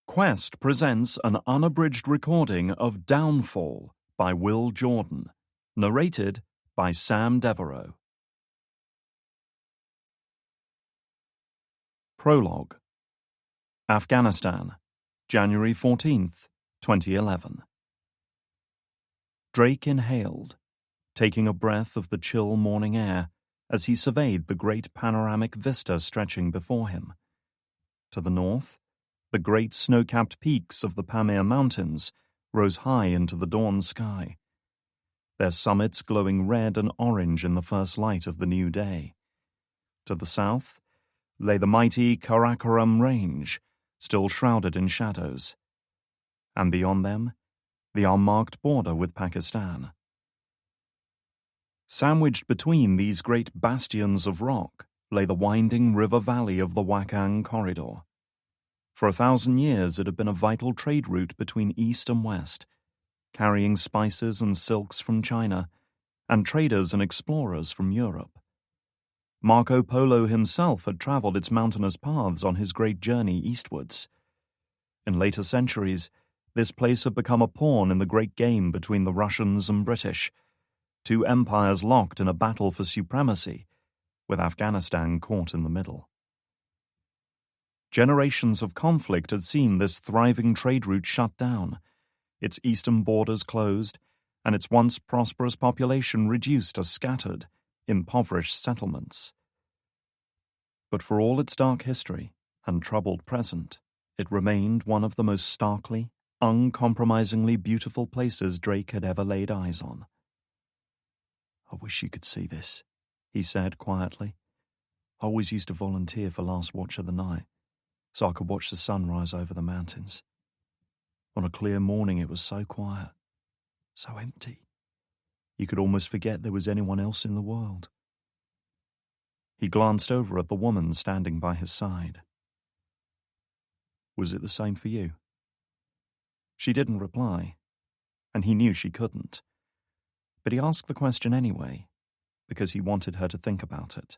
Quest presents an unabridged recording of Downfall by Will Jordan, narrated by Sam Devereaux. Prologue. Afghanistan, January 14th, 2011. Drake inhaled, taking a breath of the chill morning air as he surveyed the great panoramic vista stretching before him. To the north, the great snow-capped peaks of the Pamir Mountains rose high into the dawn sky, their summits glowing red and orange in the first light of the new day. To the south lay the mighty Karakoram Range, still shrouded in shadows, and beyond them, the unmarked border with Pakistan. Sandwiched between these great bastions of rock lay the winding river valley of the Wakhan Corridor. For 1,000 years it had been a vital trade route between East and West, carrying spices and silks from China, and traders and explorers from Europe. Marco Polo himself had travelled its mountainous paths on his great journey eastwards. In later centuries, this place had become a pawn in the great game between the Russians and British, two empires locked in a battle for supremacy, with Afghanistan caught in the middle. Generations of conflict had seen this thriving trade route shut down, its eastern borders closed, and its once prosperous population reduced to scattered, impoverished settlements. But for all its dark history and troubled present, it remained one of the most starkly, uncompromisingly beautiful places Drake had ever laid eyes on. "I wish you could see this," he said quietly. "I always used to volunteer for Last Watch of the Night, so I could watch the sunrise over the mountains. On a clear morning it was so quiet, so empty. You could almost forget there was anyone else in the world." He glanced over at the woman standing by his side. "Was it the same for you?" She didn't reply, and he knew she couldn't. But he asked the question anyway, because he wanted her to think about it.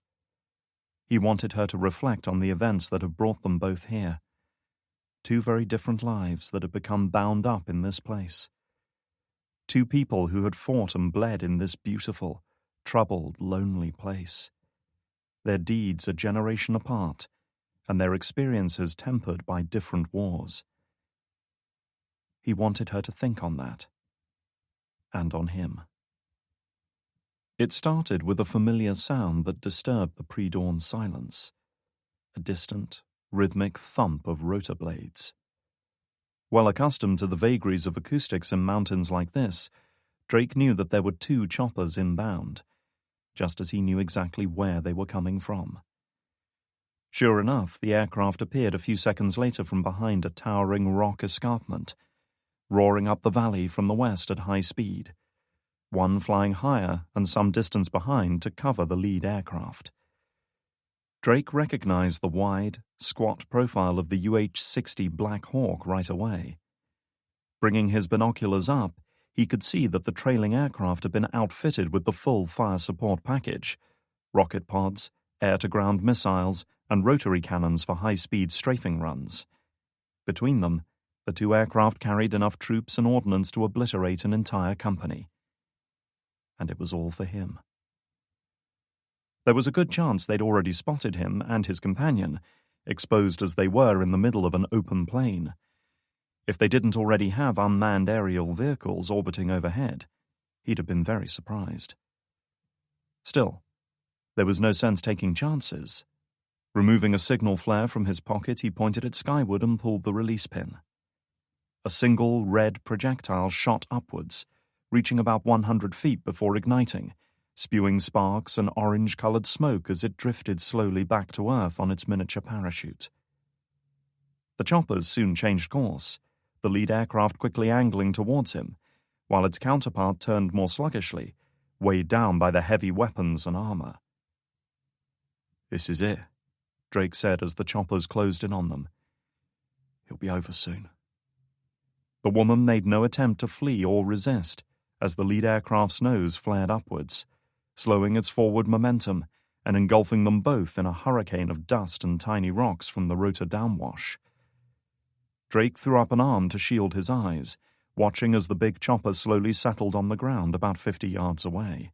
He wanted her to reflect on the events that had brought them both here. Two very different lives that had become bound up in this place. Two people who had fought and bled in this beautiful, troubled, lonely place. Their deeds a generation apart, and their experiences tempered by different wars. He wanted her to think on that, and on him. It started with a familiar sound that disturbed the pre-dawn silence, a distant, rhythmic thump of rotor blades. Well accustomed to the vagaries of acoustics in mountains like this, Drake knew that there were two choppers inbound, just as he knew exactly where they were coming from. Sure enough, the aircraft appeared a few seconds later from behind a towering rock escarpment, roaring up the valley from the west at high speed, one flying higher and some distance behind to cover the lead aircraft. Drake recognized the wide, squat profile of the UH-60 Black Hawk right away. Bringing his binoculars up, he could see that the trailing aircraft had been outfitted with the full fire support package: rocket pods, air-to-ground missiles, and rotary cannons for high-speed strafing runs. Between them, the two aircraft carried enough troops and ordnance to obliterate an entire company. And it was all for him. There was a good chance they'd already spotted him and his companion, exposed as they were in the middle of an open plain. If they didn't already have unmanned aerial vehicles orbiting overhead, he'd have been very surprised. Still, there was no sense taking chances. Removing a signal flare from his pocket, he pointed it skyward and pulled the release pin. A single red projectile shot upwards, reaching about 100 feet before igniting, spewing sparks and orange-colored smoke as it drifted slowly back to Earth on its miniature parachute. The choppers soon changed course, the lead aircraft quickly angling towards him, while its counterpart turned more sluggishly, weighed down by the heavy weapons and armor. "This is it," Drake said as the choppers closed in on them. "It'll be over soon." The woman made no attempt to flee or resist as the lead aircraft's nose flared upwards, slowing its forward momentum and engulfing them both in a hurricane of dust and tiny rocks from the rotor downwash. Drake threw up an arm to shield his eyes, watching as the big chopper slowly settled on the ground about 50 yards away.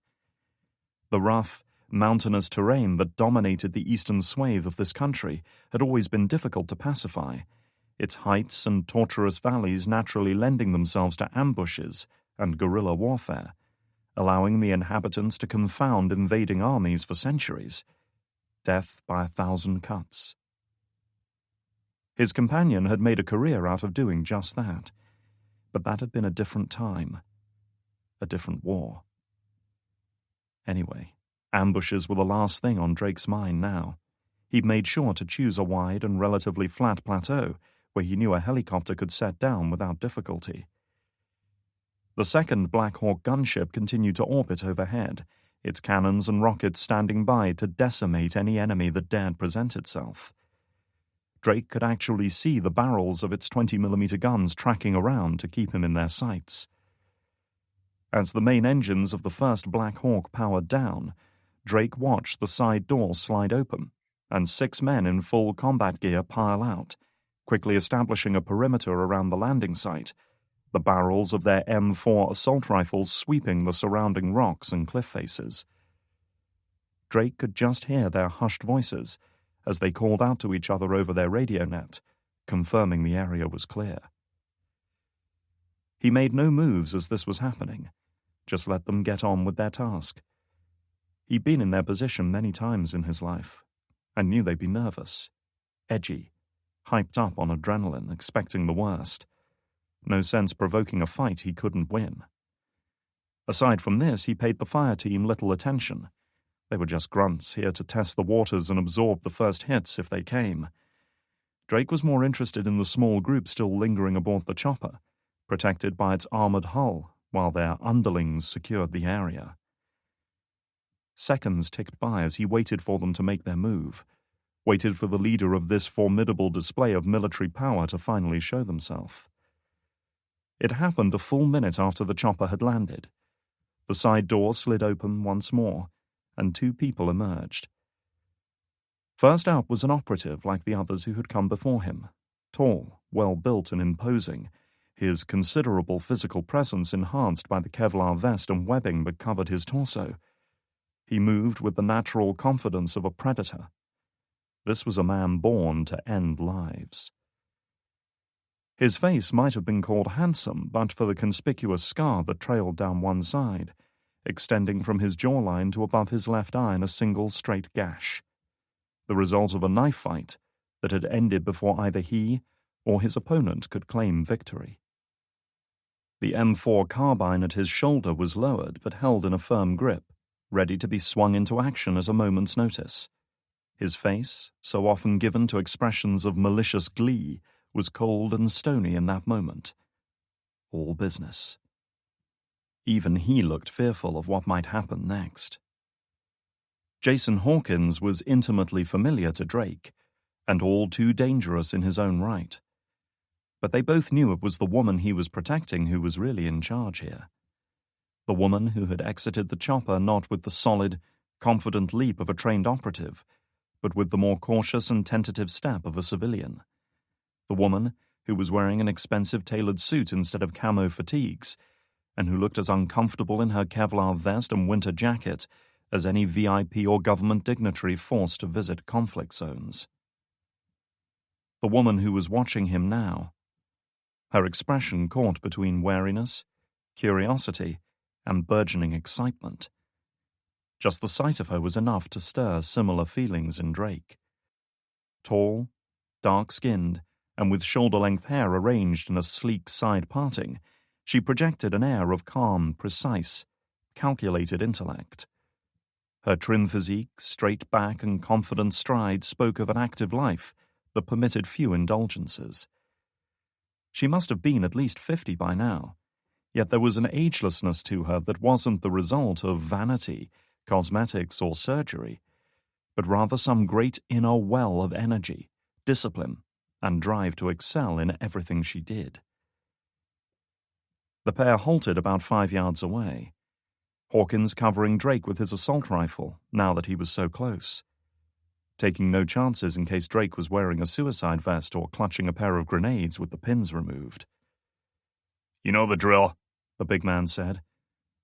The rough, mountainous terrain that dominated the eastern swathe of this country had always been difficult to pacify, its heights and tortuous valleys naturally lending themselves to ambushes and guerrilla warfare, allowing the inhabitants to confound invading armies for centuries. Death by 1,000 cuts. His companion had made a career out of doing just that, but that had been a different time, a different war. Anyway, ambushes were the last thing on Drake's mind now. He'd made sure to choose a wide and relatively flat plateau where he knew a helicopter could set down without difficulty. The second Black Hawk gunship continued to orbit overhead, its cannons and rockets standing by to decimate any enemy that dared present itself. Drake could actually see the barrels of its 20mm guns tracking around to keep him in their sights. As the main engines of the first Black Hawk powered down, Drake watched the side door slide open and 6 men in full combat gear pile out, quickly establishing a perimeter around the landing site, the barrels of their M4 assault rifles sweeping the surrounding rocks and cliff faces. Drake could just hear their hushed voices as they called out to each other over their radio net, confirming the area was clear. He made no moves as this was happening, just let them get on with their task. He'd been in their position many times in his life, and knew they'd be nervous, edgy, hyped up on adrenaline, expecting the worst. No sense provoking a fight he couldn't win. Aside from this, he paid the fire team little attention. They were just grunts here to test the waters and absorb the first hits if they came. Drake was more interested in the small group still lingering aboard the chopper, protected by its armored hull, while their underlings secured the area. Seconds ticked by as he waited for them to make their move, waited for the leader of this formidable display of military power to finally show themselves. It happened a full minute after the chopper had landed. The side door slid open once more, and 2 people emerged. First out was an operative like the others who had come before him, tall, well-built and imposing, his considerable physical presence enhanced by the Kevlar vest and webbing that covered his torso. He moved with the natural confidence of a predator. This was a man born to end lives. His face might have been called handsome but for the conspicuous scar that trailed down one side, extending from his jawline to above his left eye in a single straight gash, the result of a knife fight that had ended before either he or his opponent could claim victory. The M4 carbine at his shoulder was lowered but held in a firm grip, ready to be swung into action at a moment's notice. His face, so often given to expressions of malicious glee, was cold and stony in that moment. All business. Even he looked fearful of what might happen next. Jason Hawkins was intimately familiar to Drake, and all too dangerous in his own right. But they both knew it was the woman he was protecting who was really in charge here. The woman who had exited the chopper not with the solid, confident leap of a trained operative, but with the more cautious and tentative step of a civilian. The woman who was wearing an expensive tailored suit instead of camo fatigues, and who looked as uncomfortable in her Kevlar vest and winter jacket as any VIP or government dignitary forced to visit conflict zones. The woman who was watching him now, her expression caught between wariness, curiosity, and burgeoning excitement. Just the sight of her was enough to stir similar feelings in Drake. Tall, dark-skinned, and with shoulder-length hair arranged in a sleek side parting, she projected an air of calm, precise, calculated intellect. Her trim physique, straight back, and confident stride spoke of an active life that permitted few indulgences. She must have been at least 50 by now, yet there was an agelessness to her that wasn't the result of vanity, cosmetics, or surgery, but rather some great inner well of energy, discipline, and drive to excel in everything she did. The pair halted about 5 yards away, Hawkins covering Drake with his assault rifle now that he was so close. taking no chances in case Drake was wearing a suicide vest or clutching a pair of grenades with the pins removed. "You know the drill," the big man said.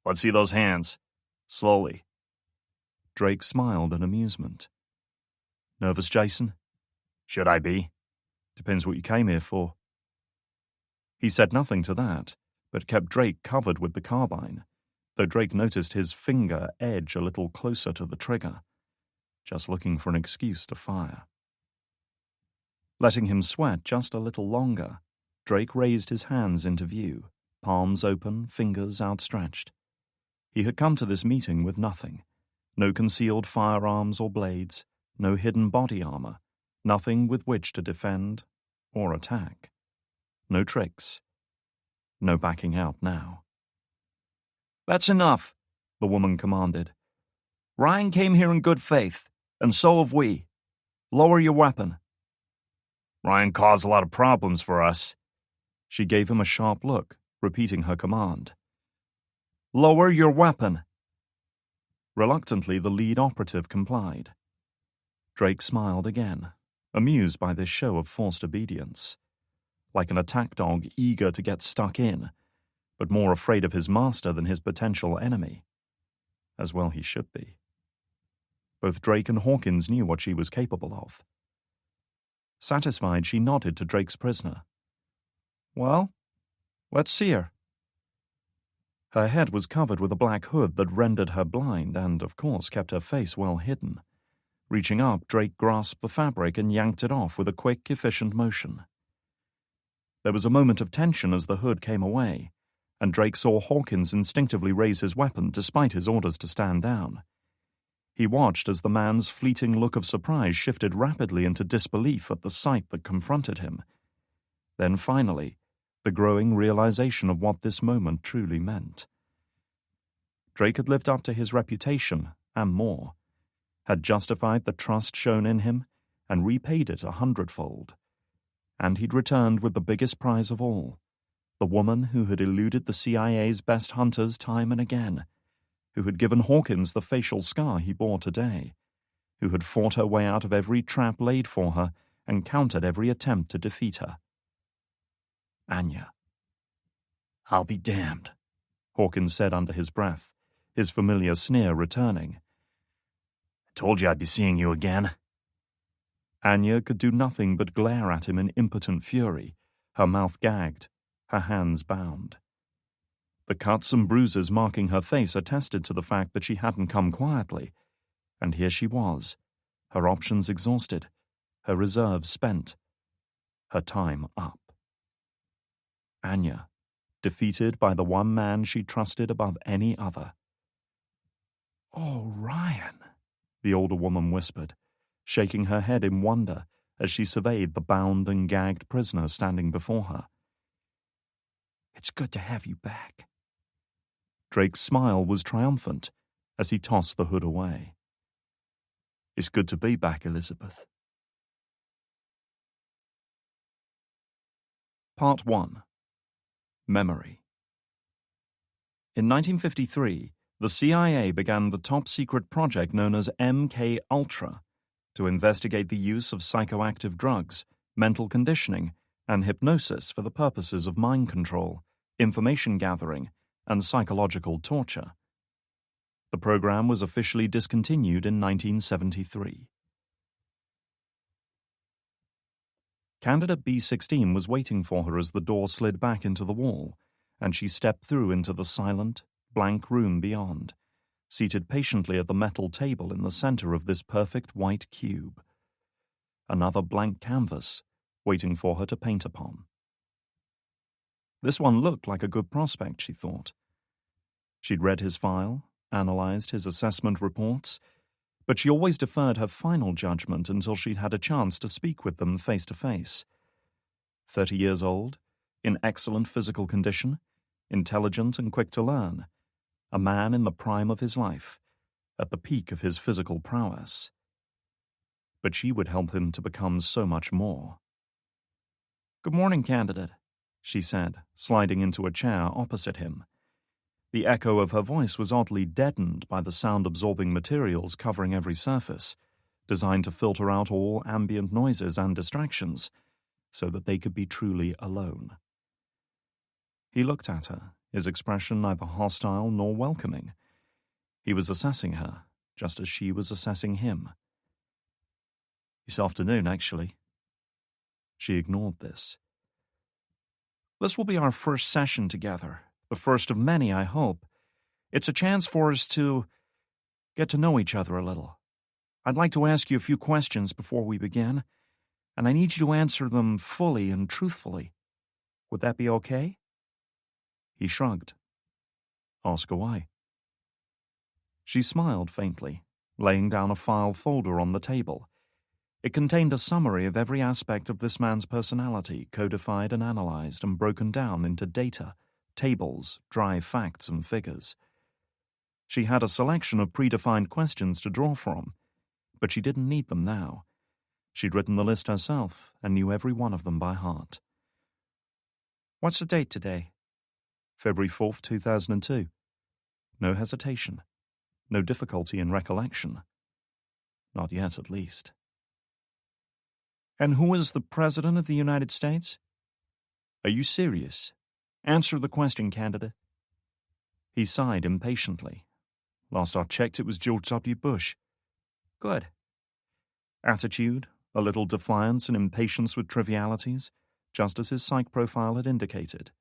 "Let's see those hands. Slowly." Drake smiled in amusement. "Nervous, Jason?" "Should I be? Depends what you came here for." He said nothing to that, but kept Drake covered with the carbine, though Drake noticed his finger edge a little closer to the trigger, just looking for an excuse to fire. Letting him sweat just a little longer, Drake raised his hands into view, palms open, fingers outstretched. He had come to this meeting with nothing. No concealed firearms or blades, no hidden body armor, nothing with which to defend or attack. No tricks. No backing out now. "That's enough," the woman commanded. "Ryan came here in good faith, and so have we. Lower your weapon." "Ryan caused a lot of problems for us." She gave him a sharp look, repeating her command. "Lower your weapon." Reluctantly, the lead operative complied. Drake smiled again, amused by this show of forced obedience. Like an attack dog eager to get stuck in, but more afraid of his master than his potential enemy. As well he should be. Both Drake and Hawkins knew what she was capable of. Satisfied, she nodded to Drake's prisoner. "Well, let's see her." Her head was covered with a black hood that rendered her blind and, of course, kept her face well hidden. Reaching up, Drake grasped the fabric and yanked it off with a quick, efficient motion. There was a moment of tension as the hood came away, and Drake saw Hawkins instinctively raise his weapon despite his orders to stand down. He watched as the man's fleeting look of surprise shifted rapidly into disbelief at the sight that confronted him. Then finally, the growing realization of what this moment truly meant. Drake had lived up to his reputation, and more, had justified the trust shown in him, and repaid it 100-fold. And he'd returned with the biggest prize of all, the woman who had eluded the CIA's best hunters time and again, who had given Hawkins the facial scar he bore today, who had fought her way out of every trap laid for her and countered every attempt to defeat her. Anya. "I'll be damned," Hawkins said under his breath, his familiar sneer returning. "I told you I'd be seeing you again." Anya could do nothing but glare at him in impotent fury, her mouth gagged, her hands bound. The cuts and bruises marking her face attested to the fact that she hadn't come quietly, and here she was, her options exhausted, her reserves spent, her time up. Anya, defeated by the one man she trusted above any other. "Oh, Ryan," the older woman whispered, shaking her head in wonder as she surveyed the bound and gagged prisoner standing before her. "It's good to have you back." Drake's smile was triumphant as he tossed the hood away. "It's good to be back, Elizabeth." Part 1. Memory. In 1953, the CIA began the top-secret project known as MK Ultra to investigate the use of psychoactive drugs, mental conditioning, and hypnosis for the purposes of mind control, information gathering, and psychological torture. The program was officially discontinued in 1973. Candidate B-16 was waiting for her as the door slid back into the wall, and she stepped through into the silent, blank room beyond, seated patiently at the metal table in the center of this perfect white cube. Another blank canvas, waiting for her to paint upon. This one looked like a good prospect, she thought. She'd read his file, analyzed his assessment reports, but she always deferred her final judgment until she'd had a chance to speak with them face to face. 30 years old, in excellent physical condition, intelligent and quick to learn, a man in the prime of his life, at the peak of his physical prowess. But she would help him to become so much more. "Good morning, candidate," she said, sliding into a chair opposite him. The echo of her voice was oddly deadened by the sound-absorbing materials covering every surface, designed to filter out all ambient noises and distractions so that they could be truly alone. He looked at her, his expression neither hostile nor welcoming. He was assessing her, just as she was assessing him. "This afternoon, actually." She ignored this. "This will be our first session together, the first of many, I hope. It's a chance for us to get to know each other a little. I'd like to ask you a few questions before we begin, and I need you to answer them fully and truthfully. Would that be okay?" He shrugged. "Ask away." She smiled faintly, laying down a file folder on the table. It contained a summary of every aspect of this man's personality, codified and analyzed and broken down into data, tables, dry facts and figures. She had a selection of predefined questions to draw from, but she didn't need them now. She'd written the list herself and knew every one of them by heart. "What's the date today?" "February 4th, 2002. No hesitation. No difficulty in recollection. Not yet, at least. "And who is the President of the United States?" "Are you serious? Answer the question, candidate." He sighed impatiently. "Last I checked, it was George W. Bush." "Good." Attitude, a little defiance and impatience with trivialities, just as his psych profile had indicated.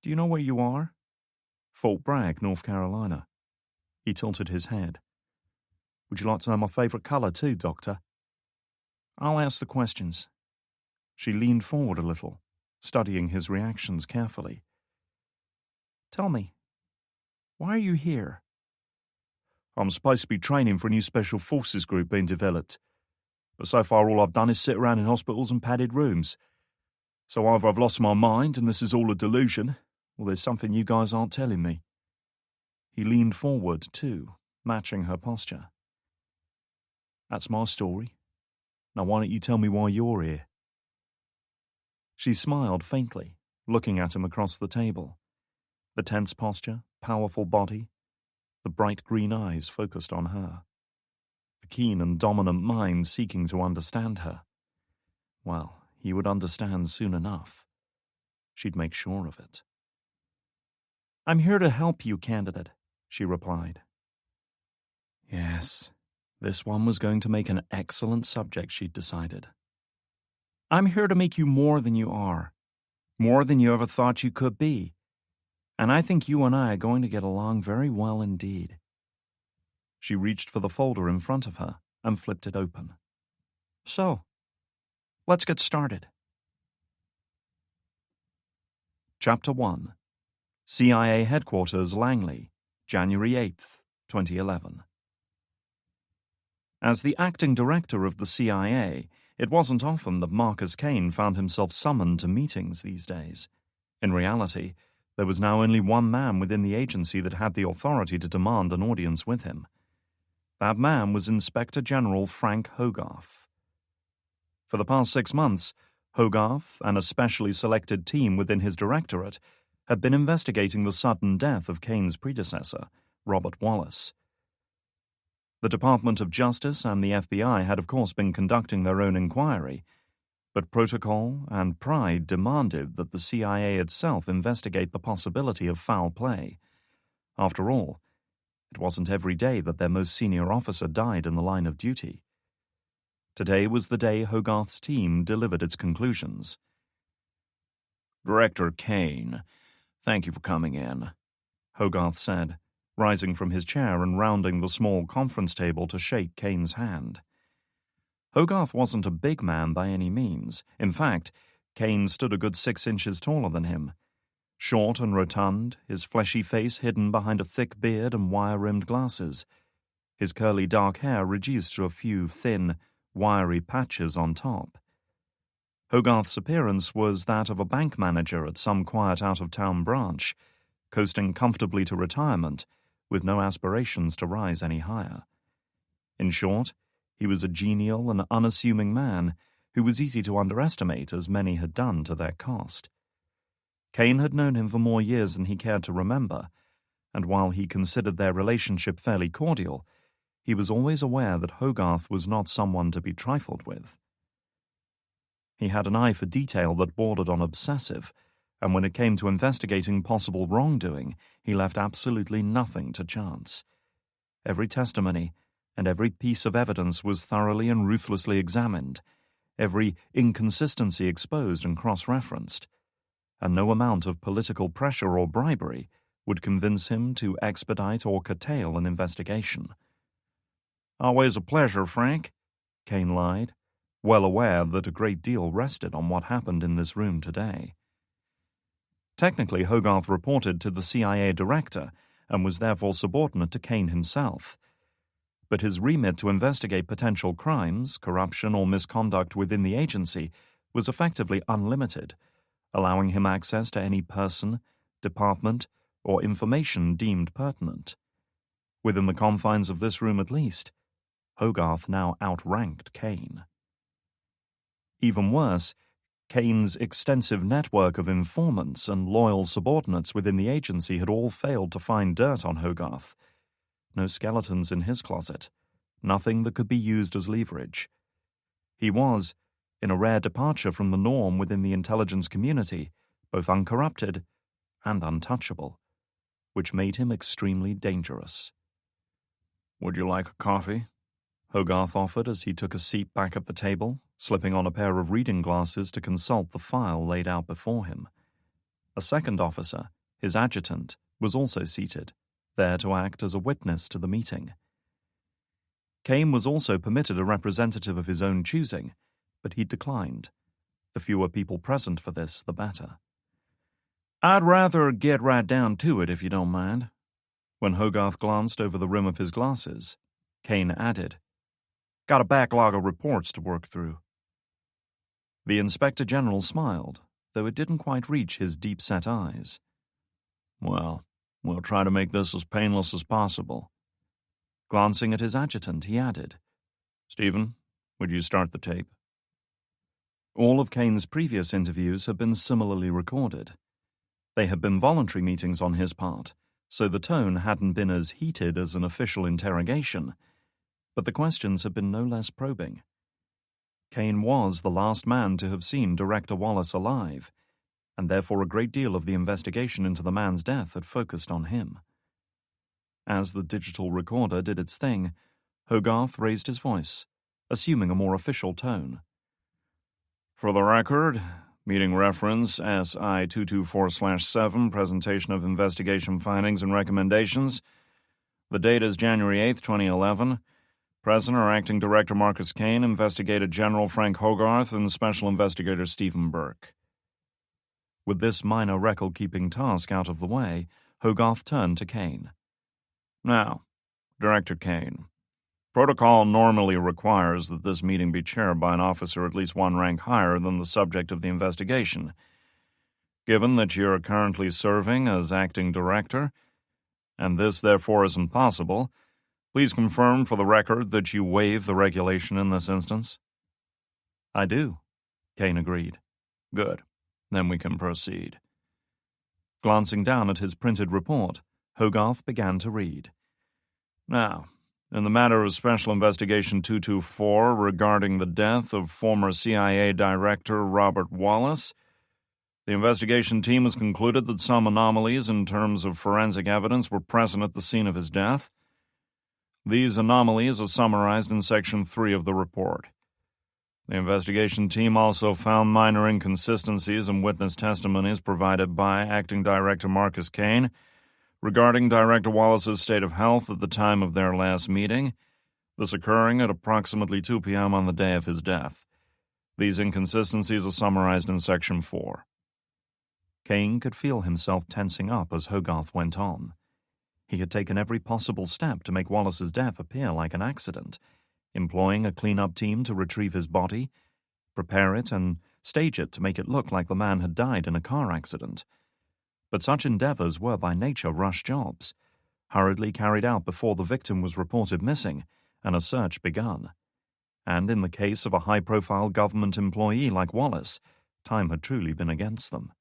"Do you know where you are?" "Fort Bragg, North Carolina." He tilted his head. "Would you like to know my favorite color too, Doctor?" "I'll ask the questions." She leaned forward a little, studying his reactions carefully. "Tell me, why are you here?" "I'm supposed to be training for a new special forces group being developed. But so far all I've done is sit around in hospitals and padded rooms. So either I've lost my mind and this is all a delusion, or there's something you guys aren't telling me." He leaned forward, too, matching her posture. "That's my story. Now why don't you tell me why you're here?" She smiled faintly, looking at him across the table. The tense posture, powerful body, the bright green eyes focused on her. The keen and dominant mind seeking to understand her. Well, he would understand soon enough. She'd make sure of it. "I'm here to help you, candidate," she replied. Yes, this one was going to make an excellent subject, she'd decided. "I'm here to make you more than you are, more than you ever thought you could be. And I think you and I are going to get along very well indeed." She reached for the folder in front of her and flipped it open. "So, let's get started." Chapter 1. CIA Headquarters, Langley, January 8th, 2011. As the acting director of the CIA, it wasn't often that Marcus Kane found himself summoned to meetings these days. In reality, there was now only one man within the agency that had the authority to demand an audience with him. That man was Inspector General Frank Hogarth. For the past 6 months, Hogarth and a specially selected team within his directorate had been investigating the sudden death of Kane's predecessor, Robert Wallace. The Department of Justice and the FBI had of course been conducting their own inquiry, but protocol and pride demanded that the CIA itself investigate the possibility of foul play. After all, it wasn't every day that their most senior officer died in the line of duty. Today was the day Hogarth's team delivered its conclusions. "Director Kane, thank you for coming in," Hogarth said, rising from his chair and rounding the small conference table to shake Kane's hand. Hogarth wasn't a big man by any means. In fact, Kane stood a good 6 inches taller than him. Short and rotund, his fleshy face hidden behind a thick beard and wire-rimmed glasses, his curly dark hair reduced to a few thin, wiry patches on top. Hogarth's appearance was that of a bank manager at some quiet out-of-town branch, coasting comfortably to retirement, with no aspirations to rise any higher. In short, he was a genial and unassuming man who was easy to underestimate, as many had done to their cost. Kane had known him for more years than he cared to remember, and while he considered their relationship fairly cordial, he was always aware that Hogarth was not someone to be trifled with. He had an eye for detail that bordered on obsessive, and when it came to investigating possible wrongdoing, he left absolutely nothing to chance. Every testimony and every piece of evidence was thoroughly and ruthlessly examined, every inconsistency exposed and cross-referenced, and no amount of political pressure or bribery would convince him to expedite or curtail an investigation. "Always a pleasure, Frank," Kane lied, well aware that a great deal rested on what happened in this room today. Technically, Hogarth reported to the CIA director and was therefore subordinate to Kane himself. But his remit to investigate potential crimes, corruption, or misconduct within the agency was effectively unlimited, allowing him access to any person, department, or information deemed pertinent. Within the confines of this room at least, Hogarth now outranked Kane. Even worse, Kane's extensive network of informants and loyal subordinates within the agency had all failed to find dirt on Hogarth. No skeletons in his closet, nothing that could be used as leverage. He was, in a rare departure from the norm within the intelligence community, both uncorrupted and untouchable, which made him extremely dangerous. "Would you like a coffee?" Hogarth offered as he took a seat back at the table, slipping on a pair of reading glasses to consult the file laid out before him. A second officer, his adjutant, was also seated, there to act as a witness to the meeting. Kane was also permitted a representative of his own choosing, but he declined. The fewer people present for this, the better. "I'd rather get right down to it, if you don't mind." When Hogarth glanced over the rim of his glasses, Kane added, "Got a backlog of reports to work through." The Inspector General smiled, though it didn't quite reach his deep-set eyes. "Well, we'll try to make this as painless as possible." Glancing at his adjutant, he added, "Stephen, would you start the tape?" All of Kane's previous interviews had been similarly recorded. They had been voluntary meetings on his part, so the tone hadn't been as heated as an official interrogation, but the questions had been no less probing. Kane was the last man to have seen Director Wallace alive, and therefore a great deal of the investigation into the man's death had focused on him. As the digital recorder did its thing, Hogarth raised his voice, assuming a more official tone. "For the record, meeting reference SI 224/7, presentation of investigation findings and recommendations. The date is January 8th, 2011. President or Acting Director Marcus Kane, Investigator General Frank Hogarth, and Special Investigator Stephen Burke." With this minor record-keeping task out of the way, Hogarth turned to Kane. "Now, Director Kane, protocol normally requires that this meeting be chaired by an officer at least one rank higher than the subject of the investigation. Given that you're currently serving as Acting Director, and this therefore isn't possible, please confirm for the record that you waive the regulation in this instance." "I do," Kane agreed. "Good. Then we can proceed." Glancing down at his printed report, Hogarth began to read. "Now, in the matter of Special Investigation 224 regarding the death of former CIA Director Robert Wallace, the investigation team has concluded that some anomalies in terms of forensic evidence were present at the scene of his death. These anomalies are summarized in Section 3 of the report. The investigation team also found minor inconsistencies in witness testimonies provided by Acting Director Marcus Kane regarding Director Wallace's state of health at the time of their last meeting, this occurring at approximately 2 p.m. on the day of his death. These inconsistencies are summarized in Section 4. Kane could feel himself tensing up as Hogarth went on. He had taken every possible step to make Wallace's death appear like an accident, employing a clean-up team to retrieve his body, prepare it, and stage it to make it look like the man had died in a car accident. But such endeavors were by nature rush jobs, hurriedly carried out before the victim was reported missing and a search begun. And in the case of a high-profile government employee like Wallace, time had truly been against them.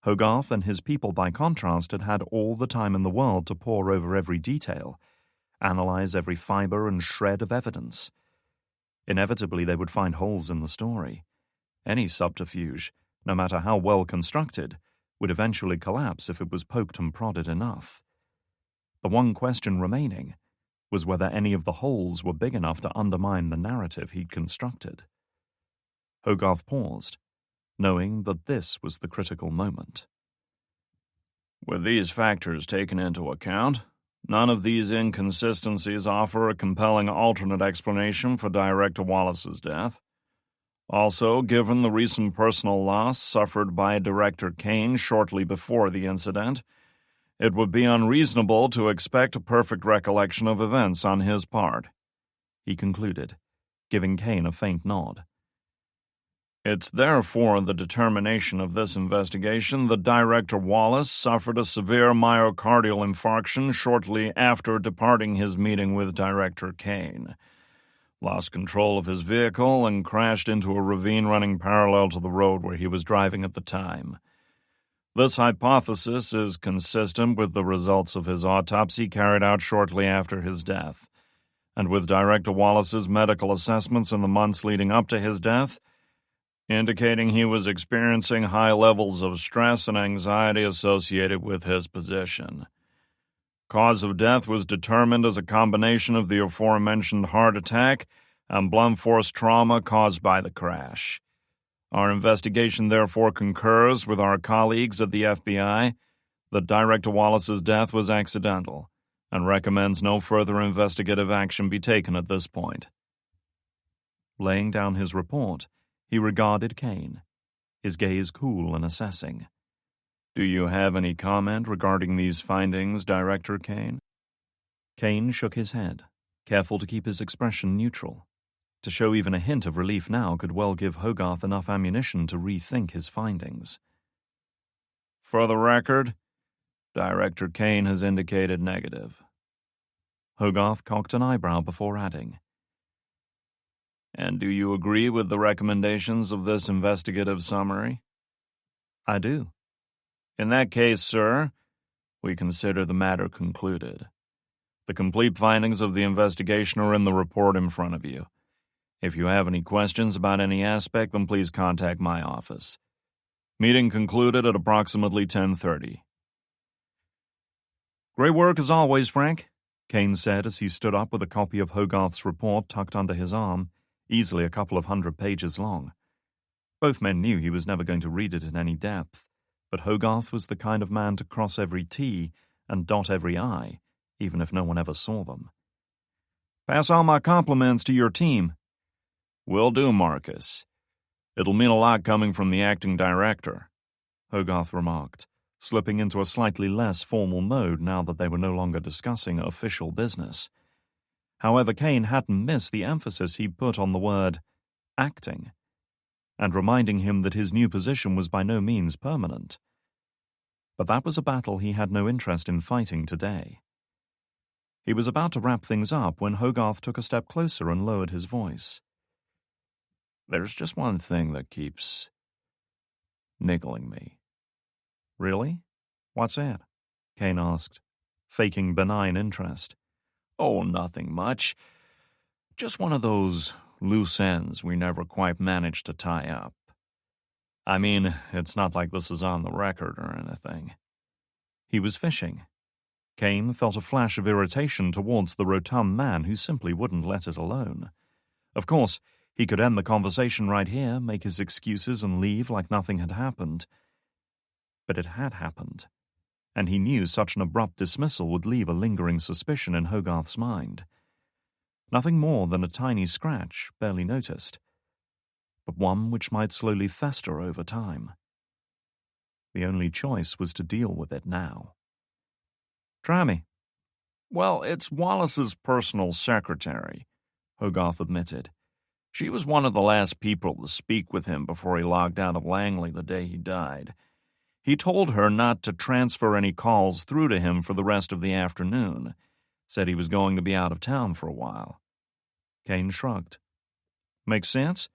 Hogarth and his people, by contrast, had had all the time in the world to pore over every detail, analyze every fiber and shred of evidence. Inevitably, they would find holes in the story. Any subterfuge, no matter how well constructed, would eventually collapse if it was poked and prodded enough. The one question remaining was whether any of the holes were big enough to undermine the narrative he'd constructed. Hogarth paused, knowing that this was the critical moment. With these factors taken into account, none of these inconsistencies offer a compelling alternate explanation for Director Wallace's death. Also, given the recent personal loss suffered by Director Kane shortly before the incident, it would be unreasonable to expect a perfect recollection of events on his part, he concluded, giving Kane a faint nod. It's therefore the determination of this investigation that Director Wallace suffered a severe myocardial infarction shortly after departing his meeting with Director Kane, lost control of his vehicle, and crashed into a ravine running parallel to the road where he was driving at the time. This hypothesis is consistent with the results of his autopsy carried out shortly after his death, and with Director Wallace's medical assessments in the months leading up to his death, indicating he was experiencing high levels of stress and anxiety associated with his position. Cause of death was determined as a combination of the aforementioned heart attack and blunt force trauma caused by the crash. Our investigation therefore concurs with our colleagues at the FBI that Director Wallace's death was accidental and recommends no further investigative action be taken at this point. Laying down his report, he regarded Kane, his gaze cool and assessing. Do you have any comment regarding these findings, Director Kane? Kane shook his head, careful to keep his expression neutral. To show even a hint of relief now could well give Hogarth enough ammunition to rethink his findings. For the record, Director Kane has indicated negative. Hogarth cocked an eyebrow before adding, And do you agree with the recommendations of this investigative summary? I do. In that case, sir, we consider the matter concluded. The complete findings of the investigation are in the report in front of you. If you have any questions about any aspect, then please contact my office. Meeting concluded at approximately 10:30. Great work as always, Frank, Kane said as he stood up with a copy of Hogarth's report tucked under his arm, easily a couple of 100 pages long. Both men knew he was never going to read it in any depth, but Hogarth was the kind of man to cross every T and dot every I, even if no one ever saw them. Pass all my compliments to your team. Will do, Marcus. It'll mean a lot coming from the acting director, Hogarth remarked, slipping into a slightly less formal mode now that they were no longer discussing official business. However, Kane hadn't missed the emphasis he put on the word acting, and reminding him that his new position was by no means permanent. But that was a battle he had no interest in fighting today. He was about to wrap things up when Hogarth took a step closer and lowered his voice. There's just one thing that keeps niggling me. Really? What's that? Kane asked, faking benign interest. Oh, nothing much. Just one of those loose ends we never quite managed to tie up. I mean, it's not like this is on the record or anything. He was fishing. Kane felt a flash of irritation towards the rotund man who simply wouldn't let it alone. Of course, he could end the conversation right here, make his excuses and leave like nothing had happened. But it had happened, and he knew such an abrupt dismissal would leave a lingering suspicion in Hogarth's mind. Nothing more than a tiny scratch, barely noticed, but one which might slowly fester over time. The only choice was to deal with it now. Try me. Well, it's Wallace's personal secretary, Hogarth admitted. She was one of the last people to speak with him before he logged out of Langley the day he died. He told her not to transfer any calls through to him for the rest of the afternoon. Said he was going to be out of town for a while. Kane shrugged. Makes sense.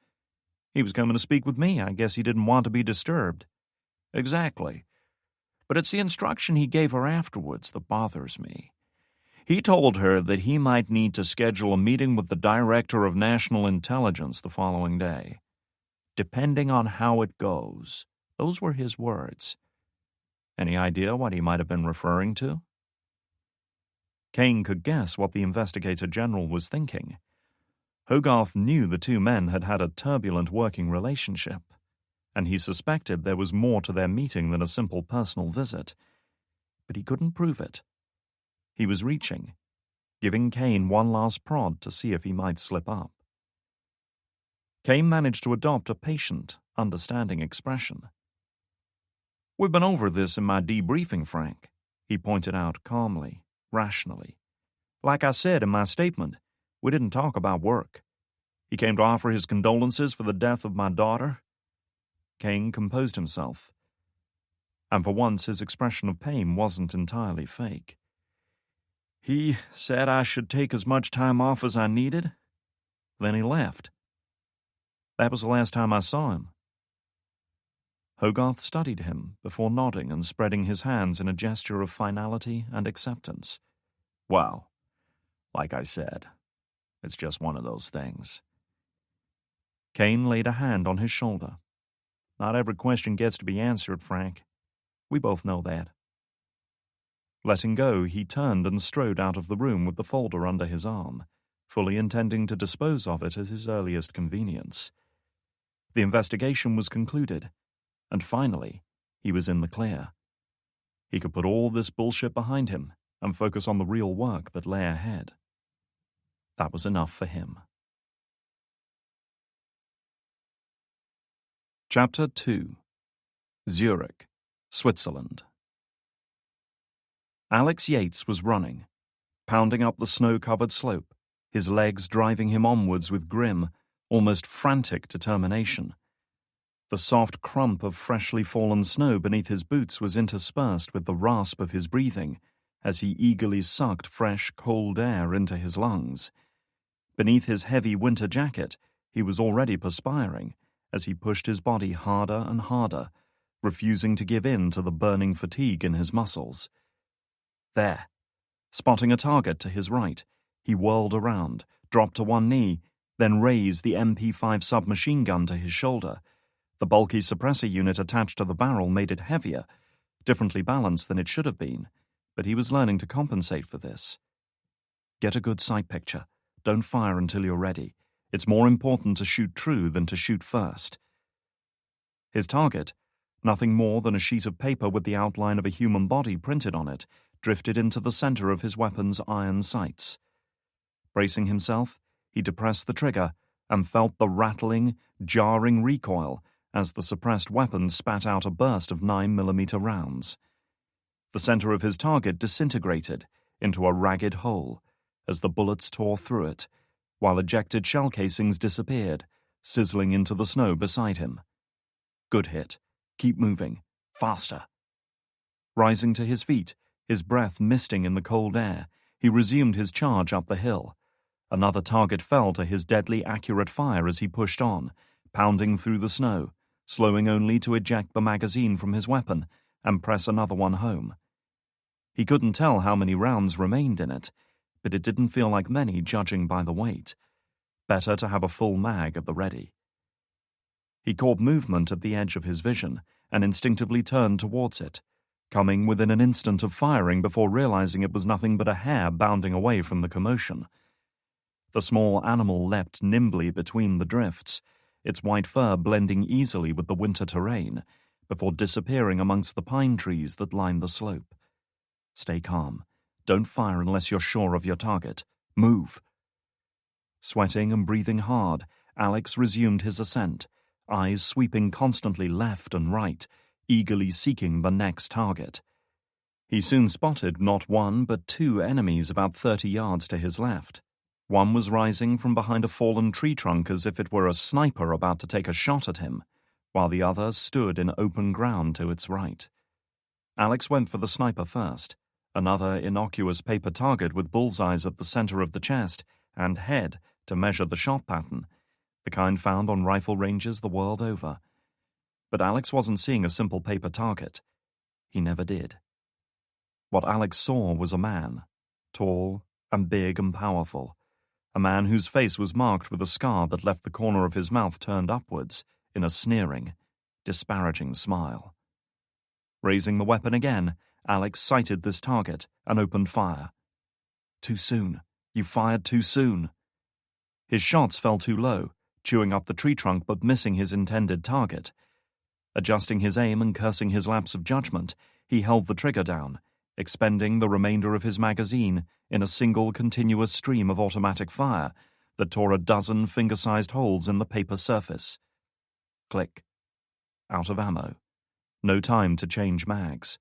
He was coming to speak with me. I guess he didn't want to be disturbed. Exactly. But it's the instruction he gave her afterwards that bothers me. He told her that he might need to schedule a meeting with the Director of National Intelligence the following day. Depending on how it goes. Those were his words. Any idea what he might have been referring to? Kane could guess what the investigator general was thinking. Hogarth knew the two men had had a turbulent working relationship, and he suspected there was more to their meeting than a simple personal visit. But he couldn't prove it. He was reaching, giving Kane one last prod to see if he might slip up. Kane managed to adopt a patient, understanding expression. "We've been over this in my debriefing, Frank," he pointed out calmly, rationally. "Like I said in my statement, we didn't talk about work. He came to offer his condolences for the death of my daughter." Kane composed himself, and for once his expression of pain wasn't entirely fake. "He said I should take as much time off as I needed. Then he left. That was the last time I saw him." Hogarth studied him before nodding and spreading his hands in a gesture of finality and acceptance. "Well, like I said, it's just one of those things." Kane laid a hand on his shoulder. "Not every question gets to be answered, Frank. We both know that." Letting go, he turned and strode out of the room with the folder under his arm, fully intending to dispose of it at his earliest convenience. The investigation was concluded, and finally, he was in the clear. He could put all this bullshit behind him and focus on the real work that lay ahead. That was enough for him. Chapter 2. Zurich, Switzerland. Alex Yates was running, pounding up the snow-covered slope, his legs driving him onwards with grim, almost frantic determination. The soft crump of freshly fallen snow beneath his boots was interspersed with the rasp of his breathing as he eagerly sucked fresh, cold air into his lungs. Beneath his heavy winter jacket, he was already perspiring as he pushed his body harder and harder, refusing to give in to the burning fatigue in his muscles. There, spotting a target to his right, he whirled around, dropped to one knee, then raised the MP5 submachine gun to his shoulder. The bulky suppressor unit attached to the barrel made it heavier, differently balanced than it should have been, but he was learning to compensate for this. "Get a good sight picture. Don't fire until you're ready. It's more important to shoot true than to shoot first." His target, nothing more than a sheet of paper with the outline of a human body printed on it, drifted into the center of his weapon's iron sights. Bracing himself, he depressed the trigger and felt the rattling, jarring recoil as the suppressed weapon spat out a burst of 9mm rounds. The center of his target disintegrated into a ragged hole as the bullets tore through it, while ejected shell casings disappeared, sizzling into the snow beside him. Good hit. Keep moving. Faster. Rising to his feet, his breath misting in the cold air, he resumed his charge up the hill. Another target fell to his deadly accurate fire as he pushed on, pounding through the snow, slowing only to eject the magazine from his weapon and press another one home. He couldn't tell how many rounds remained in it, but it didn't feel like many judging by the weight. Better to have a full mag at the ready. He caught movement at the edge of his vision and instinctively turned towards it, coming within an instant of firing before realizing it was nothing but a hare bounding away from the commotion. The small animal leapt nimbly between the drifts, its white fur blending easily with the winter terrain, before disappearing amongst the pine trees that lined the slope. Stay calm. Don't fire unless you're sure of your target. Move. Sweating and breathing hard, Alex resumed his ascent, eyes sweeping constantly left and right, eagerly seeking the next target. He soon spotted not one but two enemies about 30 yards to his left. One was rising from behind a fallen tree trunk as if it were a sniper about to take a shot at him, while the other stood in open ground to its right. Alex went for the sniper first, another innocuous paper target with bullseyes at the center of the chest and head to measure the shot pattern, the kind found on rifle ranges the world over. But Alex wasn't seeing a simple paper target. He never did. What Alex saw was a man, tall and big and powerful, a man whose face was marked with a scar that left the corner of his mouth turned upwards in a sneering, disparaging smile. Raising the weapon again, Alex sighted this target and opened fire. Too soon. You fired too soon. His shots fell too low, chewing up the tree trunk but missing his intended target. Adjusting his aim and cursing his lapse of judgment, he held the trigger down, expending the remainder of his magazine in a single continuous stream of automatic fire that tore a dozen finger-sized holes in the paper surface. Click. Out of ammo. No time to change mags.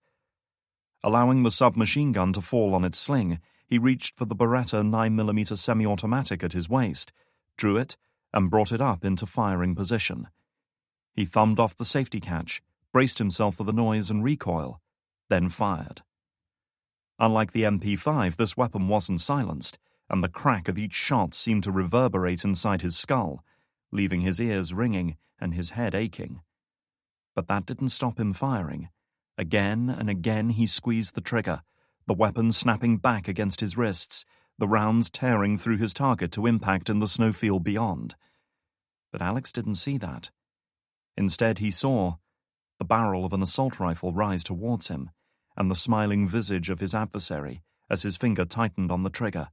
Allowing the submachine gun to fall on its sling, he reached for the Beretta 9mm semi-automatic at his waist, drew it, and brought it up into firing position. He thumbed off the safety catch, braced himself for the noise and recoil, then fired. Unlike the MP5, this weapon wasn't silenced, and the crack of each shot seemed to reverberate inside his skull, leaving his ears ringing and his head aching. But that didn't stop him firing. Again and again he squeezed the trigger, the weapon snapping back against his wrists, the rounds tearing through his target to impact in the snowfield beyond. But Alex didn't see that. Instead, he saw the barrel of an assault rifle rise towards him, and the smiling visage of his adversary as his finger tightened on the trigger.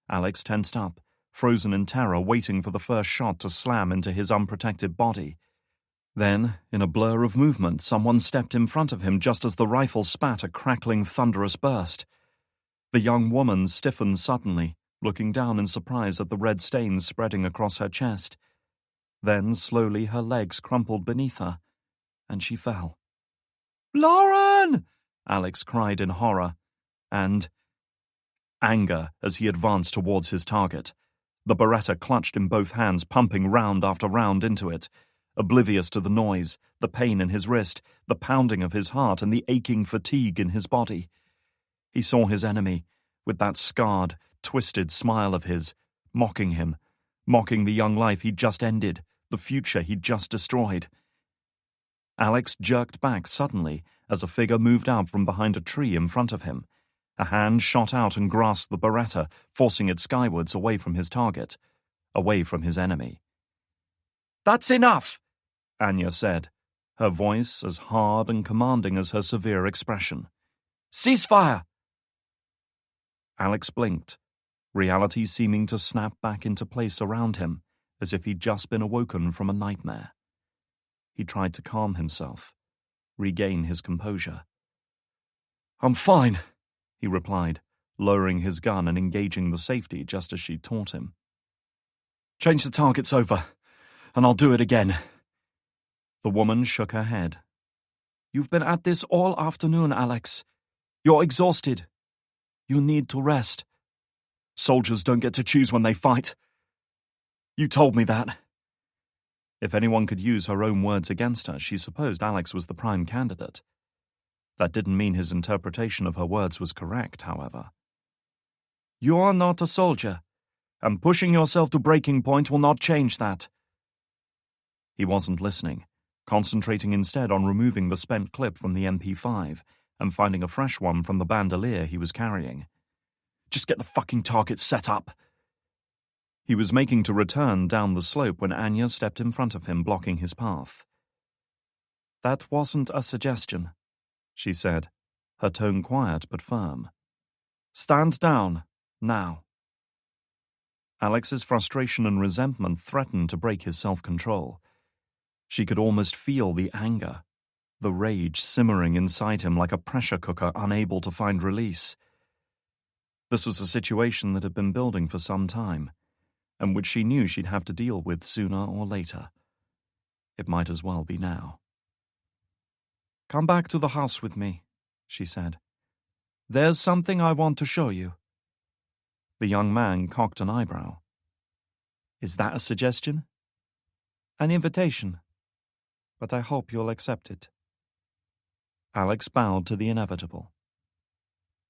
Alex tensed up, frozen in terror, waiting for the first shot to slam into his unprotected body. Then, in a blur of movement, someone stepped in front of him just as the rifle spat a crackling, thunderous burst. The young woman stiffened suddenly, looking down in surprise at the red stains spreading across her chest. Then, slowly, her legs crumpled beneath her, and she fell. "Lauren!" Alex cried in horror, and anger as he advanced towards his target. The Beretta clutched in both hands, pumping round after round into it, oblivious to the noise, the pain in his wrist, the pounding of his heart, and the aching fatigue in his body. He saw his enemy, with that scarred, twisted smile of his, mocking him, mocking the young life he'd just ended, the future he'd just destroyed. Alex jerked back suddenly as a figure moved out from behind a tree in front of him. A hand shot out and grasped the Beretta, forcing it skywards away from his target, away from his enemy. "That's enough!" Anya said, her voice as hard and commanding as her severe expression. "Cease fire!" Alex blinked, reality seeming to snap back into place around him, as if he'd just been awoken from a nightmare. He tried to calm himself, regain his composure. "I'm fine," he replied, lowering his gun and engaging the safety just as she'd taught him. "Change the targets over, and I'll do it again." The woman shook her head. "You've been at this all afternoon, Alex. You're exhausted. You need to rest. Soldiers don't get to choose when they fight. You told me that." If anyone could use her own words against her, she supposed Alex was the prime candidate. That didn't mean his interpretation of her words was correct, however. "You're not a soldier, and pushing yourself to breaking point will not change that." He wasn't listening, concentrating instead on removing the spent clip from the MP5 and finding a fresh one from the bandolier he was carrying. "Just get the fucking target set up." He was making to return down the slope when Anya stepped in front of him, blocking his path. "That wasn't a suggestion," she said, her tone quiet but firm. "Stand down, now." Alex's frustration and resentment threatened to break his self-control. She could almost feel the anger, the rage simmering inside him like a pressure cooker unable to find release. This was a situation that had been building for some time, and which she knew she'd have to deal with sooner or later. It might as well be now. "Come back to the house with me," she said. "There's something I want to show you." The young man cocked an eyebrow. "Is that a suggestion?" "An invitation. But I hope you'll accept it." Alex bowed to the inevitable.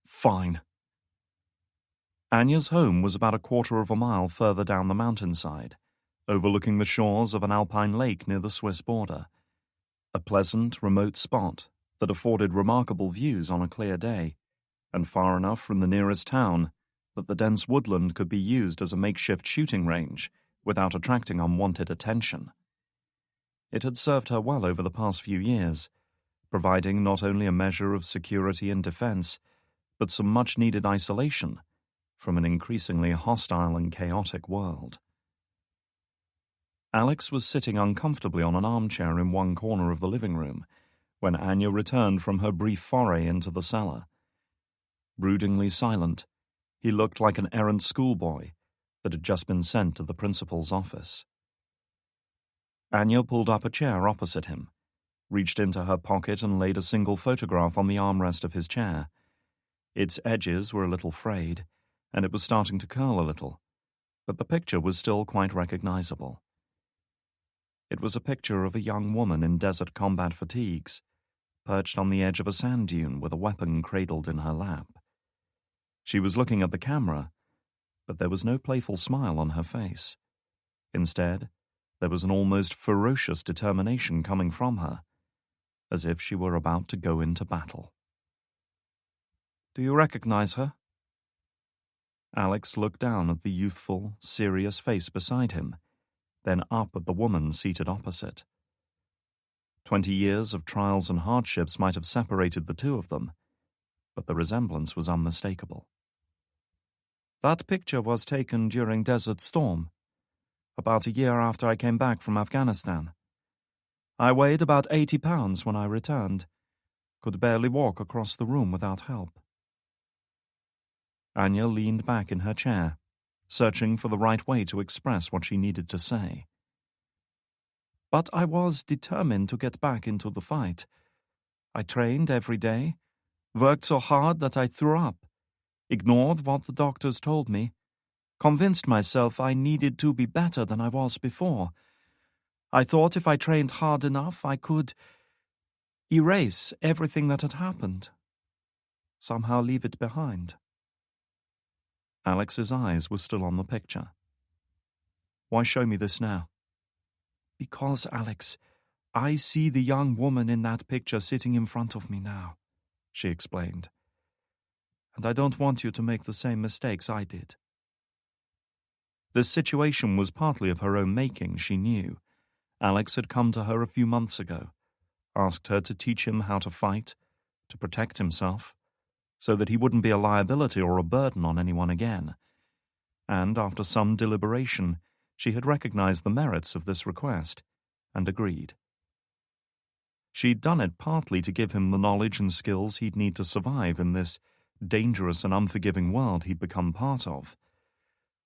"Fine." Anya's home was about a quarter of a mile further down the mountainside, overlooking the shores of an alpine lake near the Swiss border. A pleasant, remote spot that afforded remarkable views on a clear day, and far enough from the nearest town that the dense woodland could be used as a makeshift shooting range without attracting unwanted attention. It had served her well over the past few years, providing not only a measure of security and defense, but some much-needed isolation from an increasingly hostile and chaotic world. Alex was sitting uncomfortably on an armchair in one corner of the living room when Anya returned from her brief foray into the cellar. Broodingly silent, he looked like an errant schoolboy that had just been sent to the principal's office. Anya pulled up a chair opposite him, reached into her pocket and laid a single photograph on the armrest of his chair. Its edges were a little frayed, and it was starting to curl a little, but the picture was still quite recognizable. It was a picture of a young woman in desert combat fatigues, perched on the edge of a sand dune with a weapon cradled in her lap. She was looking at the camera, but there was no playful smile on her face. Instead, there was an almost ferocious determination coming from her, as if she were about to go into battle. "Do you recognize her?" Alex looked down at the youthful, serious face beside him, then up at the woman seated opposite. 20 years of trials and hardships might have separated the two of them, but the resemblance was unmistakable. "That picture was taken during Desert Storm, about a year after I came back from Afghanistan. I weighed about 80 pounds when I returned, could barely walk across the room without help." Anya leaned back in her chair, searching for the right way to express what she needed to say. "But I was determined to get back into the fight. I trained every day, worked so hard that I threw up, ignored what the doctors told me, convinced myself I needed to be better than I was before. I thought if I trained hard enough, I could erase everything that had happened, somehow leave it behind." Alex's eyes were still on the picture. "Why show me this now?" "Because, Alex, I see the young woman in that picture sitting in front of me now," she explained. "And I don't want you to make the same mistakes I did." This situation was partly of her own making, she knew. Alex had come to her a few months ago, asked her to teach him how to fight, to protect himself, so that he wouldn't be a liability or a burden on anyone again. And after some deliberation, she had recognized the merits of this request and agreed. She'd done it partly to give him the knowledge and skills he'd need to survive in this dangerous and unforgiving world he'd become part of.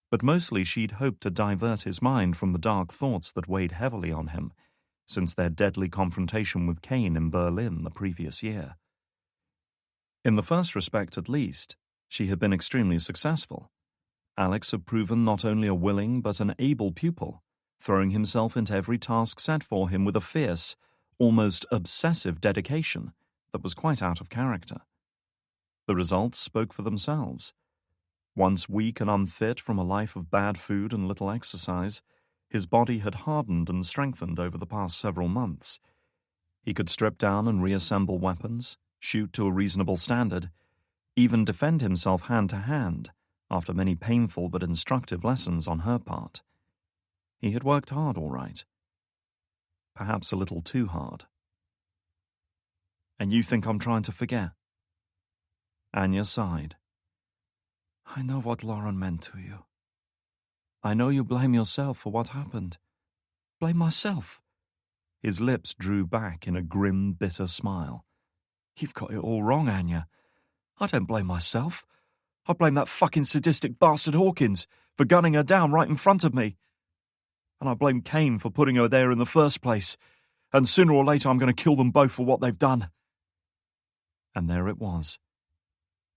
But mostly she'd hoped to divert his mind from the dark thoughts that weighed heavily on him since their deadly confrontation with Kane in Berlin the previous year. In the first respect, at least, she had been extremely successful. Alex had proven not only a willing but an able pupil, throwing himself into every task set for him with a fierce, almost obsessive dedication that was quite out of character. The results spoke for themselves. Once weak and unfit from a life of bad food and little exercise, his body had hardened and strengthened over the past several months. He could strip down and reassemble weapons, shoot to a reasonable standard, even defend himself hand to hand after many painful but instructive lessons on her part. He had worked hard, all right. Perhaps a little too hard. "And you think I'm trying to forget?" Anya sighed. "I know what Lauren meant to you. I know you blame yourself for what happened. Blame myself." His lips drew back in a grim, bitter smile. "You've got it all wrong, Anya. I don't blame myself. I blame that fucking sadistic bastard Hawkins for gunning her down right in front of me. And I blame Kane for putting her there in the first place. And sooner or later I'm going to kill them both for what they've done." And there it was.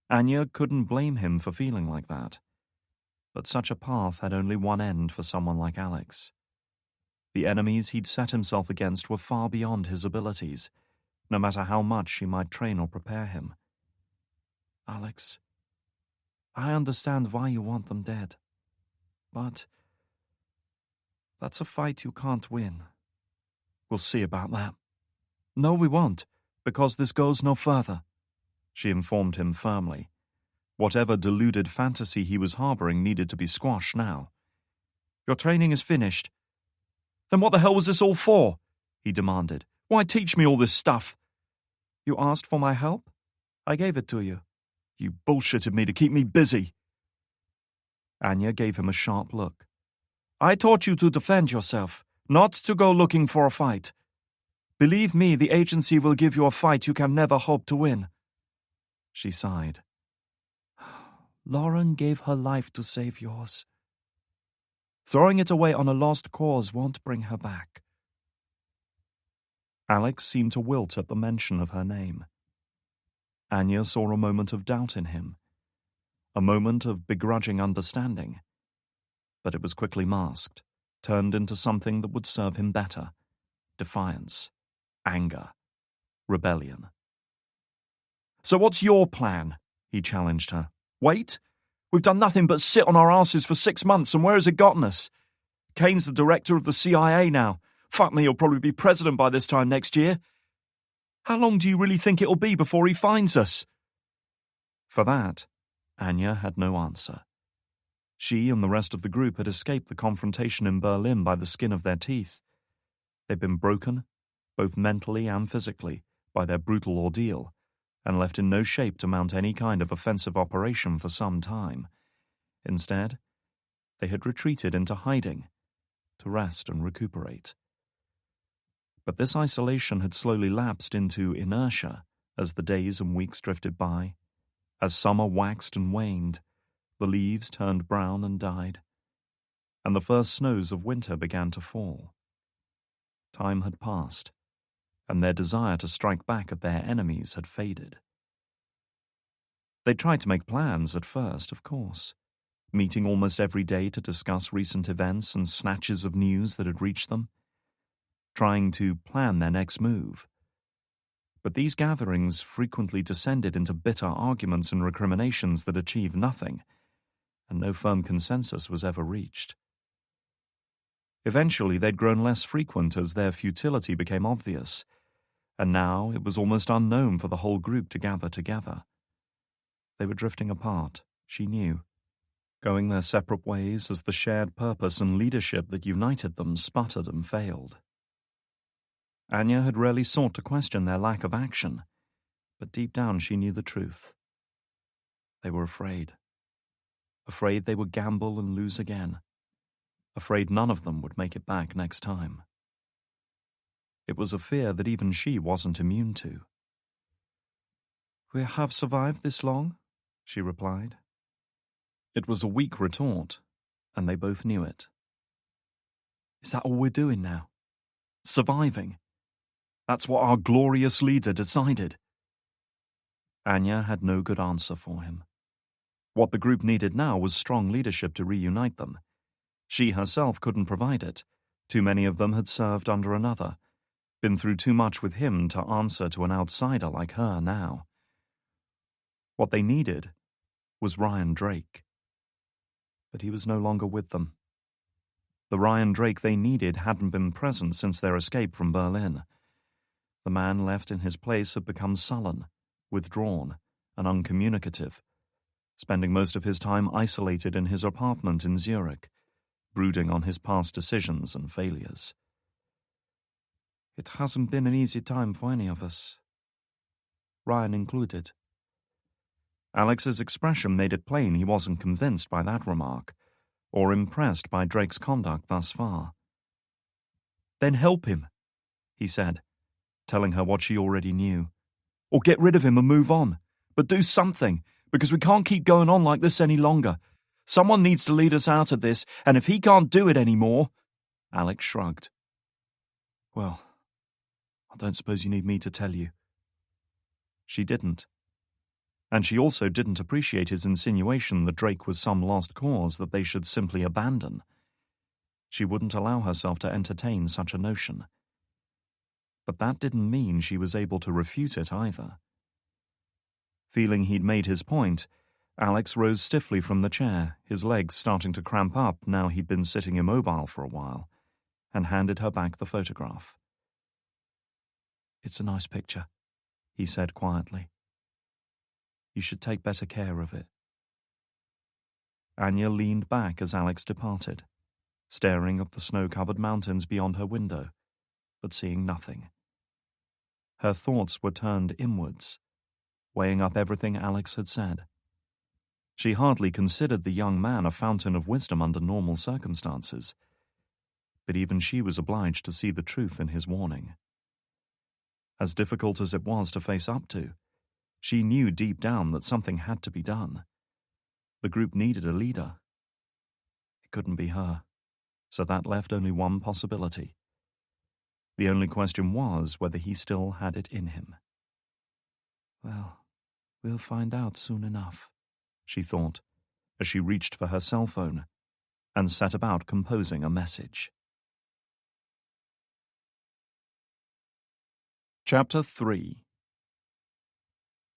Anya couldn't blame him for feeling like that. But such a path had only one end for someone like Alex. The enemies he'd set himself against were far beyond his abilities, no matter how much she might train or prepare him. "Alex, I understand why you want them dead. But that's a fight you can't win. We'll see about that." "No, we won't, because this goes no further," she informed him firmly, Whatever deluded fantasy he was harboring needed to be squashed now. "Your training is finished." "Then what the hell was this all for?" he demanded. "Why teach me all this stuff?" "You asked for my help? I gave it to you." "You bullshitted me to keep me busy." Anya gave him a sharp look. "I taught you to defend yourself, not to go looking for a fight. Believe me, the agency will give you a fight you can never hope to win." She sighed. "Lauren gave her life to save yours. Throwing it away on a lost cause won't bring her back." Alex seemed to wilt at the mention of her name. Anya saw a moment of doubt in him, a moment of begrudging understanding. But it was quickly masked, turned into something that would serve him better: defiance, anger, rebellion. "So what's your plan?" he challenged her. "Wait? We've done nothing but sit on our asses for 6 months, and where has it gotten us? Kane's the director of the CIA now. Fuck me, he'll probably be president by this time next year. How long do you really think it'll be before he finds us?" For that, Anya had no answer. She and the rest of the group had escaped the confrontation in Berlin by the skin of their teeth. They'd been broken, both mentally and physically, by their brutal ordeal, and left in no shape to mount any kind of offensive operation for some time. Instead, they had retreated into hiding, to rest and recuperate. But this isolation had slowly lapsed into inertia as the days and weeks drifted by. As summer waxed and waned, the leaves turned brown and died, and the first snows of winter began to fall. Time had passed, and their desire to strike back at their enemies had faded. They tried to make plans at first, of course, meeting almost every day to discuss recent events and snatches of news that had reached them, trying to plan their next move. But these gatherings frequently descended into bitter arguments and recriminations that achieved nothing, and no firm consensus was ever reached. Eventually, they'd grown less frequent as their futility became obvious, and now it was almost unknown for the whole group to gather together. They were drifting apart, she knew, going their separate ways as the shared purpose and leadership that united them sputtered and failed. Anya had rarely sought to question their lack of action, but deep down she knew the truth. They were afraid. Afraid they would gamble and lose again. Afraid none of them would make it back next time. It was a fear that even she wasn't immune to. "We have survived this long?" she replied. It was a weak retort, and they both knew it. "Is that all we're doing now? Surviving? That's what our glorious leader decided?" Anya had no good answer for him. What the group needed now was strong leadership to reunite them. She herself couldn't provide it. Too many of them had served under another, been through too much with him to answer to an outsider like her now. What they needed was Ryan Drake. But he was no longer with them. The Ryan Drake they needed hadn't been present since their escape from Berlin. The man left in his place had become sullen, withdrawn, and uncommunicative, spending most of his time isolated in his apartment in Zurich, brooding on his past decisions and failures. "It hasn't been an easy time for any of us, Ryan included." Alex's expression made it plain he wasn't convinced by that remark, or impressed by Drake's conduct thus far. "Then help him," he said, telling her what she already knew. "Or get rid of him and move on. But do something, because we can't keep going on like this any longer. Someone needs to lead us out of this, and if he can't do it anymore—" Alex shrugged. "Well, I don't suppose you need me to tell you." She didn't. And she also didn't appreciate his insinuation that Drake was some lost cause that they should simply abandon. She wouldn't allow herself to entertain such a notion. But that didn't mean she was able to refute it either. Feeling he'd made his point, Alex rose stiffly from the chair, his legs starting to cramp up now he'd been sitting immobile for a while, and handed her back the photograph. "It's a nice picture," he said quietly. "You should take better care of it." Anya leaned back as Alex departed, staring up the snow-covered mountains beyond her window, but seeing nothing. Her thoughts were turned inwards, weighing up everything Alex had said. She hardly considered the young man a fountain of wisdom under normal circumstances, but even she was obliged to see the truth in his warning. As difficult as it was to face up to, she knew deep down that something had to be done. The group needed a leader. It couldn't be her, so that left only one possibility. The only question was whether he still had it in him. Well, we'll find out soon enough, she thought, as she reached for her cell phone and set about composing a message. Chapter 3.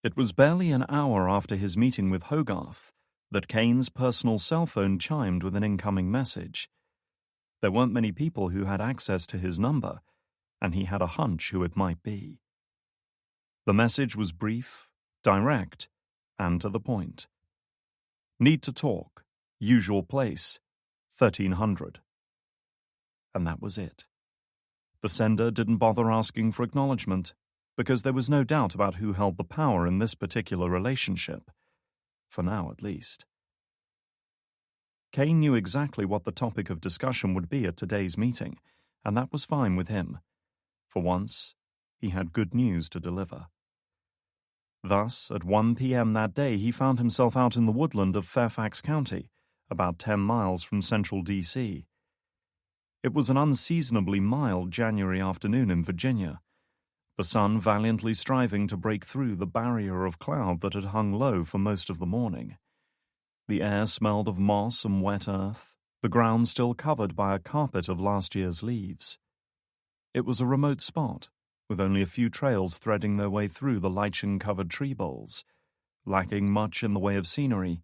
It was barely an hour after his meeting with Hogarth that Kane's personal cell phone chimed with an incoming message. There weren't many people who had access to his number, and he had a hunch who it might be. The message was brief, direct, and to the point. Need to talk. Usual place. 1300. And that was it. The sender didn't bother asking for acknowledgement, because there was no doubt about who held the power in this particular relationship. For now, at least. Kane knew exactly what the topic of discussion would be at today's meeting, and that was fine with him. For once, he had good news to deliver. Thus, at 1 p.m. that day, he found himself out in the woodland of Fairfax County, about 10 miles from central D.C. It was an unseasonably mild January afternoon in Virginia, the sun valiantly striving to break through the barrier of cloud that had hung low for most of the morning. The air smelled of moss and wet earth, the ground still covered by a carpet of last year's leaves. It was a remote spot, with only a few trails threading their way through the lichen-covered tree boles, lacking much in the way of scenery,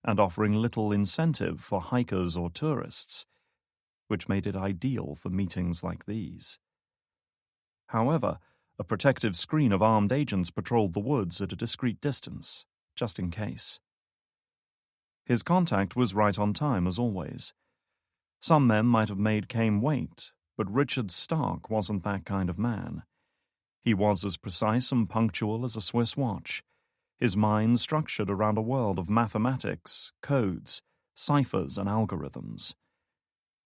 and offering little incentive for hikers or tourists, which made it ideal for meetings like these. However, a protective screen of armed agents patrolled the woods at a discreet distance, just in case. His contact was right on time, as always. Some men might have made Kane wait, but Richard Stark wasn't that kind of man. He was as precise and punctual as a Swiss watch, his mind structured around a world of mathematics, codes, ciphers, and algorithms.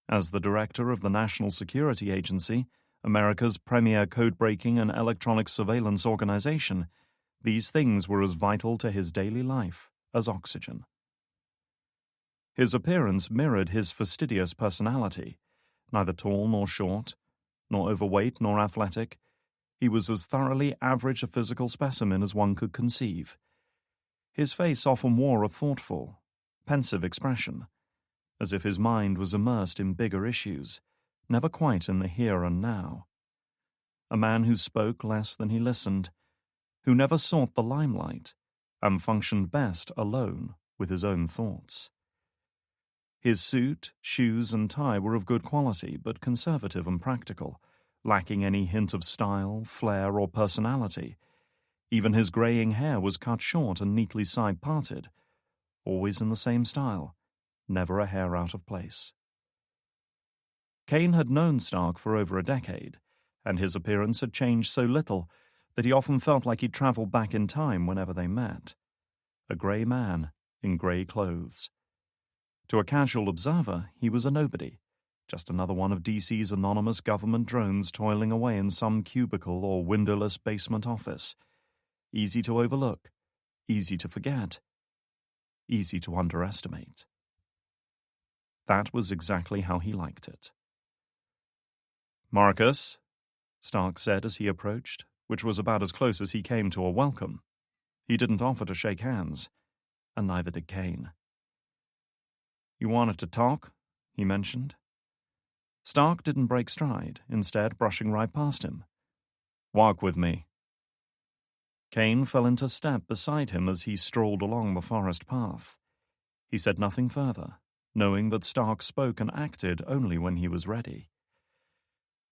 As the director of the National Security Agency, America's premier code-breaking and electronic surveillance organization, these things were as vital to his daily life as oxygen. His appearance mirrored his fastidious personality. Neither tall nor short, nor overweight nor athletic, he was as thoroughly average a physical specimen as one could conceive. His face often wore a thoughtful, pensive expression, as if his mind was immersed in bigger issues, never quite in the here and now. A man who spoke less than he listened, who never sought the limelight, and functioned best alone with his own thoughts. His suit, shoes, and tie were of good quality, but conservative and practical, lacking any hint of style, flair, or personality. Even his graying hair was cut short and neatly side-parted, always in the same style, never a hair out of place. Kane had known Stark for over a decade, and his appearance had changed so little that he often felt like he'd traveled back in time whenever they met. A grey man in grey clothes. To a casual observer, he was a nobody, just another one of DC's anonymous government drones toiling away in some cubicle or windowless basement office. Easy to overlook, easy to forget, easy to underestimate. That was exactly how he liked it. "Marcus," Stark said as he approached, which was about as close as he came to a welcome. He didn't offer to shake hands, and neither did Kane. "You wanted to talk?" he mentioned. Stark didn't break stride, instead brushing right past him. "Walk with me." Kane fell into step beside him as he strolled along the forest path. He said nothing further, knowing that Stark spoke and acted only when he was ready.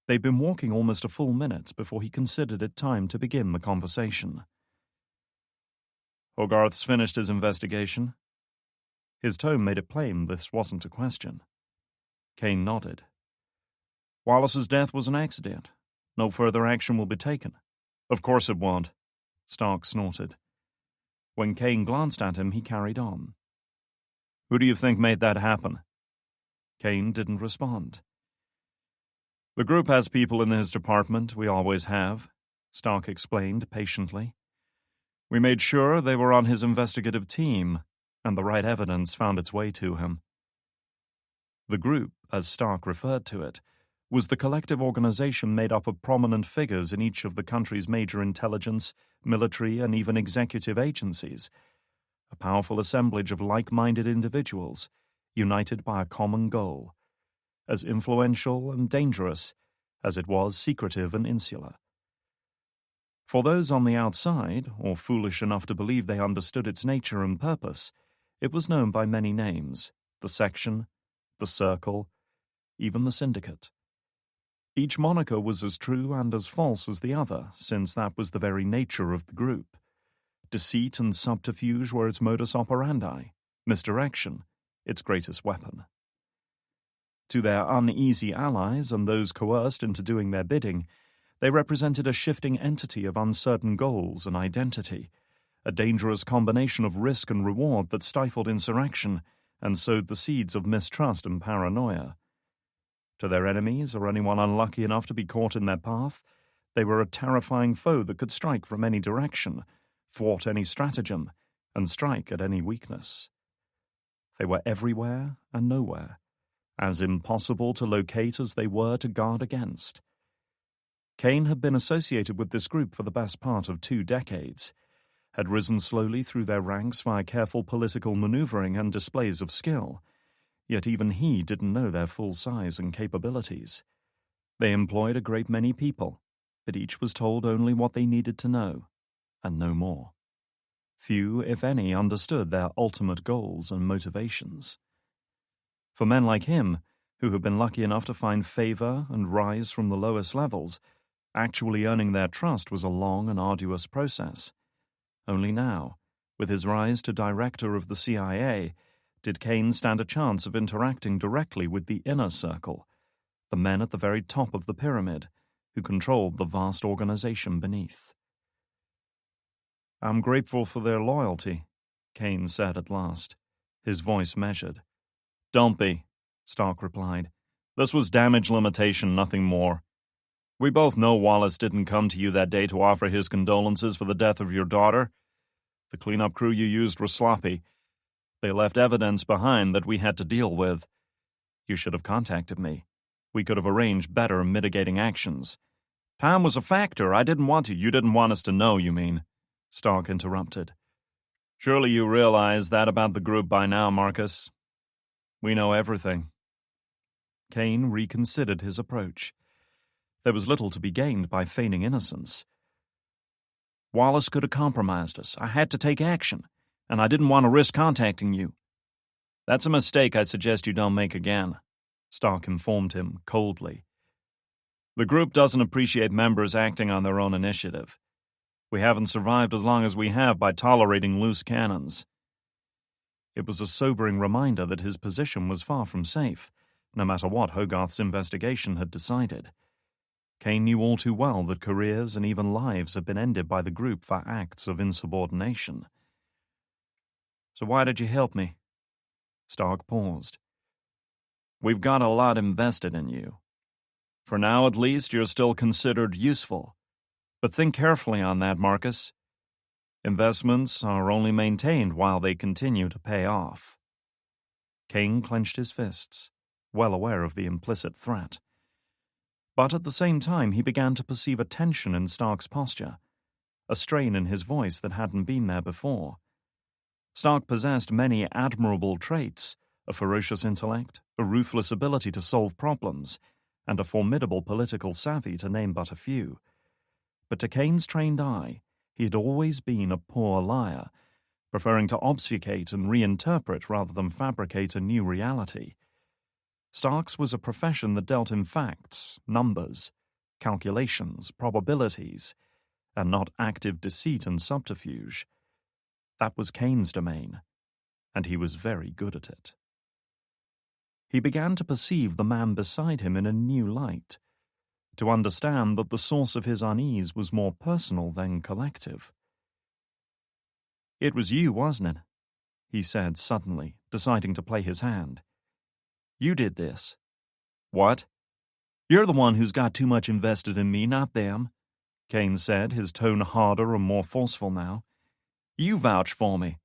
They'd been walking almost a full minute before he considered it time to begin the conversation. "Hogarth's finished his investigation?" His tone made it plain this wasn't a question. Kane nodded. Wallace's death was an accident. No further action will be taken. Of course it won't, Stark snorted. When Kane glanced at him, he carried on. Who do you think made that happen? Kane didn't respond. The group has people in his department, we always have, Stark explained patiently. We made sure they were on his investigative team, and the right evidence found its way to him. The group, as Stark referred to it, was the collective organization made up of prominent figures in each of the country's major intelligence, military, and even executive agencies, a powerful assemblage of like-minded individuals, united by a common goal, as influential and dangerous as it was secretive and insular. For those on the outside, or foolish enough to believe they understood its nature and purpose, it was known by many names: the Section, the Circle, even the Syndicate. Each moniker was as true and as false as the other, since that was the very nature of the group. Deceit and subterfuge were its modus operandi, misdirection its greatest weapon. To their uneasy allies and those coerced into doing their bidding, they represented a shifting entity of uncertain goals and identity, a dangerous combination of risk and reward that stifled insurrection and sowed the seeds of mistrust and paranoia. To their enemies, or anyone unlucky enough to be caught in their path, they were a terrifying foe that could strike from any direction, thwart any stratagem, and strike at any weakness. They were everywhere and nowhere, as impossible to locate as they were to guard against. Kane had been associated with this group for the best part of 2 decades, had risen slowly through their ranks via careful political maneuvering and displays of skill, yet even he didn't know their full size and capabilities. They employed a great many people, but each was told only what they needed to know, and no more. Few, if any, understood their ultimate goals and motivations. For men like him, who had been lucky enough to find favor and rise from the lowest levels, actually earning their trust was a long and arduous process. Only now, with his rise to director of the CIA, did Kane stand a chance of interacting directly with the inner circle, the men at the very top of the pyramid, who controlled the vast organization beneath. I'm grateful for their loyalty, Kane said at last, his voice measured. Don't be, Stark replied. This was damage limitation, nothing more. We both know Wallace didn't come to you that day to offer his condolences for the death of your daughter. The cleanup crew you used were sloppy. They left evidence behind that we had to deal with. You should have contacted me. We could have arranged better mitigating actions. Time was a factor. I didn't want to. You didn't want us to know, you mean? Stark interrupted. Surely you realize that about the group by now, Marcus. We know everything. Kane reconsidered his approach. There was little to be gained by feigning innocence. Wallace could have compromised us. I had to take action, and I didn't want to risk contacting you. That's a mistake I suggest you don't make again, Stark informed him coldly. The group doesn't appreciate members acting on their own initiative. We haven't survived as long as we have by tolerating loose cannons. It was a sobering reminder that his position was far from safe, no matter what Hogarth's investigation had decided. Kane knew all too well that careers and even lives had been ended by the group for acts of insubordination. So why did you help me? Stark paused. We've got a lot invested in you. For now, at least, you're still considered useful. But think carefully on that, Marcus. Investments are only maintained while they continue to pay off. Kane clenched his fists, well aware of the implicit threat. But at the same time, he began to perceive a tension in Stark's posture, a strain in his voice that hadn't been there before. Stark possessed many admirable traits, a ferocious intellect, a ruthless ability to solve problems, and a formidable political savvy, to name but a few. But to Kane's trained eye, he had always been a poor liar, preferring to obfuscate and reinterpret rather than fabricate a new reality. Stark's was a profession that dealt in facts, numbers, calculations, probabilities, and not active deceit and subterfuge. That was Kane's domain, and he was very good at it. He began to perceive the man beside him in a new light, to understand that the source of his unease was more personal than collective. "It was you, wasn't it?" he said suddenly, deciding to play his hand. "You did this." "What?" "You're the one who's got too much invested in me, not them," Kane said, his tone harder and more forceful now. "You vouched for me,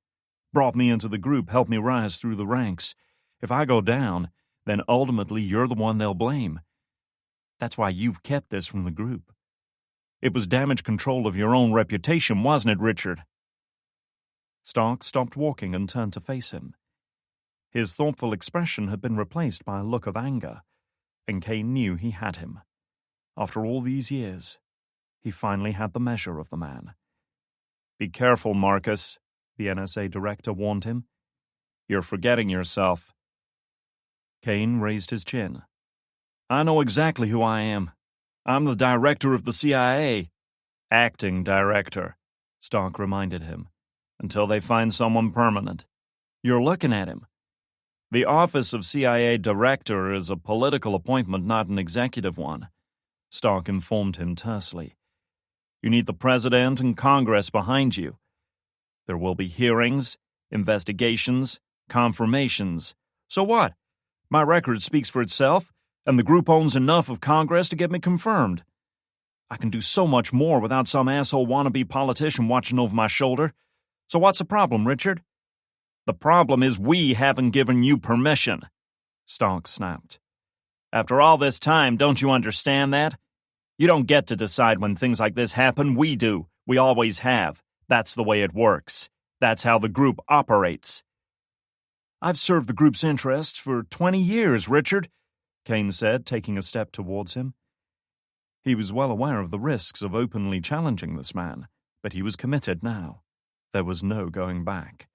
brought me into the group, helped me rise through the ranks. If I go down, then ultimately you're the one they'll blame. That's why you've kept this from the group. It was damage control of your own reputation, wasn't it, Richard?" Stark stopped walking and turned to face him. His thoughtful expression had been replaced by a look of anger, and Kane knew he had him. After all these years, he finally had the measure of the man. "Be careful, Marcus," the NSA director warned him. "You're forgetting yourself." Kane raised his chin. "I know exactly who I am. I'm the director of the CIA." "Acting director," Stark reminded him, "until they find someone permanent. You're looking at him. The office of CIA director is a political appointment, not an executive one," Stark informed him tersely. "You need the president and Congress behind you. There will be hearings, investigations, confirmations. So what? My record speaks for itself, and the group owns enough of Congress to get me confirmed. I can do so much more without some asshole wannabe politician watching over my shoulder. So what's the problem, Richard?" "The problem is we haven't given you permission," Stark snapped. "After all this time, don't you understand that? You don't get to decide when things like this happen. We do. We always have. That's the way it works. That's how the group operates." "I've served the group's interests for 20 years, Richard," Kane said, taking a step towards him. He was well aware of the risks of openly challenging this man, but he was committed now. There was no going back.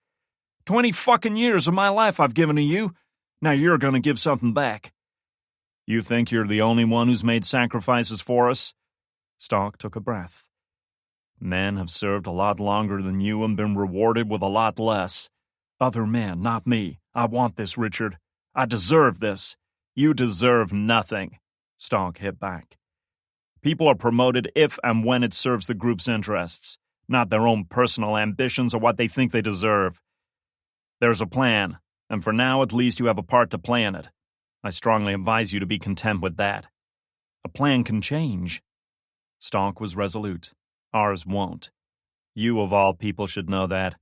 20 fucking years of my life I've given to you. Now you're going to give something back." "You think you're the only one who's made sacrifices for us?" Stark took a breath. "Men have served a lot longer than you and been rewarded with a lot less. Other men, not me. I want this, Richard. I deserve this." "You deserve nothing," Stark hit back. "People are promoted if and when it serves the group's interests, not their own personal ambitions or what they think they deserve. There's a plan, and for now at least you have a part to play in it. I strongly advise you to be content with that." "A plan can change." Stark was resolute. "Ours won't. You of all people should know that."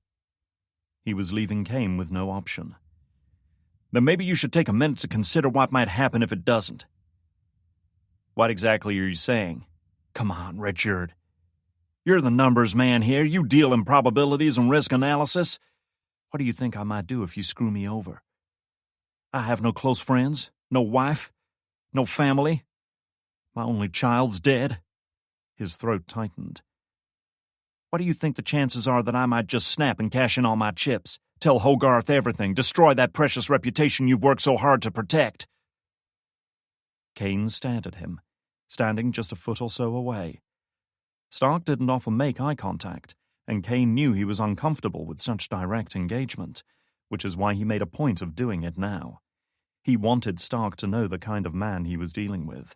He was leaving Kane with no option. "Then maybe you should take a minute to consider what might happen if it doesn't." "What exactly are you saying?" "Come on, Richard. You're the numbers man here. You deal in probabilities and risk analysis. What do you think I might do if you screw me over? I have no close friends, no wife, no family. My only child's dead." His throat tightened. "What do you think the chances are that I might just snap and cash in all my chips, tell Hogarth everything, destroy that precious reputation you've worked so hard to protect?" Kane stared at him, standing just a foot or so away. Stark didn't often make eye contact, and Kane knew he was uncomfortable with such direct engagement, which is why he made a point of doing it now. He wanted Stark to know the kind of man he was dealing with.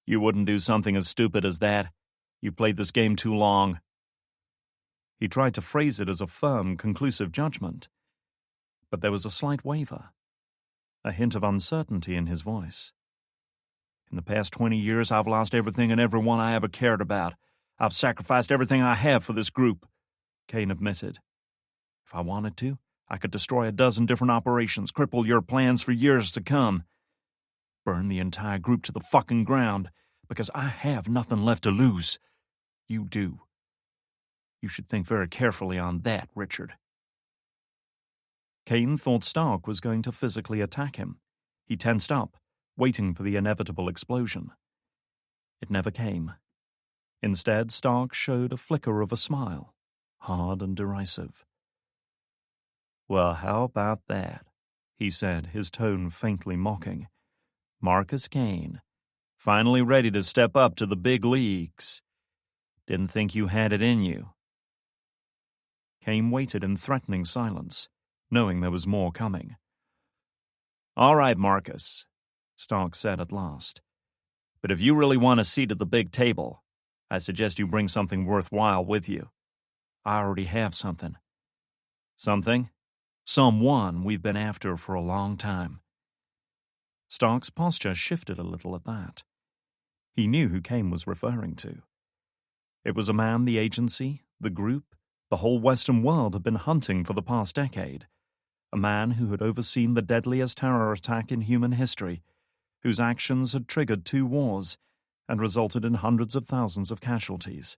"You wouldn't do something as stupid as that. You played this game too long." He tried to phrase it as a firm, conclusive judgment, but there was a slight waver, a hint of uncertainty in his voice. "In the past 20 years, I've lost everything and everyone I ever cared about. I've sacrificed everything I have for this group," Kane admitted. "If I wanted to, I could destroy a dozen different operations, cripple your plans for years to come. Burn the entire group to the fucking ground, because I have nothing left to lose. You do. You should think very carefully on that, Richard." Kane thought Stark was going to physically attack him. He tensed up, waiting for the inevitable explosion. It never came. Instead, Stark showed a flicker of a smile, hard and derisive. "Well, how about that?" he said, his tone faintly mocking. "Marcus Kane, finally ready to step up to the big leagues. Didn't think you had it in you." Kane waited in threatening silence, knowing there was more coming. "All right, Marcus," Stark said at last. "But if you really want a seat at the big table, I suggest you bring something worthwhile with you." I already have something. Something? Someone we've been after for a long time. Stark's posture shifted a little at that. He knew who Kane was referring to. It was a man the agency, the group, the whole Western world had been hunting for the past decade. A man who had overseen the deadliest terror attack in human history, whose actions had triggered 2 wars and resulted in hundreds of thousands of casualties.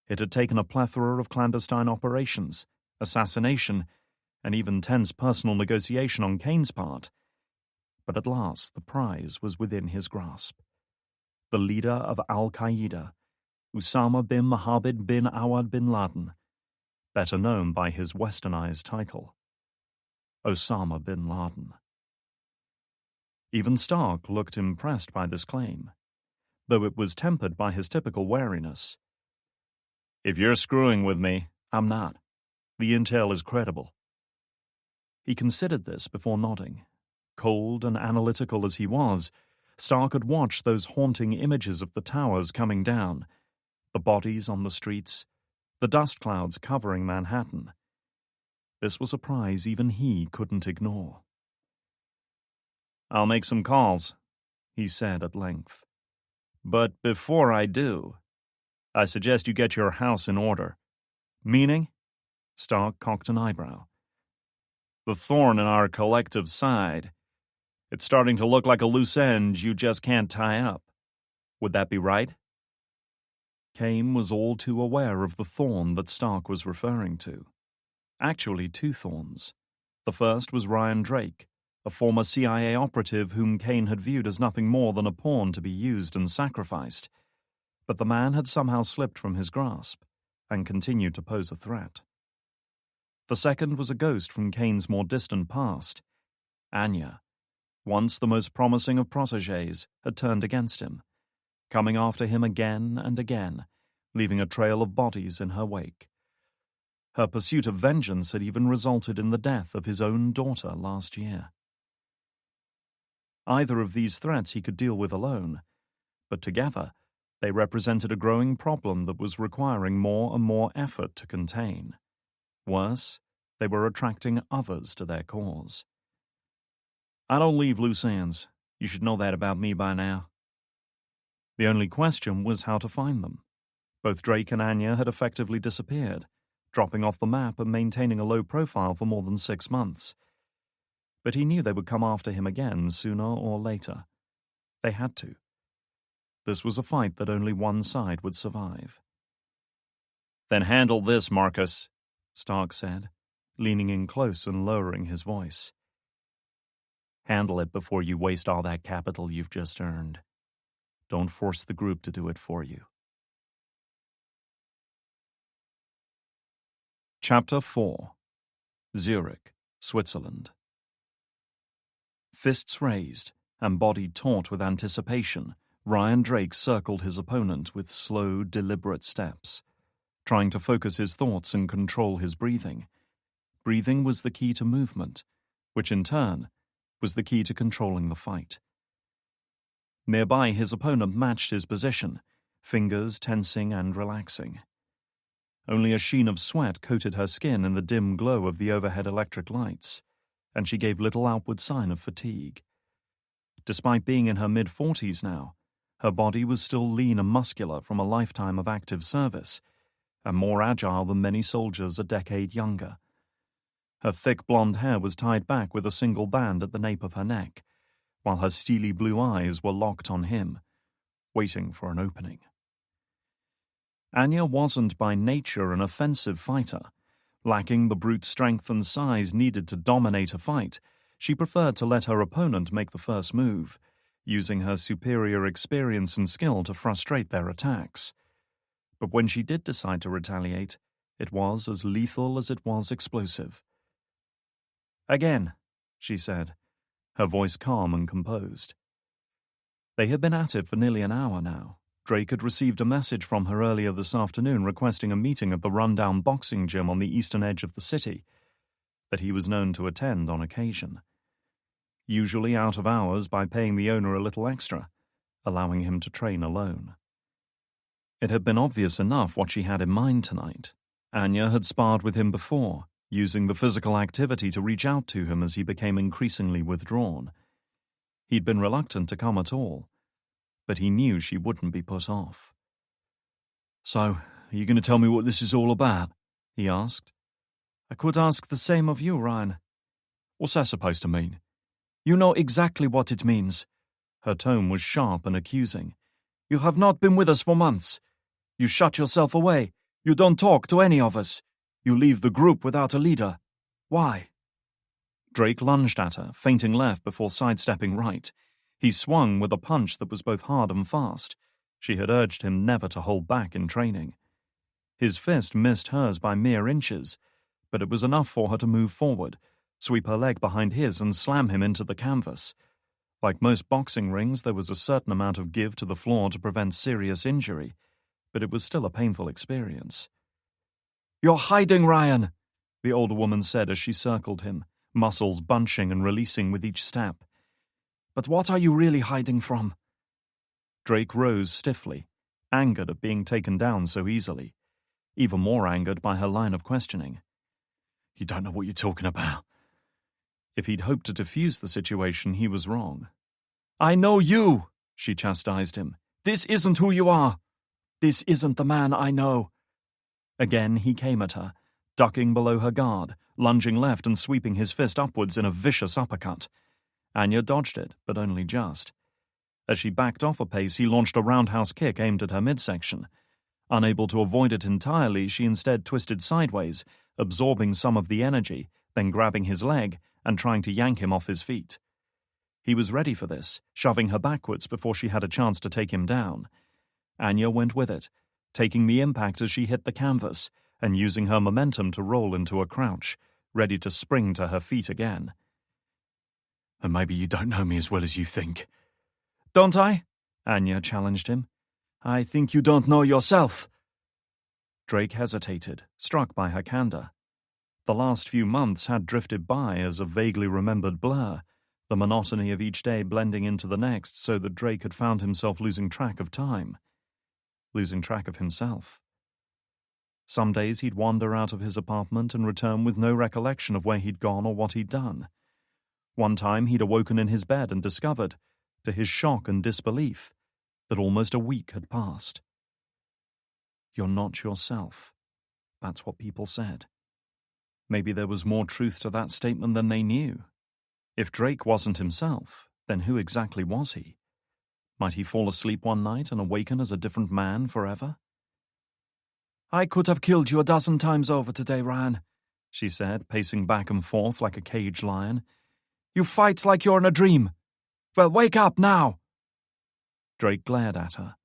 It had taken a plethora of clandestine operations, assassination, and even tense personal negotiation on Kane's part. But at last the prize was within his grasp. The leader of Al-Qaeda, Osama bin Mohammed bin Awad bin Laden, better known by his westernized title, Osama bin Laden. Even Stark looked impressed by this claim, though it was tempered by his typical wariness. "If you're screwing with me, I'm not. The intel is credible." He considered this before nodding. Cold and analytical as he was, Stark had watched those haunting images of the towers coming down, the bodies on the streets, the dust clouds covering Manhattan. This was a prize even he couldn't ignore. "I'll make some calls," he said at length. "But before I do, I suggest you get your house in order." "Meaning?" Stark cocked an eyebrow. "The thorn in our collective side. It's starting to look like a loose end you just can't tie up. Would that be right?" Kane was all too aware of the thorn that Stark was referring to. Actually, 2 thorns. The first was Ryan Drake, a former CIA operative whom Kane had viewed as nothing more than a pawn to be used and sacrificed. But the man had somehow slipped from his grasp and continued to pose a threat. The second was a ghost from Kane's more distant past. Anya, once the most promising of protégés, had turned against him, coming after him again and again, leaving a trail of bodies in her wake. Her pursuit of vengeance had even resulted in the death of his own daughter last year. Either of these threats he could deal with alone, but together they represented a growing problem that was requiring more and more effort to contain. Worse, they were attracting others to their cause. "I don't leave loose ends. You should know that about me by now." The only question was how to find them. Both Drake and Anya had effectively disappeared, dropping off the map and maintaining a low profile for more than 6 months. But he knew they would come after him again sooner or later. They had to. This was a fight that only one side would survive. "Then handle this, Marcus," Stark said, leaning in close and lowering his voice. "Handle it before you waste all that capital you've just earned. Don't force the group to do it for you." Chapter 4. Zurich, Switzerland. Fists raised and body taut with anticipation, Ryan Drake circled his opponent with slow, deliberate steps, trying to focus his thoughts and control his breathing. Breathing was the key to movement, which in turn was the key to controlling the fight. Nearby, his opponent matched his position, fingers tensing and relaxing. Only a sheen of sweat coated her skin in the dim glow of the overhead electric lights, and she gave little outward sign of fatigue. Despite being in her mid-40s now, her body was still lean and muscular from a lifetime of active service, and more agile than many soldiers a decade younger. Her thick blonde hair was tied back with a single band at the nape of her neck, while her steely blue eyes were locked on him, waiting for an opening. Anya wasn't by nature an offensive fighter. Lacking the brute strength and size needed to dominate a fight, she preferred to let her opponent make the first move, using her superior experience and skill to frustrate their attacks. But when she did decide to retaliate, it was as lethal as it was explosive. "Again," she said, her voice calm and composed. They had been at it for nearly an hour now, Drake had received a message from her earlier this afternoon requesting a meeting at the rundown boxing gym on the eastern edge of the city that he was known to attend on occasion, usually out of hours by paying the owner a little extra, allowing him to train alone. It had been obvious enough what she had in mind tonight. Anya had sparred with him before, using the physical activity to reach out to him as he became increasingly withdrawn. He'd been reluctant to come at all, but he knew she wouldn't be put off. "So, are you going to tell me what this is all about?" he asked. "I could ask the same of you, Ryan." "What's that supposed to mean?" "You know exactly what it means." Her tone was sharp and accusing. "You have not been with us for months. You shut yourself away. You don't talk to any of us. You leave the group without a leader. Why?" Drake lunged at her, feinting left before sidestepping right. He swung with a punch that was both hard and fast. She had urged him never to hold back in training. His fist missed hers by mere inches, but it was enough for her to move forward, sweep her leg behind his and slam him into the canvas. Like most boxing rings, there was a certain amount of give to the floor to prevent serious injury, but it was still a painful experience. "You're hiding, Ryan," the older woman said as she circled him, muscles bunching and releasing with each step. "But what are you really hiding from?" Drake rose stiffly, angered at being taken down so easily, even more angered by her line of questioning. "You don't know what you're talking about." If he'd hoped to defuse the situation, he was wrong. "I know you," she chastised him. "This isn't who you are. This isn't the man I know." Again he came at her, ducking below her guard, lunging left and sweeping his fist upwards in a vicious uppercut. Anya dodged it, but only just. As she backed off a pace, he launched a roundhouse kick aimed at her midsection. Unable to avoid it entirely, she instead twisted sideways, absorbing some of the energy, then grabbing his leg and trying to yank him off his feet. He was ready for this, shoving her backwards before she had a chance to take him down. Anya went with it, taking the impact as she hit the canvas and using her momentum to roll into a crouch, ready to spring to her feet again. "And maybe you don't know me as well as you think." "Don't I?" Anya challenged him. "I think you don't know yourself." Drake hesitated, struck by her candor. The last few months had drifted by as a vaguely remembered blur, the monotony of each day blending into the next so that Drake had found himself losing track of time, losing track of himself. Some days he'd wander out of his apartment and return with no recollection of where he'd gone or what he'd done. One time he'd awoken in his bed and discovered, to his shock and disbelief, that almost a week had passed. "You're not yourself." That's what people said. Maybe there was more truth to that statement than they knew. If Drake wasn't himself, then who exactly was he? Might he fall asleep one night and awaken as a different man forever? "I could have killed you 12 times over today, Ryan," she said, pacing back and forth like a caged lion. "You fight like you're in a dream. Well, wake up now." Drake glared at her.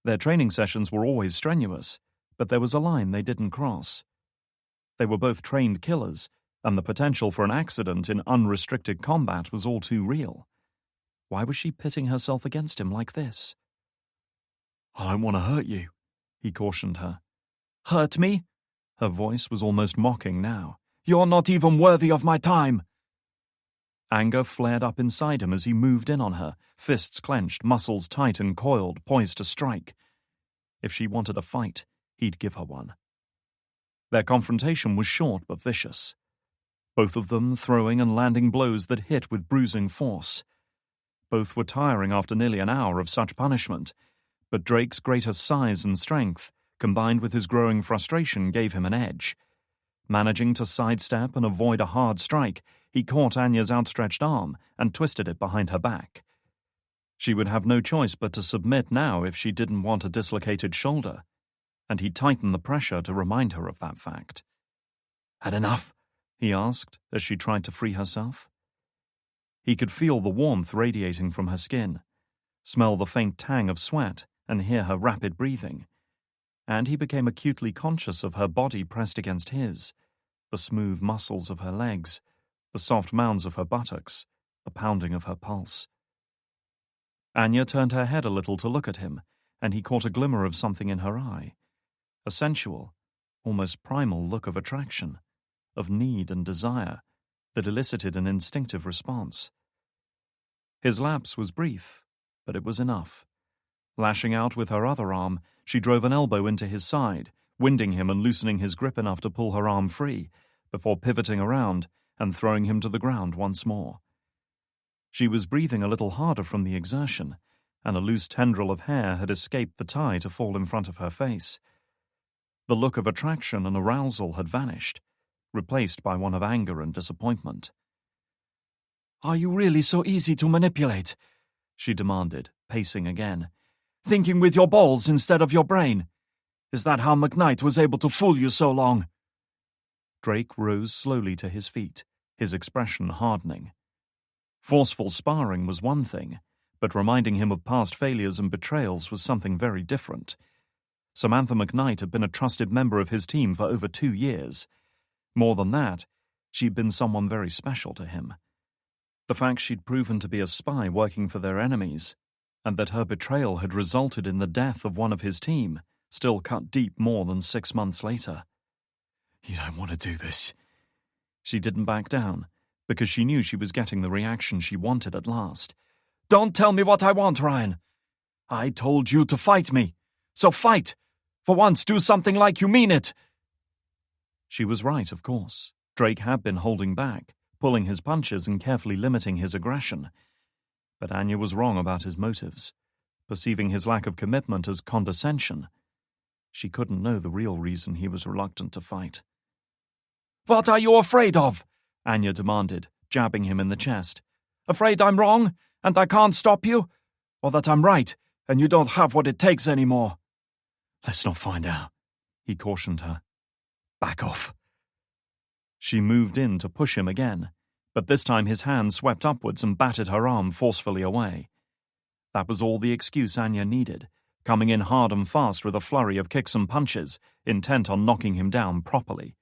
Their training sessions were always strenuous, but there was a line they didn't cross. They were both trained killers, and the potential for an accident in unrestricted combat was all too real. Why was she pitting herself against him like this? "I don't want to hurt you," he cautioned her. "Hurt me?" Her voice was almost mocking now. "You're not even worthy of my time." Anger flared up inside him as he moved in on her, fists clenched, muscles tight and coiled, poised to strike. If she wanted a fight, he'd give her one. Their confrontation was short but vicious, both of them throwing and landing blows that hit with bruising force. Both were tiring after nearly an hour of such punishment, but Drake's greater size and strength, combined with his growing frustration, gave him an edge. Managing to sidestep and avoid a hard strike, he caught Anya's outstretched arm and twisted it behind her back. She would have no choice but to submit now if she didn't want a dislocated shoulder, and he tightened the pressure to remind her of that fact. "Had enough?" he asked as she tried to free herself. He could feel the warmth radiating from her skin, smell the faint tang of sweat, and hear her rapid breathing. And he became acutely conscious of her body pressed against his, the smooth muscles of her legs, the soft mounds of her buttocks, the pounding of her pulse. Anya turned her head a little to look at him, and he caught a glimmer of something in her eye, a sensual, almost primal look of attraction, of need and desire that elicited an instinctive response. His lapse was brief, but it was enough. Lashing out with her other arm, she drove an elbow into his side, winding him and loosening his grip enough to pull her arm free, before pivoting around and throwing him to the ground once more. She was breathing a little harder from the exertion, and a loose tendril of hair had escaped the tie to fall in front of her face. The look of attraction and arousal had vanished, replaced by one of anger and disappointment. "Are you really so easy to manipulate?" she demanded, pacing again. "Thinking with your balls instead of your brain? Is that how McKnight was able to fool you so long?" Drake rose slowly to his feet, his expression hardening. Forceful sparring was one thing, but reminding him of past failures and betrayals was something very different. Samantha McKnight had been a trusted member of his team for over 2 years. More than that, she'd been someone very special to him. The fact she'd proven to be a spy working for their enemies, and that her betrayal had resulted in the death of one of his team, still cut deep more than 6 months later. "You don't want to do this." She didn't back down, because she knew she was getting the reaction she wanted at last. "Don't tell me what I want, Ryan. I told you to fight me, so fight. For once, do something like you mean it." She was right, of course. Drake had been holding back, pulling his punches and carefully limiting his aggression. But Anya was wrong about his motives, perceiving his lack of commitment as condescension. She couldn't know the real reason he was reluctant to fight. "What are you afraid of?" Anya demanded, jabbing him in the chest. "Afraid I'm wrong, and I can't stop you? Or that I'm right, and you don't have what it takes anymore?" "Let's not find out," he cautioned her. "Back off." She moved in to push him again, but this time his hand swept upwards and batted her arm forcefully away. That was all the excuse Anya needed, coming in hard and fast with a flurry of kicks and punches, intent on knocking him down properly.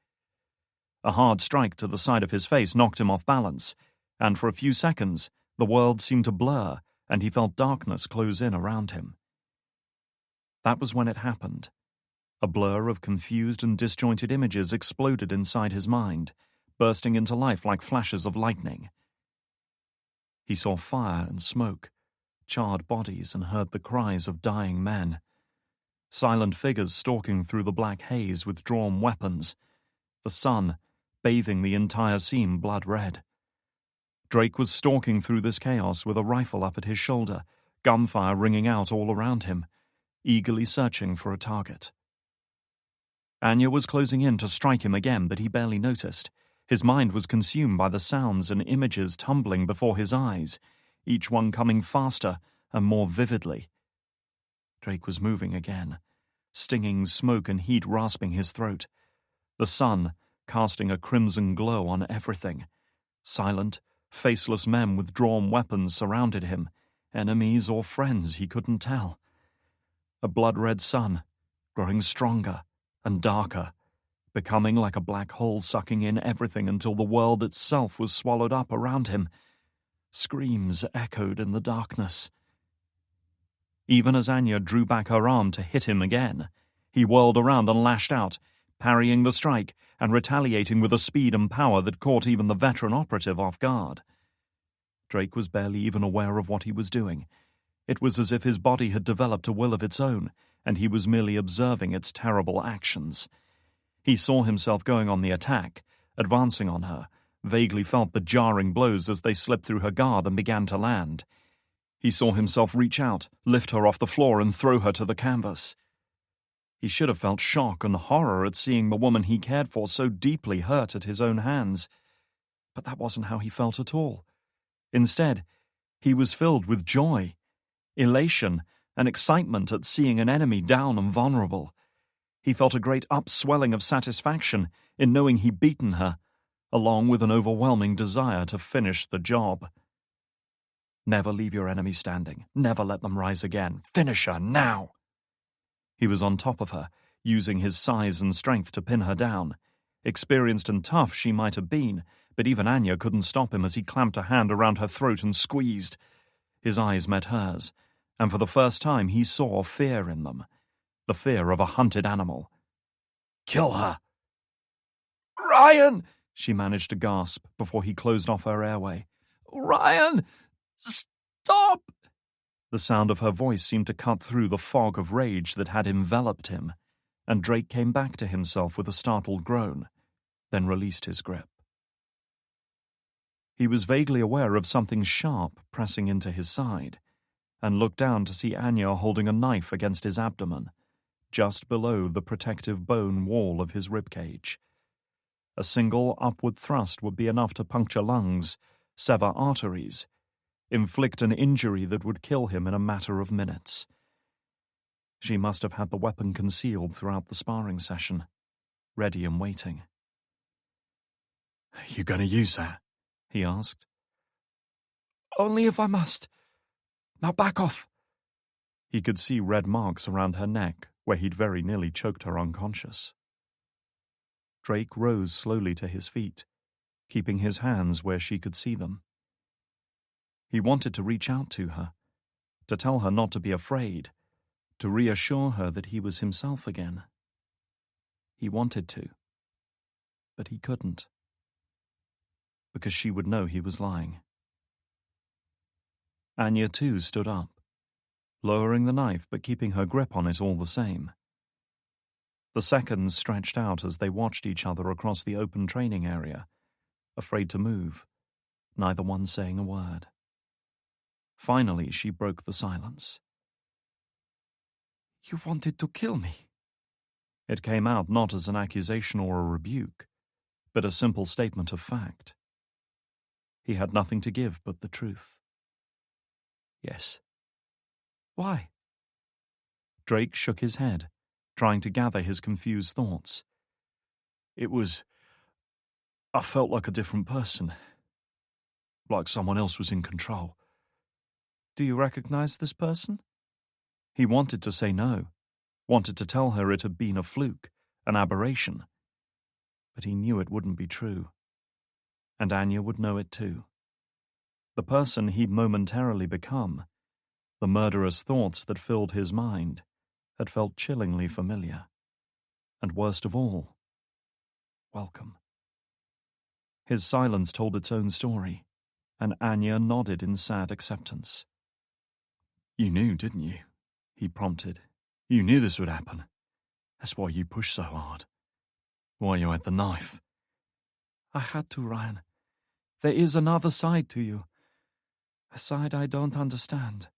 A hard strike to the side of his face knocked him off balance, and for a few seconds the world seemed to blur and he felt darkness close in around him. That was when it happened. A blur of confused and disjointed images exploded inside his mind, bursting into life like flashes of lightning. He saw fire and smoke, charred bodies, and heard the cries of dying men. Silent figures stalking through the black haze with drawn weapons. The sun bathing the entire scene blood-red. Drake was stalking through this chaos with a rifle up at his shoulder, gunfire ringing out all around him, eagerly searching for a target. Anya was closing in to strike him again, but he barely noticed. His mind was consumed by the sounds and images tumbling before his eyes, each one coming faster and more vividly. Drake was moving again, stinging smoke and heat rasping his throat. The sun casting a crimson glow on everything. Silent, faceless men with drawn weapons surrounded him, enemies or friends he couldn't tell. A blood-red sun, growing stronger and darker, becoming like a black hole sucking in everything until the world itself was swallowed up around him. Screams echoed in the darkness. Even as Anya drew back her arm to hit him again, he whirled around and lashed out, parrying the strike and retaliating with a speed and power that caught even the veteran operative off guard. Drake was barely even aware of what he was doing. It was as if his body had developed a will of its own, and he was merely observing its terrible actions. He saw himself going on the attack, advancing on her, vaguely felt the jarring blows as they slipped through her guard and began to land. He saw himself reach out, lift her off the floor and throw her to the canvas. He should have felt shock and horror at seeing the woman he cared for so deeply hurt at his own hands. But that wasn't how he felt at all. Instead, he was filled with joy, elation, and excitement at seeing an enemy down and vulnerable. He felt a great upswelling of satisfaction in knowing he'd beaten her, along with an overwhelming desire to finish the job. Never leave your enemy standing. Never let them rise again. Finish her now! He was on top of her, using his size and strength to pin her down. Experienced and tough she might have been, but even Anya couldn't stop him as he clamped a hand around her throat and squeezed. His eyes met hers, and for the first time he saw fear in them, the fear of a hunted animal. "Kill her!" "Ryan!" she managed to gasp before he closed off her airway. "Ryan! Stop!" The sound of her voice seemed to cut through the fog of rage that had enveloped him, and Drake came back to himself with a startled groan, then released his grip. He was vaguely aware of something sharp pressing into his side, and looked down to see Anya holding a knife against his abdomen, just below the protective bone wall of his ribcage. A single upward thrust would be enough to puncture lungs, sever arteries, inflict an injury that would kill him in a matter of minutes. She must have had the weapon concealed throughout the sparring session, ready and waiting. "You gonna use her?" he asked. "Only if I must. Now back off." He could see red marks around her neck where he'd very nearly choked her unconscious. Drake rose slowly to his feet, keeping his hands where she could see them. He wanted to reach out to her, to tell her not to be afraid, to reassure her that he was himself again. He wanted to, but he couldn't, because she would know he was lying. Anya too stood up, lowering the knife but keeping her grip on it all the same. The seconds stretched out as they watched each other across the open training area, afraid to move, neither one saying a word. Finally, she broke the silence. "You wanted to kill me." It came out not as an accusation or a rebuke, but a simple statement of fact. He had nothing to give but the truth. Yes. "Why?" Drake shook his head, trying to gather his confused thoughts. I felt like a different person. Like someone else was in control. "Do you recognize this person?" He wanted to say no, wanted to tell her it had been a fluke, an aberration. But he knew it wouldn't be true. And Anya would know it too. The person he'd momentarily become, the murderous thoughts that filled his mind, had felt chillingly familiar. And worst of all, welcome. His silence told its own story, and Anya nodded in sad acceptance. "You knew, didn't you?" he prompted. "You knew this would happen. That's why you pushed so hard. Why you had the knife." "I had to, Ryan. There is another side to you. A side I don't understand.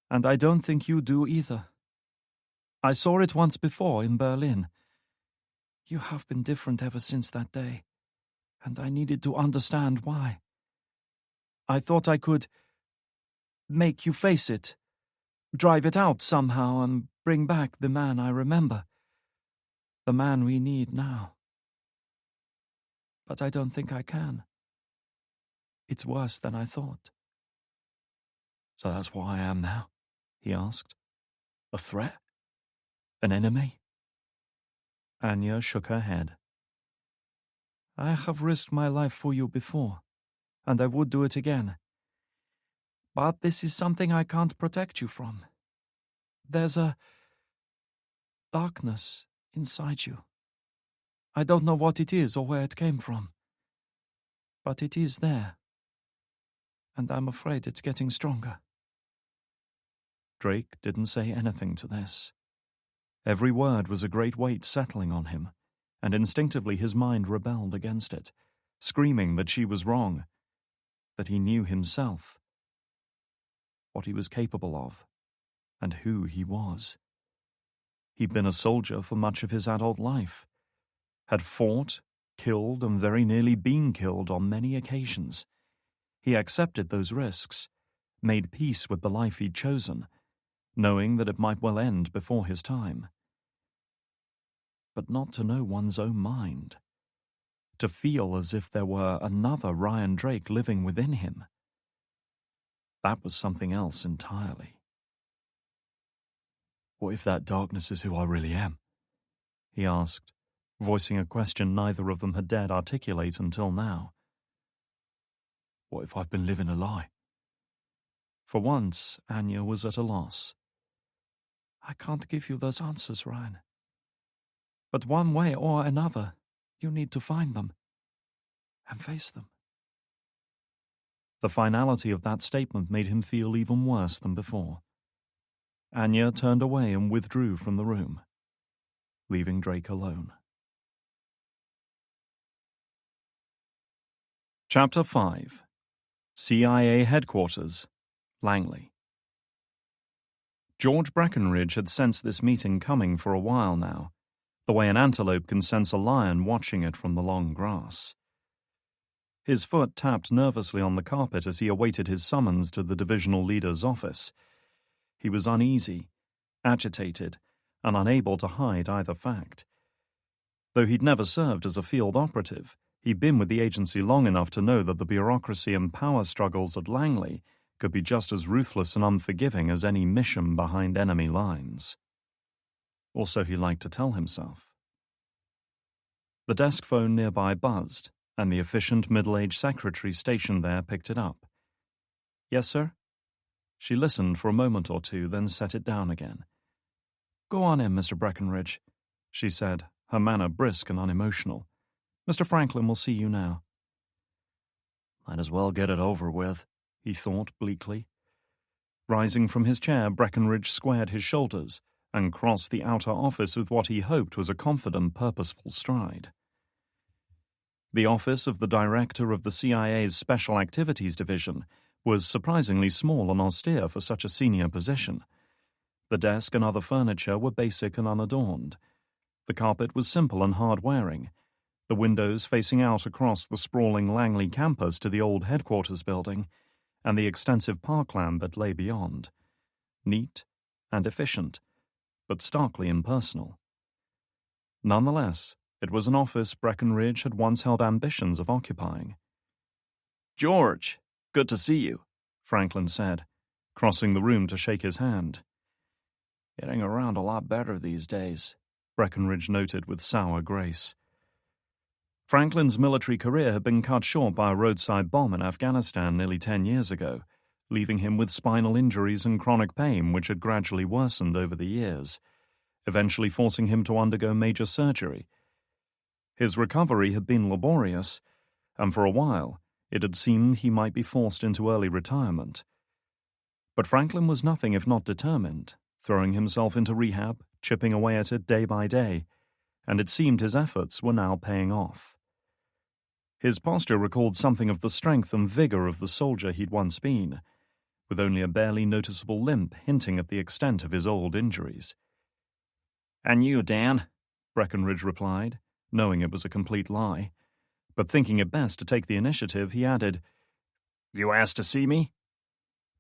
And I don't think you do either. I saw it once before in Berlin. You have been different ever since that day, and I needed to understand why. I thought I could make you face it, drive it out somehow and bring back the man I remember, the man we need now. But I don't think I can. It's worse than I thought." "So that's what I am now?" he asked. "A threat? An enemy?" Anya shook her head. "I have risked my life for you before, and I would do it again. But this is something I can't protect you from. There's a darkness inside you. I don't know what it is or where it came from, but it is there, and I'm afraid it's getting stronger." Drake didn't say anything to this. Every word was a great weight settling on him, and instinctively his mind rebelled against it, screaming that she was wrong, that he knew himself, what he was capable of, and who he was. He'd been a soldier for much of his adult life, had fought, killed, and very nearly been killed on many occasions. He accepted those risks, made peace with the life he'd chosen, knowing that it might well end before his time. But not to know one's own mind, to feel as if there were another Ryan Drake living within him, that was something else entirely. "What if that darkness is who I really am?" he asked, voicing a question neither of them had dared articulate until now. "What if I've been living a lie? For once, Anya was at a loss. I can't give you those answers, Ryan. But one way or another, you need to find them and face them. The finality of that statement made him feel even worse than before. Anya turned away and withdrew from the room, leaving Drake alone. Chapter 5. CIA Headquarters, Langley. George Breckenridge had sensed this meeting coming for a while now, the way an antelope can sense a lion watching it from the long grass. His foot tapped nervously on the carpet as he awaited his summons to the divisional leader's office. He was uneasy, agitated, and unable to hide either fact. Though he'd never served as a field operative, he'd been with the agency long enough to know that the bureaucracy and power struggles at Langley could be just as ruthless and unforgiving as any mission behind enemy lines. Or so he liked to tell himself. The desk phone nearby buzzed, and the efficient middle-aged secretary stationed there picked it up. Yes, sir? She listened for a moment or two, then set it down again. Go on in, Mr. Breckenridge, she said, her manner brisk and unemotional. Mr. Franklin will see you now. Might as well get it over with, he thought bleakly. Rising from his chair, Breckenridge squared his shoulders and crossed the outer office with what he hoped was a confident, purposeful stride. The office of the director of the CIA's Special Activities Division was surprisingly small and austere for such a senior position. The desk and other furniture were basic and unadorned. The carpet was simple and hard-wearing, the windows facing out across the sprawling Langley campus to the old headquarters building, and the extensive parkland that lay beyond. Neat and efficient, but starkly impersonal. Nonetheless, it was an office Breckenridge had once held ambitions of occupying. George, good to see you, Franklin said, crossing the room to shake his hand. Getting around a lot better these days, Breckenridge noted with sour grace. Franklin's military career had been cut short by a roadside bomb in Afghanistan nearly 10 years ago, leaving him with spinal injuries and chronic pain which had gradually worsened over the years, eventually forcing him to undergo major surgery. His recovery had been laborious, and for a while it had seemed he might be forced into early retirement. But Franklin was nothing if not determined, throwing himself into rehab, chipping away at it day by day, and it seemed his efforts were now paying off. His posture recalled something of the strength and vigor of the soldier he'd once been, with only a barely noticeable limp hinting at the extent of his old injuries. And you, Dan, Breckenridge replied, knowing it was a complete lie. But thinking it best to take the initiative, he added, You asked to see me?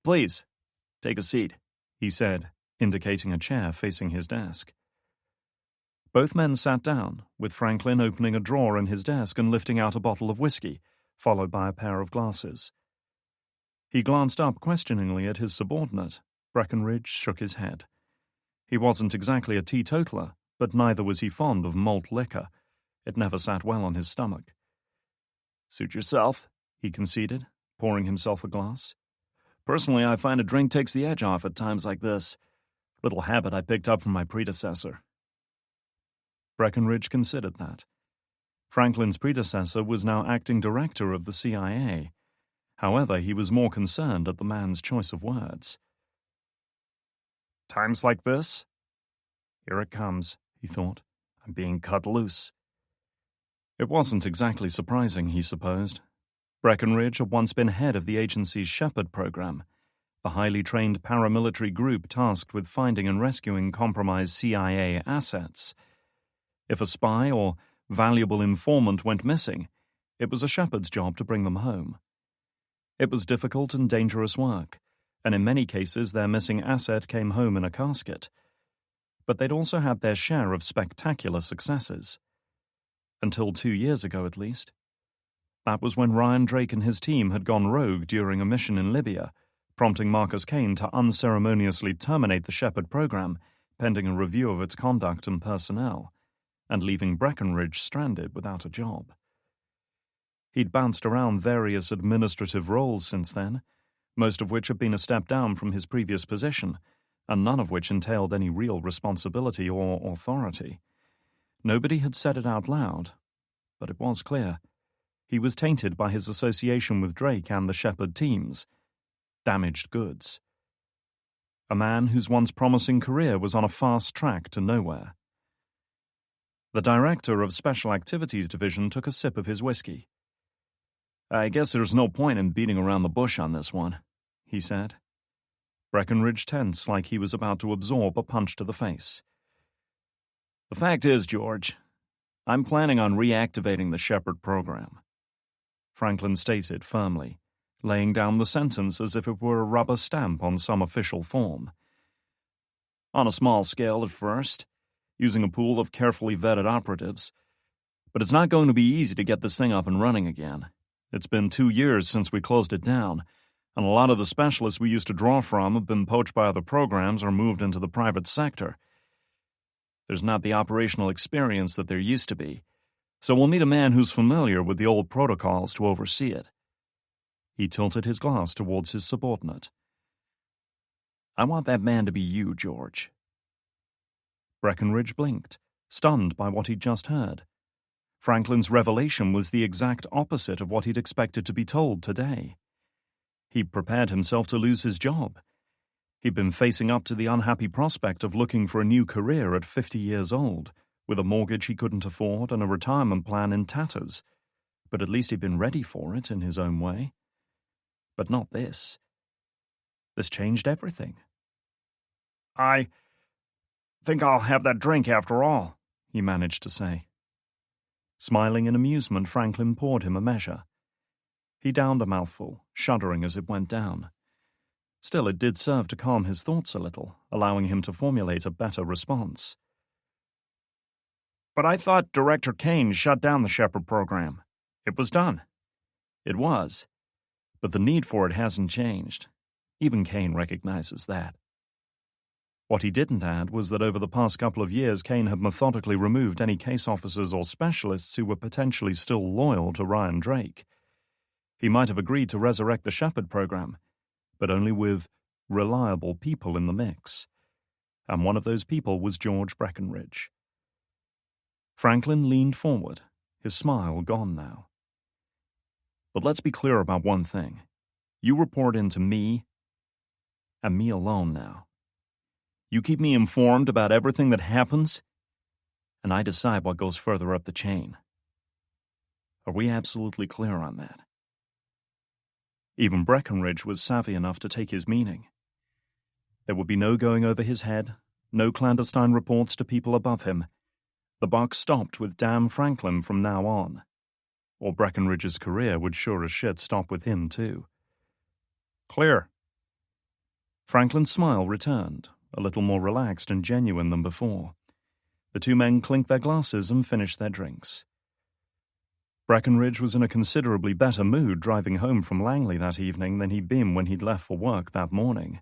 Please, take a seat, he said, indicating a chair facing his desk. Both men sat down, with Franklin opening a drawer in his desk and lifting out a bottle of whiskey, followed by a pair of glasses. He glanced up questioningly at his subordinate. Breckenridge shook his head. He wasn't exactly a teetotaler, but neither was he fond of malt liquor. It never sat well on his stomach. Suit yourself, he conceded, pouring himself a glass. Personally, I find a drink takes the edge off at times like this. Little habit I picked up from my predecessor. Breckenridge considered that. Franklin's predecessor was now acting director of the CIA. However, he was more concerned at the man's choice of words. Times like this? Here it comes, he thought. I'm being cut loose. It wasn't exactly surprising, he supposed. Breckenridge had once been head of the agency's Shepherd program, the highly trained paramilitary group tasked with finding and rescuing compromised CIA assets. If a spy or valuable informant went missing, it was a Shepherd's job to bring them home. It was difficult and dangerous work, and in many cases their missing asset came home in a casket. But they'd also had their share of spectacular successes. Until 2 years ago, at least. That was when Ryan Drake and his team had gone rogue during a mission in Libya, prompting Marcus Kane to unceremoniously terminate the Shepherd program, pending a review of its conduct and personnel, and leaving Breckenridge stranded without a job. He'd bounced around various administrative roles since then, most of which had been a step down from his previous position, and none of which entailed any real responsibility or authority. Nobody had said it out loud, but it was clear. He was tainted by his association with Drake and the Shepherd teams. Damaged goods. A man whose once promising career was on a fast track to nowhere. The director of Special Activities Division took a sip of his whiskey. "I guess there's no point in beating around the bush on this one," he said. Breckenridge tensed like he was about to absorb a punch to the face. "The fact is, George, I'm planning on reactivating the Shepherd program," Franklin stated firmly, laying down the sentence as if it were a rubber stamp on some official form. "On a small scale at first, using a pool of carefully vetted operatives. But it's not going to be easy to get this thing up and running again. It's been 2 years since we closed it down, and a lot of the specialists we used to draw from have been poached by other programs or moved into the private sector. There's not the operational experience that there used to be, so we'll need a man who's familiar with the old protocols to oversee it." He tilted his glass towards his subordinate. "I want that man to be you, George." Breckenridge blinked, stunned by what he'd just heard. Franklin's revelation was the exact opposite of what he'd expected to be told today. He'd prepared himself to lose his job. He'd been facing up to the unhappy prospect of looking for a new career at 50 years old, with a mortgage he couldn't afford and a retirement plan in tatters. But at least he'd been ready for it in his own way. But not this. This changed everything. "I think I'll have that drink after all," he managed to say. Smiling in amusement, Franklin poured him a measure. He downed a mouthful, shuddering as it went down. Still, it did serve to calm his thoughts a little, allowing him to formulate a better response. "But I thought Director Kane shut down the Shepherd program. It was done." "It was. But the need for it hasn't changed. Even Kane recognizes that." What he didn't add was that over the past couple of years, Kane had methodically removed any case officers or specialists who were potentially still loyal to Ryan Drake. He might have agreed to resurrect the Shepherd program, but only with reliable people in the mix. And one of those people was George Breckenridge. Franklin leaned forward, his smile gone now. "But let's be clear about one thing. You report in to me, and me alone now. You keep me informed about everything that happens, and I decide what goes further up the chain. Are we absolutely clear on that?" Even Breckenridge was savvy enough to take his meaning. There would be no going over his head, no clandestine reports to people above him. The buck stopped with damn Franklin from now on. Or Breckenridge's career would sure as shit stop with him too. "Clear." Franklin's smile returned, a little more relaxed and genuine than before. The two men clinked their glasses and finished their drinks. Breckenridge was in a considerably better mood driving home from Langley that evening than he'd been when he'd left for work that morning.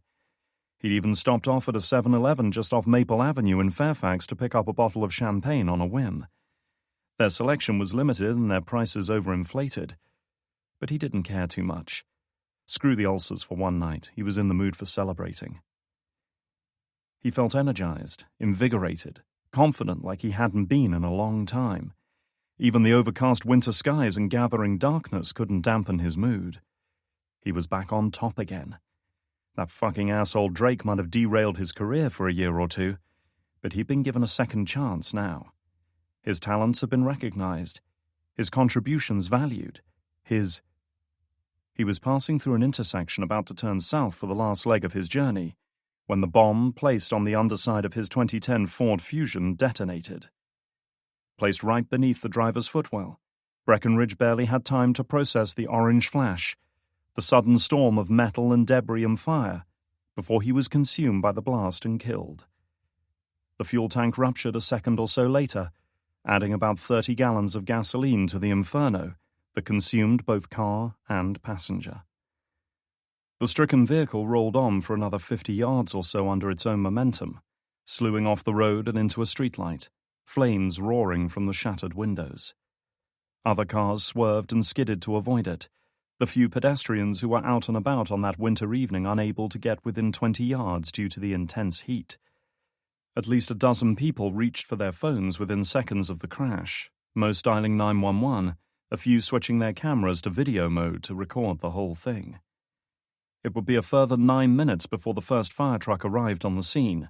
He'd even stopped off at a 7-Eleven just off Maple Avenue in Fairfax to pick up a bottle of champagne on a whim. Their selection was limited and their prices overinflated, but he didn't care too much. Screw the ulcers for one night, he was in the mood for celebrating. He felt energized, invigorated, confident like he hadn't been in a long time. Even the overcast winter skies and gathering darkness couldn't dampen his mood. He was back on top again. That fucking asshole Drake might have derailed his career for a year or two, but he'd been given a second chance now. His talents had been recognized, his contributions valued, He was passing through an intersection about to turn south for the last leg of his journey, when the bomb placed on the underside of his 2010 Ford Fusion detonated. Placed right beneath the driver's footwell, Breckenridge barely had time to process the orange flash, the sudden storm of metal and debris and fire, before he was consumed by the blast and killed. The fuel tank ruptured a second or so later, adding about 30 gallons of gasoline to the inferno that consumed both car and passenger. The stricken vehicle rolled on for another 50 yards or so under its own momentum, slewing off the road and into a streetlight, flames roaring from the shattered windows. Other cars swerved and skidded to avoid it, The few pedestrians who were out and about on that winter evening unable to get within 20 yards due to the intense heat. At least a dozen people reached for their phones within seconds of the crash, most dialing 911, a few switching their cameras to video mode to record the whole thing. It would be a further 9 minutes before the first fire truck arrived on the scene,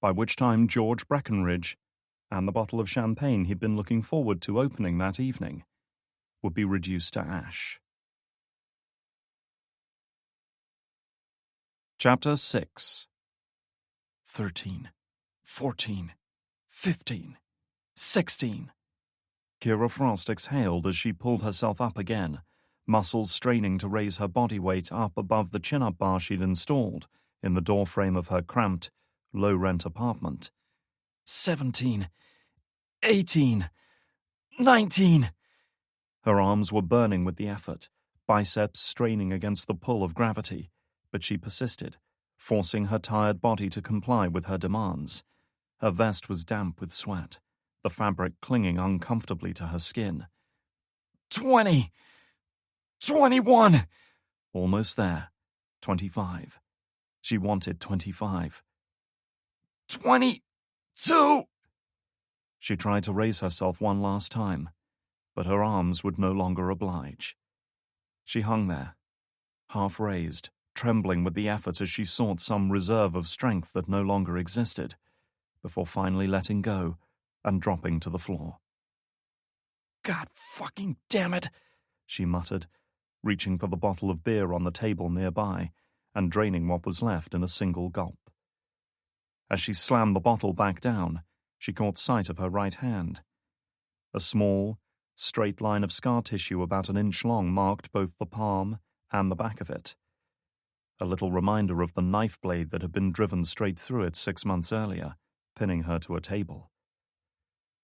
by which time George Breckenridge and the bottle of champagne he'd been looking forward to opening that evening would be reduced to ash. Chapter 6. 13, 14, 15, 16. Kira Frost exhaled as she pulled herself up again, muscles straining to raise her body weight up above the chin-up bar she'd installed in the doorframe of her cramped, low-rent apartment. 17, 18, 19. Her arms were burning with the effort, biceps straining against the pull of gravity, but she persisted, forcing her tired body to comply with her demands. Her vest was damp with sweat, the fabric clinging uncomfortably to her skin. 20! 21! Almost there. 25. She wanted 25. 22! She tried to raise herself one last time, but her arms would no longer oblige. She hung there, half raised, trembling with the effort as she sought some reserve of strength that no longer existed, before finally letting go and dropping to the floor. "God fucking damn it," she muttered, reaching for the bottle of beer on the table nearby and draining what was left in a single gulp. As she slammed the bottle back down, she caught sight of her right hand. A small, straight line of scar tissue about an inch long marked both the palm and the back of it. A little reminder of the knife blade that had been driven straight through it 6 months earlier, pinning her to a table.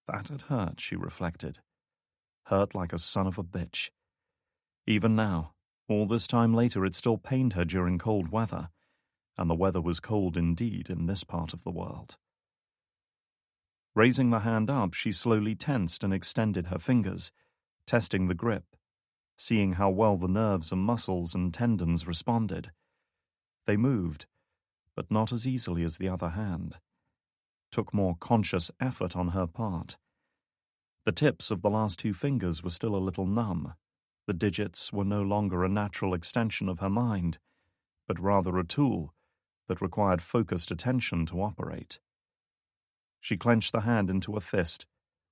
That had hurt, she reflected. Hurt like a son of a bitch. Even now, all this time later, it still pained her during cold weather, and the weather was cold indeed in this part of the world. Raising the hand up, she slowly tensed and extended her fingers, testing the grip, seeing how well the nerves and muscles and tendons responded. They moved, but not as easily as the other hand. Took more conscious effort on her part. The tips of the last 2 fingers were still a little numb. The digits were no longer a natural extension of her mind, but rather a tool that required focused attention to operate. She clenched the hand into a fist,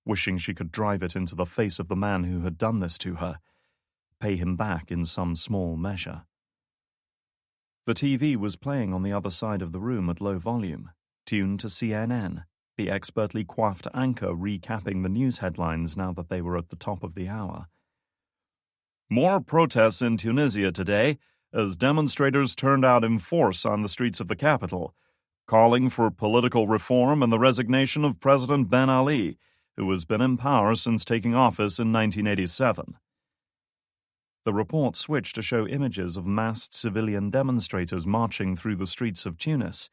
wishing she could drive it into the face of the man who had done this to her, pay him back in some small measure. The TV was playing on the other side of the room at low volume, tuned to CNN, the expertly coiffed anchor recapping the news headlines now that they were at the top of the hour. More protests in Tunisia today as demonstrators turned out in force on the streets of the capital, calling for political reform and the resignation of President Ben Ali, who has been in power since taking office in 1987. The report switched to show images of massed civilian demonstrators marching through the streets of Tunis,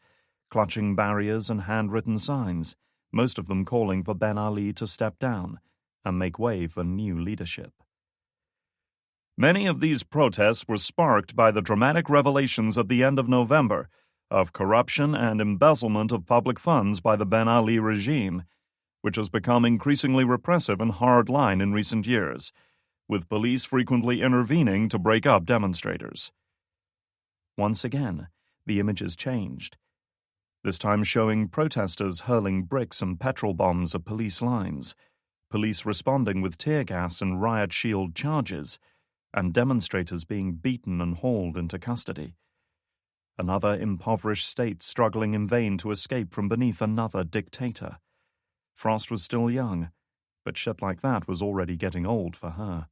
clutching barriers and handwritten signs, most of them calling for Ben Ali to step down and make way for new leadership. Many of these protests were sparked by the dramatic revelations at the end of November of corruption and embezzlement of public funds by the Ben Ali regime, which has become increasingly repressive and hard-line in recent years, with police frequently intervening to break up demonstrators. Once again, the images changed, this time showing protesters hurling bricks and petrol bombs at police lines, police responding with tear gas and riot shield charges, and demonstrators being beaten and hauled into custody. Another impoverished state struggling in vain to escape from beneath another dictator. Frost was still young, but shit like that was already getting old for her.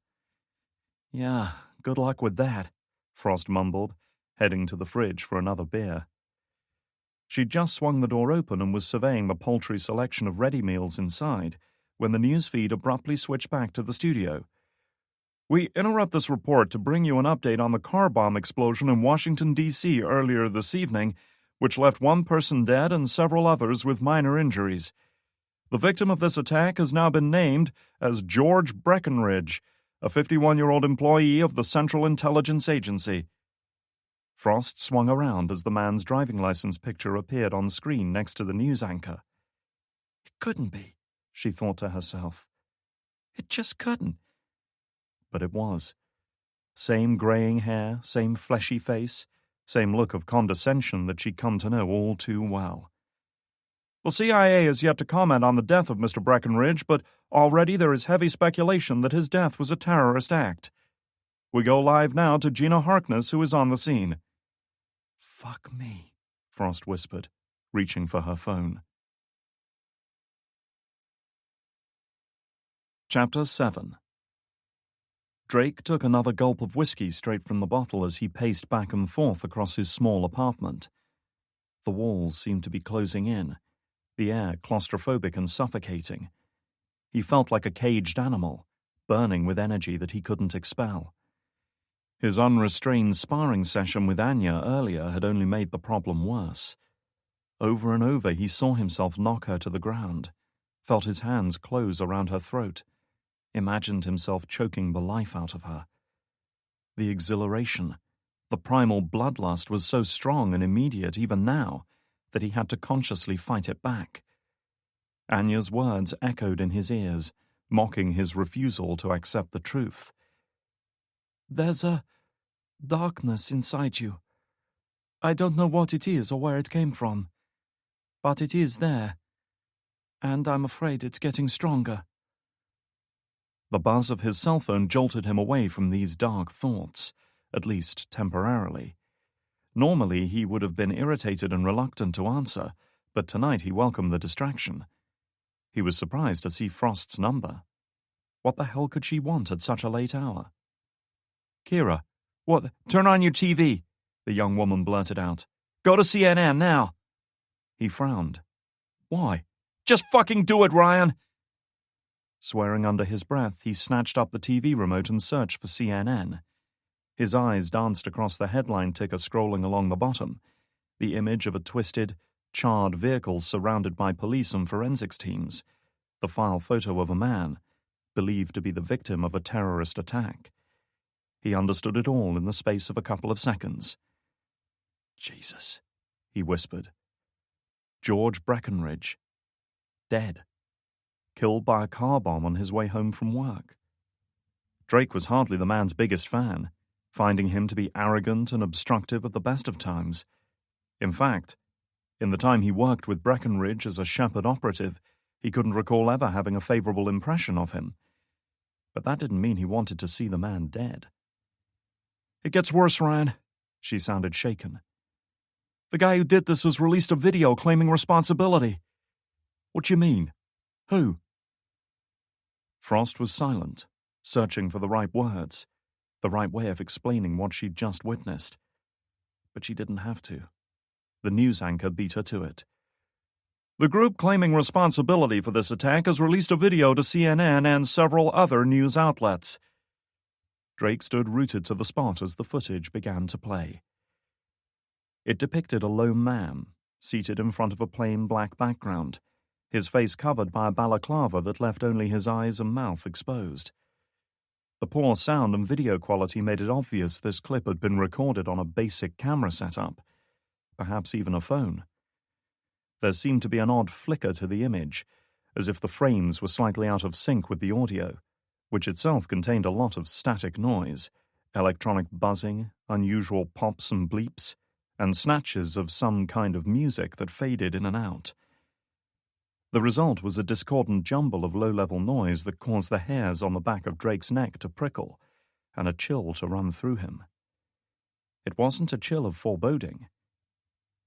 "Yeah, good luck with that," Frost mumbled, heading to the fridge for another beer. She'd just swung the door open and was surveying the paltry selection of ready meals inside when the newsfeed abruptly switched back to the studio. "We interrupt this report to bring you an update on the car bomb explosion in Washington, D.C. earlier this evening, which left one person dead and several others with minor injuries. The victim of this attack has now been named as George Breckenridge, a 51-year-old employee of the Central Intelligence Agency. Frost swung around as the man's driving license picture appeared on screen next to the news anchor. It couldn't be, she thought to herself. It just couldn't. But it was. Same greying hair, same fleshy face, same look of condescension that she'd come to know all too well. The CIA has yet to comment on the death of Mr. Breckenridge, but already there is heavy speculation that his death was a terrorist act. We go live now to Gina Harkness, who is on the scene. Fuck me, Frost whispered, reaching for her phone. Chapter 7. Drake took another gulp of whiskey straight from the bottle as he paced back and forth across his small apartment. The walls seemed to be closing in, the air claustrophobic and suffocating. He felt like a caged animal, burning with energy that he couldn't expel. His unrestrained sparring session with Anya earlier had only made the problem worse. Over and over he saw himself knock her to the ground, felt his hands close around her throat, imagined himself choking the life out of her. The exhilaration, the primal bloodlust was so strong and immediate even now that he had to consciously fight it back. Anya's words echoed in his ears, mocking his refusal to accept the truth. There's a darkness inside you. I don't know what it is or where it came from, but it is there, and I'm afraid it's getting stronger. The buzz of his cell phone jolted him away from these dark thoughts, at least temporarily. Normally he would have been irritated and reluctant to answer, but tonight he welcomed the distraction. He was surprised to see Frost's number. What the hell could she want at such a late hour? Kira, what? Turn on your TV, the young woman blurted out. Go to CNN now. He frowned. Why? Just fucking do it, Ryan. Swearing under his breath, he snatched up the TV remote and searched for CNN. His eyes danced across the headline ticker scrolling along the bottom, the image of a twisted, charred vehicle surrounded by police and forensics teams, the file photo of a man, believed to be the victim of a terrorist attack. He understood it all in the space of a couple of seconds. Jesus, he whispered. George Breckenridge. Dead. Killed by a car bomb on his way home from work. Drake was hardly the man's biggest fan, finding him to be arrogant and obstructive at the best of times. In fact, in the time he worked with Breckenridge as a Shepherd operative, he couldn't recall ever having a favorable impression of him. But that didn't mean he wanted to see the man dead. It gets worse, Ryan. She sounded shaken. The guy who did this has released a video claiming responsibility. What do you mean? Who? Frost was silent, searching for the right words, the right way of explaining what she'd just witnessed. But she didn't have to. The news anchor beat her to it. The group claiming responsibility for this attack has released a video to CNN and several other news outlets. Drake stood rooted to the spot as the footage began to play. It depicted a lone man, seated in front of a plain black background, his face covered by a balaclava that left only his eyes and mouth exposed. The poor sound and video quality made it obvious this clip had been recorded on a basic camera setup, perhaps even a phone. There seemed to be an odd flicker to the image, as if the frames were slightly out of sync with the audio, which itself contained a lot of static noise, electronic buzzing, unusual pops and bleeps, and snatches of some kind of music that faded in and out. The result was a discordant jumble of low-level noise that caused the hairs on the back of Drake's neck to prickle, and a chill to run through him. It wasn't a chill of foreboding,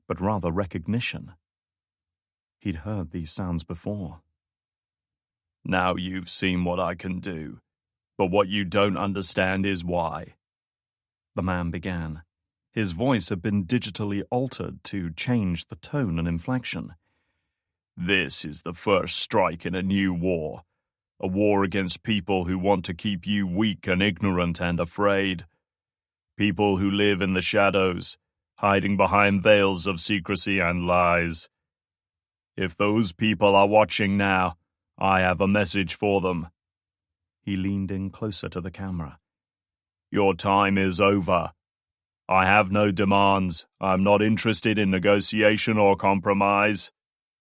but rather recognition. He'd heard these sounds before. Now you've seen what I can do, but what you don't understand is why. The man began. His voice had been digitally altered to change the tone and inflection. This is the first strike in a new war. A war against people who want to keep you weak and ignorant and afraid. People who live in the shadows, hiding behind veils of secrecy and lies. If those people are watching now, I have a message for them. He leaned in closer to the camera. "Your time is over. I have no demands. I'm not interested in negotiation or compromise.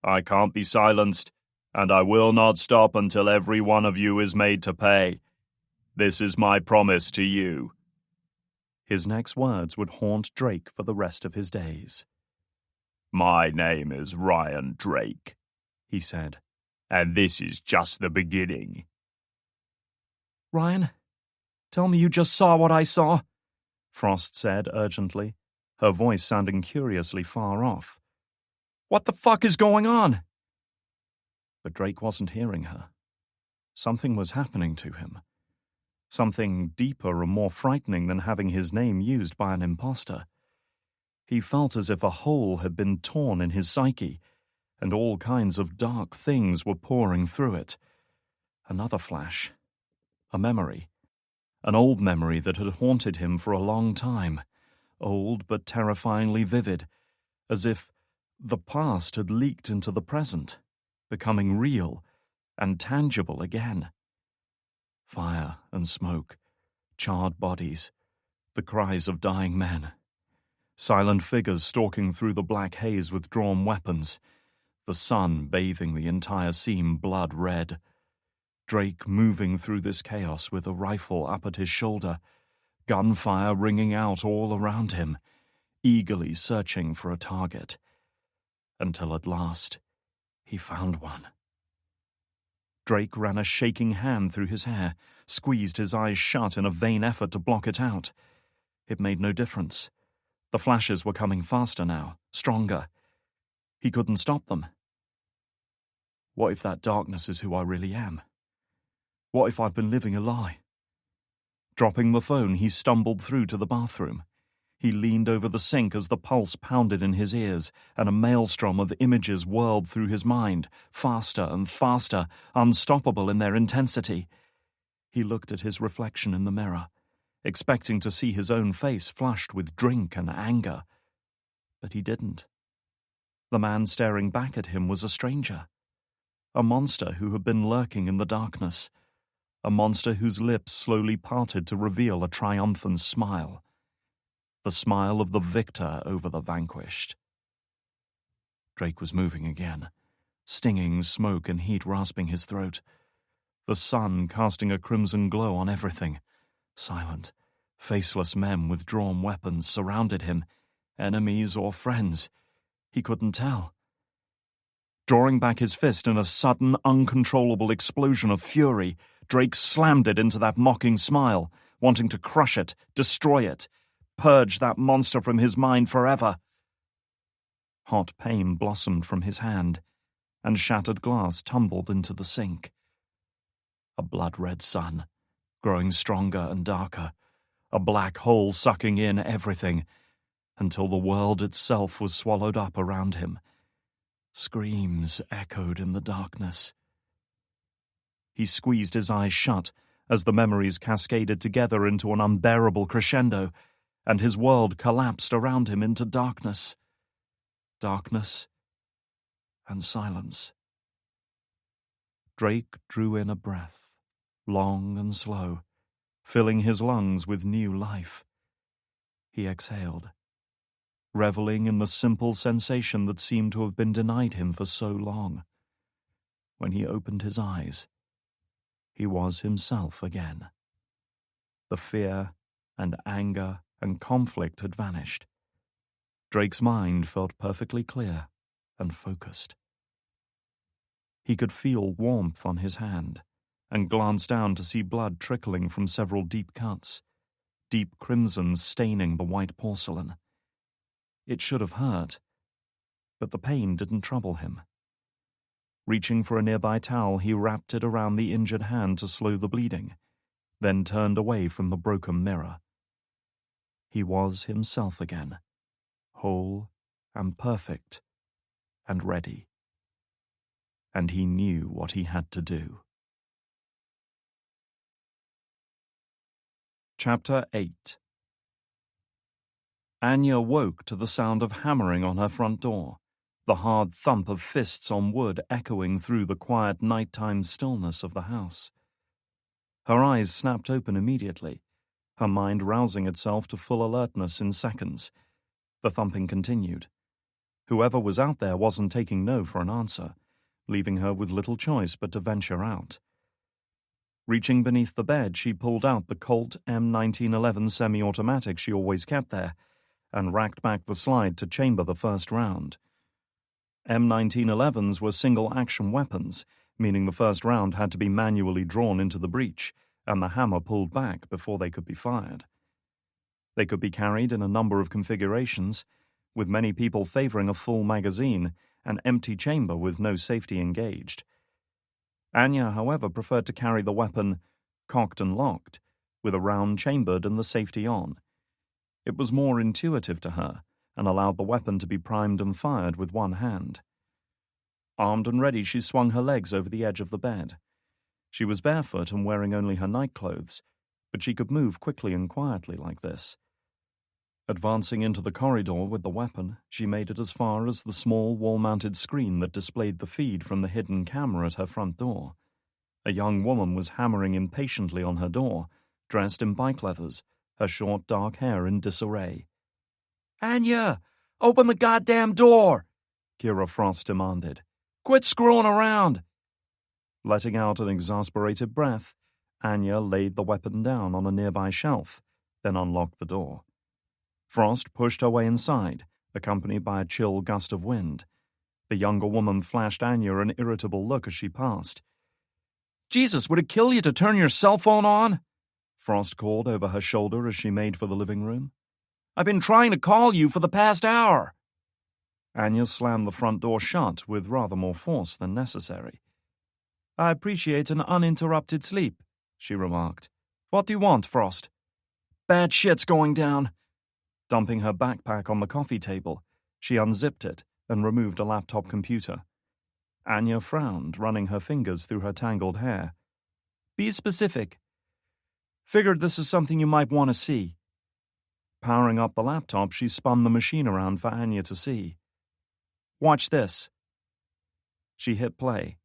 I can't be silenced, and I will not stop until every one of you is made to pay. This is my promise to you." His next words would haunt Drake for the rest of his days. "My name is Ryan Drake," he said, "and this is just the beginning." "Ryan, tell me you just saw what I saw," Frost said urgently, her voice sounding curiously far off. "What the fuck is going on?" But Drake wasn't hearing her. Something was happening to him. Something deeper and more frightening than having his name used by an imposter. He felt as if a hole had been torn in his psyche, and all kinds of dark things were pouring through it. Another flash. A memory. An old memory that had haunted him for a long time. Old but terrifyingly vivid. As if the past had leaked into the present, becoming real and tangible again. Fire and smoke, charred bodies, the cries of dying men. Silent figures stalking through the black haze with drawn weapons. The sun bathing the entire scene blood red. Drake moving through this chaos with a rifle up at his shoulder, gunfire ringing out all around him, eagerly searching for a target. Until at last, he found one. Drake ran a shaking hand through his hair, squeezed his eyes shut in a vain effort to block it out. It made no difference. The flashes were coming faster now, stronger. He couldn't stop them. What if that darkness is who I really am? What if I've been living a lie? Dropping the phone, he stumbled through to the bathroom. He leaned over the sink as the pulse pounded in his ears, and a maelstrom of images whirled through his mind, faster and faster, unstoppable in their intensity. He looked at his reflection in the mirror, expecting to see his own face flushed with drink and anger. But he didn't. The man staring back at him was a stranger. A monster who had been lurking in the darkness. A monster whose lips slowly parted to reveal a triumphant smile. The smile of the victor over the vanquished. Drake was moving again, stinging smoke and heat rasping his throat. The sun casting a crimson glow on everything. Silent, faceless men with drawn weapons surrounded him, enemies or friends. He couldn't tell. Drawing back his fist in a sudden, uncontrollable explosion of fury, Drake slammed it into that mocking smile, wanting to crush it, destroy it, purge that monster from his mind forever. Hot pain blossomed from his hand, and shattered glass tumbled into the sink. A blood-red sun, growing stronger and darker, a black hole sucking in everything, until the world itself was swallowed up around him. Screams echoed in the darkness. He squeezed his eyes shut as the memories cascaded together into an unbearable crescendo, and his world collapsed around him into darkness. Darkness and silence. Drake drew in a breath, long and slow, filling his lungs with new life. He exhaled, reveling in the simple sensation that seemed to have been denied him for so long. When he opened his eyes, he was himself again. The fear and anger and conflict had vanished. Drake's mind felt perfectly clear and focused. He could feel warmth on his hand and glanced down to see blood trickling from several deep cuts, deep crimsons staining the white porcelain. It should have hurt, but the pain didn't trouble him. Reaching for a nearby towel, he wrapped it around the injured hand to slow the bleeding, then turned away from the broken mirror. He was himself again, whole and perfect and ready. And he knew what he had to do. Chapter 8. Anya woke to the sound of hammering on her front door, the hard thump of fists on wood echoing through the quiet nighttime stillness of the house. Her eyes snapped open immediately, her mind rousing itself to full alertness in seconds. The thumping continued. Whoever was out there wasn't taking no for an answer, leaving her with little choice but to venture out. Reaching beneath the bed, she pulled out the Colt M1911 semi-automatic she always kept there and racked back the slide to chamber the first round. M1911s were single-action weapons, meaning the first round had to be manually drawn into the breech and the hammer pulled back before they could be fired. They could be carried in a number of configurations, with many people favoring a full magazine, an empty chamber with no safety engaged. Anya, however, preferred to carry the weapon cocked and locked, with a round chambered and the safety on. It was more intuitive to her, and allowed the weapon to be primed and fired with one hand. Armed and ready, she swung her legs over the edge of the bed. She was barefoot and wearing only her nightclothes, but she could move quickly and quietly like this. Advancing into the corridor with the weapon, she made it as far as the small wall-mounted screen that displayed the feed from the hidden camera at her front door. A young woman was hammering impatiently on her door, dressed in bike leathers, her short dark hair in disarray. "Anya, open the goddamn door!" Kira Frost demanded. "Quit screwing around!" Letting out an exasperated breath, Anya laid the weapon down on a nearby shelf, then unlocked the door. Frost pushed her way inside, accompanied by a chill gust of wind. The younger woman flashed Anya an irritable look as she passed. "Jesus, would it kill you to turn your cell phone on?" Frost called over her shoulder as she made for the living room. "I've been trying to call you for the past hour." Anya slammed the front door shut with rather more force than necessary. "I appreciate an uninterrupted sleep," she remarked. "What do you want, Frost?" "Bad shit's going down." Dumping her backpack on the coffee table, she unzipped it and removed a laptop computer. Anya frowned, running her fingers through her tangled hair. "Be specific." "Figured this is something you might want to see." Powering up the laptop, she spun the machine around for Anya to see. "Watch this." She hit play,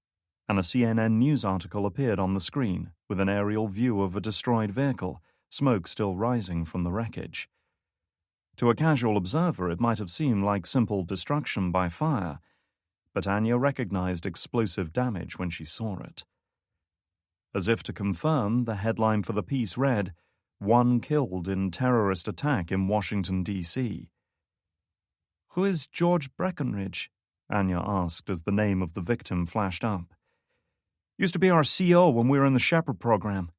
and a CNN news article appeared on the screen with an aerial view of a destroyed vehicle, smoke still rising from the wreckage. To a casual observer, it might have seemed like simple destruction by fire, but Anya recognized explosive damage when she saw it. As if to confirm, the headline for the piece read, "One killed in terrorist attack in Washington, D.C." "Who is George Breckenridge?" Anya asked as the name of the victim flashed up. "Used to be our CO when we were in the Shepherd program,"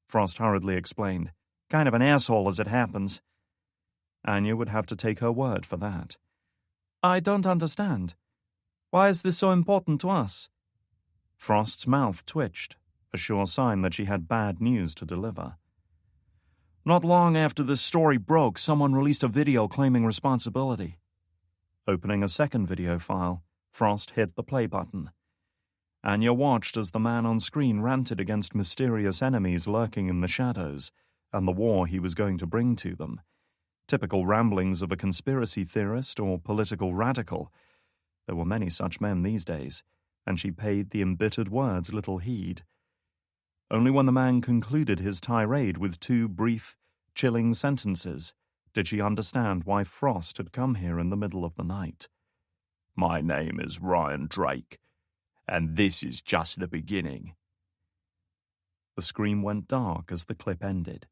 Frost hurriedly explained. "Kind of an asshole as it happens." Anya would have to take her word for that. "I don't understand. Why is this so important to us?" Frost's mouth twitched, a sure sign that she had bad news to deliver. "Not long after this story broke, someone released a video claiming responsibility." Opening a second video file, Frost hit the play button. Anya watched as the man on screen ranted against mysterious enemies lurking in the shadows and the war he was going to bring to them. Typical ramblings of a conspiracy theorist or political radical. There were many such men these days, and she paid the embittered words little heed. Only when the man concluded his tirade with two brief, chilling sentences did she understand why Frost had come here in the middle of the night. "My name is Ryan Drake, and this is just the beginning." The screen went dark as the clip ended.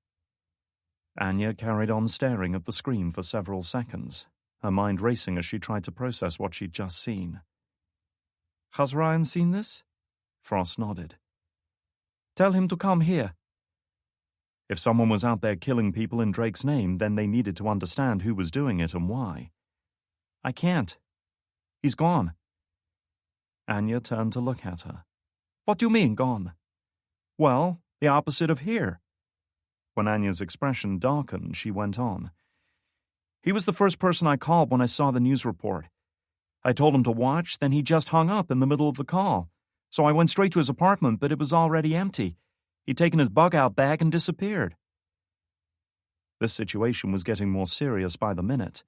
Anya carried on staring at the screen for several seconds, her mind racing as she tried to process what she'd just seen. "Has Ryan seen this?" Frost nodded. "Tell him to come here." If someone was out there killing people in Drake's name, then they needed to understand who was doing it and why. "I can't. He's gone." Anya turned to look at her. "What do you mean, gone?" "Well, the opposite of here." When Anya's expression darkened, she went on. "He was the first person I called when I saw the news report. I told him to watch, then he just hung up in the middle of the call. So I went straight to his apartment, but it was already empty. He'd taken his bug-out bag and disappeared." This situation was getting more serious by the minute.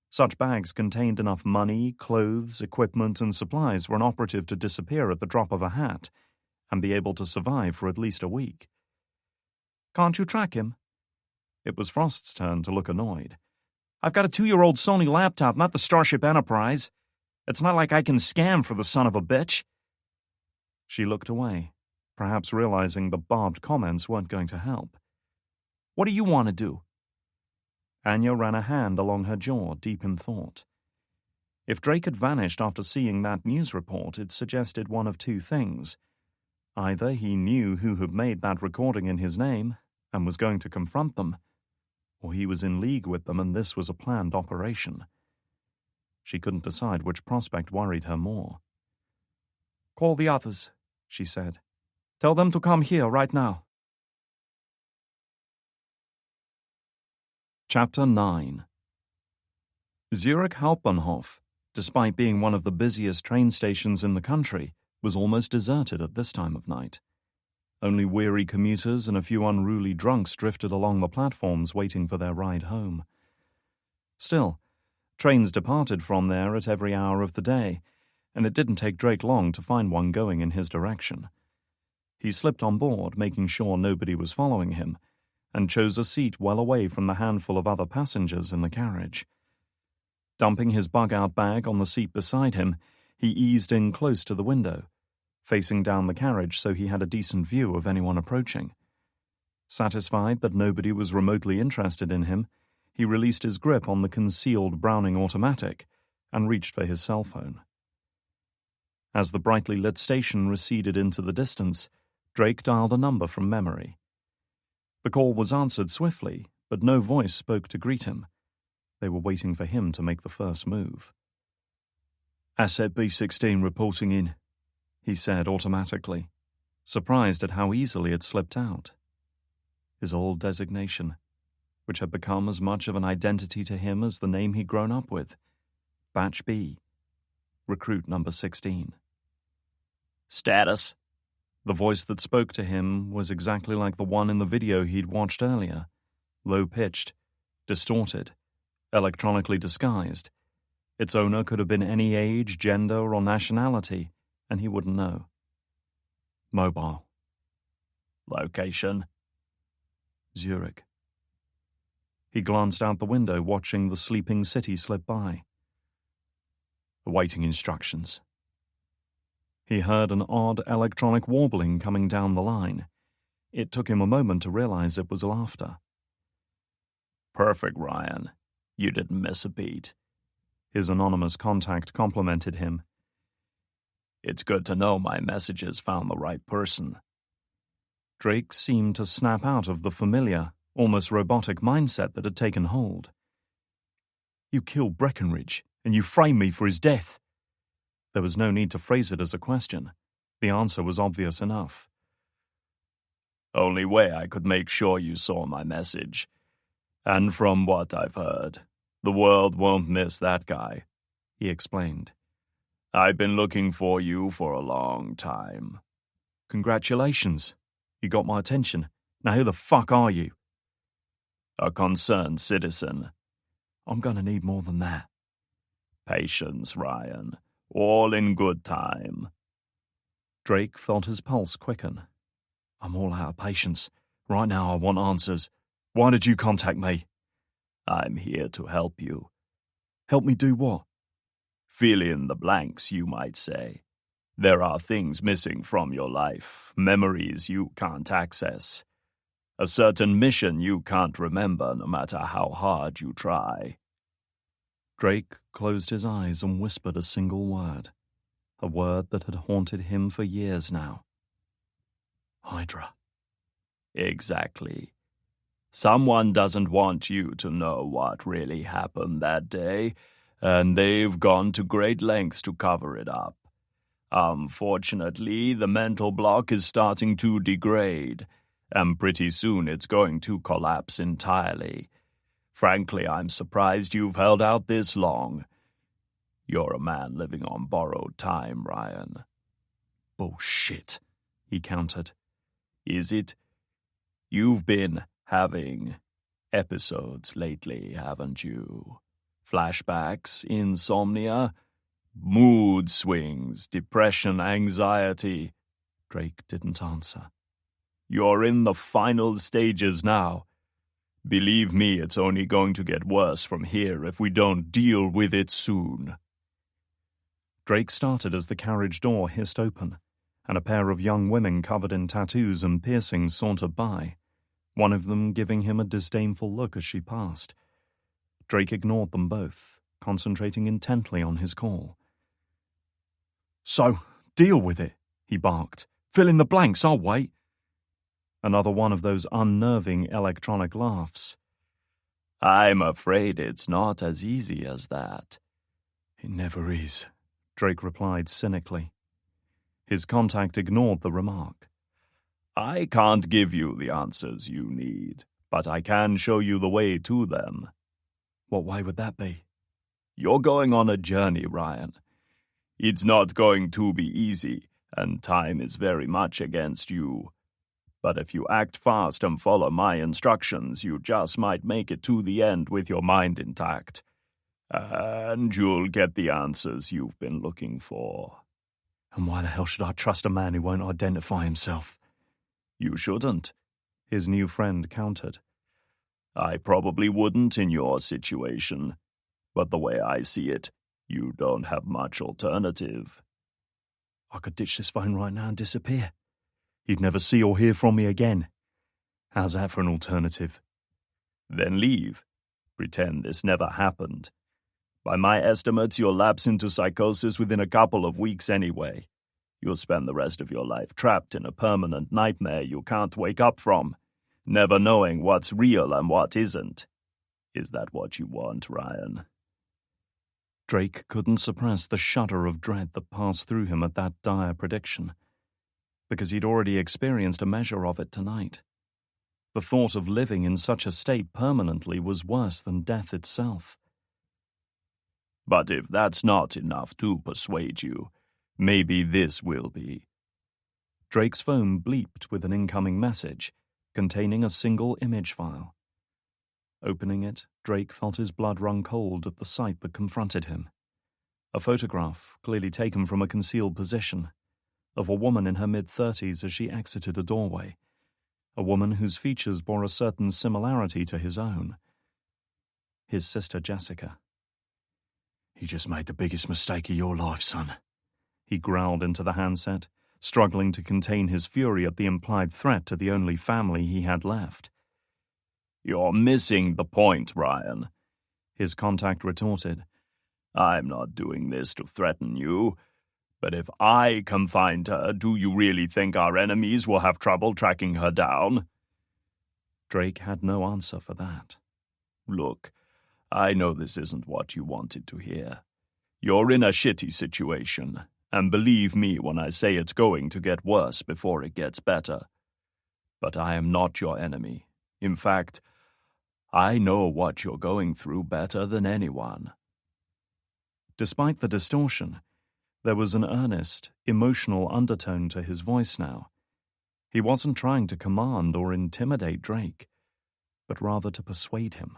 Such bags contained enough money, clothes, equipment, and supplies for an operative to disappear at the drop of a hat and be able to survive for at least a week. Can't you track him? It was Frost's turn to look annoyed. I've got a 2-year-old Sony laptop, not the Starship Enterprise. It's not like I can scam for the son of a bitch. She looked away, perhaps realizing the barbed comments weren't going to help. What do you want to do? Anya ran a hand along her jaw, deep in thought. If Drake had vanished after seeing that news report, it suggested one of two things. Either he knew who had made that recording in his name and was going to confront them, or he was in league with them and this was a planned operation. She couldn't decide which prospect worried her more. Call the others, she said. Tell them to come here right now. Chapter 9. Zurich Hauptbahnhof, despite being one of the busiest train stations in the country, was almost deserted at this time of night. Only weary commuters and a few unruly drunks drifted along the platforms waiting for their ride home. Still, trains departed from there at every hour of the day, and it didn't take Drake long to find one going in his direction. He slipped on board, making sure nobody was following him, and chose a seat well away from the handful of other passengers in the carriage. Dumping his bug-out bag on the seat beside him, he eased in close to the window, facing down the carriage so he had a decent view of anyone approaching. Satisfied that nobody was remotely interested in him, he released his grip on the concealed Browning automatic and reached for his cell phone. As the brightly lit station receded into the distance, Drake dialed a number from memory. The call was answered swiftly, but no voice spoke to greet him. They were waiting for him to make the first move. Asset B-16 reporting in, he said automatically, surprised at how easily it slipped out. His old designation, which had become as much of an identity to him as the name he'd grown up with. Batch B, recruit number 16. Status. The voice that spoke to him was exactly like the one in the video he'd watched earlier, low-pitched, distorted, electronically disguised. Its owner could have been any age, gender, or nationality, and he wouldn't know. Mobile. Location. Zurich. He glanced out the window, watching the sleeping city slip by. Awaiting instructions. He heard an odd electronic warbling coming down the line. It took him a moment to realize it was laughter. Perfect, Ryan. You didn't miss a beat. His anonymous contact complimented him. It's good to know my messages found the right person. Drake seemed to snap out of the familiar, almost robotic mindset that had taken hold. You killed Breckenridge, and you framed me for his death. There was no need to phrase it as a question. The answer was obvious enough. Only way I could make sure you saw my message. And from what I've heard, the world won't miss that guy, he explained. I've been looking for you for a long time. Congratulations. You got my attention. Now who the fuck are you? A concerned citizen. I'm gonna need more than that. Patience, Ryan. All in good time. Drake felt his pulse quicken. I'm all out of patience. Right now I want answers. Why did you contact me? I'm here to help you. Help me do what? Fill in the blanks, you might say. There are things missing from your life, memories you can't access. A certain mission you can't remember no matter how hard you try. Drake closed his eyes and whispered a single word, a word that had haunted him for years now. Hydra. Exactly. Someone doesn't want you to know what really happened that day, and they've gone to great lengths to cover it up. Unfortunately, the mental block is starting to degrade, and pretty soon it's going to collapse entirely. Frankly, I'm surprised you've held out this long. You're a man living on borrowed time, Ryan. Bullshit, he countered. Is it? You've been having episodes lately, haven't you? Flashbacks, insomnia, mood swings, depression, anxiety. Drake didn't answer. You're in the final stages now. Believe me, it's only going to get worse from here if we don't deal with it soon." Drake started as the carriage door hissed open, and a pair of young women covered in tattoos and piercings sauntered by, one of them giving him a disdainful look as she passed. Drake ignored them both, concentrating intently on his call. "So, deal with it," he barked. "Fill in the blanks, I'll wait." Another one of those unnerving electronic laughs. "I'm afraid it's not as easy as that." "It never is," Drake replied cynically. His contact ignored the remark. "I can't give you the answers you need, but I can show you the way to them." "What way would that be?" "You're going on a journey, Ryan. It's not going to be easy, and time is very much against you. But if you act fast and follow my instructions, you just might make it to the end with your mind intact. And you'll get the answers you've been looking for." "And why the hell should I trust a man who won't identify himself?" "You shouldn't," his new friend countered. "I probably wouldn't in your situation. But the way I see it, you don't have much alternative." "I could ditch this phone right now and disappear. You'd never see or hear from me again. How's that for an alternative?" "Then leave. Pretend this never happened. By my estimates, you'll lapse into psychosis within a couple of weeks anyway. You'll spend the rest of your life trapped in a permanent nightmare you can't wake up from, never knowing what's real and what isn't. Is that what you want, Ryan?" Drake couldn't suppress the shudder of dread that passed through him at that dire prediction, because he'd already experienced a measure of it tonight. The thought of living in such a state permanently was worse than death itself. "But if that's not enough to persuade you, maybe this will be." Drake's phone bleeped with an incoming message containing a single image file. Opening it, Drake felt his blood run cold at the sight that confronted him. A photograph, clearly taken from a concealed position, of a woman in her mid-30s as she exited a doorway, a woman whose features bore a certain similarity to his own. His sister Jessica. "You just made the biggest mistake of your life, son," he growled into the handset, struggling to contain his fury at the implied threat to the only family he had left. "You're missing the point, Ryan," his contact retorted. "I'm not doing this to threaten you. But if I can find her, do you really think our enemies will have trouble tracking her down?" Drake had no answer for that. "Look, I know this isn't what you wanted to hear. You're in a shitty situation, and believe me when I say it's going to get worse before it gets better. But I am not your enemy. In fact, I know what you're going through better than anyone." Despite the distortion, there was an earnest, emotional undertone to his voice now. He wasn't trying to command or intimidate Drake, but rather to persuade him.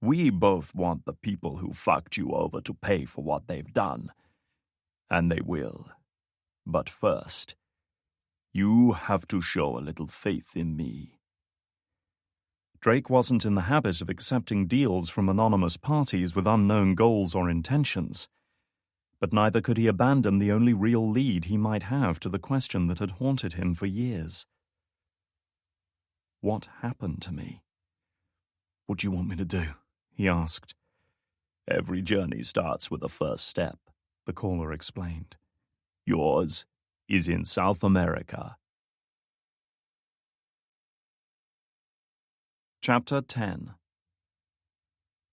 "We both want the people who fucked you over to pay for what they've done. And they will. But first, you have to show a little faith in me." Drake wasn't in the habit of accepting deals from anonymous parties with unknown goals or intentions. But neither could he abandon the only real lead he might have to the question that had haunted him for years. What happened to me? "What do you want me to do?" he asked. "Every journey starts with a first step," the caller explained. "Yours is in South America." Chapter 10.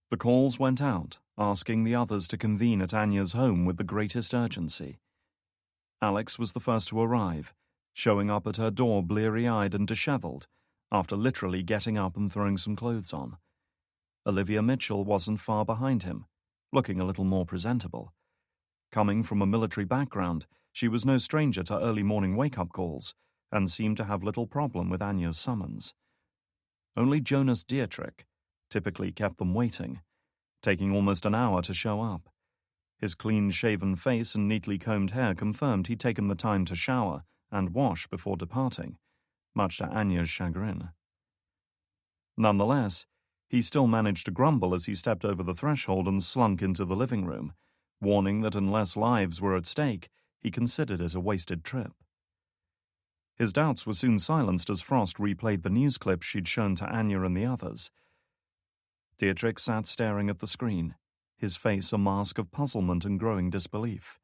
The calls went out, asking the others to convene at Anya's home with the greatest urgency. Alex was the first to arrive, showing up at her door bleary-eyed and disheveled, after literally getting up and throwing some clothes on. Olivia Mitchell wasn't far behind him, looking a little more presentable. Coming from a military background, she was no stranger to early morning wake-up calls, and seemed to have little problem with Anya's summons. Only Jonas Dietrich typically kept them waiting, taking almost an hour to show up. His clean-shaven face and neatly combed hair confirmed he'd taken the time to shower and wash before departing, much to Anya's chagrin. Nonetheless, he still managed to grumble as he stepped over the threshold and slunk into the living room, warning that unless lives were at stake, he considered it a wasted trip. His doubts were soon silenced as Frost replayed the news clips she'd shown to Anya and the others. Dietrich sat staring at the screen, his face a mask of puzzlement and growing disbelief.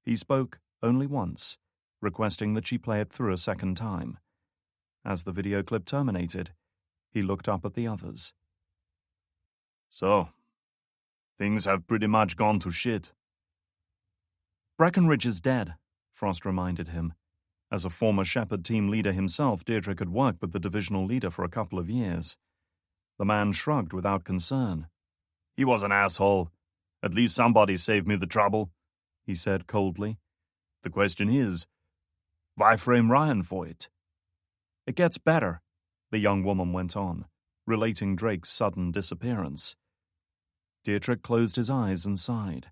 He spoke only once, requesting that she play it through a second time. As the video clip terminated, he looked up at the others. So, things have pretty much gone to shit. Breckenridge is dead, Frost reminded him. As a former Shepherd team leader himself, Dietrich had worked with the divisional leader for a couple of years. The man shrugged without concern. He was an asshole. At least somebody saved me the trouble, he said coldly. The question is, why frame Ryan for it? It gets better, the young woman went on, relating Drake's sudden disappearance. Dietrich closed his eyes and sighed.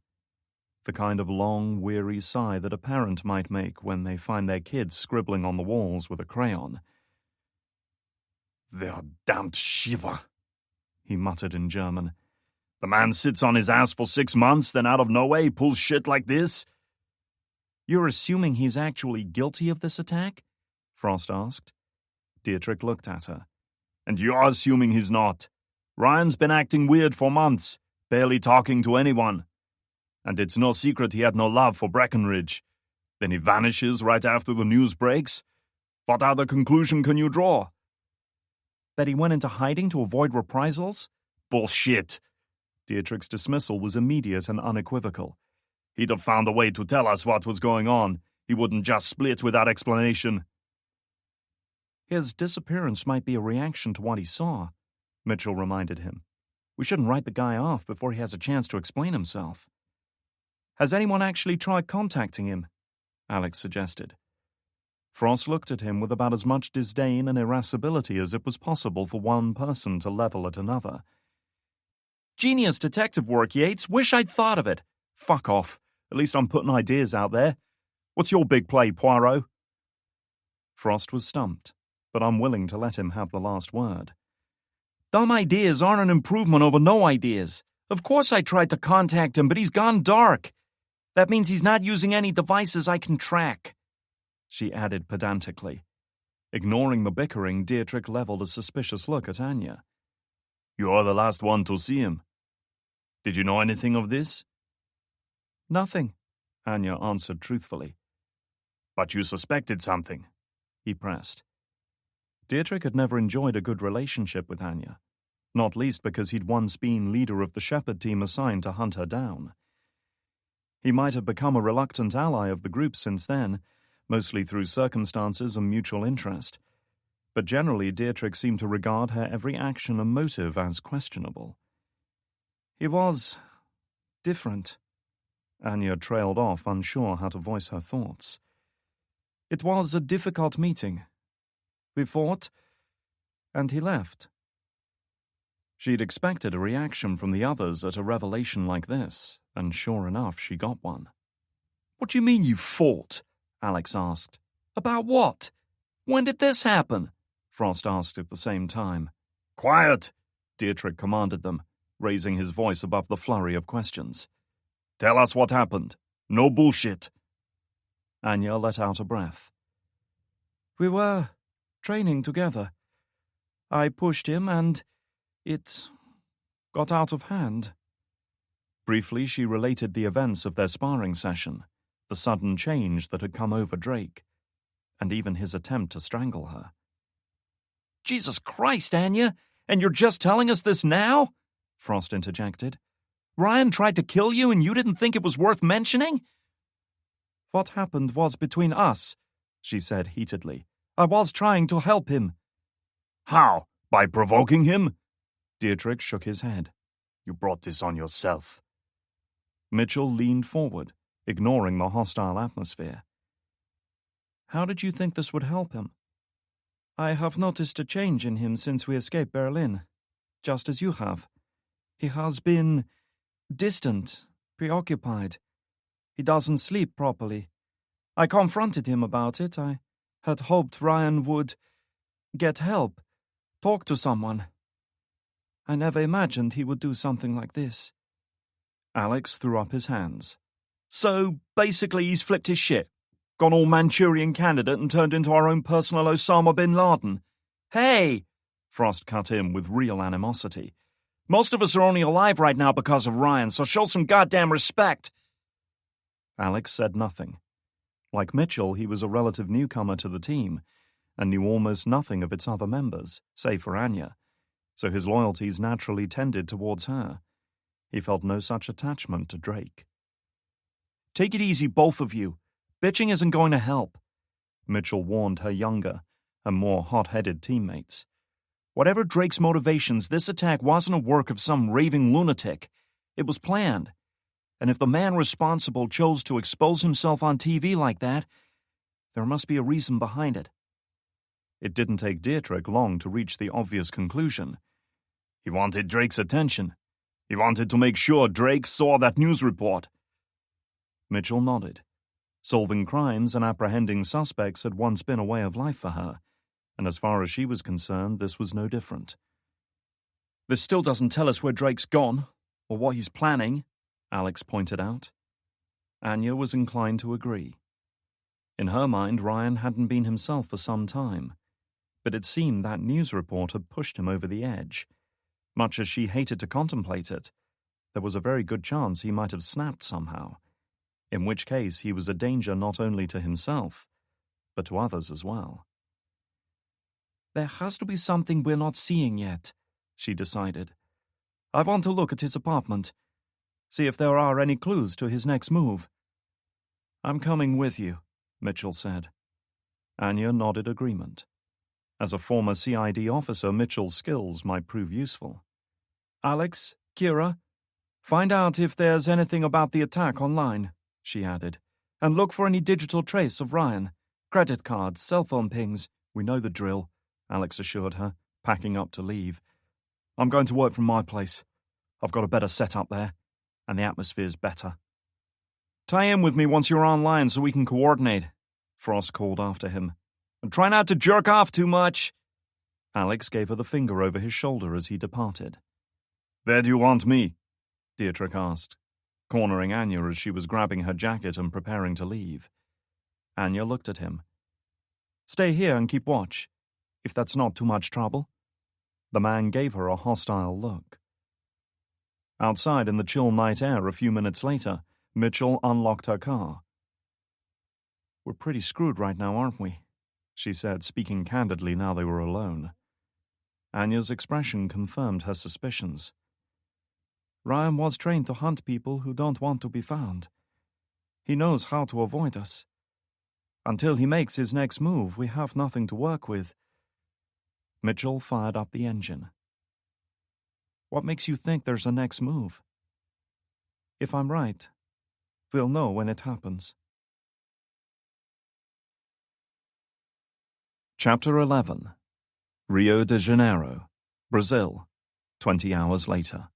The kind of long, weary sigh that a parent might make when they find their kids scribbling on the walls with a crayon. Verdammt Shiva, he muttered in German. The man sits on his ass for 6 months, then out of nowhere he pulls shit like this? You're assuming he's actually guilty of this attack? Frost asked. Dietrich looked at her. And you're assuming he's not. Ryan's been acting weird for months, barely talking to anyone. And it's no secret he had no love for Breckenridge. Then he vanishes right after the news breaks. What other conclusion can you draw? That he went into hiding to avoid reprisals? Bullshit. Dietrich's dismissal was immediate and unequivocal. He'd have found a way to tell us what was going on. He wouldn't just split without explanation. His disappearance might be a reaction to what he saw, Mitchell reminded him. We shouldn't write the guy off before he has a chance to explain himself. Has anyone actually tried contacting him? Alex suggested. Frost looked at him with about as much disdain and irascibility as it was possible for one person to level at another. Genius detective work, Yates. Wish I'd thought of it. Fuck off. At least I'm putting ideas out there. What's your big play, Poirot? Frost was stumped, but unwilling to let him have the last word. Dumb ideas aren't an improvement over no ideas. Of course I tried to contact him, but he's gone dark. That means he's not using any devices I can track, she added pedantically. Ignoring the bickering, Dietrich leveled a suspicious look at Anya. You're the last one to see him. Did you know anything of this? Nothing, Anya answered truthfully. But you suspected something, he pressed. Dietrich had never enjoyed a good relationship with Anya, not least because he'd once been leader of the Shepherd team assigned to hunt her down. He might have become a reluctant ally of the group since then, mostly through circumstances and mutual interest, but generally Dietrich seemed to regard her every action and motive as questionable. He was different. Anya trailed off, unsure how to voice her thoughts. It was a difficult meeting. We fought, and he left. She'd expected a reaction from the others at a revelation like this, and sure enough, she got one. What do you mean you fought? Alex asked. About what? When did this happen? Frost asked at the same time. Quiet, Dietrich commanded them, raising his voice above the flurry of questions. Tell us what happened. No bullshit. Anya let out a breath. We were training together. I pushed him and it got out of hand. Briefly, she related the events of their sparring session, the sudden change that had come over Drake, and even his attempt to strangle her. Jesus Christ, Anya! And you're just telling us this now? Frost interjected. Ryan tried to kill you and you didn't think it was worth mentioning? What happened was between us, she said heatedly. I was trying to help him. How? By provoking him? Dietrich shook his head. You brought this on yourself. Mitchell leaned forward, ignoring the hostile atmosphere. How did you think this would help him? I have noticed a change in him since we escaped Berlin, just as you have. He has been distant, preoccupied. He doesn't sleep properly. I confronted him about it. I had hoped Ryan would Get help. Talk to someone. I never imagined he would do something like this. Alex threw up his hands. So, basically he's flipped his shit. Gone all Manchurian candidate and turned into our own personal Osama bin Laden. Hey! Frost cut in with real animosity. Most of us are only alive right now because of Ryan, so show some goddamn respect. Alex said nothing. Like Mitchell, he was a relative newcomer to the team and knew almost nothing of its other members, save for Anya, so his loyalties naturally tended towards her. He felt no such attachment to Drake. Take it easy, both of you. Bitching isn't going to help, Mitchell warned her younger and more hot-headed teammates. Whatever Drake's motivations, this attack wasn't a work of some raving lunatic. It was planned. And if the man responsible chose to expose himself on TV like that, there must be a reason behind it. It didn't take Dietrich long to reach the obvious conclusion. He wanted Drake's attention. He wanted to make sure Drake saw that news report. Mitchell nodded. Solving crimes and apprehending suspects had once been a way of life for her, and as far as she was concerned, this was no different. This still doesn't tell us where Drake's gone, or what he's planning, Alex pointed out. Anya was inclined to agree. In her mind, Ryan hadn't been himself for some time, but it seemed that news report had pushed him over the edge. Much as she hated to contemplate it, there was a very good chance he might have snapped somehow, in which case he was a danger not only to himself, but to others as well. There has to be something we're not seeing yet, she decided. I want to look at his apartment, see if there are any clues to his next move. I'm coming with you, Mitchell said. Anya nodded agreement. As a former CID officer, Mitchell's skills might prove useful. Alex, Kira, find out if there's anything about the attack online, she added, and look for any digital trace of Ryan. Credit cards, cell phone pings, we know the drill, Alex assured her, packing up to leave. I'm going to work from my place. I've got a better setup there, and the atmosphere's better. Tie in with me once you're online so we can coordinate, Frost called after him. And try not to jerk off too much. Alex gave her the finger over his shoulder as he departed. Where do you want me? Dietrich asked, cornering Anya as she was grabbing her jacket and preparing to leave. Anya looked at him. Stay here and keep watch, if that's not too much trouble. The man gave her a hostile look. Outside in the chill night air a few minutes later, Mitchell unlocked her car. We're pretty screwed right now, aren't we? She said, speaking candidly now they were alone. Anya's expression confirmed her suspicions. Ryan was trained to hunt people who don't want to be found. He knows how to avoid us. Until he makes his next move, we have nothing to work with. Mitchell fired up the engine. What makes you think there's a next move? If I'm right, we'll know when it happens. Chapter 11. Rio de Janeiro, Brazil, 20 hours later.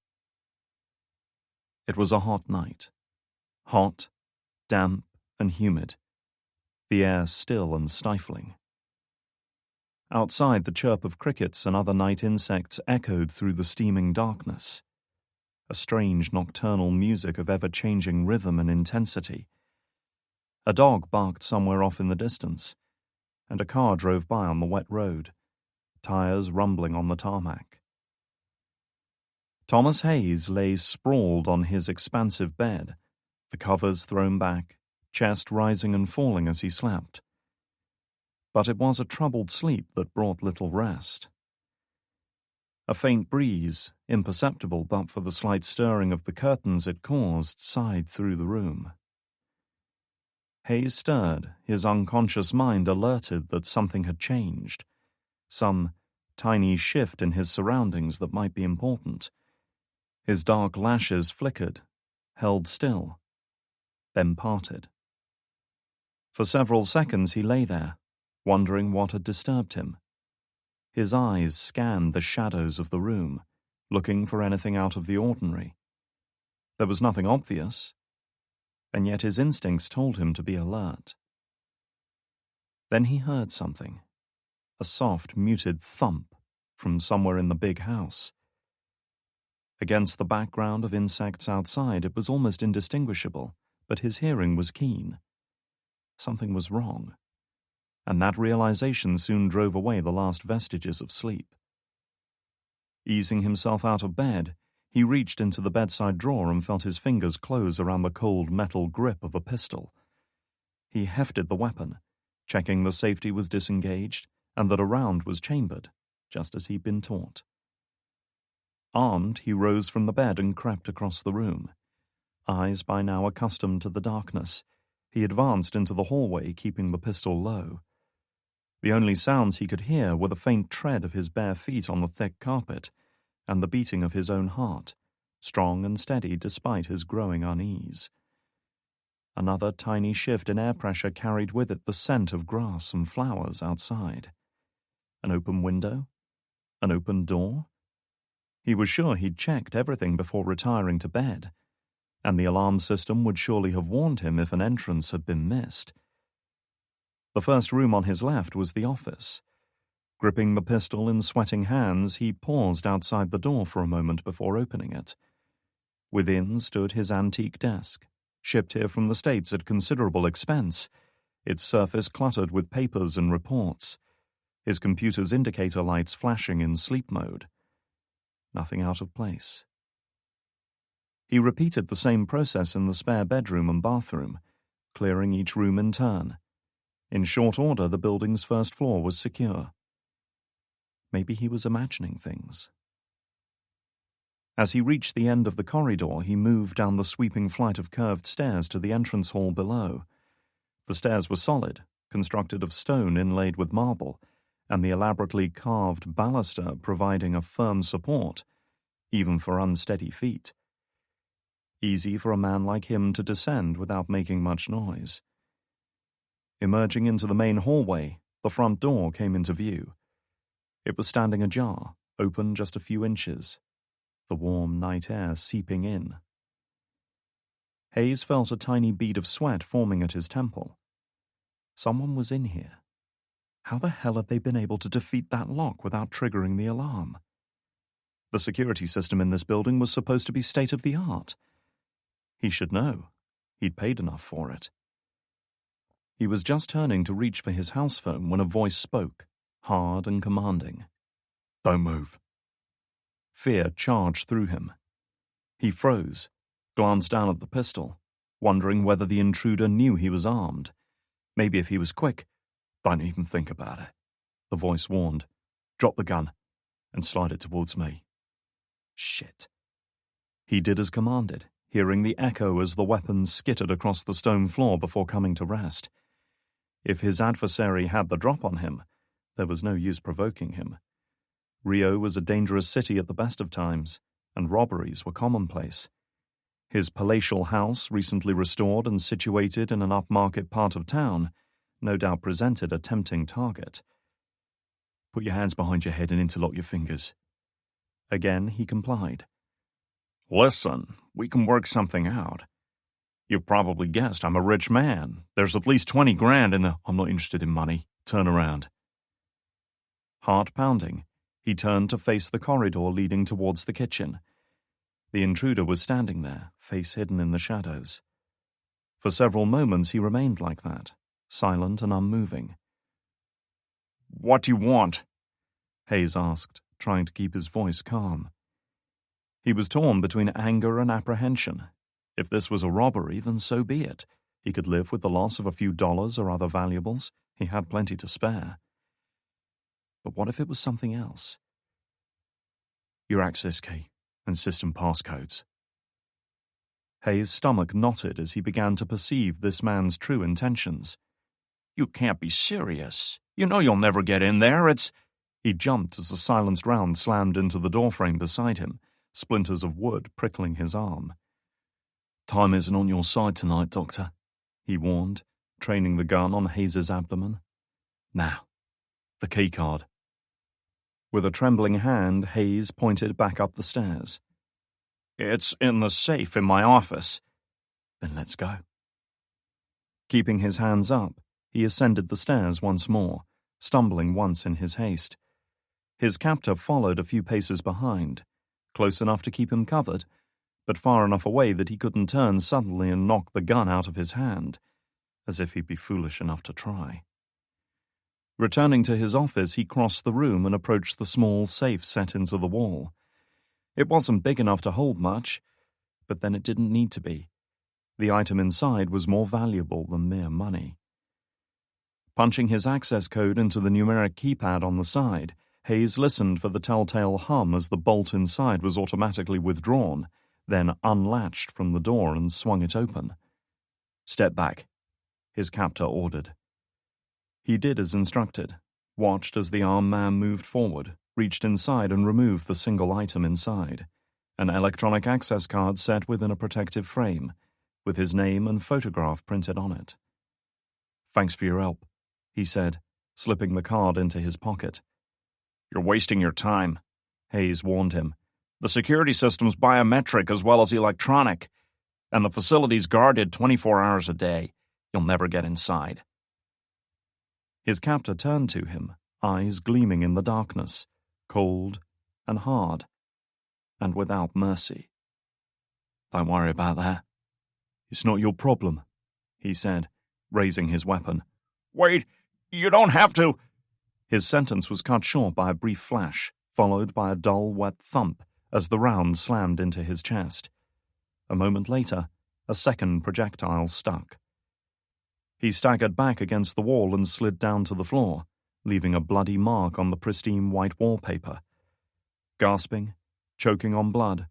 It was a hot night. Hot, damp, and humid. The air still and stifling. Outside, the chirp of crickets and other night insects echoed through the steaming darkness. A strange nocturnal music of ever-changing rhythm and intensity. A dog barked somewhere off in the distance, and a car drove by on the wet road, tires rumbling on the tarmac. Thomas Hayes lay sprawled on his expansive bed, the covers thrown back, chest rising and falling as he slept. But it was a troubled sleep that brought little rest. A faint breeze, imperceptible but for the slight stirring of the curtains it caused, sighed through the room. Hayes stirred, his unconscious mind alerted that something had changed, some tiny shift in his surroundings that might be important. His dark lashes flickered, held still, then parted. For several seconds he lay there, wondering what had disturbed him. His eyes scanned the shadows of the room, looking for anything out of the ordinary. There was nothing obvious, and yet his instincts told him to be alert. Then he heard something. A soft, muted thump from somewhere in the big house. Against the background of insects outside, it was almost indistinguishable, but his hearing was keen. Something was wrong, and that realization soon drove away the last vestiges of sleep. Easing himself out of bed, he reached into the bedside drawer and felt his fingers close around the cold metal grip of a pistol. He hefted the weapon, checking the safety was disengaged and that a round was chambered, just as he'd been taught. Armed, he rose from the bed and crept across the room. Eyes by now accustomed to the darkness, he advanced into the hallway, keeping the pistol low. The only sounds he could hear were the faint tread of his bare feet on the thick carpet and the beating of his own heart, strong and steady despite his growing unease. Another tiny shift in air pressure carried with it the scent of grass and flowers outside. An open window? An open door? He was sure he'd checked everything before retiring to bed, and the alarm system would surely have warned him if an entrance had been missed. The first room on his left was the office. Gripping the pistol in sweating hands, he paused outside the door for a moment before opening it. Within stood his antique desk, shipped here from the States at considerable expense, its surface cluttered with papers and reports, his computer's indicator lights flashing in sleep mode. Nothing out of place. He repeated the same process in the spare bedroom and bathroom, clearing each room in turn. In short order, the building's first floor was secure. Maybe he was imagining things. As he reached the end of the corridor, he moved down the sweeping flight of curved stairs to the entrance hall below. The stairs were solid, constructed of stone inlaid with marble, and the elaborately carved baluster providing a firm support, even for unsteady feet. Easy for a man like him to descend without making much noise. Emerging into the main hallway, the front door came into view. It was standing ajar, open just a few inches, the warm night air seeping in. Hayes felt a tiny bead of sweat forming at his temple. Someone was in here. How the hell had they been able to defeat that lock without triggering the alarm? The security system in this building was supposed to be state-of-the-art. He should know. He'd paid enough for it. He was just turning to reach for his house phone when a voice spoke, hard and commanding. "Don't move." Fear charged through him. He froze, glanced down at the pistol, wondering whether the intruder knew he was armed. Maybe if he was quick. "Don't even think about it," the voice warned. "Drop the gun and slide it towards me." Shit. He did as commanded, hearing the echo as the weapon skittered across the stone floor before coming to rest. If his adversary had the drop on him, there was no use provoking him. Rio was a dangerous city at the best of times, and robberies were commonplace. His palatial house, recently restored and situated in an upmarket part of town, no doubt presented a tempting target. "Put your hands behind your head and interlock your fingers." Again he complied. "Listen, we can work something out. You've probably guessed I'm a rich man. There's at least 20 grand in the 'I'm not interested in money' turn around." Heart pounding, he turned to face the corridor leading towards the kitchen. The intruder was standing there, face hidden in the shadows. For several moments he remained like that, silent and unmoving. "What do you want?" Hayes asked, trying to keep his voice calm. He was torn between anger and apprehension. If this was a robbery, then so be it. He could live with the loss of a few dollars or other valuables. He had plenty to spare. But what if it was something else? "Your access key and system passcodes." Hayes' stomach knotted as he began to perceive this man's true intentions. "You can't be serious. You know you'll never get in there. It's—" He jumped as the silenced round slammed into the doorframe beside him, splinters of wood prickling his arm. "Time isn't on your side tonight, Doctor," he warned, training the gun on Hayes' abdomen. "Now, the keycard." With a trembling hand, Hayes pointed back up the stairs. "It's in the safe in my office." "Then let's go." Keeping his hands up, he ascended the stairs once more, stumbling once in his haste. His captor followed a few paces behind, close enough to keep him covered, but far enough away that he couldn't turn suddenly and knock the gun out of his hand, as if he'd be foolish enough to try. Returning to his office, he crossed the room and approached the small safe set into the wall. It wasn't big enough to hold much, but then it didn't need to be. The item inside was more valuable than mere money. Punching his access code into the numeric keypad on the side, Hayes listened for the telltale hum as the bolt inside was automatically withdrawn, then unlatched from the door and swung it open. "Step back," his captor ordered. He did as instructed, watched as the armed man moved forward, reached inside and removed the single item inside, an electronic access card set within a protective frame, with his name and photograph printed on it. "Thanks for your help," he said, slipping the card into his pocket. "You're wasting your time," Hayes warned him. "The security system's biometric as well as electronic, and the facility's guarded 24 hours a day. You'll never get inside." His captor turned to him, eyes gleaming in the darkness, cold and hard, and without mercy. "Don't worry about that. It's not your problem," he said, raising his weapon. "Wait, you don't have to." His sentence was cut short by a brief flash, followed by a dull, wet thump as the round slammed into his chest. A moment later, a second projectile stuck. He staggered back against the wall and slid down to the floor, leaving a bloody mark on the pristine white wallpaper. Gasping, choking on blood,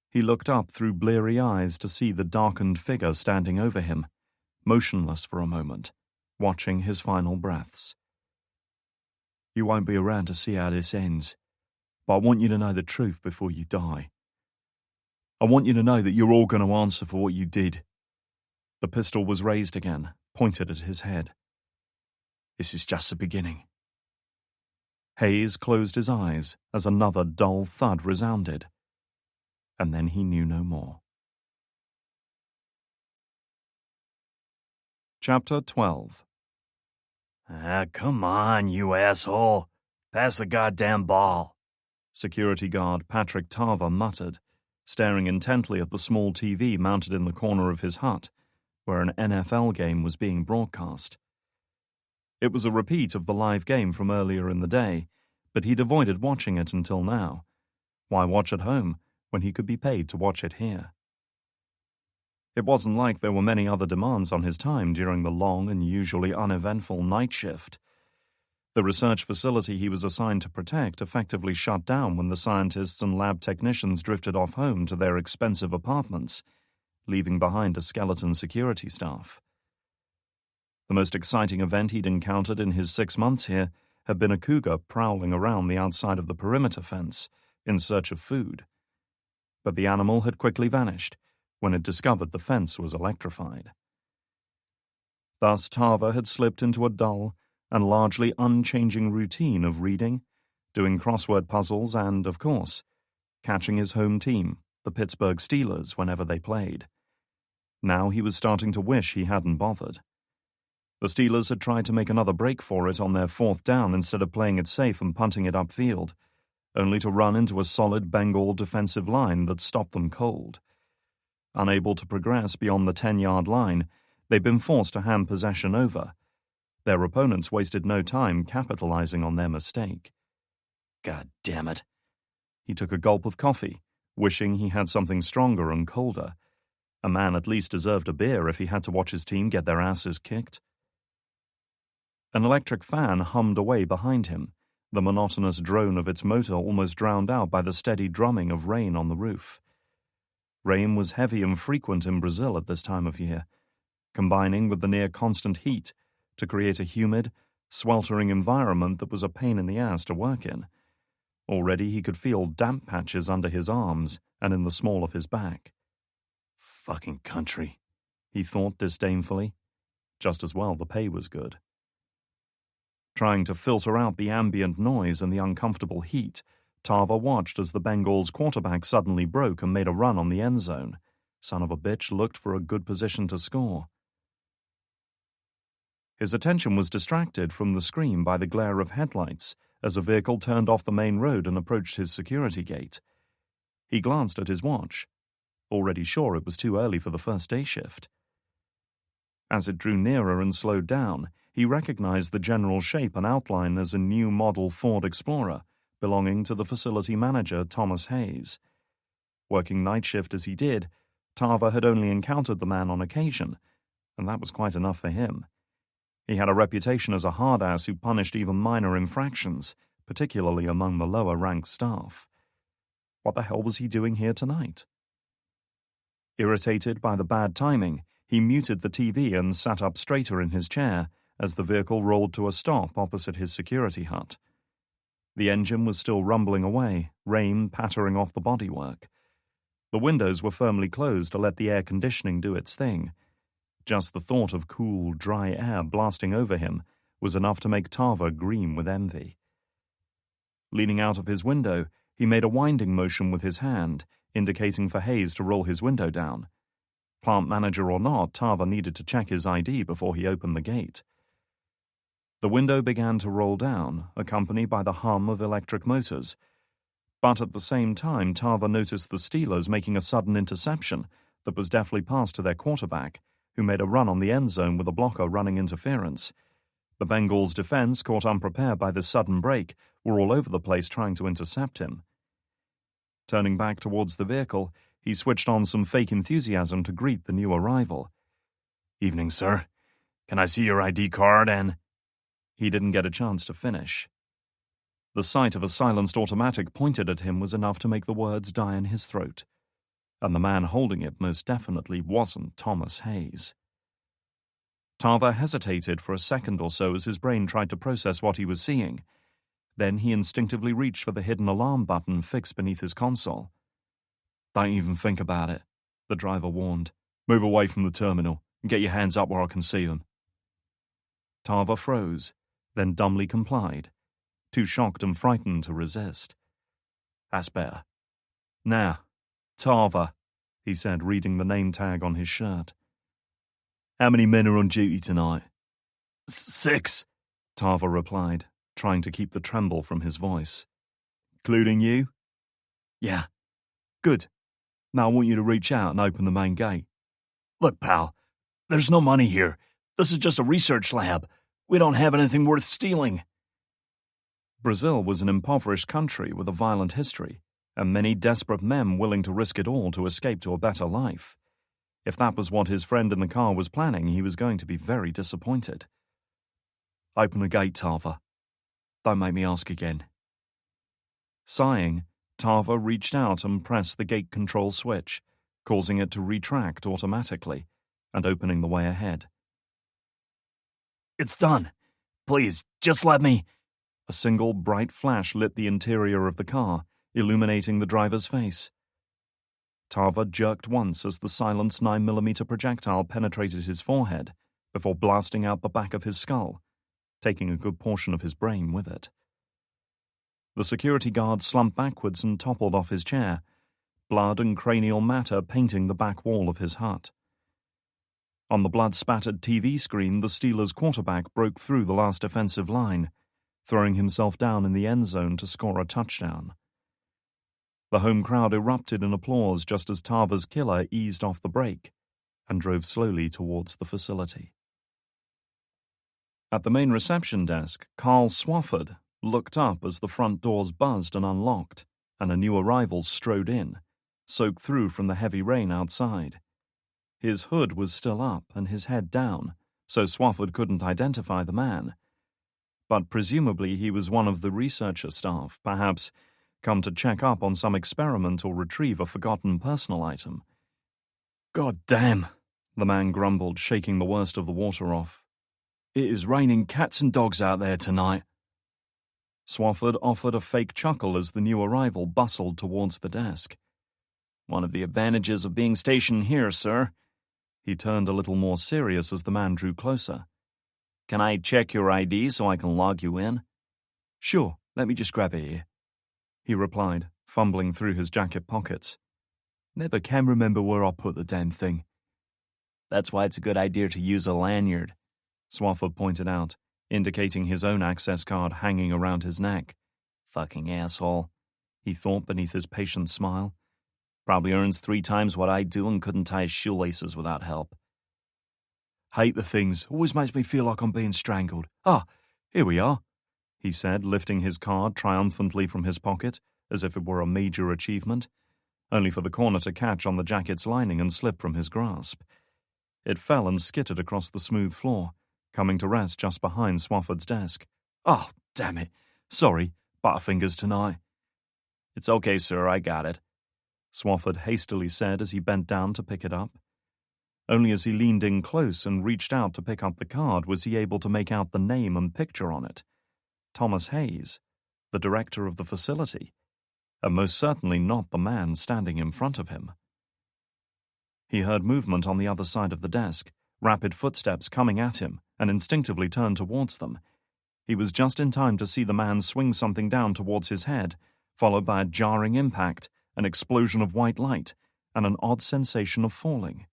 he looked up through bleary eyes to see the darkened figure standing over him, motionless for a moment, watching his final breaths. "You won't be around to see how this ends, but I want you to know the truth before you die. I want you to know that you're all going to answer for what you did." The pistol was raised again, pointed at his head. "This is just the beginning." Hayes closed his eyes as another dull thud resounded, and then he knew no more. Chapter 12. Come on, you asshole. Pass the goddamn ball," Security guard Patrick Tarver muttered, staring intently at the small TV mounted in the corner of his hut, where an NFL game was being broadcast. It was a repeat of the live game from earlier in the day, but he'd avoided watching it until now. Why watch at home when he could be paid to watch it here? It wasn't like there were many other demands on his time during the long and usually uneventful night shift. The research facility he was assigned to protect effectively shut down when the scientists and lab technicians drifted off home to their expensive apartments, leaving behind a skeleton security staff. The most exciting event he'd encountered in his 6 months here had been a cougar prowling around the outside of the perimeter fence in search of food. But the animal had quickly vanished when it discovered the fence was electrified. Thus Tarver had slipped into a dull and largely unchanging routine of reading, doing crossword puzzles and, of course, catching his home team, the Pittsburgh Steelers, whenever they played. Now he was starting to wish he hadn't bothered. The Steelers had tried to make another break for it on their 4th down instead of playing it safe and punting it upfield, only to run into a solid Bengal defensive line that stopped them cold. Unable to progress beyond the 10-yard line, they'd been forced to hand possession over. Their opponents wasted no time capitalizing on their mistake. God damn it. He took a gulp of coffee, wishing he had something stronger and colder. A man at least deserved a beer if he had to watch his team get their asses kicked. An electric fan hummed away behind him, the monotonous drone of its motor almost drowned out by the steady drumming of rain on the roof. Rain was heavy and frequent in Brazil at this time of year, combining with the near-constant heat to create a humid, sweltering environment that was a pain in the ass to work in. Already he could feel damp patches under his arms and in the small of his back. Fucking country, he thought disdainfully. Just as well the pay was good. Trying to filter out the ambient noise and the uncomfortable heat, Tarver watched as the Bengals' quarterback suddenly broke and made a run on the end zone. Son of a bitch looked for a good position to score. His attention was distracted from the screen by the glare of headlights as a vehicle turned off the main road and approached his security gate. He glanced at his watch, already sure it was too early for the first day shift. As it drew nearer and slowed down, he recognized the general shape and outline as a new model Ford Explorer belonging to the facility manager, Thomas Hayes. Working night shift as he did, Tarver had only encountered the man on occasion, and that was quite enough for him. He had a reputation as a hard-ass who punished even minor infractions, particularly among the lower-ranked staff. What the hell was he doing here tonight? Irritated by the bad timing, he muted the TV and sat up straighter in his chair as the vehicle rolled to a stop opposite his security hut. The engine was still rumbling away, rain pattering off the bodywork. The windows were firmly closed to let the air conditioning do its thing. Just the thought of cool, dry air blasting over him was enough to make Tarver green with envy. Leaning out of his window, he made a winding motion with his hand, indicating for Hayes to roll his window down. Plant manager or not, Tarver needed to check his ID before he opened the gate. The window began to roll down, accompanied by the hum of electric motors. But at the same time, Tarver noticed the Steelers making a sudden interception that was deftly passed to their quarterback, who made a run on the end zone with a blocker running interference. The Bengals' defense, caught unprepared by this sudden break, were all over the place trying to intercept him. Turning back towards the vehicle, he switched on some fake enthusiasm to greet the new arrival. "Evening, sir. Can I see your ID card and—" He didn't get a chance to finish. The sight of a silenced automatic pointed at him was enough to make the words die in his throat. And the man holding it most definitely wasn't Thomas Hayes. Tarver hesitated for a second or so as his brain tried to process what he was seeing. Then he instinctively reached for the hidden alarm button fixed beneath his console. "Don't even think about it," the driver warned. "Move away from the terminal and get your hands up where I can see them." Tarver froze, then dumbly complied, too shocked and frightened to resist. "That's better. Now, Tarver," he said, reading the name tag on his shirt. "How many men are on duty tonight?" "6," Tarver replied, trying to keep the tremble from his voice. "Including you?" "Yeah." "Good. Now I want you to reach out and open the main gate." "Look, pal, there's no money here. This is just a research lab. We don't have anything worth stealing." Brazil was an impoverished country with a violent history, and many desperate men willing to risk it all to escape to a better life. If that was what his friend in the car was planning, he was going to be very disappointed. "Open the gate, Tarver. Don't make me ask again." Sighing, Tarver reached out and pressed the gate control switch, causing it to retract automatically and opening the way ahead. "It's done. Please, just let me—" A single bright flash lit the interior of the car, illuminating the driver's face. Tarver jerked once as the silenced 9mm projectile penetrated his forehead before blasting out the back of his skull, taking a good portion of his brain with it. The security guard slumped backwards and toppled off his chair, blood and cranial matter painting the back wall of his hut. On the blood-spattered TV screen, the Steelers' quarterback broke through the last defensive line, throwing himself down in the end zone to score a touchdown. The home crowd erupted in applause just as Tarver's killer eased off the brake and drove slowly towards the facility. At the main reception desk, Carl Swafford looked up as the front doors buzzed and unlocked, and a new arrival strode in, soaked through from the heavy rain outside. His hood was still up and his head down, so Swafford couldn't identify the man. But presumably he was one of the researcher staff, perhaps come to check up on some experiment or retrieve a forgotten personal item. "God damn," the man grumbled, shaking the worst of the water off. "It is raining cats and dogs out there tonight." Swafford offered a fake chuckle as the new arrival bustled towards the desk. "One of the advantages of being stationed here, sir." He turned a little more serious as the man drew closer. "Can I check your ID so I can log you in?" "Sure, let me just grab it here," he replied, fumbling through his jacket pockets. "Never can remember where I put the damn thing." "That's why it's a good idea to use a lanyard." Swafford pointed out, indicating his own access card hanging around his neck. Fucking asshole, he thought beneath his patient smile. Probably earns 3 times what I do and couldn't tie his shoelaces without help. Hate the things. Always makes me feel like I'm being strangled. Ah, here we are, he said, lifting his card triumphantly from his pocket, as if it were a major achievement, only for the corner to catch on the jacket's lining and slip from his grasp. It fell and skittered across the smooth floor, coming to rest just behind Swafford's desk. Oh, damn it. Sorry, butterfingers tonight. It's okay, sir, I got it, Swafford hastily said as he bent down to pick it up. Only as he leaned in close and reached out to pick up the card was he able to make out the name and picture on it. Thomas Hayes, the director of the facility, and most certainly not the man standing in front of him. He heard movement on the other side of the desk, rapid footsteps coming at him, and instinctively turned towards them. He was just in time to see the man swing something down towards his head, followed by a jarring impact, an explosion of white light, and an odd sensation of falling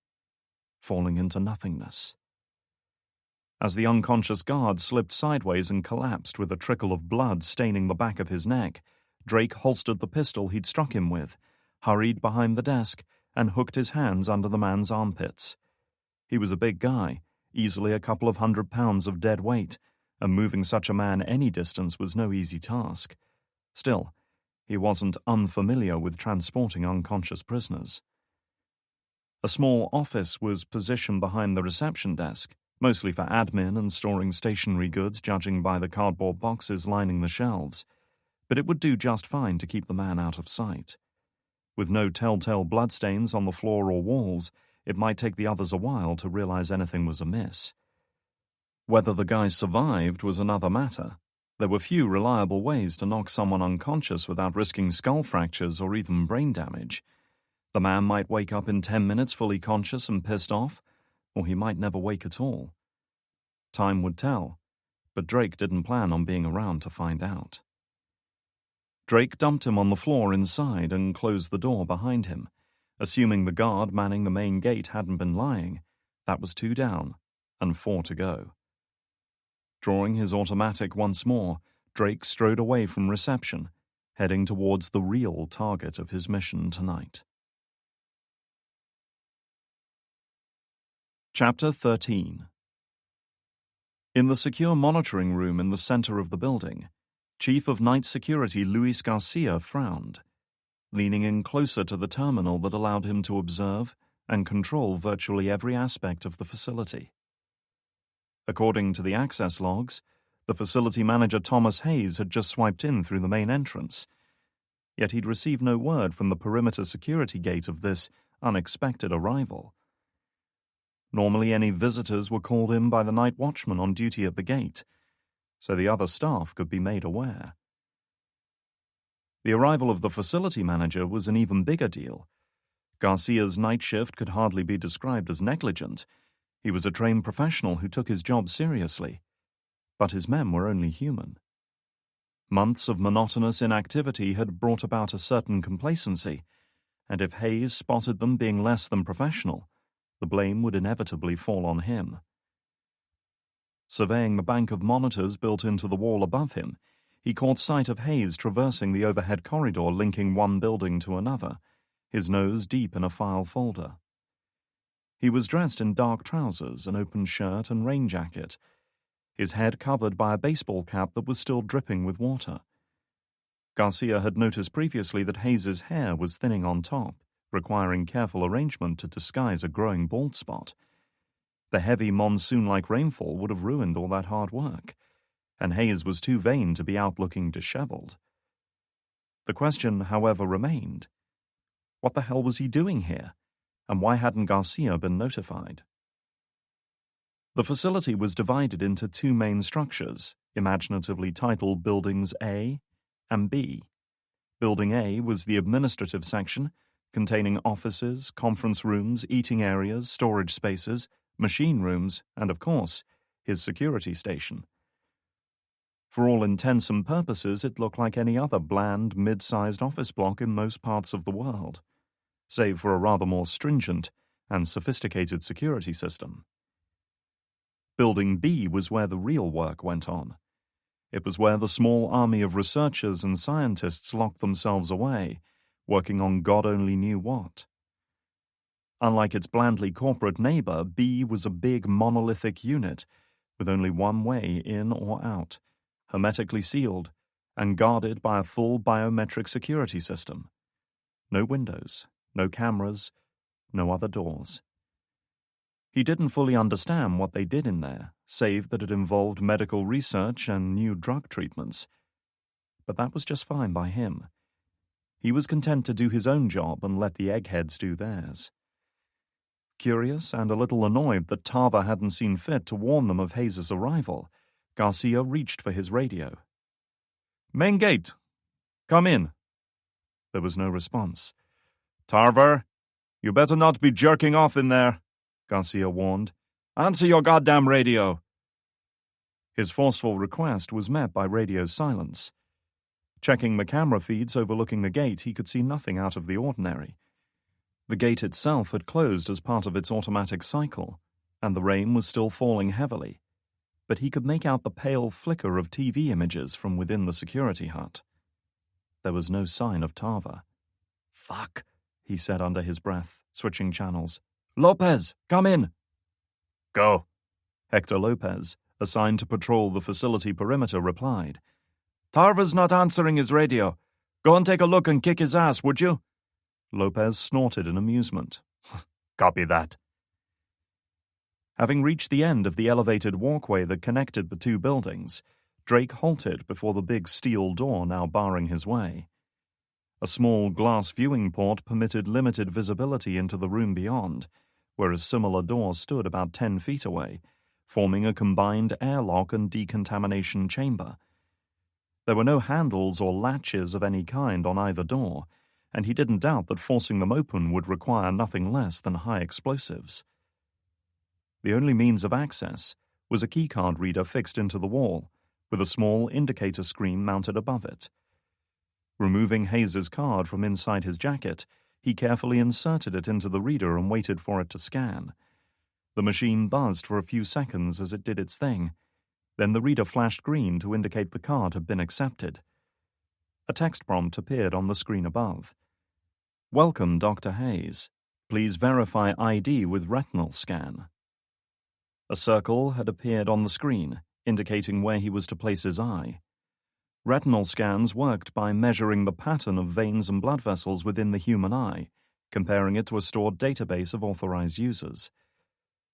into nothingness. As the unconscious guard slipped sideways and collapsed with a trickle of blood staining the back of his neck, Drake holstered the pistol he'd struck him with, hurried behind the desk, and hooked his hands under the man's armpits. He was a big guy, easily a couple of 100 pounds of dead weight, and moving such a man any distance was no easy task. Still, he wasn't unfamiliar with transporting unconscious prisoners. A small office was positioned behind the reception desk, mostly for admin and storing stationery goods judging by the cardboard boxes lining the shelves, but it would do just fine to keep the man out of sight. With no telltale bloodstains on the floor or walls, it might take the others a while to realize anything was amiss. Whether the guy survived was another matter. There were few reliable ways to knock someone unconscious without risking skull fractures or even brain damage. The man might wake up in 10 minutes fully conscious and pissed off, or he might never wake at all. Time would tell, but Drake didn't plan on being around to find out. Drake dumped him on the floor inside and closed the door behind him. Assuming the guard manning the main gate hadn't been lying, that was 2 down and 4 to go. Drawing his automatic once more, Drake strode away from reception, heading towards the real target of his mission tonight. Chapter 13. In the secure monitoring room in the center of the building, Chief of Night Security Luis Garcia frowned, leaning in closer to the terminal that allowed him to observe and control virtually every aspect of the facility. According to the access logs, the facility manager Thomas Hayes had just swiped in through the main entrance, yet he'd received no word from the perimeter security gate of this unexpected arrival. Normally any visitors were called in by the night watchman on duty at the gate, so the other staff could be made aware. The arrival of the facility manager was an even bigger deal. Garcia's night shift could hardly be described as negligent. He was a trained professional who took his job seriously, but his men were only human. Months of monotonous inactivity had brought about a certain complacency, and if Hayes spotted them being less than professional, the blame would inevitably fall on him. Surveying the bank of monitors built into the wall above him, he caught sight of Hayes traversing the overhead corridor linking one building to another, his nose deep in a file folder. He was dressed in dark trousers, an open shirt and rain jacket, his head covered by a baseball cap that was still dripping with water. Garcia had noticed previously that Hayes's hair was thinning on top, requiring careful arrangement to disguise a growing bald spot. The heavy monsoon-like rainfall would have ruined all that hard work, and Hayes was too vain to be out looking disheveled. The question, however, remained. What the hell was he doing here, and why hadn't Garcia been notified? The facility was divided into 2 main structures, imaginatively titled Buildings A and B. Building A was the administrative section, containing offices, conference rooms, eating areas, storage spaces, machine rooms, and, of course, his security station. For all intents and purposes, it looked like any other bland, mid-sized office block in most parts of the world, save for a rather more stringent and sophisticated security system. Building B was where the real work went on. It was where the small army of researchers and scientists locked themselves away, working on God only knew what. Unlike its blandly corporate neighbor, B was a big monolithic unit with only one way in or out, hermetically sealed and guarded by a full biometric security system. No windows, no cameras, no other doors. He didn't fully understand what they did in there, save that it involved medical research and new drug treatments. But that was just fine by him. He was content to do his own job and let the eggheads do theirs. Curious and a little annoyed that Tarver hadn't seen fit to warn them of Hayes' arrival, Garcia reached for his radio. "Main gate! Come in!" There was no response. "Tarver, you better not be jerking off in there," Garcia warned. "Answer your goddamn radio." His forceful request was met by radio silence. Checking the camera feeds overlooking the gate, he could see nothing out of the ordinary. The gate itself had closed as part of its automatic cycle, and the rain was still falling heavily, but he could make out the pale flicker of TV images from within the security hut. There was no sign of Tarver. "Fuck," he said under his breath, switching channels. "Lopez, come in." "Go." Hector Lopez, assigned to patrol the facility perimeter, replied. "Tarver's not answering his radio. Go and take a look and kick his ass, would you?" Lopez snorted in amusement. "Copy that." Having reached the end of the elevated walkway that connected the two buildings, Drake halted before the big steel door now barring his way. A small glass viewing port permitted limited visibility into the room beyond, where a similar door stood about 10 feet away, forming a combined airlock and decontamination chamber. There were no handles or latches of any kind on either door, and he didn't doubt that forcing them open would require nothing less than high explosives. The only means of access was a keycard reader fixed into the wall, with a small indicator screen mounted above it. Removing Hayes' card from inside his jacket, he carefully inserted it into the reader and waited for it to scan. The machine buzzed for a few seconds as it did its thing. Then the reader flashed green to indicate the card had been accepted. A text prompt appeared on the screen above. "Welcome, Dr. Hayes. Please verify ID with retinal scan." A circle had appeared on the screen, indicating where he was to place his eye. Retinal scans worked by measuring the pattern of veins and blood vessels within the human eye, comparing it to a stored database of authorized users.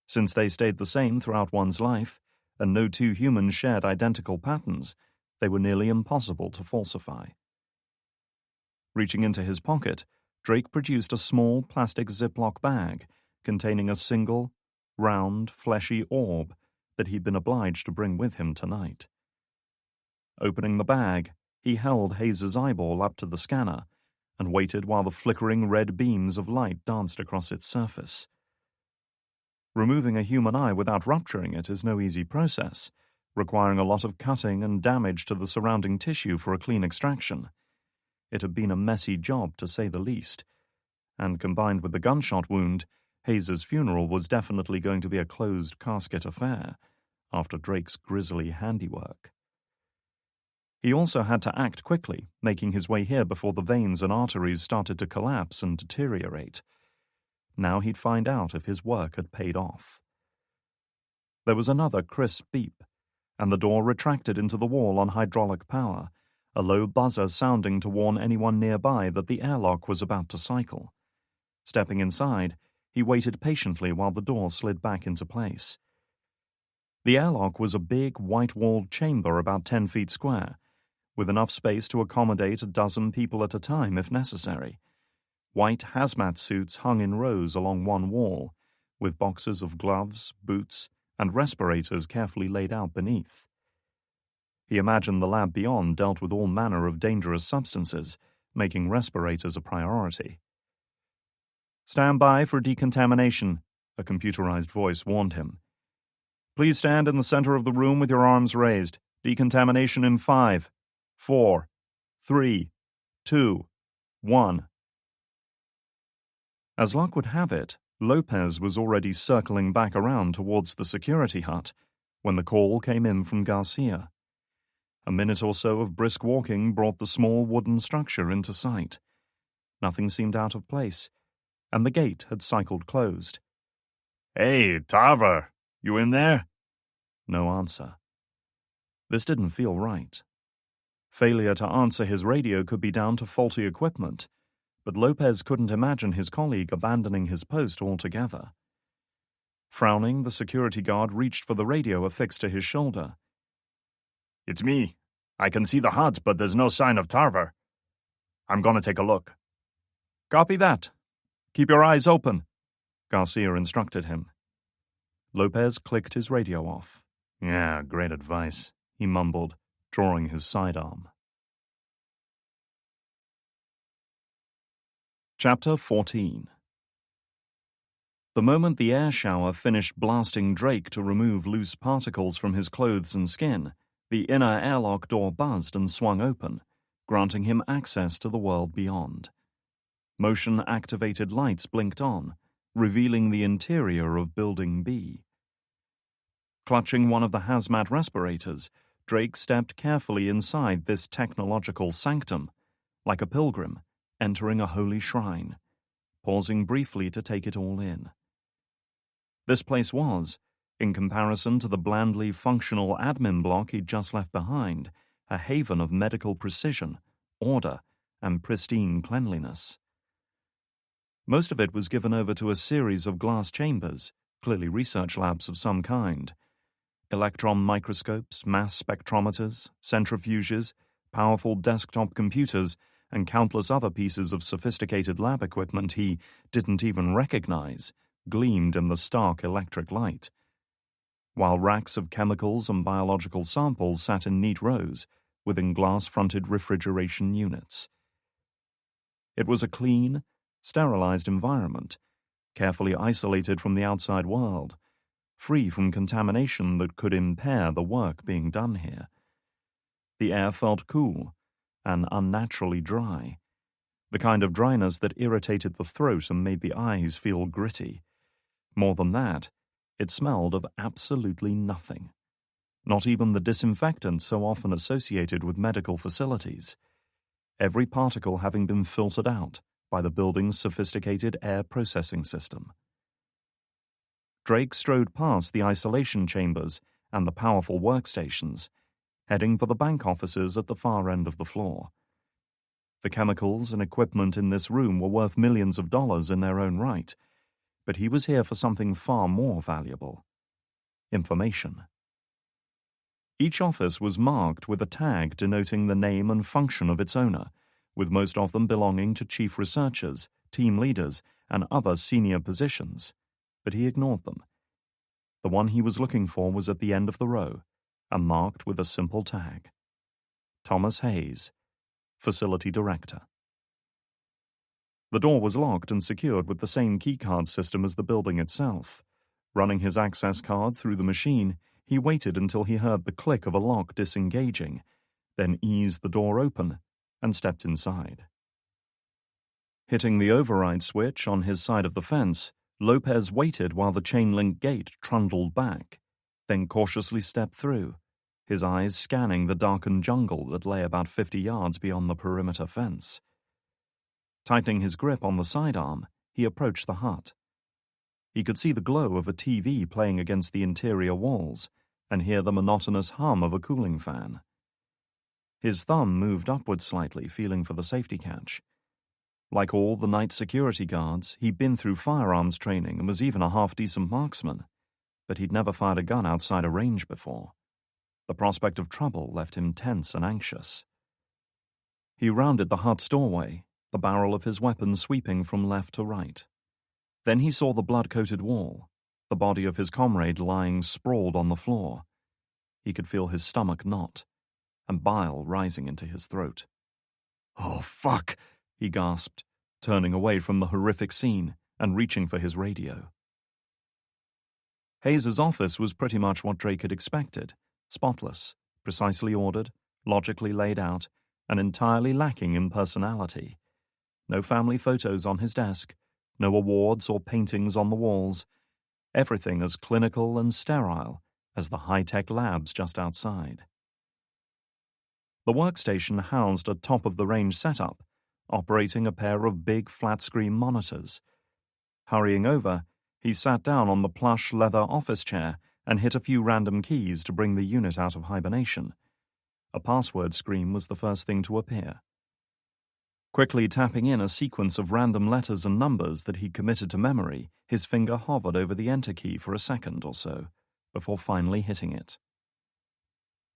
Since they stayed the same throughout one's life, and no two humans shared identical patterns, they were nearly impossible to falsify. Reaching into his pocket, Drake produced a small plastic Ziploc bag containing a single, round, fleshy orb that he'd been obliged to bring with him tonight. Opening the bag, he held Hayes' eyeball up to the scanner and waited while the flickering red beams of light danced across its surface. Removing a human eye without rupturing it is no easy process, requiring a lot of cutting and damage to the surrounding tissue for a clean extraction. It had been a messy job, to say the least, and combined with the gunshot wound, Hayes' funeral was definitely going to be a closed casket affair after Drake's grisly handiwork. He also had to act quickly, making his way here before the veins and arteries started to collapse and deteriorate. Now he'd find out if his work had paid off. There was another crisp beep, and the door retracted into the wall on hydraulic power, a low buzzer sounding to warn anyone nearby that the airlock was about to cycle. Stepping inside, he waited patiently while the door slid back into place. The airlock was a big, white-walled chamber about 10 feet square, with enough space to accommodate a dozen people at a time if necessary. White hazmat suits hung in rows along one wall, with boxes of gloves, boots, and respirators carefully laid out beneath. He imagined the lab beyond dealt with all manner of dangerous substances, making respirators a priority. "Stand by for decontamination," a computerized voice warned him. "Please stand in the center of the room with your arms raised. Decontamination in 5, 4, 3, 2, 1. As luck would have it, Lopez was already circling back around towards the security hut, when the call came in from Garcia. A minute or so of brisk walking brought the small wooden structure into sight. Nothing seemed out of place, and the gate had cycled closed. "Hey, Tarver, you in there?" No answer. This didn't feel right. Failure to answer his radio could be down to faulty equipment, but Lopez couldn't imagine his colleague abandoning his post altogether. Frowning, the security guard reached for the radio affixed to his shoulder. "It's me. I can see the hut, but there's no sign of Tarver. I'm gonna take a look." "Copy that. Keep your eyes open," Garcia instructed him. Lopez clicked his radio off. "Yeah, great advice," he mumbled, drawing his sidearm. Chapter 14. The moment the air shower finished blasting Drake to remove loose particles from his clothes and skin, the inner airlock door buzzed and swung open, granting him access to the world beyond. Motion-activated lights blinked on, revealing the interior of Building B. Clutching one of the hazmat respirators, Drake stepped carefully inside this technological sanctum, like a pilgrim entering a holy shrine, pausing briefly to take it all in. This place was, in comparison to the blandly functional admin block he'd just left behind, a haven of medical precision, order, and pristine cleanliness. Most of it was given over to a series of glass chambers, clearly research labs of some kind. Electron microscopes, mass spectrometers, centrifuges, powerful desktop computers, and countless other pieces of sophisticated lab equipment he didn't even recognize gleamed in the stark electric light, while racks of chemicals and biological samples sat in neat rows within glass-fronted refrigeration units. It was a clean, sterilized environment, carefully isolated from the outside world, free from contamination that could impair the work being done here. The air felt cool and unnaturally dry, the kind of dryness that irritated the throat and made the eyes feel gritty. More than that, it smelled of absolutely nothing. Not even the disinfectant so often associated with medical facilities, every particle having been filtered out by the building's sophisticated air processing system. Drake strode past the isolation chambers and the powerful workstations, heading for the bank offices at the far end of the floor. The chemicals and equipment in this room were worth millions of dollars in their own right, but he was here for something far more valuable: information. Each office was marked with a tag denoting the name and function of its owner, with most of them belonging to chief researchers, team leaders, and other senior positions, but he ignored them. The one he was looking for was at the end of the row, and marked with a simple tag: Thomas Hayes, Facility Director. The door was locked and secured with the same keycard system as the building itself. Running his access card through the machine, he waited until he heard the click of a lock disengaging, then eased the door open and stepped inside. Hitting the override switch on his side of the fence, Lopez waited while the chain-link gate trundled back, then cautiously stepped through, his eyes scanning the darkened jungle that lay about 50 yards beyond the perimeter fence. Tightening his grip on the sidearm, he approached the hut. He could see the glow of a TV playing against the interior walls and hear the monotonous hum of a cooling fan. His thumb moved upward slightly, feeling for the safety catch. Like all the night security guards, he'd been through firearms training and was even a half-decent marksman, but he'd never fired a gun outside a range before. The prospect of trouble left him tense and anxious. He rounded the hut's doorway, the barrel of his weapon sweeping from left to right. Then he saw the blood-coated wall, the body of his comrade lying sprawled on the floor. He could feel his stomach knot, and bile rising into his throat. "Oh, fuck!" he gasped, turning away from the horrific scene and reaching for his radio. Hayes's office was pretty much what Drake had expected: spotless, precisely ordered, logically laid out, and entirely lacking in personality. No family photos on his desk, no awards or paintings on the walls, everything as clinical and sterile as the high-tech labs just outside. The workstation housed a top-of-the-range setup, operating a pair of big flat-screen monitors. Hurrying over, he sat down on the plush leather office chair and hit a few random keys to bring the unit out of hibernation. A password screen was the first thing to appear. Quickly tapping in a sequence of random letters and numbers that he committed to memory, his finger hovered over the enter key for a second or so, before finally hitting it.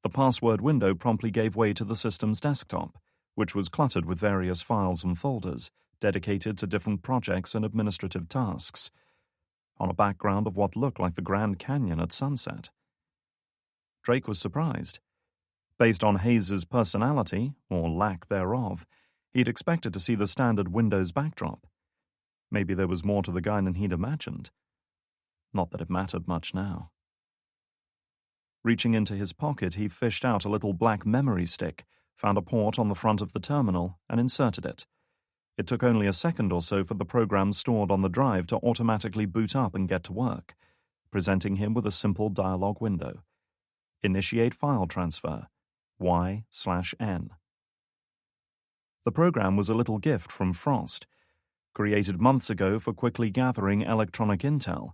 The password window promptly gave way to the system's desktop, which was cluttered with various files and folders dedicated to different projects and administrative tasks, on a background of what looked like the Grand Canyon at sunset. Drake was surprised. Based on Hayes's personality, or lack thereof, he'd expected to see the standard Windows backdrop. Maybe there was more to the guy than he'd imagined. Not that it mattered much now. Reaching into his pocket, he fished out a little black memory stick, found a port on the front of the terminal, and inserted it. It took only a second or so for the program stored on the drive to automatically boot up and get to work, presenting him with a simple dialog window. Initiate file transfer. Y/N. The program was a little gift from Frost, created months ago for quickly gathering electronic intel.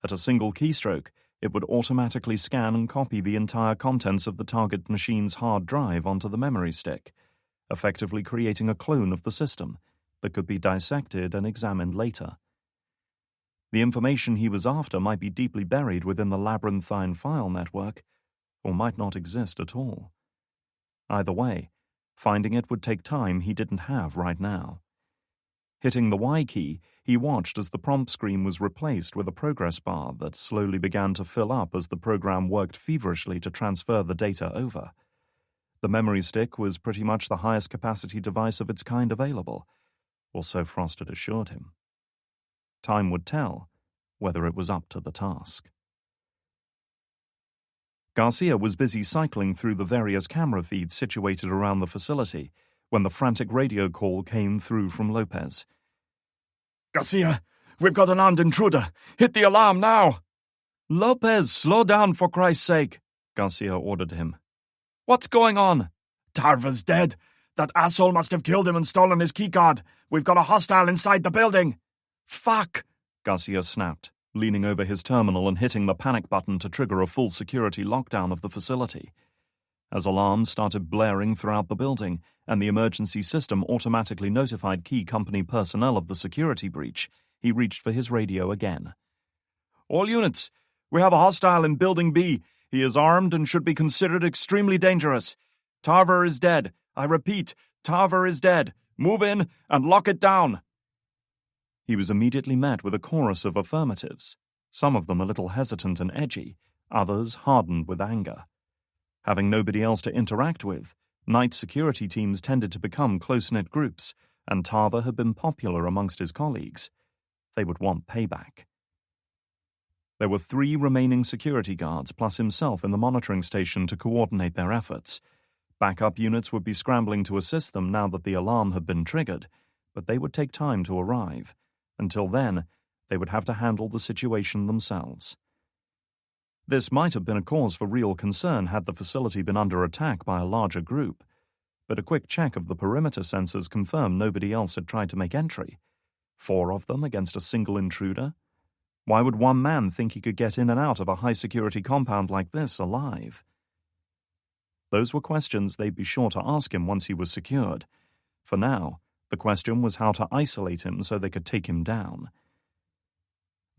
At a single keystroke, it would automatically scan and copy the entire contents of the target machine's hard drive onto the memory stick, effectively creating a clone of the system that could be dissected and examined later. The information he was after might be deeply buried within the labyrinthine file network, or might not exist at all. Either way, finding it would take time he didn't have right now. Hitting the Y key, he watched as the prompt screen was replaced with a progress bar that slowly began to fill up as the program worked feverishly to transfer the data over. The memory stick was pretty much the highest capacity device of its kind available, or so Frost had assured him. Time would tell whether it was up to the task. Garcia was busy cycling through the various camera feeds situated around the facility when the frantic radio call came through from Lopez. Garcia, we've got an armed intruder. Hit the alarm now. Lopez, slow down for Christ's sake, Garcia ordered him. What's going on? Tarver's dead. That asshole must have killed him and stolen his keycard. We've got a hostile inside the building. Fuck, Garcia snapped, leaning over his terminal and hitting the panic button to trigger a full security lockdown of the facility. As alarms started blaring throughout the building and the emergency system automatically notified key company personnel of the security breach, he reached for his radio again. All units, we have a hostile in Building B. He is armed and should be considered extremely dangerous. Tarver is dead. I repeat, Tarver is dead. Move in and lock it down. He was immediately met with a chorus of affirmatives, some of them a little hesitant and edgy, others hardened with anger. Having nobody else to interact with, night security teams tended to become close-knit groups, and Tarver had been popular amongst his colleagues. They would want payback. There were 3 remaining security guards plus himself in the monitoring station to coordinate their efforts. Backup units would be scrambling to assist them now that the alarm had been triggered, but they would take time to arrive. Until then, they would have to handle the situation themselves. This might have been a cause for real concern had the facility been under attack by a larger group, but a quick check of the perimeter sensors confirmed nobody else had tried to make entry. 4 of them against a single intruder? Why would one man think he could get in and out of a high-security compound like this alive? Those were questions they'd be sure to ask him once he was secured. For now, the question was how to isolate him so they could take him down.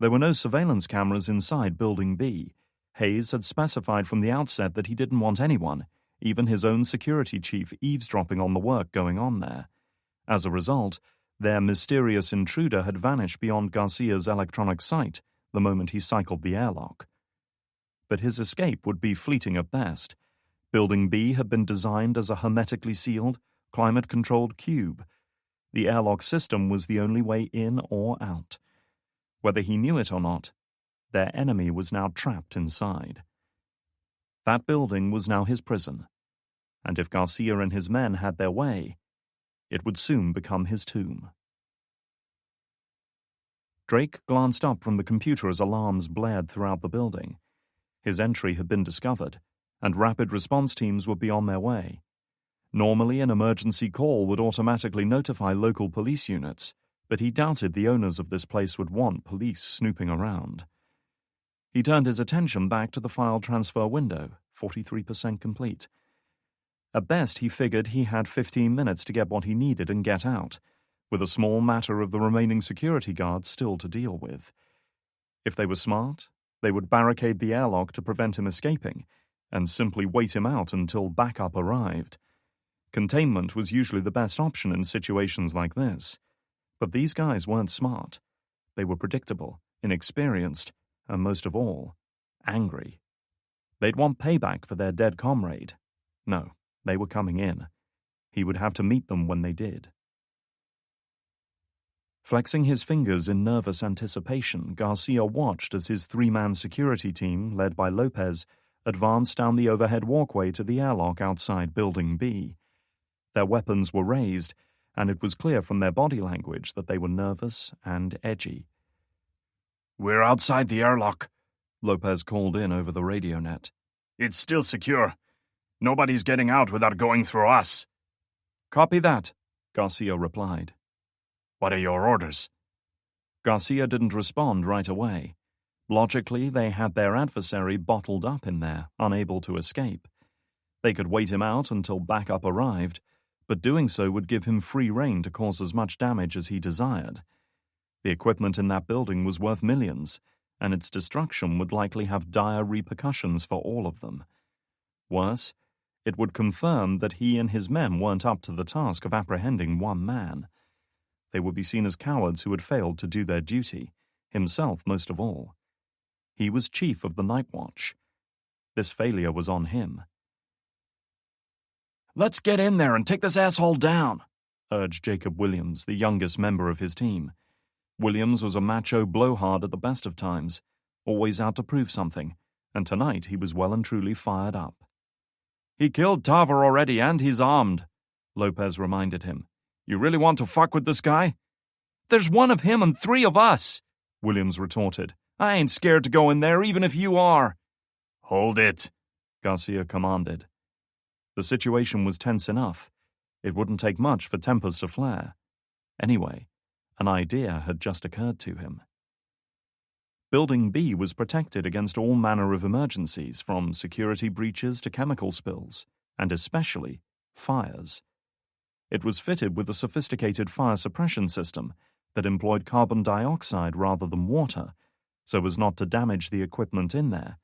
There were no surveillance cameras inside Building B. Hayes had specified from the outset that he didn't want anyone, even his own security chief, eavesdropping on the work going on there. As a result, their mysterious intruder had vanished beyond Garcia's electronic sight the moment he cycled the airlock. But his escape would be fleeting at best. Building B had been designed as a hermetically sealed, climate-controlled cube. The airlock system was the only way in or out. Whether he knew it or not, their enemy was now trapped inside. That building was now his prison, and if Garcia and his men had their way, it would soon become his tomb. Drake glanced up from the computer as alarms blared throughout the building. His entry had been discovered, and rapid response teams would be on their way. Normally, an emergency call would automatically notify local police units, but he doubted the owners of this place would want police snooping around. He turned his attention back to the file transfer window, 43% complete. At best, he figured he had 15 minutes to get what he needed and get out, with a small matter of the remaining security guards still to deal with. If they were smart, they would barricade the airlock to prevent him escaping, and simply wait him out until backup arrived. Containment was usually the best option in situations like this. But these guys weren't smart. They were predictable, inexperienced, and most of all, angry. They'd want payback for their dead comrade. No, they were coming in. He would have to meet them when they did. Flexing his fingers in nervous anticipation, Garcia watched as his three-man security team, led by Lopez, advanced down the overhead walkway to the airlock outside Building B. Their weapons were raised, and it was clear from their body language that they were nervous and edgy. "We're outside the airlock," Lopez called in over the radio net. "It's still secure. Nobody's getting out without going through us." "Copy that," Garcia replied. "What are your orders?" Garcia didn't respond right away. Logically, they had their adversary bottled up in there, unable to escape. They could wait him out until backup arrived, but doing so would give him free rein to cause as much damage as he desired. The equipment in that building was worth millions, and its destruction would likely have dire repercussions for all of them. Worse, it would confirm that he and his men weren't up to the task of apprehending one man. They would be seen as cowards who had failed to do their duty, himself most of all. He was chief of the Night Watch. This failure was on him. "Let's get in there and take this asshole down," urged Jacob Williams, the youngest member of his team. Williams was a macho blowhard at the best of times, always out to prove something, and tonight he was well and truly fired up. "He killed Tarver already, and he's armed," Lopez reminded him. "You really want to fuck with this guy?" "There's one of him and three of us," Williams retorted. "I ain't scared to go in there, even if you are." "Hold it," Garcia commanded. The situation was tense enough. It wouldn't take much for tempers to flare. Anyway, an idea had just occurred to him. Building B was protected against all manner of emergencies, from security breaches to chemical spills, and especially fires. It was fitted with a sophisticated fire suppression system that employed carbon dioxide rather than water, so as not to damage the equipment in there.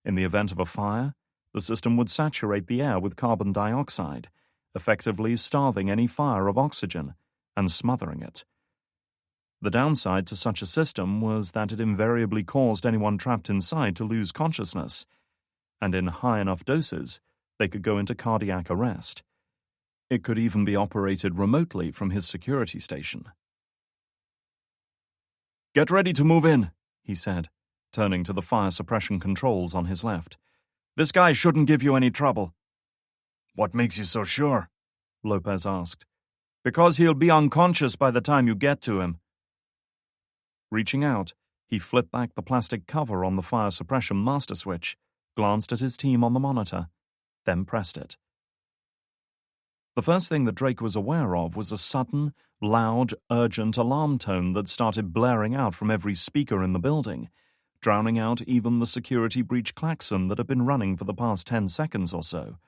In the event of a fire, the system would saturate the air with carbon dioxide, effectively starving any fire of oxygen and smothering it. The downside to such a system was that it invariably caused anyone trapped inside to lose consciousness, and in high enough doses, they could go into cardiac arrest. It could even be operated remotely from his security station. "Get ready to move in," he said, turning to the fire suppression controls on his left. "This guy shouldn't give you any trouble." "What makes you so sure?" Lopez asked. "Because he'll be unconscious by the time you get to him." Reaching out, he flipped back the plastic cover on the fire suppression master switch, glanced at his team on the monitor, then pressed it. The first thing that Drake was aware of was a sudden, loud, urgent alarm tone that started blaring out from every speaker in the building, drowning out even the security breach klaxon that had been running for the past 10 seconds or so.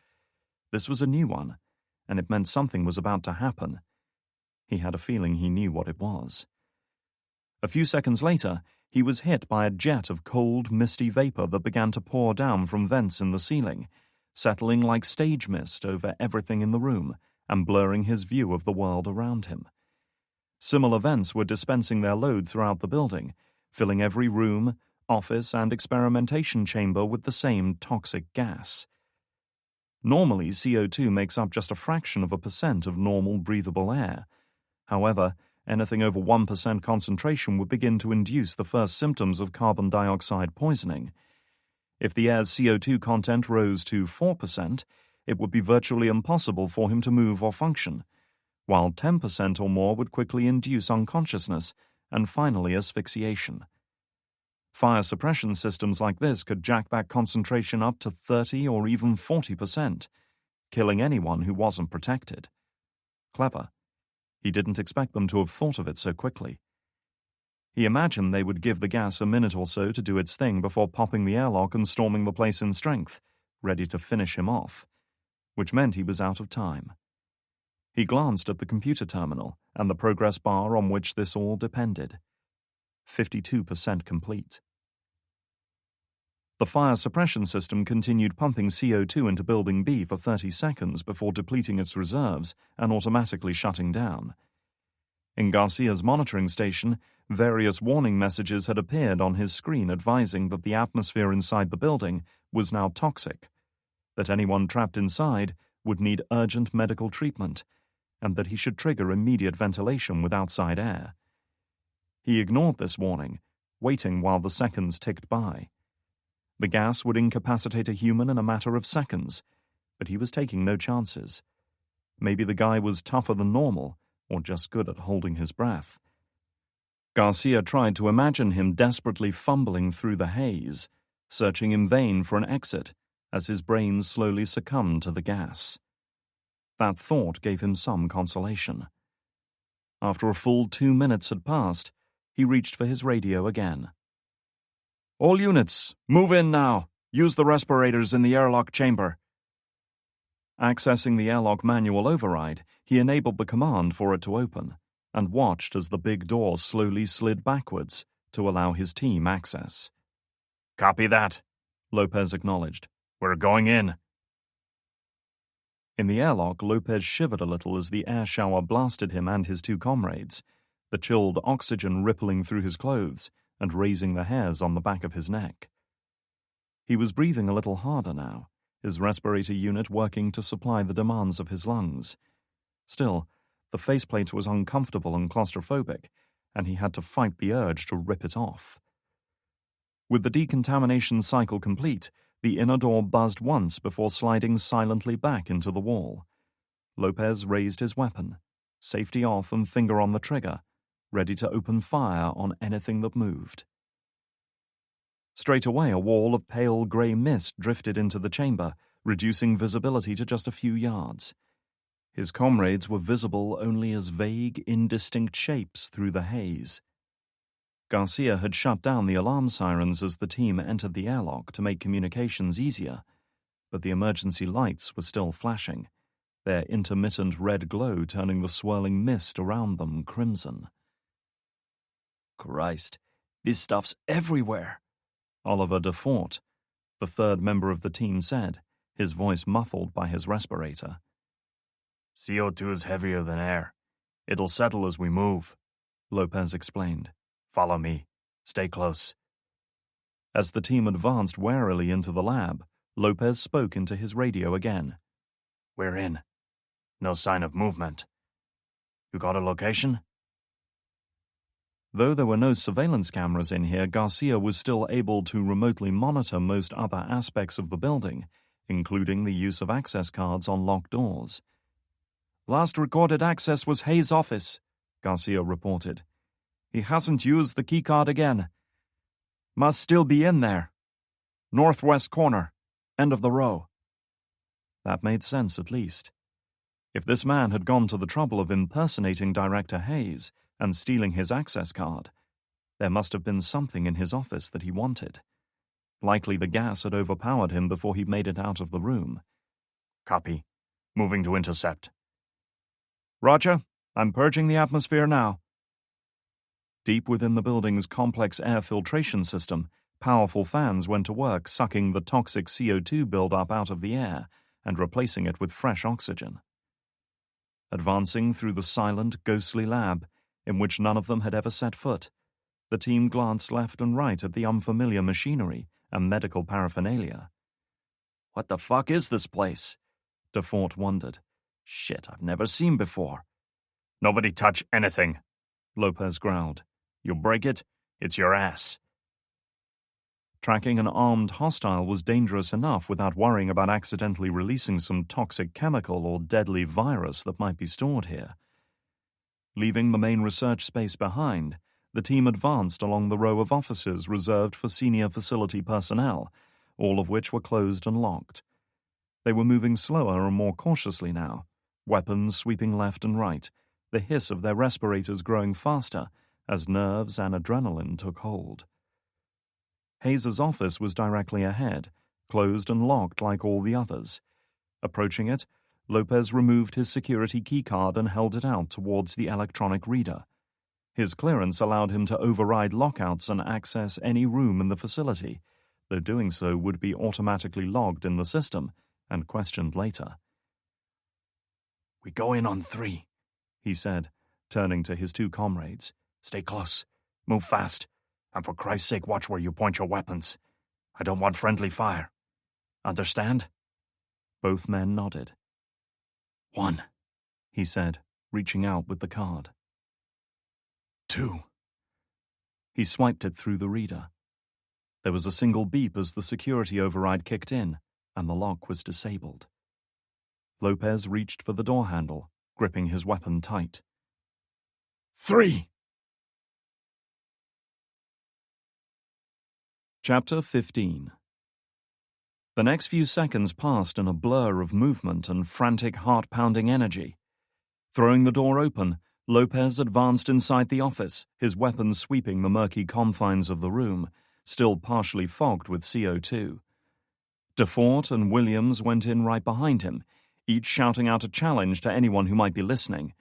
This was a new one, and it meant something was about to happen. He had a feeling he knew what it was. A few seconds later, he was hit by a jet of cold, misty vapor that began to pour down from vents in the ceiling, settling like stage mist over everything in the room and blurring his view of the world around him. Similar vents were dispensing their load throughout the building, filling every room, office, and experimentation chamber with the same toxic gas. Normally, CO2 makes up just a fraction of a percent of normal breathable air. However, anything over 1% concentration would begin to induce the first symptoms of carbon dioxide poisoning. If the air's CO2 content rose to 4%, it would be virtually impossible for him to move or function, while 10% or more would quickly induce unconsciousness and finally asphyxiation. Fire suppression systems like this could jack that concentration up to 30 or even 40%, killing anyone who wasn't protected. Clever. He didn't expect them to have thought of it so quickly. He imagined they would give the gas a minute or so to do its thing before popping the airlock and storming the place in strength, ready to finish him off, which meant he was out of time. He glanced at the computer terminal and the progress bar on which this all depended. 52% complete. The fire suppression system continued pumping CO2 into Building B for 30 seconds before depleting its reserves and automatically shutting down. In Garcia's monitoring station, various warning messages had appeared on his screen advising that the atmosphere inside the building was now toxic, that anyone trapped inside would need urgent medical treatment, and that he should trigger immediate ventilation with outside air. He ignored this warning, waiting while the seconds ticked by. The gas would incapacitate a human in a matter of seconds, but he was taking no chances. Maybe the guy was tougher than normal, or just good at holding his breath. Garcia tried to imagine him desperately fumbling through the haze, searching in vain for an exit as his brain slowly succumbed to the gas. That thought gave him some consolation. After a full 2 minutes had passed, he reached for his radio again. "All units, move in now. Use the respirators in the airlock chamber." Accessing the airlock manual override, he enabled the command for it to open, and watched as the big door slowly slid backwards to allow his team access. "Copy that," Lopez acknowledged. "We're going in." In the airlock, Lopez shivered a little as the air shower blasted him and his two comrades, the chilled oxygen rippling through his clothes and raising the hairs on the back of his neck. He was breathing a little harder now, his respirator unit working to supply the demands of his lungs. Still, the faceplate was uncomfortable and claustrophobic, and he had to fight the urge to rip it off. With the decontamination cycle complete, the inner door buzzed once before sliding silently back into the wall. Lopez raised his weapon, safety off and finger on the trigger, ready to open fire on anything that moved. Straight away, a wall of pale grey mist drifted into the chamber, reducing visibility to just a few yards. His comrades were visible only as vague, indistinct shapes through the haze. Garcia had shut down the alarm sirens as the team entered the airlock to make communications easier, but the emergency lights were still flashing, their intermittent red glow turning the swirling mist around them crimson. "Christ, this stuff's everywhere," Oliver DeFort, the third member of the team, said, his voice muffled by his respirator. "CO2 is heavier than air. It'll settle as we move," Lopez explained. "Follow me. Stay close." As the team advanced warily into the lab, Lopez spoke into his radio again. "We're in. No sign of movement. You got a location?" Though there were no surveillance cameras in here, Garcia was still able to remotely monitor most other aspects of the building, including the use of access cards on locked doors. "Last recorded access was Hayes' office," Garcia reported. "He hasn't used the keycard again. Must still be in there. Northwest corner, end of the row." That made sense at least. If this man had gone to the trouble of impersonating Director Hayes and stealing his access card, there must have been something in his office that he wanted. Likely the gas had overpowered him before he made it out of the room. "Copy. Moving to intercept." "Roger. I'm purging the atmosphere now." Deep within the building's complex air filtration system, powerful fans went to work sucking the toxic CO2 buildup out of the air and replacing it with fresh oxygen. Advancing through the silent, ghostly lab, in which none of them had ever set foot, the team glanced left and right at the unfamiliar machinery and medical paraphernalia. "What the fuck is this place?" DeFort wondered. "Shit I've never seen before." "Nobody touch anything," Lopez growled. "You break it, it's your ass." Tracking an armed hostile was dangerous enough without worrying about accidentally releasing some toxic chemical or deadly virus that might be stored here. Leaving the main research space behind, the team advanced along the row of offices reserved for senior facility personnel, all of which were closed and locked. They were moving slower and more cautiously now, weapons sweeping left and right, the hiss of their respirators growing faster as nerves and adrenaline took hold. Hayes's office was directly ahead, closed and locked like all the others. Approaching it, Lopez removed his security keycard and held it out towards the electronic reader. His clearance allowed him to override lockouts and access any room in the facility, though doing so would be automatically logged in the system and questioned later. "We go in on 3, he said, turning to his 2 comrades. "Stay close, move fast, and for Christ's sake watch where you point your weapons. I don't want friendly fire. Understand?" Both men nodded. 1, he said, reaching out with the card. 2. He swiped it through the reader. There was a single beep as the security override kicked in, and the lock was disabled. Lopez reached for the door handle, gripping his weapon tight. 3. Chapter 15. The next few seconds passed in a blur of movement and frantic heart-pounding energy. Throwing the door open, Lopez advanced inside the office, his weapon sweeping the murky confines of the room, still partially fogged with CO2. DeFort and Williams went in right behind him, each shouting out a challenge to anyone who might be listening.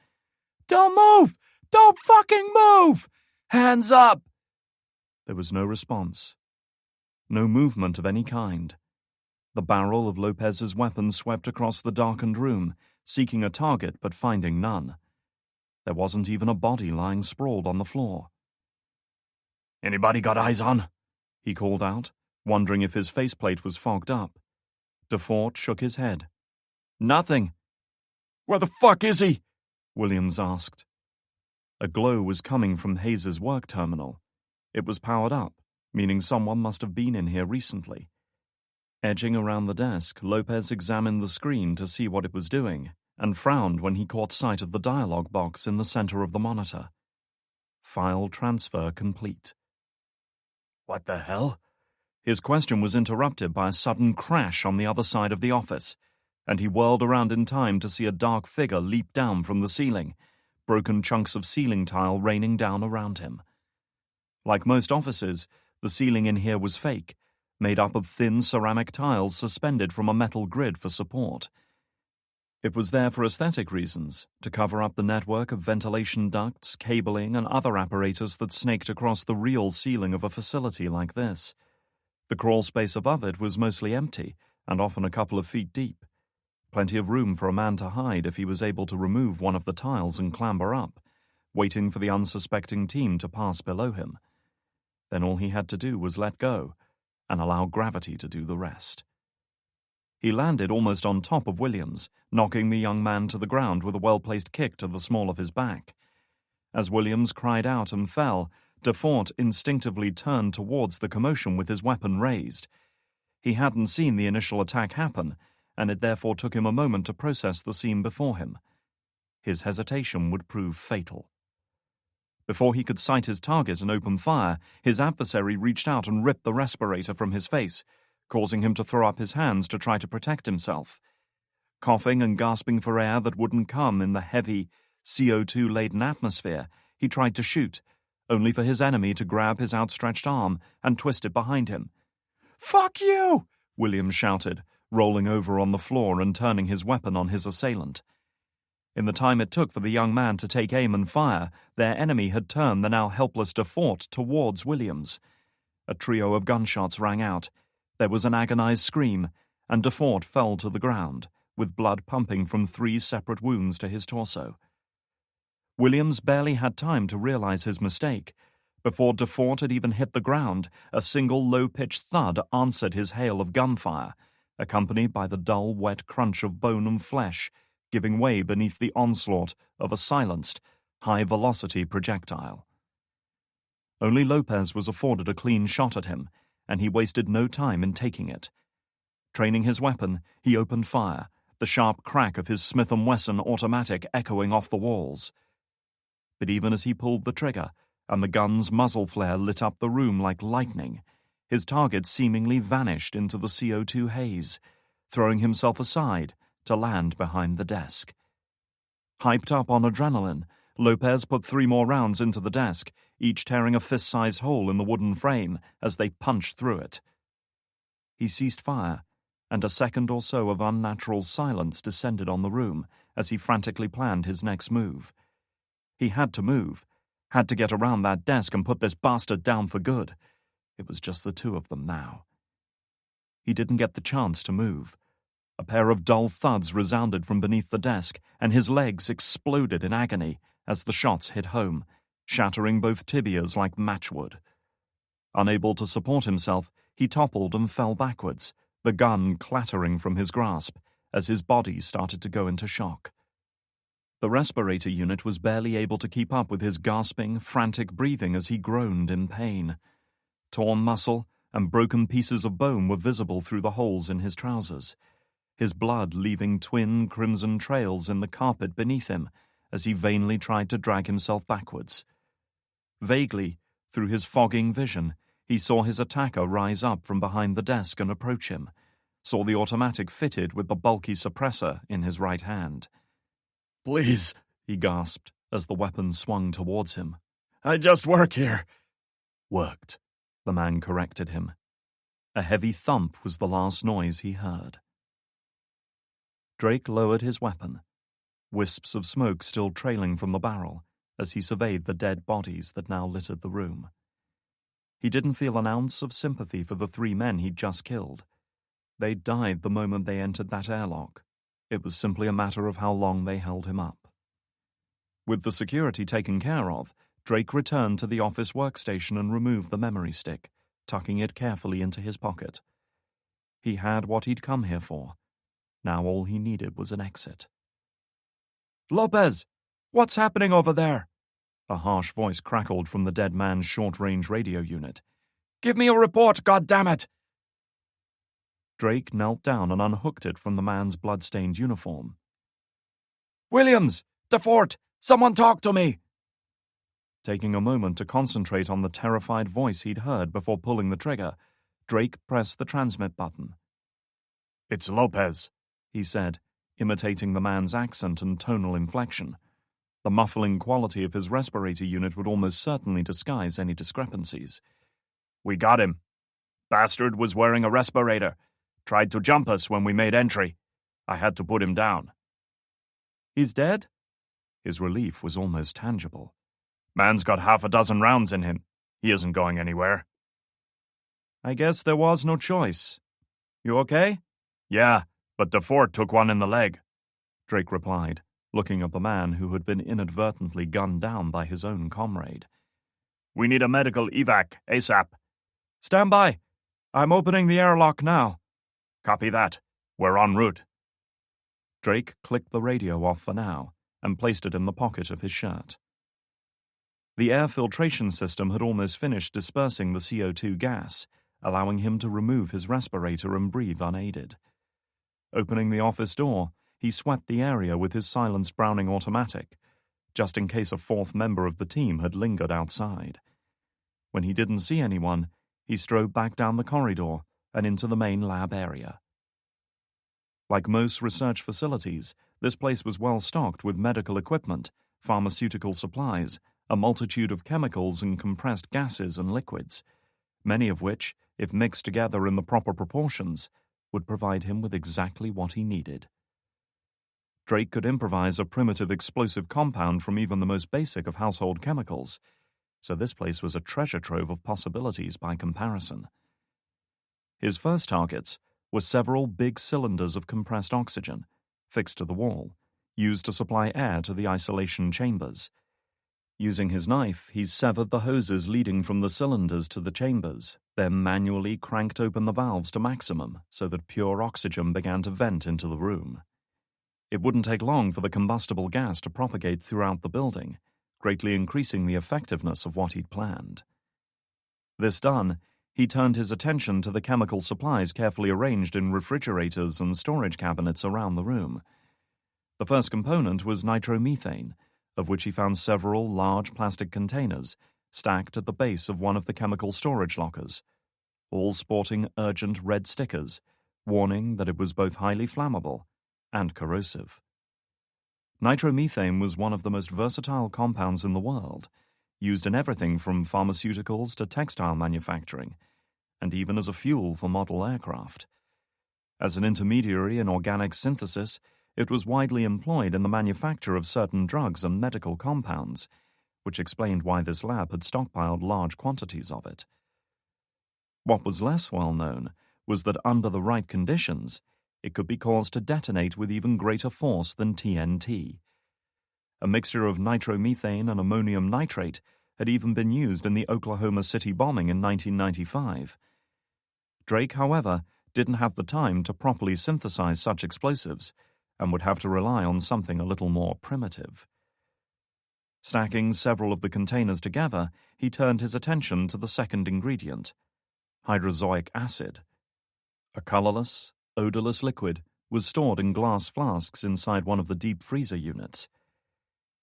"Don't move! Don't fucking move! Hands up!" There was no response. No movement of any kind. The barrel of Lopez's weapon swept across the darkened room, seeking a target but finding none. There wasn't even a body lying sprawled on the floor. "Anybody got eyes on?" he called out, wondering if his faceplate was fogged up. DeFort shook his head. "Nothing." "Where the fuck is he?" Williams asked. A glow was coming from Hayes's work terminal. It was powered up, meaning someone must have been in here recently. Edging around the desk, Lopez examined the screen to see what it was doing, and frowned when he caught sight of the dialog box in the center of the monitor. File transfer complete. "What the hell?" His question was interrupted by a sudden crash on the other side of the office, and he whirled around in time to see a dark figure leap down from the ceiling, broken chunks of ceiling tile raining down around him. Like most offices, the ceiling in here was fake, made up of thin ceramic tiles suspended from a metal grid for support. It was there for aesthetic reasons, to cover up the network of ventilation ducts, cabling, and other apparatus that snaked across the real ceiling of a facility like this. The crawl space above it was mostly empty, and often a couple of feet deep. Plenty of room for a man to hide if he was able to remove one of the tiles and clamber up, waiting for the unsuspecting team to pass below him. Then all he had to do was let go, and allow gravity to do the rest. He landed almost on top of Williams, knocking the young man to the ground with a well-placed kick to the small of his back. As Williams cried out and fell, DeFort instinctively turned towards the commotion with his weapon raised. He hadn't seen the initial attack happen, and it therefore took him a moment to process the scene before him. His hesitation would prove fatal. Before he could sight his target and open fire, his adversary reached out and ripped the respirator from his face, causing him to throw up his hands to try to protect himself. Coughing and gasping for air that wouldn't come in the heavy, CO2-laden atmosphere, he tried to shoot, only for his enemy to grab his outstretched arm and twist it behind him. "Fuck you!" Williams shouted, rolling over on the floor and turning his weapon on his assailant. In the time it took for the young man to take aim and fire, their enemy had turned the now helpless DeFort towards Williams. A trio of gunshots rang out. There was an agonized scream, and DeFort fell to the ground, with blood pumping from 3 separate wounds to his torso. Williams barely had time to realize his mistake. Before DeFort had even hit the ground, a single low-pitched thud answered his hail of gunfire, accompanied by the dull, wet crunch of bone and flesh, giving way beneath the onslaught of a silenced, high-velocity projectile. Only Lopez was afforded a clean shot at him, and he wasted no time in taking it. Training his weapon, he opened fire, the sharp crack of his Smith & Wesson automatic echoing off the walls. But even as he pulled the trigger, and the gun's muzzle flare lit up the room like lightning. His target seemingly vanished into the CO2 haze, throwing himself aside to land behind the desk. Hyped up on adrenaline, Lopez put 3 more rounds into the desk, each tearing a fist-sized hole in the wooden frame as they punched through it. He ceased fire, and a second or so of unnatural silence descended on the room as he frantically planned his next move. He had to move, had to get around that desk and put this bastard down for good. It was just the two of them now. He didn't get the chance to move. A pair of dull thuds resounded from beneath the desk, and his legs exploded in agony as the shots hit home, shattering both tibias like matchwood. Unable to support himself, he toppled and fell backwards, the gun clattering from his grasp as his body started to go into shock. The respirator unit was barely able to keep up with his gasping, frantic breathing as he groaned in pain. Torn muscle and broken pieces of bone were visible through the holes in his trousers, his blood leaving twin crimson trails in the carpet beneath him as he vainly tried to drag himself backwards. Vaguely, through his fogging vision, he saw his attacker rise up from behind the desk and approach him, saw the automatic fitted with the bulky suppressor in his right hand. "Please," he gasped as the weapon swung towards him. "I just work here." "Worked," the man corrected him. A heavy thump was the last noise he heard. Drake lowered his weapon, wisps of smoke still trailing from the barrel as he surveyed the dead bodies that now littered the room. He didn't feel an ounce of sympathy for the 3 men he'd just killed. They'd died the moment they entered that airlock. It was simply a matter of how long they held him up. With the security taken care of, Drake returned to the office workstation and removed the memory stick, tucking it carefully into his pocket. He had what he'd come here for. Now all he needed was an exit. "Lopez, what's happening over there?" A harsh voice crackled from the dead man's short-range radio unit. "Give me a report, goddammit!" Drake knelt down and unhooked it from the man's blood-stained uniform. "Williams! DeFort! Someone talk to me!" Taking a moment to concentrate on the terrified voice he'd heard before pulling the trigger, Drake pressed the transmit button. "It's Lopez," he said, imitating the man's accent and tonal inflection. The muffling quality of his respirator unit would almost certainly disguise any discrepancies. "We got him. Bastard was wearing a respirator. Tried to jump us when we made entry. I had to put him down." "He's dead?" His relief was almost tangible. "Man's got 6 rounds in him. He isn't going anywhere." "I guess there was no choice. You okay?" "Yeah, but DeFort took one in the leg," Drake replied, looking at the man who had been inadvertently gunned down by his own comrade. "We need a medical evac, ASAP." "Stand by. I'm opening the airlock now." "Copy that. We're en route." Drake clicked the radio off for now and placed it in the pocket of his shirt. The air filtration system had almost finished dispersing the CO2 gas, allowing him to remove his respirator and breathe unaided. Opening the office door, he swept the area with his silenced Browning automatic, just in case a 4th member of the team had lingered outside. When he didn't see anyone, he strode back down the corridor and into the main lab area. Like most research facilities, this place was well stocked with medical equipment, pharmaceutical supplies, a multitude of chemicals and compressed gases and liquids, many of which, if mixed together in the proper proportions, would provide him with exactly what he needed. Drake could improvise a primitive explosive compound from even the most basic of household chemicals, so this place was a treasure trove of possibilities by comparison. His first targets were several big cylinders of compressed oxygen, fixed to the wall, used to supply air to the isolation chambers. Using his knife, he severed the hoses leading from the cylinders to the chambers, then manually cranked open the valves to maximum so that pure oxygen began to vent into the room. It wouldn't take long for the combustible gas to propagate throughout the building, greatly increasing the effectiveness of what he'd planned. This done, he turned his attention to the chemical supplies carefully arranged in refrigerators and storage cabinets around the room. The first component was nitromethane, of which he found several large plastic containers, stacked at the base of one of the chemical storage lockers, all sporting urgent red stickers, warning that it was both highly flammable and corrosive. Nitromethane was one of the most versatile compounds in the world, used in everything from pharmaceuticals to textile manufacturing, and even as a fuel for model aircraft. As an intermediary in organic synthesis, it was widely employed in the manufacture of certain drugs and medical compounds, which explained why this lab had stockpiled large quantities of it. What was less well known was that under the right conditions, it could be caused to detonate with even greater force than TNT. A mixture of nitromethane and ammonium nitrate had even been used in the Oklahoma City bombing in 1995. Drake, however, didn't have the time to properly synthesize such explosives and would have to rely on something a little more primitive. Stacking several of the containers together, he turned his attention to the second ingredient, hydrozoic acid. A colorless, odorless liquid was stored in glass flasks inside one of the deep freezer units.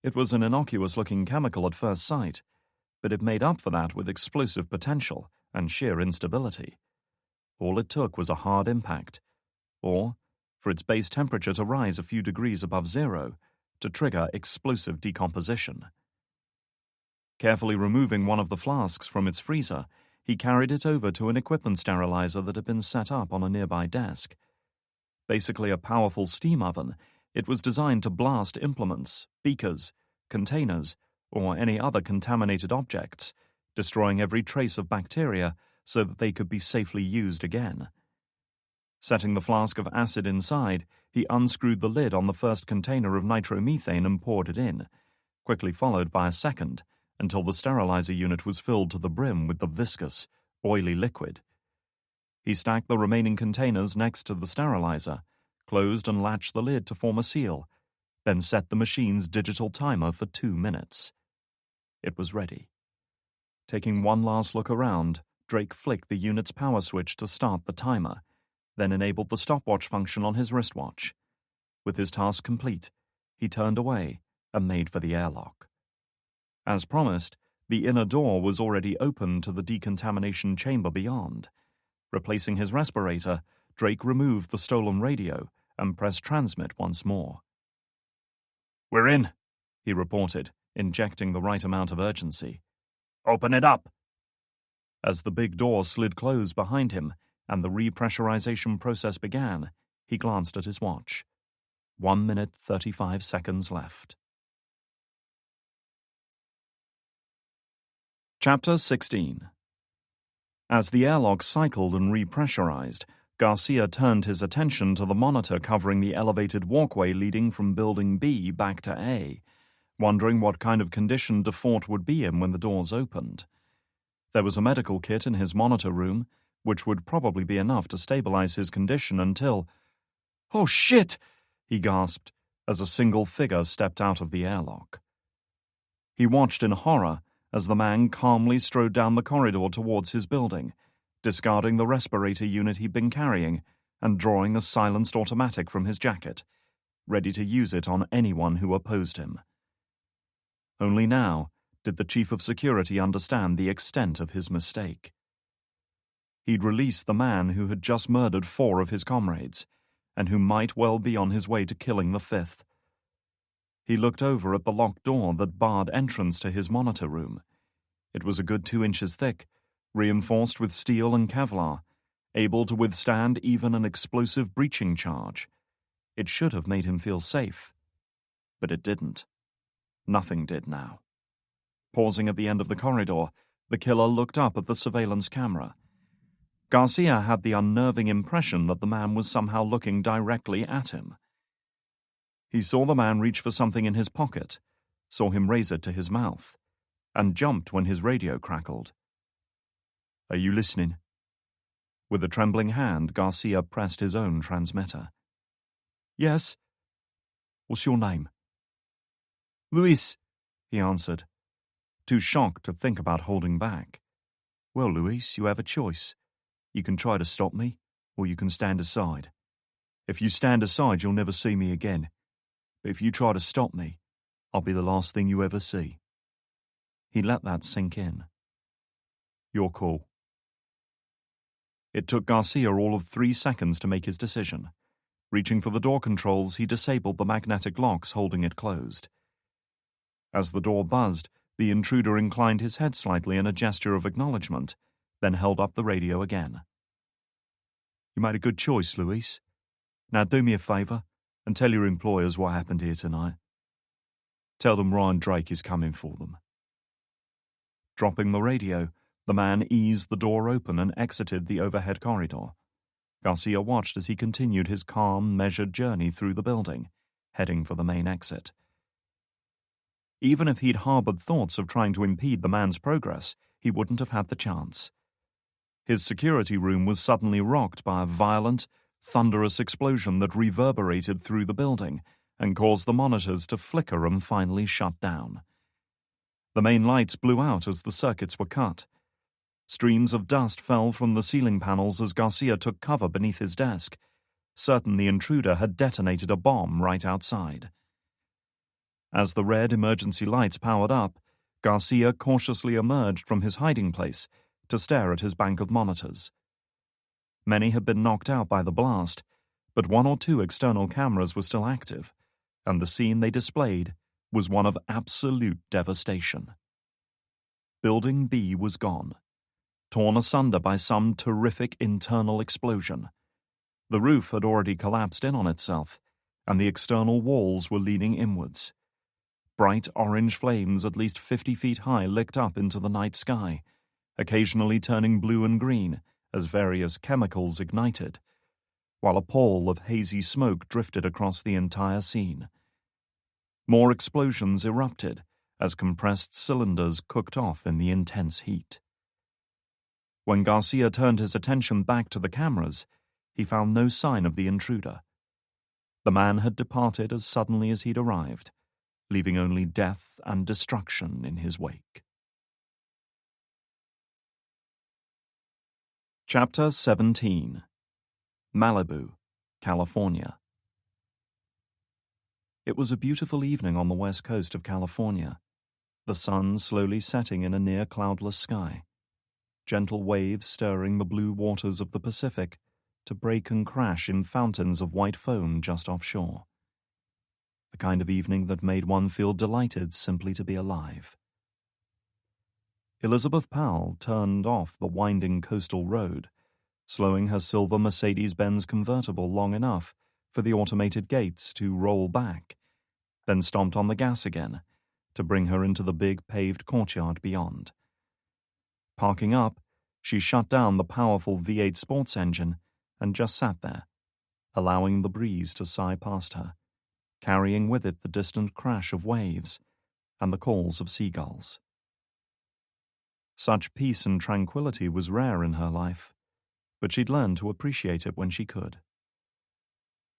It was an innocuous-looking chemical at first sight, but it made up for that with explosive potential and sheer instability. All it took was a hard impact, or, for its base temperature to rise a few degrees above zero, to trigger explosive decomposition. Carefully removing one of the flasks from its freezer, he carried it over to an equipment sterilizer that had been set up on a nearby desk. Basically a powerful steam oven, it was designed to blast implements, beakers, containers, or any other contaminated objects, destroying every trace of bacteria so that they could be safely used again. Setting the flask of acid inside, he unscrewed the lid on the first container of nitromethane and poured it in, quickly followed by a second, until the sterilizer unit was filled to the brim with the viscous, oily liquid. He stacked the remaining containers next to the sterilizer, closed and latched the lid to form a seal, then set the machine's digital timer for 2 minutes. It was ready. Taking one last look around, Drake flicked the unit's power switch to start the timer, then enabled the stopwatch function on his wristwatch. With his task complete, he turned away and made for the airlock. As promised, the inner door was already open to the decontamination chamber beyond. Replacing his respirator, Drake removed the stolen radio and pressed transmit once more. "We're in," he reported, injecting the right amount of urgency. "Open it up." As the big door slid closed behind him and the repressurization process began, he glanced at his watch. 1 minute 35 seconds left. Chapter 16. As the airlock cycled and repressurized, Garcia turned his attention to the monitor covering the elevated walkway leading from Building B back to A, wondering what kind of condition DeFort would be in when the doors opened. There was a medical kit in his monitor room, which would probably be enough to stabilize his condition until— "Oh shit!" he gasped as a single figure stepped out of the airlock. He watched in horror as the man calmly strode down the corridor towards his building, discarding the respirator unit he'd been carrying and drawing a silenced automatic from his jacket, ready to use it on anyone who opposed him. Only now did the chief of security understand the extent of his mistake. He'd released the man who had just murdered 4 of his comrades, and who might well be on his way to killing the 5th. He looked over at the locked door that barred entrance to his monitor room. It was a good 2 inches thick, reinforced with steel and Kevlar, able to withstand even an explosive breaching charge. It should have made him feel safe. But it didn't. Nothing did now. Pausing at the end of the corridor, the killer looked up at the surveillance camera. Garcia had the unnerving impression that the man was somehow looking directly at him. He saw the man reach for something in his pocket, saw him raise it to his mouth, and jumped when his radio crackled. "Are you listening?" With a trembling hand, Garcia pressed his own transmitter. "Yes." "What's your name?" "Luis," he answered, too shocked to think about holding back. "Well, Luis, you have a choice. You can try to stop me, or you can stand aside. If you stand aside, you'll never see me again. But if you try to stop me, I'll be the last thing you ever see." He let that sink in. "Your call." It took Garcia all of 3 seconds to make his decision. Reaching for the door controls, he disabled the magnetic locks holding it closed. As the door buzzed, the intruder inclined his head slightly in a gesture of acknowledgement, then held up the radio again. "You made a good choice, Luis. Now do me a favor and tell your employers what happened here tonight. Tell them Ryan Drake is coming for them." Dropping the radio, the man eased the door open and exited the overhead corridor. Garcia watched as he continued his calm, measured journey through the building, heading for the main exit. Even if he'd harbored thoughts of trying to impede the man's progress, he wouldn't have had the chance. His security room was suddenly rocked by a violent, thunderous explosion that reverberated through the building and caused the monitors to flicker and finally shut down. The main lights blew out as the circuits were cut. Streams of dust fell from the ceiling panels as Garcia took cover beneath his desk, certain the intruder had detonated a bomb right outside. As the red emergency lights powered up, Garcia cautiously emerged from his hiding place to stare at his bank of monitors. Many had been knocked out by the blast, but 1 or 2 external cameras were still active, and the scene they displayed was one of absolute devastation. Building B was gone, torn asunder by some terrific internal explosion. The roof had already collapsed in on itself, and the external walls were leaning inwards. Bright orange flames at least 50 feet high licked up into the night sky, occasionally turning blue and green as various chemicals ignited, while a pall of hazy smoke drifted across the entire scene. More explosions erupted as compressed cylinders cooked off in the intense heat. When Garcia turned his attention back to the cameras, he found no sign of the intruder. The man had departed as suddenly as he'd arrived, leaving only death and destruction in his wake. Chapter 17. Malibu, California. It was a beautiful evening on the west coast of California, the sun slowly setting in a near-cloudless sky, gentle waves stirring the blue waters of the Pacific to break and crash in fountains of white foam just offshore. The kind of evening that made one feel delighted simply to be alive. Elizabeth Powell turned off the winding coastal road, slowing her silver Mercedes-Benz convertible long enough for the automated gates to roll back, then stomped on the gas again to bring her into the big paved courtyard beyond. Parking up, she shut down the powerful V8 sports engine and just sat there, allowing the breeze to sigh past her, carrying with it the distant crash of waves and the calls of seagulls. Such peace and tranquility was rare in her life, but she'd learned to appreciate it when she could.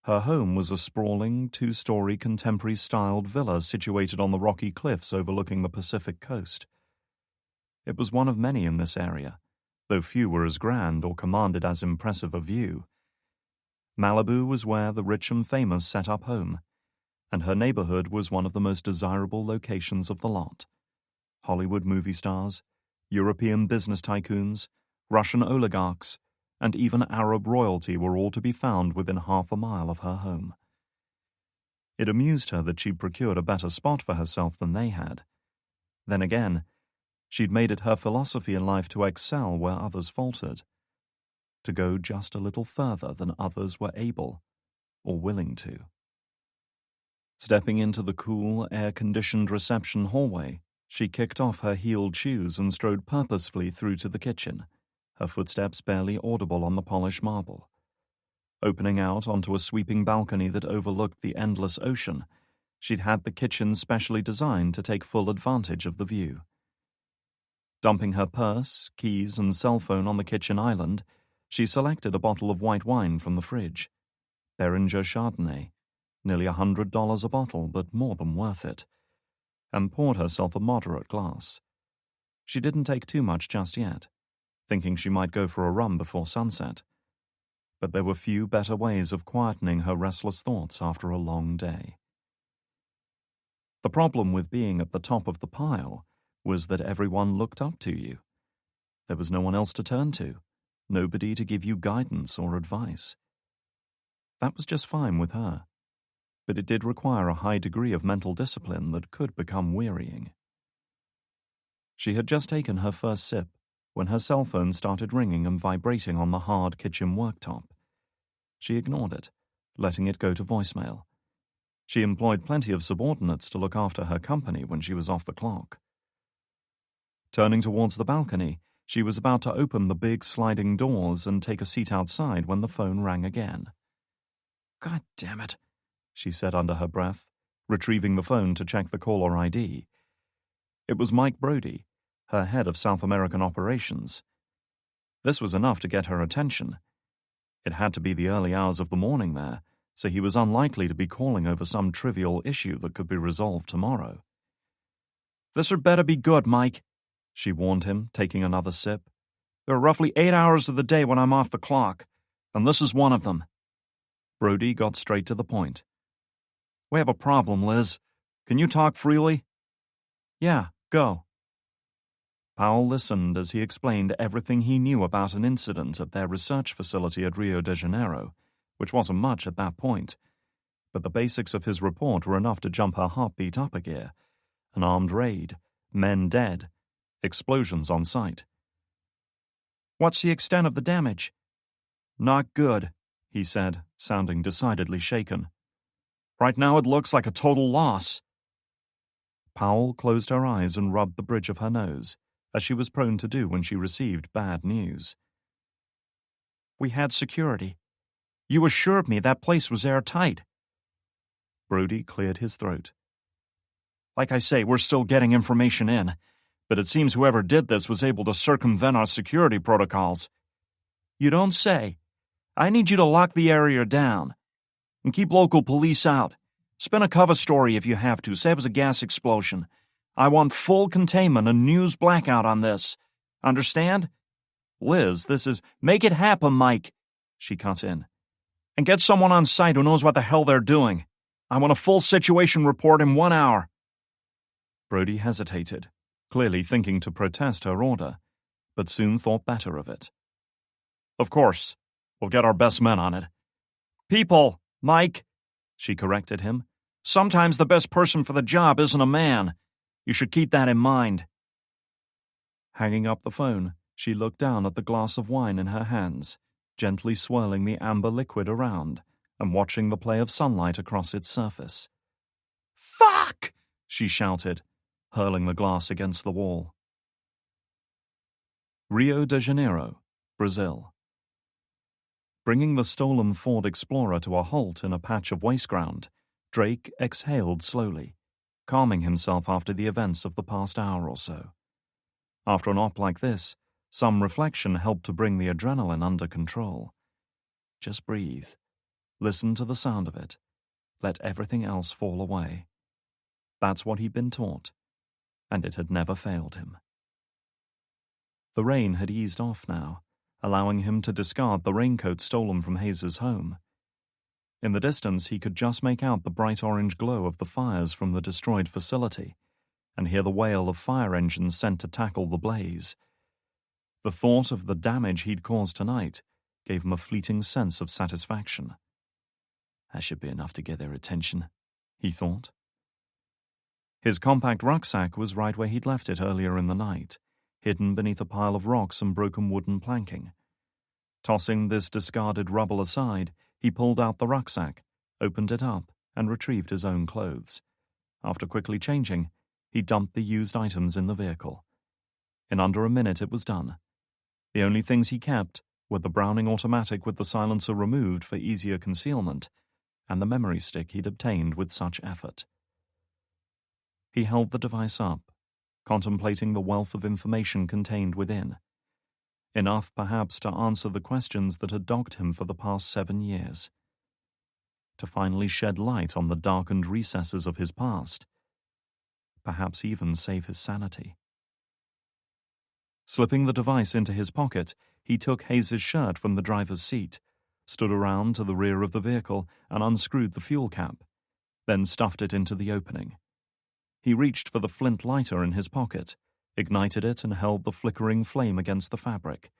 Her home was a sprawling, 2-story contemporary-styled villa situated on the rocky cliffs overlooking the Pacific coast. It was one of many in this area, though few were as grand or commanded as impressive a view. Malibu was where the rich and famous set up home, and her neighborhood was one of the most desirable locations of the lot. Hollywood movie stars, European business tycoons, Russian oligarchs, and even Arab royalty were all to be found within half a mile of her home. It amused her that she'd procured a better spot for herself than they had. Then again, she'd made it her philosophy in life to excel where others faltered, to go just a little further than others were able or willing to. Stepping into the cool, air-conditioned reception hallway, she kicked off her heeled shoes and strode purposefully through to the kitchen, her footsteps barely audible on the polished marble. Opening out onto a sweeping balcony that overlooked the endless ocean, she'd had the kitchen specially designed to take full advantage of the view. Dumping her purse, keys, and cell phone on the kitchen island, she selected a bottle of white wine from the fridge. Beringer Chardonnay, nearly $100 a bottle, but more than worth it, and poured herself a moderate glass. She didn't take too much just yet, thinking she might go for a run before sunset. But there were few better ways of quietening her restless thoughts after a long day. The problem with being at the top of the pile was that everyone looked up to you. There was no one else to turn to, nobody to give you guidance or advice. That was just fine with her, but it did require a high degree of mental discipline that could become wearying. She had just taken her first sip when her cell phone started ringing and vibrating on the hard kitchen worktop. She ignored it, letting it go to voicemail. She employed plenty of subordinates to look after her company when she was off the clock. Turning towards the balcony, she was about to open the big sliding doors and take a seat outside when the phone rang again. "God damn it," she said under her breath, retrieving the phone to check the caller ID. It was Mike Brody, her head of South American operations. This was enough to get her attention. It had to be the early hours of the morning there, so he was unlikely to be calling over some trivial issue that could be resolved tomorrow. "This'd better be good, Mike," she warned him, taking another sip. "There are roughly 8 hours of the day when I'm off the clock, and this is one of them." Brody got straight to the point. "We have a problem, Liz. Can you talk freely?" "Yeah, go." Powell listened as he explained everything he knew about an incident at their research facility at Rio de Janeiro, which wasn't much at that point, but the basics of his report were enough to jump her heartbeat up a gear. An armed raid, men dead, explosions on site. "What's the extent of the damage?" "Not good," he said, sounding decidedly shaken. "Right now it looks like a total loss." Powell closed her eyes and rubbed the bridge of her nose, as she was prone to do when she received bad news. "We had security. You assured me that place was airtight." Brody cleared his throat. "Like I say, we're still getting information in, but it seems whoever did this was able to circumvent our security protocols." "You don't say. I need you to lock the area down and keep local police out. Spin a cover story if you have to. Say it was a gas explosion. I want full containment and news blackout on this. Understand?" "Liz, this is—" "Make it happen, Mike," she cut in. "And get someone on site who knows what the hell they're doing. I want a full situation report in 1 hour." Brody hesitated, clearly thinking to protest her order, but soon thought better of it. "Of course. We'll get our best men on it." "People, Mike," she corrected him. "Sometimes the best person for the job isn't a man. You should keep that in mind." Hanging up the phone, she looked down at the glass of wine in her hands, gently swirling the amber liquid around and watching the play of sunlight across its surface. "Fuck!" she shouted, hurling the glass against the wall. Rio de Janeiro, Brazil. Bringing the stolen Ford Explorer to a halt in a patch of waste ground, Drake exhaled slowly, calming himself after the events of the past hour or so. After an op like this, some reflection helped to bring the adrenaline under control. Just breathe. Listen to the sound of it. Let everything else fall away. That's what he'd been taught, and it had never failed him. The rain had eased off now, allowing him to discard the raincoat stolen from Hayes's home. In the distance, he could just make out the bright orange glow of the fires from the destroyed facility and hear the wail of fire engines sent to tackle the blaze. The thought of the damage he'd caused tonight gave him a fleeting sense of satisfaction. That should be enough to get their attention, he thought. His compact rucksack was right where he'd left it earlier in the night, hidden beneath a pile of rocks and broken wooden planking. Tossing this discarded rubble aside, he pulled out the rucksack, opened it up, and retrieved his own clothes. After quickly changing, he dumped the used items in the vehicle. In under a minute it was done. The only things he kept were the Browning automatic with the silencer removed for easier concealment, and the memory stick he'd obtained with such effort. He held the device up, contemplating the wealth of information contained within. Enough, perhaps, to answer the questions that had dogged him for the past 7 years. To finally shed light on the darkened recesses of his past. Perhaps even save his sanity. Slipping the device into his pocket, he took Hayes's shirt from the driver's seat, stood around to the rear of the vehicle and unscrewed the fuel cap, then stuffed it into the opening. He reached for the flint lighter in his pocket, ignited it and held the flickering flame against the fabric.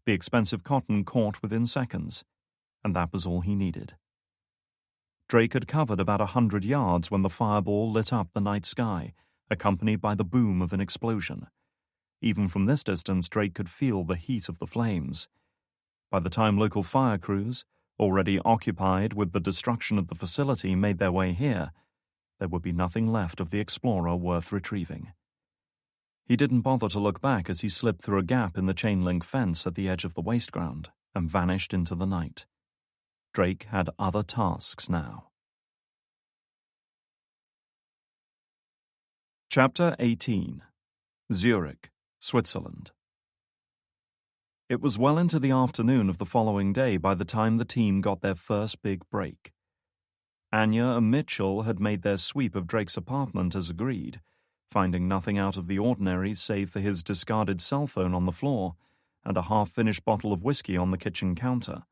The expensive cotton caught within seconds, and that was all he needed. Drake had covered about 100 yards when the fireball lit up the night sky, accompanied by the boom of an explosion. Even from this distance, Drake could feel the heat of the flames. By the time local fire crews, already occupied with the destruction of the facility, made their way here, there would be nothing left of the explorer worth retrieving. He didn't bother to look back as he slipped through a gap in the chain-link fence at the edge of the waste ground and vanished into the night. Drake had other tasks now. Chapter 18. Zurich, Switzerland. It was well into the afternoon of the following day by the time the team got their first big break. Anya and Mitchell had made their sweep of Drake's apartment as agreed, finding nothing out of the ordinary save for his discarded cell phone on the floor and a half-finished bottle of whiskey on the kitchen counter.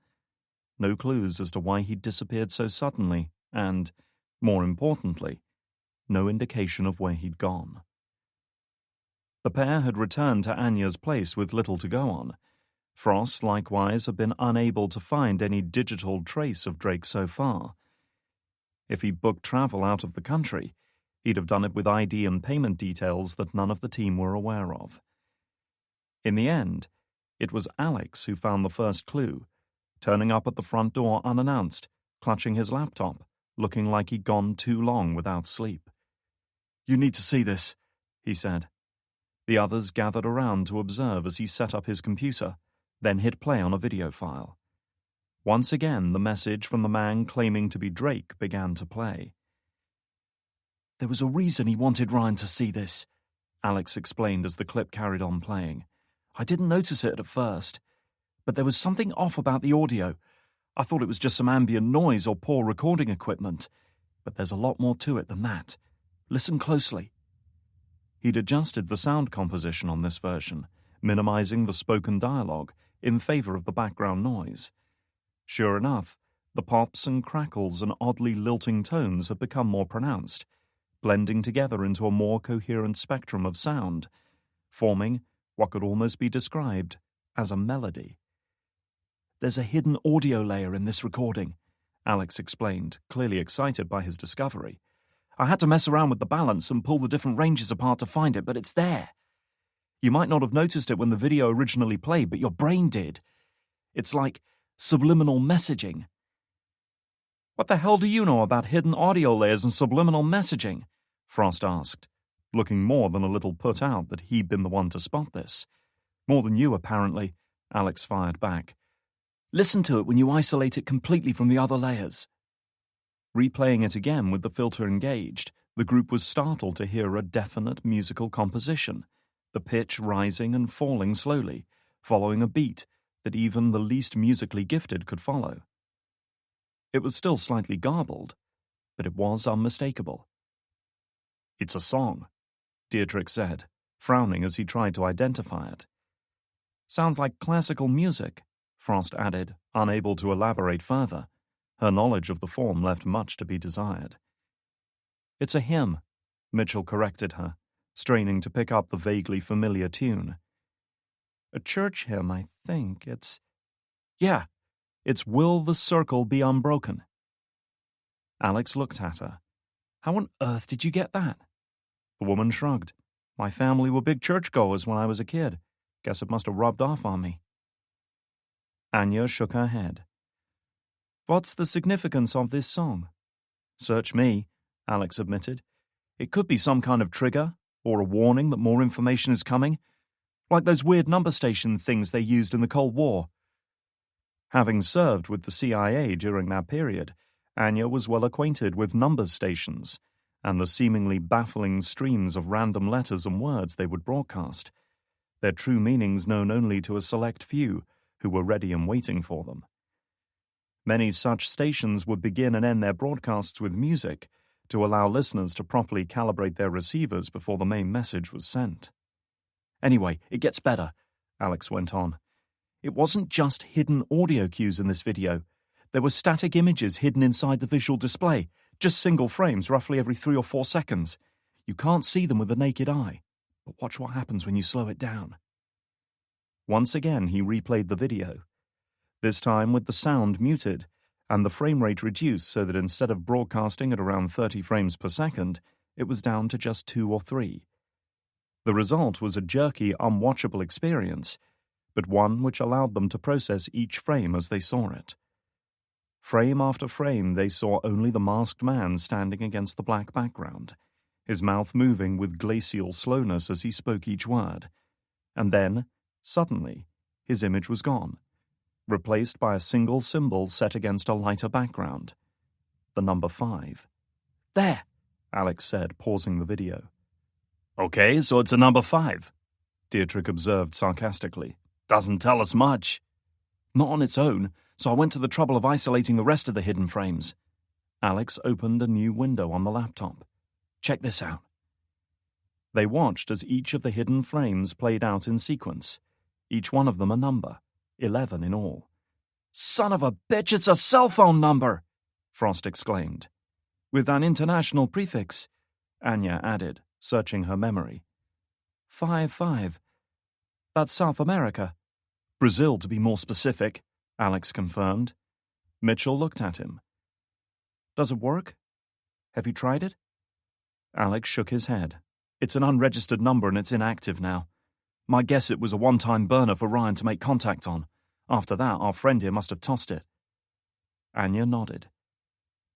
No clues as to why he'd disappeared so suddenly and, more importantly, no indication of where he'd gone. The pair had returned to Anya's place with little to go on. Frost, likewise, had been unable to find any digital trace of Drake so far. If he'd booked travel out of the country, he'd have done it with ID and payment details that none of the team were aware of. In the end, it was Alex who found the first clue, turning up at the front door unannounced, clutching his laptop, looking like he'd gone too long without sleep. "You need to see this," he said. The others gathered around to observe as he set up his computer, then hit play on a video file. Once again, the message from the man claiming to be Drake began to play. "There was a reason he wanted Ryan to see this," Alex explained as the clip carried on playing. "I didn't notice it at first, but there was something off about the audio. I thought it was just some ambient noise or poor recording equipment, but there's a lot more to it than that. Listen closely." He'd adjusted the sound composition on this version, minimizing the spoken dialogue in favor of the background noise. Sure enough, the pops and crackles and oddly lilting tones had become more pronounced, blending together into a more coherent spectrum of sound, forming what could almost be described as a melody. "There's a hidden audio layer in this recording," Alex explained, clearly excited by his discovery. "I had to mess around with the balance and pull the different ranges apart to find it, but it's there. You might not have noticed it when the video originally played, but your brain did. It's like subliminal messaging." "What the hell do you know about hidden audio layers and subliminal messaging?" Frost asked, looking more than a little put out that he'd been the one to spot this. "More than you, apparently," Alex fired back. "Listen to it when you isolate it completely from the other layers." Replaying it again with the filter engaged, the group was startled to hear a definite musical composition, the pitch rising and falling slowly, following a beat that even the least musically gifted could follow. It was still slightly garbled, but it was unmistakable. "It's a song," Dietrich said, frowning as he tried to identify it. "Sounds like classical music," Frost added, unable to elaborate further. Her knowledge of the form left much to be desired. "It's a hymn," Mitchell corrected her, straining to pick up the vaguely familiar tune. "A church hymn, I think. Yeah, it's Will the Circle Be Unbroken." Alex looked at her. "How on earth did you get that?" The woman shrugged. "My family were big churchgoers when I was a kid. Guess it must have rubbed off on me." Anya shook her head. "What's the significance of this song?" "Search me," Alex admitted. "It could be some kind of trigger, or a warning that more information is coming, like those weird number station things they used in the Cold War." Having served with the CIA during that period, Anya was well acquainted with numbers stations and the seemingly baffling streams of random letters and words they would broadcast, their true meanings known only to a select few who were ready and waiting for them. Many such stations would begin and end their broadcasts with music to allow listeners to properly calibrate their receivers before the main message was sent. "Anyway, it gets better," Alex went on. "It wasn't just hidden audio cues in this video. There were static images hidden inside the visual display, just single frames roughly every 3 or 4 seconds. You can't see them with the naked eye. But watch what happens when you slow it down. Once again, he replayed the video, this time with the sound muted and the frame rate reduced so that instead of broadcasting at around 30 frames per second, it was down to just 2 or 3. The result was a jerky, unwatchable experience, but one which allowed them to process each frame as they saw it. Frame after frame, they saw only the masked man standing against the black background, his mouth moving with glacial slowness as he spoke each word. And then, suddenly, his image was gone, replaced by a single symbol set against a lighter background. The number 5. "There," Alex said, pausing the video. "Okay, so it's a number 5, Dietrich observed sarcastically. "Doesn't tell us much." "Not on its own, so I went to the trouble of isolating the rest of the hidden frames." Alex opened a new window on the laptop. "Check this out." They watched as each of the hidden frames played out in sequence, each one of them a number, 11 in all. "Son of a bitch, it's a cell phone number!" Frost exclaimed. "With an international prefix," Anya added, searching her memory. 5-5. That's South America. Brazil, to be more specific, Alex confirmed. Mitchell looked at him. "Does it work? Have you tried it?" Alex shook his head. "It's an unregistered number and it's inactive now. My guess it was a one-time burner for Ryan to make contact on. After that, our friend here must have tossed it." Anya nodded.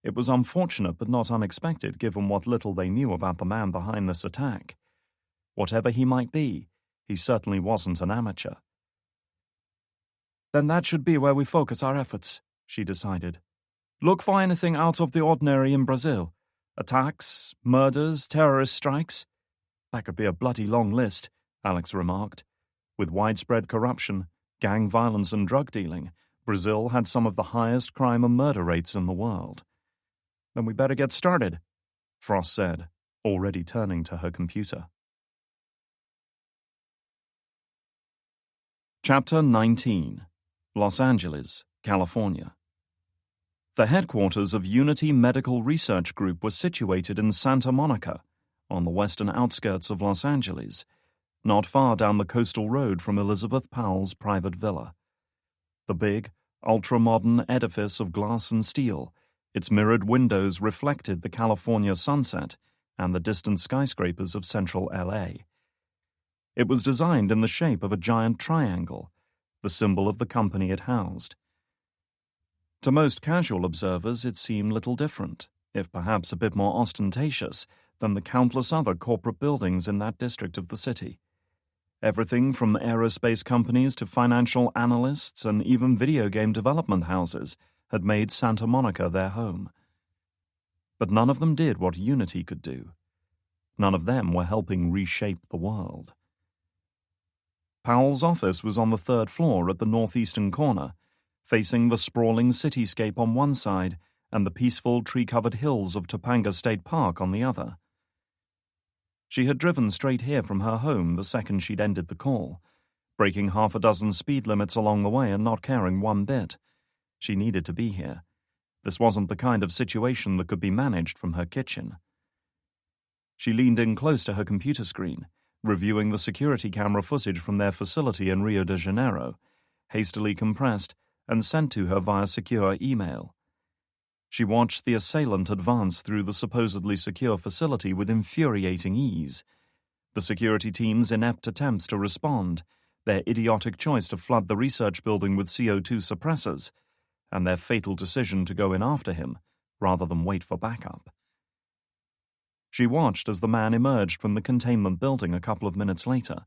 It was unfortunate but not unexpected given what little they knew about the man behind this attack. Whatever he might be, he certainly wasn't an amateur. "Then that should be where we focus our efforts," she decided. "Look for anything out of the ordinary in Brazil. Attacks, murders, terrorist strikes. That could be a bloody long list," Alex remarked. With widespread corruption, gang violence and drug dealing, Brazil had some of the highest crime and murder rates in the world. "Then we better get started," Frost said, already turning to her computer. Chapter 19. Los Angeles, California. The headquarters of Unity Medical Research Group was situated in Santa Monica, on the western outskirts of Los Angeles, not far down the coastal road from Elizabeth Powell's private villa. The big, ultra-modern edifice of glass and steel, its mirrored windows reflected the California sunset and the distant skyscrapers of central LA. It was designed in the shape of a giant triangle, the symbol of the company it housed. To most casual observers, it seemed little different, if perhaps a bit more ostentatious, than the countless other corporate buildings in that district of the city. Everything from aerospace companies to financial analysts and even video game development houses had made Santa Monica their home. But none of them did what Unity could do. None of them were helping reshape the world. Powell's office was on the 3rd floor at the northeastern corner, facing the sprawling cityscape on one side and the peaceful tree-covered hills of Topanga State Park on the other. She had driven straight here from her home the second she'd ended the call, breaking half a dozen speed limits along the way and not caring one bit. She needed to be here. This wasn't the kind of situation that could be managed from her kitchen. She leaned in close to her computer screen, reviewing the security camera footage from their facility in Rio de Janeiro, hastily compressed and sent to her via secure email. She watched the assailant advance through the supposedly secure facility with infuriating ease. The security team's inept attempts to respond, their idiotic choice to flood the research building with CO2 suppressors, and their fatal decision to go in after him rather than wait for backup. She watched as the man emerged from the containment building a couple of minutes later,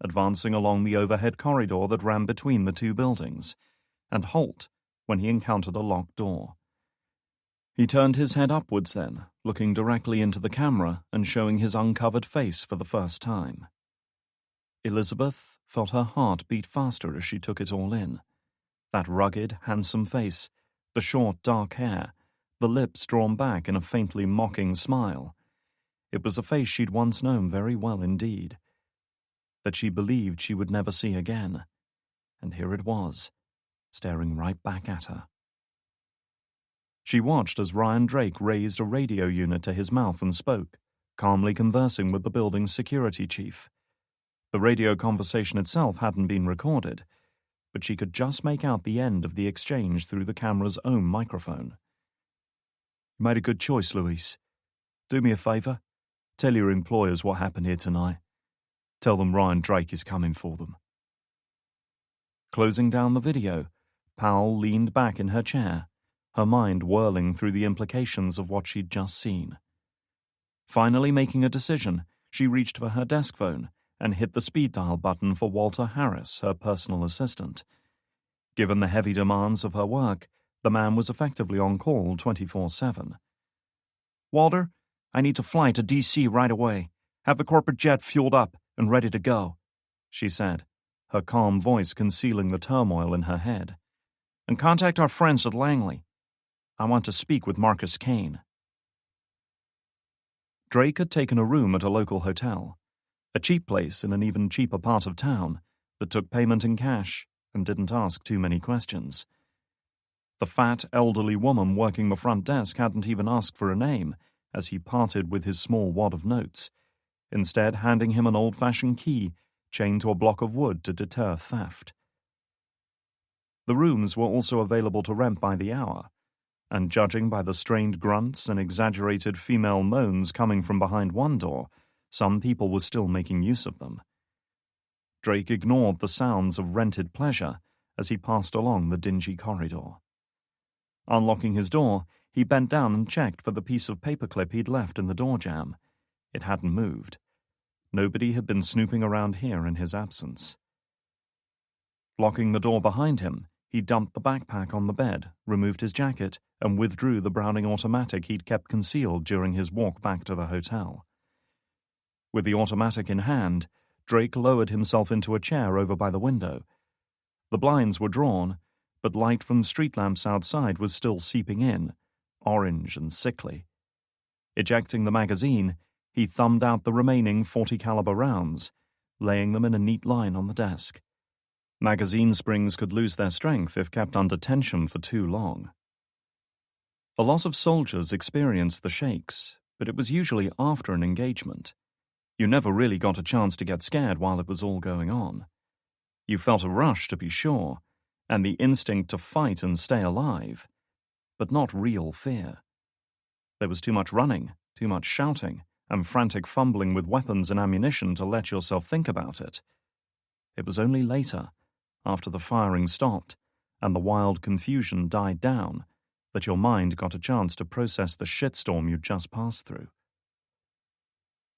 advancing along the overhead corridor that ran between the two buildings, and halt when he encountered a locked door. He turned his head upwards then, looking directly into the camera and showing his uncovered face for the first time. Elizabeth felt her heart beat faster as she took it all in. That rugged, handsome face, the short, dark hair, the lips drawn back in a faintly mocking smile. It was a face she'd once known very well indeed, that she believed she would never see again. And here it was, staring right back at her. She watched as Ryan Drake raised a radio unit to his mouth and spoke, calmly conversing with the building's security chief. The radio conversation itself hadn't been recorded, but she could just make out the end of the exchange through the camera's own microphone. "You made a good choice, Louise. Do me a favour. Tell your employers what happened here tonight. Tell them Ryan Drake is coming for them." Closing down the video, Powell leaned back in her chair, her mind whirling through the implications of what she'd just seen. Finally making a decision, she reached for her desk phone and hit the speed dial button for Walter Harris, her personal assistant. Given the heavy demands of her work, the man was effectively on call 24/7. "Walter, I need to fly to D.C. right away. Have the corporate jet fueled up and ready to go," she said, her calm voice concealing the turmoil in her head. "And contact our friends at Langley. I want to speak with Marcus Kane." Drake had taken a room at a local hotel, a cheap place in an even cheaper part of town that took payment in cash and didn't ask too many questions. The fat, elderly woman working the front desk hadn't even asked for a name as he parted with his small wad of notes, instead handing him an old-fashioned key chained to a block of wood to deter theft. The rooms were also available to rent by the hour, and judging by the strained grunts and exaggerated female moans coming from behind one door, some people were still making use of them. Drake ignored the sounds of rented pleasure as he passed along the dingy corridor. Unlocking his door, he bent down and checked for the piece of paperclip he'd left in the door jamb. It hadn't moved. Nobody had been snooping around here in his absence. Locking the door behind him, he dumped the backpack on the bed, removed his jacket, and withdrew the Browning automatic he'd kept concealed during his walk back to the hotel. With the automatic in hand, Drake lowered himself into a chair over by the window. The blinds were drawn, but light from street lamps outside was still seeping in, orange and sickly. Ejecting the magazine, he thumbed out the remaining .40 caliber rounds, laying them in a neat line on the desk. Magazine springs could lose their strength if kept under tension for too long. A lot of soldiers experienced the shakes, but it was usually after an engagement. You never really got a chance to get scared while it was all going on. You felt a rush, to be sure, and the instinct to fight and stay alive, but not real fear. There was too much running, too much shouting, and frantic fumbling with weapons and ammunition to let yourself think about it. It was only later, after the firing stopped and the wild confusion died down, that your mind got a chance to process the shitstorm you'd just passed through.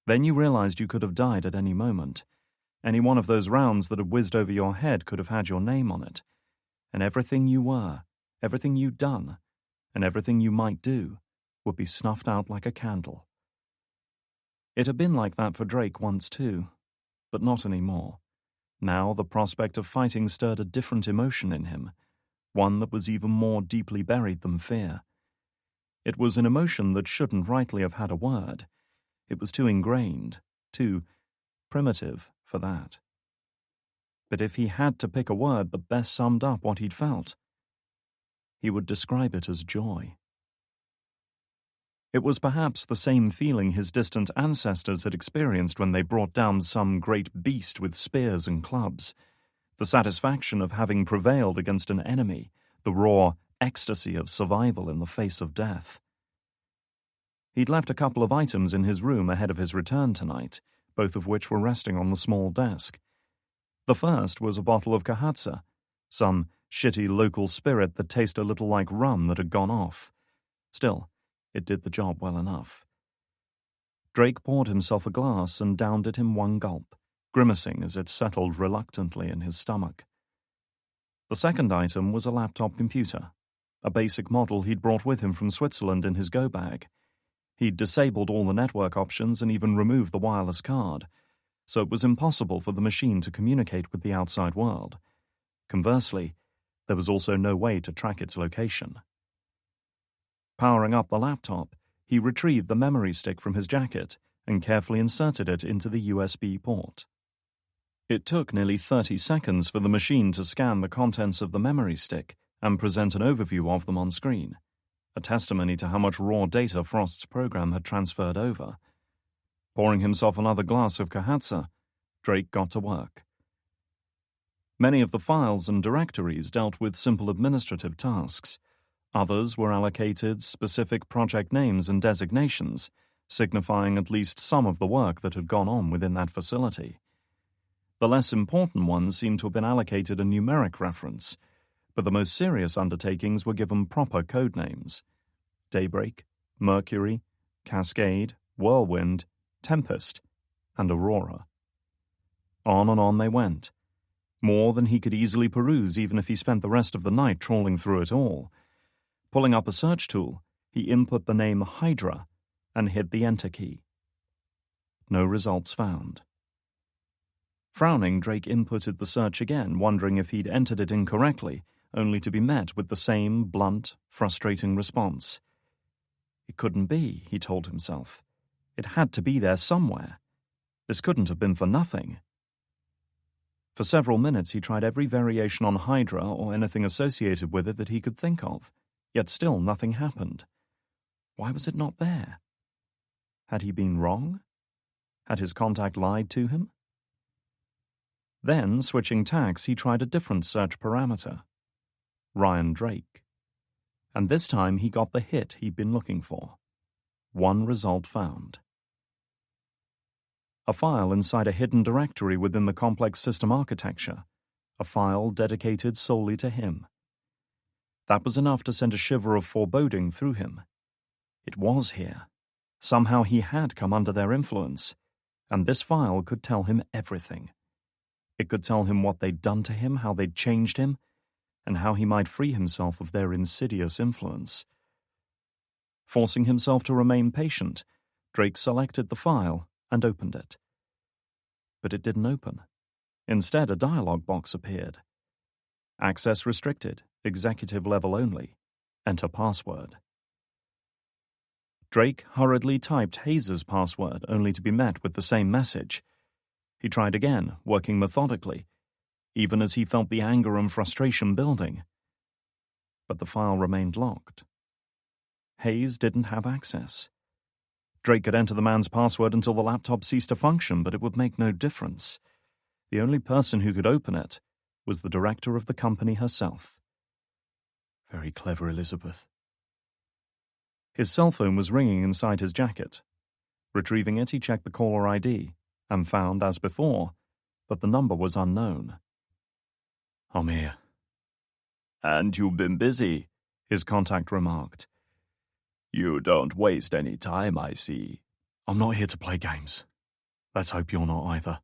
Then you realized you could have died at any moment. Any one of those rounds that had whizzed over your head could have had your name on it, and everything you were, everything you'd done, and everything you might do would be snuffed out like a candle. It had been like that for Drake once too, but not anymore. Now the prospect of fighting stirred a different emotion in him, one that was even more deeply buried than fear. It was an emotion that shouldn't rightly have had a word. It was too ingrained, too primitive for that. But if he had to pick a word that best summed up what he'd felt, he would describe it as joy. It was perhaps the same feeling his distant ancestors had experienced when they brought down some great beast with spears and clubs, the satisfaction of having prevailed against an enemy, the raw ecstasy of survival in the face of death. He'd left a couple of items in his room ahead of his return tonight, both of which were resting on the small desk. The first was a bottle of Kahatsa, some shitty local spirit that tasted a little like rum that had gone off. Still, it did the job well enough. Drake poured himself a glass and downed it in one gulp, grimacing as it settled reluctantly in his stomach. The second item was a laptop computer, a basic model he'd brought with him from Switzerland in his go bag. He'd disabled all the network options and even removed the wireless card, so it was impossible for the machine to communicate with the outside world. Conversely, there was also no way to track its location. Powering up the laptop, he retrieved the memory stick from his jacket and carefully inserted it into the USB port. It took nearly 30 seconds for the machine to scan the contents of the memory stick and present an overview of them on screen, a testimony to how much raw data Frost's program had transferred over. Pouring himself another glass of Kahatsa, Drake got to work. Many of the files and directories dealt with simple administrative tasks. Others were allocated specific project names and designations, signifying at least some of the work that had gone on within that facility. The less important ones seemed to have been allocated a numeric reference, but the most serious undertakings were given proper code names: Daybreak, Mercury, Cascade, Whirlwind, Tempest, and Aurora. On and on they went, more than he could easily peruse even if he spent the rest of the night trawling through it all. Pulling up a search tool, he input the name Hydra and hit the Enter key. No results found. Frowning, Drake inputted the search again, wondering if he'd entered it incorrectly, only to be met with the same blunt, frustrating response. It couldn't be, he told himself. It had to be there somewhere. This couldn't have been for nothing. For several minutes he tried every variation on Hydra or anything associated with it that he could think of, yet still nothing happened. Why was it not there? Had he been wrong? Had his contact lied to him? Then, switching tacks, he tried a different search parameter: Ryan Drake. And this time he got the hit he'd been looking for. One result found. A file inside a hidden directory within the complex system architecture, a file dedicated solely to him. That was enough to send a shiver of foreboding through him. It was here. Somehow he had come under their influence, and this file could tell him everything. It could tell him what they'd done to him, how they'd changed him, and how he might free himself of their insidious influence. Forcing himself to remain patient, Drake selected the file and opened it. But it didn't open. Instead, a dialog box appeared. Access restricted, executive level only. Enter password. Drake hurriedly typed Hayes' password, only to be met with the same message. He tried again, working methodically, even as he felt the anger and frustration building. But the file remained locked. Hayes didn't have access. Drake could enter the man's password until the laptop ceased to function, but it would make no difference. The only person who could open it was the director of the company herself. Very clever, Elizabeth. His cell phone was ringing inside his jacket. Retrieving it, he checked the caller ID and found, as before, that the number was unknown. I'm here. And you've been busy, his contact remarked. You don't waste any time, I see. I'm not here to play games. Let's hope you're not either.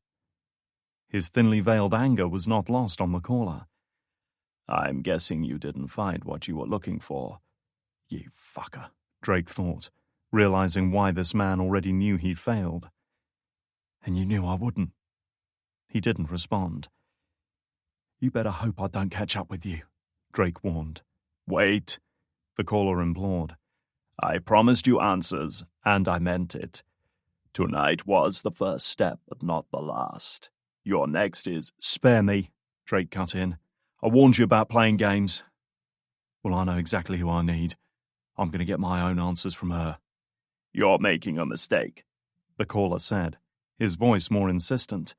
His thinly veiled anger was not lost on the caller. I'm guessing you didn't find what you were looking for. You fucker, Drake thought, realizing why this man already knew he'd failed. And you knew I wouldn't. He didn't respond. You better hope I don't catch up with you, Drake warned. Wait, the caller implored. I promised you answers, and I meant it. Tonight was the first step, but not the last. Your next is— Spare me, Drake cut in. I warned you about playing games. Well, I know exactly who I need. I'm going to get my own answers from her. You're making a mistake, the caller said, his voice more insistent.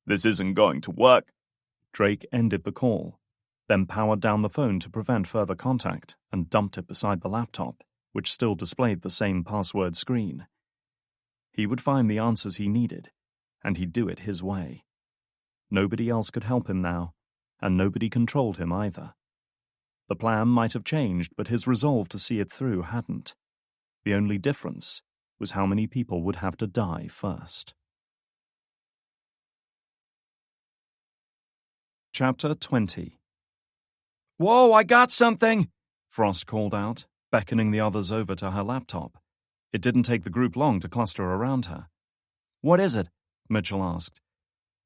This isn't going to work. Drake ended the call, then powered down the phone to prevent further contact and dumped it beside the laptop, which still displayed the same password screen. He would find the answers he needed, and he'd do it his way. Nobody else could help him now, and nobody controlled him either. The plan might have changed, but his resolve to see it through hadn't. The only difference was how many people would have to die first. Chapter 20. Whoa, I got something! Frost called out, beckoning the others over to her laptop. It didn't take the group long to cluster around her. What is it? Mitchell asked.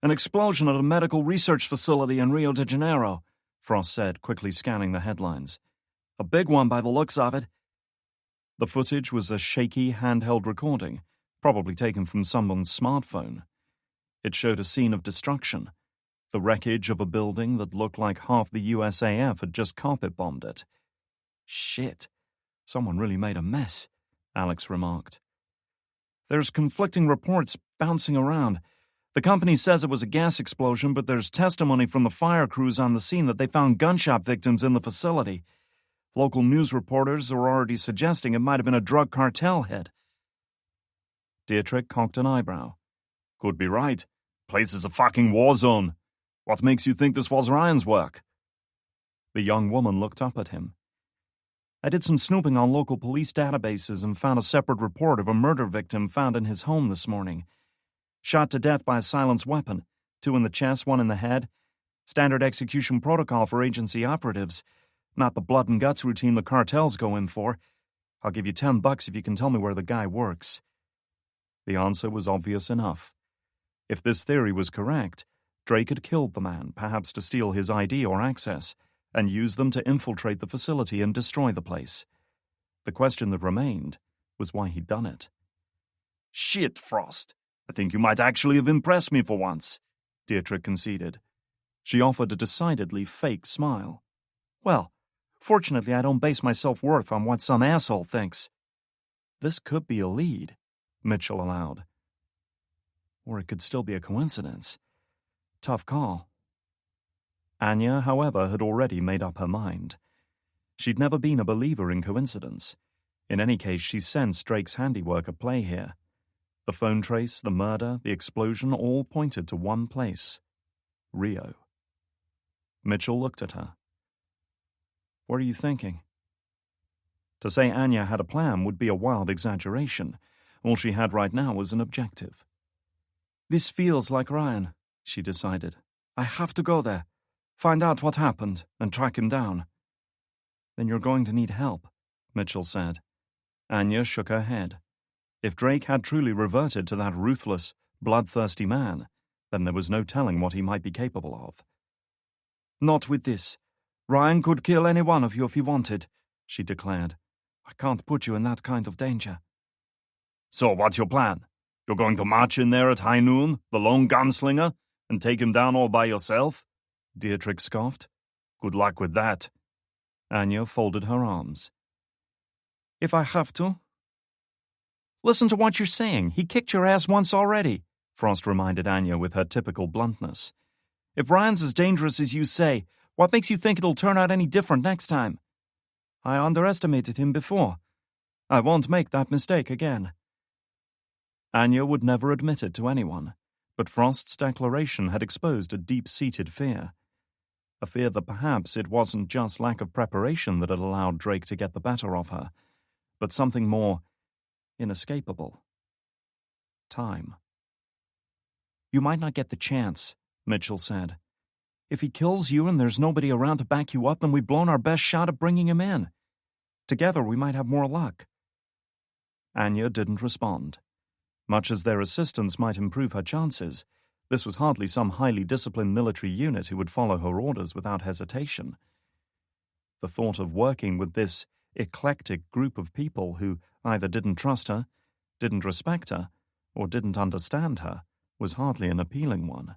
An explosion at a medical research facility in Rio de Janeiro, Frost said, quickly scanning the headlines. A big one by the looks of it. The footage was a shaky, handheld recording, probably taken from someone's smartphone. It showed a scene of destruction, the wreckage of a building that looked like half the USAF had just carpet-bombed it. Shit, someone really made a mess, Alex remarked. There's conflicting reports bouncing around. The company says it was a gas explosion, but there's testimony from the fire crews on the scene that they found gunshot victims in the facility. Local news reporters are already suggesting it might have been a drug cartel hit. Dietrich cocked an eyebrow. Could be right. Place is a fucking war zone. What makes you think this was Ryan's work? The young woman looked up at him. I did some snooping on local police databases and found a separate report of a murder victim found in his home this morning. Shot to death by a silenced weapon, 2 in the chest, 1 in the head. Standard execution protocol for agency operatives. Not the blood and guts routine the cartels go in for. I'll give you $10 if you can tell me where the guy works. The answer was obvious enough. If this theory was correct, Drake had killed the man, perhaps to steal his ID or access, and used them to infiltrate the facility and destroy the place. The question that remained was why he'd done it. Shit, Frost. I think you might actually have impressed me for once, Dietrich conceded. She offered a decidedly fake smile. Well, fortunately I don't base my self-worth on what some asshole thinks. This could be a lead, Mitchell allowed. Or it could still be a coincidence. Tough call. Anya, however, had already made up her mind. She'd never been a believer in coincidence. In any case, she sensed Drake's handiwork at play here. The phone trace, the murder, the explosion all pointed to one place. Rio. Mitchell looked at her. What are you thinking? To say Anya had a plan would be a wild exaggeration. All she had right now was an objective. This feels like Ryan, she decided. I have to go there, find out what happened, and track him down. Then you're going to need help, Mitchell said. Anya shook her head. If Drake had truly reverted to that ruthless, bloodthirsty man, then there was no telling what he might be capable of. Not with this. Ryan could kill any one of you if he wanted, she declared. I can't put you in that kind of danger. So what's your plan? You're going to march in there at high noon, the lone gunslinger, and take him down all by yourself? Dietrich scoffed. Good luck with that. Anya folded her arms. If I have to. Listen to what you're saying. He kicked your ass once already, Frost reminded Anya with her typical bluntness. If Ryan's as dangerous as you say, what makes you think it'll turn out any different next time? I underestimated him before. I won't make that mistake again. Anya would never admit it to anyone, but Frost's declaration had exposed a deep-seated fear. A fear that perhaps it wasn't just lack of preparation that had allowed Drake to get the better of her, but something more inescapable. Time. You might not get the chance, Mitchell said. If he kills you and there's nobody around to back you up, then we've blown our best shot at bringing him in. Together we might have more luck. Anya didn't respond. Much as their assistance might improve her chances, this was hardly some highly disciplined military unit who would follow her orders without hesitation. The thought of working with this eclectic group of people who either didn't trust her, didn't respect her, or didn't understand her was hardly an appealing one.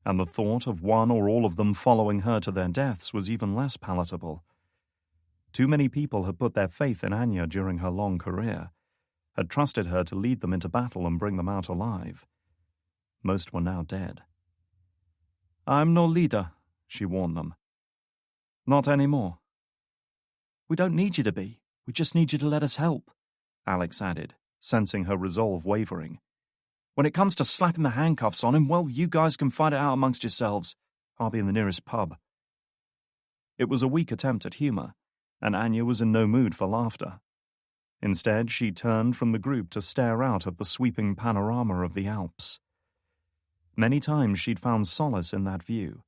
And the thought of one or all of them following her to their deaths was even less palatable. Too many people had put their faith in Anya during her long career, had trusted her to lead them into battle and bring them out alive. Most were now dead. I'm no leader, she warned them. Not anymore. We don't need you to be. We just need you to let us help, Alex added, sensing her resolve wavering. When it comes to slapping the handcuffs on him, well, you guys can fight it out amongst yourselves. I'll be in the nearest pub. It was a weak attempt at humor, and Anya was in no mood for laughter. Instead, she turned from the group to stare out at the sweeping panorama of the Alps. Many times she'd found solace in that view,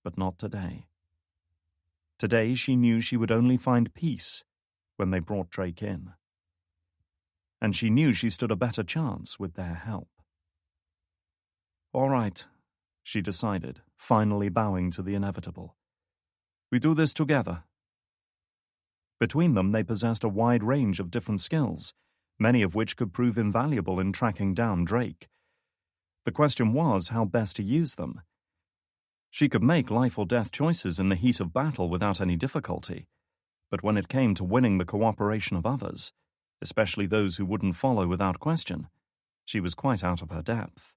but not today. Today she knew she would only find peace when they brought Drake in. And she knew she stood a better chance with their help. All right, she decided, finally bowing to the inevitable. We do this together. Between them, they possessed a wide range of different skills, many of which could prove invaluable in tracking down Drake. The question was how best to use them. She could make life-or-death choices in the heat of battle without any difficulty, but when it came to winning the cooperation of others, especially those who wouldn't follow without question, she was quite out of her depth.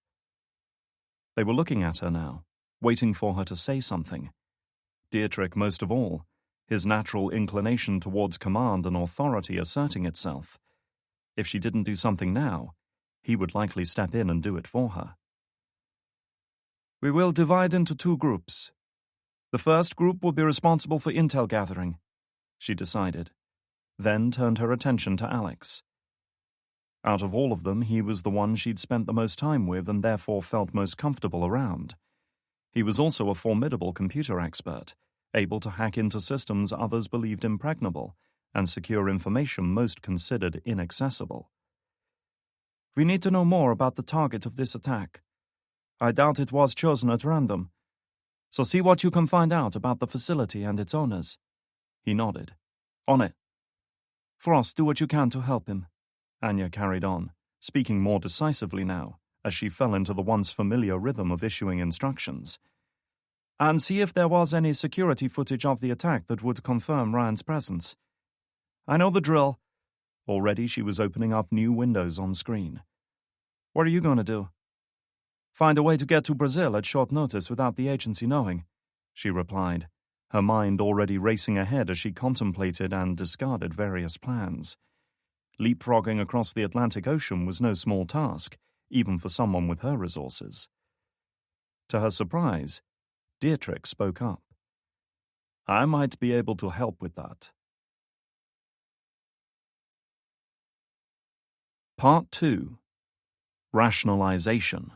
They were looking at her now, waiting for her to say something. Dietrich most of all, his natural inclination towards command and authority asserting itself. If she didn't do something now, he would likely step in and do it for her. We will divide into 2 groups. The first group will be responsible for intel gathering, she decided, then turned her attention to Alex. Out of all of them, he was the one she'd spent the most time with and therefore felt most comfortable around. He was also a formidable computer expert, able to hack into systems others believed impregnable and secure information most considered inaccessible. We need to know more about the target of this attack. I doubt it was chosen at random. So see what you can find out about the facility and its owners. He nodded. On it. Frost, do what you can to help him. Anya carried on, speaking more decisively now, as she fell into the once familiar rhythm of issuing instructions. And see if there was any security footage of the attack that would confirm Ryan's presence. I know the drill. Already she was opening up new windows on screen. What are you going to do? Find a way to get to Brazil at short notice without the agency knowing, she replied, her mind already racing ahead as she contemplated and discarded various plans. Leapfrogging across the Atlantic Ocean was no small task, even for someone with her resources. To her surprise, Dietrich spoke up. I might be able to help with that. Part 2. Rationalization.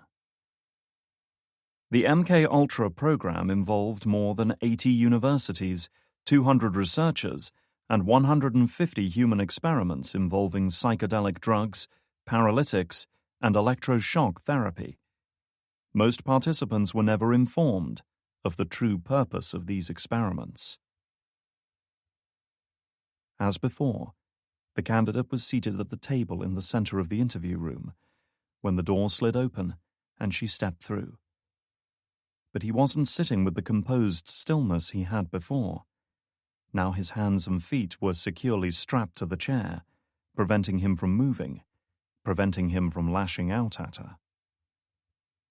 The MKUltra program involved more than 80 universities, 200 researchers, and 150 human experiments involving psychedelic drugs, paralytics, and electroshock therapy. Most participants were never informed of the true purpose of these experiments. As before, the candidate was seated at the table in the center of the interview room when the door slid open and she stepped through. But he wasn't sitting with the composed stillness he had before. Now his hands and feet were securely strapped to the chair, preventing him from moving, preventing him from lashing out at her.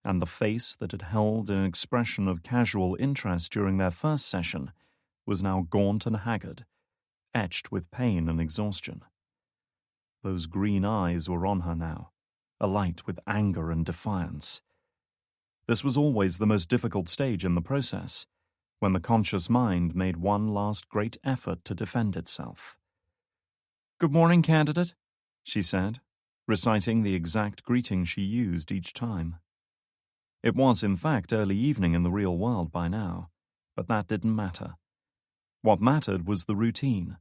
And the face that had held an expression of casual interest during their first session was now gaunt and haggard, etched with pain and exhaustion. Those green eyes were on her now, alight with anger and defiance. This was always the most difficult stage in the process, when the conscious mind made one last great effort to defend itself. Good morning, candidate, she said, reciting the exact greeting she used each time. It was, in fact, early evening in the real world by now, but that didn't matter. What mattered was the routine,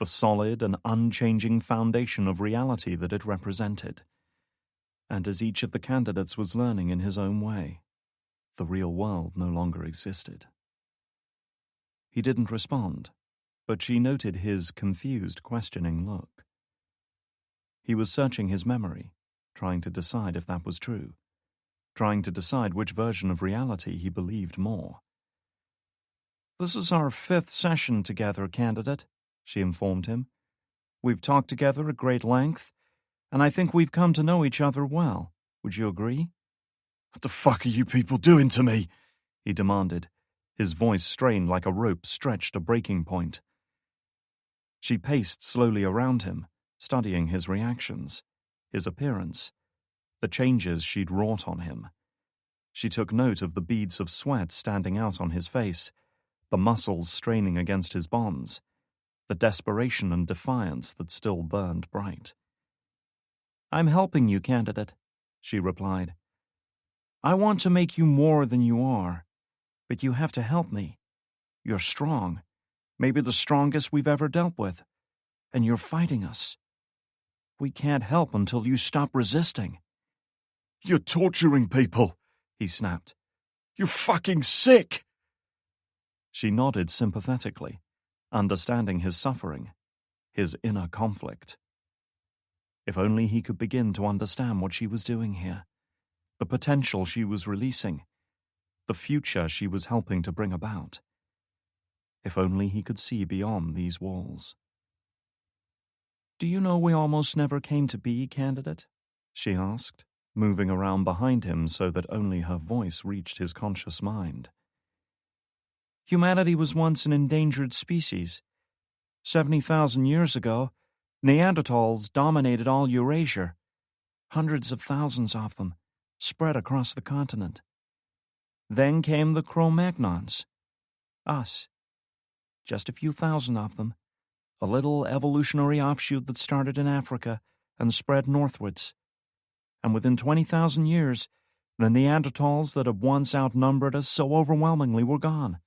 the solid and unchanging foundation of reality that it represented. And as each of the candidates was learning in his own way, the real world no longer existed. He didn't respond, but she noted his confused, questioning look. He was searching his memory, trying to decide if that was true, trying to decide which version of reality he believed more. This is our 5th session together, candidate, she informed him. We've talked together at great length, and I think we've come to know each other well. Would you agree? What the fuck are you people doing to me? He demanded, his voice strained like a rope stretched to breaking point. She paced slowly around him, studying his reactions, his appearance, the changes she'd wrought on him. She took note of the beads of sweat standing out on his face, the muscles straining against his bonds, the desperation and defiance that still burned bright. I'm helping you, candidate, she replied. I want to make you more than you are, but you have to help me. You're strong, maybe the strongest we've ever dealt with, and you're fighting us. We can't help until you stop resisting. You're torturing people, he snapped. You're fucking sick. She nodded sympathetically, understanding his suffering, his inner conflict. If only he could begin to understand what she was doing here, the potential she was releasing, the future she was helping to bring about. If only he could see beyond these walls. Do you know we almost never came to be, candidate? She asked, moving around behind him so that only her voice reached his conscious mind. Humanity was once an endangered species. 70,000 years ago, Neanderthals dominated all Eurasia. Hundreds of thousands of them, spread across the continent. Then came the Cro-Magnons. Us. Just a few thousand of them. A little evolutionary offshoot that started in Africa and spread northwards. And within 20,000 years, the Neanderthals that had once outnumbered us so overwhelmingly were gone.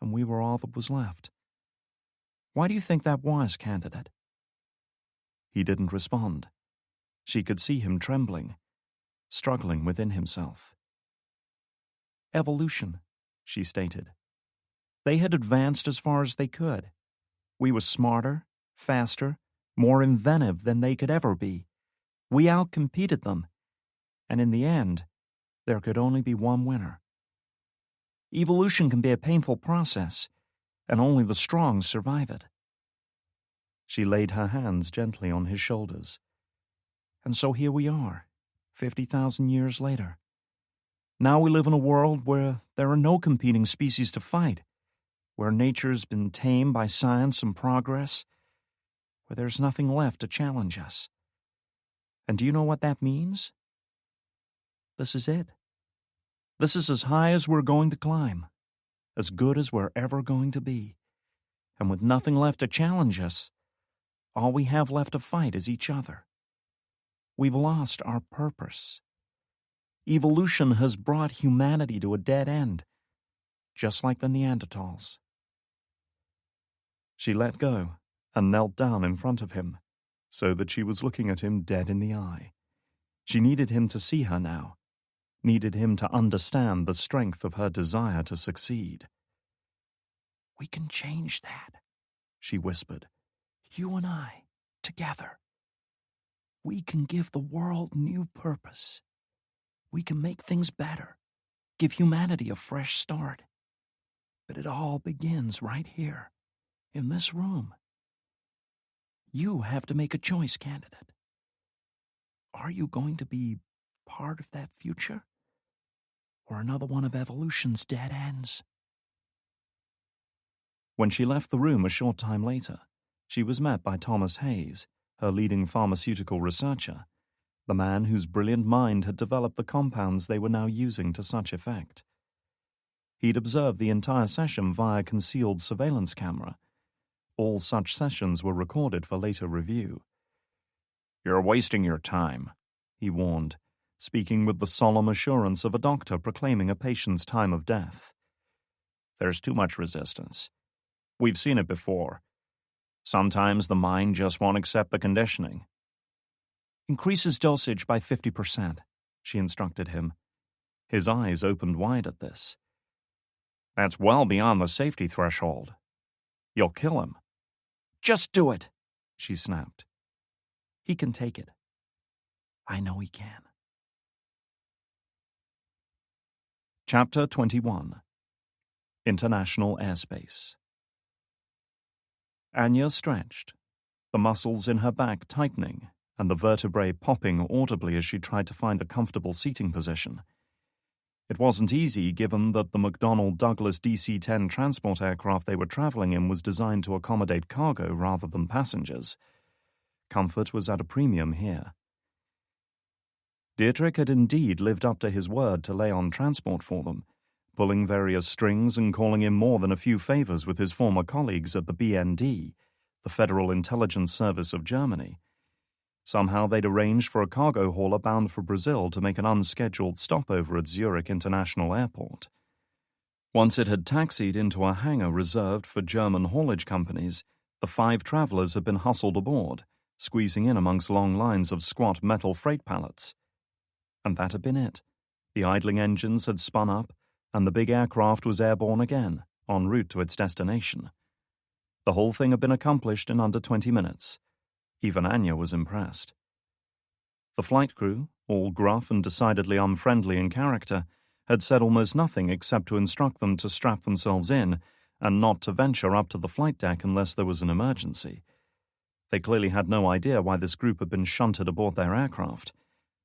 And we were all that was left. Why do you think that was, candidate? He didn't respond. She could see him trembling, struggling within himself. Evolution, she stated. They had advanced as far as they could. We were smarter, faster, more inventive than they could ever be. We outcompeted them, and in the end, there could only be one winner. Evolution can be a painful process, and only the strong survive it. She laid her hands gently on his shoulders. And so here we are, 50,000 years later. Now we live in a world where there are no competing species to fight, where nature's been tamed by science and progress, where there's nothing left to challenge us. And do you know what that means? This is it. This is as high as we're going to climb, as good as we're ever going to be. And with nothing left to challenge us, all we have left to fight is each other. We've lost our purpose. Evolution has brought humanity to a dead end, just like the Neanderthals. She let go and knelt down in front of him, so that she was looking at him dead in the eye. She needed him to see her now, needed him to understand the strength of her desire to succeed. We can change that, she whispered. You and I, together. We can give the world new purpose. We can make things better, give humanity a fresh start. But it all begins right here, in this room. You have to make a choice, candidate. Are you going to be part of that future? Or another one of evolution's dead ends? When she left the room a short time later, she was met by Thomas Hayes, her leading pharmaceutical researcher, the man whose brilliant mind had developed the compounds they were now using to such effect. He'd observed the entire session via concealed surveillance camera. All such sessions were recorded for later review. "You're wasting your time," he warned, speaking with the solemn assurance of a doctor proclaiming a patient's time of death. "There's too much resistance. We've seen it before. Sometimes the mind just won't accept the conditioning." "Increases dosage by 50%, she instructed him. His eyes opened wide at this. "That's well beyond the safety threshold. You'll kill him." "Just do it," she snapped. "He can take it. I know he can." Chapter 21. International Airspace. Anya stretched, the muscles in her back tightening and the vertebrae popping audibly as she tried to find a comfortable seating position. It wasn't easy, given that the McDonnell Douglas DC-10 transport aircraft they were traveling in was designed to accommodate cargo rather than passengers. Comfort was at a premium here. Dietrich had indeed lived up to his word to lay on transport for them, pulling various strings and calling in more than a few favors with his former colleagues at the BND, the Federal Intelligence Service of Germany. Somehow they'd arranged for a cargo hauler bound for Brazil to make an unscheduled stopover at Zurich International Airport. Once it had taxied into a hangar reserved for German haulage companies, the 5 travelers had been hustled aboard, squeezing in amongst long lines of squat metal freight pallets. And that had been it. The idling engines had spun up, and the big aircraft was airborne again, en route to its destination. The whole thing had been accomplished in under 20 minutes. Even Anya was impressed. The flight crew, all gruff and decidedly unfriendly in character, had said almost nothing except to instruct them to strap themselves in and not to venture up to the flight deck unless there was an emergency. They clearly had no idea why this group had been shunted aboard their aircraft.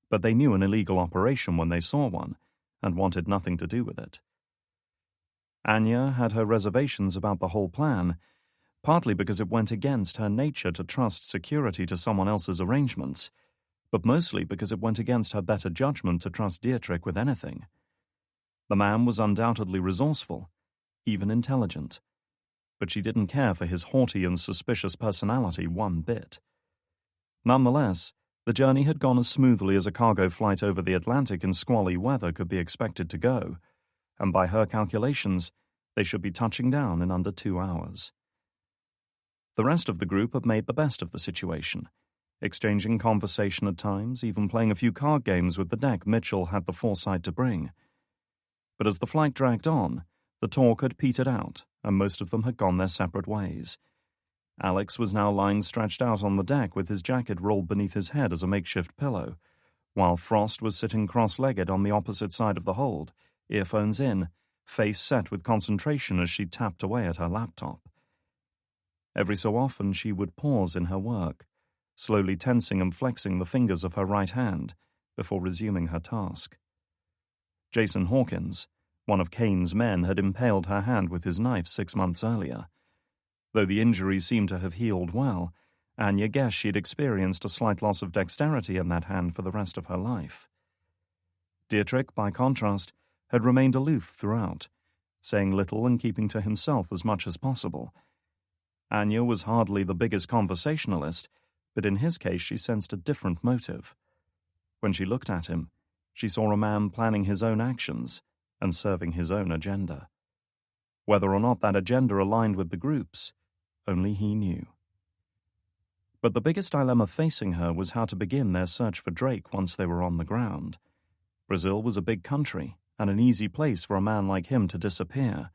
but they knew an illegal operation when they saw one and wanted nothing to do with it. Anya had her reservations about the whole plan, partly because it went against her nature to trust security to someone else's arrangements, but mostly because it went against her better judgment to trust Dietrich with anything. The man was undoubtedly resourceful, even intelligent, but she didn't care for his haughty and suspicious personality one bit. Nonetheless, the journey had gone as smoothly as a cargo flight over the Atlantic in squally weather could be expected to go, and by her calculations, they should be touching down in under 2 hours. The rest of the group had made the best of the situation, exchanging conversation at times, even playing a few card games with the deck Mitchell had the foresight to bring. But as the flight dragged on, the talk had petered out, and most of them had gone their separate ways. Alex was now lying stretched out on the deck with his jacket rolled beneath his head as a makeshift pillow, while Frost was sitting cross-legged on the opposite side of the hold, earphones in, face set with concentration as she tapped away at her laptop. Every so often she would pause in her work, slowly tensing and flexing the fingers of her right hand before resuming her task. Jason Hawkins, one of Kane's men, had impaled her hand with his knife 6 months earlier. Though the injury seemed to have healed well, Anya guessed she'd experienced a slight loss of dexterity in that hand for the rest of her life. Dietrich, by contrast, had remained aloof throughout, saying little and keeping to himself as much as possible. Anya was hardly the biggest conversationalist, but in his case she sensed a different motive. When she looked at him, she saw a man planning his own actions and serving his own agenda. Whether or not that agenda aligned with the group's, only he knew. But the biggest dilemma facing her was how to begin their search for Drake once they were on the ground. Brazil was a big country and an easy place for a man like him to disappear.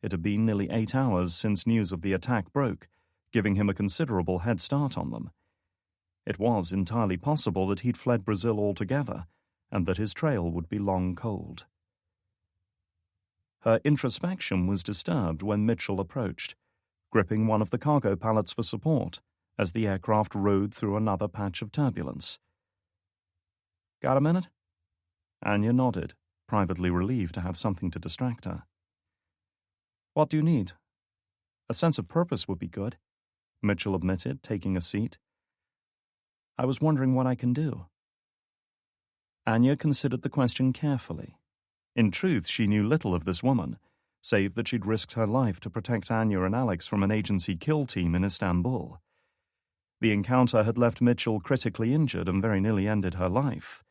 It had been nearly 8 hours since news of the attack broke, giving him a considerable head start on them. It was entirely possible that he'd fled Brazil altogether, and that his trail would be long cold. Her introspection was disturbed when Mitchell approached, gripping one of the cargo pallets for support as the aircraft rode through another patch of turbulence. "Got a minute?" Anya nodded, privately relieved to have something to distract her. "What do you need?" "A sense of purpose would be good," Mitchell admitted, taking a seat. "I was wondering what I can do." Anya considered the question carefully. In truth, she knew little of this woman, save that she'd risked her life to protect Anya and Alex from an agency kill team in Istanbul. The encounter had left Mitchell critically injured and very nearly ended her life.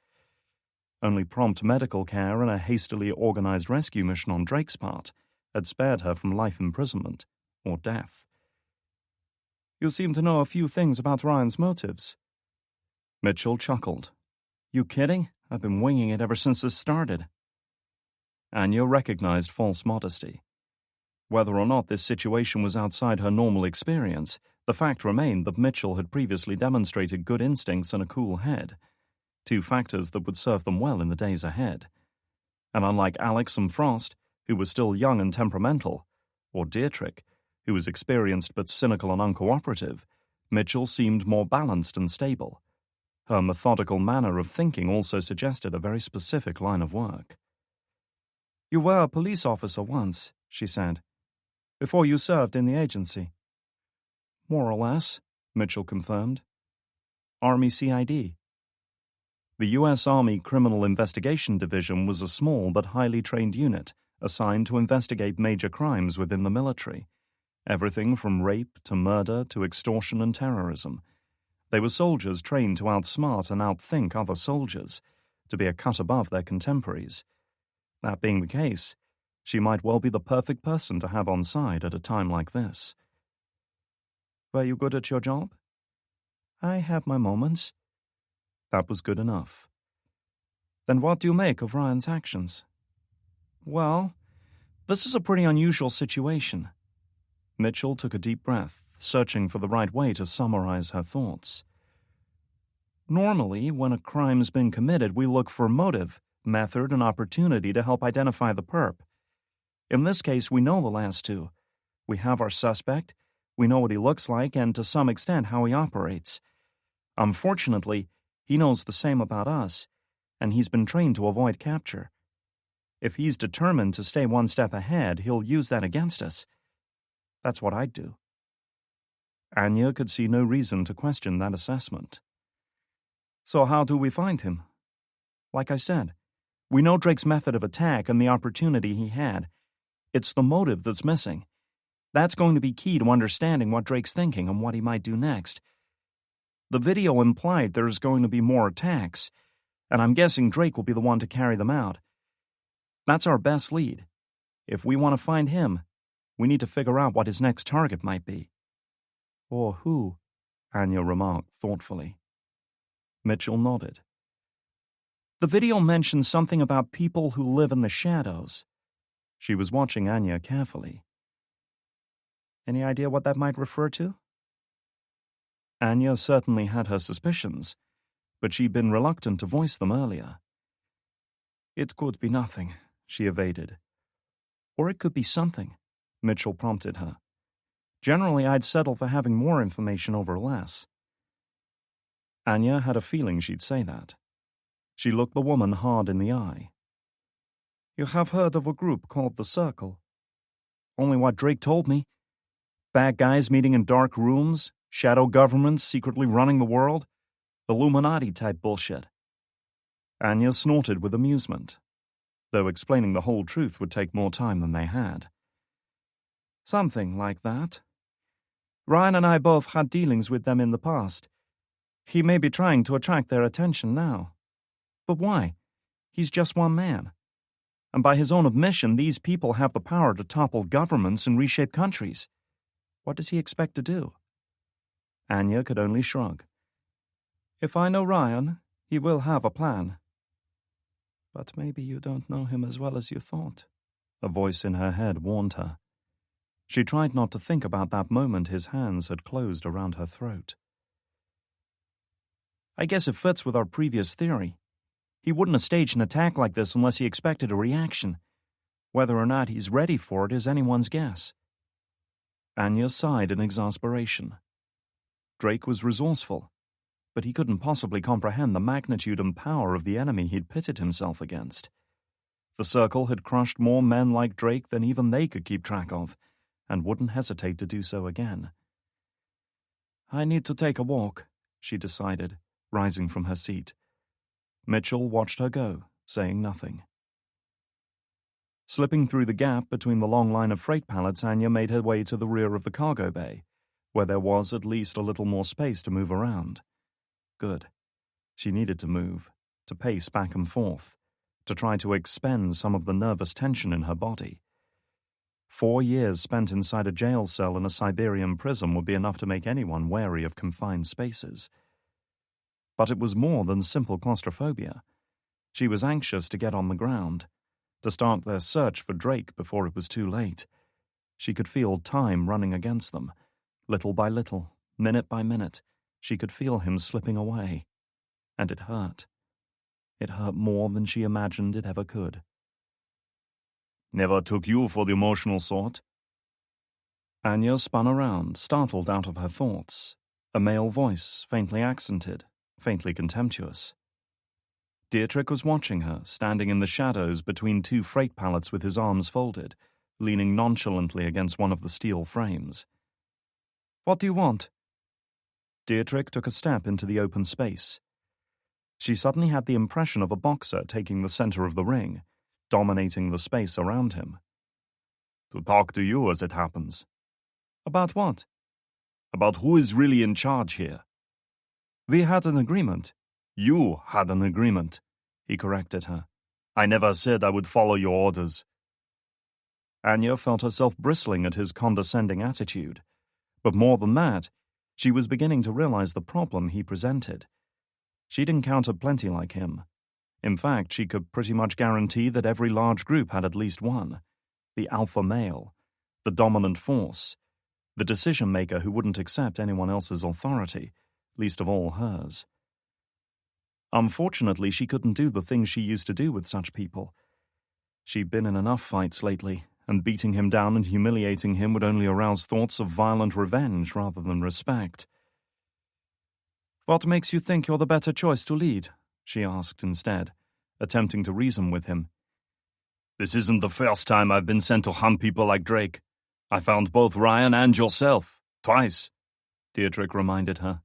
Only prompt medical care and a hastily organized rescue mission on Drake's part had spared her from life imprisonment or death. "You seem to know a few things about Ryan's motives." Mitchell chuckled. "You kidding? I've been winging it ever since this started." Anya recognized false modesty. Whether or not this situation was outside her normal experience, the fact remained that Mitchell had previously demonstrated good instincts and a cool head, 2 factors that would serve them well in the days ahead. And unlike Alex and Frost, who were still young and temperamental, or Dietrich, who was experienced but cynical and uncooperative, Mitchell seemed more balanced and stable. Her methodical manner of thinking also suggested a very specific line of work. "You were a police officer once," she said, "before you served in the agency." "More or less," Mitchell confirmed. "Army CID." The U.S. Army Criminal Investigation Division was a small but highly trained unit assigned to investigate major crimes within the military, everything from rape to murder to extortion and terrorism. They were soldiers trained to outsmart and outthink other soldiers, to be a cut above their contemporaries. That being the case, she might well be the perfect person to have on side at a time like this. "Were you good at your job?" "I have my moments." That was good enough. "Then what do you make of Ryan's actions?" "Well, this is a pretty unusual situation." Mitchell took a deep breath, searching for the right way to summarize her thoughts. "Normally, when a crime's been committed, we look for motive, method, and opportunity to help identify the perp. In this case, we know the last two. We have our suspect, we know what he looks like, and to some extent how he operates. Unfortunately, He knows the same about us, and he's been trained to avoid capture. If he's determined to stay one step ahead, he'll use that against us. That's what I'd do." Anya could see no reason to question that assessment. "So how do we find him?" "Like I said, we know Drake's method of attack and the opportunity he had. It's the motive that's missing. That's going to be key to understanding what Drake's thinking and what he might do next. The video implied there's going to be more attacks, and I'm guessing Drake will be the one to carry them out. That's our best lead. If we want to find him, we need to figure out what his next target might be." "Or who?" Anya remarked thoughtfully. Mitchell nodded. "The video mentions something about people who live in the shadows." She was watching Anya carefully. "Any idea what that might refer to?" Anya certainly had her suspicions, but she'd been reluctant to voice them earlier. "It could be nothing," she evaded. "Or it could be something," Mitchell prompted her. "Generally, I'd settle for having more information over less." Anya had a feeling she'd say that. She looked the woman hard in the eye. "You have heard of a group called the Circle?" "Only what Drake told me. Bad guys meeting in dark rooms, shadow governments secretly running the world, Illuminati-type bullshit." Anya snorted with amusement, though explaining the whole truth would take more time than they had. "Something like that. Ryan and I both had dealings with them in the past. He may be trying to attract their attention now. But why? He's just one man. And by his own admission, these people have the power to topple governments and reshape countries. What does he expect to do?" Anya could only shrug. "If I know Ryan, he will have a plan." "But maybe you don't know him as well as you thought," a voice in her head warned her. She tried not to think about that moment his hands had closed around her throat. "I guess it fits with our previous theory. He wouldn't have staged an attack like this unless he expected a reaction. Whether or not he's ready for it is anyone's guess." Anya sighed in exasperation. Drake was resourceful, but he couldn't possibly comprehend the magnitude and power of the enemy he'd pitted himself against. The Circle had crushed more men like Drake than even they could keep track of, and wouldn't hesitate to do so again. "I need to take a walk," she decided, rising from her seat. Mitchell watched her go, saying nothing. Slipping through the gap between the long line of freight pallets, Anya made her way to the rear of the cargo bay, where there was at least a little more space to move around. Good. She needed to move, to pace back and forth, to try to expend some of the nervous tension in her body. 4 years spent inside a jail cell in a Siberian prison would be enough to make anyone wary of confined spaces. But it was more than simple claustrophobia. She was anxious to get on the ground, to start their search for Drake before it was too late. She could feel time running against them. Little by little, minute by minute, she could feel him slipping away. And it hurt. It hurt more than she imagined it ever could. "Never took you for the emotional sort?" Anya spun around, startled out of her thoughts. A male voice, faintly accented, faintly contemptuous. Dietrich was watching her, standing in the shadows between 2 freight pallets with his arms folded, leaning nonchalantly against one of the steel frames. "What do you want?" Dietrich took a step into the open space. She suddenly had the impression of a boxer taking the center of the ring, dominating the space around him. "To talk to you, as it happens." "About what?" "About who is really in charge here." "We had an agreement." "You had an agreement," he corrected her. "I never said I would follow your orders." Anya felt herself bristling at his condescending attitude. But more than that, she was beginning to realize the problem he presented. She'd encountered plenty like him. In fact, she could pretty much guarantee that every large group had at least one. The alpha male, the dominant force, the decision-maker who wouldn't accept anyone else's authority, least of all hers. Unfortunately, she couldn't do the things she used to do with such people. She'd been in enough fights lately, and beating him down and humiliating him would only arouse thoughts of violent revenge rather than respect. What makes you think you're the better choice to lead? She asked instead, attempting to reason with him. This isn't the first time I've been sent to hunt people like Drake. I found both Ryan and yourself, twice, Dietrich reminded her.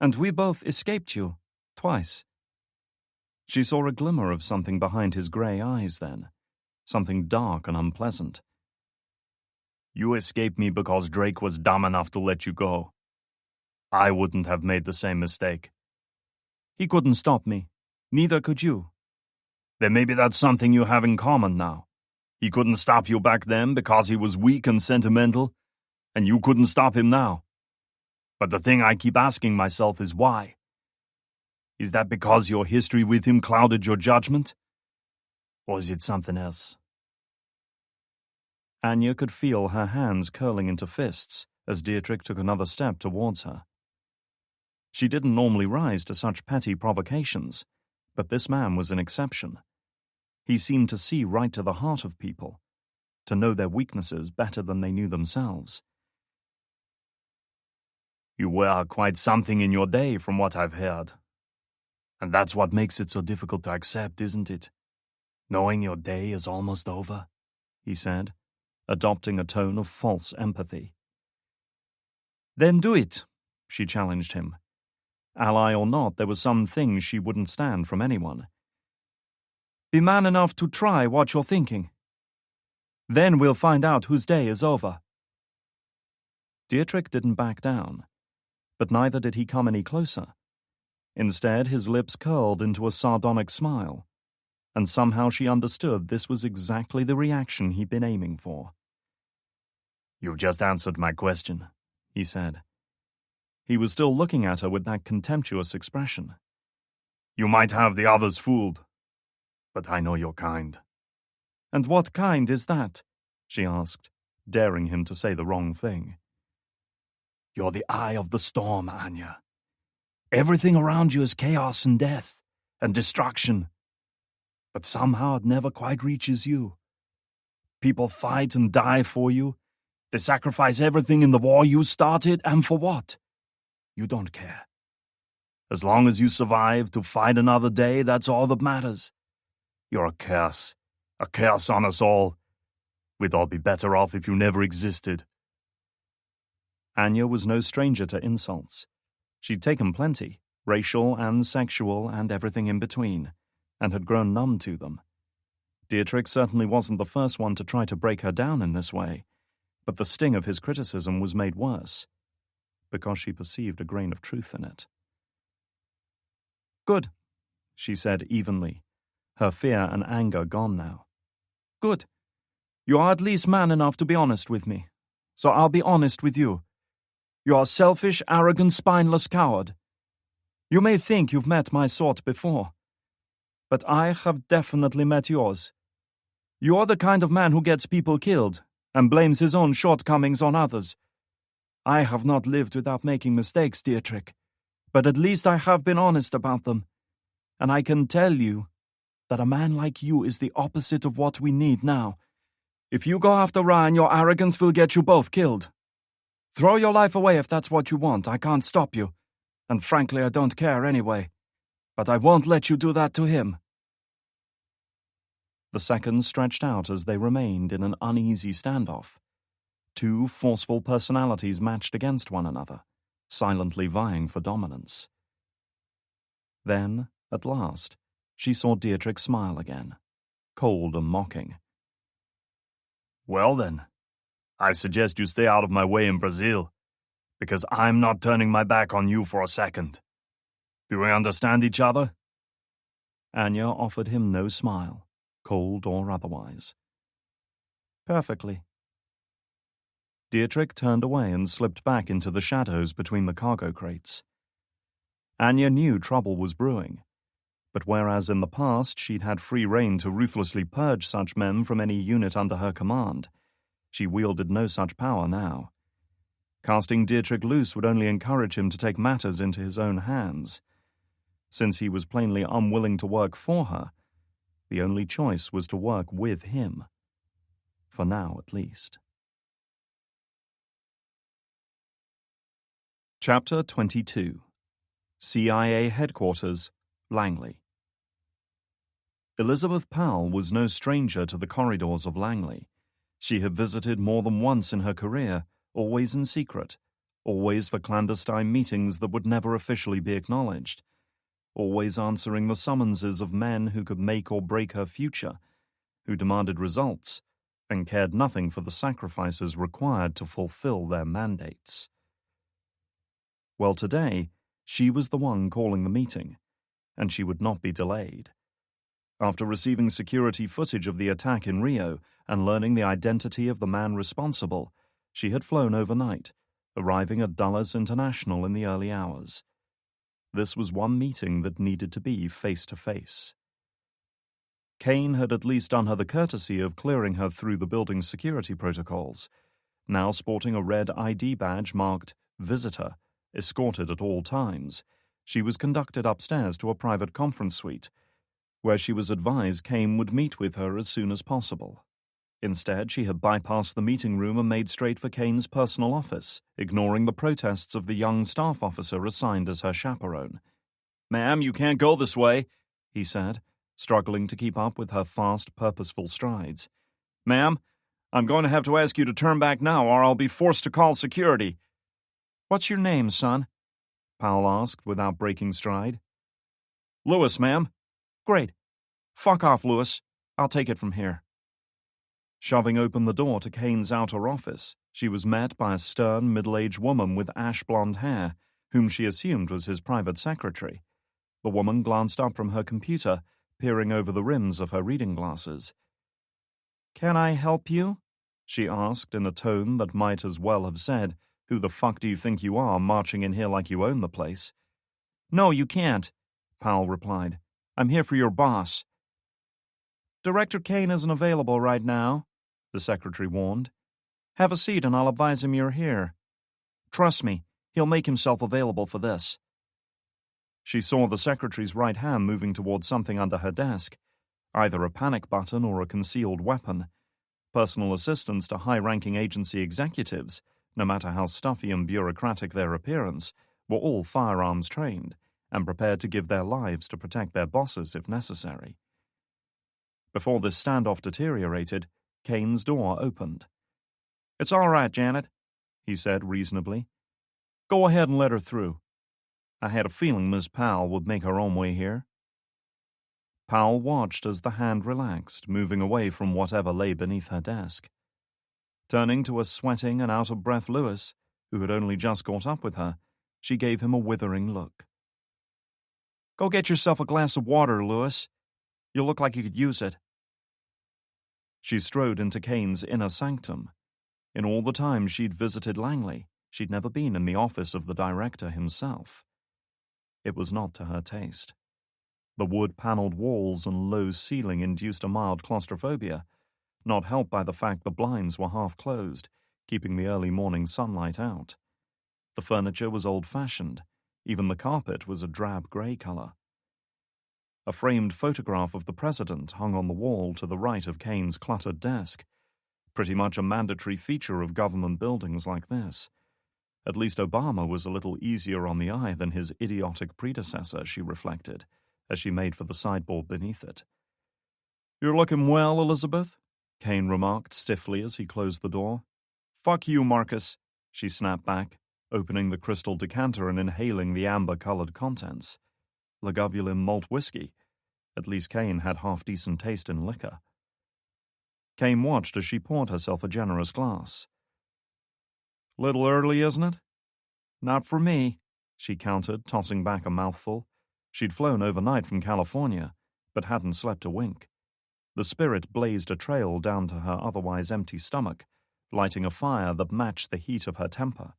And we both escaped you, twice. She saw a glimmer of something behind his grey eyes then, something dark and unpleasant. You escaped me because Drake was dumb enough to let you go. I wouldn't have made the same mistake. He couldn't stop me. Neither could you. Then maybe that's something you have in common now. He couldn't stop you back then because he was weak and sentimental, and you couldn't stop him now. But the thing I keep asking myself is why? Is that because your history with him clouded your judgment? Or is it something else? Anya could feel her hands curling into fists as Dietrich took another step towards her. She didn't normally rise to such petty provocations, but this man was an exception. He seemed to see right to the heart of people, to know their weaknesses better than they knew themselves. You were quite something in your day, from what I've heard. And that's what makes it so difficult to accept, isn't it? Knowing your day is almost over, he said, adopting a tone of false empathy. Then do it, she challenged him. Ally or not, there were some things she wouldn't stand from anyone. Be man enough to try what you're thinking. Then we'll find out whose day is over. Dietrich didn't back down, but neither did he come any closer. Instead, his lips curled into a sardonic smile, and somehow she understood this was exactly the reaction he'd been aiming for. You've just answered my question, he said. He was still looking at her with that contemptuous expression. You might have the others fooled, but I know your kind. And what kind is that? She asked, daring him to say the wrong thing. You're the eye of the storm, Anya. Everything around you is chaos and death and destruction. But somehow it never quite reaches you. People fight and die for you. They sacrifice everything in the war you started, and for what? You don't care. As long as you survive to fight another day, that's all that matters. You're a curse on us all. We'd all be better off if you never existed. Anya was no stranger to insults. She'd taken plenty, racial and sexual and everything in between, and had grown numb to them. Dietrich certainly wasn't the first one to try to break her down in this way, but the sting of his criticism was made worse, because she perceived a grain of truth in it. Good, she said evenly, her fear and anger gone now. Good. You are at least man enough to be honest with me, so I'll be honest with you. You are a selfish, arrogant, spineless coward. You may think you've met my sort before, but I have definitely met yours. You're the kind of man who gets people killed and blames his own shortcomings on others. I have not lived without making mistakes, Dietrich, but at least I have been honest about them, and I can tell you that a man like you is the opposite of what we need now. If you go after Ryan, your arrogance will get you both killed. Throw your life away if that's what you want. I can't stop you. And frankly, I don't care anyway. But I won't let you do that to him. The seconds stretched out as they remained in an uneasy standoff. Two forceful personalities matched against one another, silently vying for dominance. Then, at last, she saw Dietrich smile again, cold and mocking. Well then, I suggest you stay out of my way in Brazil, because I'm not turning my back on you for a second. Do we understand each other? Anya offered him no smile, cold or otherwise. Perfectly. Dietrich turned away and slipped back into the shadows between the cargo crates. Anya knew trouble was brewing, but whereas in the past she'd had free rein to ruthlessly purge such men from any unit under her command, she wielded no such power now. Casting Dietrich loose would only encourage him to take matters into his own hands. Since he was plainly unwilling to work for her, the only choice was to work with him. For now, at least. Chapter 22. CIA Headquarters, Langley. Elizabeth Powell was no stranger to the corridors of Langley. She had visited more than once in her career, always in secret, always for clandestine meetings that would never officially be acknowledged, always answering the summonses of men who could make or break her future, who demanded results and cared nothing for the sacrifices required to fulfill their mandates. Well, today, she was the one calling the meeting, and she would not be delayed. After receiving security footage of the attack in Rio and learning the identity of the man responsible, she had flown overnight, arriving at Dulles International in the early hours. This was one meeting that needed to be face-to-face. Kane had at least done her the courtesy of clearing her through the building's security protocols, now sporting a red ID badge marked Visitor, escorted at all times. She was conducted upstairs to a private conference suite, where she was advised Kane would meet with her as soon as possible. Instead, she had bypassed the meeting room and made straight for Kane's personal office, ignoring the protests of the young staff officer assigned as her chaperone. "Ma'am, you can't go this way," he said, struggling to keep up with her fast, purposeful strides. "Ma'am, I'm going to have to ask you to turn back now, or I'll be forced to call security." "What's your name, son?" Powell asked without breaking stride. "Lewis, ma'am." "Great. Fuck off, Lewis. I'll take it from here." Shoving open the door to Kane's outer office, she was met by a stern, middle-aged woman with ash-blonde hair, whom she assumed was his private secretary. The woman glanced up from her computer, peering over the rims of her reading glasses. "Can I help you?" she asked in a tone that might as well have said, "Who the fuck do you think you are, marching in here like you own the place?" "No, you can't," Powell replied. "I'm here for your boss." "Director Kane isn't available right now," the secretary warned. "Have a seat and I'll advise him you're here. Trust me, he'll make himself available for this." She saw the secretary's right hand moving towards something under her desk, either a panic button or a concealed weapon. Personal assistants to high-ranking agency executives, no matter how stuffy and bureaucratic their appearance, were all firearms trained and prepared to give their lives to protect their bosses if necessary. Before this standoff deteriorated, Kane's door opened. "It's all right, Janet," he said reasonably. "Go ahead and let her through. I had a feeling Miss Powell would make her own way here." Powell watched as the hand relaxed, moving away from whatever lay beneath her desk. Turning to a sweating and out-of-breath Lewis, who had only just caught up with her, she gave him a withering look. "Go get yourself a glass of water, Lewis. You look like you could use it." She strode into Kane's inner sanctum. In all the time she'd visited Langley, she'd never been in the office of the director himself. It was not to her taste. The wood-paneled walls and low ceiling induced a mild claustrophobia, not helped by the fact the blinds were half closed, keeping the early morning sunlight out. The furniture was old-fashioned. Even the carpet was a drab grey color. A framed photograph of the president hung on the wall to the right of Kane's cluttered desk, pretty much a mandatory feature of government buildings like this. At least Obama was a little easier on the eye than his idiotic predecessor, she reflected, as she made for the sideboard beneath it. "You're looking well, Elizabeth," Kane remarked stiffly as he closed the door. "Fuck you, Marcus," she snapped back, opening the crystal decanter and inhaling the amber-colored contents. Lagavulin malt whiskey. At least Kane had half-decent taste in liquor. Kane watched as she poured herself a generous glass. "Little early, isn't it?" "Not for me," she countered, tossing back a mouthful. She'd flown overnight from California, but hadn't slept a wink. The spirit blazed a trail down to her otherwise empty stomach, lighting a fire that matched the heat of her temper.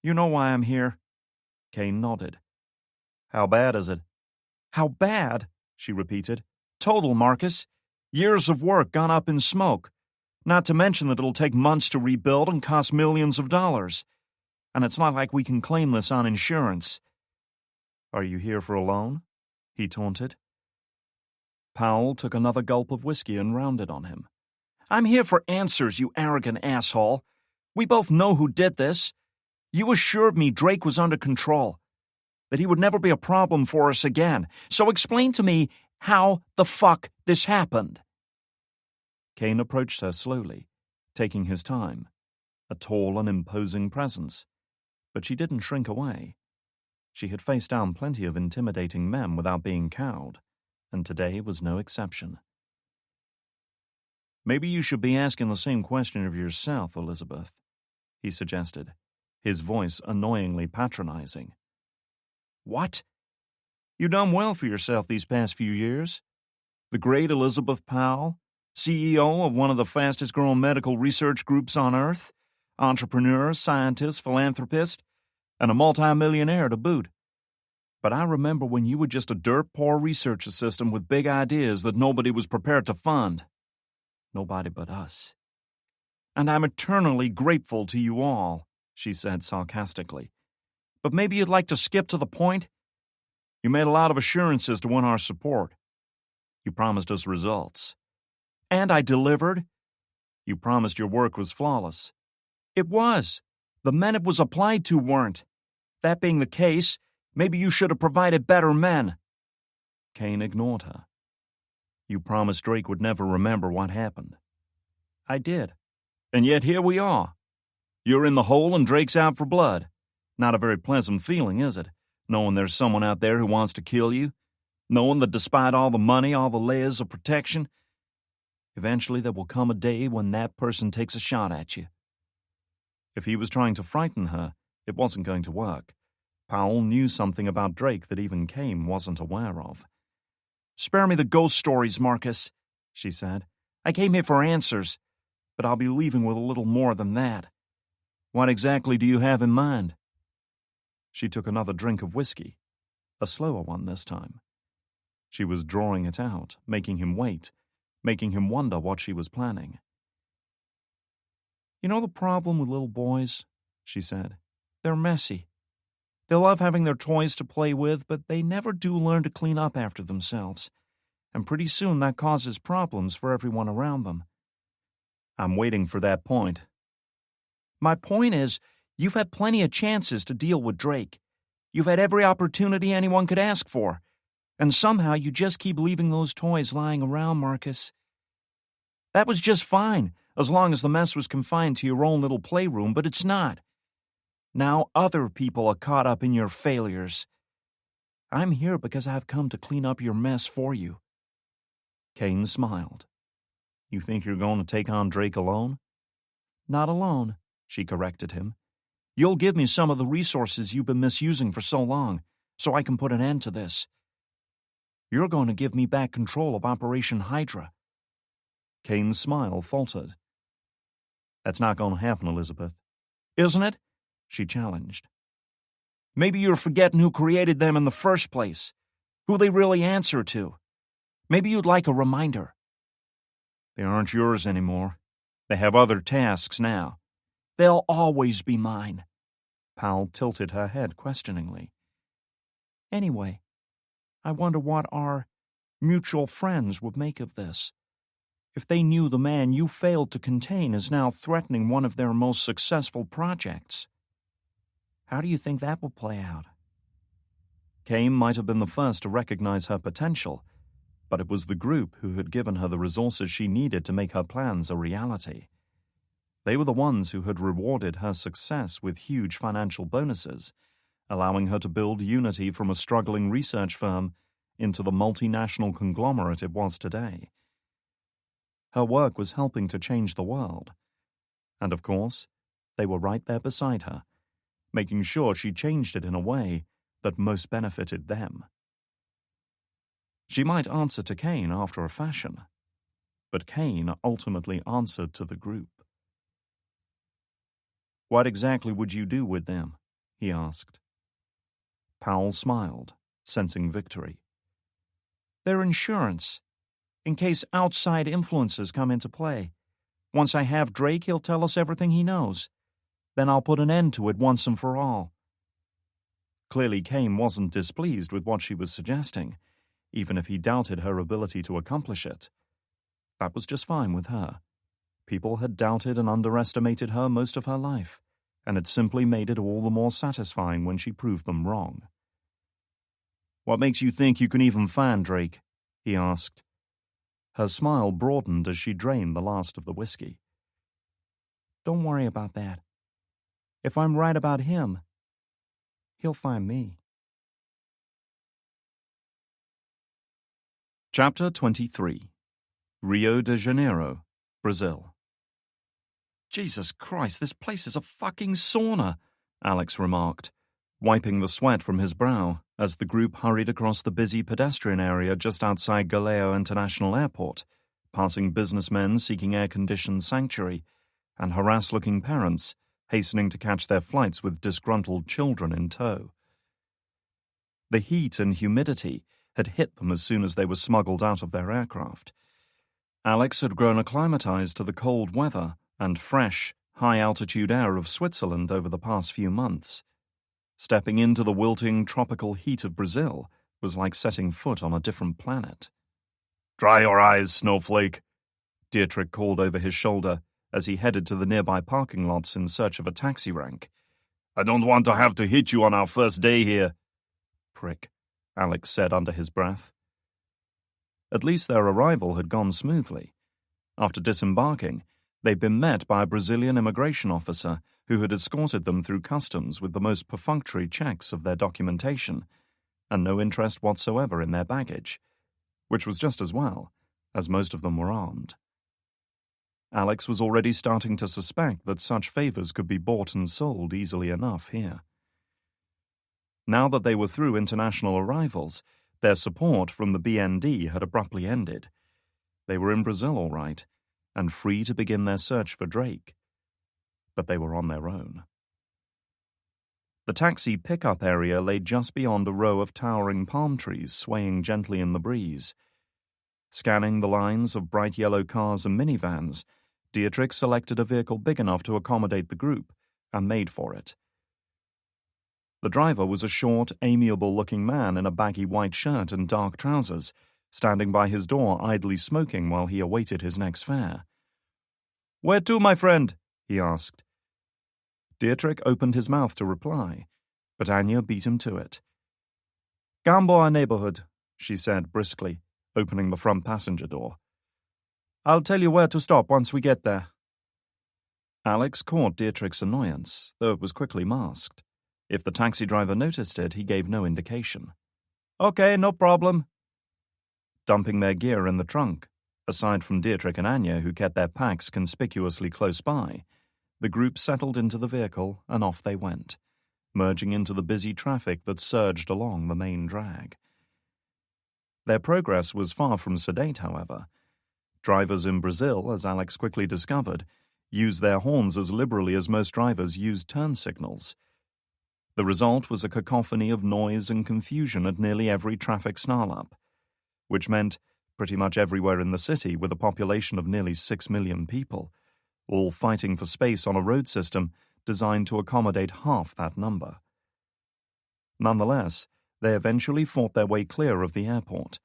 "You know why I'm here?" Kane nodded. "How bad is it?" "How bad?" she repeated. "Total, Marcus. Years of work gone up in smoke. Not to mention that it'll take months to rebuild and cost millions of dollars. And it's not like we can claim this on insurance." "Are you here for a loan?" he taunted. Powell took another gulp of whiskey and rounded on him. "I'm here for answers, you arrogant asshole. We both know who did this. You assured me Drake was under control. that he would never be a problem for us again. So explain to me how the fuck this happened." Kane approached her slowly, taking his time, a tall and imposing presence. But she didn't shrink away. She had faced down plenty of intimidating men without being cowed, and today was no exception. "Maybe you should be asking the same question of yourself, Elizabeth," he suggested, his voice annoyingly patronizing. "What?" "You done well for yourself these past few years. The great Elizabeth Powell, CEO of one of the fastest-growing medical research groups on Earth, entrepreneur, scientist, philanthropist, and a multimillionaire to boot. But I remember when you were just a dirt-poor research assistant with big ideas that nobody was prepared to fund. Nobody but us. And I'm eternally grateful to you all," she said sarcastically. "But maybe you'd like to skip to the point? You made a lot of assurances to win our support. You promised us results. And I delivered. You promised your work was flawless. It was. The men it was applied to weren't. That being the case, maybe you should have provided better men." Kane ignored her. "You promised Drake would never remember what happened." "I did. And yet here we are. You're in the hole and Drake's out for blood. Not a very pleasant feeling, is it? Knowing there's someone out there who wants to kill you? Knowing that despite all the money, all the layers of protection, eventually there will come a day when that person takes a shot at you." If he was trying to frighten her, it wasn't going to work. Powell knew something about Drake that even Kane wasn't aware of. "Spare me the ghost stories, Marcus," she said. "I came here for answers, but I'll be leaving with a little more than that." "What exactly do you have in mind?" She took another drink of whiskey, a slower one this time. She was drawing it out, making him wait, making him wonder what she was planning. "You know the problem with little boys?" she said. "They're messy. They love having their toys to play with, but they never do learn to clean up after themselves. And pretty soon that causes problems for everyone around them." "I'm waiting for that point." "My point is, you've had plenty of chances to deal with Drake. You've had every opportunity anyone could ask for. And somehow you just keep leaving those toys lying around, Marcus. That was just fine, as long as the mess was confined to your own little playroom, but it's not. Now other people are caught up in your failures. I'm here because I've come to clean up your mess for you." Kane smiled. "You think you're going to take on Drake alone?" "Not alone," she corrected him. "You'll give me some of the resources you've been misusing for so long, so I can put an end to this. You're going to give me back control of Operation Hydra." Kane's smile faltered. "That's not going to happen, Elizabeth." "Isn't it?" she challenged. "Maybe you're forgetting who created them in the first place, who they really answer to. Maybe you'd like a reminder." "They aren't yours anymore. They have other tasks now." "They'll always be mine." Powell tilted her head questioningly. "Anyway, I wonder what our mutual friends would make of this. If they knew the man you failed to contain is now threatening one of their most successful projects. How do you think that will play out?" Kane might have been the first to recognize her potential, but it was the group who had given her the resources she needed to make her plans a reality. They were the ones who had rewarded her success with huge financial bonuses, allowing her to build Unity from a struggling research firm into the multinational conglomerate it was today. Her work was helping to change the world. And of course, they were right there beside her, making sure she changed it in a way that most benefited them. She might answer to Kane after a fashion, but Kane ultimately answered to the group. "What exactly would you do with them?" he asked. Powell smiled, sensing victory. "Their insurance, in case outside influences come into play. Once I have Drake, he'll tell us everything he knows. Then I'll put an end to it once and for all." Clearly, Kane wasn't displeased with what she was suggesting, even if he doubted her ability to accomplish it. That was just fine with her. People had doubted and underestimated her most of her life, and it simply made it all the more satisfying when she proved them wrong. What makes you think you can even find Drake? He asked. Her smile broadened as she drained the last of the whiskey. Don't worry about that. If I'm right about him, he'll find me. Chapter 23. Rio de Janeiro, Brazil. Jesus Christ, this place is a fucking sauna, Alex remarked, wiping the sweat from his brow as the group hurried across the busy pedestrian area just outside Galeão International Airport, passing businessmen seeking air-conditioned sanctuary and harassed-looking parents hastening to catch their flights with disgruntled children in tow. The heat and humidity had hit them as soon as they were smuggled out of their aircraft. Alex had grown acclimatized to the cold weather and fresh, high-altitude air of Switzerland over the past few months. Stepping into the wilting tropical heat of Brazil was like setting foot on a different planet. Dry your eyes, snowflake, Dietrich called over his shoulder as he headed to the nearby parking lots in search of a taxi rank. I don't want to have to hit you on our first day here. Prick, Alex said under his breath. At least their arrival had gone smoothly. After disembarking, they'd been met by a Brazilian immigration officer who had escorted them through customs with the most perfunctory checks of their documentation and no interest whatsoever in their baggage, which was just as well, as most of them were armed. Alex was already starting to suspect that such favors could be bought and sold easily enough here. Now that they were through international arrivals, their support from the BND had abruptly ended. They were in Brazil all right, and free to begin their search for Drake. But they were on their own. The taxi pickup area lay just beyond a row of towering palm trees swaying gently in the breeze. Scanning the lines of bright yellow cars and minivans, Dietrich selected a vehicle big enough to accommodate the group and made for it. The driver was a short, amiable-looking man in a baggy white shirt and dark trousers, standing by his door idly smoking while he awaited his next fare. "Where to, my friend?" he asked. Dietrich opened his mouth to reply, but Anya beat him to it. "Gamboa neighborhood," she said briskly, opening the front passenger door. "I'll tell you where to stop once we get there." Alex caught Dietrich's annoyance, though it was quickly masked. If the taxi driver noticed it, he gave no indication. "Okay, no problem." Dumping their gear in the trunk, aside from Dietrich and Anya, who kept their packs conspicuously close by, the group settled into the vehicle and off they went, merging into the busy traffic that surged along the main drag. Their progress was far from sedate, however. Drivers in Brazil, as Alex quickly discovered, used their horns as liberally as most drivers used turn signals. The result was a cacophony of noise and confusion at nearly every traffic snarl-up, which meant pretty much everywhere in the city with a population of nearly 6 million people, all fighting for space on a road system designed to accommodate half that number. Nonetheless, they eventually fought their way clear of the airport,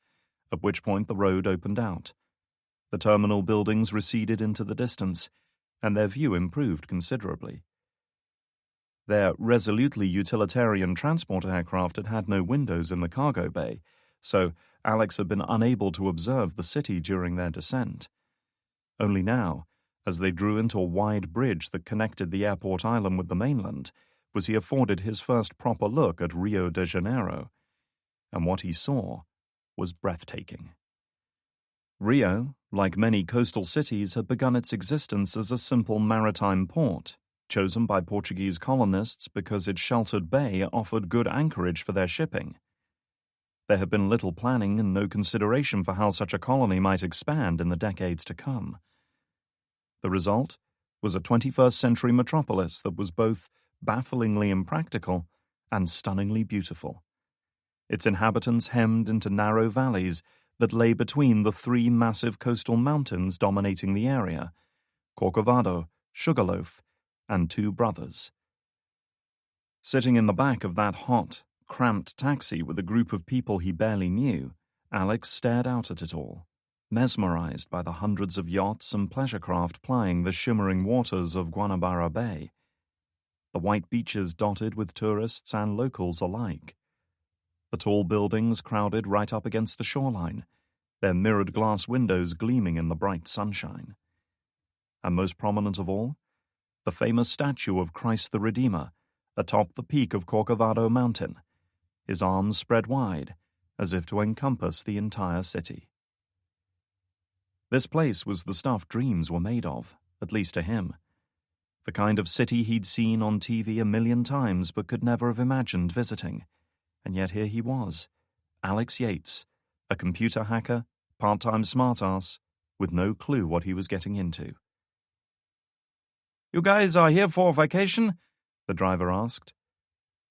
at which point the road opened out. The terminal buildings receded into the distance, and their view improved considerably. Their resolutely utilitarian transport aircraft had had no windows in the cargo bay, so Alex had been unable to observe the city during their descent. Only now, as they drew into a wide bridge that connected the airport island with the mainland, was he afforded his first proper look at Rio de Janeiro, and what he saw was breathtaking. Rio, like many coastal cities, had begun its existence as a simple maritime port, chosen by Portuguese colonists because its sheltered bay offered good anchorage for their shipping. There had been little planning and no consideration for how such a colony might expand in the decades to come. The result was a 21st-century metropolis that was both bafflingly impractical and stunningly beautiful. Its inhabitants hemmed into narrow valleys that lay between the three massive coastal mountains dominating the area, Corcovado, Sugarloaf, and Two Brothers. Sitting in the back of that hot, cramped taxi with a group of people he barely knew, Alex stared out at it all, mesmerized by the hundreds of yachts and pleasure craft plying the shimmering waters of Guanabara Bay, the white beaches dotted with tourists and locals alike. The tall buildings crowded right up against the shoreline, their mirrored glass windows gleaming in the bright sunshine. And most prominent of all, the famous statue of Christ the Redeemer atop the peak of Corcovado Mountain, his arms spread wide, as if to encompass the entire city. This place was the stuff dreams were made of, at least to him. The kind of city he'd seen on TV a million times but could never have imagined visiting. And yet here he was, Alex Yates, a computer hacker, part-time smartass, with no clue what he was getting into. "You guys are here for vacation?" the driver asked.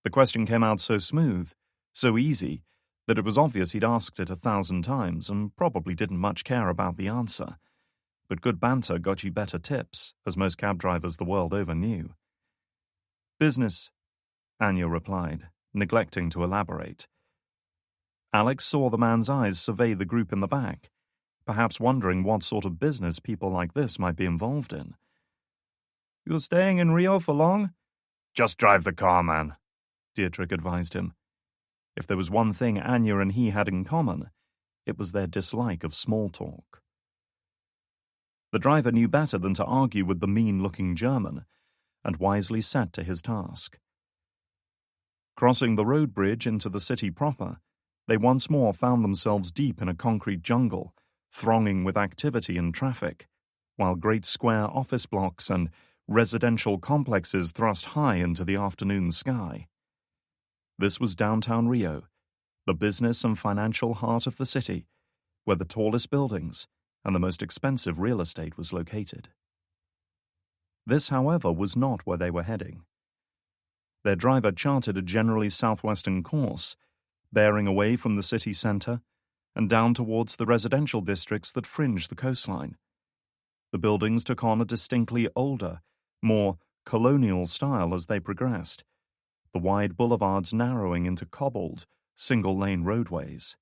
The question came out so smooth, so easy, that it was obvious he'd asked it 1,000 times and probably didn't much care about the answer. But good banter got you better tips, as most cab drivers the world over knew. "Business," Anya replied, neglecting to elaborate. Alex saw the man's eyes survey the group in the back, perhaps wondering what sort of business people like this might be involved in. "You're staying in Rio for long?" "Just drive the car, man," Dietrich advised him. If there was one thing Anya and he had in common, it was their dislike of small talk. The driver knew better than to argue with the mean-looking German, and wisely set to his task. Crossing the road bridge into the city proper, they once more found themselves deep in a concrete jungle, thronging with activity and traffic, while great square office blocks and residential complexes thrust high into the afternoon sky. This was downtown Rio, the business and financial heart of the city, where the tallest buildings and the most expensive real estate was located. This, however, was not where they were heading. Their driver charted a generally southwestern course, bearing away from the city center and down towards the residential districts that fringed the coastline. The buildings took on a distinctly older, more colonial style as they progressed, the wide boulevards narrowing into cobbled, single-lane roadways.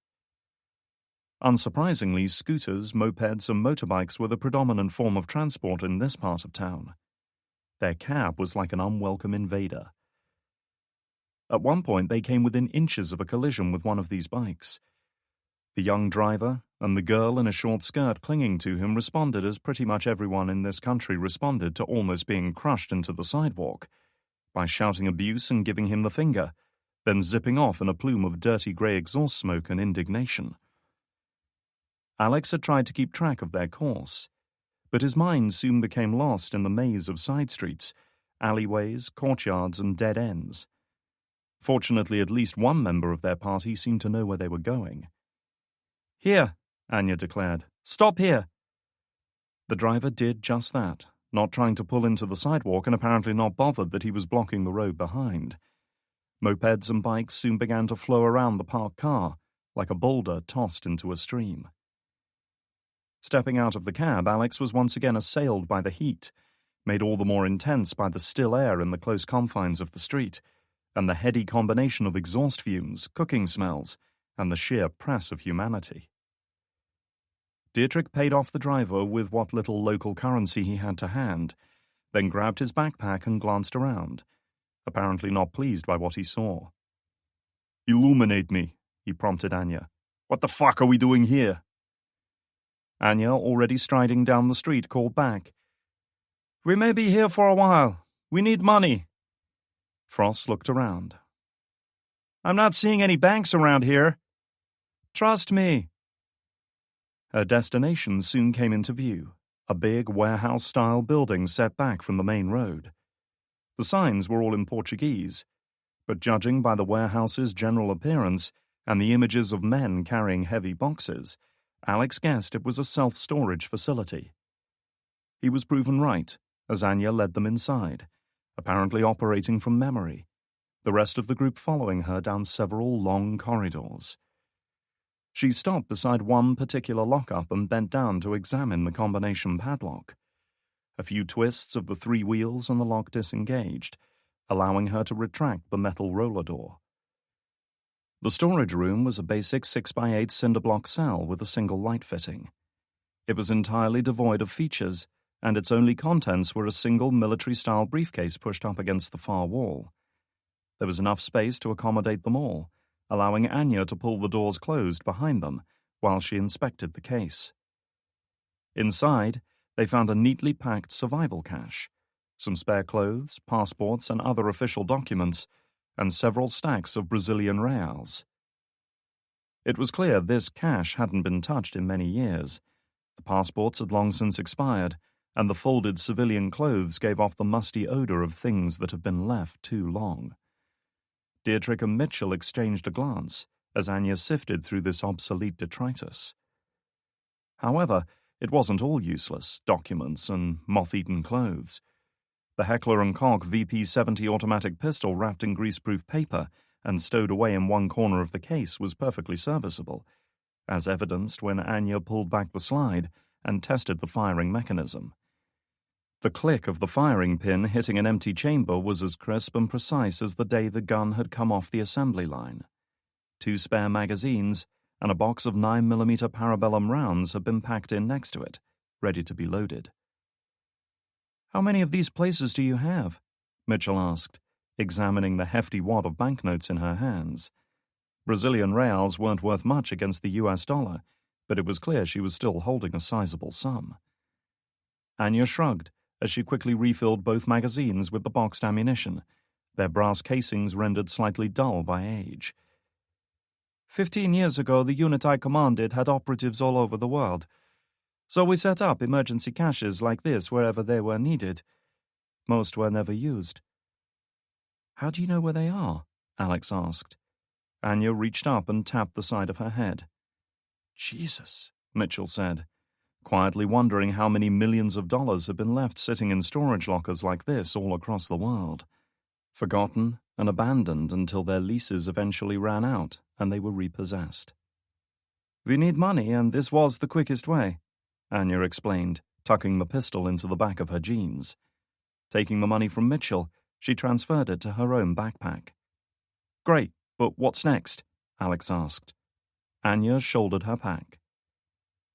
Unsurprisingly, scooters, mopeds, and motorbikes were the predominant form of transport in this part of town. Their cab was like an unwelcome invader. At one point, they came within inches of a collision with one of these bikes. The young driver and the girl in a short skirt clinging to him responded as pretty much everyone in this country responded to almost being crushed into the sidewalk, by shouting abuse and giving him the finger, then zipping off in a plume of dirty grey exhaust smoke and indignation. Alex had tried to keep track of their course, but his mind soon became lost in the maze of side streets, alleyways, courtyards, and dead ends. Fortunately, at least one member of their party seemed to know where they were going. "Here," Anya declared. "Stop here." The driver did just that, not trying to pull into the sidewalk and apparently not bothered that he was blocking the road behind. Mopeds and bikes soon began to flow around the parked car, like a boulder tossed into a stream. Stepping out of the cab, Alex was once again assailed by the heat, made all the more intense by the still air in the close confines of the street, and the heady combination of exhaust fumes, cooking smells, and the sheer press of humanity. Dietrich paid off the driver with what little local currency he had to hand, then grabbed his backpack and glanced around, apparently not pleased by what he saw. "Illuminate me," he prompted Anya. "What the fuck are we doing here?" Anya, already striding down the street, called back. "We may be here for a while. We need money." Frost looked around. "I'm not seeing any banks around here." "Trust me." Her destination soon came into view, a big warehouse-style building set back from the main road. The signs were all in Portuguese, but judging by the warehouse's general appearance and the images of men carrying heavy boxes, Alex guessed it was a self-storage facility. He was proven right, as Anya led them inside, apparently operating from memory, the rest of the group following her down several long corridors. She stopped beside one particular lockup and bent down to examine the combination padlock. A few twists of the 3 wheels and the lock disengaged, allowing her to retract the metal roller door. The storage room was a basic 6x8 cinder block cell with a single light fitting. It was entirely devoid of features, and its only contents were a single military-style briefcase pushed up against the far wall. There was enough space to accommodate them all, allowing Anya to pull the doors closed behind them while she inspected the case. Inside, they found a neatly packed survival cache, some spare clothes, passports, and other official documents, and several stacks of Brazilian reals. It was clear this cache hadn't been touched in many years. The passports had long since expired, and the folded civilian clothes gave off the musty odor of things that had been left too long. Deirdre and Mitchell exchanged a glance as Anya sifted through this obsolete detritus. However, it wasn't all useless documents and moth-eaten clothes. The Heckler & Koch VP-70 automatic pistol wrapped in greaseproof paper and stowed away in one corner of the case was perfectly serviceable, as evidenced when Anya pulled back the slide and tested the firing mechanism. The click of the firing pin hitting an empty chamber was as crisp and precise as the day the gun had come off the assembly line. 2 spare magazines and a box of 9mm parabellum rounds had been packed in next to it, ready to be loaded. "How many of these places do you have?" Mitchell asked, examining the hefty wad of banknotes in her hands. Brazilian reals weren't worth much against the US dollar, but it was clear she was still holding a sizable sum. Anya shrugged as she quickly refilled both magazines with the boxed ammunition, their brass casings rendered slightly dull by age. 15 years ago, the unit I commanded had operatives all over the world. So we set up emergency caches like this wherever they were needed. Most were never used. "How do you know where they are?" Alex asked. Anya reached up and tapped the side of her head. "Jesus," Mitchell said, quietly wondering how many millions of dollars had been left sitting in storage lockers like this all across the world. Forgotten and abandoned until their leases eventually ran out and they were repossessed. "We need money, and this was the quickest way," Anya explained, tucking the pistol into the back of her jeans. Taking the money from Mitchell, she transferred it to her own backpack. "Great, but what's next?" Alex asked. Anya shouldered her pack.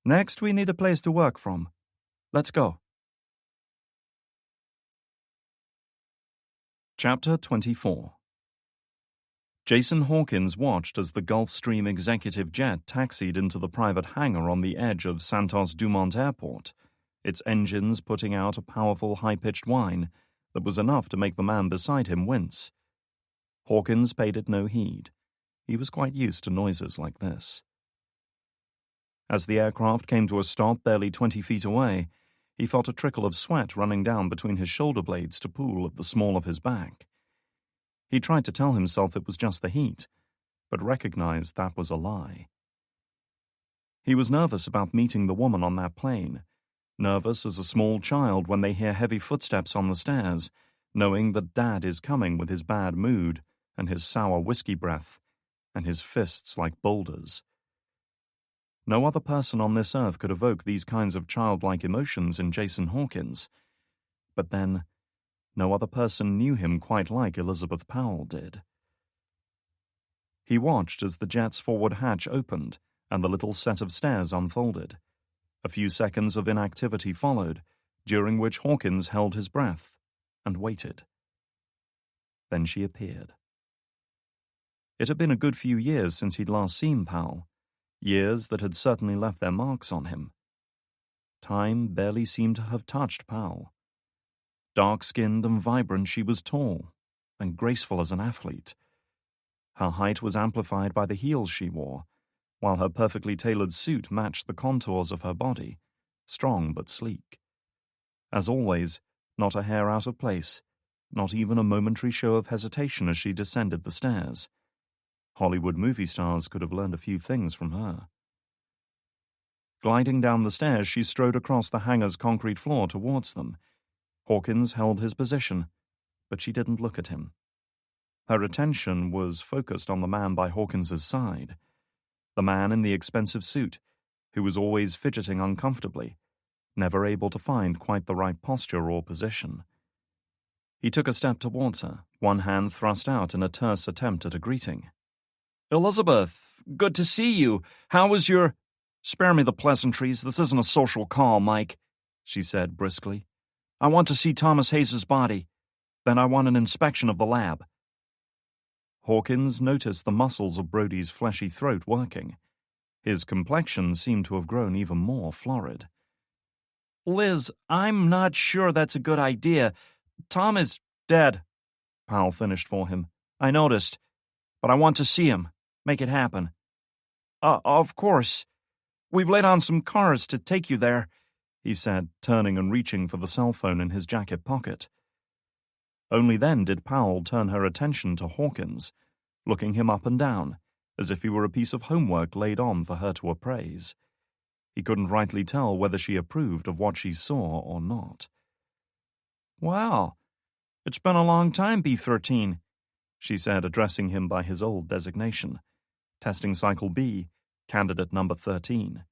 "Next, we need a place to work from. Let's go." Chapter 24. Jason Hawkins watched as the Gulfstream executive jet taxied into the private hangar on the edge of Santos Dumont Airport, its engines putting out a powerful high-pitched whine that was enough to make the man beside him wince. Hawkins paid it no heed. He was quite used to noises like this. As the aircraft came to a stop barely 20 feet away, he felt a trickle of sweat running down between his shoulder blades to pool at the small of his back. He tried to tell himself it was just the heat, but recognized that was a lie. He was nervous about meeting the woman on that plane, nervous as a small child when they hear heavy footsteps on the stairs, knowing that Dad is coming with his bad mood and his sour whiskey breath and his fists like boulders. No other person on this earth could evoke these kinds of childlike emotions in Jason Hawkins. But then, no other person knew him quite like Elizabeth Powell did. He watched as the jet's forward hatch opened and the little set of stairs unfolded. A few seconds of inactivity followed, during which Hawkins held his breath and waited. Then she appeared. It had been a good few years since he'd last seen Powell, years that had certainly left their marks on him. Time barely seemed to have touched Powell. Dark-skinned and vibrant, she was tall and graceful as an athlete. Her height was amplified by the heels she wore, while her perfectly tailored suit matched the contours of her body, strong but sleek. As always, not a hair out of place, not even a momentary show of hesitation as she descended the stairs. Hollywood movie stars could have learned a few things from her. Gliding down the stairs, she strode across the hangar's concrete floor towards them. Hawkins held his position, but she didn't look at him. Her attention was focused on the man by Hawkins's side, the man in the expensive suit, who was always fidgeting uncomfortably, never able to find quite the right posture or position. He took a step towards her, one hand thrust out in a terse attempt at a greeting. "Elizabeth, good to see you. How was your—" "Spare me the pleasantries. This isn't a social call, Mike," she said briskly. "I want to see Thomas Hayes' body. Then I want an inspection of the lab." Hawkins noticed the muscles of Brody's fleshy throat working. His complexion seemed to have grown even more florid. Liz, I'm not sure that's a good idea. Tom is dead, Powell finished for him. I noticed, but I want to see him. Make it happen. Of course. We've laid on some cars to take you there, he said, turning and reaching for the cell phone in his jacket pocket. Only then did Powell turn her attention to Hawkins, looking him up and down, as if he were a piece of homework laid on for her to appraise. He couldn't rightly tell whether she approved of what she saw or not. Well, it's been a long time, B-13, she said, addressing him by his old designation. Testing cycle B, candidate number 13.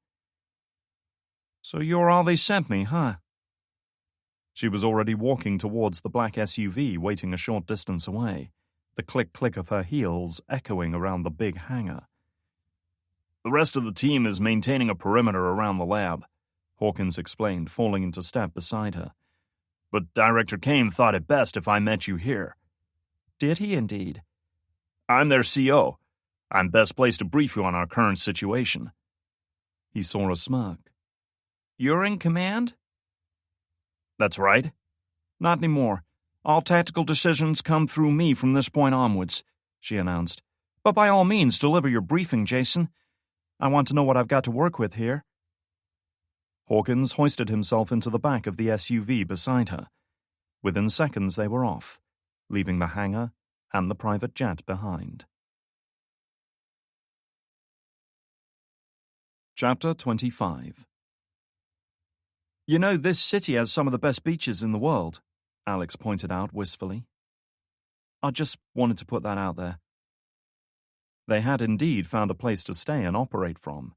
So you're all they sent me, huh? She was already walking towards the black SUV waiting a short distance away, the click-click of her heels echoing around the big hangar. The rest of the team is maintaining a perimeter around the lab, Hawkins explained, falling into step beside her. But Director Kane thought it best if I met you here. Did he indeed? I'm their CO. I'm best placed to brief you on our current situation. He saw a smirk. You're in command? That's right. Not anymore. All tactical decisions come through me from this point onwards, she announced. But by all means, deliver your briefing, Jason. I want to know what I've got to work with here. Hawkins hoisted himself into the back of the SUV beside her. Within seconds they were off, leaving the hangar and the private jet behind. Chapter 25. You know, this city has some of the best beaches in the world, Alex pointed out wistfully. I just wanted to put that out there. They had indeed found a place to stay and operate from.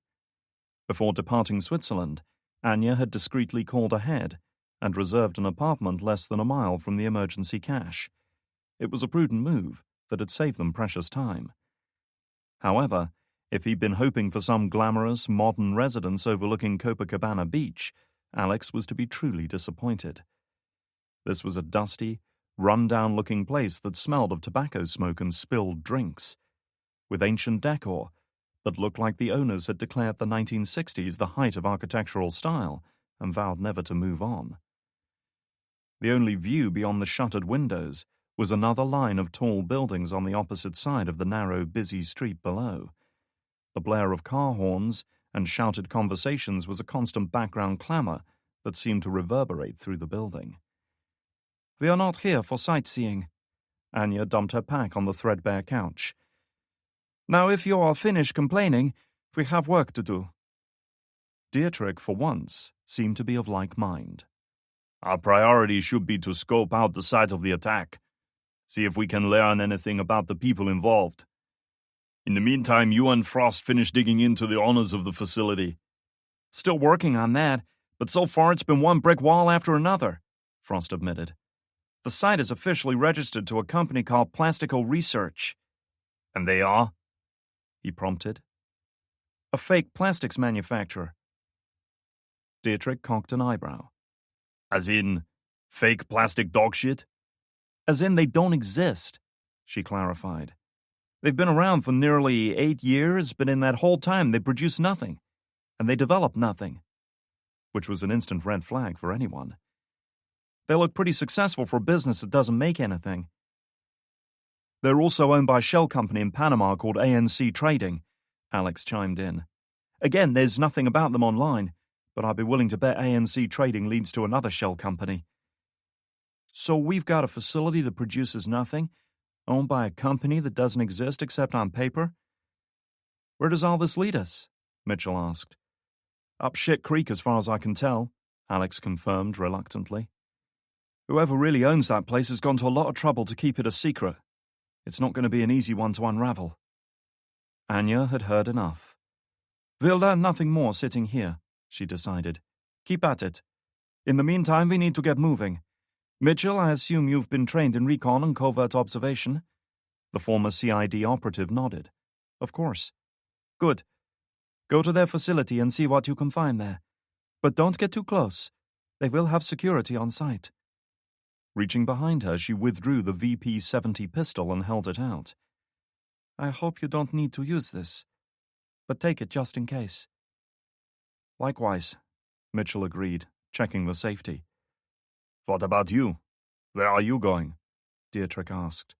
Before departing Switzerland, Anya had discreetly called ahead and reserved an apartment less than a mile from the emergency cache. It was a prudent move that had saved them precious time. However, if he'd been hoping for some glamorous, modern residence overlooking Copacabana Beach, Alex was to be truly disappointed. This was a dusty, run-down-looking place that smelled of tobacco smoke and spilled drinks, with ancient decor that looked like the owners had declared the 1960s the height of architectural style and vowed never to move on. The only view beyond the shuttered windows was another line of tall buildings on the opposite side of the narrow, busy street below. The blare of car horns and shouted conversations was a constant background clamor that seemed to reverberate through the building. We are not here for sightseeing. Anya dumped her pack on the threadbare couch. Now, if you are finished complaining, we have work to do. Dietrich, for once, seemed to be of like mind. Our priority should be to scope out the site of the attack, see if we can learn anything about the people involved. In the meantime, you and Frost finish digging into the honors of the facility. Still working on that, but so far it's been one brick wall after another, Frost admitted. The site is officially registered to a company called Plastico Research. And they are? He prompted. A fake plastics manufacturer. Dietrich cocked an eyebrow. As in, fake plastic dog shit? As in they don't exist, she clarified. They've been around for nearly 8 years, but in that whole time they produced nothing, and they developed nothing. Which was an instant red flag for anyone. They look pretty successful for a business that doesn't make anything. They're also owned by a shell company in Panama called ANC Trading, Alex chimed in. Again, there's nothing about them online, but I'd be willing to bet ANC Trading leads to another shell company. So we've got a facility that produces nothing, owned by a company that doesn't exist except on paper? Where does all this lead us? Mitchell asked. Up shit creek as far as I can tell, Alex confirmed reluctantly. Whoever really owns that place has gone to a lot of trouble to keep it a secret. It's not going to be an easy one to unravel. Anya had heard enough. We'll learn nothing more sitting here, she decided. Keep at it. In the meantime, we need to get moving. Mitchell, I assume you've been trained in recon and covert observation? The former CID operative nodded. Of course. Good. Go to their facility and see what you can find there. But don't get too close. They will have security on site. Reaching behind her, she withdrew the VP-70 pistol and held it out. I hope you don't need to use this, but take it just in case. Likewise, Mitchell agreed, checking the safety. What about you? Where are you going? Dietrich asked.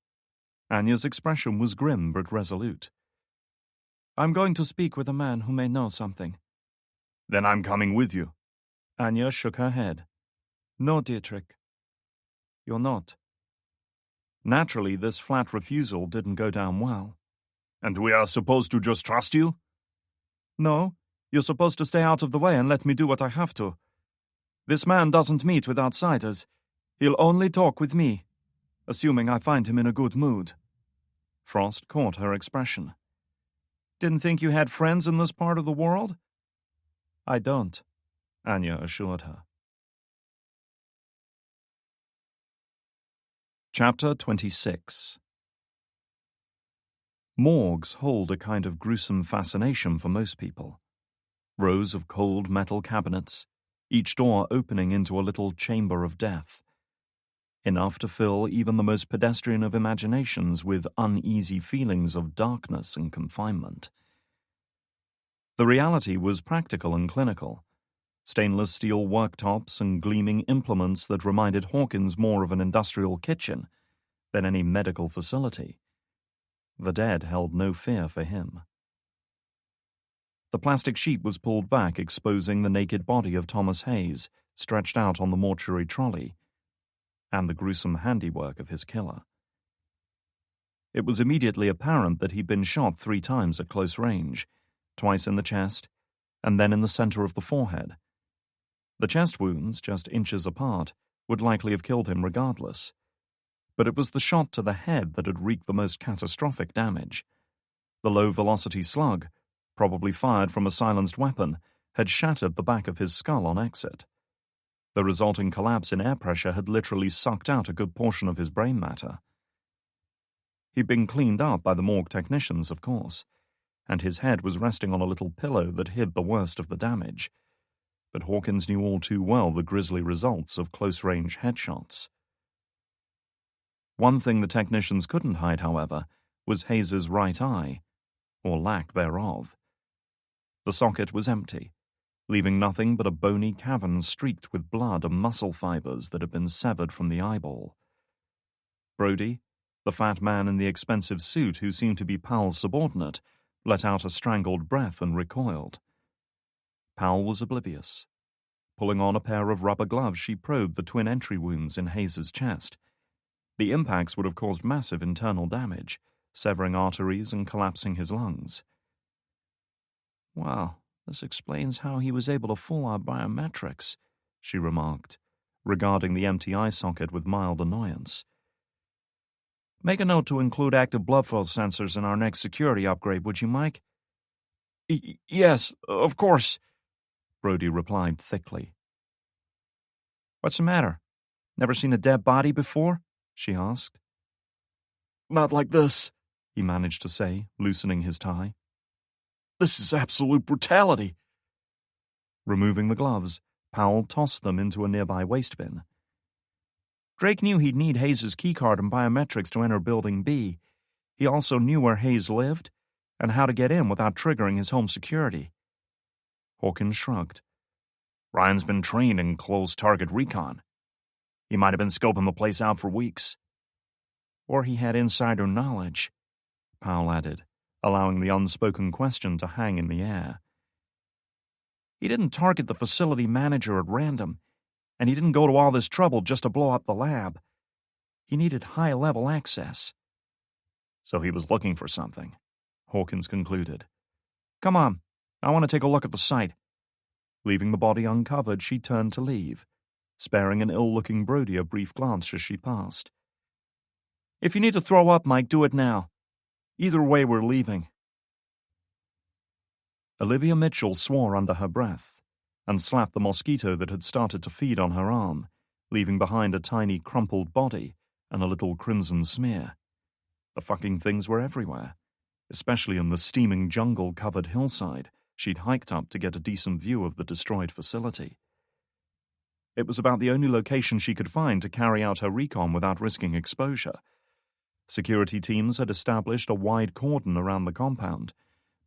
Anya's expression was grim but resolute. I'm going to speak with a man who may know something. Then I'm coming with you. Anya shook her head. No, Dietrich. You're not. Naturally, this flat refusal didn't go down well. And we are supposed to just trust you? No, you're supposed to stay out of the way and let me do what I have to. This man doesn't meet with outsiders. He'll only talk with me, assuming I find him in a good mood. Frost caught her expression. Didn't think you had friends in this part of the world? I don't, Anya assured her. Chapter 26. Morgues hold a kind of gruesome fascination for most people. Rows of cold metal cabinets, each door opening into a little chamber of death. Enough to fill even the most pedestrian of imaginations with uneasy feelings of darkness and confinement. The reality was practical and clinical. Stainless steel worktops and gleaming implements that reminded Hawkins more of an industrial kitchen than any medical facility. The dead held no fear for him. The plastic sheet was pulled back, exposing the naked body of Thomas Hayes, stretched out on the mortuary trolley, and the gruesome handiwork of his killer. It was immediately apparent that he'd been shot 3 times at close range, twice in the chest, and then in the center of the forehead. The chest wounds, just inches apart, would likely have killed him regardless. But it was the shot to the head that had wreaked the most catastrophic damage. The low-velocity slug, probably fired from a silenced weapon, had shattered the back of his skull on exit. The resulting collapse in air pressure had literally sucked out a good portion of his brain matter. He'd been cleaned up by the morgue technicians, of course, and his head was resting on a little pillow that hid the worst of the damage. But Hawkins knew all too well the grisly results of close-range headshots. One thing the technicians couldn't hide, however, was Hayes's right eye, or lack thereof. The socket was empty, leaving nothing but a bony cavern streaked with blood and muscle fibers that had been severed from the eyeball. Brody, the fat man in the expensive suit who seemed to be Powell's subordinate, let out a strangled breath and recoiled. Powell was oblivious. Pulling on a pair of rubber gloves, she probed the twin entry wounds in Hayes's chest. The impacts would have caused massive internal damage, severing arteries and collapsing his lungs. Wow, this explains how he was able to fool our biometrics, she remarked, regarding the empty eye socket with mild annoyance. Make a note to include active blood flow sensors in our next security upgrade, would you, Mike? Yes, of course, Brody replied thickly. What's the matter? Never seen a dead body before? She asked. Not like this, he managed to say, loosening his tie. This is absolute brutality. Removing the gloves, Powell tossed them into a nearby waste bin. Drake knew he'd need Hayes' keycard and biometrics to enter Building B. He also knew where Hayes lived and how to get in without triggering his home security. Hawkins shrugged. Ryan's been trained in close target recon. He might have been scoping the place out for weeks. Or he had insider knowledge, Powell added, allowing the unspoken question to hang in the air. He didn't target the facility manager at random, and he didn't go to all this trouble just to blow up the lab. He needed high-level access. So he was looking for something, Hawkins concluded. Come on, I want to take a look at the site. Leaving the body uncovered, she turned to leave, sparing an ill-looking Brody a brief glance as she passed. If you need to throw up, Mike, do it now. Either way, we're leaving. Olivia Mitchell swore under her breath and slapped the mosquito that had started to feed on her arm, leaving behind a tiny crumpled body and a little crimson smear. The fucking things were everywhere, especially in the steaming jungle-covered hillside she'd hiked up to get a decent view of the destroyed facility. It was about the only location she could find to carry out her recon without risking exposure, Security teams had established a wide cordon around the compound,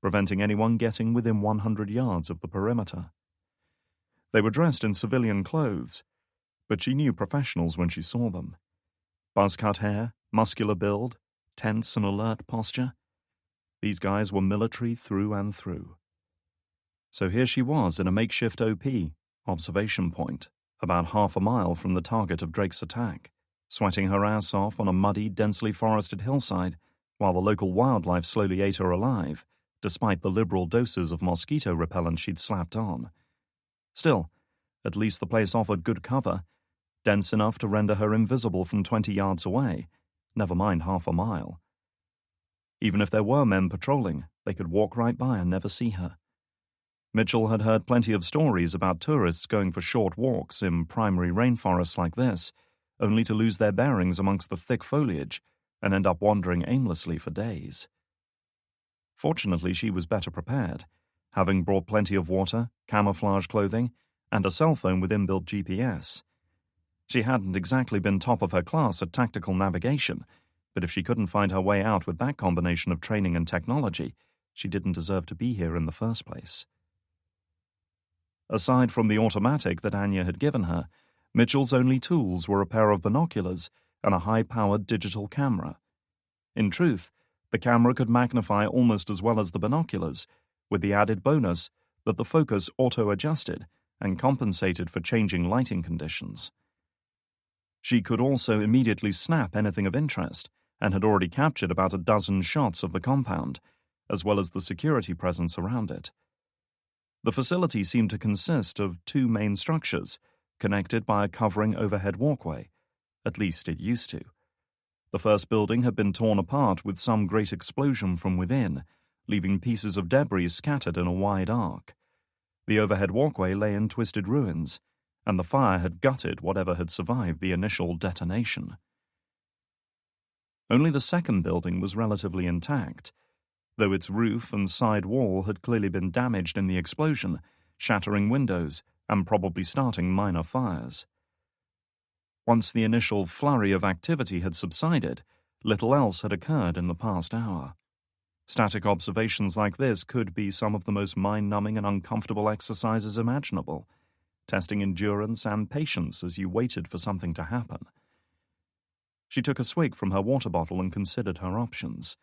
preventing anyone getting within 100 yards of the perimeter. They were dressed in civilian clothes, but she knew professionals when she saw them. Buzz-cut hair, muscular build, tense and alert posture. These guys were military through and through. So here she was in a makeshift OP, observation point, about half a mile from the target of Drake's attack, sweating her ass off on a muddy, densely forested hillside, while the local wildlife slowly ate her alive, despite the liberal doses of mosquito repellent she'd slapped on. Still, at least the place offered good cover, dense enough to render her invisible from 20 yards away, never mind half a mile. Even if there were men patrolling, they could walk right by and never see her. Mitchell had heard plenty of stories about tourists going for short walks in primary rainforests like this, only to lose their bearings amongst the thick foliage and end up wandering aimlessly for days. Fortunately, she was better prepared, having brought plenty of water, camouflage clothing, and a cell phone with inbuilt GPS. She hadn't exactly been top of her class at tactical navigation, but if she couldn't find her way out with that combination of training and technology, she didn't deserve to be here in the first place. Aside from the automatic that Anya had given her, Mitchell's only tools were a pair of binoculars and a high-powered digital camera. In truth, the camera could magnify almost as well as the binoculars, with the added bonus that the focus auto-adjusted and compensated for changing lighting conditions. She could also immediately snap anything of interest, and had already captured about a dozen shots of the compound, as well as the security presence around it. The facility seemed to consist of two main structures, connected by a covering overhead walkway. At least it used to. The first building had been torn apart with some great explosion from within, leaving pieces of debris scattered in a wide arc. The overhead walkway lay in twisted ruins, and the fire had gutted whatever had survived the initial detonation. Only the second building was relatively intact, though its roof and side wall had clearly been damaged in the explosion, shattering windows and probably starting minor fires. Once the initial flurry of activity had subsided, little else had occurred in the past hour. Static observations like this could be some of the most mind-numbing and uncomfortable exercises imaginable, testing endurance and patience as you waited for something to happen. She took a swig from her water bottle and considered her options.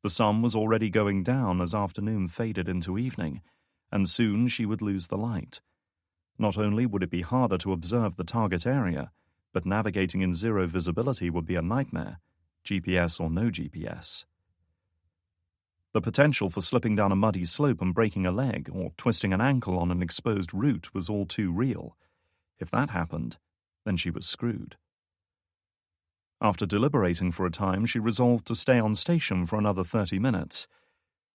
The sun was already going down as afternoon faded into evening, and soon she would lose the light. Not only would it be harder to observe the target area, but navigating in zero visibility would be a nightmare, GPS or no GPS. The potential for slipping down a muddy slope and breaking a leg or twisting an ankle on an exposed route was all too real. If that happened, then she was screwed. After deliberating for a time, she resolved to stay on station for another 30 minutes.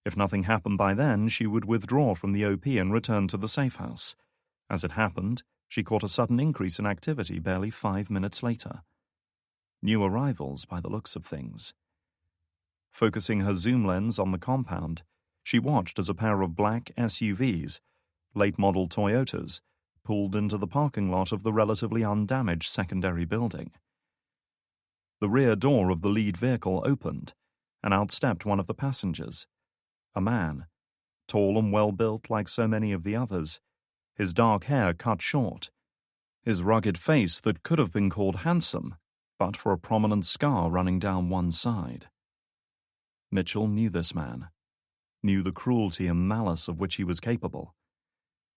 If nothing happened by then, she would withdraw from the OP and return to the safe house. As it happened, she caught a sudden increase in activity barely 5 minutes later. New arrivals by the looks of things. Focusing her zoom lens on the compound, she watched as a pair of black SUVs, late-model Toyotas, pulled into the parking lot of the relatively undamaged secondary building. The rear door of the lead vehicle opened, and out stepped one of the passengers. A man, tall and well-built like so many of the others, his dark hair cut short, his rugged face that could have been called handsome, but for a prominent scar running down one side. Mitchell knew this man, knew the cruelty and malice of which he was capable.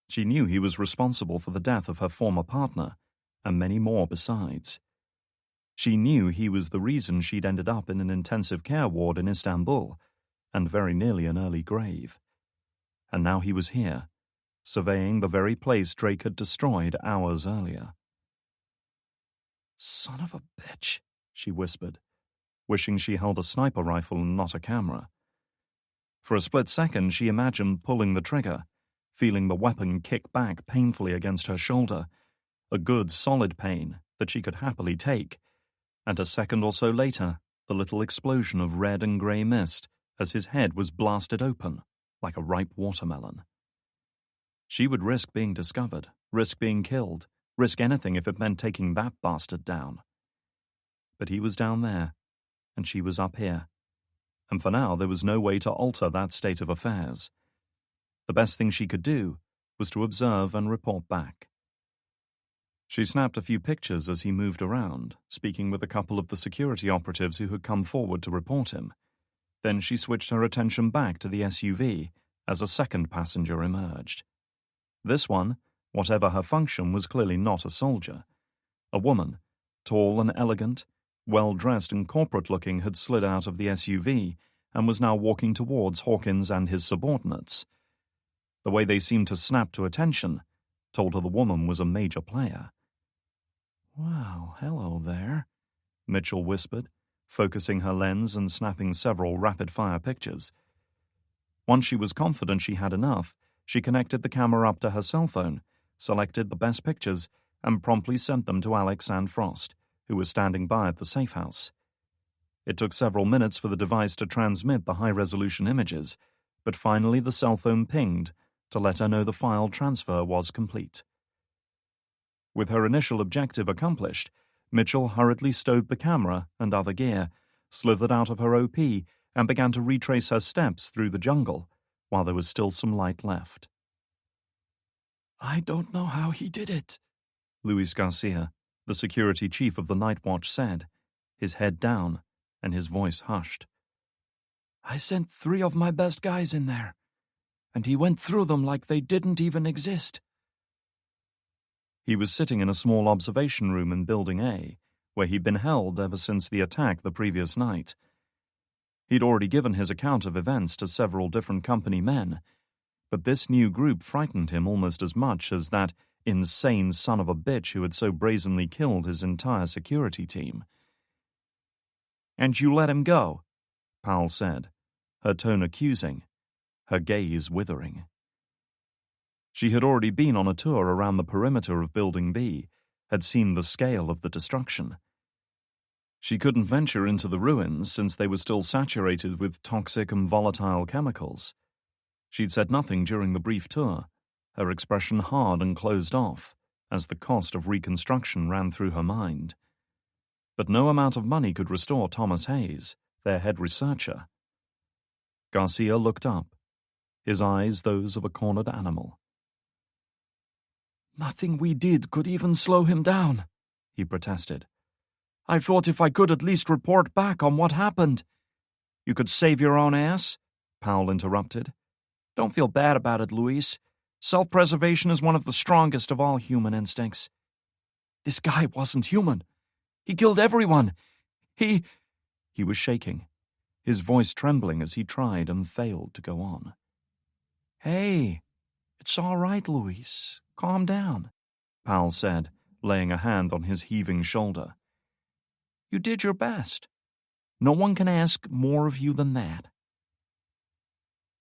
She knew he was responsible for the death of her former partner, and many more besides. She knew he was the reason she'd ended up in an intensive care ward in Istanbul, and very nearly an early grave. And now he was here, surveying the very place Drake had destroyed hours earlier. "Son of a bitch," she whispered, wishing she held a sniper rifle and not a camera. For a split second, she imagined pulling the trigger, feeling the weapon kick back painfully against her shoulder, a good, solid pain that she could happily take, and a second or so later, the little explosion of red and grey mist as his head was blasted open, like a ripe watermelon. She would risk being discovered, risk being killed, risk anything if it meant taking that bastard down. But he was down there, and she was up here. And for now, there was no way to alter that state of affairs. The best thing she could do was to observe and report back. She snapped a few pictures as he moved around, speaking with a couple of the security operatives who had come forward to report him. Then she switched her attention back to the SUV as a second passenger emerged. This one, whatever her function, was clearly not a soldier. A woman, tall and elegant, well-dressed and corporate-looking, had slid out of the SUV and was now walking towards Hawkins and his subordinates. The way they seemed to snap to attention told her the woman was a major player. "Well, hello there," Mitchell whispered, focusing her lens and snapping several rapid-fire pictures. Once she was confident she had enough, she connected the camera up to her cell phone, selected the best pictures, and promptly sent them to Alex and Frost, who was standing by at the safe house. It took several minutes for the device to transmit the high-resolution images, but finally the cell phone pinged to let her know the file transfer was complete. With her initial objective accomplished, Mitchell hurriedly stowed the camera and other gear, slithered out of her OP, and began to retrace her steps through the jungle, while there was still some light left. "I don't know how he did it," Luis Garcia, the security chief of the Night Watch, said, his head down and his voice hushed. "I sent 3 of my best guys in there, and he went through them like they didn't even exist." He was sitting in a small observation room in Building A, where he'd been held ever since the attack the previous night. He'd already given his account of events to several different company men, but this new group frightened him almost as much as that insane son of a bitch who had so brazenly killed his entire security team. "And you let him go?" Powell said, her tone accusing, her gaze withering. She had already been on a tour around the perimeter of Building B, had seen the scale of the destruction. She couldn't venture into the ruins since they were still saturated with toxic and volatile chemicals. She'd said nothing during the brief tour, her expression hard and closed off, as the cost of reconstruction ran through her mind. But no amount of money could restore Thomas Hayes, their head researcher. Garcia looked up, his eyes those of a cornered animal. "Nothing we did could even slow him down," he protested. "I thought if I could at least report back on what happened." "You could save your own ass?" Powell interrupted. "Don't feel bad about it, Luis. Self-preservation is one of the strongest of all human instincts." "This guy wasn't human. He killed everyone. He was shaking, his voice trembling as he tried and failed to go on. "Hey, it's all right, Luis. Calm down," Powell said, laying a hand on his heaving shoulder. "You did your best. No one can ask more of you than that."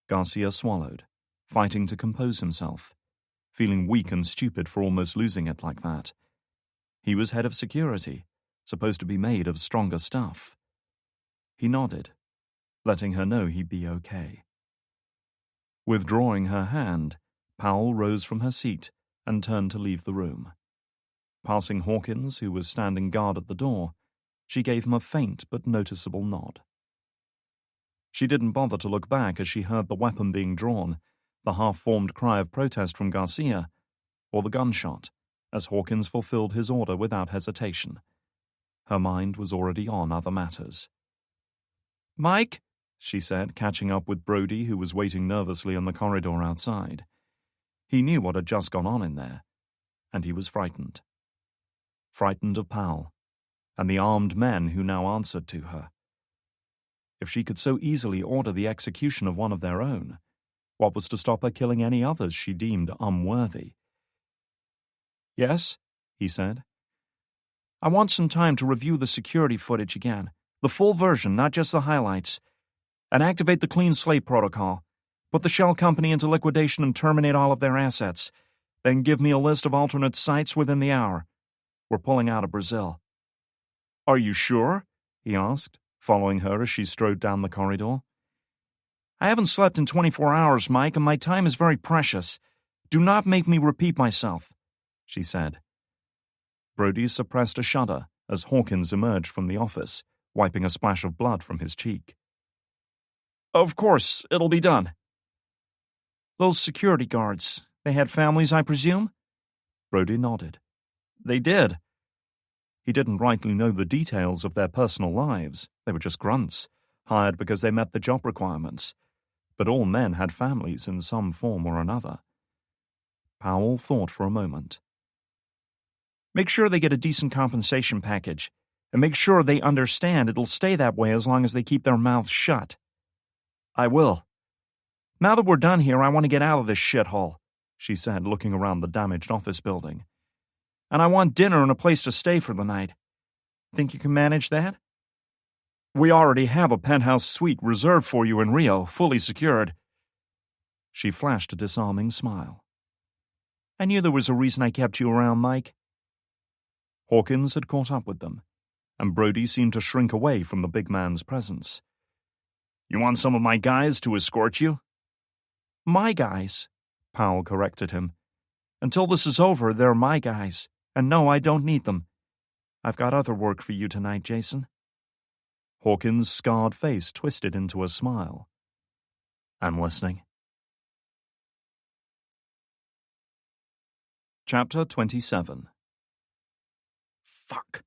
Garcia swallowed, fighting to compose himself, feeling weak and stupid for almost losing it like that. He was head of security, supposed to be made of stronger stuff. He nodded, letting her know he'd be okay. Withdrawing her hand, Powell rose from her seat and turned to leave the room. Passing Hawkins, who was standing guard at the door, she gave him a faint but noticeable nod. She didn't bother to look back as she heard the weapon being drawn, the half-formed cry of protest from Garcia, or the gunshot, as Hawkins fulfilled his order without hesitation. Her mind was already on other matters. "Mike," she said, catching up with Brody, who was waiting nervously in the corridor outside. He knew what had just gone on in there, and he was frightened. Frightened of Powell, and the armed men who now answered to her. If she could so easily order the execution of one of their own, what was to stop her killing any others she deemed unworthy? "Yes," he said. "I want some time to review the security footage again, the full version, not just the highlights, and activate the clean slate protocol. Put the shell company into liquidation and terminate all of their assets. Then give me a list of alternate sites within the hour. We're pulling out of Brazil." "Are you sure?" he asked, following her as she strode down the corridor. "I haven't slept in 24 hours, Mike, and my time is very precious. Do not make me repeat myself," she said. Brody suppressed a shudder as Hawkins emerged from the office, wiping a splash of blood from his cheek. Of course, it'll be done. Those security guards, they had families, I presume? Brody nodded. They did. He didn't rightly know the details of their personal lives. They were just grunts, hired because they met the job requirements. But all men had families in some form or another. Powell thought for a moment. Make sure they get a decent compensation package, and make sure they understand it'll stay that way as long as they keep their mouths shut. I will. Now that we're done here, I want to get out of this shithole, she said, looking around the damaged office building. And I want dinner and a place to stay for the night. Think you can manage that? We already have a penthouse suite reserved for you in Rio, fully secured. She flashed a disarming smile. I knew there was a reason I kept you around, Mike. Hawkins had caught up with them, and Brody seemed to shrink away from the big man's presence. You want some of my guys to escort you? My guys, Powell corrected him. Until this is over, they're my guys, and no, I don't need them. I've got other work for you tonight, Jason. Hawkins' scarred face twisted into a smile. I'm listening. Chapter 27. Fuck,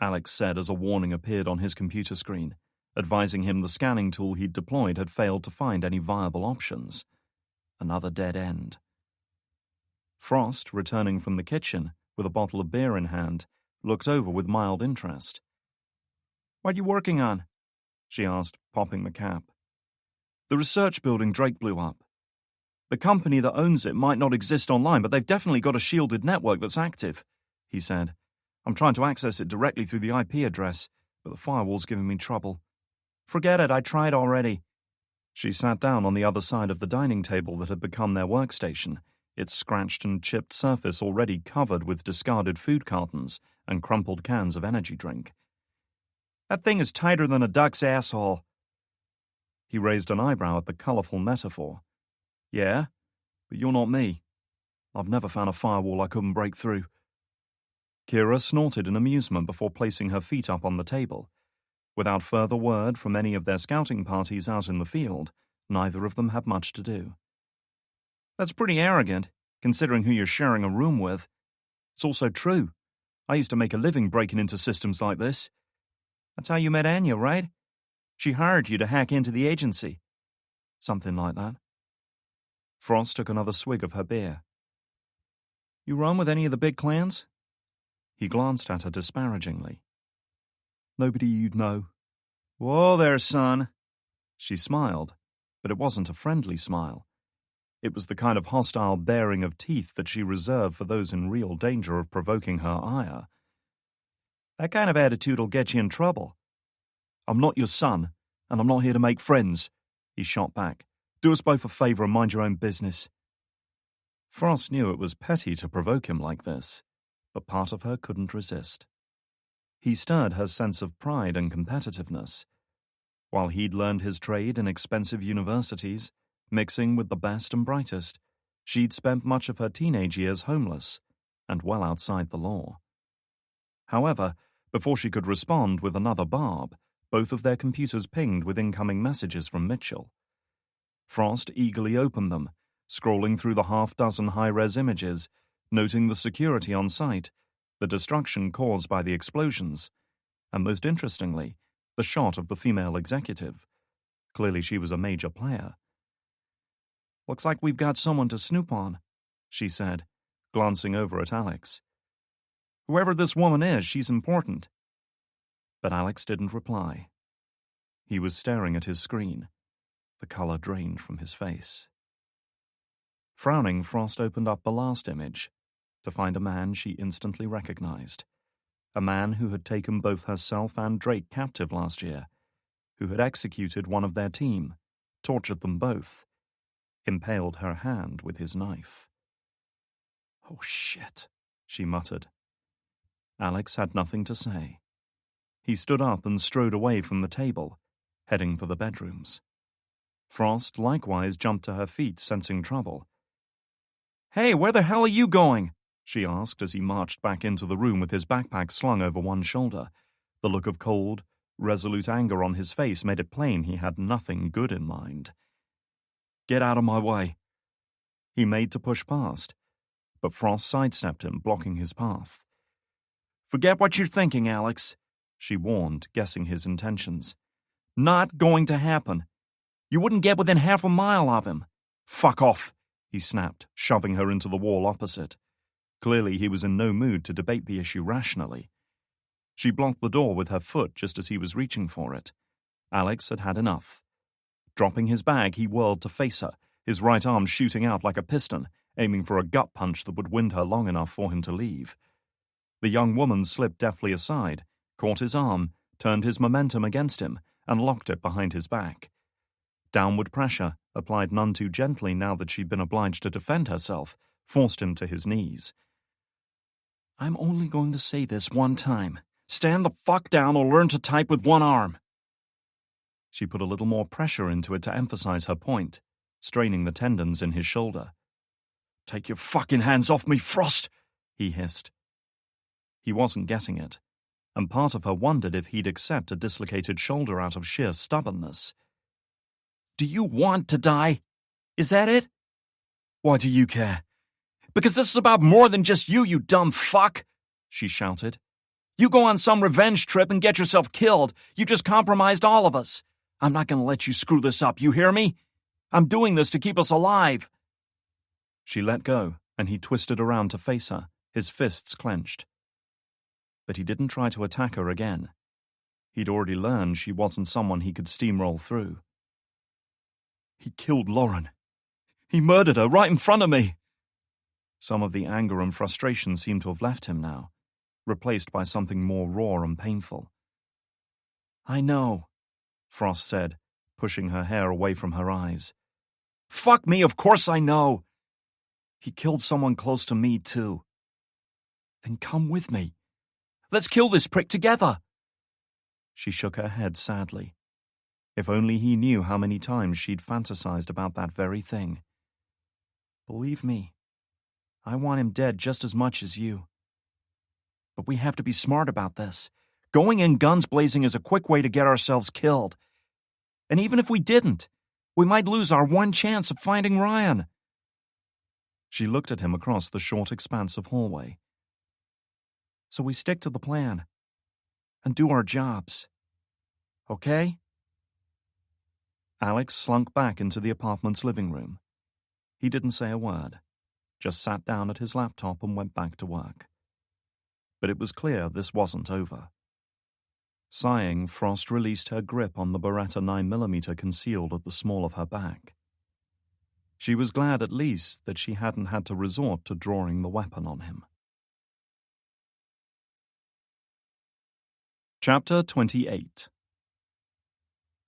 Alex said as a warning appeared on his computer screen, advising him the scanning tool he'd deployed had failed to find any viable options. Another dead end. Frost, returning from the kitchen with a bottle of beer in hand, looked over with mild interest. What are you working on? She asked, popping the cap. The research building Drake blew up. The company that owns it might not exist online, but they've definitely got a shielded network that's active, he said. I'm trying to access it directly through the IP address, but the firewall's giving me trouble. Forget it, I tried already. She sat down on the other side of the dining table that had become their workstation, its scratched and chipped surface already covered with discarded food cartons and crumpled cans of energy drink. That thing is tighter than a duck's asshole. He raised an eyebrow at the colorful metaphor. Yeah, but you're not me. I've never found a firewall I couldn't break through. Kira snorted in amusement before placing her feet up on the table. Without further word from any of their scouting parties out in the field, neither of them had much to do. That's pretty arrogant, considering who you're sharing a room with. It's also true. I used to make a living breaking into systems like this. That's how you met Anya, right? She hired you to hack into the agency. Something like that. Frost took another swig of her beer. You run with any of the big clans? He glanced at her disparagingly. Nobody you'd know. Whoa there, son. She smiled, but it wasn't a friendly smile. It was the kind of hostile baring of teeth that she reserved for those in real danger of provoking her ire. That kind of attitude'll get you in trouble. I'm not your son, and I'm not here to make friends, he shot back. Do us both a favor and mind your own business. Frost knew it was petty to provoke him like this, but part of her couldn't resist. He stirred her sense of pride and competitiveness. While he'd learned his trade in expensive universities, mixing with the best and brightest, she'd spent much of her teenage years homeless and well outside the law. However, before she could respond with another barb, both of their computers pinged with incoming messages from Mitchell. Frost eagerly opened them, scrolling through the half-dozen high-res images, noting the security on site, the destruction caused by the explosions, and most interestingly, the shot of the female executive. Clearly she was a major player. Looks like we've got someone to snoop on, she said, glancing over at Alex. Whoever this woman is, she's important. But Alex didn't reply. He was staring at his screen. The color drained from his face. Frowning, Frost opened up the last image to find a man she instantly recognized. A man who had taken both herself and Drake captive last year, who had executed one of their team, tortured them both, impaled her hand with his knife. Oh, shit, she muttered. Alex had nothing to say. He stood up and strode away from the table, heading for the bedrooms. Frost likewise jumped to her feet, sensing trouble. Hey, where the hell are you going? She asked as he marched back into the room with his backpack slung over one shoulder, the look of cold, Resolute anger on his face made it plain he had nothing good in mind. "Get out of my way." He made to push past, but Frost sidestepped him, blocking his path. "Forget what you're thinking, Alex," she warned, guessing his intentions. "Not going to happen. You wouldn't get within half a mile of him." "Fuck off," he snapped, shoving her into the wall opposite. Clearly he was in no mood to debate the issue rationally. She blocked the door with her foot just as he was reaching for it. Alex had had enough. Dropping his bag, he whirled to face her, his right arm shooting out like a piston, aiming for a gut punch that would wind her long enough for him to leave. The young woman slipped deftly aside, caught his arm, turned his momentum against him, and locked it behind his back. Downward pressure, applied none too gently now that she'd been obliged to defend herself, forced him to his knees. "I'm only going to say this one time. Stand the fuck down or learn to type with one arm." She put a little more pressure into it to emphasize her point, straining the tendons in his shoulder. "Take your fucking hands off me, Frost!" he hissed. He wasn't getting it, and part of her wondered if he'd accept a dislocated shoulder out of sheer stubbornness. "Do you want to die? Is that it? Why do you care? Because this is about more than just you, you dumb fuck!" she shouted. "You go on some revenge trip and get yourself killed. You just compromised all of us. I'm not going to let you screw this up, you hear me? I'm doing this to keep us alive." She let go, and he twisted around to face her, his fists clenched. But he didn't try to attack her again. He'd already learned she wasn't someone he could steamroll through. "He killed Lauren. He murdered her right in front of me." Some of the anger and frustration seemed to have left him now, replaced by something more raw and painful. "I know," Frost said, pushing her hair away from her eyes. "Fuck me, of course I know. He killed someone close to me, too." "Then come with me. Let's kill this prick together." She shook her head sadly. If only he knew how many times she'd fantasized about that very thing. "Believe me, I want him dead just as much as you. But we have to be smart about this. Going in guns blazing is a quick way to get ourselves killed. And even if we didn't, we might lose our one chance of finding Ryan." She looked at him across the short expanse of hallway. "So we stick to the plan and do our jobs. Okay?" Alex slunk back into the apartment's living room. He didn't say a word, just sat down at his laptop and went back to work. But it was clear this wasn't over. Sighing, Frost released her grip on the Beretta 9mm concealed at the small of her back. She was glad at least that she hadn't had to resort to drawing the weapon on him. Chapter 28.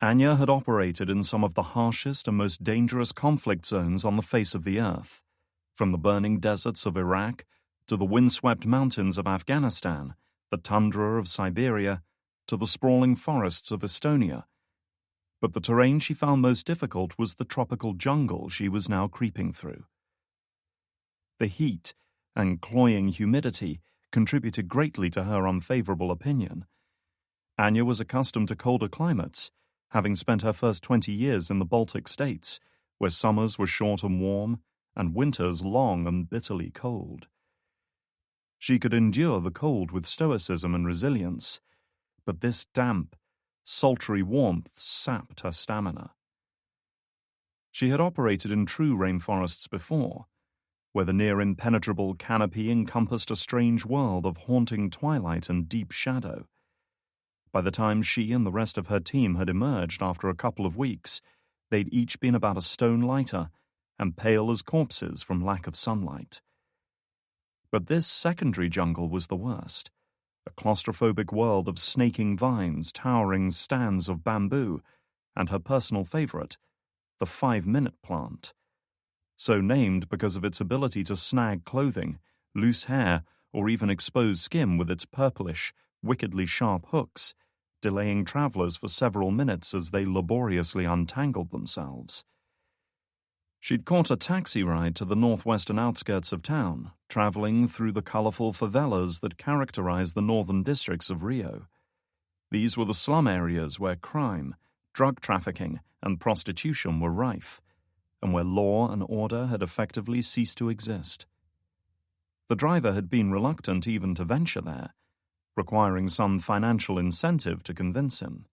Anya had operated in some of the harshest and most dangerous conflict zones on the face of the earth, from the burning deserts of Iraq to the windswept mountains of Afghanistan, the tundra of Siberia, to the sprawling forests of Estonia. But the terrain she found most difficult was the tropical jungle she was now creeping through. The heat and cloying humidity contributed greatly to her unfavorable opinion. Anya was accustomed to colder climates, having spent her first 20 years in the Baltic states, where summers were short and warm, and winters long and bitterly cold. She could endure the cold with stoicism and resilience, but this damp, sultry warmth sapped her stamina. She had operated in true rainforests before, where the near-impenetrable canopy encompassed a strange world of haunting twilight and deep shadow. By the time she and the rest of her team had emerged after a couple of weeks, they'd each been about a stone lighter and pale as corpses from lack of sunlight. But this secondary jungle was the worst, a claustrophobic world of snaking vines, towering stands of bamboo, and her personal favorite, the 5-minute plant. So named because of its ability to snag clothing, loose hair, or even expose skin with its purplish, wickedly sharp hooks, delaying travelers for several minutes as they laboriously untangled themselves. She'd caught a taxi ride to the northwestern outskirts of town, traveling through the colorful favelas that characterize the northern districts of Rio. These were the slum areas where crime, drug trafficking, and prostitution were rife, and where law and order had effectively ceased to exist. The driver had been reluctant even to venture there, requiring some financial incentive to convince him.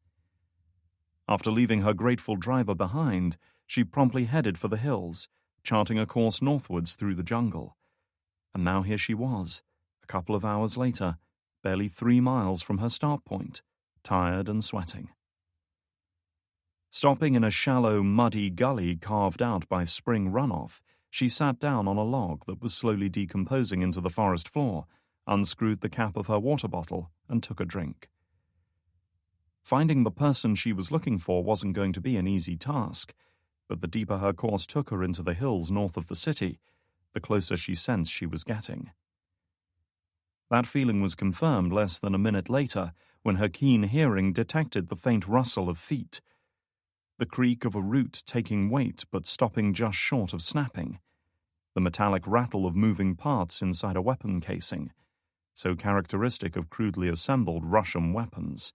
After leaving her grateful driver behind, she promptly headed for the hills, charting a course northwards through the jungle. And now here she was, a couple of hours later, barely 3 miles from her start point, tired and sweating. Stopping in a shallow, muddy gully carved out by spring runoff, she sat down on a log that was slowly decomposing into the forest floor, unscrewed the cap of her water bottle, and took a drink. Finding the person she was looking for wasn't going to be an easy task, but the deeper her course took her into the hills north of the city, the closer she sensed she was getting. That feeling was confirmed less than a minute later when her keen hearing detected the faint rustle of feet, the creak of a root taking weight but stopping just short of snapping, the metallic rattle of moving parts inside a weapon casing, so characteristic of crudely assembled Russian weapons.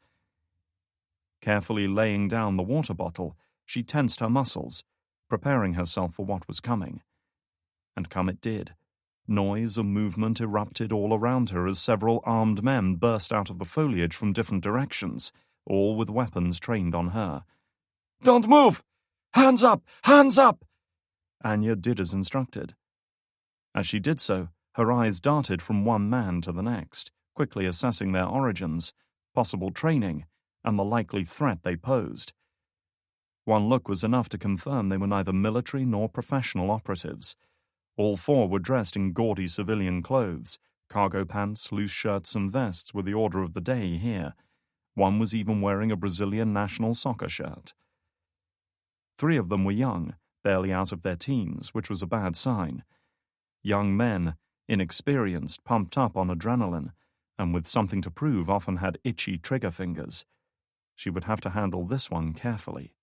Carefully laying down the water bottle, she tensed her muscles, preparing herself for what was coming. And come it did. Noise and movement erupted all around her as several armed men burst out of the foliage from different directions, all with weapons trained on her. "Don't move! Hands up! Hands up!" Anya did as instructed. As she did so, her eyes darted from one man to the next, quickly assessing their origins, possible training, and the likely threat they posed. One look was enough to confirm they were neither military nor professional operatives. All 4 were dressed in gaudy civilian clothes. Cargo pants, loose shirts, and vests were the order of the day here. One was even wearing a Brazilian national soccer shirt. 3 of them were young, barely out of their teens, which was a bad sign. Young men, inexperienced, pumped up on adrenaline, and with something to prove often had itchy trigger fingers. She would have to handle this one carefully.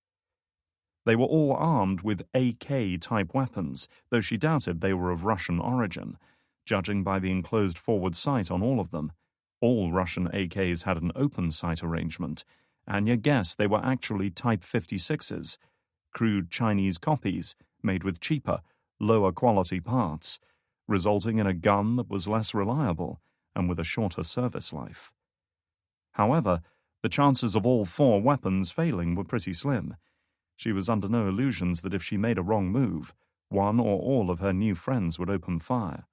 They were all armed with AK-type weapons, though she doubted they were of Russian origin, judging by the enclosed forward sight on all of them. All Russian AKs had an open sight arrangement. Anya guessed they were actually Type 56s, crude Chinese copies made with cheaper, lower-quality parts, resulting in a gun that was less reliable and with a shorter service life. However, the chances of all 4 weapons failing were pretty slim. She was under no illusions that if she made a wrong move, one or all of her new friends would open fire.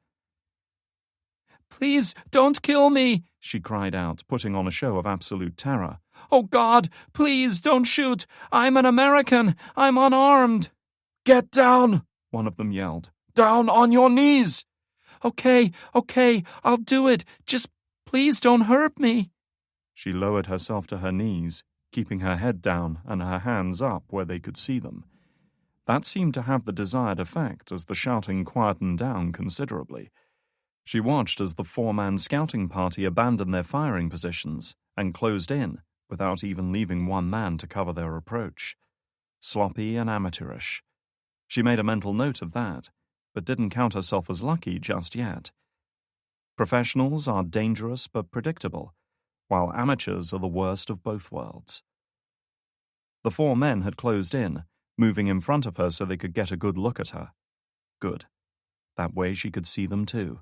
"Please, don't kill me," she cried out, putting on a show of absolute terror. "Oh God, please don't shoot. I'm an American. I'm unarmed." "Get down," one of them yelled. "Down on your knees." Okay, I'll do it. Just please don't hurt me." She lowered herself to her knees, keeping her head down and her hands up where they could see them. That seemed to have the desired effect as the shouting quietened down considerably. She watched as the 4-man scouting party abandoned their firing positions and closed in without even leaving one man to cover their approach. Sloppy and amateurish. She made a mental note of that, but didn't count herself as lucky just yet. Professionals are dangerous but predictable, while amateurs are the worst of both worlds. The 4 men had closed in, moving in front of her so they could get a good look at her. Good. That way she could see them too.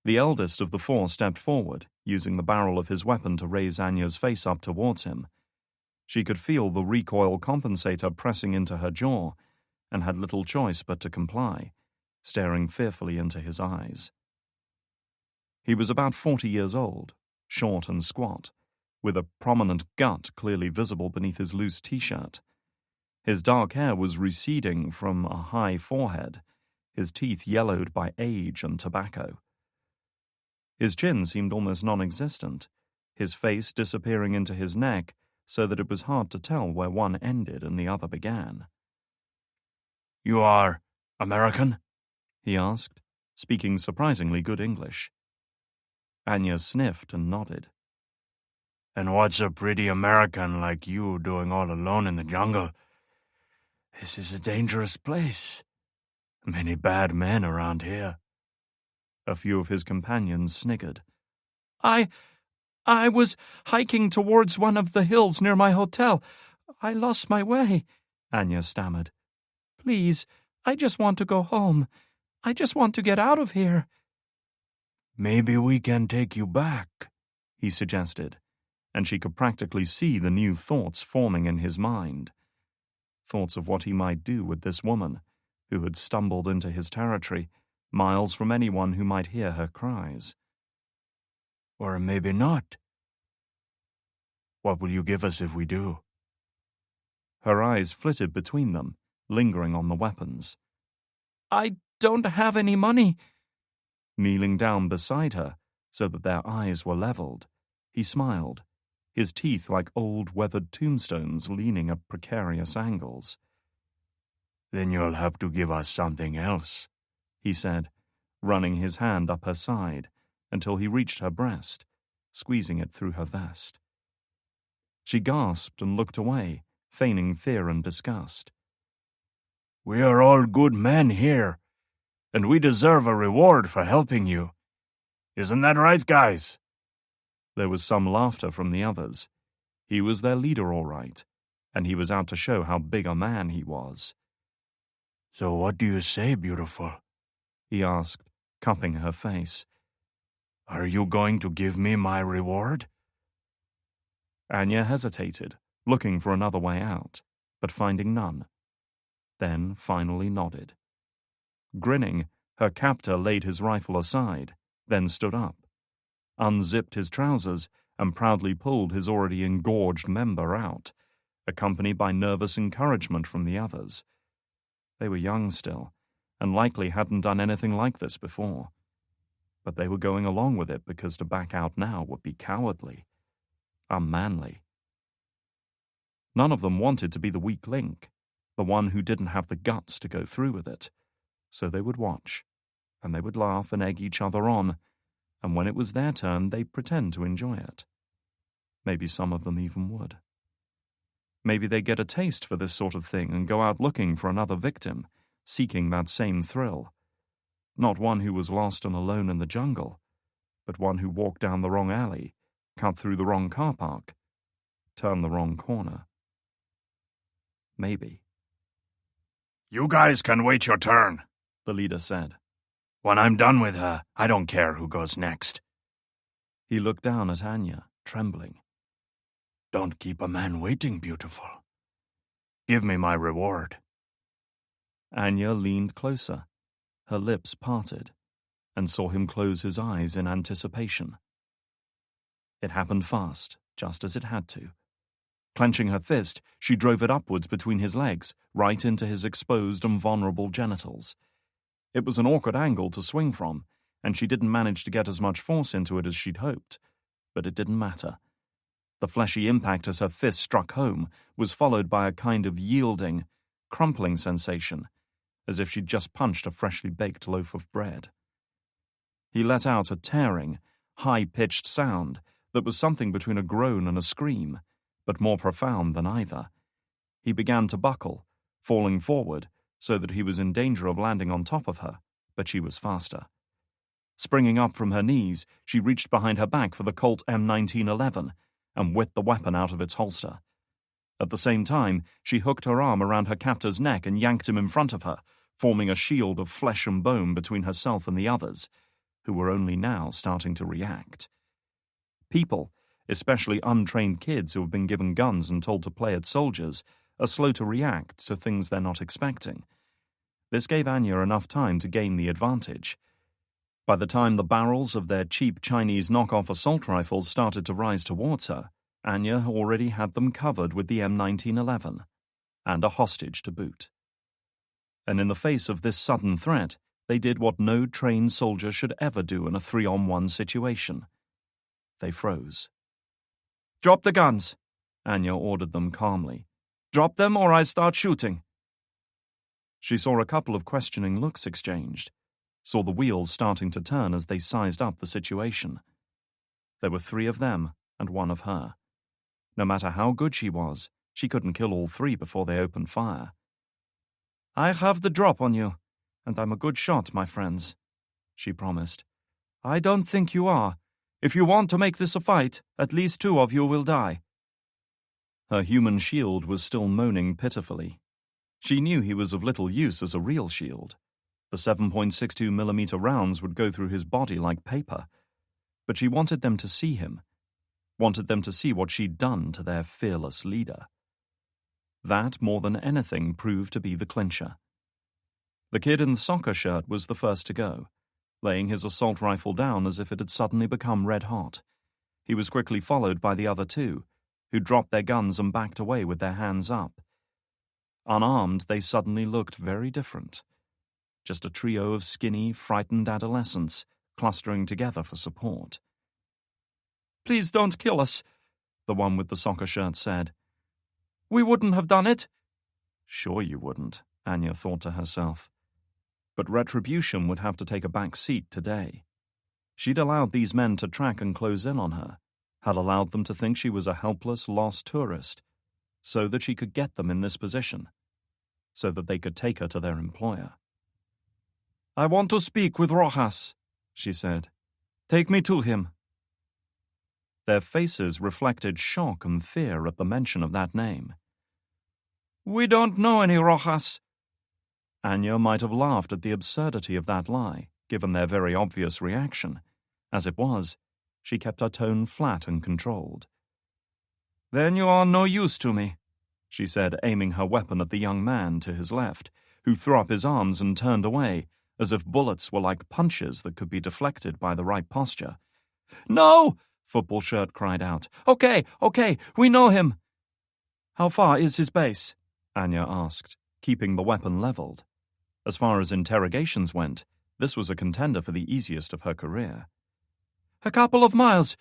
The eldest of the 4 stepped forward, using the barrel of his weapon to raise Anya's face up towards him. She could feel the recoil compensator pressing into her jaw, and had little choice but to comply, staring fearfully into his eyes. He was about 40 years old, short and squat, with a prominent gut clearly visible beneath his loose t-shirt. His dark hair was receding from a high forehead, his teeth yellowed by age and tobacco. His chin seemed almost non-existent, his face disappearing into his neck so that it was hard to tell where one ended and the other began. "You are American?" he asked, speaking surprisingly good English. Anya sniffed and nodded. "And what's a pretty American like you doing all alone in the jungle? This is a dangerous place. Many bad men around here." A few of his companions sniggered. I was hiking towards one of the hills near my hotel. I lost my way, Anya stammered. Please, I just want to go home. I just want to get out of here. Maybe we can take you back, he suggested, and she could practically see the new thoughts forming in his mind. Thoughts of what he might do with this woman, who had stumbled into his territory, miles from anyone who might hear her cries. Or maybe not. What will you give us if we do? Her eyes flitted between them, lingering on the weapons. I don't have any money. Kneeling down beside her, so that their eyes were leveled, he smiled, his teeth like old weathered tombstones leaning at precarious angles. Then you'll have to give us something else, he said, running his hand up her side until he reached her breast, squeezing it through her vest. She gasped and looked away, feigning fear and disgust. We are all good men here, and we deserve a reward for helping you. Isn't that right, guys? There was some laughter from the others. He was their leader, all right, and he was out to show how big a man he was. So what do you say, beautiful? He asked, cupping her face. Are you going to give me my reward? Anya hesitated, looking for another way out, but finding none. Then finally nodded. Grinning, her captor laid his rifle aside, then stood up, unzipped his trousers, and proudly pulled his already engorged member out, accompanied by nervous encouragement from the others. They were young still, and likely hadn't done anything like this before. But they were going along with it because to back out now would be cowardly, unmanly. None of them wanted to be the weak link, the one who didn't have the guts to go through with it. So they would watch, and they would laugh and egg each other on, and when it was their turn, they'd pretend to enjoy it. Maybe some of them even would. Maybe they'd get a taste for this sort of thing and go out looking for another victim, seeking that same thrill. Not one who was lost and alone in the jungle, but one who walked down the wrong alley, cut through the wrong car park, turned the wrong corner. Maybe. You guys can wait your turn, the leader said. When I'm done with her, I don't care who goes next. He looked down at Anya, trembling. Don't keep a man waiting, beautiful. Give me my reward. Anya leaned closer, her lips parted, and saw him close his eyes in anticipation. It happened fast, just as it had to. Clenching her fist, she drove it upwards between his legs, right into his exposed and vulnerable genitals. It was an awkward angle to swing from, and she didn't manage to get as much force into it as she'd hoped. But it didn't matter. The fleshy impact as her fist struck home was followed by a kind of yielding, crumpling sensation, as if she'd just punched a freshly baked loaf of bread. He let out a tearing, high-pitched sound that was something between a groan and a scream, but more profound than either. He began to buckle, falling forward, so that he was in danger of landing on top of her, but she was faster. Springing up from her knees, she reached behind her back for the Colt M1911 and whipped the weapon out of its holster. At the same time, she hooked her arm around her captor's neck and yanked him in front of her, forming a shield of flesh and bone between herself and the others, who were only now starting to react. People, especially untrained kids who have been given guns and told to play at soldiers, are slow to react to things they're not expecting. This gave Anya enough time to gain the advantage. By the time the barrels of their cheap Chinese knockoff assault rifles started to rise towards her, Anya already had them covered with the M1911, and a hostage to boot. And in the face of this sudden threat, they did what no trained soldier should ever do in a 3-on-1 situation. They froze. "Drop the guns," Anya ordered them calmly. "Drop them or I start shooting." She saw a couple of questioning looks exchanged, saw the wheels starting to turn as they sized up the situation. There were 3 of them and 1 of her. No matter how good she was, she couldn't kill all 3 before they opened fire. "I have the drop on you, and I'm a good shot, my friends," she promised. "I don't think you are. If you want to make this a fight, at least 2 of you will die." Her human shield was still moaning pitifully. She knew he was of little use as a real shield. The 7.62mm rounds would go through his body like paper. But she wanted them to see him, wanted them to see what she'd done to their fearless leader. That, more than anything, proved to be the clincher. The kid in the soccer shirt was the first to go, laying his assault rifle down as if it had suddenly become red hot. He was quickly followed by the other 2, who dropped their guns and backed away with their hands up. Unarmed, they suddenly looked very different. Just a trio of skinny, frightened adolescents clustering together for support. "Please don't kill us," the one with the soccer shirt said. "We wouldn't have done it." Sure you wouldn't, Anya thought to herself. But retribution would have to take a back seat today. She'd allowed these men to track and close in on her, had allowed them to think she was a helpless, lost tourist, so that she could get them in this position, so that they could take her to their employer. "I want to speak with Rojas," she said. "Take me to him." Their faces reflected shock and fear at the mention of that name. "We don't know any Rojas." Anya might have laughed at the absurdity of that lie, given their very obvious reaction. As it was, she kept her tone flat and controlled. "Then you are no use to me," she said, aiming her weapon at the young man to his left, who threw up his arms and turned away, as if bullets were like punches that could be deflected by the right posture. "No!" Football Shirt cried out. Okay, we know him." "How far is his base?" Anya asked, keeping the weapon leveled. As far as interrogations went, this was a contender for the easiest of her career. "A couple of miles.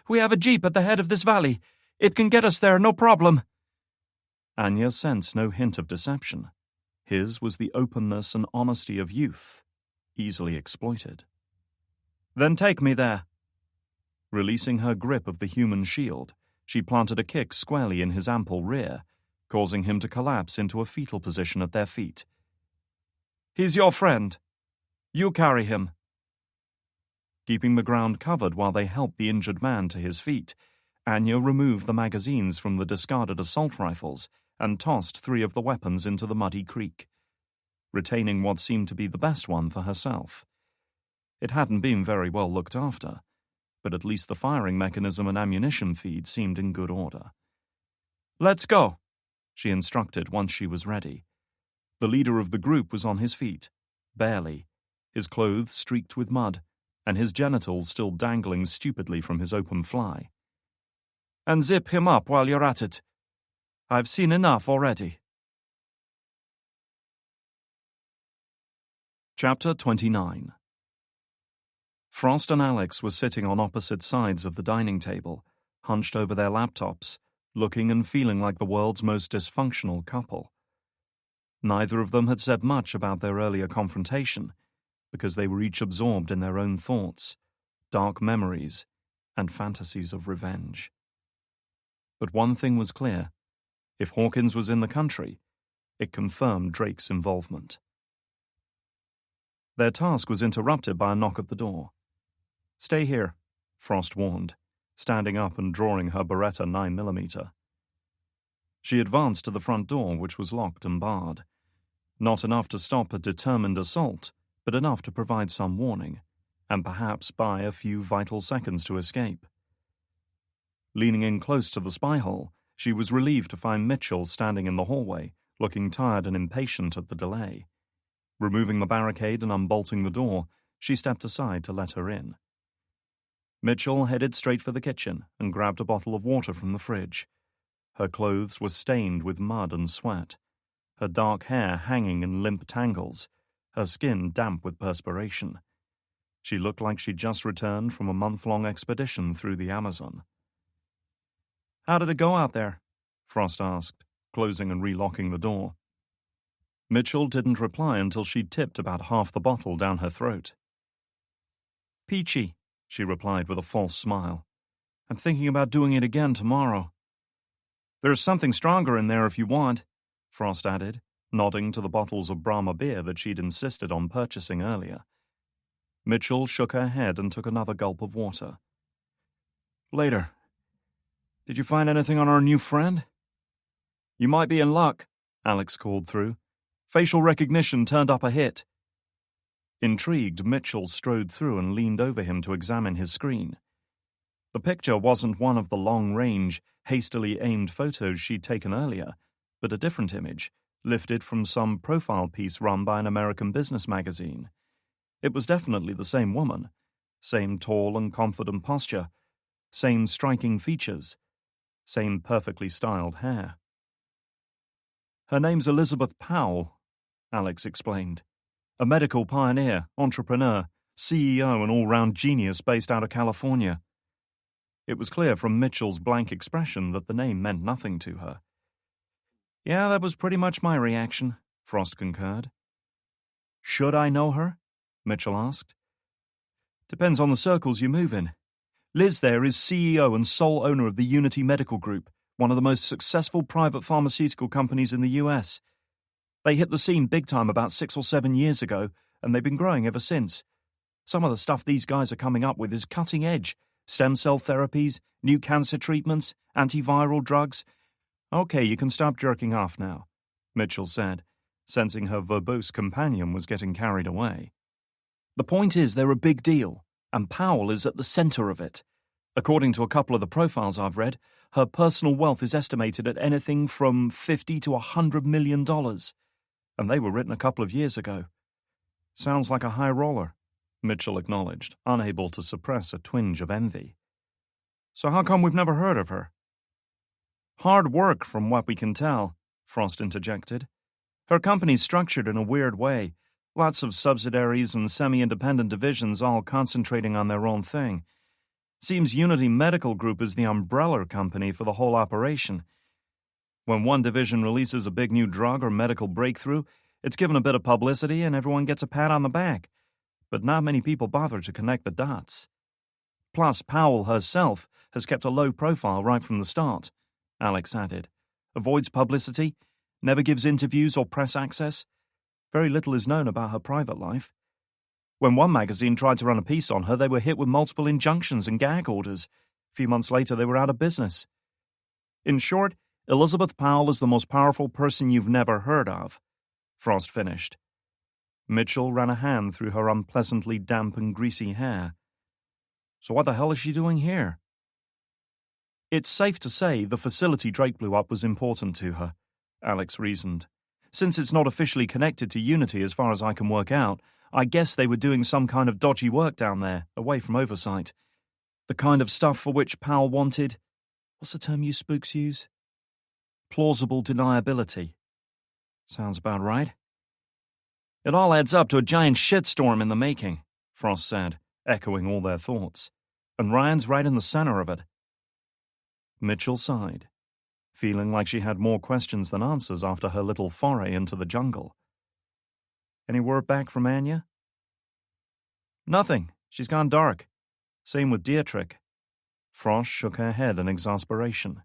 We have a jeep at the head of this valley. It can get us there, no problem." Anya sensed no hint of deception. His was the openness and honesty of youth, easily exploited. "Then take me there." Releasing her grip of the human shield, she planted a kick squarely in his ample rear, causing him to collapse into a fetal position at their feet. "He's your friend. You carry him." Keeping the ground covered while they helped the injured man to his feet, Anya removed the magazines from the discarded assault rifles and tossed 3 of the weapons into the muddy creek, retaining what seemed to be the best one for herself. It hadn't been very well looked after, but at least the firing mechanism and ammunition feed seemed in good order. "Let's go," she instructed once she was ready. The leader of the group was on his feet, barely, his clothes streaked with mud, and his genitals still dangling stupidly from his open fly. "And zip him up while you're at it. I've seen enough already." Chapter 29. Frost and Alex were sitting on opposite sides of the dining table, hunched over their laptops, looking and feeling like the world's most dysfunctional couple. Neither of them had said much about their earlier confrontation, because they were each absorbed in their own thoughts, dark memories, and fantasies of revenge. But one thing was clear. If Hawkins was in the country, it confirmed Drake's involvement. Their task was interrupted by a knock at the door. "Stay here," Frost warned, standing up and drawing her Beretta 9mm. She advanced to the front door, which was locked and barred. Not enough to stop a determined assault, but enough to provide some warning, and perhaps buy a few vital seconds to escape. Leaning in close to the spy hole, she was relieved to find Mitchell standing in the hallway, looking tired and impatient at the delay. Removing the barricade and unbolting the door, she stepped aside to let her in. Mitchell headed straight for the kitchen and grabbed a bottle of water from the fridge. Her clothes were stained with mud and sweat, her dark hair hanging in limp tangles, her skin damp with perspiration. She looked like she'd just returned from a month-long expedition through the Amazon. "How did it go out there?" Frost asked, closing and relocking the door. Mitchell didn't reply until she'd tipped about half the bottle down her throat. "Peachy," she replied with a false smile. "I'm thinking about doing it again tomorrow." "There's something stronger in there if you want," Frost added, nodding to the bottles of Brahma beer that she'd insisted on purchasing earlier. Mitchell shook her head and took another gulp of water. Later. Did you find anything on our new friend? You might be in luck, Alex called through. Facial recognition turned up a hit. Intrigued, Mitchell strode through and leaned over him to examine his screen. The picture wasn't one of the long-range, hastily aimed photos she'd taken earlier, but a different image, lifted from some profile piece run by an American business magazine. It was definitely the same woman. Same tall and confident posture. Same striking features. Same perfectly styled hair. Her name's Elizabeth Powell, Alex explained. A medical pioneer, entrepreneur, CEO and all-round genius based out of California. It was clear from Mitchell's blank expression that the name meant nothing to her. Yeah, that was pretty much my reaction, Frost concurred. Should I know her? Mitchell asked. Depends on the circles you move in. Liz there is CEO and sole owner of the Unity Medical Group, one of the most successful private pharmaceutical companies in the US. They hit the scene big time about 6 or 7 years ago, and they've been growing ever since. Some of the stuff these guys are coming up with is cutting edge. Stem cell therapies, new cancer treatments, antiviral drugs. Okay, you can stop jerking off now, Mitchell said, sensing her verbose companion was getting carried away. The point is they're a big deal, and Powell is at the center of it. According to a couple of the profiles I've read, her personal wealth is estimated at anything from $50 to $100 million. And they were written a couple of years ago. Sounds like a high roller, Mitchell acknowledged, unable to suppress a twinge of envy. So how come we've never heard of her? Hard work, from what we can tell, Frost interjected. Her company's structured in a weird way. Lots of subsidiaries and semi-independent divisions all concentrating on their own thing. Seems Unity Medical Group is the umbrella company for the whole operation. When one division releases a big new drug or medical breakthrough, it's given a bit of publicity and everyone gets a pat on the back. But not many people bother to connect the dots. Plus, Powell herself has kept a low profile right from the start, Alex added. Avoids publicity, never gives interviews or press access. Very little is known about her private life. When one magazine tried to run a piece on her, they were hit with multiple injunctions and gag orders. A few months later, they were out of business. In short, Elizabeth Powell is the most powerful person you've never heard of, Frost finished. Mitchell ran a hand through her unpleasantly damp and greasy hair. So what the hell is she doing here? It's safe to say the facility Drake blew up was important to her, Alex reasoned. Since it's not officially connected to Unity as far as I can work out, I guess they were doing some kind of dodgy work down there, away from oversight. The kind of stuff for which Powell wanted, what's the term you spooks use? Plausible deniability. Sounds about right. It all adds up to a giant shitstorm in the making, Frost said, echoing all their thoughts. And Ryan's right in the center of it. Mitchell sighed, feeling like she had more questions than answers after her little foray into the jungle. Any word back from Anya? Nothing. She's gone dark. Same with Dietrich. Frost shook her head in exasperation.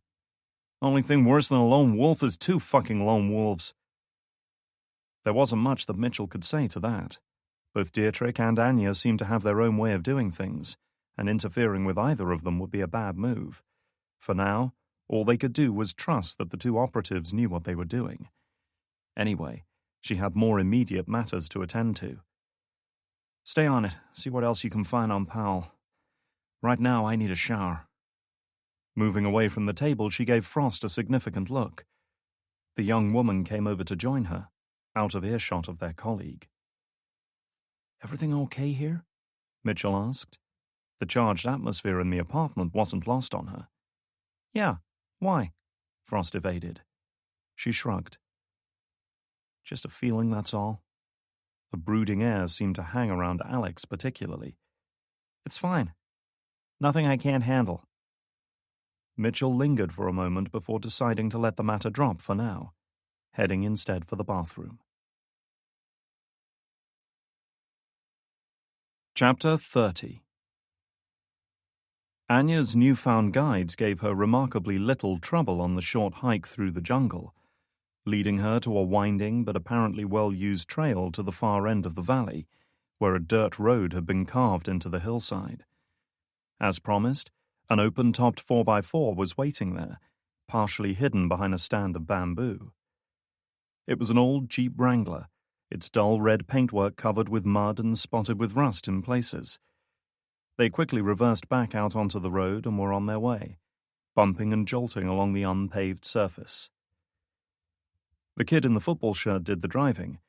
Only thing worse than a lone wolf is 2 fucking lone wolves. There wasn't much that Mitchell could say to that. Both Dietrich and Anya seemed to have their own way of doing things, and interfering with either of them would be a bad move. For now, all they could do was trust that the 2 operatives knew what they were doing. Anyway, she had more immediate matters to attend to. Stay on it, see what else you can find on Powell. Right now, I need a shower. Moving away from the table, she gave Frost a significant look. The young woman came over to join her, out of earshot of their colleague. Everything okay here? Mitchell asked. The charged atmosphere in the apartment wasn't lost on her. Yeah, why? Frost evaded. She shrugged. Just a feeling, that's all. The brooding air seemed to hang around Alex particularly. It's fine. Nothing I can't handle. Mitchell lingered for a moment before deciding to let the matter drop for now, heading instead for the bathroom. Chapter 30. Anya's newfound guides gave her remarkably little trouble on the short hike through the jungle, leading her to a winding but apparently well-used trail to the far end of the valley, where a dirt road had been carved into the hillside. As promised, An open-topped 4x4 was waiting there, partially hidden behind a stand of bamboo. It was an old Jeep Wrangler, its dull red paintwork covered with mud and spotted with rust in places. They quickly reversed back out onto the road and were on their way, bumping and jolting along the unpaved surface. The kid in the football shirt did the driving,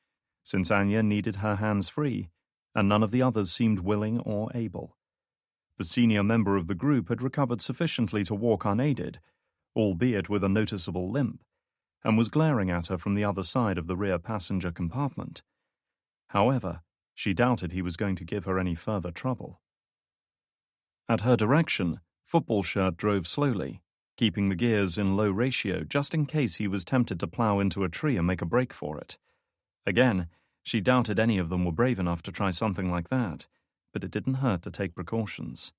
since Anya needed her hands free, and none of the others seemed willing or able. The senior member of the group had recovered sufficiently to walk unaided, albeit with a noticeable limp, and was glaring at her from the other side of the rear passenger compartment. However, she doubted he was going to give her any further trouble. At her direction, Football Shirt drove slowly, keeping the gears in low ratio just in case he was tempted to plow into a tree and make a break for it. Again, she doubted any of them were brave enough to try something like that, but it didn't hurt to take precautions.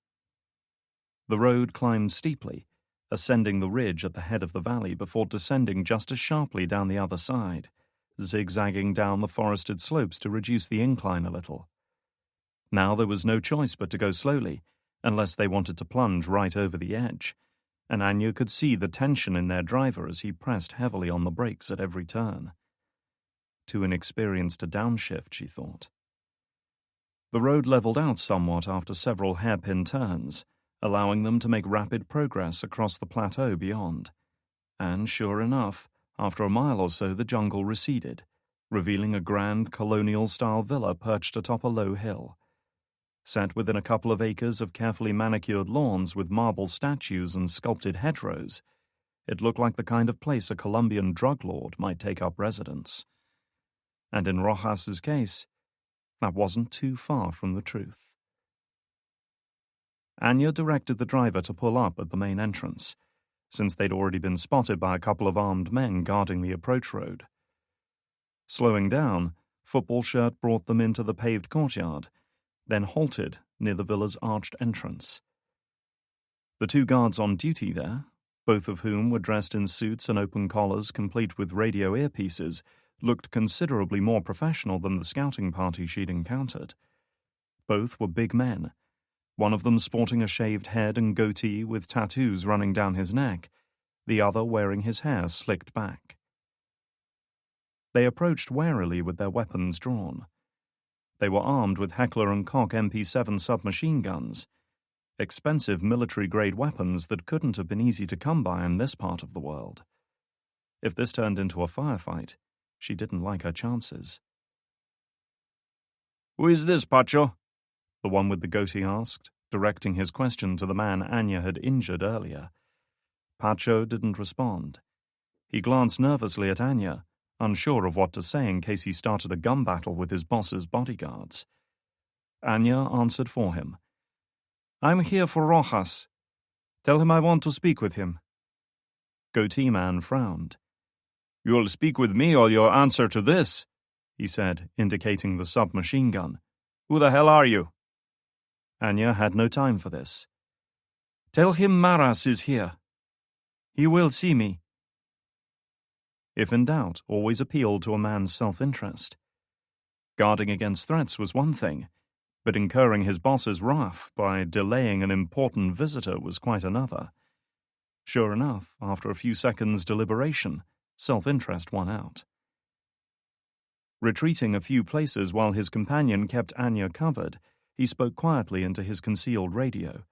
The road climbed steeply, ascending the ridge at the head of the valley before descending just as sharply down the other side, zigzagging down the forested slopes to reduce the incline a little. Now there was no choice but to go slowly, unless they wanted to plunge right over the edge, and Anya could see the tension in their driver as he pressed heavily on the brakes at every turn. Too inexperienced to downshift, she thought. The road leveled out somewhat after several hairpin turns, allowing them to make rapid progress across the plateau beyond. And sure enough, after a mile or so the jungle receded, revealing a grand colonial-style villa perched atop a low hill. Set within a couple of acres of carefully manicured lawns with marble statues and sculpted hedgerows, it looked like the kind of place a Colombian drug lord might take up residence. And in Rojas's case, that wasn't too far from the truth. Anya directed the driver to pull up at the main entrance, since they'd already been spotted by a couple of armed men guarding the approach road. Slowing down, Football Shirt brought them into the paved courtyard, then halted near the villa's arched entrance. The two guards on duty there, both of whom were dressed in suits and open collars complete with radio earpieces, looked considerably more professional than the scouting party she'd encountered. Both were big men, one of them sporting a shaved head and goatee with tattoos running down his neck, the other wearing his hair slicked back. They approached warily with their weapons drawn. They were armed with Heckler & Koch MP7 submachine guns, expensive military-grade weapons that couldn't have been easy to come by in this part of the world. If this turned into a firefight, she didn't like her chances. "Who is this, Pacho?" The one with the goatee asked, directing his question to the man Anya had injured earlier. Pacho didn't respond. He glanced nervously at Anya, unsure of what to say in case he started a gun battle with his boss's bodyguards. Anya answered for him. "I'm here for Rojas. Tell him I want to speak with him." Goatee Man frowned. "You'll speak with me or you'll answer to this," he said, indicating the submachine gun. "Who the hell are you?" Anya had no time for this. "Tell him Maras is here. He will see me." If in doubt, always appeal to a man's self-interest. Guarding against threats was one thing, but incurring his boss's wrath by delaying an important visitor was quite another. Sure enough, after a few seconds' deliberation, self-interest won out. Retreating a few places while his companion kept Anya covered, he spoke quietly into his concealed radio.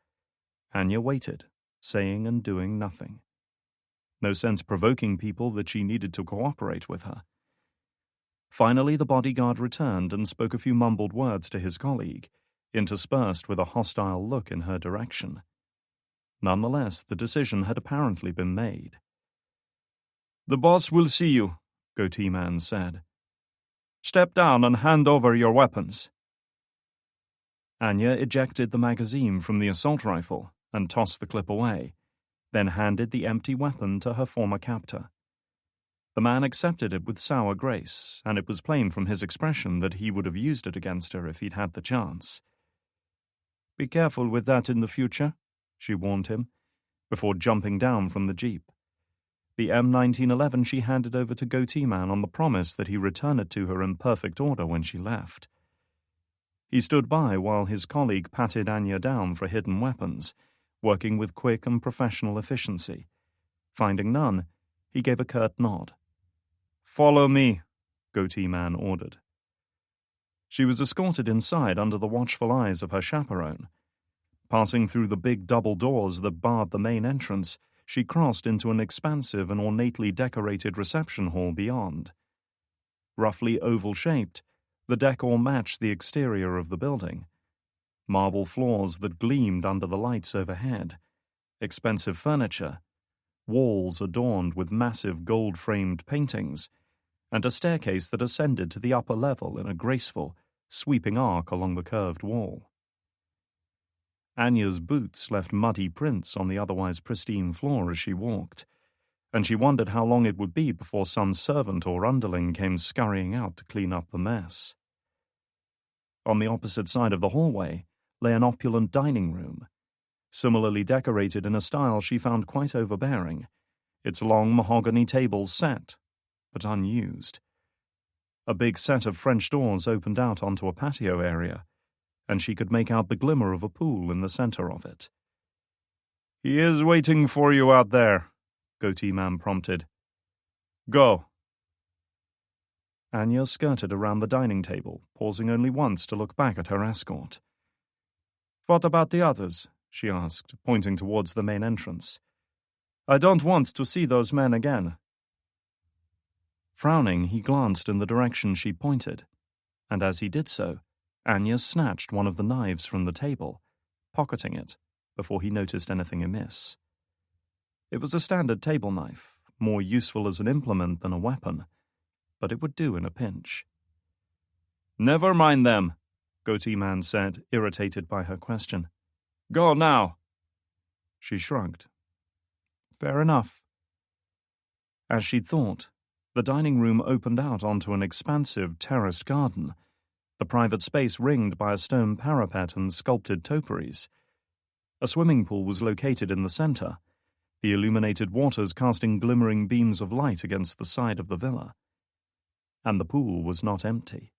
Anya waited, saying and doing nothing. No sense provoking people that she needed to cooperate with her. Finally, the bodyguard returned and spoke a few mumbled words to his colleague, interspersed with a hostile look in her direction. Nonetheless, the decision had apparently been made. "The boss will see you," Goatee Man said. "Step down and hand over your weapons." Anya ejected the magazine from the assault rifle and tossed the clip away, then handed the empty weapon to her former captor. The man accepted it with sour grace, and it was plain from his expression that he would have used it against her if he'd had the chance. "Be careful with that in the future," she warned him, before jumping down from the jeep. The M1911 she handed over to Goatee Man on the promise that he return it to her in perfect order when she left. He stood by while his colleague patted Anya down for hidden weapons, working with quick and professional efficiency. Finding none, he gave a curt nod. "Follow me," Goatee Man ordered. She was escorted inside under the watchful eyes of her chaperone. Passing through the big double doors that barred the main entrance, she crossed into an expansive and ornately decorated reception hall beyond. Roughly oval-shaped, the decor matched the exterior of the building. Marble floors that gleamed under the lights overhead, expensive furniture, walls adorned with massive gold-framed paintings, and a staircase that ascended to the upper level in a graceful, sweeping arc along the curved wall. Anya's boots left muddy prints on the otherwise pristine floor as she walked, and she wondered how long it would be before some servant or underling came scurrying out to clean up the mess. On the opposite side of the hallway lay an opulent dining room, similarly decorated in a style she found quite overbearing, its long mahogany tables set, but unused. A big set of French doors opened out onto a patio area, and she could make out the glimmer of a pool in the center of it. "He is waiting for you out there," Goatee Man prompted. "Go." Anya skirted around the dining table, pausing only once to look back at her escort. "What about the others?" she asked, pointing towards the main entrance. "I don't want to see those men again." Frowning, he glanced in the direction she pointed, and as he did so, Anya snatched one of the knives from the table, pocketing it before he noticed anything amiss. It was a standard table knife, more useful as an implement than a weapon, but it would do in a pinch. "Never mind them," Goatee Man said, irritated by her question. "Go now." She shrugged. Fair enough. As she'd thought, the dining room opened out onto an expansive terraced garden, the private space ringed by a stone parapet and sculpted topiaries. A swimming pool was located in the center, the illuminated waters casting glimmering beams of light against the side of the villa. And the pool was not empty.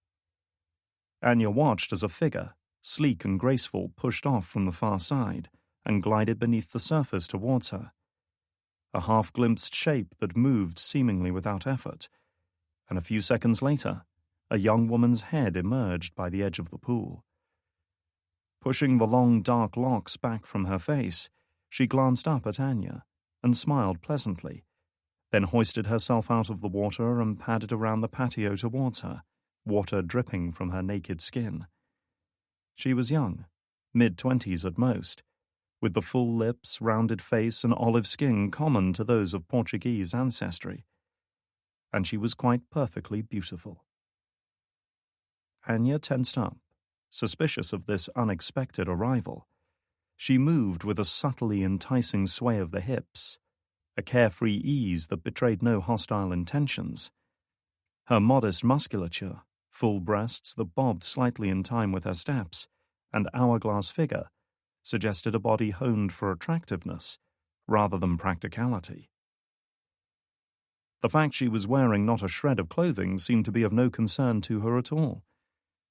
Anya watched as a figure, sleek and graceful, pushed off from the far side and glided beneath the surface towards her. A half-glimpsed shape that moved seemingly without effort, and a few seconds later, a young woman's head emerged by the edge of the pool. Pushing the long dark locks back from her face, she glanced up at Anya and smiled pleasantly, then hoisted herself out of the water and padded around the patio towards her, water dripping from her naked skin. She was young, mid-20s at most, with the full lips, rounded face, and olive skin common to those of Portuguese ancestry. And she was quite perfectly beautiful. Anya tensed up, suspicious of this unexpected arrival. She moved with a subtly enticing sway of the hips, a carefree ease that betrayed no hostile intentions. Her modest musculature, full breasts that bobbed slightly in time with her steps, and hourglass figure suggested a body honed for attractiveness rather than practicality. The fact she was wearing not a shred of clothing seemed to be of no concern to her at all.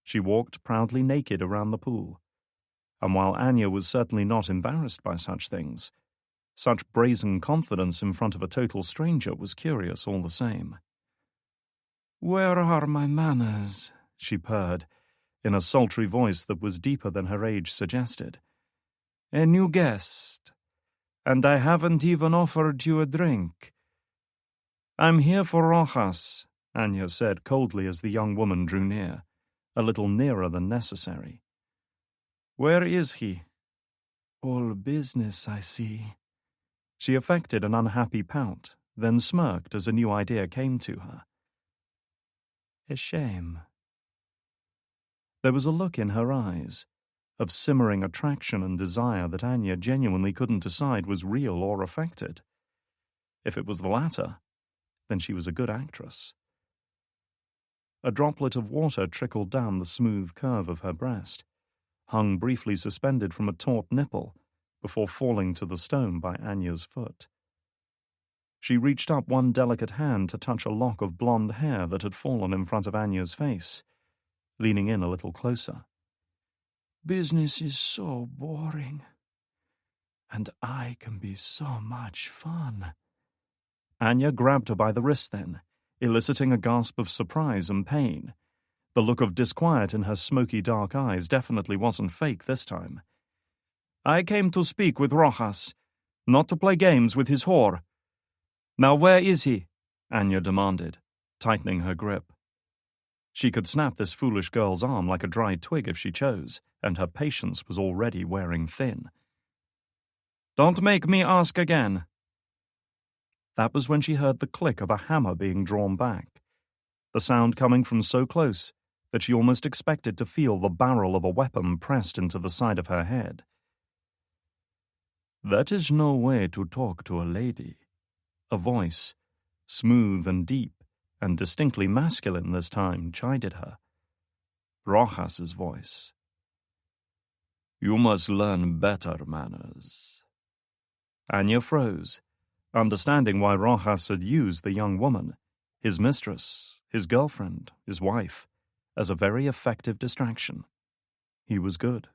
She walked proudly naked around the pool, and while Anya was certainly not embarrassed by such things, such brazen confidence in front of a total stranger was curious all the same. "Where are my manners?" she purred, in a sultry voice that was deeper than her age suggested. "A new guest, and I haven't even offered you a drink." "I'm here for Rojas," Anya said coldly as the young woman drew near, a little nearer than necessary. "Where is he?" "All business, I see." She affected an unhappy pout, then smirked as a new idea came to her. "A shame." There was a look in her eyes, of simmering attraction and desire that Anya genuinely couldn't decide was real or affected. If it was the latter, then she was a good actress. A droplet of water trickled down the smooth curve of her breast, hung briefly suspended from a taut nipple before falling to the stone by Anya's foot. She reached up one delicate hand to touch a lock of blonde hair that had fallen in front of Anya's face, leaning in a little closer. "Business is so boring. And I can be so much fun. Anya grabbed her by the wrist then, eliciting a gasp of surprise and pain. The look of disquiet in her smoky dark eyes definitely wasn't fake this time. I came to speak with Rojas, not to play games with his whore. Now where is he? Anya demanded, tightening her grip. She could snap this foolish girl's arm like a dried twig if she chose, and her patience was already wearing thin. Don't make me ask again. That was when she heard the click of a hammer being drawn back, the sound coming from so close that she almost expected to feel the barrel of a weapon pressed into the side of her head. That is no way to talk to a lady. A voice, smooth and deep, and distinctly masculine this time, chided her. Rojas's voice. You must learn better manners. Anya froze, understanding why Rojas had used the young woman, his mistress, his girlfriend, his wife, as a very effective distraction. He was good.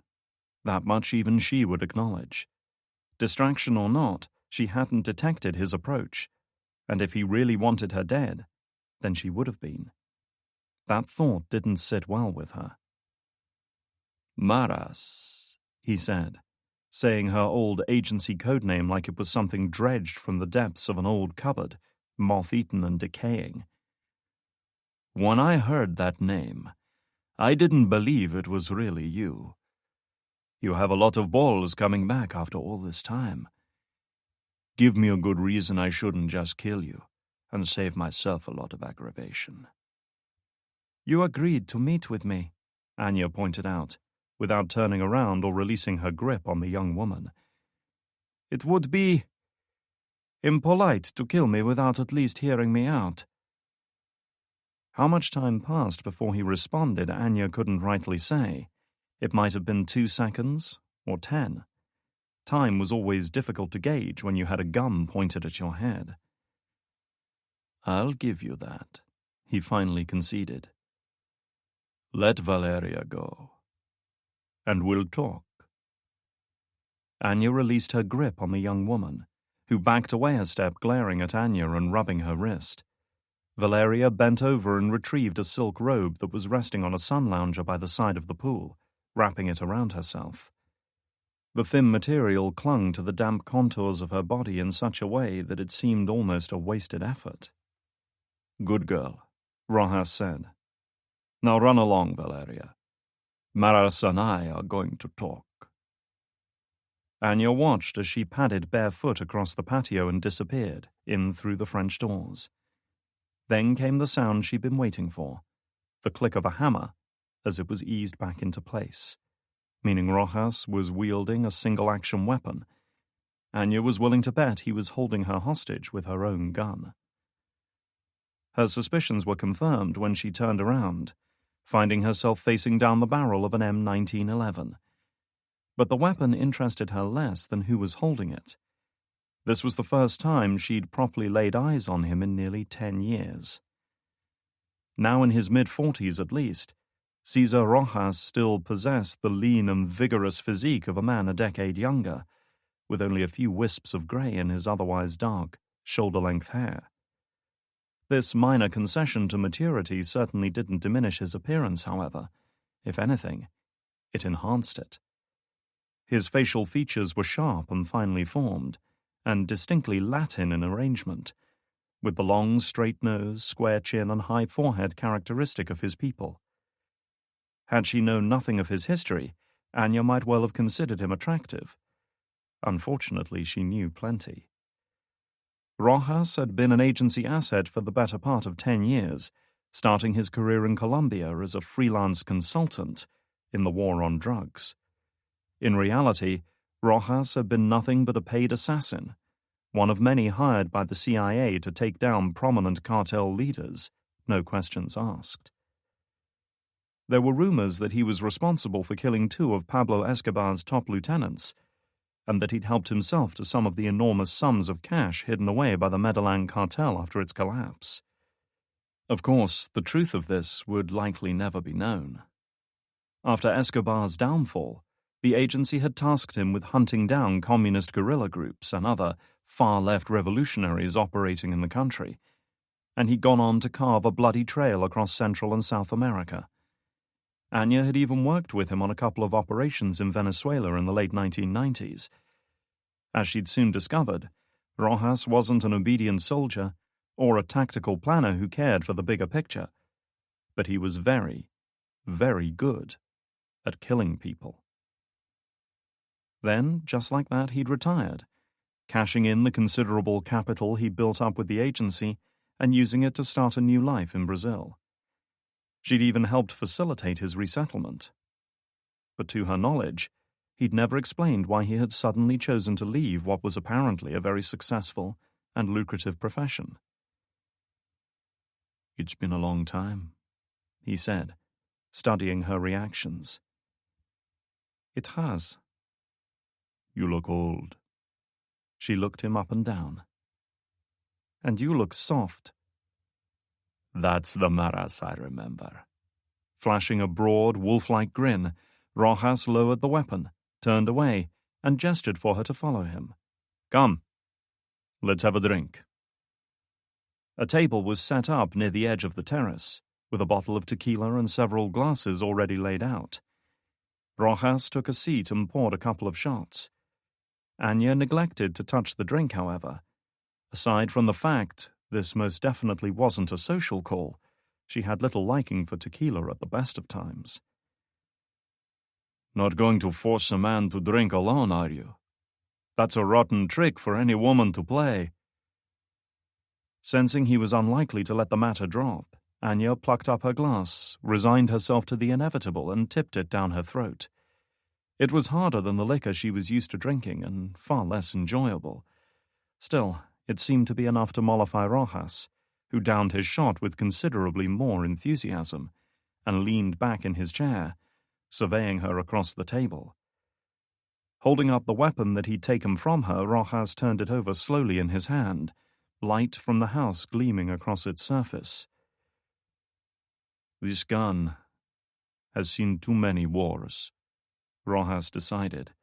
That much even she would acknowledge. Distraction or not, she hadn't detected his approach, and if he really wanted her dead, then she would have been. That thought didn't sit well with her. Maras, he said, saying her old agency codename like it was something dredged from the depths of an old cupboard, moth-eaten and decaying. When I heard that name, I didn't believe it was really you. You have a lot of balls coming back after all this time. Give me a good reason I shouldn't just kill you and save myself a lot of aggravation. You agreed to meet with me, Anya pointed out, without turning around or releasing her grip on the young woman. It would be impolite to kill me without at least hearing me out. How much time passed before he responded, Anya couldn't rightly say. It might have been 2 seconds, or 10. Time was always difficult to gauge when you had a gun pointed at your head. I'll give you that, he finally conceded. Let Valeria go, and we'll talk. Anya released her grip on the young woman, who backed away a step, glaring at Anya and rubbing her wrist. Valeria bent over and retrieved a silk robe that was resting on a sun lounger by the side of the pool, wrapping it around herself. The thin material clung to the damp contours of her body in such a way that it seemed almost a wasted effort. Good girl, Rojas said. Now run along, Valeria. Maras and I are going to talk. Anya watched as she padded barefoot across the patio and disappeared, in through the French doors. Then came the sound she'd been waiting for, the click of a hammer, as it was eased back into place, meaning Rojas was wielding a single-action weapon. Anya was willing to bet he was holding her hostage with her own gun. Her suspicions were confirmed when she turned around, finding herself facing down the barrel of an M1911. But the weapon interested her less than who was holding it. This was the first time she'd properly laid eyes on him in nearly 10 years. Now in his mid-40s at least, Cesar Rojas still possessed the lean and vigorous physique of a man a decade younger, with only a few wisps of grey in his otherwise dark, shoulder-length hair. This minor concession to maturity certainly didn't diminish his appearance, however. If anything, it enhanced it. His facial features were sharp and finely formed, and distinctly Latin in arrangement, with the long, straight nose, square chin, and high forehead characteristic of his people. Had she known nothing of his history, Anya might well have considered him attractive. Unfortunately, she knew plenty. Rojas had been an agency asset for the better part of 10 years, starting his career in Colombia as a freelance consultant in the war on drugs. In reality, Rojas had been nothing but a paid assassin, one of many hired by the CIA to take down prominent cartel leaders, no questions asked. There were rumors that he was responsible for killing 2 of Pablo Escobar's top lieutenants, and that he'd helped himself to some of the enormous sums of cash hidden away by the Medellin cartel after its collapse. Of course, the truth of this would likely never be known. After Escobar's downfall, The agency had tasked him with hunting down communist guerrilla groups and other far-left revolutionaries operating in the country, and he'd gone on to carve a bloody trail across Central and South America. Anya had even worked with him on a couple of operations in Venezuela in the late 1990s. As she'd soon discovered, Rojas wasn't an obedient soldier or a tactical planner who cared for the bigger picture, but he was very, very good at killing people. Then, just like that, he'd retired, cashing in the considerable capital he'd built up with the agency and using it to start a new life in Brazil. She'd even helped facilitate his resettlement. But to her knowledge, he'd never explained why he had suddenly chosen to leave what was apparently a very successful and lucrative profession. "It's been a long time," he said, studying her reactions. "It has." "You look old." She looked him up and down. "And you look soft." "That's the Maras I remember." Flashing a broad, wolf-like grin, Rojas lowered the weapon, turned away, and gestured for her to follow him. "Come, let's have a drink." A table was set up near the edge of the terrace, with a bottle of tequila and several glasses already laid out. Rojas took a seat and poured a couple of shots. Anya neglected to touch the drink, however. Aside from the fact this most definitely wasn't a social call, she had little liking for tequila at the best of times. "Not going to force a man to drink alone, are you? That's a rotten trick for any woman to play." Sensing he was unlikely to let the matter drop, Anya plucked up her glass, resigned herself to the inevitable, and tipped it down her throat. It was harder than the liquor she was used to drinking, and far less enjoyable. Still, it seemed to be enough to mollify Rojas, who downed his shot with considerably more enthusiasm, and leaned back in his chair, surveying her across the table. Holding up the weapon that he'd taken from her, Rojas turned it over slowly in his hand, light from the house gleaming across its surface. "This gun has seen too many wars," Rojas decided,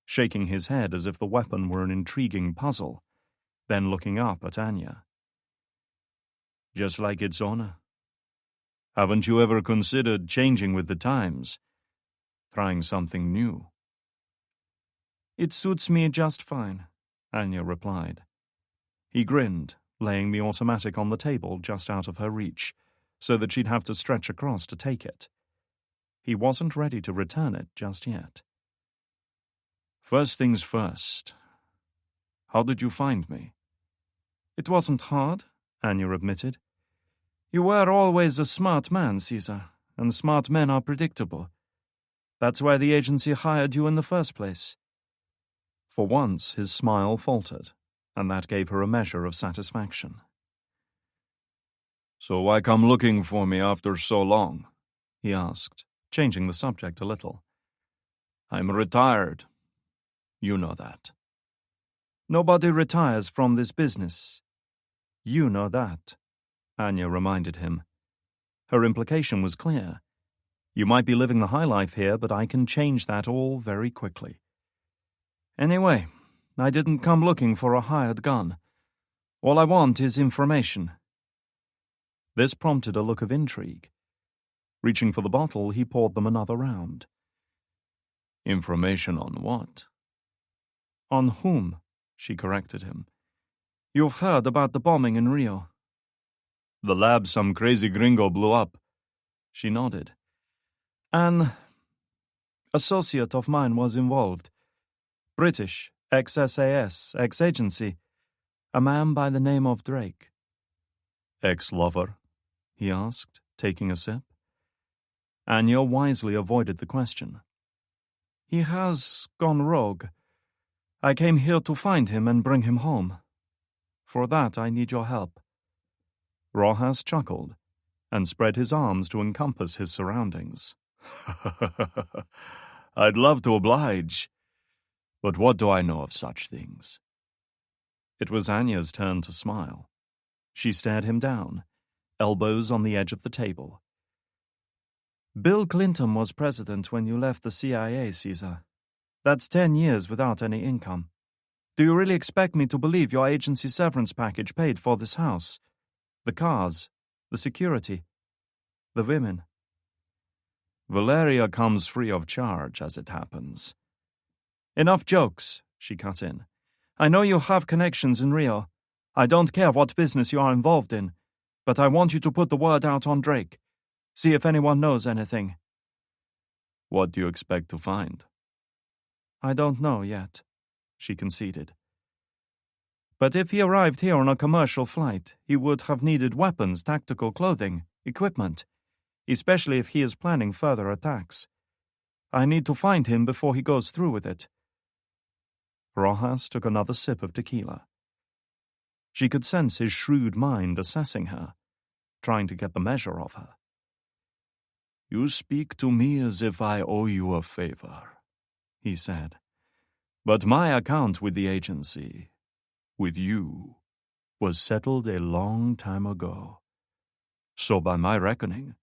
shaking his head as if the weapon were an intriguing puzzle, then looking up at Anya. "Just like its owner. Haven't you ever considered changing with the times? Trying something new?" "It suits me just fine," Anya replied. He grinned, laying the automatic on the table just out of her reach, so that she'd have to stretch across to take it. He wasn't ready to return it just yet. "First things first. How did you find me?" "It wasn't hard," Anya admitted. "You were always a smart man, Caesar, and smart men are predictable. That's why the agency hired you in the first place." For once, his smile faltered, and that gave her a measure of satisfaction. "So why come looking for me after so long?" he asked, changing the subject a little. "I'm retired. You know that." "Nobody retires from this business. You know that," Anya reminded him. Her implication was clear. "You might be living the high life here, but I can change that all very quickly. Anyway, I didn't come looking for a hired gun. All I want is information." This prompted a look of intrigue. Reaching for the bottle, he poured them another round. "Information on what?" "On whom?" she corrected him. "You've heard about the bombing in Rio." "The lab some crazy gringo blew up." She nodded. "An associate of mine was involved. British, ex-SAS, ex-agency. A man by the name of Drake." "Ex-lover?" he asked, taking a sip. Anya wisely avoided the question. "He has gone rogue. I came here to find him and bring him home. For that, I need your help." Rojas chuckled and spread his arms to encompass his surroundings. "I'd love to oblige. But what do I know of such things?" It was Anya's turn to smile. She stared him down, elbows on the edge of the table. "Bill Clinton was president when you left the CIA, Caesar. That's 10 years without any income. Do you really expect me to believe your agency severance package paid for this house? The cars, the security, the women. Valeria comes free of charge, as it happens. Enough jokes, she cut in. I know you have connections in Rio. I don't care what business you are involved in, but I want you to put the word out on Drake. See if anyone knows anything. What do you expect to find? I don't know yet, she conceded. But if he arrived here on a commercial flight, he would have needed weapons, tactical clothing, equipment, especially if he is planning further attacks. I need to find him before he goes through with it. Rojas took another sip of tequila. She could sense his shrewd mind assessing her, trying to get the measure of her. You speak to me as if I owe you a favor, he said. But my account with the agency, with you, was settled a long time ago. So by my reckoning,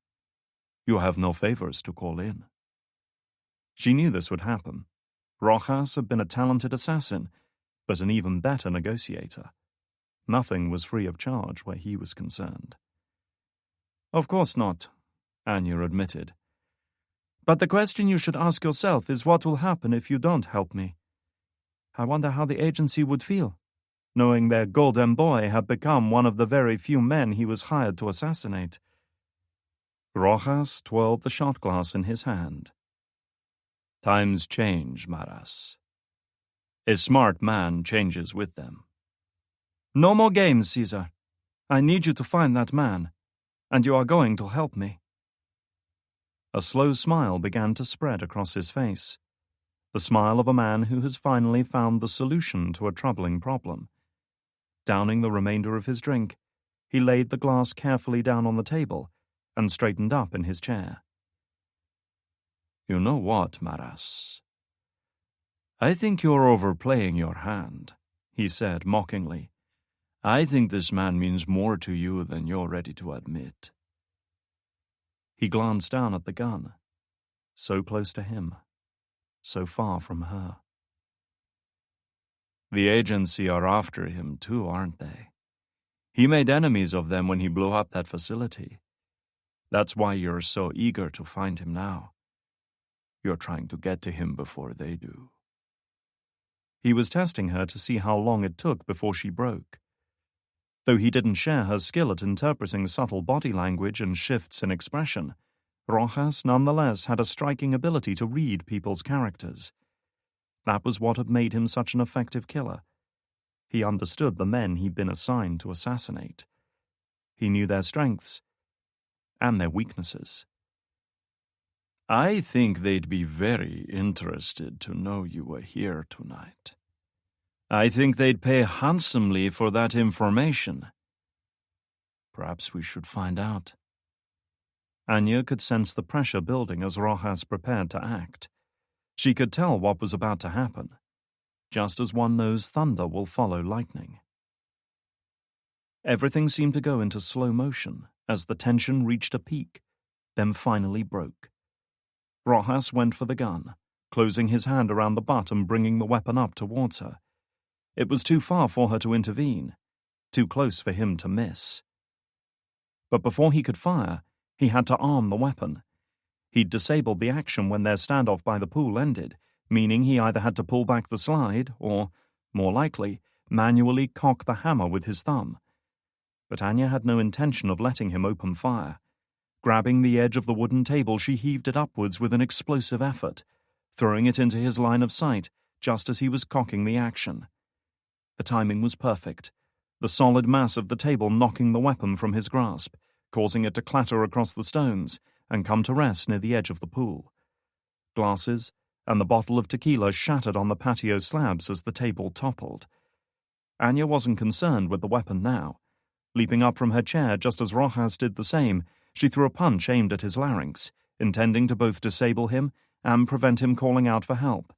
you have no favors to call in. She knew this would happen. Rojas had been a talented assassin, but an even better negotiator. Nothing was free of charge where he was concerned. Of course not, Anya admitted. But the question you should ask yourself is what will happen if you don't help me. I wonder how the agency would feel, knowing their golden boy had become one of the very few men he was hired to assassinate. Rojas twirled the shot glass in his hand. Times change, Maras. A smart man changes with them. No more games, Caesar. I need you to find that man, and you are going to help me. A slow smile began to spread across his face, the smile of a man who has finally found the solution to a troubling problem. Downing the remainder of his drink, he laid the glass carefully down on the table and straightened up in his chair. You know what, Maras? I think you're overplaying your hand, he said mockingly. I think this man means more to you than you're ready to admit. He glanced down at the gun, so close to him, so far from her. The agency are after him too, aren't they? He made enemies of them when he blew up that facility. That's why you're so eager to find him now. You're trying to get to him before they do. He was testing her to see how long it took before she broke. Though he didn't share her skill at interpreting subtle body language and shifts in expression, Rojas nonetheless had a striking ability to read people's characters. That was what had made him such an effective killer. He understood the men he'd been assigned to assassinate. He knew their strengths and their weaknesses. I think they'd be very interested to know you were here tonight. I think they'd pay handsomely for that information. Perhaps we should find out. Anya could sense the pressure building as Rojas prepared to act. She could tell what was about to happen, just as one knows thunder will follow lightning. Everything seemed to go into slow motion as the tension reached a peak, then finally broke. Rojas went for the gun, closing his hand around the butt and bringing the weapon up towards her. It was too far for her to intervene, too close for him to miss. But before he could fire, he had to arm the weapon. He'd disabled the action when their standoff by the pool ended, meaning he either had to pull back the slide or, more likely, manually cock the hammer with his thumb. But Anya had no intention of letting him open fire. Grabbing the edge of the wooden table, she heaved it upwards with an explosive effort, throwing it into his line of sight just as he was cocking the action. The timing was perfect, the solid mass of the table knocking the weapon from his grasp, causing it to clatter across the stones and come to rest near the edge of the pool. Glasses and the bottle of tequila shattered on the patio slabs as the table toppled. Anya wasn't concerned with the weapon now. Leaping up from her chair just as Rojas did the same, she threw a punch aimed at his larynx, intending to both disable him and prevent him calling out for help.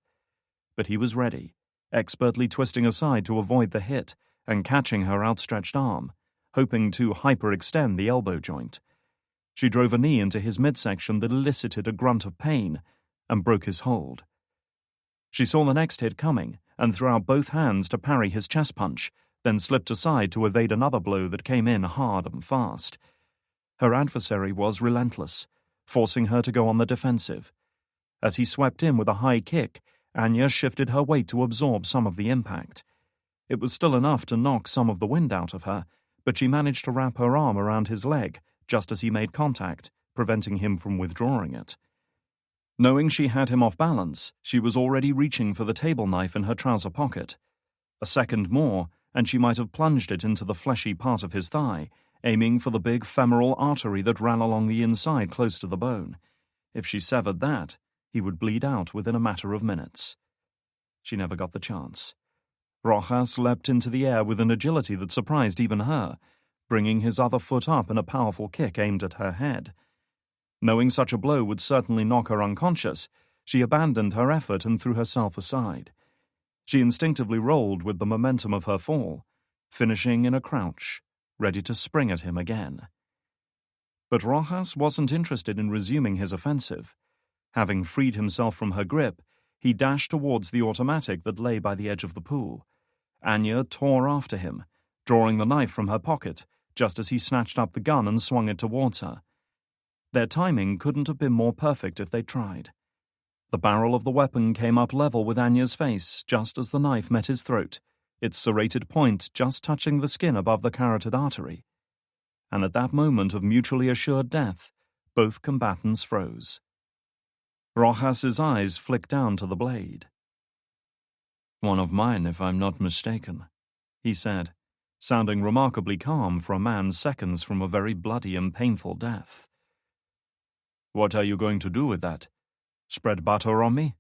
But he was ready, expertly twisting aside to avoid the hit and catching her outstretched arm, hoping to hyperextend the elbow joint. She drove a knee into his midsection that elicited a grunt of pain and broke his hold. She saw the next hit coming and threw out both hands to parry his chest punch, then slipped aside to evade another blow that came in hard and fast. Her adversary was relentless, forcing her to go on the defensive. As he swept in with a high kick, Anya shifted her weight to absorb some of the impact. It was still enough to knock some of the wind out of her, but she managed to wrap her arm around his leg just as he made contact, preventing him from withdrawing it. Knowing she had him off balance, she was already reaching for the table knife in her trouser pocket. A second more, and she might have plunged it into the fleshy part of his thigh, aiming for the big femoral artery that ran along the inside close to the bone. If she severed that, he would bleed out within a matter of minutes. She never got the chance. Rojas leapt into the air with an agility that surprised even her, bringing his other foot up in a powerful kick aimed at her head. Knowing such a blow would certainly knock her unconscious, she abandoned her effort and threw herself aside. She instinctively rolled with the momentum of her fall, finishing in a crouch, ready to spring at him again. But Rojas wasn't interested in resuming his offensive. Having freed himself from her grip, he dashed towards the automatic that lay by the edge of the pool. Anya tore after him, drawing the knife from her pocket, just as he snatched up the gun and swung it towards her. Their timing couldn't have been more perfect if they tried. The barrel of the weapon came up level with Anya's face just as the knife met his throat, its serrated point just touching the skin above the carotid artery. And at that moment of mutually assured death, both combatants froze. Rojas's eyes flicked down to the blade. "One of mine, if I'm not mistaken," he said, sounding remarkably calm for a man seconds from a very bloody and painful death. "What are you going to do with that? Spread butter on me?"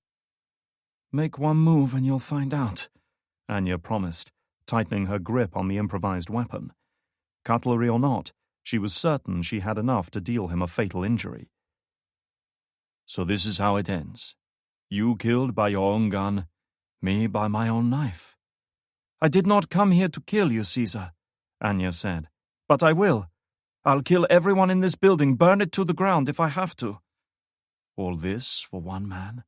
"Make one move and you'll find out," Anya promised, tightening her grip on the improvised weapon. Cutlery or not, she was certain she had enough to deal him a fatal injury. "So this is how it ends. You killed by your own gun, me by my own knife." "I did not come here to kill you, Caesar," Anya said. "But I will. I'll kill everyone in this building, burn it to the ground if I have to." "All this for one man?"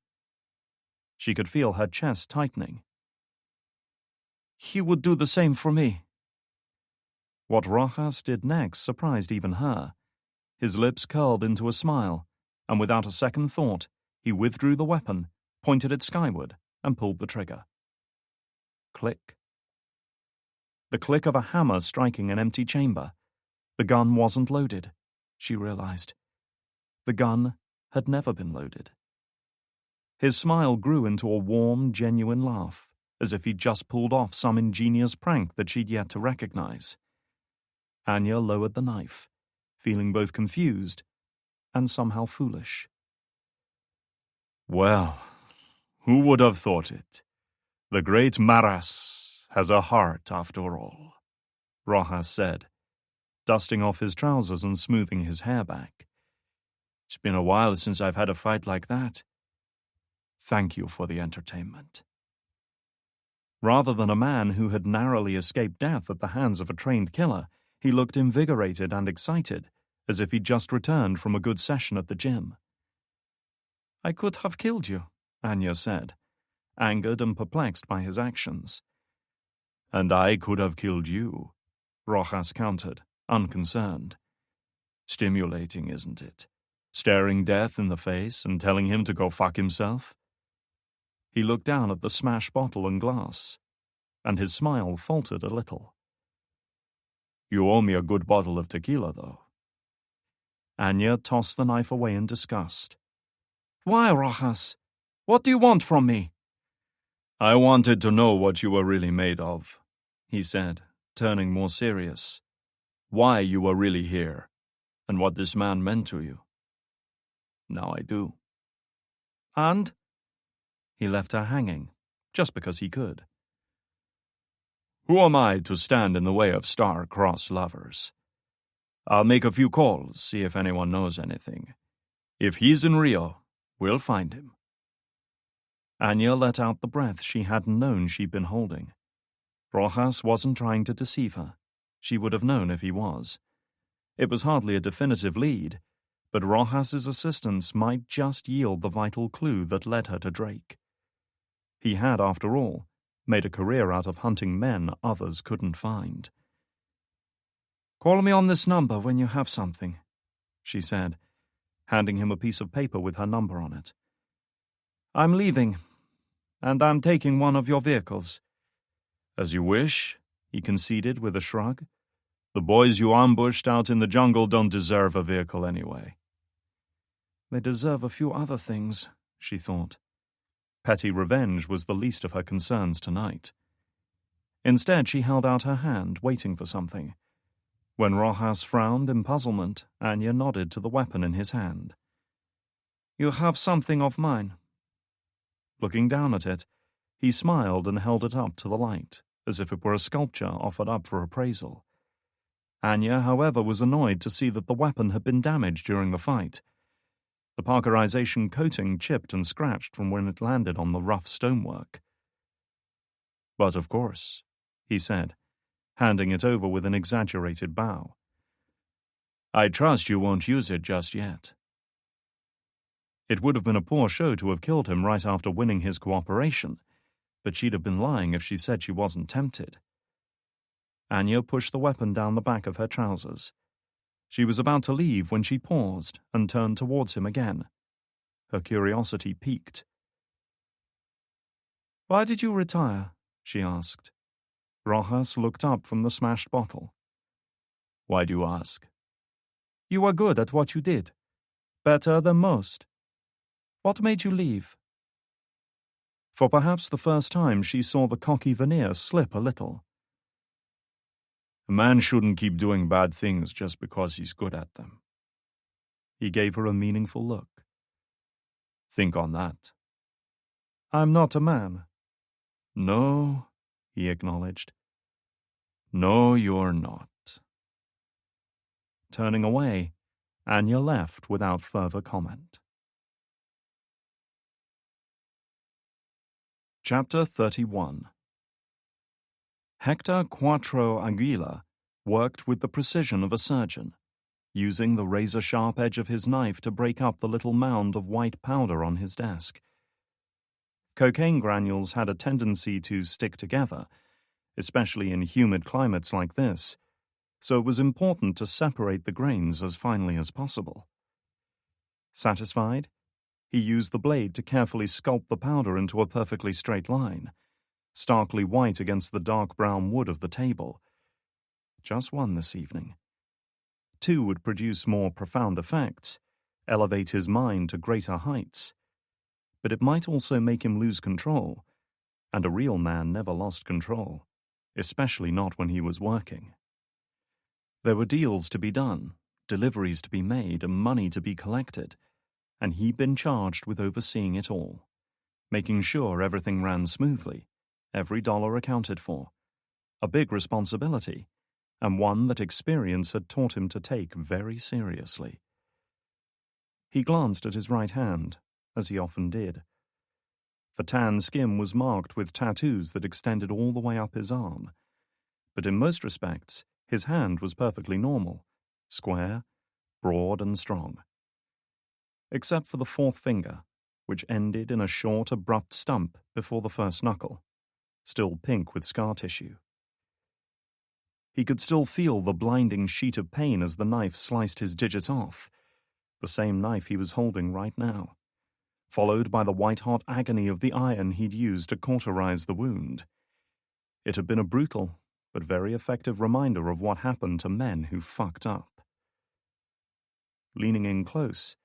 She could feel her chest tightening. "He would do the same for me." What Rojas did next surprised even her. His lips curled into a smile, and without a second thought, he withdrew the weapon, pointed it skyward, and pulled the trigger. Click. The click of a hammer striking an empty chamber. The gun wasn't loaded, she realized. The gun had never been loaded. His smile grew into a warm, genuine laugh, as if he'd just pulled off some ingenious prank that she'd yet to recognize. Anya lowered the knife, feeling both confused and somehow foolish. "Well, who would have thought it? The great Maras has a heart after all," Rojas said, dusting off his trousers and smoothing his hair back. "It's been a while since I've had a fight like that. Thank you for the entertainment." Rather than a man who had narrowly escaped death at the hands of a trained killer, he looked invigorated and excited, as if he'd just returned from a good session at the gym. "I could have killed you," Anya said, angered and perplexed by his actions. "And I could have killed you," Rojas countered, unconcerned. "Stimulating, isn't it? Staring death in the face and telling him to go fuck himself?" He looked down at the smashed bottle and glass, and his smile faltered a little. "You owe me a good bottle of tequila, though." Anya tossed the knife away in disgust. "Why, Rojas? What do you want from me?" "I wanted to know what you were really made of," he said, turning more serious. "Why you were really here, and what this man meant to you. Now I do." "And?" He left her hanging, just because he could. "Who am I to stand in the way of star-crossed lovers? I'll make a few calls, see if anyone knows anything. If he's in Rio, we'll find him." Anya let out the breath she hadn't known she'd been holding. Rojas wasn't trying to deceive her. She would have known if he was. It was hardly a definitive lead, but Rojas's assistance might just yield the vital clue that led her to Drake. He had, after all, made a career out of hunting men others couldn't find. "Call me on this number when you have something," she said, handing him a piece of paper with her number on it. "I'm leaving, and I'm taking one of your vehicles." "As you wish," he conceded with a shrug. "The boys you ambushed out in the jungle don't deserve a vehicle anyway." "They deserve a few other things," she thought. Petty revenge was the least of her concerns tonight. Instead, she held out her hand, waiting for something. When Rojas frowned in puzzlement, Anya nodded to the weapon in his hand. "You have something of mine." Looking down at it, he smiled and held it up to the light, as if it were a sculpture offered up for appraisal. Anya, however, was annoyed to see that the weapon had been damaged during the fight. The parkerization coating chipped and scratched from when it landed on the rough stonework. "But of course," he said, handing it over with an exaggerated bow. "I trust you won't use it just yet." It would have been a poor show to have killed him right after winning his cooperation, but she'd have been lying if she said she wasn't tempted. Anya pushed the weapon down the back of her trousers. She was about to leave when she paused and turned towards him again. Her curiosity piqued. "Why did you retire?" she asked. Rojas looked up from the smashed bottle. "Why do you ask?" "You were good at what you did. Better than most. What made you leave?" For perhaps the first time she saw the cocky veneer slip a little. "A man shouldn't keep doing bad things just because he's good at them." He gave her a meaningful look. "Think on that." "I'm not a man." "No," he acknowledged. "No, you're not." Turning away, Anya left without further comment. Chapter 31. Hector Cuatro Aguila worked with the precision of a surgeon, using the razor-sharp edge of his knife to break up the little mound of white powder on his desk. Cocaine granules had a tendency to stick together, especially in humid climates like this, so it was important to separate the grains as finely as possible. Satisfied, he used the blade to carefully sculpt the powder into a perfectly straight line, starkly white against the dark brown wood of the table. Just one this evening. 2 would produce more profound effects, elevate his mind to greater heights. But it might also make him lose control, and a real man never lost control, especially not when he was working. There were deals to be done, deliveries to be made, and money to be collected, and he'd been charged with overseeing it all, making sure everything ran smoothly, every dollar accounted for. A big responsibility, and one that experience had taught him to take very seriously. He glanced at his right hand, as he often did. The tan skin was marked with tattoos that extended all the way up his arm, but in most respects, his hand was perfectly normal, square, broad and strong. Except for the 4th finger, which ended in a short, abrupt stump before the first knuckle, still pink with scar tissue. He could still feel the blinding sheet of pain as the knife sliced his digit off, the same knife he was holding right now, followed by the white-hot agony of the iron he'd used to cauterize the wound. It had been a brutal, but very effective reminder of what happened to men who fucked up. Leaning in close,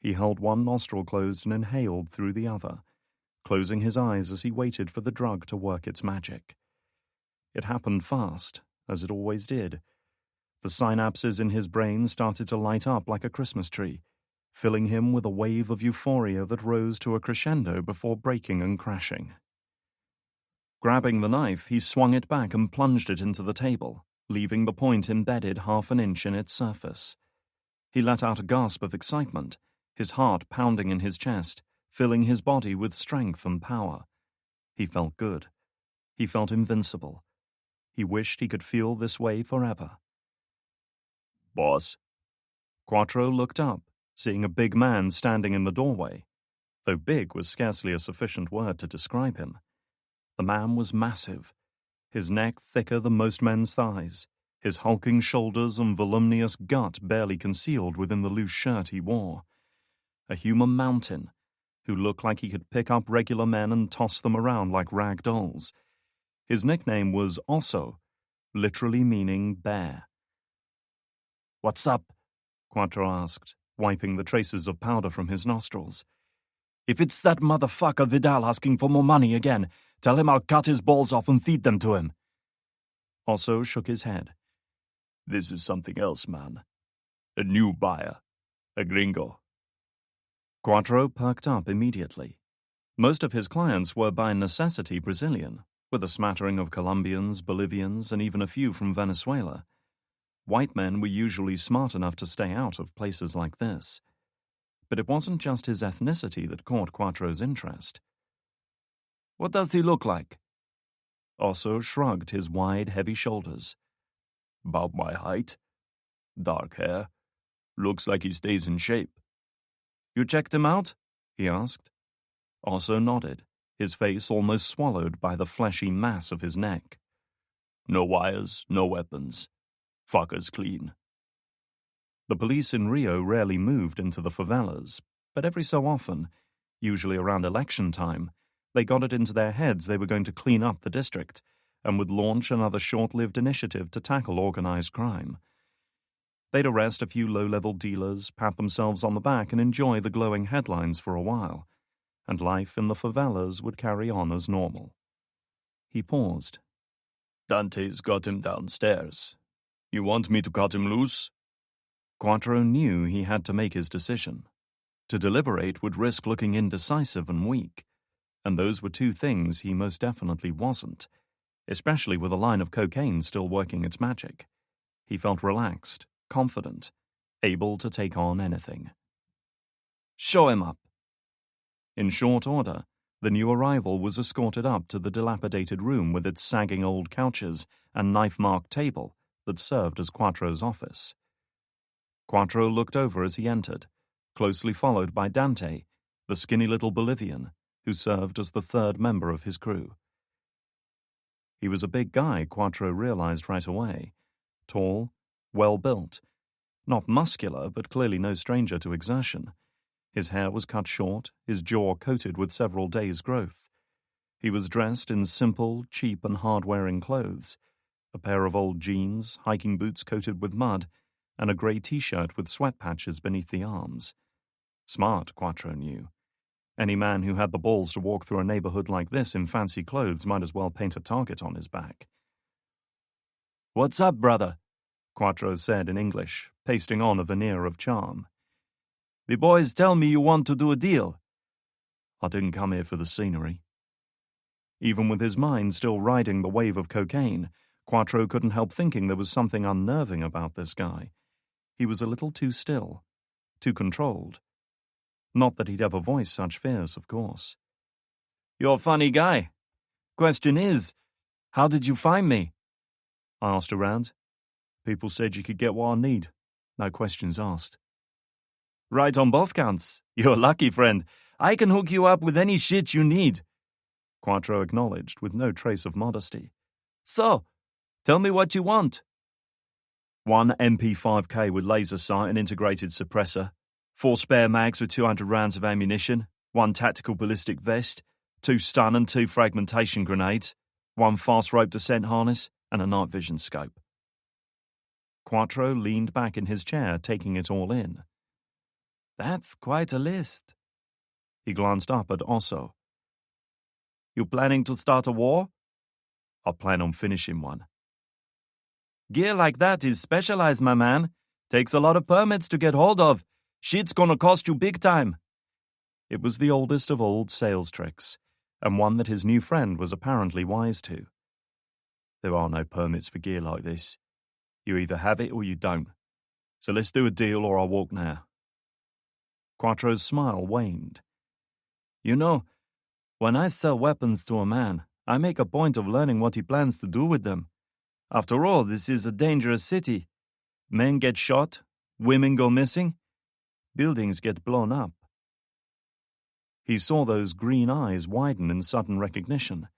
he held one nostril closed and inhaled through the other, closing his eyes as he waited for the drug to work its magic. It happened fast, as it always did. The synapses in his brain started to light up like a Christmas tree, filling him with a wave of euphoria that rose to a crescendo before breaking and crashing. Grabbing the knife, he swung it back and plunged it into the table, leaving the point embedded half an inch in its surface. He let out a gasp of excitement, his heart pounding in his chest, filling his body with strength and power. He felt good. He felt invincible. He wished he could feel this way forever. "Boss?" Cuatro looked up, seeing a big man standing in the doorway. though big was scarcely a sufficient word to describe him. The man was massive, his neck thicker than most men's thighs, his hulking shoulders and voluminous gut barely concealed within the loose shirt he wore. A human mountain, who looked like he could pick up regular men and toss them around like rag dolls. His nickname was Osso, literally meaning bear. "What's up?" Quattro asked, wiping the traces of powder from his nostrils. "If it's that motherfucker Vidal asking for more money again, tell him I'll cut his balls off and feed them to him." Osso shook his head. "This is something else, man. A new buyer. A gringo." Quattro perked up immediately. Most of his clients were by necessity Brazilian, with a smattering of Colombians, Bolivians, and even a few from Venezuela. White men were usually smart enough to stay out of places like this. But it wasn't just his ethnicity that caught Quattro's interest. "What does he look like?" Osso shrugged his wide, heavy shoulders. "About my height. Dark hair. Looks like he stays in shape." "You checked him out?" he asked. Osso nodded, his face almost swallowed by the fleshy mass of his neck. "No wires, no weapons. Fucker's clean." The police in Rio rarely moved into the favelas, but every so often, usually around election time, they got it into their heads they were going to clean up the district and would launch another short-lived initiative to tackle organized crime. They'd arrest a few low-level dealers, pat themselves on the back, and enjoy the glowing headlines for a while, and life in the favelas would carry on as normal. He paused. "Dante's got him downstairs. You want me to cut him loose?" Quattro knew he had to make his decision. To deliberate would risk looking indecisive and weak, and those were two things he most definitely wasn't, especially with a line of cocaine still working its magic. He felt relaxed, confident, able to take on anything. "Show him up." In short order, the new arrival was escorted up to the dilapidated room with its sagging old couches and knife-marked table that served as Quattro's office. Quattro looked over as he entered, closely followed by Dante, the skinny little Bolivian, who served as the third member of his crew. He was a big guy, Quattro realized right away. Tall, well-built. Not muscular, but clearly no stranger to exertion. His hair was cut short, his jaw coated with several days' growth. He was dressed in simple, cheap and hard-wearing clothes, a pair of old jeans, hiking boots coated with mud, and a grey t-shirt with sweat patches beneath the arms. Smart, Quattro knew. Any man who had the balls to walk through a neighborhood like this in fancy clothes might as well paint a target on his back. "What's up, brother?" Quattro said in English, pasting on a veneer of charm. "The boys tell me you want to do a deal." "I didn't come here for the scenery." Even with his mind still riding the wave of cocaine, Quattro couldn't help thinking there was something unnerving about this guy. He was a little too still, too controlled. Not that he'd ever voice such fears, of course. "You're a funny guy. Question is, how did you find me?" I asked around. People said you could get what I need. No questions asked. "Right on both counts. You're lucky, friend. I can hook you up with any shit you need." Quattro acknowledged with no trace of modesty. "So, tell me what you want." "One MP5K with laser sight and integrated suppressor, 4 spare mags with 200 rounds of ammunition, 1 tactical ballistic vest, 2 stun and 2 fragmentation grenades, 1 fast rope descent harness, and a night vision scope." Quattro leaned back in his chair, taking it all in. "That's quite a list." He glanced up at Osso. "You planning to start a war?" "I plan on finishing one." "Gear like that is specialized, my man. Takes a lot of permits to get hold of. Shit's gonna cost you big time." It was the oldest of old sales tricks, and one that his new friend was apparently wise to. "There are no permits for gear like this. You either have it or you don't. So let's do a deal or I'll walk now." Quattro's smile waned. "You know, when I sell weapons to a man, I make a point of learning what he plans to do with them. After all, this is a dangerous city. Men get shot, women go missing, buildings get blown up." He saw those green eyes widen in sudden recognition,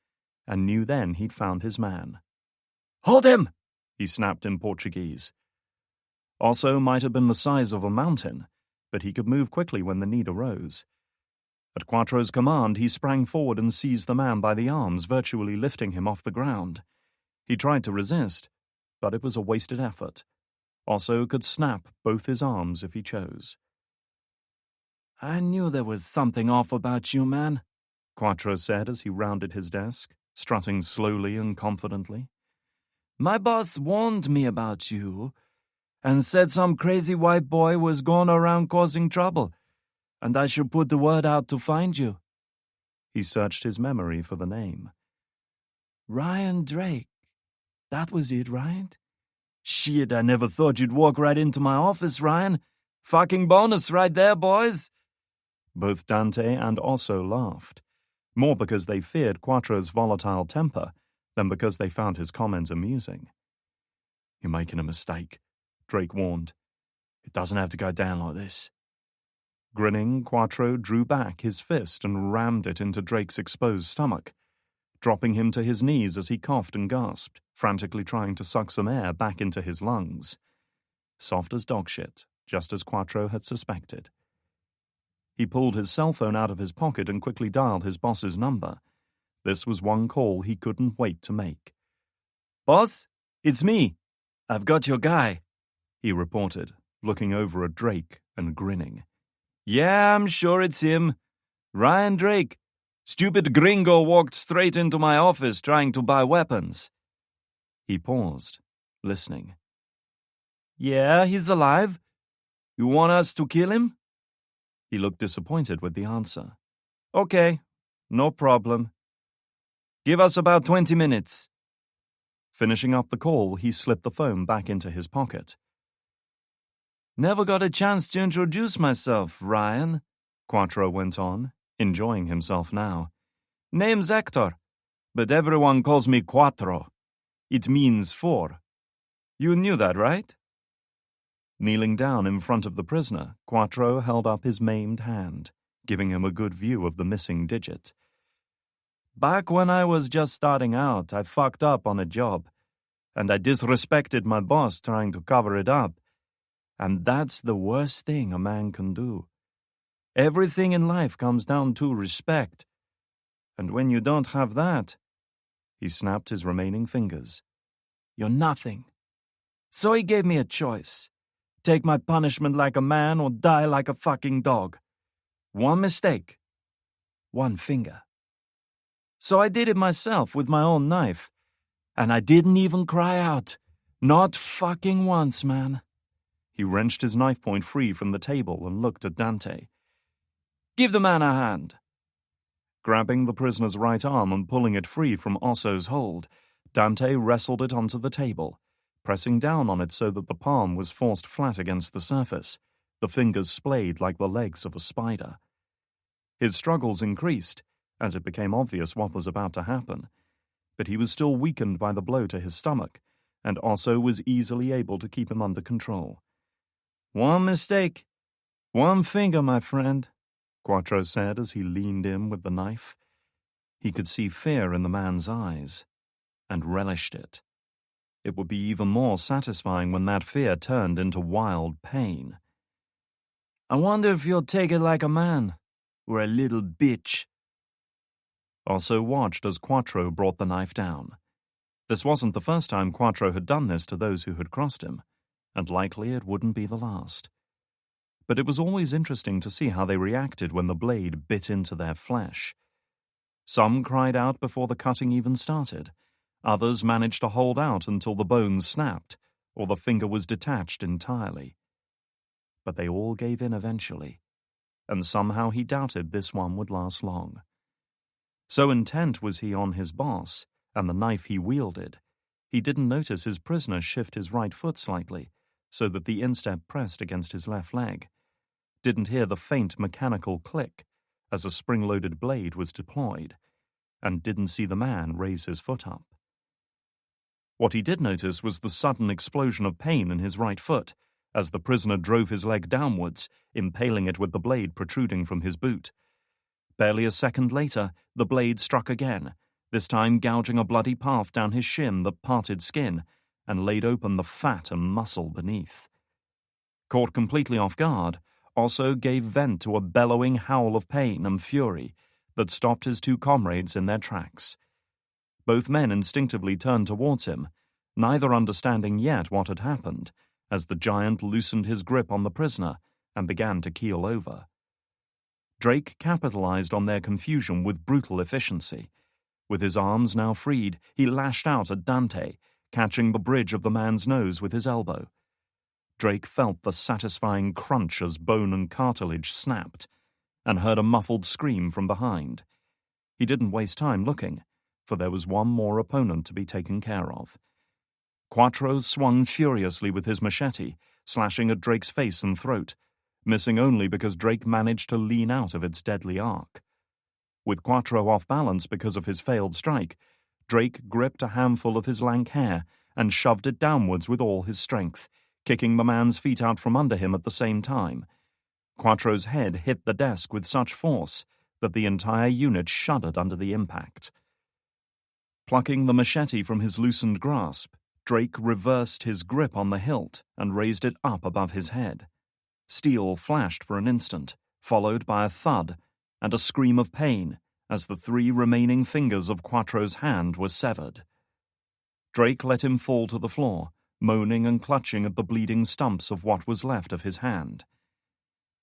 and knew then he'd found his man. "Hold him!" he snapped in Portuguese. Osso might have been the size of a mountain, but he could move quickly when the need arose. At Quattro's command, he sprang forward and seized the man by the arms, virtually lifting him off the ground. He tried to resist, but it was a wasted effort. Osso could snap both his arms if he chose. "I knew there was something off about you, man," Quattro said as he rounded his desk, strutting slowly and confidently. "My boss warned me about you, and said some crazy white boy was going around causing trouble, and I should put the word out to find you." He searched his memory for the name. "Ryan Drake. That was it, right? Shit, I never thought you'd walk right into my office, Ryan. Fucking bonus right there, boys." Both Dante and Osso laughed, more because they feared Quattro's volatile temper than because they found his comment amusing. "You're making a mistake," Drake warned. "It doesn't have to go down like this." Grinning, Quattro drew back his fist and rammed it into Drake's exposed stomach, dropping him to his knees as he coughed and gasped, frantically trying to suck some air back into his lungs. Soft as dog shit, just as Quattro had suspected. He pulled his cell phone out of his pocket and quickly dialed his boss's number. This was one call he couldn't wait to make. "Boss, it's me. I've got your guy," he reported, looking over at Drake and grinning. "Yeah, I'm sure it's him. Ryan Drake. Stupid gringo walked straight into my office trying to buy weapons." He paused, listening. "Yeah, he's alive. You want us to kill him?" He looked disappointed with the answer. "Okay, no problem. Give us about 20 minutes. Finishing up the call, he slipped the phone back into his pocket. "Never got a chance to introduce myself, Ryan," Quattro went on, enjoying himself now. "Name's Hector, but everyone calls me Quattro. It means 4. You knew that, right?" Kneeling down in front of the prisoner, Quattro held up his maimed hand, giving him a good view of the missing digit. "Back when I was just starting out, I fucked up on a job, and I disrespected my boss trying to cover it up. And that's the worst thing a man can do. Everything in life comes down to respect. And when you don't have that," he snapped his remaining fingers, "you're nothing. So he gave me a choice. Take my punishment like a man or die like a fucking dog. One mistake. One finger. So I did it myself with my own knife. And I didn't even cry out. Not fucking once, man." He wrenched his knife point free from the table and looked at Dante. "Give the man a hand." Grabbing the prisoner's right arm and pulling it free from Osso's hold, Dante wrestled it onto the table, pressing down on it so that the palm was forced flat against the surface, the fingers splayed like the legs of a spider. His struggles increased, as it became obvious what was about to happen, but he was still weakened by the blow to his stomach, and Osso was easily able to keep him under control. "One mistake. One finger, my friend," Quattro said as he leaned in with the knife. He could see fear in the man's eyes, and relished it. It would be even more satisfying when that fear turned into wild pain. "I wonder if you'll take it like a man, or a little bitch." Osso watched as Quattro brought the knife down. This wasn't the first time Quattro had done this to those who had crossed him, and likely it wouldn't be the last. But it was always interesting to see how they reacted when the blade bit into their flesh. Some cried out before the cutting even started. Others managed to hold out until the bones snapped, or the finger was detached entirely. But they all gave in eventually, and somehow he doubted this one would last long. So intent was he on his boss and the knife he wielded, he didn't notice his prisoner shift his right foot slightly, so that the instep pressed against his left leg, didn't hear the faint mechanical click as a spring-loaded blade was deployed, and didn't see the man raise his foot up. What he did notice was the sudden explosion of pain in his right foot as the prisoner drove his leg downwards, impaling it with the blade protruding from his boot. Barely a second later, the blade struck again, this time gouging a bloody path down his shin that parted skin and laid open the fat and muscle beneath. Caught completely off guard, Osso gave vent to a bellowing howl of pain and fury that stopped his two comrades in their tracks. Both men instinctively turned towards him, neither understanding yet what had happened, as the giant loosened his grip on the prisoner and began to keel over. Drake capitalized on their confusion with brutal efficiency. With his arms now freed, he lashed out at Dante, catching the bridge of the man's nose with his elbow. Drake felt the satisfying crunch as bone and cartilage snapped, and heard a muffled scream from behind. He didn't waste time looking, for there was one more opponent to be taken care of. Quattro swung furiously with his machete, slashing at Drake's face and throat, missing only because Drake managed to lean out of its deadly arc. With Quattro off balance because of his failed strike, Drake gripped a handful of his lank hair and shoved it downwards with all his strength, kicking the man's feet out from under him at the same time. Quattro's head hit the desk with such force that the entire unit shuddered under the impact. Plucking the machete from his loosened grasp, Drake reversed his grip on the hilt and raised it up above his head. Steel flashed for an instant, followed by a thud and a scream of pain as the 3 remaining fingers of Quattro's hand were severed. Drake let him fall to the floor, moaning and clutching at the bleeding stumps of what was left of his hand.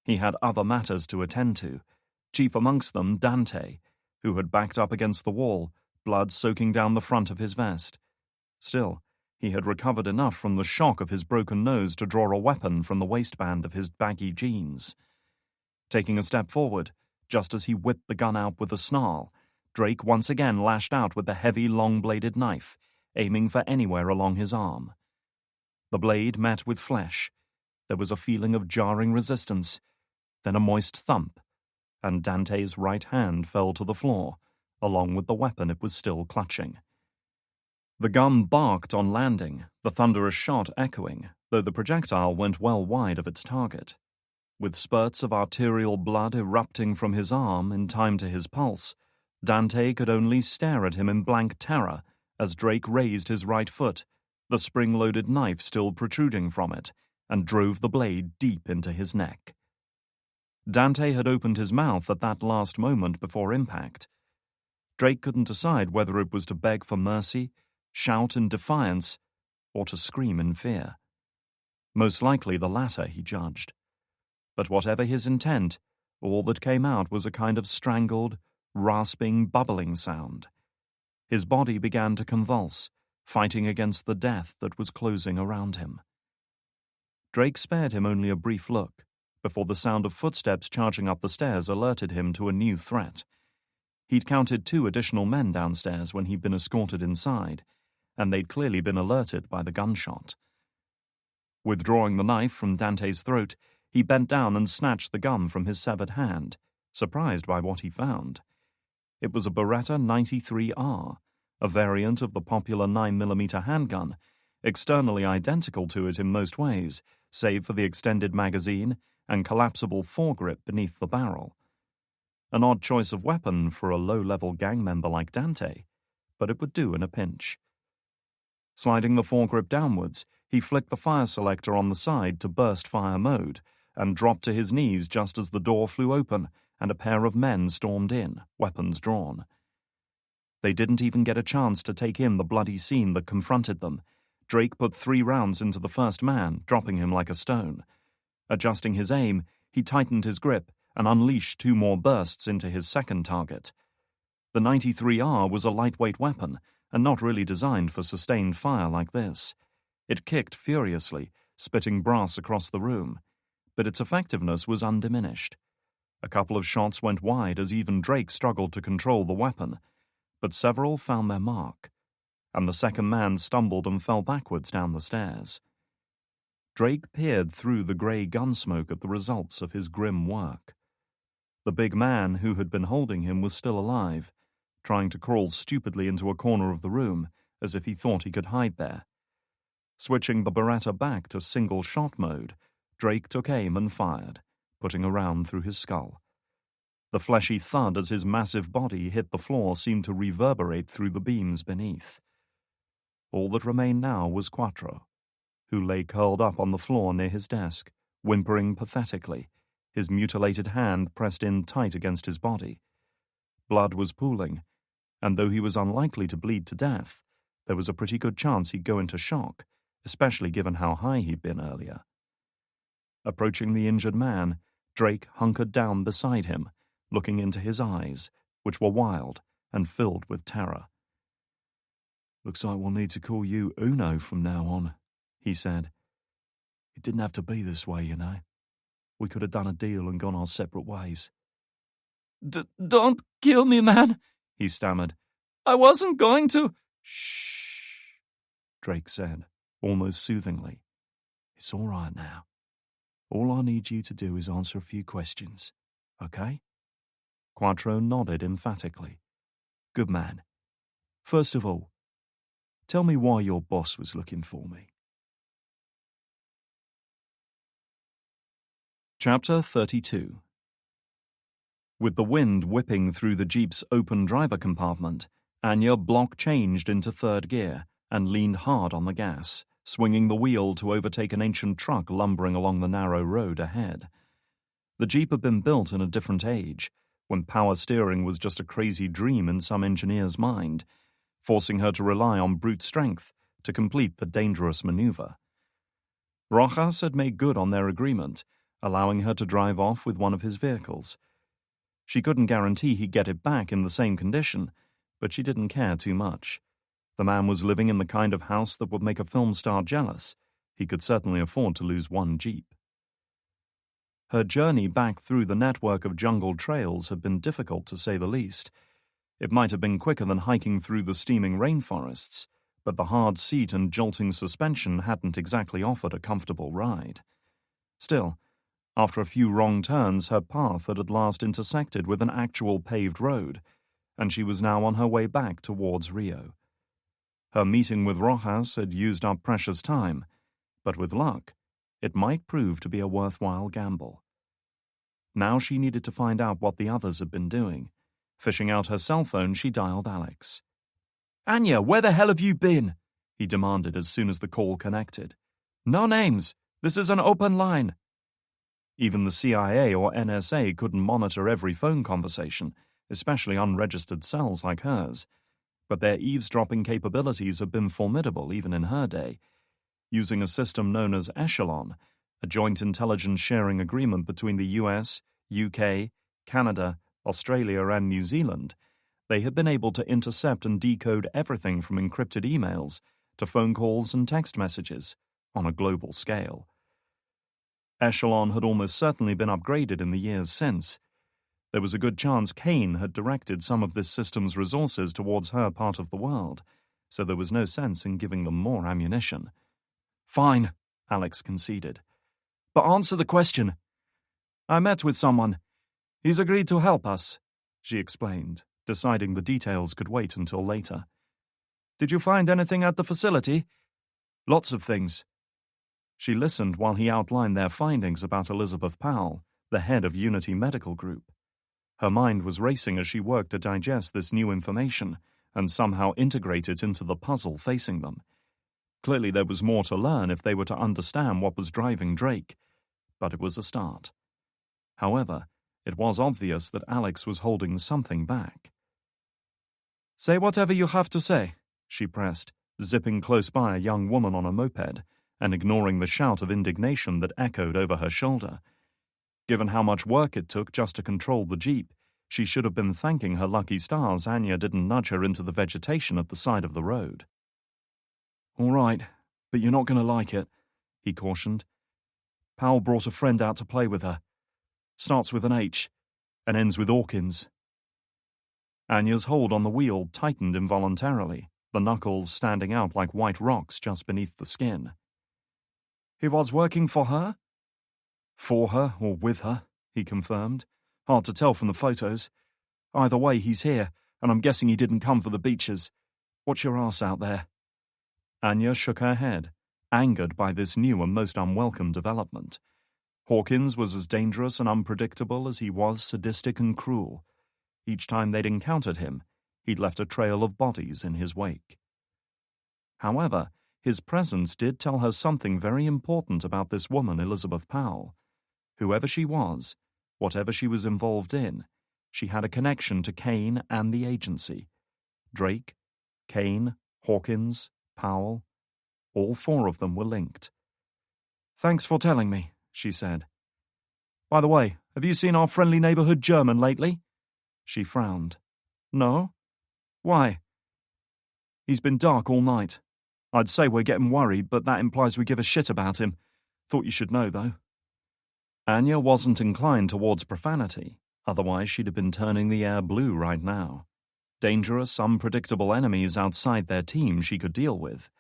He had other matters to attend to, chief amongst them Dante, who had backed up against the wall, blood soaking down the front of his vest. Still, he had recovered enough from the shock of his broken nose to draw a weapon from the waistband of his baggy jeans. Taking a step forward, just as he whipped the gun out with a snarl, Drake once again lashed out with the heavy, long-bladed knife, aiming for anywhere along his arm. The blade met with flesh. There was a feeling of jarring resistance, then a moist thump, and Dante's right hand fell to the floor, along with the weapon it was still clutching. The gun barked on landing, the thunderous shot echoing, though the projectile went well wide of its target. With spurts of arterial blood erupting from his arm in time to his pulse, Dante could only stare at him in blank terror as Drake raised his right foot, the spring-loaded knife still protruding from it, and drove the blade deep into his neck. Dante had opened his mouth at that last moment before impact. Drake couldn't decide whether it was to beg for mercy, shout in defiance, or to scream in fear. Most likely the latter, he judged. But whatever his intent, all that came out was a kind of strangled, rasping, bubbling sound. His body began to convulse, fighting against the death that was closing around him. Drake spared him only a brief look, before the sound of footsteps charging up the stairs alerted him to a new threat. He'd counted 2 additional men downstairs when he'd been escorted inside, and they'd clearly been alerted by the gunshot. Withdrawing the knife from Dante's throat, he bent down and snatched the gun from his severed hand, surprised by what he found. It was a Beretta 93R, a variant of the popular 9mm handgun, externally identical to it in most ways, save for the extended magazine and collapsible foregrip beneath the barrel. An odd choice of weapon for a low-level gang member like Dante, but it would do in a pinch. Sliding the foregrip downwards, he flicked the fire selector on the side to burst fire mode, and dropped to his knees just as the door flew open and a pair of men stormed in, weapons drawn. They didn't even get a chance to take in the bloody scene that confronted them. Drake put 3 rounds into the first man, dropping him like a stone. Adjusting his aim, he tightened his grip and unleashed 2 more bursts into his second target. The 93R was a lightweight weapon and not really designed for sustained fire like this. It kicked furiously, spitting brass across the room, but its effectiveness was undiminished. A couple of shots went wide as even Drake struggled to control the weapon, but several found their mark, and the second man stumbled and fell backwards down the stairs. Drake peered through the grey gun smoke at the results of his grim work. The big man who had been holding him was still alive, trying to crawl stupidly into a corner of the room as if he thought he could hide there. Switching the Beretta back to single-shot mode, Drake took aim and fired, putting a round through his skull. The fleshy thud as his massive body hit the floor seemed to reverberate through the beams beneath. All that remained now was Quattro, who lay curled up on the floor near his desk, whimpering pathetically, his mutilated hand pressed in tight against his body. Blood was pooling, and though he was unlikely to bleed to death, there was a pretty good chance he'd go into shock, especially given how high he'd been earlier. Approaching the injured man, Drake hunkered down beside him, looking into his eyes, which were wild and filled with terror. "Looks like we'll need to call you Uno from now on," he said. "It didn't have to be this way, you know. We could have done a deal and gone our separate ways." Don't kill me, man," he stammered. "I wasn't going to—" "Shh," Drake said, almost soothingly. "It's all right now. All I need you to do is answer a few questions, okay?" Quattro nodded emphatically. "Good man. First of all, tell me why your boss was looking for me." Chapter 32. With the wind whipping through the Jeep's open driver compartment, Anya block-changed into third gear and leaned hard on the gas, swinging the wheel to overtake an ancient truck lumbering along the narrow road ahead. The Jeep had been built in a different age, when power steering was just a crazy dream in some engineer's mind, forcing her to rely on brute strength to complete the dangerous maneuver. Rojas had made good on their agreement, allowing her to drive off with one of his vehicles. She couldn't guarantee he'd get it back in the same condition, but she didn't care too much. The man was living in the kind of house that would make a film star jealous. He could certainly afford to lose one Jeep. Her journey back through the network of jungle trails had been difficult, to say the least. It might have been quicker than hiking through the steaming rainforests, but the hard seat and jolting suspension hadn't exactly offered a comfortable ride. Still, after a few wrong turns, her path had at last intersected with an actual paved road, and she was now on her way back towards Rio. Her meeting with Rojas had used up precious time, but with luck, it might prove to be a worthwhile gamble. Now she needed to find out what the others had been doing. Fishing out her cell phone, she dialed Alex. "Anya, where the hell have you been?" he demanded as soon as the call connected. "No names. This is an open line." Even the CIA or NSA couldn't monitor every phone conversation, especially unregistered cells like hers. But their eavesdropping capabilities had been formidable even in her day. Using a system known as Echelon, a joint intelligence sharing agreement between the US, UK, Canada, Australia, and New Zealand, they had been able to intercept and decode everything from encrypted emails to phone calls and text messages on a global scale. Echelon had almost certainly been upgraded in the years since. There was a good chance Kane had directed some of this system's resources towards her part of the world, so there was no sense in giving them more ammunition. "Fine," Alex conceded. "But answer the question." "I met with someone. He's agreed to help us," she explained, deciding the details could wait until later. "Did you find anything at the facility?" "Lots of things." She listened while he outlined their findings about Elizabeth Powell, the head of Unity Medical Group. Her mind was racing as she worked to digest this new information and somehow integrate it into the puzzle facing them. Clearly there was more to learn if they were to understand what was driving Drake, but it was a start. However, it was obvious that Alex was holding something back. "Say whatever you have to say," she pressed, zipping close by a young woman on a moped and ignoring the shout of indignation that echoed over her shoulder. Given how much work it took just to control the Jeep, she should have been thanking her lucky stars Anya didn't nudge her into the vegetation at the side of the road. "All right, but you're not going to like it," he cautioned. "Powell brought a friend out to play with her. Starts with an H and ends with Hawkins." Anya's hold on the wheel tightened involuntarily, the knuckles standing out like white rocks just beneath the skin. "He was working for her?" "For her or with her," he confirmed. "Hard to tell from the photos. Either way, he's here, and I'm guessing he didn't come for the beaches. What's your arse out there?" Anya shook her head, angered by this new and most unwelcome development. Hawkins was as dangerous and unpredictable as he was sadistic and cruel. Each time they'd encountered him, he'd left a trail of bodies in his wake. However, his presence did tell her something very important about this woman, Elizabeth Powell. Whoever she was, whatever she was involved in, she had a connection to Kane and the agency. Drake, Kane, Hawkins, Powell, all four of them were linked. "Thanks for telling me," she said. "By the way, have you seen our friendly neighborhood German lately?" She frowned. "No? Why?" "He's been dark all night. I'd say we're getting worried, but that implies we give a shit about him. Thought you should know, though." Anya wasn't inclined towards profanity, otherwise she'd have been turning the air blue right now. Dangerous, unpredictable enemies outside their team she could deal with.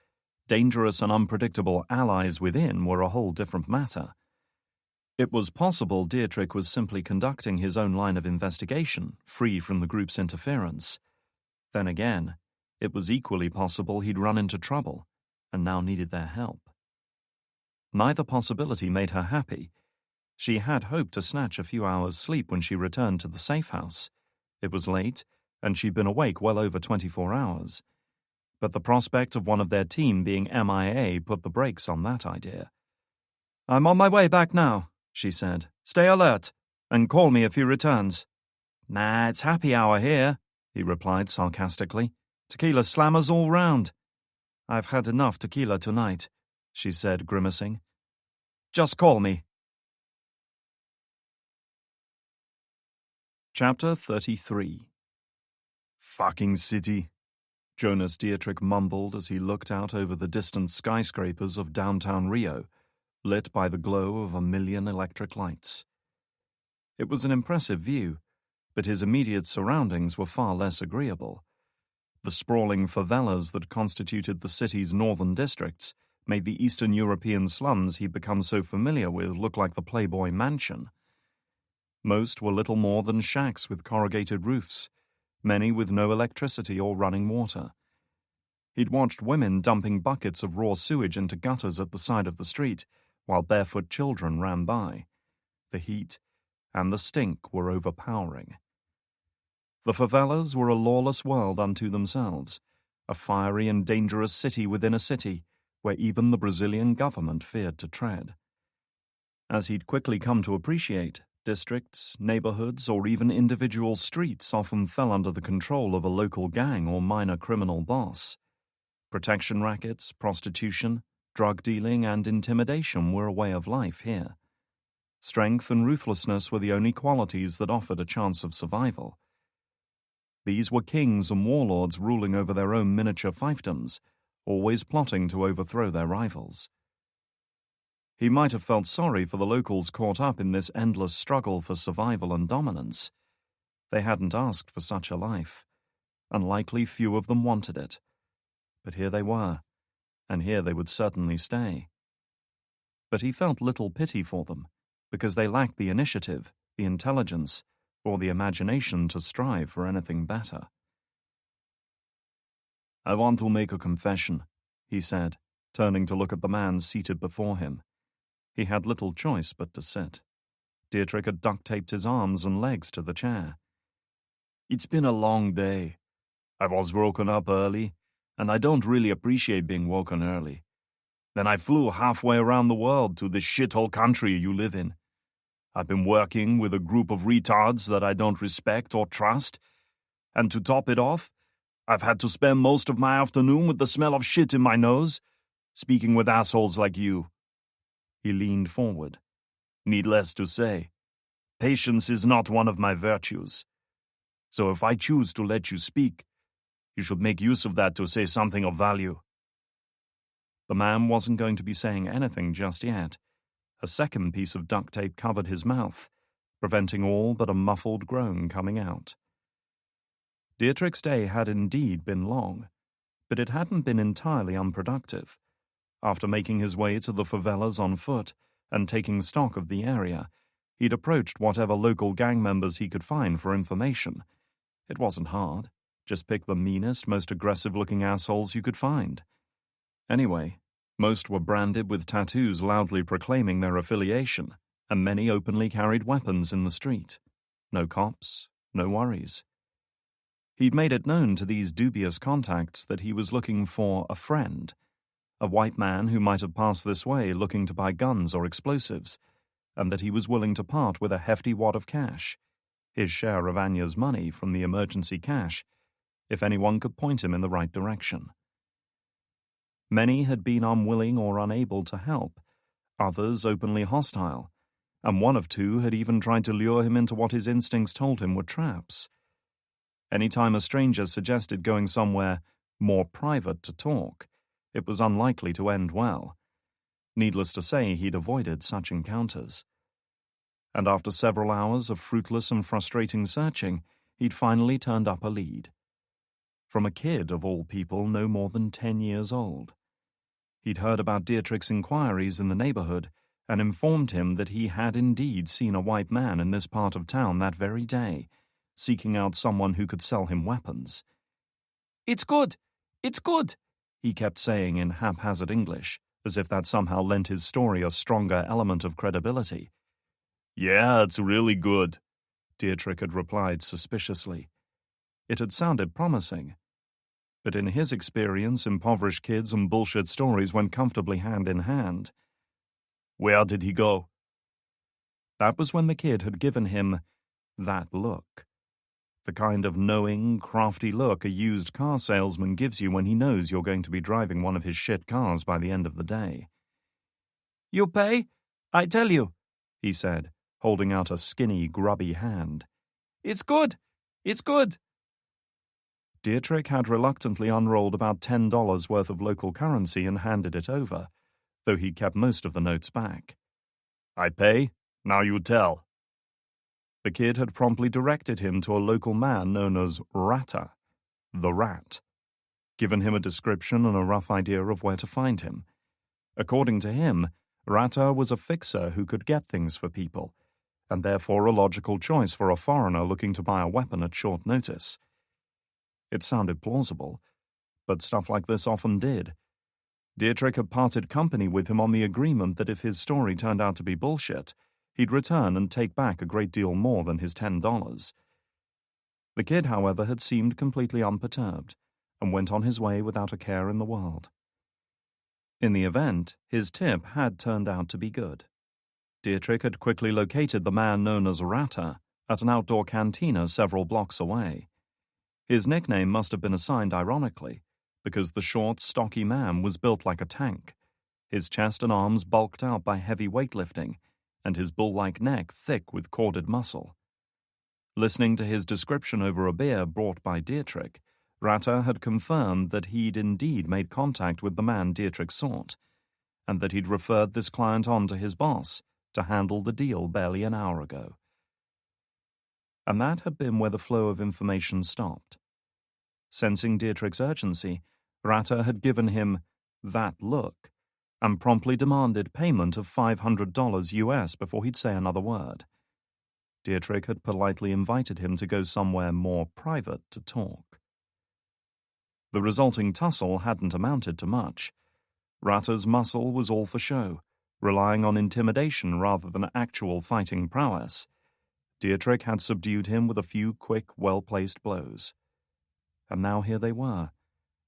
Dangerous and unpredictable allies within were a whole different matter. It was possible Dietrich was simply conducting his own line of investigation, free from the group's interference. Then again, it was equally possible he'd run into trouble, and now needed their help. Neither possibility made her happy. She had hoped to snatch a few hours' sleep when she returned to the safe house. It was late, and she'd been awake well over 24 hours. But the prospect of one of their team being MIA put the brakes on that idea. "I'm on my way back now," she said. "Stay alert, and call me if he returns." "Nah, it's happy hour here," he replied sarcastically. "Tequila slammers all round." "I've had enough tequila tonight," she said, grimacing. "Just call me." Chapter 33. "Fucking city," Jonas Dietrich mumbled as he looked out over the distant skyscrapers of downtown Rio, lit by the glow of 1,000,000 electric lights. It was an impressive view, but his immediate surroundings were far less agreeable. The sprawling favelas that constituted the city's northern districts made the Eastern European slums he'd become so familiar with look like the Playboy Mansion. Most were little more than shacks with corrugated roofs, many with no electricity or running water. He'd watched women dumping buckets of raw sewage into gutters at the side of the street, while barefoot children ran by. The heat and the stink were overpowering. The favelas were a lawless world unto themselves, a fiery and dangerous city within a city, where even the Brazilian government feared to tread. As he'd quickly come to appreciate, districts, neighborhoods, or even individual streets often fell under the control of a local gang or minor criminal boss. Protection rackets, prostitution, drug dealing, and intimidation were a way of life here. Strength and ruthlessness were the only qualities that offered a chance of survival. These were kings and warlords ruling over their own miniature fiefdoms, always plotting to overthrow their rivals. He might have felt sorry for the locals caught up in this endless struggle for survival and dominance. They hadn't asked for such a life. Unlikely few of them wanted it. But here they were, and here they would certainly stay. But he felt little pity for them, because they lacked the initiative, the intelligence, or the imagination to strive for anything better. "I want to make a confession," he said, turning to look at the man seated before him. He had little choice but to sit. Dietrich had duct-taped his arms and legs to the chair. "It's been a long day. I was woken up early, and I don't really appreciate being woken early. Then I flew halfway around the world to this shithole country you live in. I've been working with a group of retards that I don't respect or trust, and to top it off, I've had to spend most of my afternoon with the smell of shit in my nose, speaking with assholes like you." He leaned forward. "Needless to say, patience is not one of my virtues. So if I choose to let you speak, you should make use of that to say something of value." The man wasn't going to be saying anything just yet. A second piece of duct tape covered his mouth, preventing all but a muffled groan coming out. Dietrich's day had indeed been long, but it hadn't been entirely unproductive. After making his way to the favelas on foot and taking stock of the area, he'd approached whatever local gang members he could find for information. It wasn't hard. Just pick the meanest, most aggressive-looking assholes you could find. Anyway, most were branded with tattoos loudly proclaiming their affiliation, and many openly carried weapons in the street. No cops, no worries. He'd made it known to these dubious contacts that he was looking for a friend, a white man who might have passed this way looking to buy guns or explosives, and that he was willing to part with a hefty wad of cash, his share of Anya's money from the emergency cash, if anyone could point him in the right direction. Many had been unwilling or unable to help, others openly hostile, and one of two had even tried to lure him into what his instincts told him were traps. Any time a stranger suggested going somewhere more private to talk, it was unlikely to end well. Needless to say, he'd avoided such encounters. And after several hours of fruitless and frustrating searching, he'd finally turned up a lead. From a kid, of all people, no more than 10 years old. He'd heard about Dietrich's inquiries in the neighborhood and informed him that he had indeed seen a white man in this part of town that very day, seeking out someone who could sell him weapons. "It's good! It's good!" he kept saying in haphazard English, as if that somehow lent his story a stronger element of credibility. "Yeah, it's really good," Dietrich had replied suspiciously. It had sounded promising. But in his experience, impoverished kids and bullshit stories went comfortably hand in hand. "Where did he go?" That was when the kid had given him that look. The kind of knowing, crafty look a used car salesman gives you when he knows you're going to be driving one of his shit cars by the end of the day. "You pay? I tell you," he said, holding out a skinny, grubby hand. "It's good! It's good!" Dietrich had reluctantly unrolled about $10 worth of local currency and handed it over, though he kept most of the notes back. "I pay? Now you tell." The kid had promptly directed him to a local man known as Rata, the Rat, given him a description and a rough idea of where to find him. According to him, Rata was a fixer who could get things for people, and therefore a logical choice for a foreigner looking to buy a weapon at short notice. It sounded plausible, but stuff like this often did. Dietrich had parted company with him on the agreement that if his story turned out to be bullshit, he'd return and take back a great deal more than his $10. The kid, however, had seemed completely unperturbed and went on his way without a care in the world. In the event, his tip had turned out to be good. Dietrich had quickly located the man known as Rata at an outdoor cantina several blocks away. His nickname must have been assigned ironically, because the short, stocky man was built like a tank, his chest and arms bulked out by heavy weightlifting, and his bull-like neck thick with corded muscle. Listening to his description over a beer brought by Dietrich, Rata had confirmed that he'd indeed made contact with the man Dietrich sought, and that he'd referred this client on to his boss to handle the deal barely an hour ago. And that had been where the flow of information stopped. Sensing Dietrich's urgency, Rata had given him that look and promptly demanded payment of $500 US before he'd say another word. Dietrich had politely invited him to go somewhere more private to talk. The resulting tussle hadn't amounted to much. Rata's muscle was all for show, relying on intimidation rather than actual fighting prowess. Dietrich had subdued him with a few quick, well-placed blows. And now here they were,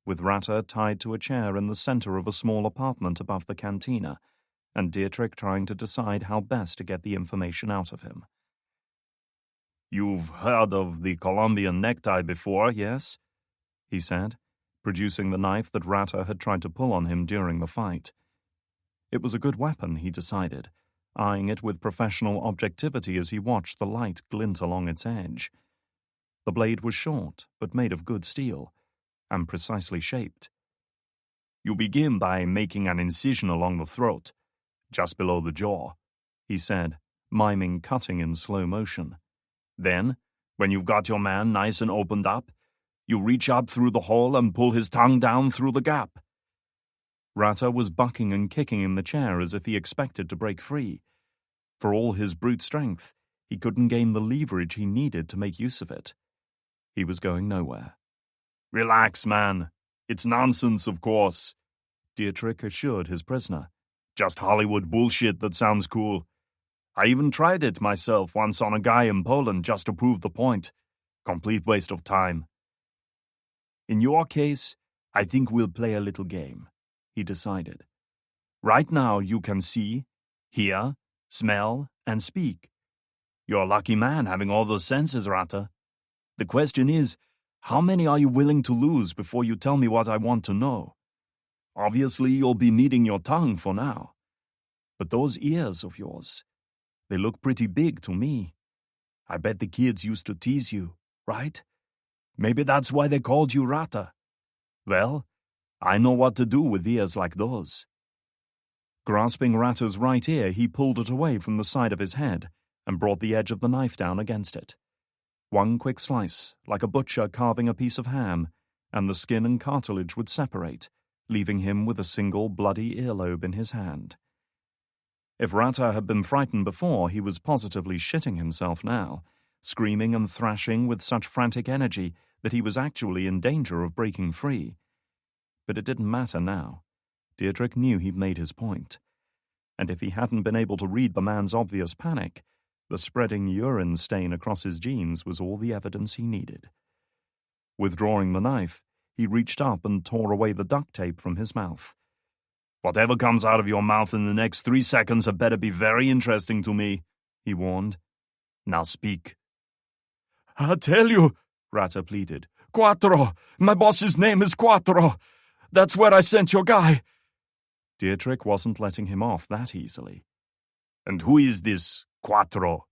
with Rata tied to a chair in the center of a small apartment above the cantina, and Dietrich trying to decide how best to get the information out of him. "You've heard of the Colombian necktie before, yes?" he said, producing the knife that Rata had tried to pull on him during the fight. It was a good weapon, he decided, eyeing it with professional objectivity as he watched the light glint along its edge. The blade was short, but made of good steel, and precisely shaped. "You begin by making an incision along the throat, just below the jaw," he said, miming cutting in slow motion. "Then, when you've got your man nice and opened up, you reach up through the hole and pull his tongue down through the gap." Rata was bucking and kicking in the chair as if he expected to break free. For all his brute strength, he couldn't gain the leverage he needed to make use of it. He was going nowhere. "Relax, man. It's nonsense, of course," Dietrich assured his prisoner. "Just Hollywood bullshit that sounds cool. I even tried it myself once on a guy in Poland just to prove the point. Complete waste of time. In your case, I think we'll play a little game, he decided. Right now you can see, hear, smell, and speak. You're a lucky man having all those senses, Rata. The question is, how many are you willing to lose before you tell me what I want to know? Obviously, you'll be needing your tongue for now. But those ears of yours, they look pretty big to me. I bet the kids used to tease you, right? Maybe that's why they called you Rata. Well, I know what to do with ears like those. Grasping Rata's right ear, he pulled it away from the side of his head and brought the edge of the knife down against it. One quick slice, like a butcher carving a piece of ham, and the skin and cartilage would separate, leaving him with a single bloody earlobe in his hand. If Rata had been frightened before, he was positively shitting himself now, screaming and thrashing with such frantic energy that he was actually in danger of breaking free. But it didn't matter now. Deirdre knew he'd made his point. And if he hadn't been able to read the man's obvious panic, the spreading urine stain across his jeans was all the evidence he needed. Withdrawing the knife, he reached up and tore away the duct tape from his mouth. Whatever comes out of your mouth in the next 3 seconds had better be very interesting to me, he warned. Now speak. I tell you, Rata pleaded. Quattro! My boss's name is Quattro! That's where I sent your guy! Deirdre wasn't letting him off that easily. And who is this Quattro?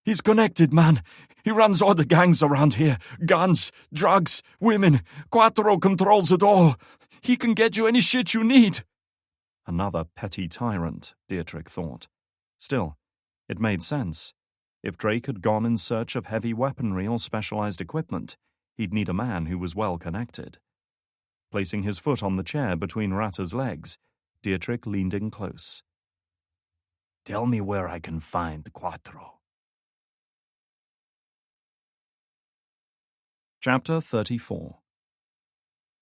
He's connected, man. He runs all the gangs around here. Guns, drugs, women. Quattro controls it all. He can get you any shit you need. Another petty tyrant, Deirdre thought. Still, it made sense. If Drake had gone in search of heavy weaponry or specialized equipment, he'd need a man who was well connected. Placing his foot on the chair between Rata's legs, Deirdre leaned in close. Tell me where I can find Quattro. Chapter 34.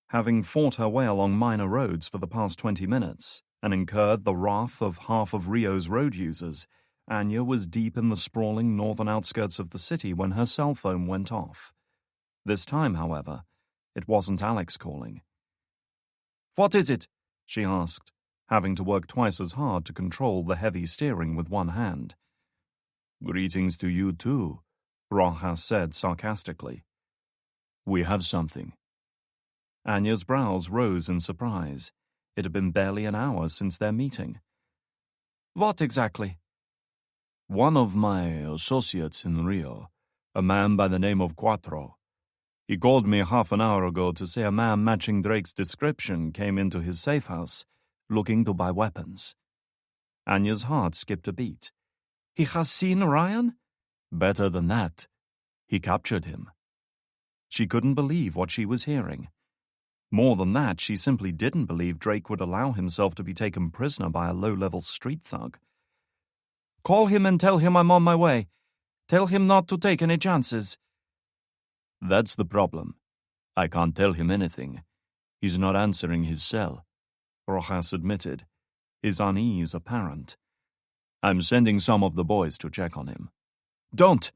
Having fought her way along minor roads for the past 20 minutes and incurred the wrath of half of Rio's road users, Anya was deep in the sprawling northern outskirts of the city when her cell phone went off. This time, however, it wasn't Alex calling. What is it? She asked, having to work twice as hard to control the heavy steering with one hand. Greetings to you too, Rojas said sarcastically. We have something. Anya's brows rose in surprise. It had been barely an hour since their meeting. What exactly? One of my associates in Rio, a man by the name of Quattro. He called me half an hour ago to say a man matching Drake's description came into his safe house, looking to buy weapons. Anya's heart skipped a beat. He has seen Ryan? Better than that. He captured him. She couldn't believe what she was hearing. More than that, she simply didn't believe Drake would allow himself to be taken prisoner by a low-level street thug. Call him and tell him I'm on my way. Tell him not to take any chances. That's the problem. I can't tell him anything. He's not answering his cell, Rojas admitted, his unease apparent. I'm sending some of the boys to check on him. Don't!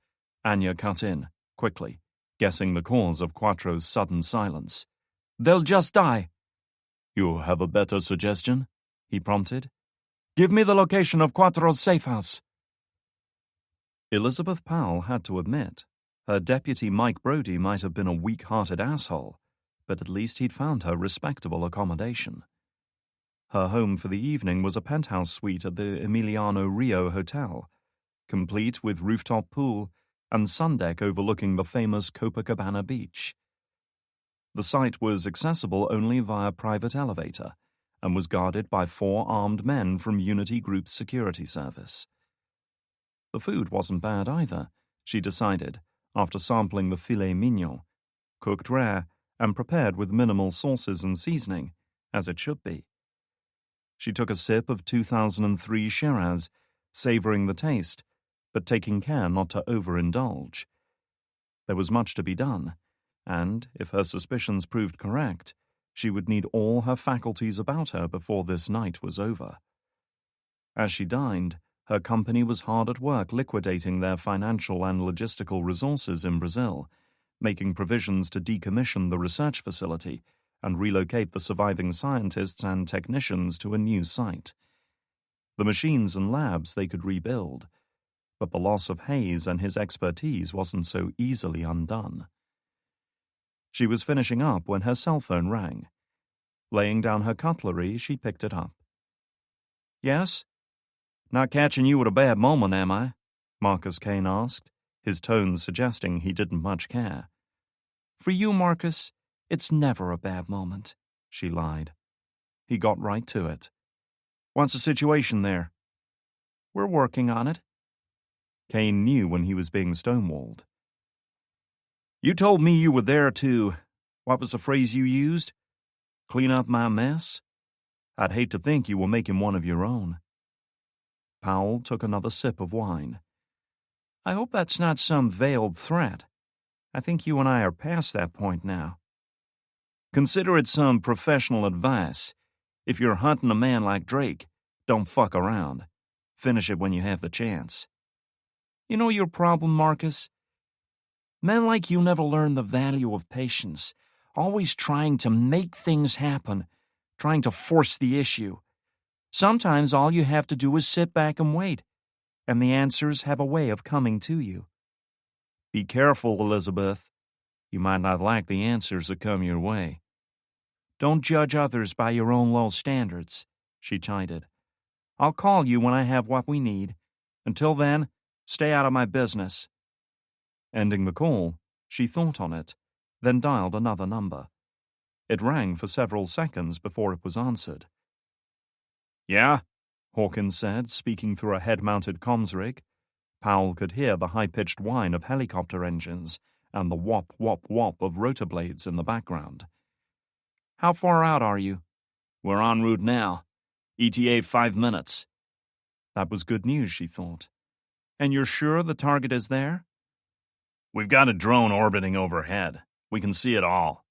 Anya cut in, quickly, guessing the cause of Quattro's sudden silence. They'll just die. You have a better suggestion? He prompted. Give me the location of Quattro's safe house. Elizabeth Powell had to admit, her deputy Mike Brody might have been a weak-hearted asshole, but at least he'd found her respectable accommodation. Her home for the evening was a penthouse suite at the Emiliano Rio Hotel, complete with rooftop pool and sun deck overlooking the famous Copacabana beach. The site was accessible only via private elevator and was guarded by 4 armed men from Unity Group's security service. The food wasn't bad either, she decided, after sampling the filet mignon, cooked rare and prepared with minimal sauces and seasoning, as it should be. She took a sip of 2003 Shiraz, savoring the taste, but taking care not to overindulge. There was much to be done, and, if her suspicions proved correct, she would need all her faculties about her before this night was over. As she dined, Her company was hard at work liquidating their financial and logistical resources in Brazil, making provisions to decommission the research facility and relocate the surviving scientists and technicians to a new site. The machines and labs they could rebuild, but the loss of Hayes and his expertise wasn't so easily undone. She was finishing up when her cell phone rang. Laying down her cutlery, she picked it up. "Yes? Not catching you at a bad moment, am I?" Marcus Kane asked, his tone suggesting he didn't much care. "For you, Marcus, it's never a bad moment," she lied. He got right to it. "What's the situation there?" "We're working on it." Kane knew when he was being stonewalled. "You told me you were there to, what was the phrase you used? Clean up my mess? I'd hate to think you were making one of your own." Powell took another sip of wine. "I hope that's not some veiled threat. I think you and I are past that point now." "Consider it some professional advice. If you're hunting a man like Drake, don't fuck around. Finish it when you have the chance." "You know your problem, Marcus? Men like you never learn the value of patience, always trying to make things happen, trying to force the issue. Sometimes all you have to do is sit back and wait, and the answers have a way of coming to you." "Be careful, Elizabeth. You might not like the answers that come your way." "Don't judge others by your own low standards," she chided. "I'll call you when I have what we need. Until then, stay out of my business." Ending the call, she thought on it, then dialed another number. It rang for several seconds before it was answered. "Yeah?" Hawkins said, speaking through a head-mounted comms rig. Powell could hear the high-pitched whine of helicopter engines and the whop, whop, whop of rotor blades in the background. "How far out are you?" "We're en route now. ETA 5 minutes. That was good news, she thought. "And you're sure the target is there?" "We've got a drone orbiting overhead. We can see it all.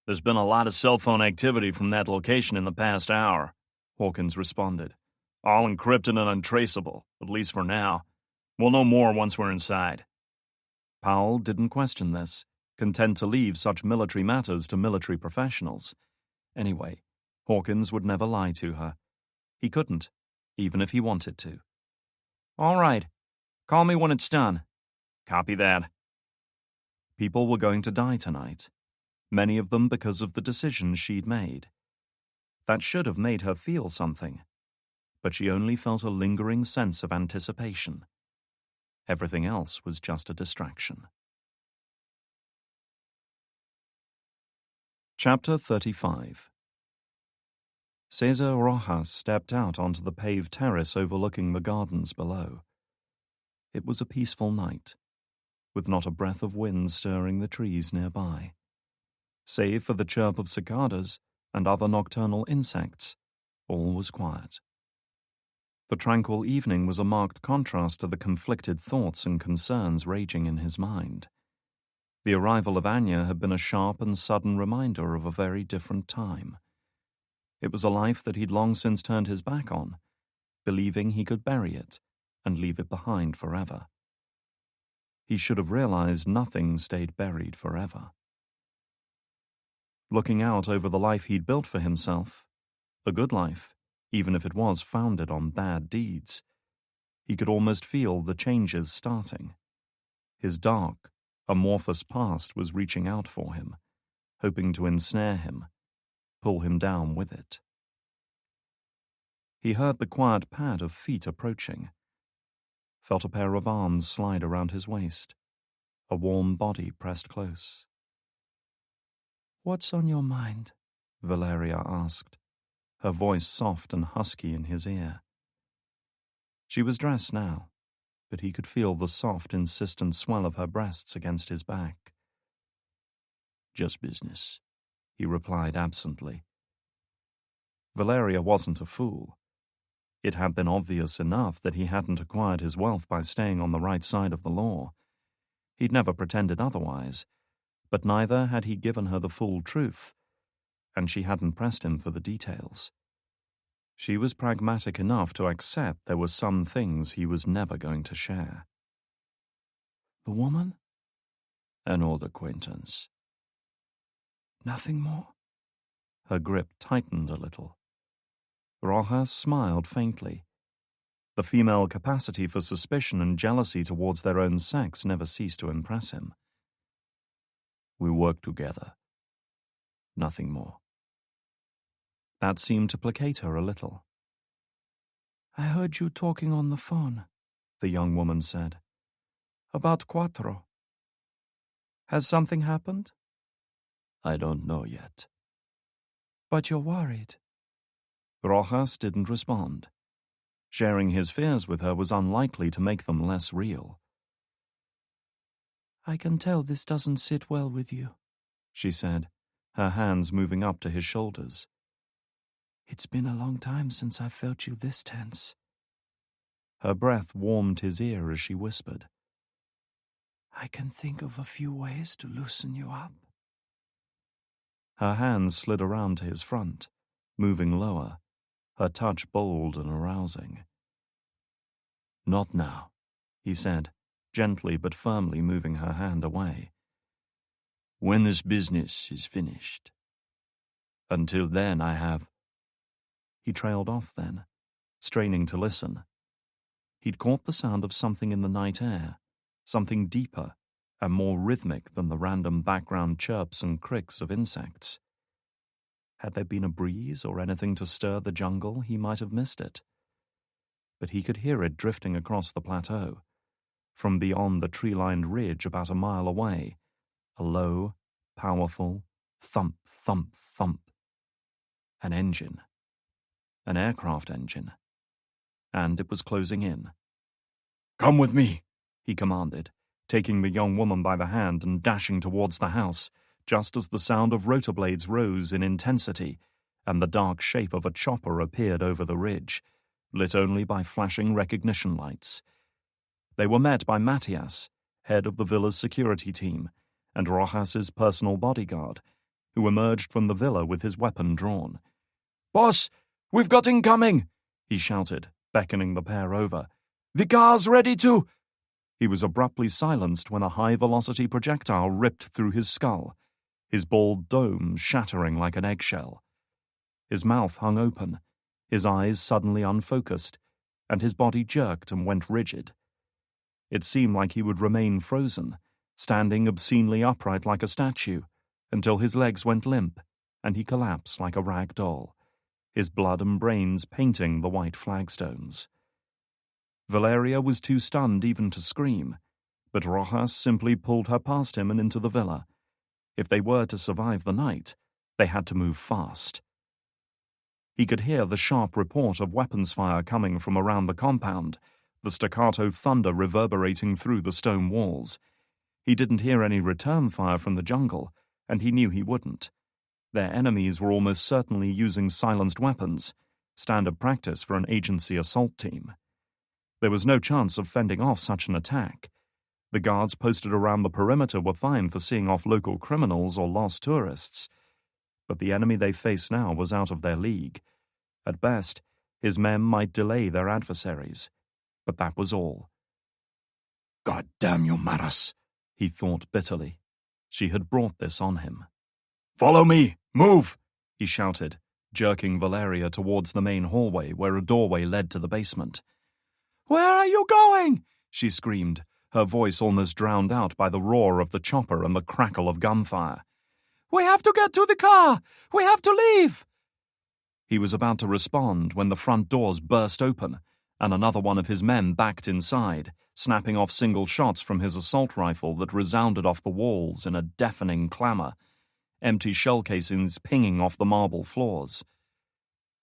There's been a lot of cell phone activity from that location in the past hour," Hawkins responded. "All encrypted and untraceable, at least for now. We'll know more once we're inside." Powell didn't question this, content to leave such military matters to military professionals. Anyway, Hawkins would never lie to her. He couldn't, even if he wanted to. "All right. Call me when it's done." "Copy that." People were going to die tonight, many of them because of the decisions she'd made. That should have made her feel something, but she only felt a lingering sense of anticipation. Everything else was just a distraction. Chapter 35. Cesar Rojas stepped out onto the paved terrace overlooking the gardens below. It was a peaceful night, with not a breath of wind stirring the trees nearby. Save for the chirp of cicadas and other nocturnal insects, all was quiet. The tranquil evening was a marked contrast to the conflicted thoughts and concerns raging in his mind. The arrival of Anya had been a sharp and sudden reminder of a very different time. It was a life that he'd long since turned his back on, believing he could bury it and leave it behind forever. He should have realized nothing stayed buried forever. Looking out over the life he'd built for himself, a good life, even if it was founded on bad deeds, he could almost feel the changes starting. His dark, amorphous past was reaching out for him, hoping to ensnare him, pull him down with it. He heard the quiet pad of feet approaching, felt a pair of arms slide around his waist, a warm body pressed close. "What's on your mind?" Valeria asked, her voice soft and husky in his ear. She was dressed now, but he could feel the soft, insistent swell of her breasts against his back. "Just business," he replied absently. Valeria wasn't a fool. It had been obvious enough that he hadn't acquired his wealth by staying on the right side of the law. He'd never pretended otherwise, but neither had he given her the full truth, and she hadn't pressed him for the details. She was pragmatic enough to accept there were some things he was never going to share. The woman? An old acquaintance. Nothing more? Her grip tightened a little. Rojas smiled faintly. The female capacity for suspicion and jealousy towards their own sex never ceased to impress him. We work together. Nothing more. That seemed to placate her a little. I heard you talking on the phone, the young woman said. About Cuatro. Has something happened? I don't know yet. But you're worried. Rojas didn't respond. Sharing his fears with her was unlikely to make them less real. I can tell this doesn't sit well with you, she said, her hands moving up to his shoulders. It's been a long time since I felt you this tense. Her breath warmed his ear as she whispered. I can think of a few ways to loosen you up. Her hands slid around to his front, moving lower, her touch bold and arousing. Not now, he said, gently but firmly moving her hand away. When this business is finished. Until then I have... He trailed off then, straining to listen. He'd caught the sound of something in the night air, something deeper and more rhythmic than the random background chirps and cricks of insects. Had there been a breeze or anything to stir the jungle, he might have missed it. But he could hear it drifting across the plateau. From beyond the tree-lined ridge about a mile away, a low, powerful thump, thump, thump. An engine. An aircraft engine. And it was closing in. "Come with me," he commanded, taking the young woman by the hand and dashing towards the house, just as the sound of rotor blades rose in intensity and the dark shape of a chopper appeared over the ridge, lit only by flashing recognition lights. They were met by Matias, head of the villa's security team, and Rojas's personal bodyguard, who emerged from the villa with his weapon drawn. "Boss, we've got incoming!" he shouted, beckoning the pair over. "The car's ready to—" He was abruptly silenced when a high-velocity projectile ripped through his skull, his bald dome shattering like an eggshell. His mouth hung open, his eyes suddenly unfocused, and his body jerked and went rigid. It seemed like he would remain frozen, standing obscenely upright like a statue, until his legs went limp, and he collapsed like a rag doll, his blood and brains painting the white flagstones. Valeria was too stunned even to scream, but Rojas simply pulled her past him and into the villa. If they were to survive the night, they had to move fast. He could hear the sharp report of weapons fire coming from around the compound, the staccato thunder reverberating through the stone walls. He didn't hear any return fire from the jungle, and he knew he wouldn't. Their enemies were almost certainly using silenced weapons, standard practice for an agency assault team. There was no chance of fending off such an attack. The guards posted around the perimeter were fine for seeing off local criminals or lost tourists. But the enemy they faced now was out of their league. At best, his men might delay their adversaries. But that was all. "God damn you, Maras," he thought bitterly. She had brought this on him. "Follow me! Move!" he shouted, jerking Valeria towards the main hallway where a doorway led to the basement. "Where are you going?" she screamed, her voice almost drowned out by the roar of the chopper and the crackle of gunfire. "We have to get to the car! We have to leave!" He was about to respond when the front doors burst open, and another one of his men backed inside, snapping off single shots from his assault rifle that resounded off the walls in a deafening clamor, empty shell casings pinging off the marble floors.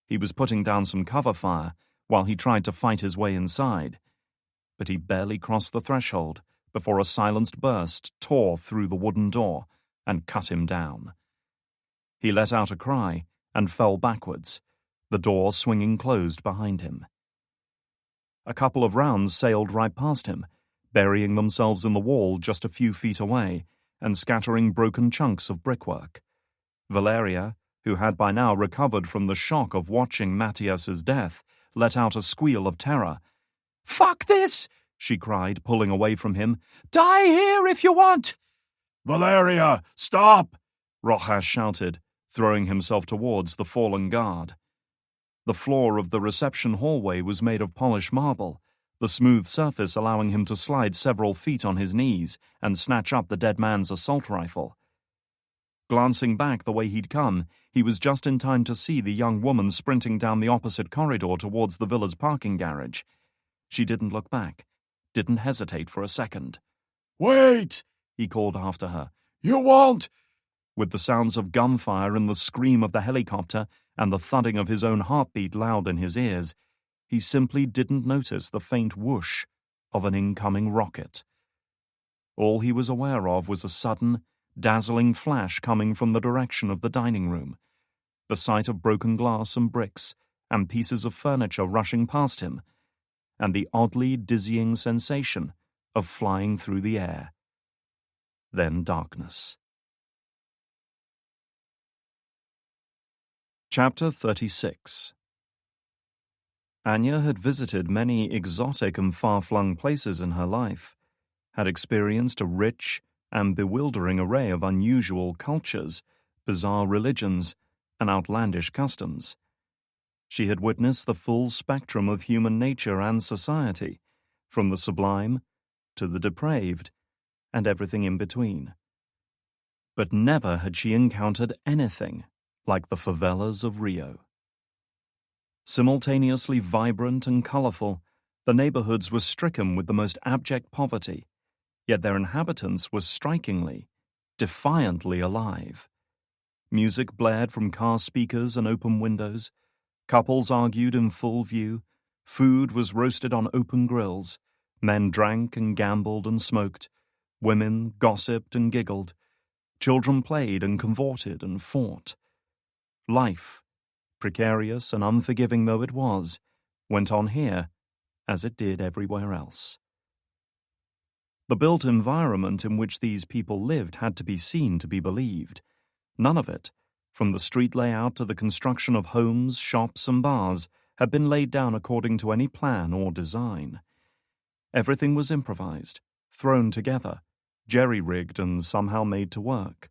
He was putting down some cover fire while he tried to fight his way inside, but he barely crossed the threshold before a silenced burst tore through the wooden door and cut him down. He let out a cry and fell backwards, the door swinging closed behind him. A couple of rounds sailed right past him, burying themselves in the wall just a few feet away and scattering broken chunks of brickwork. Valeria, who had by now recovered from the shock of watching Matthias's death, let out a squeal of terror. "Fuck this!" she cried, pulling away from him. "Die here if you want!" "Valeria, stop!" Rojas shouted, throwing himself towards the fallen guard. The floor of the reception hallway was made of polished marble, the smooth surface allowing him to slide several feet on his knees and snatch up the dead man's assault rifle. Glancing back the way he'd come, he was just in time to see the young woman sprinting down the opposite corridor towards the villa's parking garage. She didn't look back, didn't hesitate for a second. "Wait!" he called after her. "You won't!" With the sounds of gunfire and the scream of the helicopter and the thudding of his own heartbeat loud in his ears, he simply didn't notice the faint whoosh of an incoming rocket. All he was aware of was a sudden, dazzling flash coming from the direction of the dining room, the sight of broken glass and bricks and pieces of furniture rushing past him, and the oddly dizzying sensation of flying through the air. Then darkness. Chapter 36. Anya had visited many exotic and far-flung places in her life, had experienced a rich and bewildering array of unusual cultures, bizarre religions, and outlandish customs. She had witnessed the full spectrum of human nature and society, from the sublime to the depraved, and everything in between. But never had she encountered anything like the favelas of Rio. Simultaneously vibrant and colorful, the neighborhoods were stricken with the most abject poverty, yet their inhabitants were strikingly, defiantly alive. Music blared from car speakers and open windows, couples argued in full view, food was roasted on open grills, men drank and gambled and smoked, women gossiped and giggled, children played and cavorted and fought. Life, precarious and unforgiving though it was, went on here as it did everywhere else. The built environment in which these people lived had to be seen to be believed. None of it, from the street layout to the construction of homes, shops, and bars, had been laid down according to any plan or design. Everything was improvised, thrown together, jerry-rigged and somehow made to work.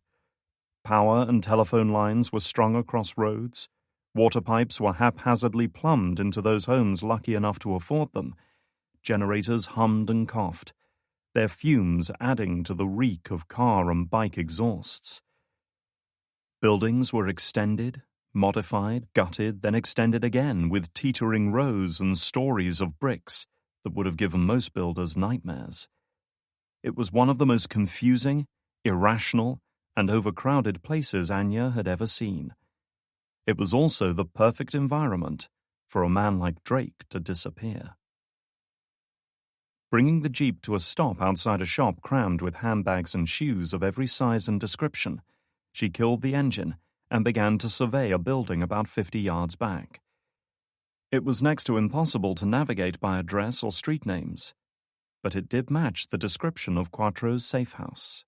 Power and telephone lines were strung across roads. Water pipes were haphazardly plumbed into those homes lucky enough to afford them. Generators hummed and coughed, their fumes adding to the reek of car and bike exhausts. Buildings were extended, modified, gutted, then extended again with teetering rows and stories of bricks that would have given most builders nightmares. It was one of the most confusing, irrational, and overcrowded places Anya had ever seen. It was also the perfect environment for a man like Drake to disappear. Bringing the jeep to a stop outside a shop crammed with handbags and shoes of every size and description, she killed the engine and began to survey a building about 50 yards back. It was next to impossible to navigate by address or street names, but it did match the description of Quattro's safe house.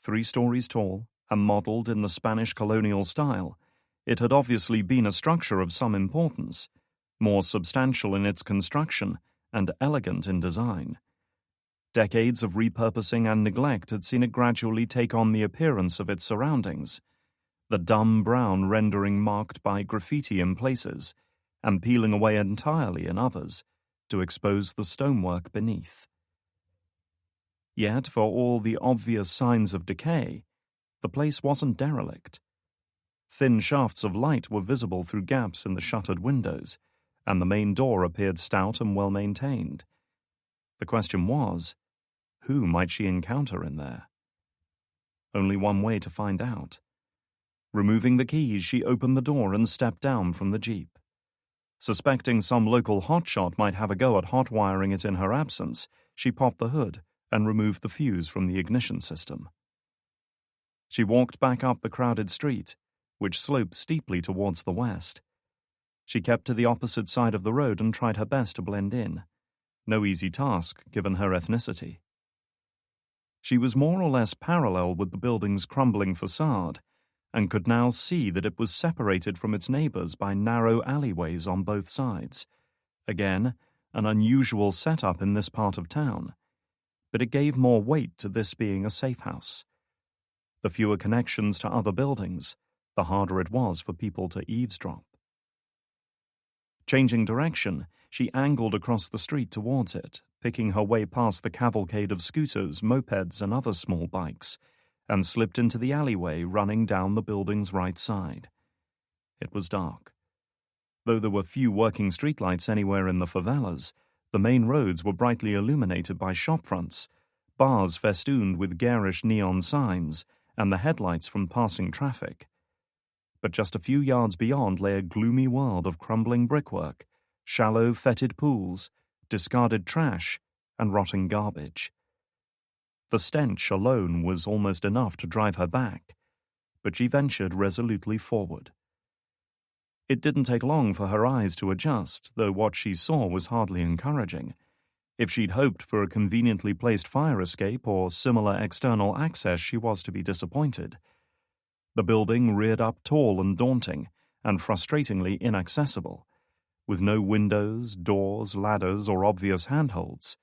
3 stories tall and modeled in the Spanish colonial style, it had obviously been a structure of some importance, more substantial in its construction and elegant in design. Decades of repurposing and neglect had seen it gradually take on the appearance of its surroundings, the dumb brown rendering marked by graffiti in places and peeling away entirely in others to expose the stonework beneath. Yet, for all the obvious signs of decay, the place wasn't derelict. Thin shafts of light were visible through gaps in the shuttered windows, and the main door appeared stout and well-maintained. The question was, who might she encounter in there? Only one way to find out. Removing the keys, she opened the door and stepped down from the jeep. Suspecting some local hotshot might have a go at hot-wiring it in her absence, she popped the hood and removed the fuse from the ignition system. She walked back up the crowded street, which sloped steeply towards the west. She kept to the opposite side of the road and tried her best to blend in. No easy task, given her ethnicity. She was more or less parallel with the building's crumbling facade, and could now see that it was separated from its neighbors by narrow alleyways on both sides. Again, an unusual setup in this part of town, but it gave more weight to this being a safe house. The fewer connections to other buildings, the harder it was for people to eavesdrop. Changing direction, she angled across the street towards it, picking her way past the cavalcade of scooters, mopeds, and other small bikes, and slipped into the alleyway running down the building's right side. It was dark. Though there were few working streetlights anywhere in the favelas, the main roads were brightly illuminated by shopfronts, bars festooned with garish neon signs, and the headlights from passing traffic. But just a few yards beyond lay a gloomy world of crumbling brickwork, shallow, fetid pools, discarded trash, and rotting garbage. The stench alone was almost enough to drive her back, but she ventured resolutely forward. It didn't take long for her eyes to adjust, though what she saw was hardly encouraging. If she'd hoped for a conveniently placed fire escape or similar external access, she was to be disappointed. The building reared up tall and daunting, and frustratingly inaccessible, with no windows, doors, ladders, or obvious handholds.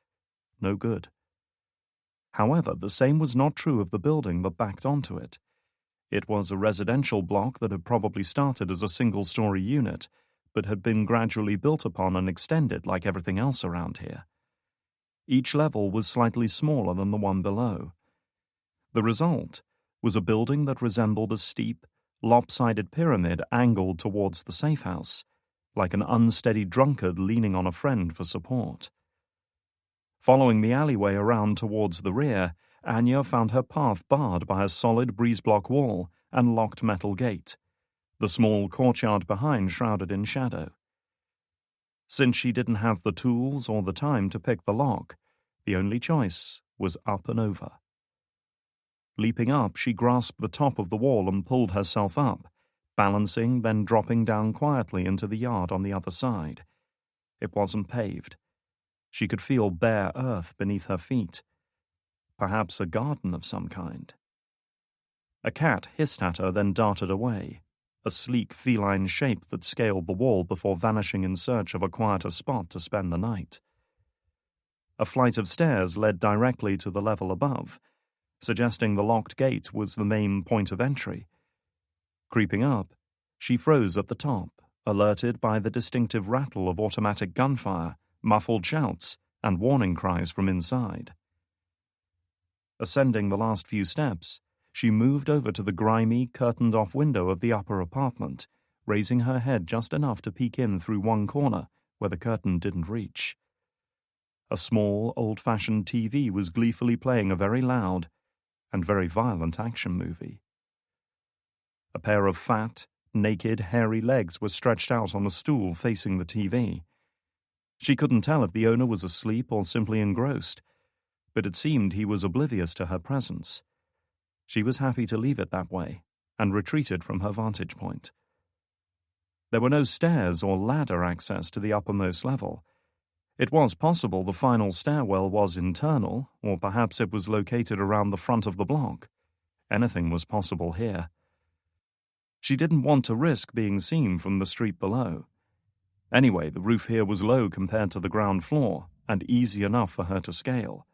No good. However, the same was not true of the building that backed onto it. It was a residential block that had probably started as a single-story unit, but had been gradually built upon and extended like everything else around here. Each level was slightly smaller than the one below. The result was a building that resembled a steep, lopsided pyramid angled towards the safe house, like an unsteady drunkard leaning on a friend for support. Following the alleyway around towards the rear, Anya found her path barred by a solid breeze-block wall and locked metal gate, the small courtyard behind shrouded in shadow. Since she didn't have the tools or the time to pick the lock, the only choice was up and over. Leaping up, she grasped the top of the wall and pulled herself up, balancing, then dropping down quietly into the yard on the other side. It wasn't paved. She could feel bare earth beneath her feet. Perhaps a garden of some kind. A cat hissed at her, then darted away, a sleek feline shape that scaled the wall before vanishing in search of a quieter spot to spend the night. A flight of stairs led directly to the level above, suggesting the locked gate was the main point of entry. Creeping up, she froze at the top, alerted by the distinctive rattle of automatic gunfire, muffled shouts, and warning cries from inside. Ascending the last few steps, she moved over to the grimy, curtained-off window of the upper apartment, raising her head just enough to peek in through one corner where the curtain didn't reach. A small, old-fashioned TV was gleefully playing a very loud and very violent action movie. A pair of fat, naked, hairy legs were stretched out on a stool facing the TV. She couldn't tell if the owner was asleep or simply engrossed, but it seemed he was oblivious to her presence. She was happy to leave it that way, and retreated from her vantage point. There were no stairs or ladder access to the uppermost level. It was possible the final stairwell was internal, or perhaps it was located around the front of the block. Anything was possible here. She didn't want to risk being seen from the street below. Anyway, the roof here was low compared to the ground floor, and easy enough for her to scale.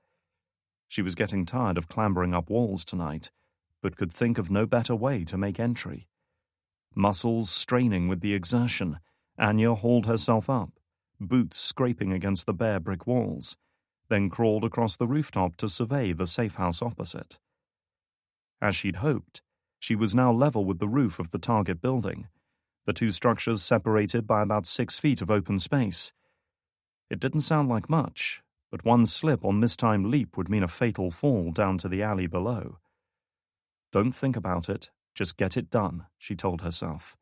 She was getting tired of clambering up walls tonight, but could think of no better way to make entry. Muscles straining with the exertion, Anya hauled herself up, boots scraping against the bare brick walls, then crawled across the rooftop to survey the safe house opposite. As she'd hoped, she was now level with the roof of the target building, the two structures separated by about 6 feet of open space. It didn't sound like much, but one slip or mistimed leap would mean a fatal fall down to the alley below. Don't think about it, just get it done, she told herself.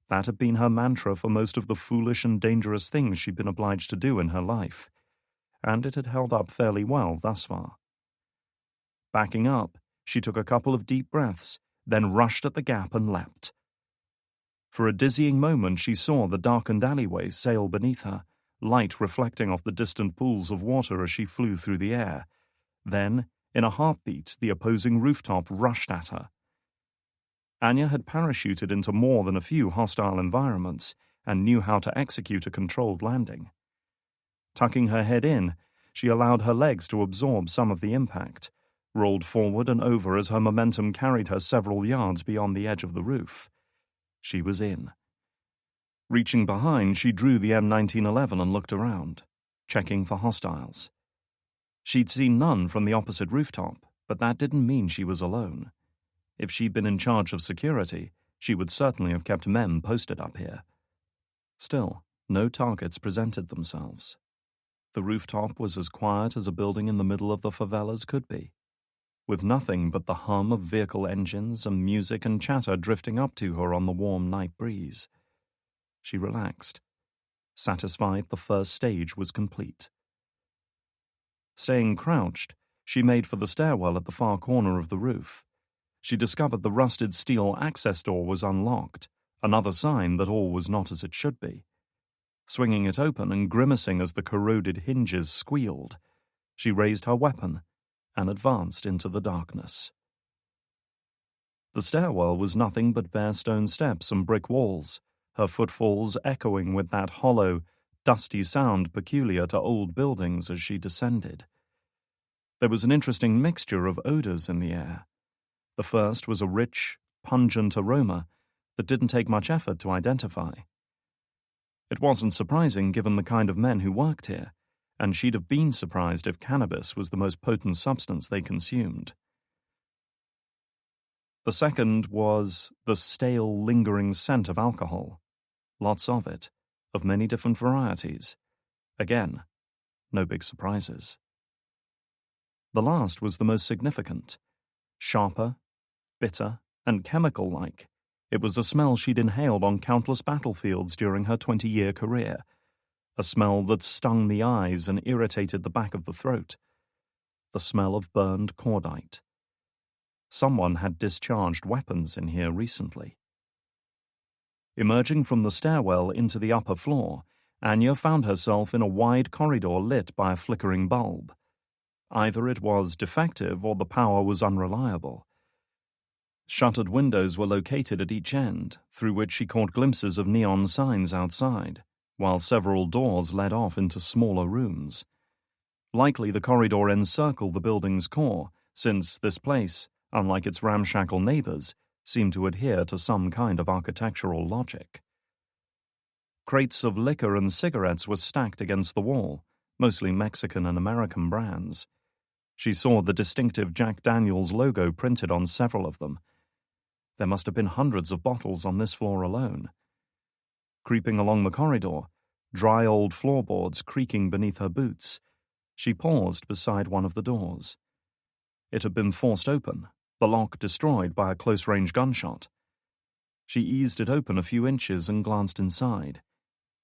That had been her mantra for most of the foolish and dangerous things she'd been obliged to do in her life, and it had held up fairly well thus far. Backing up, she took a couple of deep breaths, then rushed at the gap and leapt. For a dizzying moment she saw the darkened alleyway sail beneath her, light reflecting off the distant pools of water as she flew through the air. Then, in a heartbeat, the opposing rooftop rushed at her. Anya had parachuted into more than a few hostile environments and knew how to execute a controlled landing. Tucking her head in, she allowed her legs to absorb some of the impact, rolled forward and over as her momentum carried her several yards beyond the edge of the roof. She was in. Reaching behind, she drew the M1911 and looked around, checking for hostiles. She'd seen none from the opposite rooftop, but that didn't mean she was alone. If she'd been in charge of security, she would certainly have kept men posted up here. Still, no targets presented themselves. The rooftop was as quiet as a building in the middle of the favelas could be, with nothing but the hum of vehicle engines and music and chatter drifting up to her on the warm night breeze. She relaxed, satisfied the first stage was complete. Staying crouched, she made for the stairwell at the far corner of the roof. She discovered the rusted steel access door was unlocked, another sign that all was not as it should be. Swinging it open and grimacing as the corroded hinges squealed, she raised her weapon and advanced into the darkness. The stairwell was nothing but bare stone steps and brick walls, her footfalls echoing with that hollow, dusty sound peculiar to old buildings as she descended. There was an interesting mixture of odors in the air. The first was a rich, pungent aroma that didn't take much effort to identify. It wasn't surprising given the kind of men who worked here, and she'd have been surprised if cannabis was the most potent substance they consumed. The second was the stale, lingering scent of alcohol. Lots of it, of many different varieties. Again, no big surprises. The last was the most significant. Sharper, bitter, and chemical-like. It was a smell she'd inhaled on countless battlefields during her 20-year career, a smell that stung the eyes and irritated the back of the throat. The smell of burned cordite. Someone had discharged weapons in here recently. Emerging from the stairwell into the upper floor, Anya found herself in a wide corridor lit by a flickering bulb. Either it was defective or the power was unreliable. Shuttered windows were located at each end, through which she caught glimpses of neon signs outside, while several doors led off into smaller rooms. Likely the corridor encircled the building's core, since this place, unlike its ramshackle neighbors, seemed to adhere to some kind of architectural logic. Crates of liquor and cigarettes were stacked against the wall, mostly Mexican and American brands. She saw the distinctive Jack Daniels logo printed on several of them. There must have been hundreds of bottles on this floor alone. Creeping along the corridor, dry old floorboards creaking beneath her boots, she paused beside one of the doors. It had been forced open, the lock destroyed by a close-range gunshot. She eased it open a few inches and glanced inside.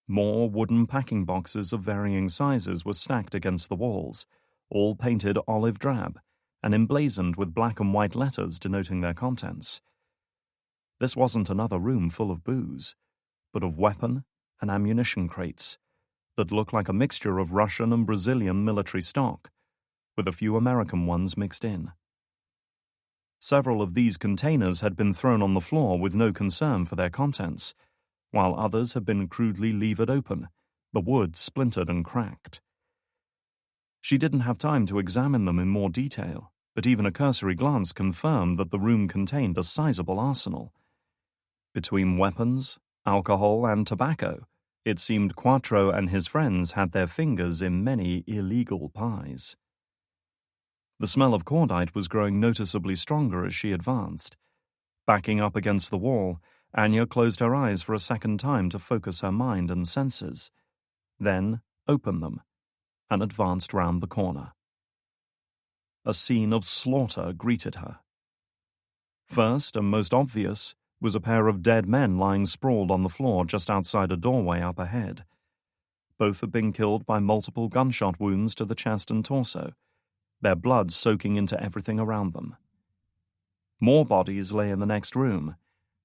More wooden packing boxes of varying sizes were stacked against the walls, all painted olive drab and emblazoned with black and white letters denoting their contents. This wasn't another room full of booze, but of weapon and ammunition crates that looked like a mixture of Russian and Brazilian military stock, with a few American ones mixed in. Several of these containers had been thrown on the floor with no concern for their contents, while others had been crudely levered open, the wood splintered and cracked. She didn't have time to examine them in more detail, but even a cursory glance confirmed that the room contained a sizable arsenal. Between weapons, alcohol, and tobacco, it seemed Quattro and his friends had their fingers in many illegal pies. The smell of cordite was growing noticeably stronger as she advanced. Backing up against the wall, Anya closed her eyes for a second time to focus her mind and senses, then opened them and advanced round the corner. A scene of slaughter greeted her. First, and most obvious, was a pair of dead men lying sprawled on the floor just outside a doorway up ahead. Both had been killed by multiple gunshot wounds to the chest and torso, their blood soaking into everything around them. More bodies lay in the next room.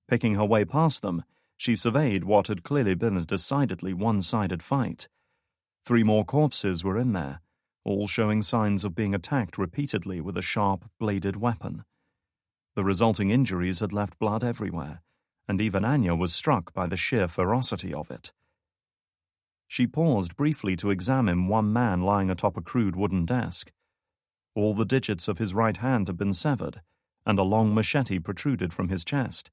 Picking her way past them, she surveyed what had clearly been a decidedly one-sided fight. 3 more corpses were in there, all showing signs of being attacked repeatedly with a sharp, bladed weapon. The resulting injuries had left blood everywhere, and even Anya was struck by the sheer ferocity of it. She paused briefly to examine one man lying atop a crude wooden desk. All the digits of his right hand had been severed, and a long machete protruded from his chest,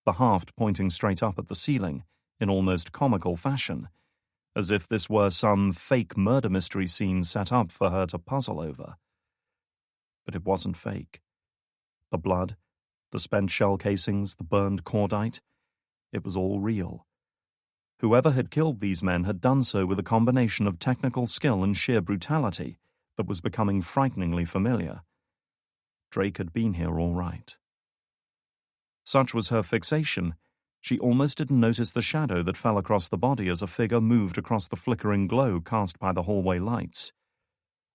the haft pointing straight up at the ceiling in almost comical fashion, as if this were some fake murder mystery scene set up for her to puzzle over. But it wasn't fake. The blood, the spent shell casings, the burned cordite, it was all real. Whoever had killed these men had done so with a combination of technical skill and sheer brutality that was becoming frighteningly familiar. Drake had been here all right. Such was her fixation, she almost didn't notice the shadow that fell across the body as a figure moved across the flickering glow cast by the hallway lights.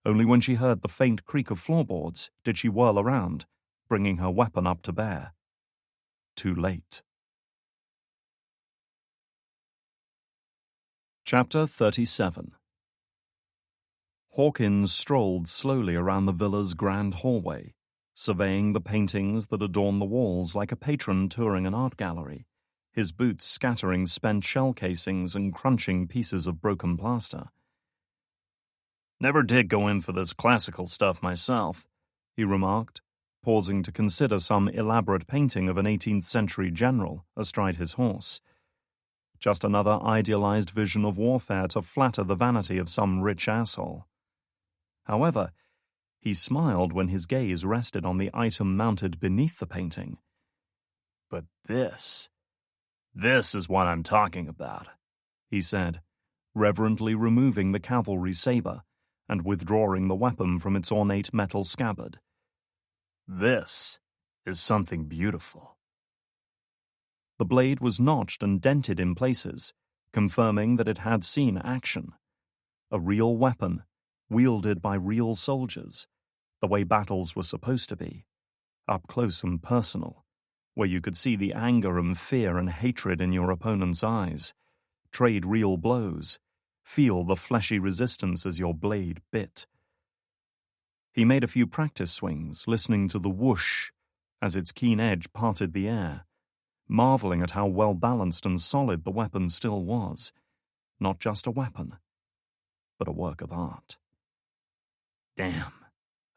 Only when she heard the faint creak of floorboards did she whirl around, bringing her weapon up to bear. Too late. Chapter 37. Hawkins strolled slowly around the villa's grand hallway, surveying the paintings that adorned the walls like a patron touring an art gallery, his boots scattering spent shell casings and crunching pieces of broken plaster. "Never did go in for this classical stuff myself," he remarked, pausing to consider some elaborate painting of an 18th century general astride his horse. Just another idealized vision of warfare to flatter the vanity of some rich asshole. However, he smiled when his gaze rested on the item mounted beneath the painting. "But this is what I'm talking about," he said, reverently removing the cavalry saber and withdrawing the weapon from its ornate metal scabbard. "This is something beautiful." The blade was notched and dented in places, confirming that it had seen action. A real weapon, wielded by real soldiers, the way battles were supposed to be, up close and personal, where you could see the anger and fear and hatred in your opponent's eyes, trade real blows, feel the fleshy resistance as your blade bit. He made a few practice swings, listening to the whoosh as its keen edge parted the air, marveling at how well-balanced and solid the weapon still was. Not just a weapon, but a work of art. Damn,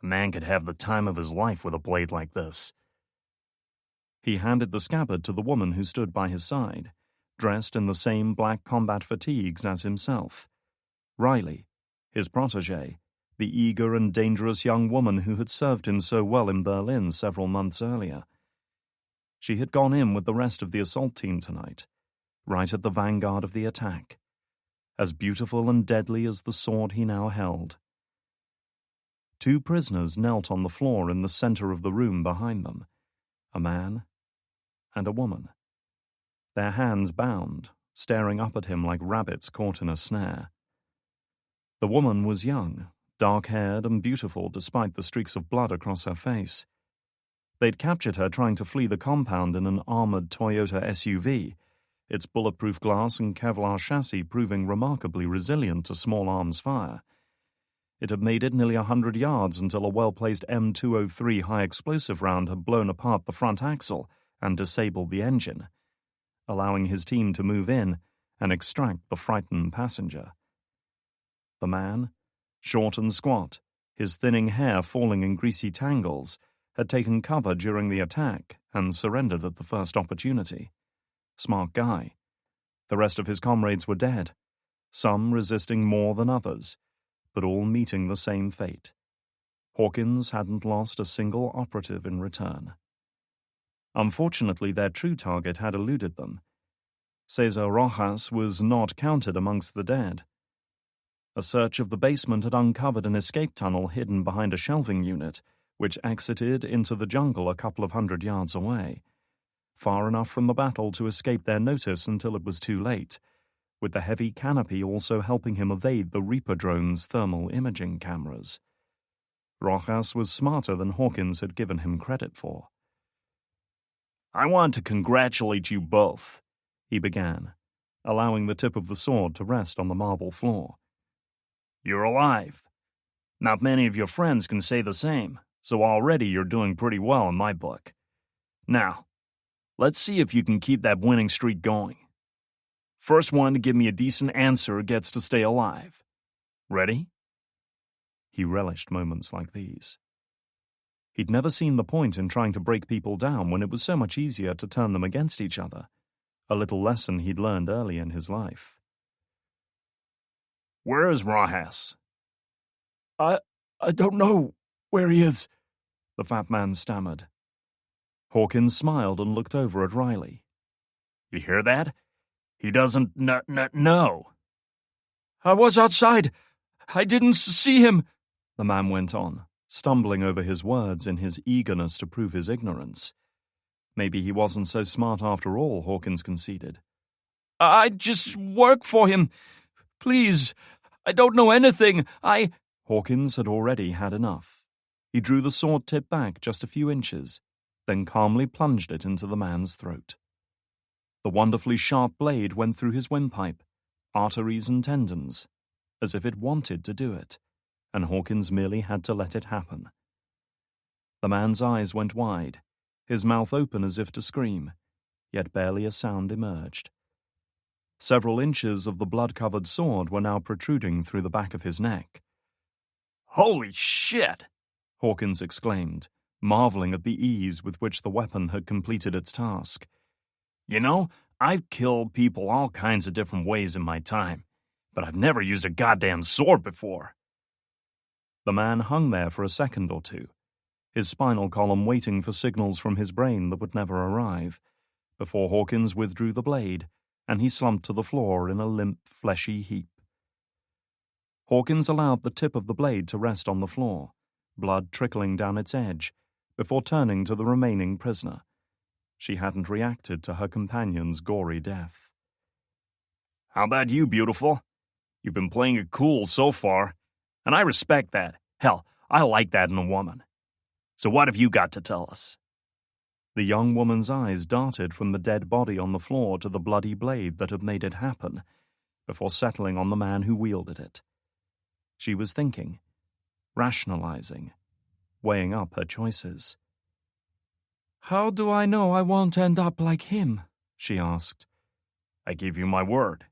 a man could have the time of his life with a blade like this. He handed the scabbard to the woman who stood by his side, dressed in the same black combat fatigues as himself. Riley, his protégé, the eager and dangerous young woman who had served him so well in Berlin several months earlier. She had gone in with the rest of the assault team tonight, right at the vanguard of the attack, as beautiful and deadly as the sword he now held. Two prisoners knelt on the floor in the center of the room behind them, a man and a woman, their hands bound, staring up at him like rabbits caught in a snare. The woman was young, dark-haired and beautiful despite the streaks of blood across her face. They'd captured her trying to flee the compound in an armored Toyota SUV, its bulletproof glass and Kevlar chassis proving remarkably resilient to small arms fire. It had made it nearly 100 yards until a well-placed M203 high-explosive round had blown apart the front axle and disabled the engine, allowing his team to move in and extract the frightened passenger. The man, short and squat, his thinning hair falling in greasy tangles, had taken cover during the attack and surrendered at the first opportunity. Smart guy. The rest of his comrades were dead, some resisting more than others, but all meeting the same fate. Hawkins hadn't lost a single operative in return. Unfortunately, their true target had eluded them. Cesar Rojas was not counted amongst the dead. A search of the basement had uncovered an escape tunnel hidden behind a shelving unit, which exited into the jungle a couple of 100 yards away, far enough from the battle to escape their notice until it was too late, with the heavy canopy also helping him evade the Reaper drone's thermal imaging cameras. Rojas was smarter than Hawkins had given him credit for. "I want to congratulate you both," he began, allowing the tip of the sword to rest on the marble floor. "You're alive. Not many of your friends can say the same, so already you're doing pretty well in my book. Now, let's see if you can keep that winning streak going. First one to give me a decent answer gets to stay alive. Ready? He relished moments like these. He'd never seen the point in trying to break people down when it was so much easier to turn them against each other, a little lesson he'd learned early in his life. Where is Rajas? I don't know where he is, the fat man stammered. Hawkins smiled and looked over at Riley. You hear that? He doesn't know. I was outside. I didn't see him, the man went on, stumbling over his words in his eagerness to prove his ignorance. Maybe he wasn't so smart after all, Hawkins conceded. I just work for him. Please, I don't know anything. Hawkins had already had enough. He drew the sword tip back just a few inches, then calmly plunged it into the man's throat. The wonderfully sharp blade went through his windpipe, arteries and tendons, as if it wanted to do it, and Hawkins merely had to let it happen. The man's eyes went wide, his mouth open as if to scream, yet barely a sound emerged. Several inches of the blood-covered sword were now protruding through the back of his neck. Holy shit! Hawkins exclaimed, marveling at the ease with which the weapon had completed its task. You know, I've killed people all kinds of different ways in my time, but I've never used a goddamn sword before. The man hung there for a second or two, his spinal column waiting for signals from his brain that would never arrive, before Hawkins withdrew the blade, and he slumped to the floor in a limp, fleshy heap. Hawkins allowed the tip of the blade to rest on the floor, blood trickling down its edge, before turning to the remaining prisoner. She hadn't reacted to her companion's gory death. How about you, beautiful? You've been playing it cool so far, and I respect that. Hell, I like that in a woman. So what have you got to tell us? The young woman's eyes darted from the dead body on the floor to the bloody blade that had made it happen, before settling on the man who wielded it. She was thinking, rationalizing, weighing up her choices. How do I know I won't end up like him? She asked. I give you my word.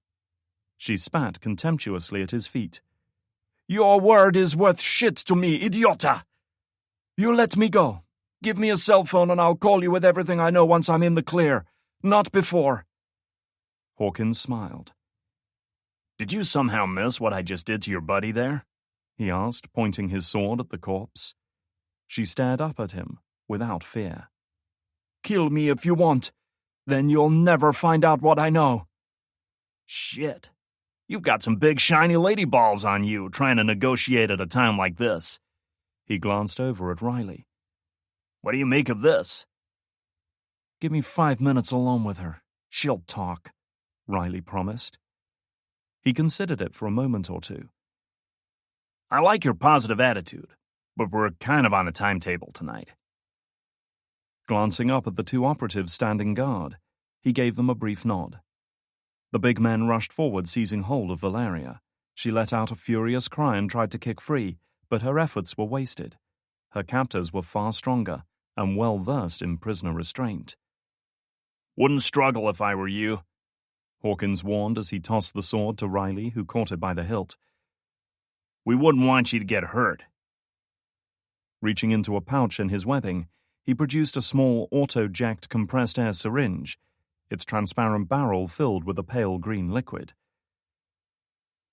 She spat contemptuously at his feet. Your word is worth shit to me, idiota! You let me go. Give me a cell phone and I'll call you with everything I know once I'm in the clear. Not before. Hawkins smiled. Did you somehow miss what I just did to your buddy there? He asked, pointing his sword at the corpse. She stared up at him, without fear. Kill me if you want. Then you'll never find out what I know. Shit. You've got some big shiny lady balls on you trying to negotiate at a time like this. He glanced over at Riley. What do you make of this? Give me 5 minutes alone with her. She'll talk, Riley promised. He considered it for a moment or two. I like your positive attitude, but we're kind of on a timetable tonight. Glancing up at the two operatives standing guard, he gave them a brief nod. The big men rushed forward, seizing hold of Valeria. She let out a furious cry and tried to kick free, but her efforts were wasted. Her captors were far stronger and well-versed in prisoner restraint. Wouldn't struggle if I were you, Hawkins warned as he tossed the sword to Riley, who caught it by the hilt. We wouldn't want you to get hurt. Reaching into a pouch in his webbing, he produced a small auto-jacked compressed air syringe, its transparent barrel filled with a pale green liquid.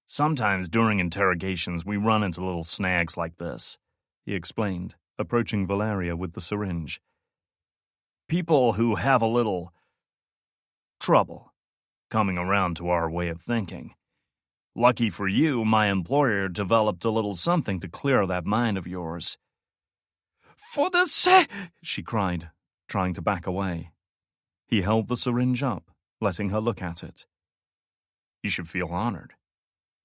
Sometimes during interrogations we run into little snags like this, he explained, approaching Valeria with the syringe. People who have a little trouble coming around to our way of thinking. Lucky for you, my employer developed a little something to clear that mind of yours. For the sake, she cried, trying to back away. He held the syringe up, letting her look at it. You should feel honored.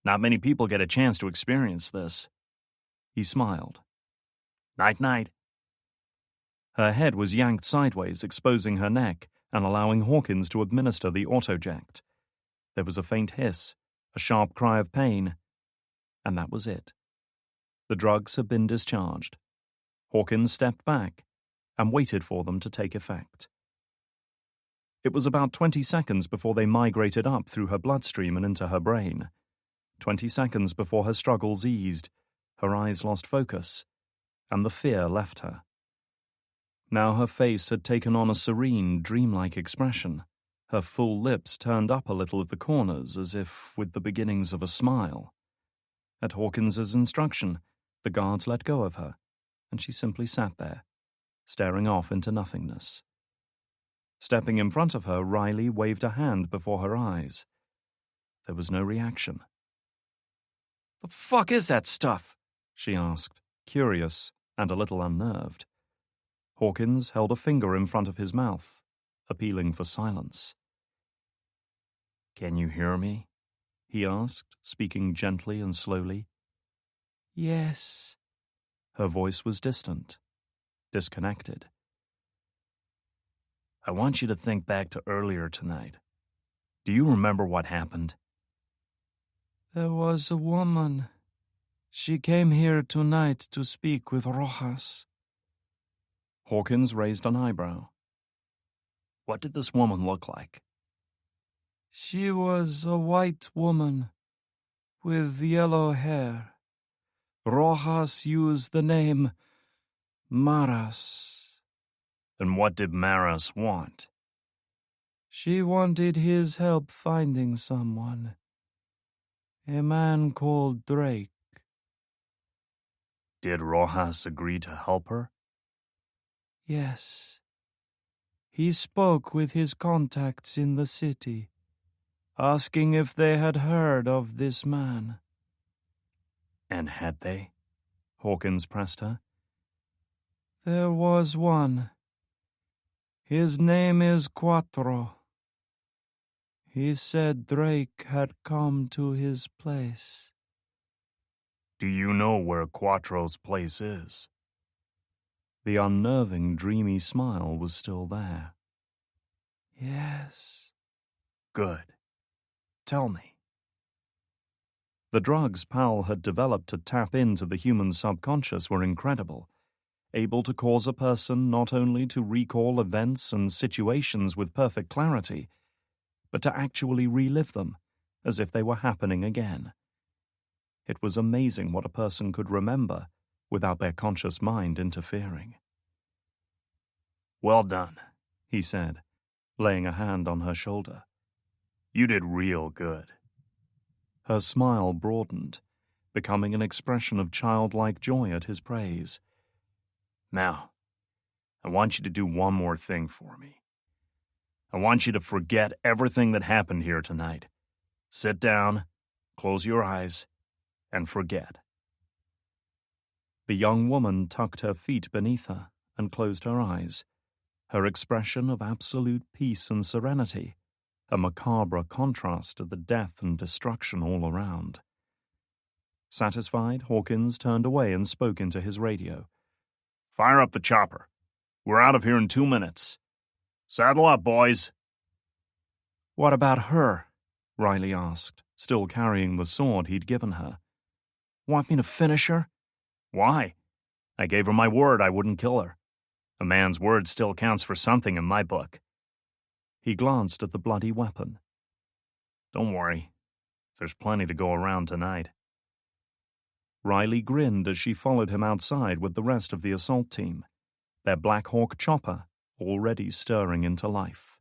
Not many people get a chance to experience this. He smiled. Night-night. Her head was yanked sideways, exposing her neck and allowing Hawkins to administer the autojact. There was a faint hiss, a sharp cry of pain, and that was it. The drugs had been discharged. Hawkins stepped back, and waited for them to take effect. It was about 20 seconds before they migrated up through her bloodstream and into her brain. 20 seconds before her struggles eased, her eyes lost focus, and the fear left her. Now her face had taken on a serene, dreamlike expression, her full lips turned up a little at the corners as if with the beginnings of a smile. At Hawkins's instruction, the guards let go of her, and she simply sat there, staring off into nothingness. Stepping in front of her, Riley waved a hand before her eyes. There was no reaction. "The fuck is that stuff?" she asked, curious and a little unnerved. Hawkins held a finger in front of his mouth, appealing for silence. "Can you hear me?" he asked, speaking gently and slowly. "Yes." Her voice was distant, disconnected. "I want you to think back to earlier tonight. Do you remember what happened?" "There was a woman. She came here tonight to speak with Rojas." Hawkins raised an eyebrow. "What did this woman look like?" "She was a white woman with yellow hair. Rojas used the name Maras." "And what did Maras want?" "She wanted his help finding someone. A man called Drake." "Did Rojas agree to help her?" "Yes. He spoke with his contacts in the city, asking if they had heard of this man." "And had they?" Hawkins pressed her. "There was one. His name is Cuatro. He said Drake had come to his place." "Do you know where Quattro's place is?" The unnerving, dreamy smile was still there. "Yes." "Good. Tell me." The drugs Powell had developed to tap into the human subconscious were incredible, able to cause a person not only to recall events and situations with perfect clarity, but to actually relive them as if they were happening again. It was amazing what a person could remember without their conscious mind interfering. "Well done," he said, laying a hand on her shoulder. "You did real good." Her smile broadened, becoming an expression of childlike joy at his praise. "Now, I want you to do one more thing for me. I want you to forget everything that happened here tonight. Sit down, close your eyes, and forget." The young woman tucked her feet beneath her and closed her eyes, her expression of absolute peace and serenity, a macabre contrast to the death and destruction all around. Satisfied, Hawkins turned away and spoke into his radio. "Fire up the chopper. We're out of here in 2 minutes. Saddle up, boys." "What about her?" Riley asked, still carrying the sword he'd given her. "Want me to finish her?" "Why? I gave her my word I wouldn't kill her. A man's word still counts for something in my book." He glanced at the bloody weapon. "Don't worry. There's plenty to go around tonight." Riley grinned as she followed him outside with the rest of the assault team, their Black Hawk chopper already stirring into life.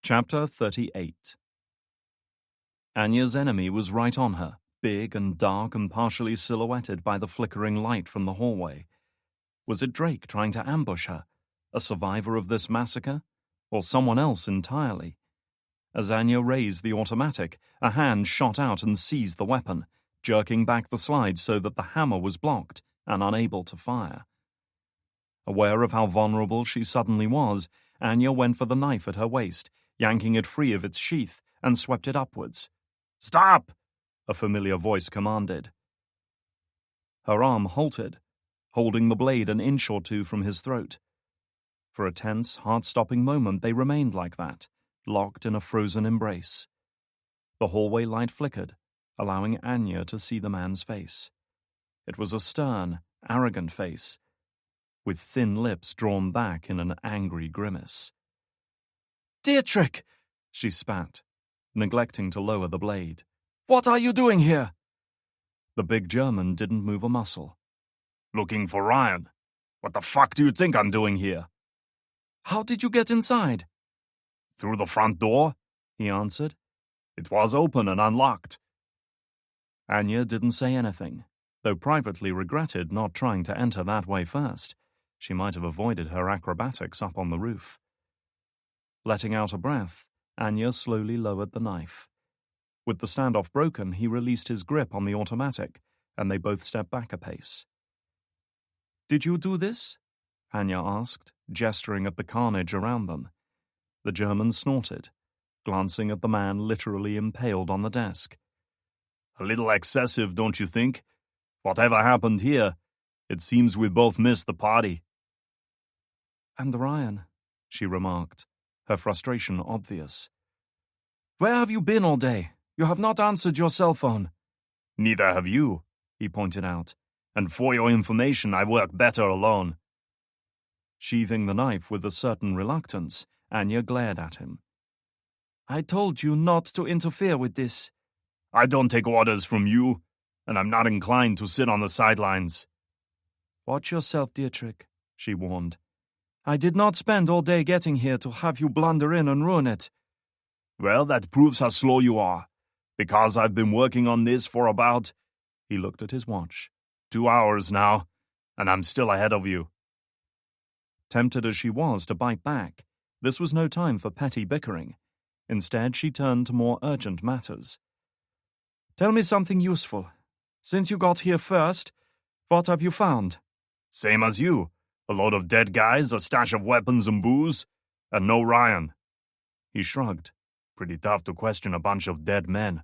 Chapter 38. Anya's enemy was right on her, big and dark and partially silhouetted by the flickering light from the hallway. Was it Drake trying to ambush her, a survivor of this massacre, or someone else entirely? As Anya raised the automatic, a hand shot out and seized the weapon, jerking back the slide so that the hammer was blocked and unable to fire. Aware of how vulnerable she suddenly was, Anya went for the knife at her waist, yanking it free of its sheath, and swept it upwards. "Stop!" a familiar voice commanded. Her arm halted, holding the blade an inch or two from his throat. For a tense, heart-stopping moment they remained like that, locked in a frozen embrace. The hallway light flickered, allowing Anya to see the man's face. It was a stern, arrogant face, with thin lips drawn back in an angry grimace. "Dietrich!" she spat, neglecting to lower the blade. "What are you doing here?" The big German didn't move a muscle. Looking for Ryan. What the fuck do you think I'm doing here? "How did you get inside?" Through the front door, he answered. It was open and unlocked. Anya didn't say anything, though privately regretted not trying to enter that way first. She might have avoided her acrobatics up on the roof. Letting out a breath, Anya slowly lowered the knife. With the standoff broken, he released his grip on the automatic, and they both stepped back a pace. "Did you do this?" Anya asked, gesturing at the carnage around them. The German snorted, glancing at the man literally impaled on the desk. A little excessive, don't you think? Whatever happened here, it seems we both missed the party. "And Ryan," she remarked, her frustration obvious. "Where have you been all day? You have not answered your cell phone." Neither have you, he pointed out. And for your information, I work better alone. Sheathing the knife with a certain reluctance, Anya glared at him. "I told you not to interfere with this." I don't take orders from you, and I'm not inclined to sit on the sidelines. "Watch yourself, Dietrich," she warned. "I did not spend all day getting here to have you blunder in and ruin it." Well, that proves how slow you are, because I've been working on this for about, he looked at his watch, 2 hours now, and I'm still ahead of you. Tempted as she was to bite back, this was no time for petty bickering. Instead, she turned to more urgent matters. "Tell me something useful. Since you got here first, what have you found?" Same as you. A load of dead guys, a stash of weapons and booze, and no Ryan. He shrugged. Pretty tough to question a bunch of dead men.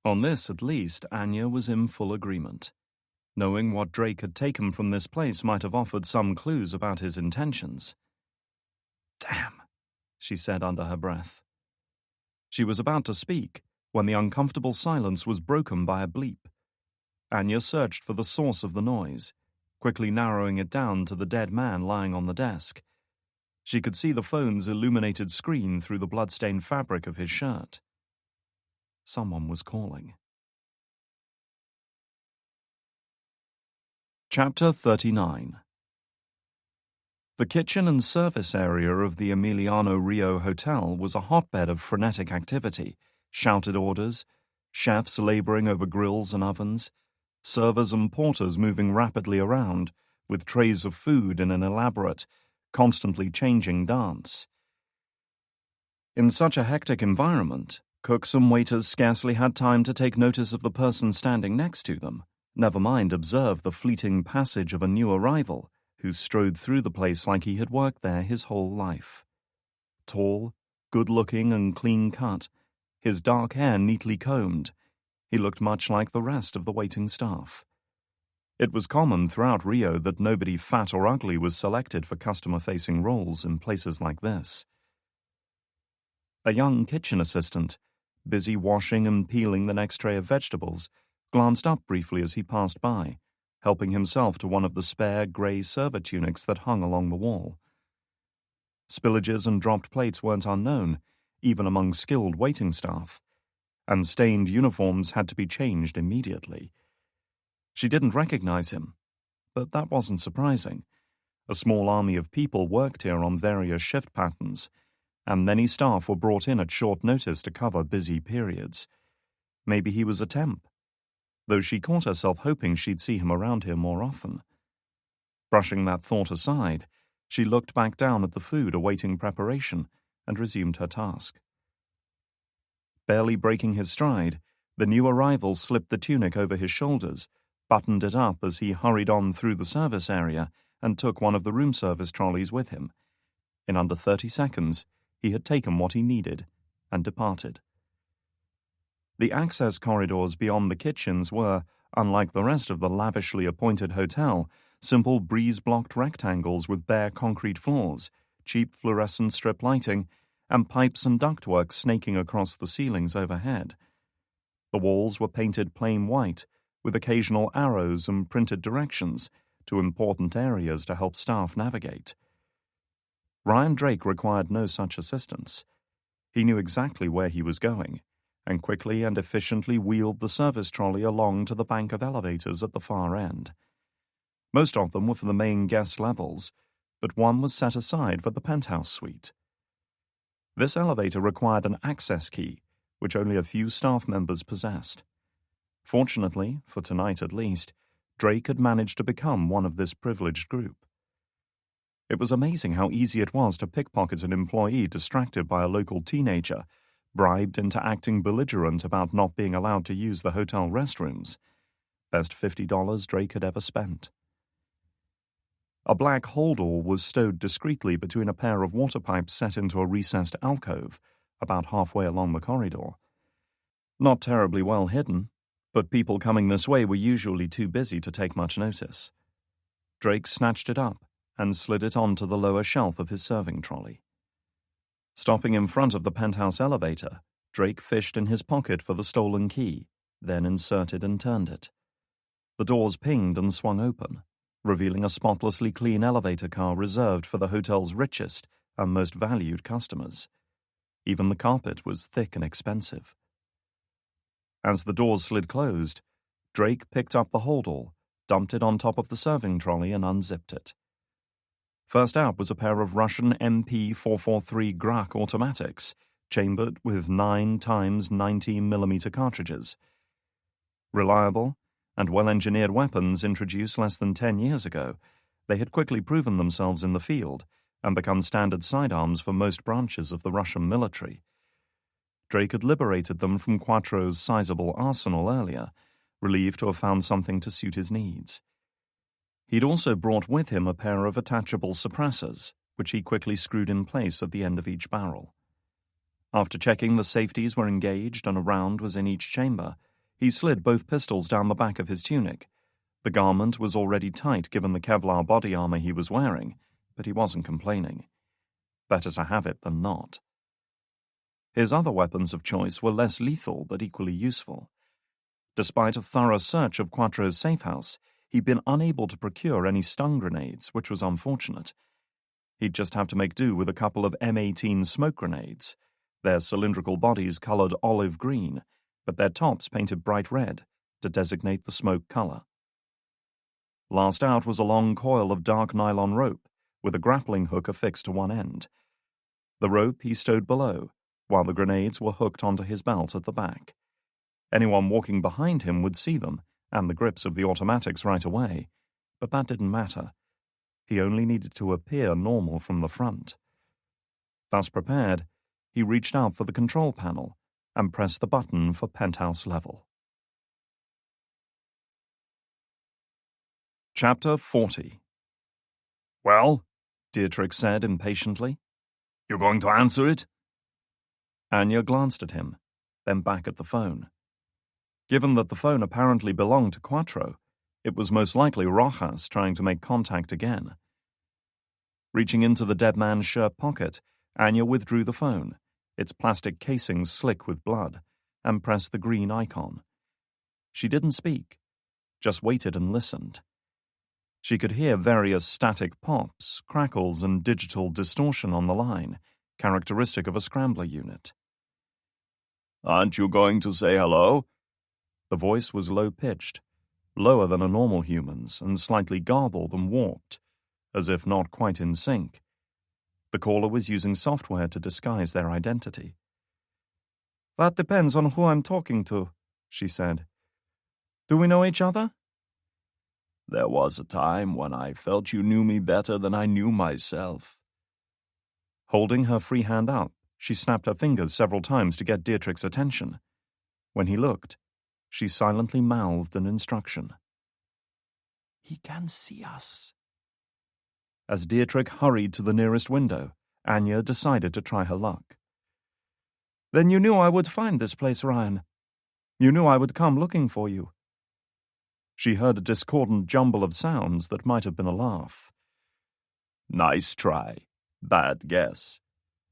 On this, at least, Anya was in full agreement. Knowing what Drake had taken from this place might have offered some clues about his intentions. "Damn," she said under her breath. She was about to speak when the uncomfortable silence was broken by a bleep. Anya searched for the source of the noise, quickly narrowing it down to the dead man lying on the desk. She could see the phone's illuminated screen through the blood-stained fabric of his shirt. Someone was calling. Chapter 39. The kitchen and service area of the Emiliano Rio Hotel was a hotbed of frenetic activity, shouted orders, chefs laboring over grills and ovens, servers and porters moving rapidly around, with trays of food in an elaborate, constantly changing dance. In such a hectic environment, cooks and waiters scarcely had time to take notice of the person standing next to them, never mind observe the fleeting passage of a new arrival who strode through the place like he had worked there his whole life. Tall, good-looking and clean-cut, his dark hair neatly combed, he looked much like the rest of the waiting staff. It was common throughout Rio that nobody fat or ugly was selected for customer-facing roles in places like this. A young kitchen assistant, busy washing and peeling the next tray of vegetables, glanced up briefly as he passed by, helping himself to one of the spare grey server tunics that hung along the wall. Spillages and dropped plates weren't unknown, even among skilled waiting staff, and stained uniforms had to be changed immediately. She didn't recognize him, but that wasn't surprising. A small army of people worked here on various shift patterns, and many staff were brought in at short notice to cover busy periods. Maybe he was a temp, though she caught herself hoping she'd see him around here more often. Brushing that thought aside, she looked back down at the food awaiting preparation and resumed her task. Barely breaking his stride, the new arrival slipped the tunic over his shoulders, buttoned it up as he hurried on through the service area and took one of the room service trolleys with him. In under 30 seconds, he had taken what he needed and departed. The access corridors beyond the kitchens were, unlike the rest of the lavishly appointed hotel, simple breeze-blocked rectangles with bare concrete floors, cheap fluorescent strip lighting, and pipes and ductwork snaking across the ceilings overhead. The walls were painted plain white, with occasional arrows and printed directions to important areas to help staff navigate. Ryan Drake required no such assistance. He knew exactly where he was going, and quickly and efficiently wheeled the service trolley along to the bank of elevators at the far end. Most of them were for the main guest levels, but one was set aside for the penthouse suite. This elevator required an access key, which only a few staff members possessed. Fortunately, for tonight at least, Drake had managed to become one of this privileged group. It was amazing how easy it was to pickpocket an employee distracted by a local teenager, bribed into acting belligerent about not being allowed to use the hotel restrooms. Best $50 Drake had ever spent. A black holdall was stowed discreetly between a pair of water pipes set into a recessed alcove, about halfway along the corridor. Not terribly well hidden, but people coming this way were usually too busy to take much notice. Drake snatched it up and slid it onto the lower shelf of his serving trolley. Stopping in front of the penthouse elevator, Drake fished in his pocket for the stolen key, then inserted and turned it. The doors pinged and swung open, revealing a spotlessly clean elevator car reserved for the hotel's richest and most valued customers. Even the carpet was thick and expensive. As the doors slid closed, Drake picked up the holdall, dumped it on top of the serving trolley, and unzipped it. First out was a pair of Russian MP443 Grak automatics, chambered with 9x 19mm cartridges. Reliable and well-engineered weapons introduced less than 10 years ago, they had quickly proven themselves in the field and become standard sidearms for most branches of the Russian military. Drake had liberated them from Quattro's sizable arsenal earlier, relieved to have found something to suit his needs. He'd also brought with him a pair of attachable suppressors, which he quickly screwed in place at the end of each barrel. After checking the safeties were engaged and a round was in each chamber, he slid both pistols down the back of his tunic. The garment was already tight given the Kevlar body armor he was wearing, but he wasn't complaining. Better to have it than not. His other weapons of choice were less lethal but equally useful. Despite a thorough search of Quattro's safe house, he'd been unable to procure any stun grenades, which was unfortunate. He'd just have to make do with a couple of M18 smoke grenades, their cylindrical bodies colored olive green, but their tops painted bright red to designate the smoke color. Last out was a long coil of dark nylon rope, with a grappling hook affixed to one end. The rope he stowed below, while the grenades were hooked onto his belt at the back. Anyone walking behind him would see them and the grips of the automatics right away, but that didn't matter. He only needed to appear normal from the front. Thus prepared, he reached out for the control panel and pressed the button for penthouse level. Chapter 40. Well? Dietrich said impatiently. You going to answer it? Anya glanced at him, then back at the phone. Given that the phone apparently belonged to Quattro, it was most likely Rojas trying to make contact again. Reaching into the dead man's shirt pocket, Anya withdrew the phone, its plastic casing slick with blood, and pressed the green icon. She didn't speak, just waited and listened. She could hear various static pops, crackles, and digital distortion on the line, characteristic of a scrambler unit. Aren't you going to say hello? The voice was low-pitched, lower than a normal human's, and slightly garbled and warped, as if not quite in sync. The caller was using software to disguise their identity. "That depends on who I'm talking to," she said. "Do we know each other?" There was a time when I felt you knew me better than I knew myself. Holding her free hand up, she snapped her fingers several times to get Dietrich's attention. When he looked, she silently mouthed an instruction. "He can see us." As Dietrich hurried to the nearest window, Anya decided to try her luck. "Then you knew I would find this place, Ryan. You knew I would come looking for you." She heard a discordant jumble of sounds that might have been a laugh. Nice try. Bad guess.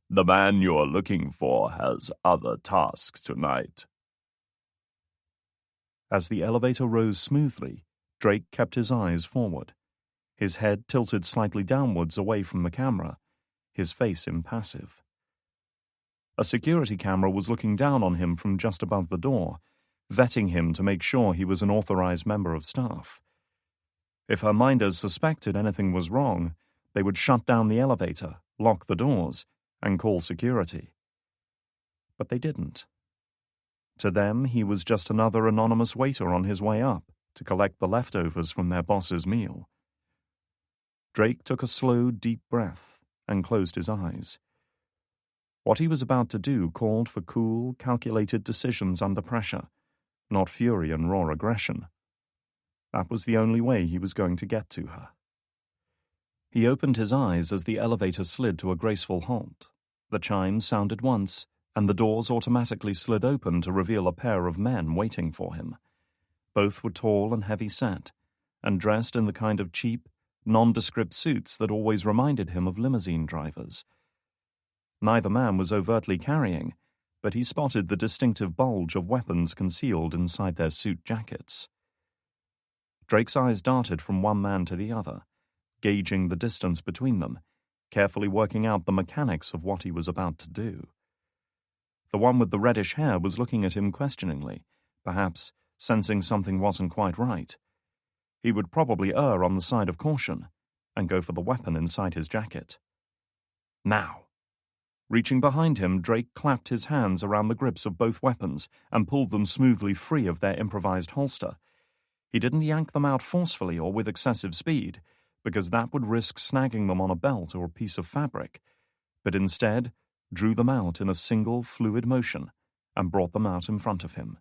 The man you're looking for has other tasks tonight. As the elevator rose smoothly, Drake kept his eyes forward, his head tilted slightly downwards away from the camera, his face impassive. A security camera was looking down on him from just above the door, vetting him to make sure he was an authorized member of staff. If her minders suspected anything was wrong, they would shut down the elevator, lock the doors, and call security. But they didn't. To them, he was just another anonymous waiter on his way up to collect the leftovers from their boss's meal. Drake took a slow, deep breath and closed his eyes. What he was about to do called for cool, calculated decisions under pressure, not fury and raw aggression. That was the only way he was going to get to her. He opened his eyes as the elevator slid to a graceful halt. The chimes sounded once, and the doors automatically slid open to reveal a pair of men waiting for him. Both were tall and heavy-set, and dressed in the kind of cheap, nondescript suits that always reminded him of limousine drivers. Neither man was overtly carrying, but he spotted the distinctive bulge of weapons concealed inside their suit jackets. Drake's eyes darted from one man to the other, gauging the distance between them, carefully working out the mechanics of what he was about to do. The one with the reddish hair was looking at him questioningly, perhaps sensing something wasn't quite right. He would probably err on the side of caution and go for the weapon inside his jacket. Now! Reaching behind him, Drake clapped his hands around the grips of both weapons and pulled them smoothly free of their improvised holster. He didn't yank them out forcefully or with excessive speed, because that would risk snagging them on a belt or a piece of fabric, but instead drew them out in a single fluid motion and brought them out in front of him.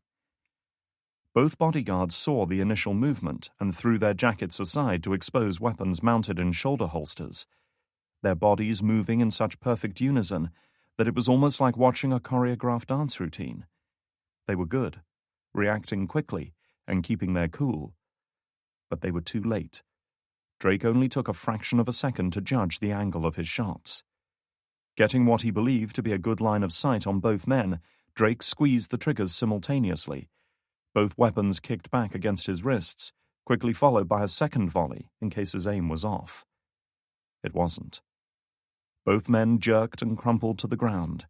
Both bodyguards saw the initial movement and threw their jackets aside to expose weapons mounted in shoulder holsters, their bodies moving in such perfect unison that it was almost like watching a choreographed dance routine. They were good, reacting quickly and keeping their cool. But they were too late. Drake only took a fraction of a second to judge the angle of his shots. Getting what he believed to be a good line of sight on both men, Drake squeezed the triggers simultaneously. Both weapons kicked back against his wrists, quickly followed by a second volley in case his aim was off. It wasn't. Both men jerked and crumpled to the ground,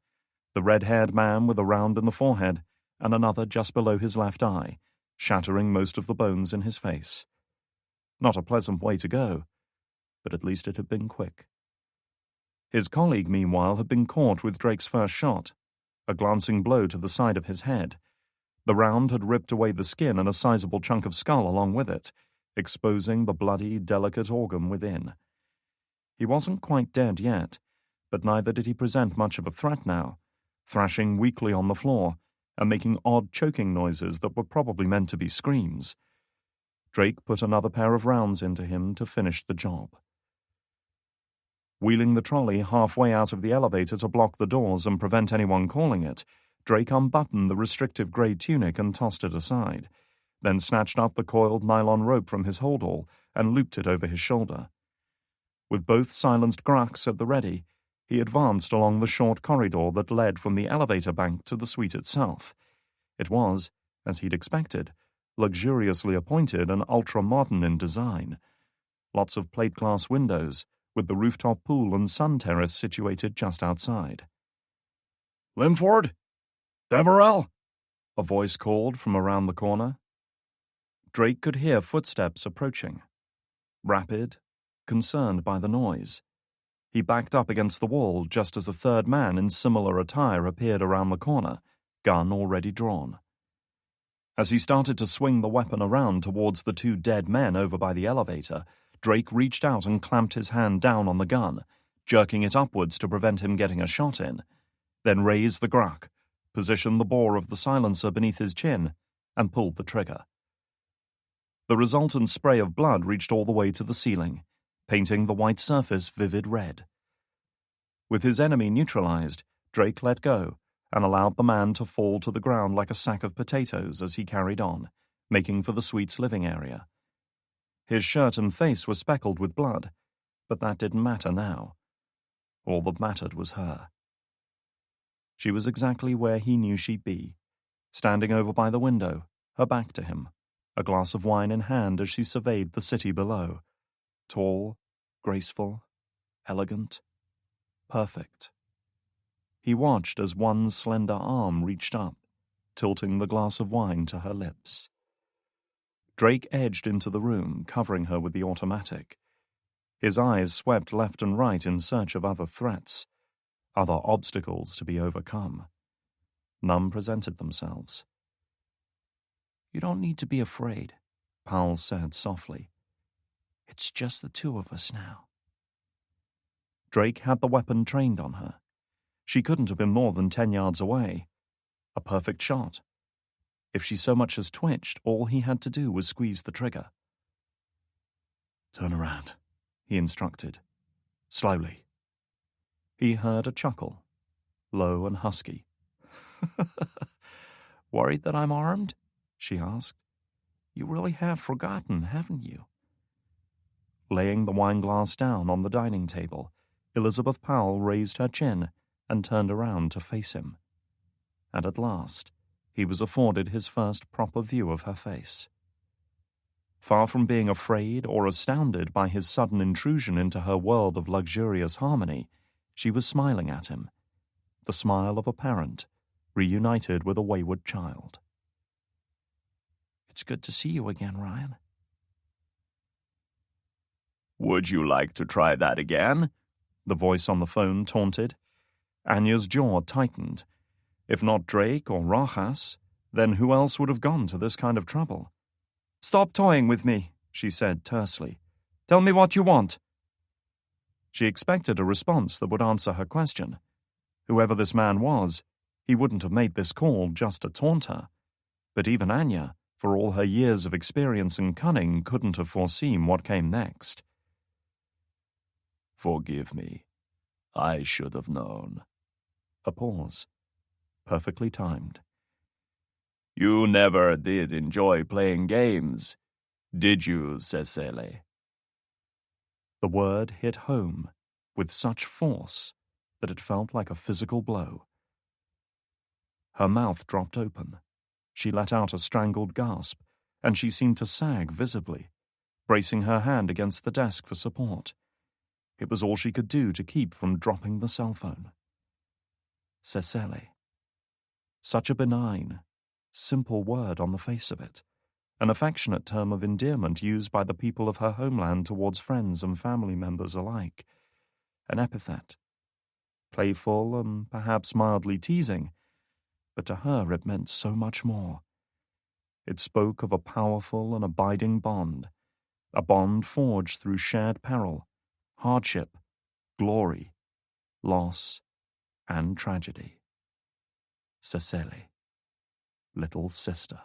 the red-haired man with a round in the forehead and another just below his left eye, shattering most of the bones in his face. Not a pleasant way to go, but at least it had been quick. His colleague, meanwhile, had been caught with Drake's first shot, a glancing blow to the side of his head. The round had ripped away the skin and a sizable chunk of skull along with it, exposing the bloody, delicate organ within. He wasn't quite dead yet, but neither did he present much of a threat now, thrashing weakly on the floor and making odd choking noises that were probably meant to be screams. Drake put another pair of rounds into him to finish the job. Wheeling the trolley halfway out of the elevator to block the doors and prevent anyone calling it, Drake unbuttoned the restrictive grey tunic and tossed it aside, then snatched up the coiled nylon rope from his holdall and looped it over his shoulder. With both silenced Grux at the ready, he advanced along the short corridor that led from the elevator bank to the suite itself. It was, as he'd expected, luxuriously appointed and ultra-modern in design. Lots of plate-glass windows, with the rooftop pool and sun terrace situated just outside. "Linford? Deverell?" A voice called from around the corner. Drake could hear footsteps approaching. Rapid, concerned by the noise. He backed up against the wall just as a third man in similar attire appeared around the corner, gun already drawn. As he started to swing the weapon around towards the two dead men over by the elevator, Drake reached out and clamped his hand down on the gun, jerking it upwards to prevent him getting a shot in, then raised the Gruk, positioned the bore of the silencer beneath his chin, and pulled the trigger. The resultant spray of blood reached all the way to the ceiling, painting the white surface vivid red. With his enemy neutralized, Drake let go and allowed the man to fall to the ground like a sack of potatoes as he carried on, making for the suite's living area. His shirt and face were speckled with blood, but that didn't matter now. All that mattered was her. She was exactly where he knew she'd be, standing over by the window, her back to him, a glass of wine in hand as she surveyed the city below. Tall, graceful, elegant, perfect. He watched as one slender arm reached up, tilting the glass of wine to her lips. Drake edged into the room, covering her with the automatic. His eyes swept left and right in search of other threats, other obstacles to be overcome. None presented themselves. "You don't need to be afraid," Powell said softly. "It's just the two of us now." Drake had the weapon trained on her. She couldn't have been more than 10 yards away. A perfect shot. If she so much as twitched, all he had to do was squeeze the trigger. "Turn around," he instructed. "Slowly." He heard a chuckle, low and husky. "Worried that I'm armed?" she asked. "You really have forgotten, haven't you?" Laying the wineglass down on the dining table, Elizabeth Powell raised her chin and turned around to face him. And at last, he was afforded his first proper view of her face. Far from being afraid or astounded by his sudden intrusion into her world of luxurious harmony, she was smiling at him, the smile of a parent reunited with a wayward child. "It's good to see you again, Ryan." Would you like to try that again? The voice on the phone taunted. Anya's jaw tightened. If not Drake or Rojas, then who else would have gone to this kind of trouble? "Stop toying with me," she said tersely. "Tell me what you want." She expected a response that would answer her question. Whoever this man was, he wouldn't have made this call just to taunt her. But even Anya, for all her years of experience and cunning, couldn't have foreseen what came next. Forgive me. I should have known. A pause. Perfectly timed. You never did enjoy playing games, did you, Cecile? The word hit home with such force that it felt like a physical blow. Her mouth dropped open. She let out a strangled gasp, and she seemed to sag visibly, bracing her hand against the desk for support. It was all she could do to keep from dropping the cell phone. Cecile. Such a benign, simple word on the face of it, an affectionate term of endearment used by the people of her homeland towards friends and family members alike. An epithet. Playful and perhaps mildly teasing, but to her it meant so much more. It spoke of a powerful and abiding bond, a bond forged through shared peril, hardship, glory, loss, and tragedy. Cecile. Little sister.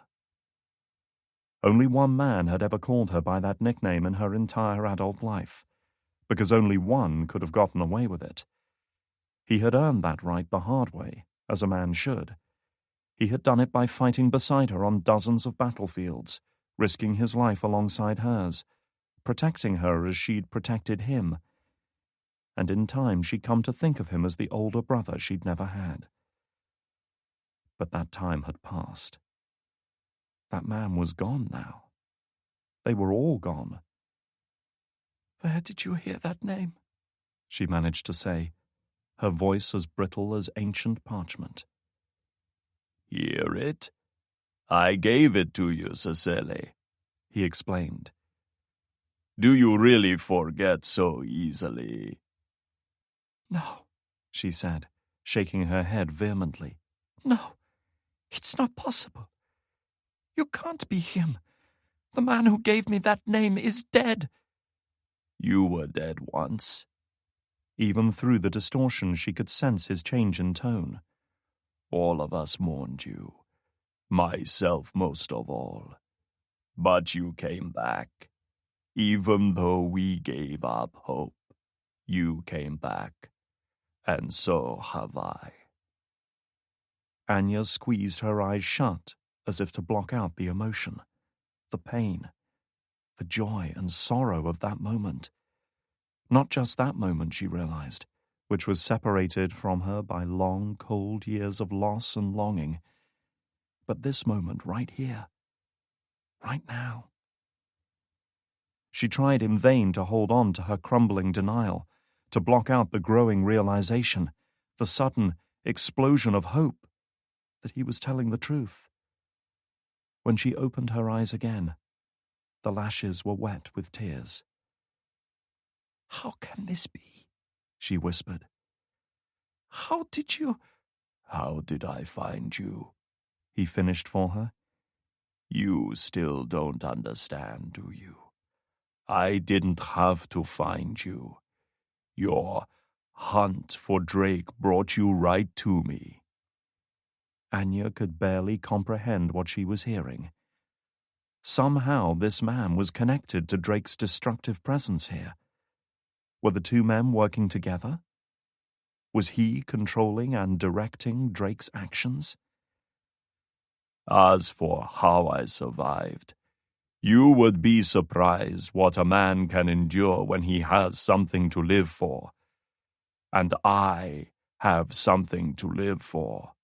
Only one man had ever called her by that nickname in her entire adult life, because only one could have gotten away with it. He had earned that right the hard way, as a man should. He had done it by fighting beside her on dozens of battlefields, risking his life alongside hers, protecting her as she'd protected him. And in time she'd come to think of him as the older brother she'd never had. But that time had passed. That man was gone now. They were all gone. "Where did you hear that name?" she managed to say, her voice as brittle as ancient parchment. Hear it? I gave it to you, Cecile, he explained. Do you really forget so easily? "No," she said, shaking her head vehemently. "No, it's not possible. You can't be him. The man who gave me that name is dead." You were dead once. Even through the distortion, she could sense his change in tone. All of us mourned you, myself most of all. But you came back. Even though we gave up hope, you came back. And so have I. Anya squeezed her eyes shut as if to block out the emotion, the pain, the joy and sorrow of that moment. Not just that moment, she realized, which was separated from her by long, cold years of loss and longing, but this moment right here, right now. She tried in vain to hold on to her crumbling denial, to block out the growing realization, the sudden explosion of hope that he was telling the truth. When she opened her eyes again, the lashes were wet with tears. "How can this be?" she whispered. "How did you—" "How did I find you?" he finished for her. "You still don't understand, do you? I didn't have to find you. Your hunt for Drake brought you right to me." Anya could barely comprehend what she was hearing. Somehow this man was connected to Drake's destructive presence here. Were the two men working together? Was he controlling and directing Drake's actions? "As for how I survived, you would be surprised what a man can endure when he has something to live for. And I have something to live for."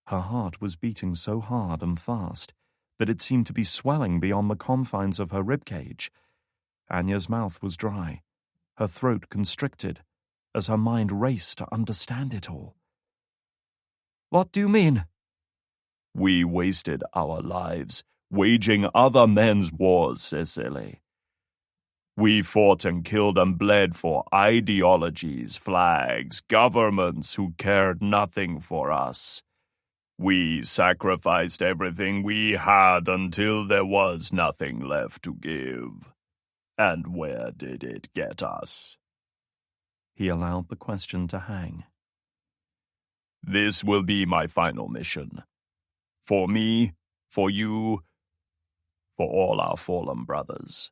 Her heart was beating so hard and fast that it seemed to be swelling beyond the confines of her ribcage. Anya's mouth was dry, her throat constricted, as her mind raced to understand it all. "What do you mean?" "We wasted our lives waging other men's wars, Cecily. We fought and killed and bled for ideologies, flags, governments who cared nothing for us. We sacrificed everything we had until there was nothing left to give. And where did it get us?" He allowed the question to hang. "This will be my final mission. For me, for you, for all our fallen brothers.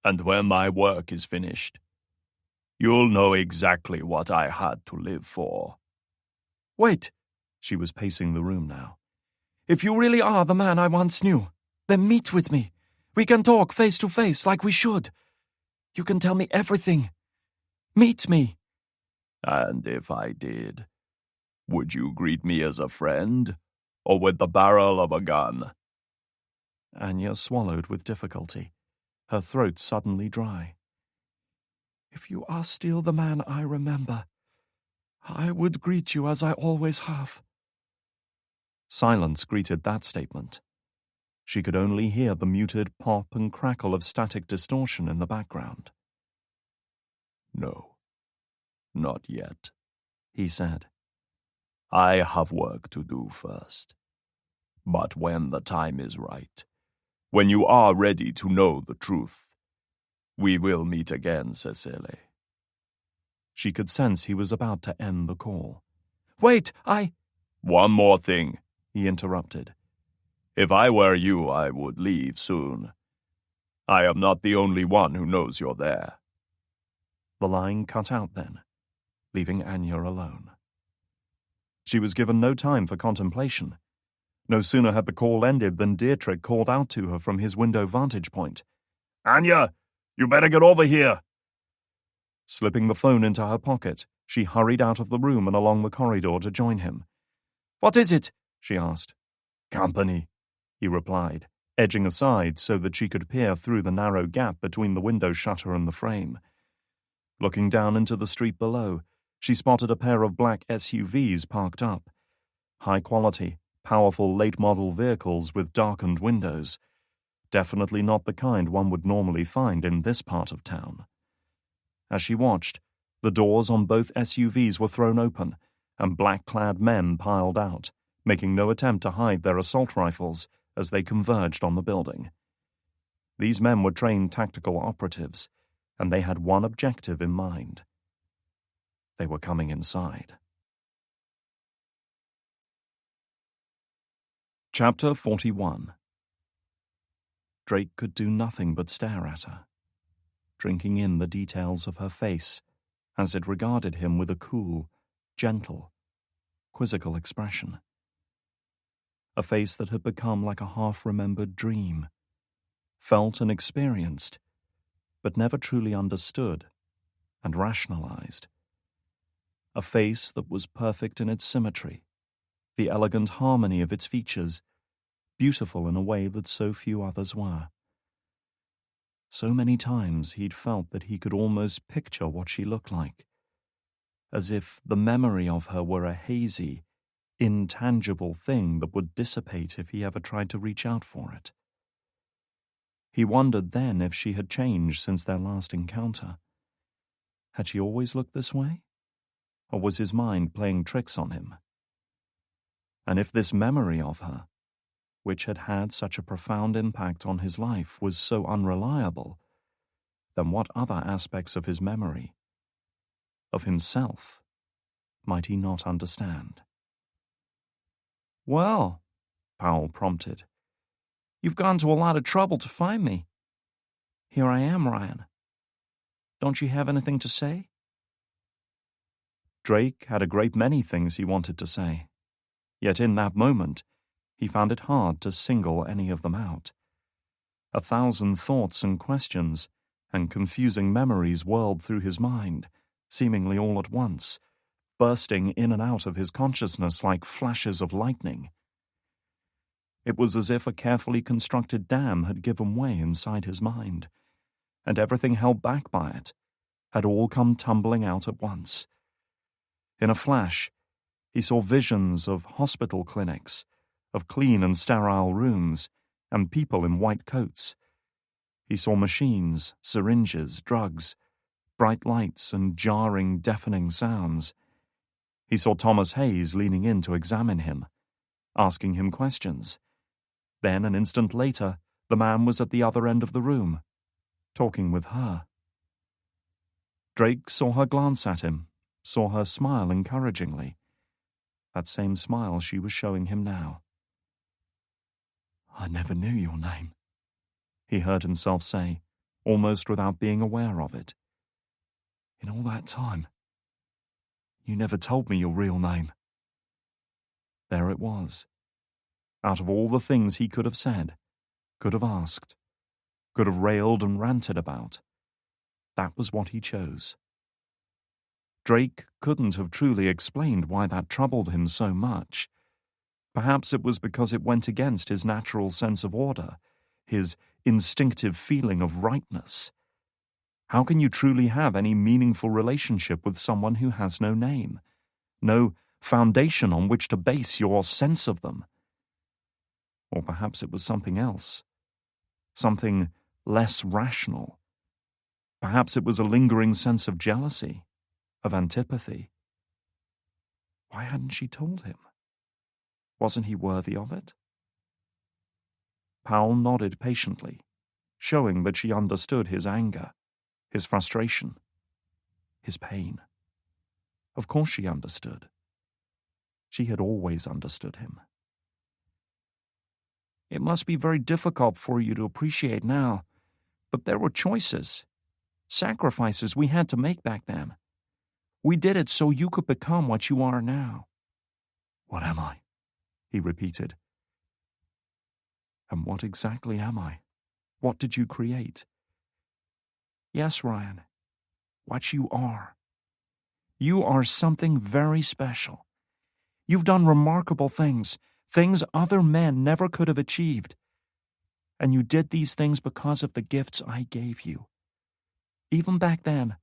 And when my work is finished, you'll know exactly what I had to live for." "Wait," she was pacing the room now. "If you really are the man I once knew, then meet with me. We can talk face to face like we should. You can tell me everything. Meet me." "And if I did, would you greet me as a friend, or with the barrel of a gun?" Anya swallowed with difficulty, her throat suddenly dry. "If you are still the man I remember, I would greet you as I always have." Silence greeted that statement. She could only hear the muted pop and crackle of static distortion in the background. "No, not yet," he said. "I have work to do first. But when the time is right, when you are ready to know the truth, we will meet again, Cecily." She could sense he was about to end the call. "Wait, "One more thing," he interrupted. "If I were you, I would leave soon. I am not the only one who knows you're there." The line cut out then, leaving Anya alone. She was given no time for contemplation. No sooner had the call ended than Dietrich called out to her from his window vantage point. "Anya, you better get over here." Slipping the phone into her pocket, she hurried out of the room and along the corridor to join him. "What is it?" she asked. "Company," he replied, edging aside so that she could peer through the narrow gap between the window shutter and the frame. Looking down into the street below, she spotted a pair of black SUVs parked up. High-quality, powerful late-model vehicles with darkened windows. Definitely not the kind one would normally find in this part of town. As she watched, the doors on both SUVs were thrown open, and black-clad men piled out, making no attempt to hide their assault rifles as they converged on the building. These men were trained tactical operatives, and they had one objective in mind. They were coming inside. Chapter 41. Drake could do nothing but stare at her, drinking in the details of her face as it regarded him with a cool, gentle, quizzical expression. A face that had become like a half-remembered dream, felt and experienced, but never truly understood and rationalized. A face that was perfect in its symmetry, the elegant harmony of its features, beautiful in a way that so few others were. So many times he'd felt that he could almost picture what she looked like, as if the memory of her were a hazy, intangible thing that would dissipate if he ever tried to reach out for it. He wondered then if she had changed since their last encounter. Had she always looked this way? Or was his mind playing tricks on him? And if this memory of her, which had had such a profound impact on his life, was so unreliable, then what other aspects of his memory, of himself, might he not understand? "Well," Powell prompted, "you've gone to a lot of trouble to find me. Here I am, Ryan. Don't you have anything to say?" Drake had a great many things he wanted to say, yet in that moment he found it hard to single any of them out. 1,000 thoughts and questions and confusing memories whirled through his mind, seemingly all at once, bursting in and out of his consciousness like flashes of lightning. It was as if a carefully constructed dam had given way inside his mind, and everything held back by it had all come tumbling out at once. In a flash, he saw visions of hospital clinics, of clean and sterile rooms, and people in white coats. He saw machines, syringes, drugs, bright lights, and jarring, deafening sounds. He saw Thomas Hayes leaning in to examine him, asking him questions. Then, an instant later, the man was at the other end of the room, talking with her. Drake saw her glance at him, saw her smile encouragingly. That same smile she was showing him now. "I never knew your name," he heard himself say, almost without being aware of it. "In all that time, you never told me your real name." There it was. Out of all the things he could have said, could have asked, could have railed and ranted about, that was what he chose. Drake couldn't have truly explained why that troubled him so much. Perhaps it was because it went against his natural sense of order, his instinctive feeling of rightness. How can you truly have any meaningful relationship with someone who has no name, no foundation on which to base your sense of them? Or perhaps it was something else, something less rational. Perhaps it was a lingering sense of jealousy, of antipathy. Why hadn't she told him? Wasn't he worthy of it? Powell nodded patiently, showing that she understood his anger, his frustration, his pain. Of course she understood. She had always understood him. "It must be very difficult for you to appreciate now, but there were choices, sacrifices we had to make back then. We did it so you could become what you are now." "What am I?" he repeated. "And what exactly am I? What did you create?" "Yes, Ryan, what you are. You are something very special. You've done remarkable things, things other men never could have achieved. And you did these things because of the gifts I gave you. Even back then,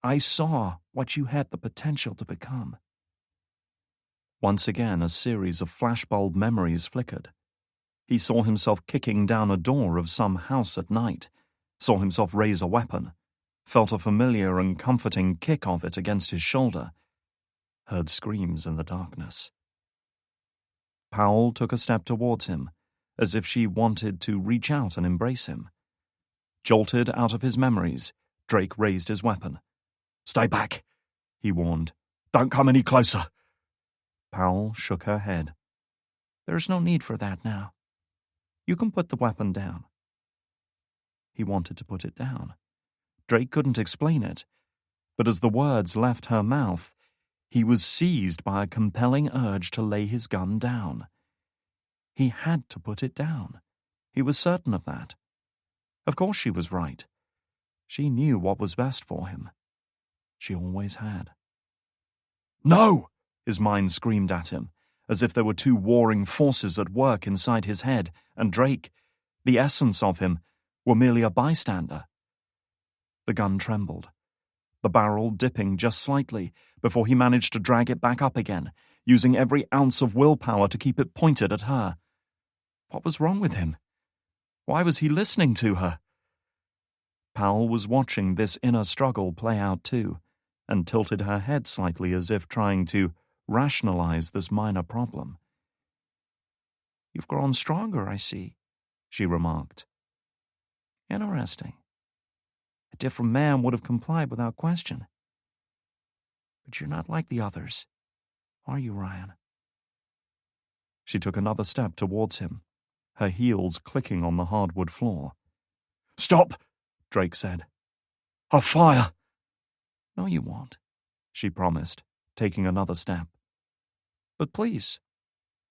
I saw what you had the potential to become." Once again, a series of flashbulb memories flickered. He saw himself kicking down a door of some house at night, saw himself raise a weapon, felt a familiar and comforting kick of it against his shoulder, heard screams in the darkness. Powell took a step towards him, as if she wanted to reach out and embrace him. Jolted out of his memories, Drake raised his weapon. "Stay back," he warned. "Don't come any closer." Powell shook her head. "There's no need for that now. You can put the weapon down." He wanted to put it down. Drake couldn't explain it, but as the words left her mouth, he was seized by a compelling urge to lay his gun down. He had to put it down. He was certain of that. Of course she was right. She knew what was best for him. She always had. "No!" his mind screamed at him, as if there were two warring forces at work inside his head, and Drake, the essence of him, were merely a bystander. The gun trembled, the barrel dipping just slightly before he managed to drag it back up again, using every ounce of willpower to keep it pointed at her. What was wrong with him? Why was he listening to her? Powell was watching this inner struggle play out too, and tilted her head slightly as if trying to rationalize this minor problem. "You've grown stronger, I see," she remarked. "Interesting. A different man would have complied without question. But you're not like the others, are you, Ryan?" She took another step towards him, her heels clicking on the hardwood floor. "Stop!" Drake said. "I'll fire!" "No, you won't," she promised, taking another step. "But please,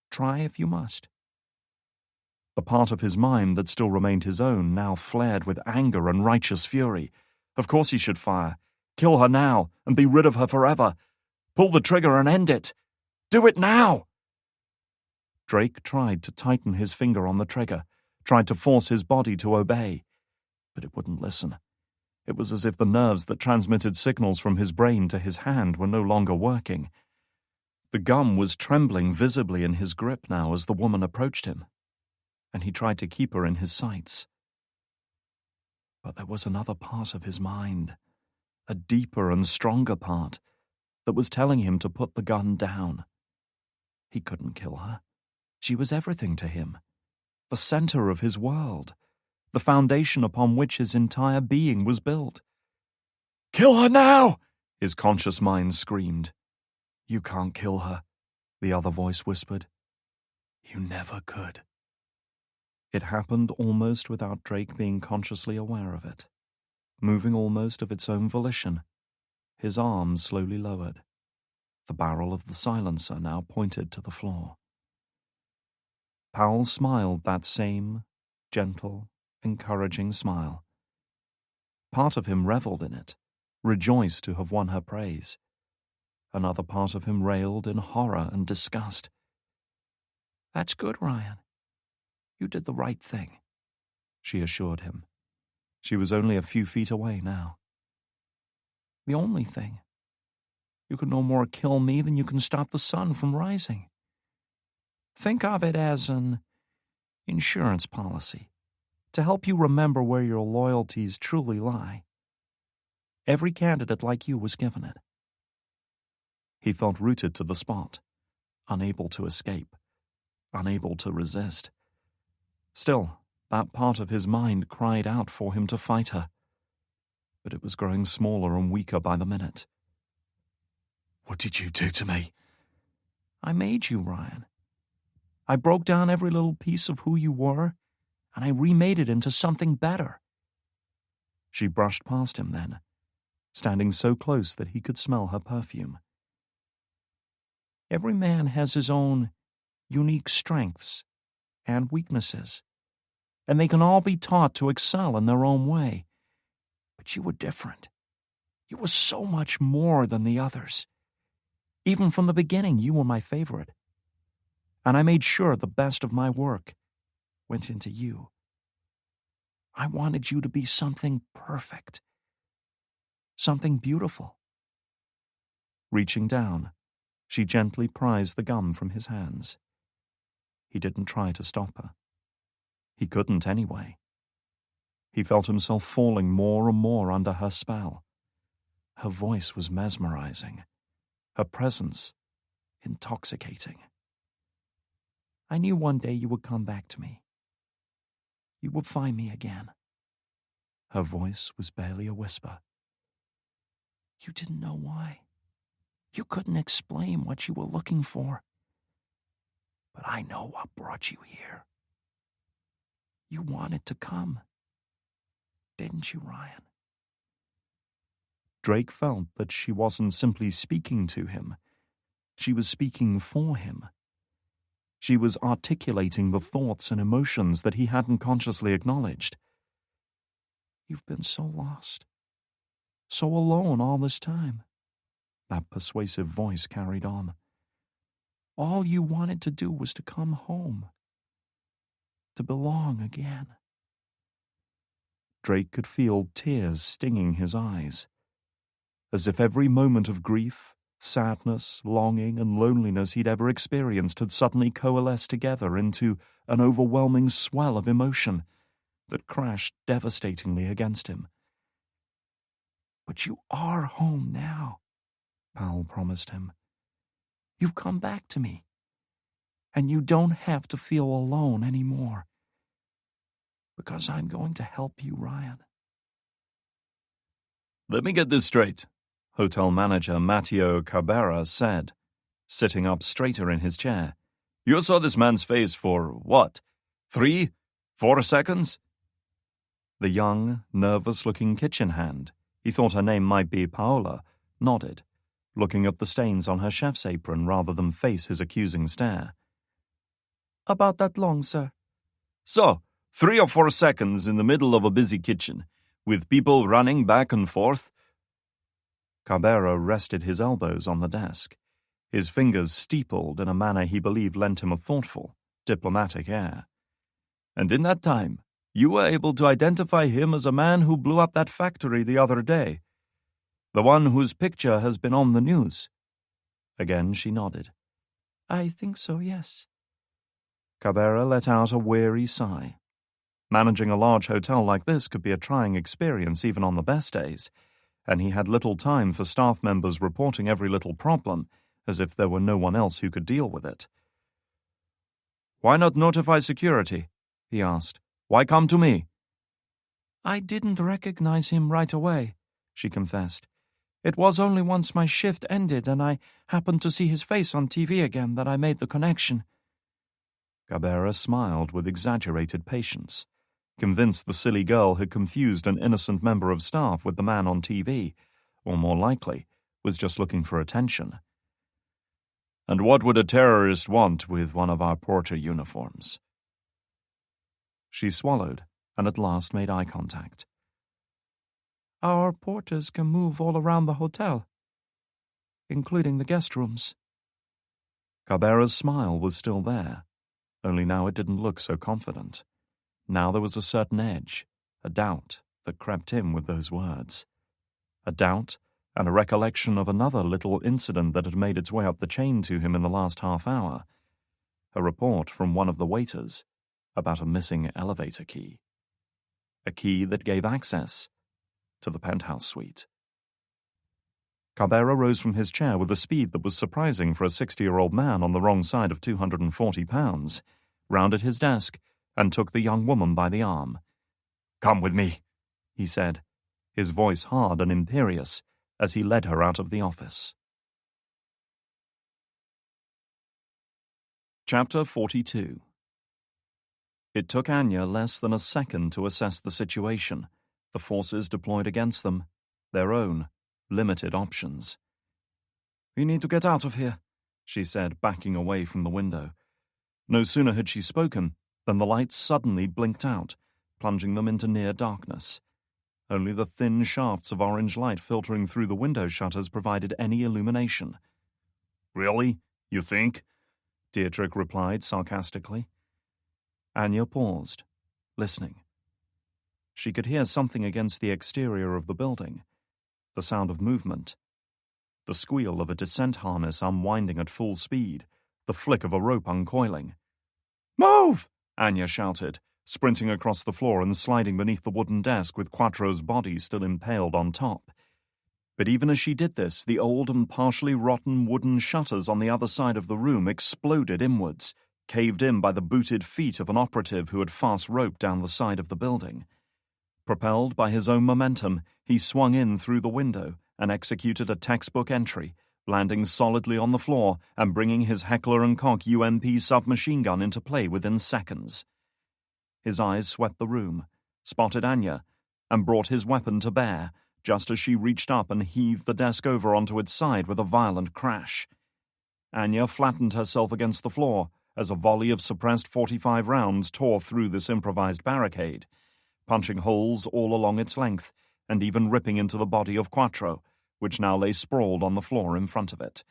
try if you must." The part of his mind that still remained his own now flared with anger and righteous fury. Of course he should fire. Kill her now and be rid of her forever. Pull the trigger and end it. Do it now! Drake tried to tighten his finger on the trigger, tried to force his body to obey, but it wouldn't listen. It was as if the nerves that transmitted signals from his brain to his hand were no longer working. The gun was trembling visibly in his grip now as the woman approached him, and he tried to keep her in his sights. But there was another part of his mind, a deeper and stronger part, that was telling him to put the gun down. He couldn't kill her. She was everything to him, the center of his world, the foundation upon which his entire being was built. "Kill her now!" his conscious mind screamed. "You can't kill her," the other voice whispered. "You never could." It happened almost without Drake being consciously aware of it. Moving almost of its own volition, his arms slowly lowered. The barrel of the silencer now pointed to the floor. Powell smiled that same gentle, encouraging smile. Part of him reveled in it, rejoiced to have won her praise. Another part of him railed in horror and disgust. "That's good, Ryan. You did the right thing," she assured him. She was only a few feet away now. "The only thing. You can no more kill me than you can stop the sun from rising. Think of it as an insurance policy to help you remember where your loyalties truly lie. Every candidate like you was given it." He felt rooted to the spot, unable to escape, unable to resist. Still, that part of his mind cried out for him to fight her. But it was growing smaller and weaker by the minute. "What did you do to me?" "I made you, Ryan. I broke down every little piece of who you were, and I remade it into something better." She brushed past him then, standing so close that he could smell her perfume. "Every man has his own unique strengths and weaknesses, and they can all be taught to excel in their own way. But you were different. You were so much more than the others. Even from the beginning, you were my favorite. And I made sure the best of my work went into you. I wanted you to be something perfect, something beautiful." Reaching down, she gently prized the gum from his hands. He didn't try to stop her. He couldn't anyway. He felt himself falling more and more under her spell. Her voice was mesmerizing, her presence intoxicating. "I knew one day you would come back to me. You would find me again." Her voice was barely a whisper. "You didn't know why. You couldn't explain what you were looking for. But I know what brought you here. You wanted to come. Didn't you, Ryan?" Drake felt that she wasn't simply speaking to him. She was speaking for him. She was articulating the thoughts and emotions that he hadn't consciously acknowledged. "You've been so lost, so alone all this time," that persuasive voice carried on. All you wanted to do was to come home. To belong again. Drake could feel tears stinging his eyes, as if every moment of grief, sadness, longing, and loneliness he'd ever experienced had suddenly coalesced together into an overwhelming swell of emotion that crashed devastatingly against him. But you are home now, Powell promised him. You've come back to me, and you don't have to feel alone anymore, because I'm going to help you, Ryan. Let me get this straight, hotel manager Matteo Cabrera said, sitting up straighter in his chair. You saw this man's face for, what, 3, 4 seconds? The young, nervous-looking kitchen hand, he thought her name might be Paola, nodded, looking at the stains on her chef's apron rather than face his accusing stare. About that long, sir. So, 3 or 4 seconds in the middle of a busy kitchen, with people running back and forth? Cabrera rested his elbows on the desk, his fingers steepled in a manner he believed lent him a thoughtful, diplomatic air. And in that time, you were able to identify him as a man who blew up that factory the other day, the one whose picture has been on the news? Again she nodded. I think so, yes. Cabrera let out a weary sigh. Managing a large hotel like this could be a trying experience even on the best days, and he had little time for staff members reporting every little problem, as if there were no one else who could deal with it. Why not notify security? He asked. Why come to me? I didn't recognize him right away, she confessed. It was only once my shift ended and I happened to see his face on TV again that I made the connection. Cabrera smiled with exaggerated patience, convinced the silly girl had confused an innocent member of staff with the man on TV, or more likely, was just looking for attention. And what would a terrorist want with one of our porter uniforms? She swallowed and at last made eye contact. Our porters can move all around the hotel, including the guest rooms. Cabrera's smile was still there, only now it didn't look so confident. Now there was a certain edge, a doubt that crept in with those words. A doubt and a recollection of another little incident that had made its way up the chain to him in the last half hour. A report from one of the waiters about a missing elevator key. A key that gave access to the penthouse suite. Cabrera rose from his chair with a speed that was surprising for a 60-year-old man on the wrong side of 240 pounds, rounded his desk, and took the young woman by the arm. Come with me, he said, his voice hard and imperious, as he led her out of the office. Chapter 42. It took Anya less than a second to assess the situation, the forces deployed against them, their own, limited options. We need to get out of here, she said, backing away from the window. No sooner had she spoken than the lights suddenly blinked out, plunging them into near darkness. Only the thin shafts of orange light filtering through the window shutters provided any illumination. Really? You think? Deirdre replied sarcastically. Anya paused, listening. She could hear something against the exterior of the building, the sound of movement, the squeal of a descent harness unwinding at full speed, the flick of a rope uncoiling. Move! Anya shouted, sprinting across the floor and sliding beneath the wooden desk with Quattro's body still impaled on top. But even as she did this, the old and partially rotten wooden shutters on the other side of the room exploded inwards, caved in by the booted feet of an operative who had fast roped down the side of the building. Propelled by his own momentum, he swung in through the window and executed a textbook entry, landing solidly on the floor and bringing his Heckler & Koch UMP submachine gun into play within seconds. His eyes swept the room, spotted Anya, and brought his weapon to bear, just as she reached up and heaved the desk over onto its side with a violent crash. Anya flattened herself against the floor as a volley of suppressed .45 rounds tore through this improvised barricade, punching holes all along its length and even ripping into the body of Quattro, which now lay sprawled on the floor in front of it.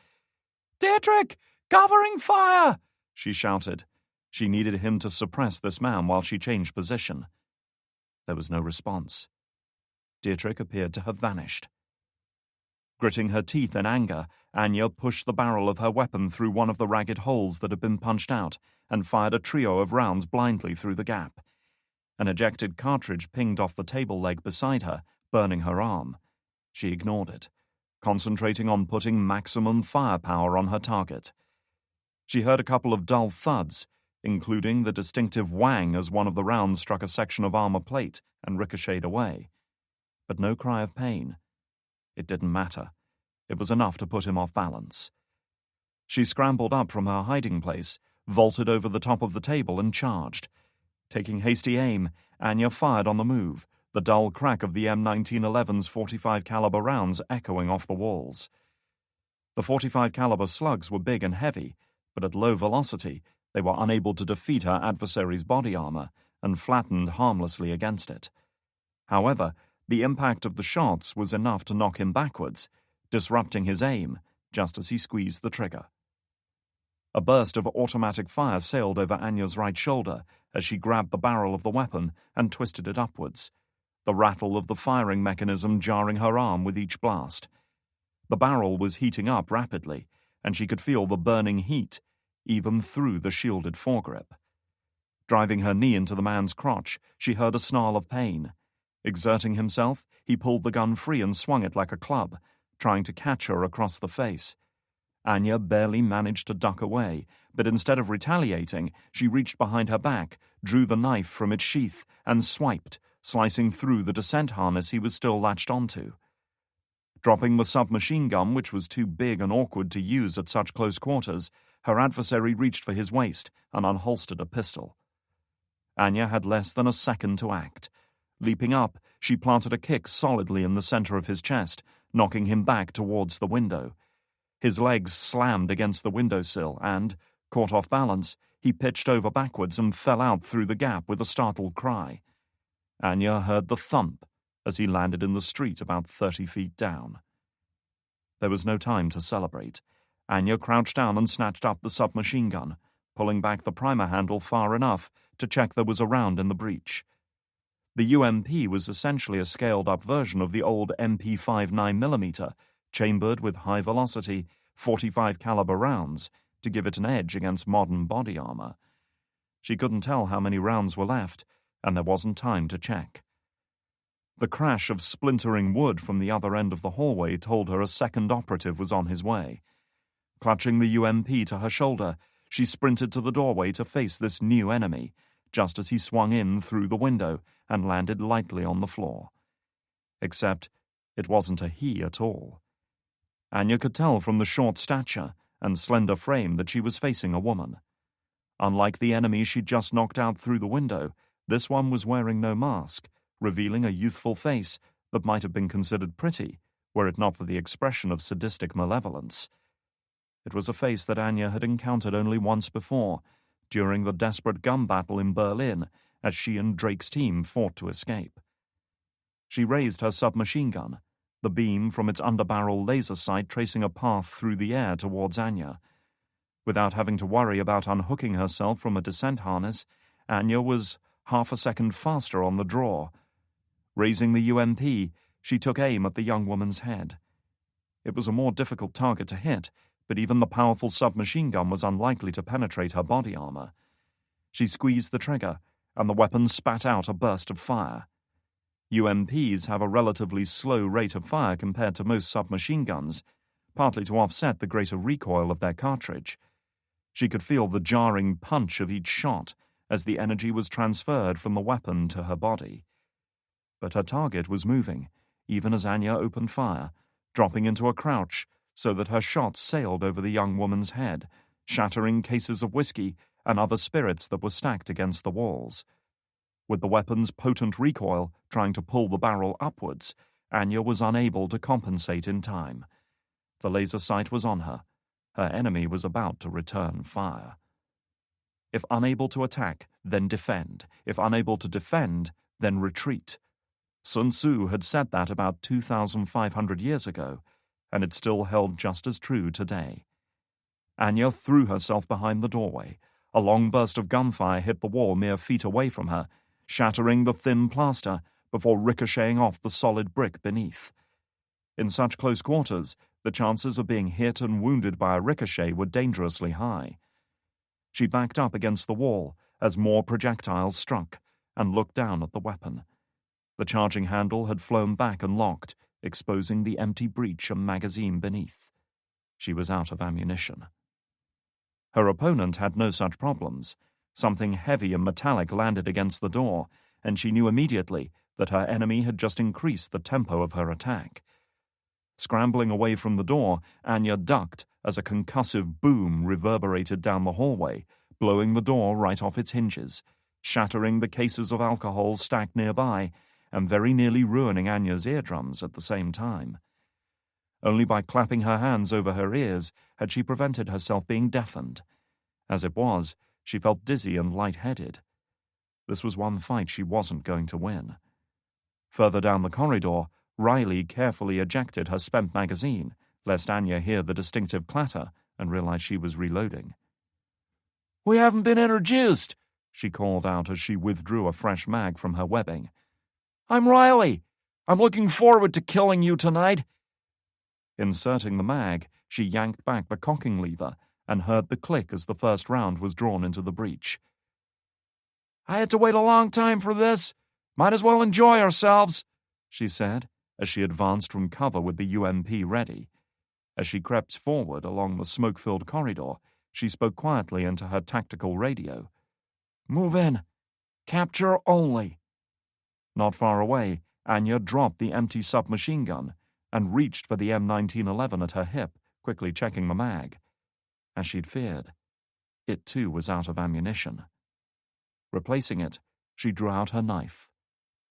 "Dietrich! Covering fire! She shouted. She needed him to suppress this man while she changed position. There was no response. Dietrich appeared to have vanished. Gritting her teeth in anger, Anya pushed the barrel of her weapon through one of the ragged holes that had been punched out and fired a trio of rounds blindly through the gap. An ejected cartridge pinged off the table leg beside her, burning her arm. She ignored it, concentrating on putting maximum firepower on her target. She heard a couple of dull thuds, including the distinctive whang as one of the rounds struck a section of armor plate and ricocheted away. But no cry of pain. It didn't matter. It was enough to put him off balance. She scrambled up from her hiding place, vaulted over the top of the table and charged. Taking hasty aim, Anya fired on the move, the dull crack of the M1911's 45 caliber rounds echoing off the walls. The 45 caliber slugs were big and heavy, but at low velocity they were unable to defeat her adversary's body armor and flattened harmlessly against it. However, the impact of the shots was enough to knock him backwards, disrupting his aim just as he squeezed the trigger. A burst of automatic fire sailed over Anya's right shoulder as she grabbed the barrel of the weapon and twisted it upwards, the rattle of the firing mechanism jarring her arm with each blast. The barrel was heating up rapidly, and she could feel the burning heat, even through the shielded foregrip. Driving her knee into the man's crotch, she heard a snarl of pain. Exerting himself, he pulled the gun free and swung it like a club, trying to catch her across the face. Anya barely managed to duck away, but instead of retaliating, she reached behind her back, drew the knife from its sheath, and swiped, slicing through the descent harness he was still latched onto. Dropping the submachine gun, which was too big and awkward to use at such close quarters, her adversary reached for his waist and unholstered a pistol. Anya had less than a second to act. Leaping up, she planted a kick solidly in the center of his chest, knocking him back towards the window. His legs slammed against the windowsill and, caught off balance, he pitched over backwards and fell out through the gap with a startled cry. Anya heard the thump as he landed in the street about 30 feet down. There was no time to celebrate. Anya crouched down and snatched up the submachine gun, pulling back the primer handle far enough to check there was a round in the breech. The UMP was essentially a scaled-up version of the old MP5 9mm, chambered with high-velocity 45 caliber rounds to give it an edge against modern body armor. She couldn't tell how many rounds were left, and there wasn't time to check. The crash of splintering wood from the other end of the hallway told her a second operative was on his way. Clutching the UMP to her shoulder, she sprinted to the doorway to face this new enemy, just as he swung in through the window and landed lightly on the floor. Except it wasn't a he at all. Anya could tell from the short stature and slender frame that she was facing a woman. Unlike the enemy she'd just knocked out through the window, this one was wearing no mask, revealing a youthful face that might have been considered pretty, were it not for the expression of sadistic malevolence. It was a face that Anya had encountered only once before, during the desperate gun battle in Berlin, as she and Drake's team fought to escape. She raised her submachine gun, the beam from its underbarrel laser sight tracing a path through the air towards Anya. Without having to worry about unhooking herself from a descent harness, Anya was half a second faster on the draw. Raising the UMP, she took aim at the young woman's head. It was a more difficult target to hit, but even the powerful submachine gun was unlikely to penetrate her body armor. She squeezed the trigger, and the weapon spat out a burst of fire. UMPs have a relatively slow rate of fire compared to most submachine guns, partly to offset the greater recoil of their cartridge. She could feel the jarring punch of each shot as the energy was transferred from the weapon to her body. But her target was moving, even as Anya opened fire, dropping into a crouch so that her shots sailed over the young woman's head, shattering cases of whiskey and other spirits that were stacked against the walls. With the weapon's potent recoil trying to pull the barrel upwards, Anya was unable to compensate in time. The laser sight was on her. Her enemy was about to return fire. If unable to attack, then defend. If unable to defend, then retreat. Sun Tzu had said that about 2,500 years ago, and it still held just as true today. Anya threw herself behind the doorway. A long burst of gunfire hit the wall mere feet away from her, shattering the thin plaster before ricocheting off the solid brick beneath. In such close quarters, the chances of being hit and wounded by a ricochet were dangerously high. She backed up against the wall as more projectiles struck and looked down at the weapon. The charging handle had flown back and locked, exposing the empty breech and magazine beneath. She was out of ammunition. Her opponent had no such problems. Something heavy and metallic landed against the door, and she knew immediately that her enemy had just increased the tempo of her attack. Scrambling away from the door, Anya ducked as a concussive boom reverberated down the hallway, blowing the door right off its hinges, shattering the cases of alcohol stacked nearby, and very nearly ruining Anya's eardrums at the same time. Only by clapping her hands over her ears had she prevented herself being deafened. As it was, she felt dizzy and light-headed. This was one fight she wasn't going to win. Further down the corridor, Riley carefully ejected her spent magazine, lest Anya hear the distinctive clatter and realize she was reloading. "We haven't been introduced," she called out as she withdrew a fresh mag from her webbing. "I'm Riley. I'm looking forward to killing you tonight." Inserting the mag, she yanked back the cocking lever and heard the click as the first round was drawn into the breech. "I had to wait a long time for this. Might as well enjoy ourselves," she said, as she advanced from cover with the UMP ready. As she crept forward along the smoke-filled corridor, she spoke quietly into her tactical radio. "Move in. Capture only." Not far away, Anya dropped the empty submachine gun and reached for the M1911 at her hip, quickly checking the mag. As she'd feared, it too was out of ammunition. Replacing it, she drew out her knife,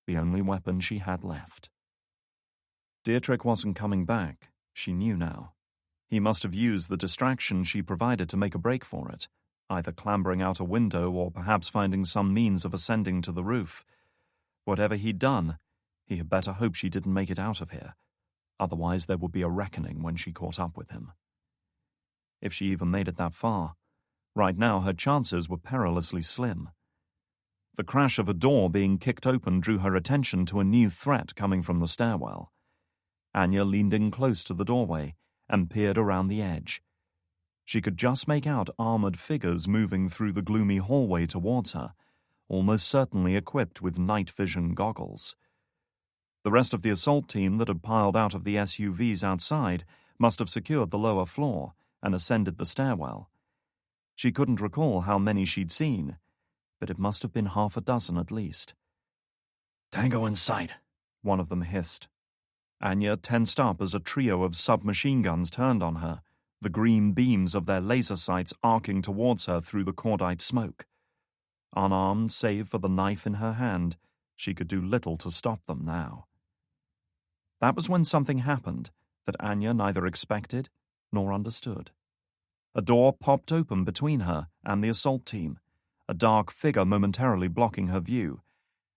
the only weapon she had left. Dietrich wasn't coming back, she knew now. He must have used the distraction she provided to make a break for it, either clambering out a window or perhaps finding some means of ascending to the roof. Whatever he'd done, he had better hope she didn't make it out of here. Otherwise there would be a reckoning when she caught up with him. If she even made it that far, right now her chances were perilously slim. The crash of a door being kicked open drew her attention to a new threat coming from the stairwell. Anya leaned in close to the doorway and peered around the edge. She could just make out armored figures moving through the gloomy hallway towards her, almost certainly equipped with night vision goggles. The rest of the assault team that had piled out of the SUVs outside must have secured the lower floor and ascended the stairwell. She couldn't recall how many she'd seen, but it must have been half a dozen at least. "Tango in sight," one of them hissed. Anya tensed up as a trio of submachine guns turned on her, the green beams of their laser sights arcing towards her through the cordite smoke. Unarmed save for the knife in her hand, she could do little to stop them now. That was when something happened that Anya neither expected nor understood. A door popped open between her and the assault team, a dark figure momentarily blocking her view.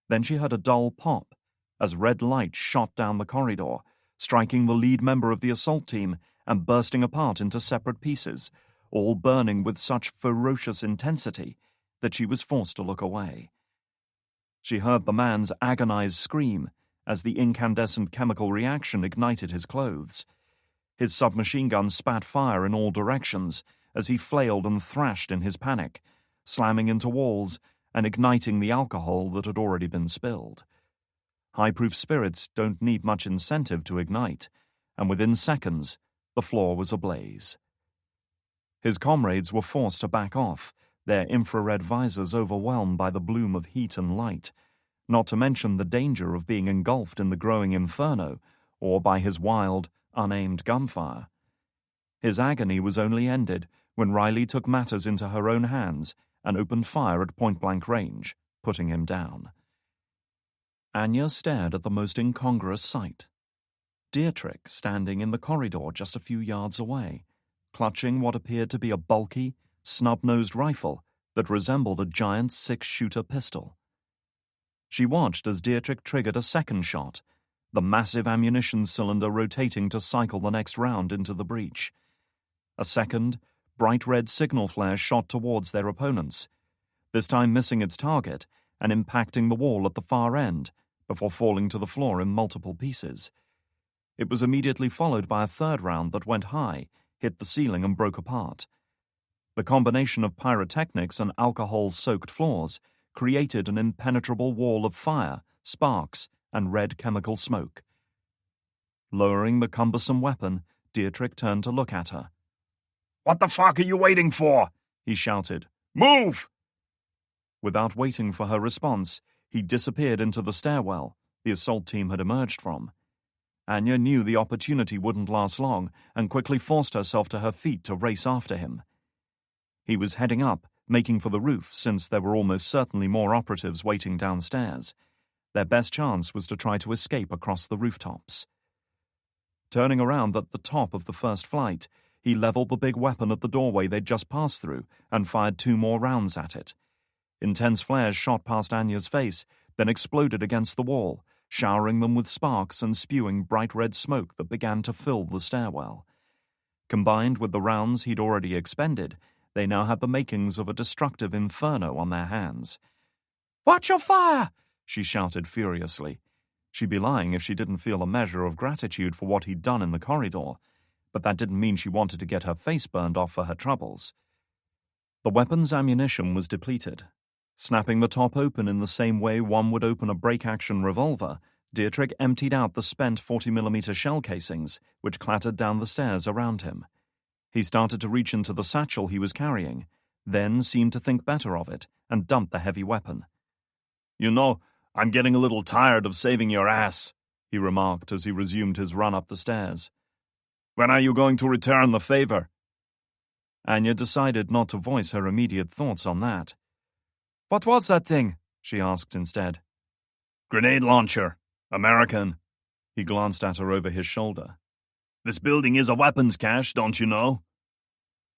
Then she heard a dull pop as red light shot down the corridor, striking the lead member of the assault team and bursting apart into separate pieces, all burning with such ferocious intensity that she was forced to look away. She heard the man's agonized scream as the incandescent chemical reaction ignited his clothes. His submachine gun spat fire in all directions as he flailed and thrashed in his panic, slamming into walls and igniting the alcohol that had already been spilled. High-proof spirits don't need much incentive to ignite, and within seconds, the floor was ablaze. His comrades were forced to back off, their infrared visors overwhelmed by the bloom of heat and light, not to mention the danger of being engulfed in the growing inferno or by his wild, unaimed gunfire. His agony was only ended when Riley took matters into her own hands and opened fire at point-blank range, putting him down. Anya stared at the most incongruous sight. Dietrich standing in the corridor just a few yards away, clutching what appeared to be a bulky, snub-nosed rifle that resembled a giant six-shooter pistol. She watched as Dietrich triggered a second shot, the massive ammunition cylinder rotating to cycle the next round into the breech. A second, bright red signal flare shot towards their opponents, this time missing its target and impacting the wall at the far end before falling to the floor in multiple pieces. It was immediately followed by a third round that went high, hit the ceiling and broke apart. The combination of pyrotechnics and alcohol-soaked floors created an impenetrable wall of fire, sparks, and red chemical smoke. Lowering the cumbersome weapon, Dietrich turned to look at her. "What the fuck are you waiting for?" he shouted. "Move!" Without waiting for her response, he disappeared into the stairwell the assault team had emerged from. Anya knew the opportunity wouldn't last long and quickly forced herself to her feet to race after him. He was heading up, making for the roof since there were almost certainly more operatives waiting downstairs. Their best chance was to try to escape across the rooftops. Turning around at the top of the first flight, he leveled the big weapon at the doorway they'd just passed through and fired 2 more rounds at it. Intense flares shot past Anya's face, then exploded against the wall, showering them with sparks and spewing bright red smoke that began to fill the stairwell. Combined with the rounds he'd already expended, they now had the makings of a destructive inferno on their hands. "Watch your fire!" she shouted furiously. She'd be lying if she didn't feel a measure of gratitude for what he'd done in the corridor, but that didn't mean she wanted to get her face burned off for her troubles. The weapon's ammunition was depleted. Snapping the top open in the same way one would open a break-action revolver, Dietrich emptied out the spent 40mm shell casings, which clattered down the stairs around him. He started to reach into the satchel he was carrying, then seemed to think better of it and dumped the heavy weapon. "You know, I'm getting a little tired of saving your ass," he remarked as he resumed his run up the stairs. "When are you going to return the favor?" Anya decided not to voice her immediate thoughts on that. "What was that thing?" she asked instead. "Grenade launcher. American." He glanced at her over his shoulder. "This building is a weapons cache, don't you know?"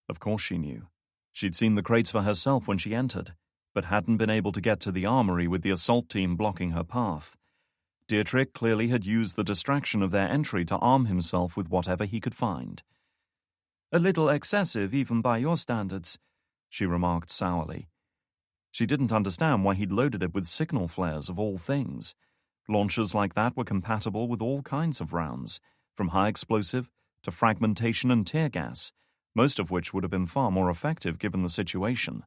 Of course she knew. She'd seen the crates for herself when she entered, but hadn't been able to get to the armory with the assault team blocking her path. Dietrich clearly had used the distraction of their entry to arm himself with whatever he could find. "A little excessive, even by your standards," she remarked sourly. She didn't understand why he'd loaded it with signal flares of all things. Launchers like that were compatible with all kinds of rounds, from high explosive to fragmentation and tear gas, most of which would have been far more effective given the situation.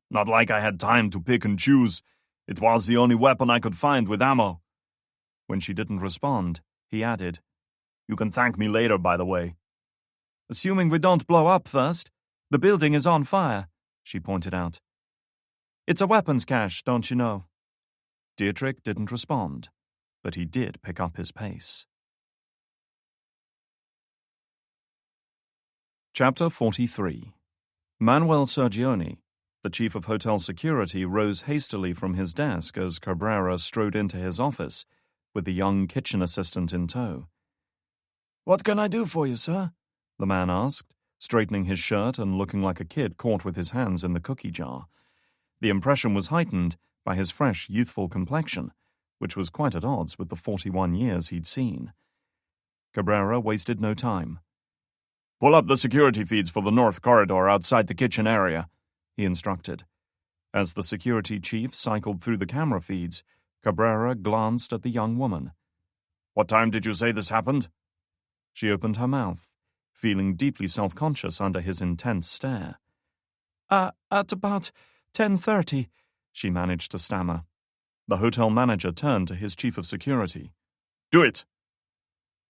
"Not like I had time to pick and choose. It was the only weapon I could find with ammo." When she didn't respond, he added, "You can thank me later, by the way." "Assuming we don't blow up first. The building is on fire," she pointed out. "It's a weapons cache, don't you know?" Dietrich didn't respond, but he did pick up his pace. Chapter 43. Manuel Sergioni, the chief of hotel security, rose hastily from his desk as Cabrera strode into his office, with the young kitchen assistant in tow. "What can I do for you, sir?" the man asked, straightening his shirt and looking like a kid caught with his hands in the cookie jar. The impression was heightened by his fresh, youthful complexion, which was quite at odds with the 41 years he'd seen. Cabrera wasted no time. "Pull up the security feeds for the north corridor outside the kitchen area," he instructed. As the security chief cycled through the camera feeds, Cabrera glanced at the young woman. "What time did you say this happened?" She opened her mouth, feeling deeply self-conscious under his intense stare. At about 10:30, she managed to stammer. The hotel manager turned to his chief of security. "Do it!"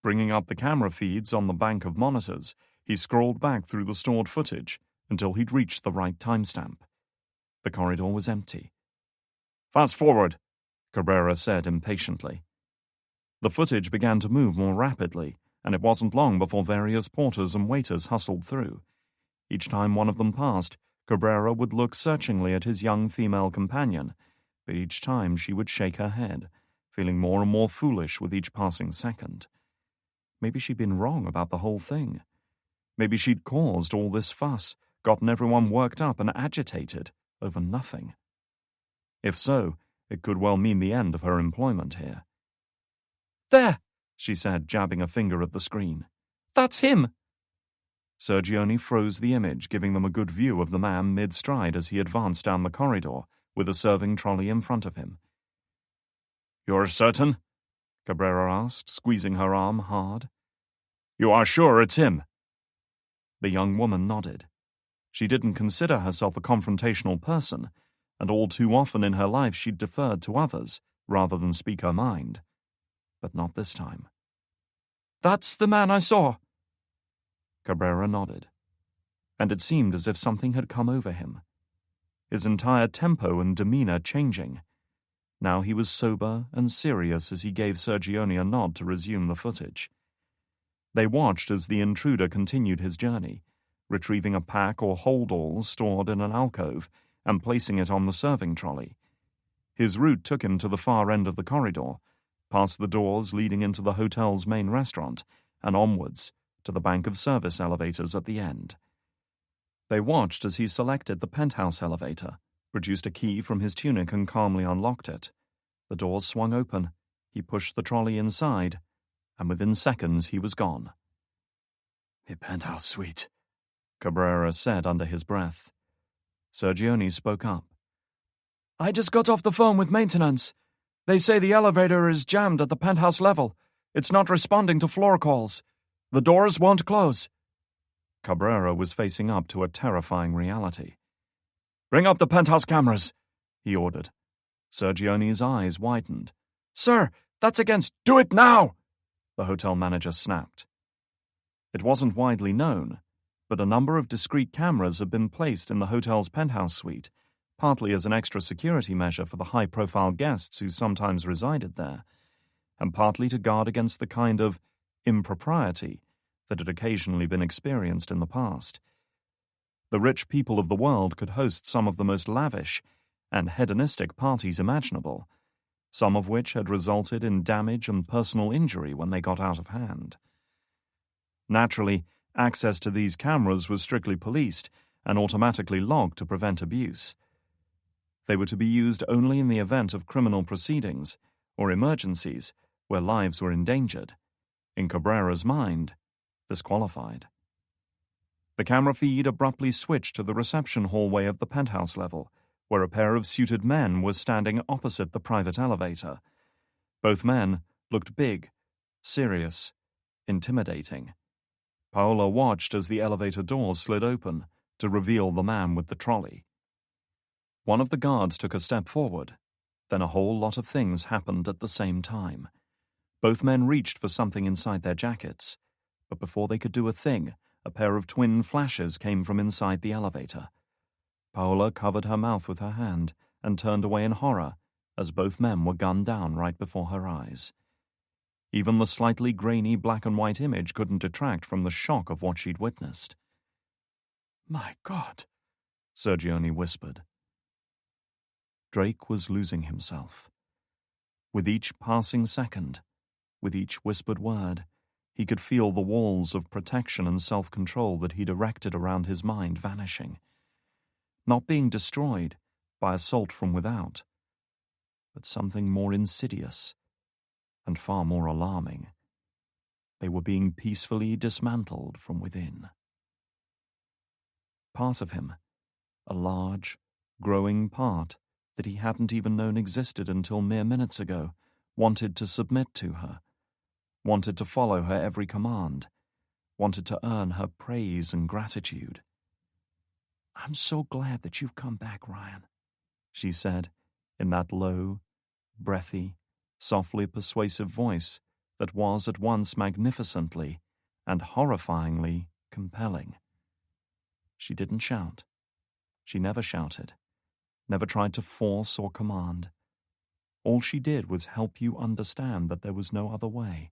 Bringing up the camera feeds on the bank of monitors, he scrolled back through the stored footage until he'd reached the right timestamp. The corridor was empty. "Fast forward," Cabrera said impatiently. The footage began to move more rapidly, and it wasn't long before various porters and waiters hustled through. Each time one of them passed, Cabrera would look searchingly at his young female companion, but each time she would shake her head, feeling more and more foolish with each passing second. Maybe she'd been wrong about the whole thing. Maybe she'd caused all this fuss, gotten everyone worked up and agitated over nothing. If so, it could well mean the end of her employment here. "There," she said, jabbing a finger at the screen. "That's him." Sergione froze the image, giving them a good view of the man mid-stride as he advanced down the corridor, with a serving trolley in front of him. "You're certain?" Cabrera asked, squeezing her arm hard. "You are sure it's him?" The young woman nodded. She didn't consider herself a confrontational person, and all too often in her life she'd deferred to others rather than speak her mind. But not this time. "That's the man I saw." Cabrera nodded, and it seemed as if something had come over him, his entire tempo and demeanor changing. Now he was sober and serious as he gave Sergione a nod to resume the footage. They watched as the intruder continued his journey, retrieving a pack or hold-all stored in an alcove and placing it on the serving trolley. His route took him to the far end of the corridor, past the doors leading into the hotel's main restaurant, and onwards to the bank of service elevators at the end. They watched as he selected the penthouse elevator, produced a key from his tunic and calmly unlocked it. The doors swung open, he pushed the trolley inside, and within seconds he was gone. "The penthouse suite," Cabrera said under his breath. Sergione spoke up. "I just got off the phone with maintenance. They say the elevator is jammed at the penthouse level. It's not responding to floor calls. The doors won't close." Cabrera was facing up to a terrifying reality. "Bring up the penthouse cameras," he ordered. Sergione's eyes widened. "Sir, that's against—" "Do it now!" the hotel manager snapped. It wasn't widely known, but a number of discrete cameras had been placed in the hotel's penthouse suite, partly as an extra security measure for the high-profile guests who sometimes resided there, and partly to guard against the kind of impropriety that had occasionally been experienced in the past. The rich people of the world could host some of the most lavish and hedonistic parties imaginable, some of which had resulted in damage and personal injury when they got out of hand. Naturally, access to these cameras was strictly policed and automatically logged to prevent abuse. They were to be used only in the event of criminal proceedings or emergencies where lives were endangered. In Cabrera's mind, this qualified. The camera feed abruptly switched to the reception hallway of the penthouse level, where a pair of suited men were standing opposite the private elevator. Both men looked big, serious, intimidating. Paola watched as the elevator doors slid open to reveal the man with the trolley. One of the guards took a step forward. Then a whole lot of things happened at the same time. Both men reached for something inside their jackets, but before they could do a thing, a pair of twin flashes came from inside the elevator. Paola covered her mouth with her hand and turned away in horror as both men were gunned down right before her eyes. Even the slightly grainy black and white image couldn't detract from the shock of what she'd witnessed. "My God," Sergione whispered. Drake was losing himself. With each passing second, with each whispered word, he could feel the walls of protection and self-control that he'd erected around his mind vanishing. Not being destroyed by assault from without, but something more insidious and far more alarming. They were being peacefully dismantled from within. Part of him, a large, growing part that he hadn't even known existed until mere minutes ago, wanted to submit to her, wanted to follow her every command, wanted to earn her praise and gratitude. "I'm so glad that you've come back, Ryan," she said, in that low, breathy, softly persuasive voice that was at once magnificently and horrifyingly compelling. She didn't shout. She never shouted, never tried to force or command. All she did was help you understand that there was no other way,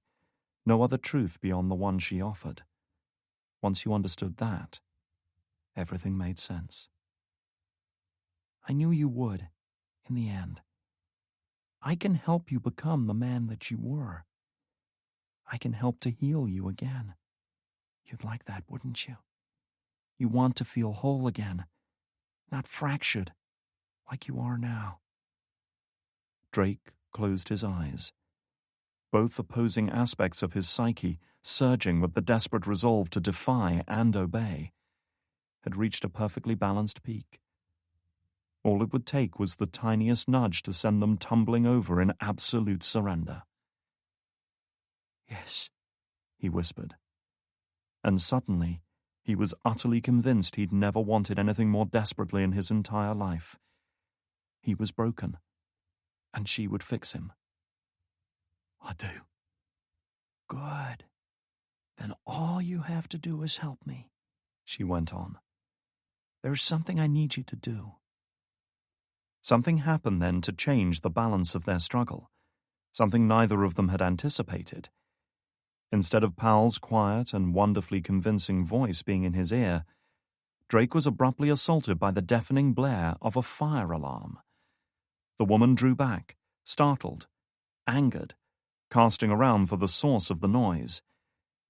no other truth beyond the one she offered. Once you understood that, everything made sense. "I knew you would, in the end. I can help you become the man that you were. I can help to heal you again. You'd like that, wouldn't you? You want to feel whole again, not fractured, like you are now." Drake closed his eyes. Both opposing aspects of his psyche surging with the desperate resolve to defy and obey, had reached a perfectly balanced peak. All it would take was the tiniest nudge to send them tumbling over in absolute surrender. "Yes," he whispered. And suddenly, he was utterly convinced he'd never wanted anything more desperately in his entire life. He was broken, and she would fix him. "I do." "Good. Then all you have to do is help me," she went on. "There's something I need you to do." Something happened then to change the balance of their struggle, something neither of them had anticipated. Instead of Powell's quiet and wonderfully convincing voice being in his ear, Drake was abruptly assaulted by the deafening blare of a fire alarm. The woman drew back, startled, angered, casting around for the source of the noise.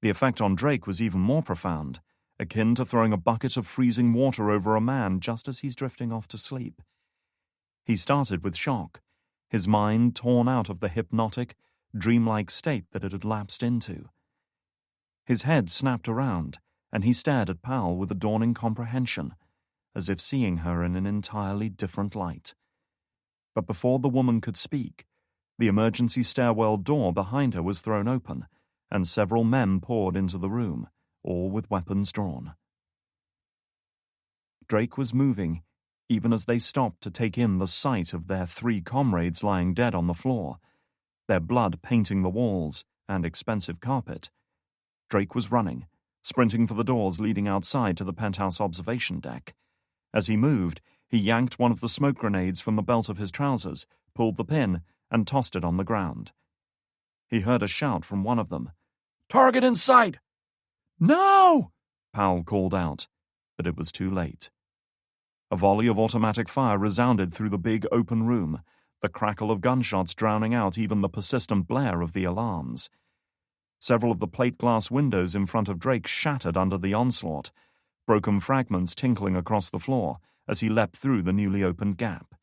The effect on Drake was even more profound, akin to throwing a bucket of freezing water over a man just as he's drifting off to sleep. He started with shock, his mind torn out of the hypnotic, dreamlike state that it had lapsed into. His head snapped around, and he stared at Powell with a dawning comprehension, as if seeing her in an entirely different light. But before the woman could speak, the emergency stairwell door behind her was thrown open, and several men poured into the room, all with weapons drawn. Drake was moving, even as they stopped to take in the sight of their 3 comrades lying dead on the floor, their blood painting the walls and expensive carpet. Drake was running, sprinting for the doors leading outside to the penthouse observation deck. As he moved, he yanked one of the smoke grenades from the belt of his trousers, pulled the pin, and tossed it on the ground. He heard a shout from one of them. "Target in sight!" "No!" Powell called out, but it was too late. A volley of automatic fire resounded through the big open room, the crackle of gunshots drowning out even the persistent blare of the alarms. Several of the plate glass windows in front of Drake shattered under the onslaught, broken fragments tinkling across the floor as he leapt through the newly opened gap.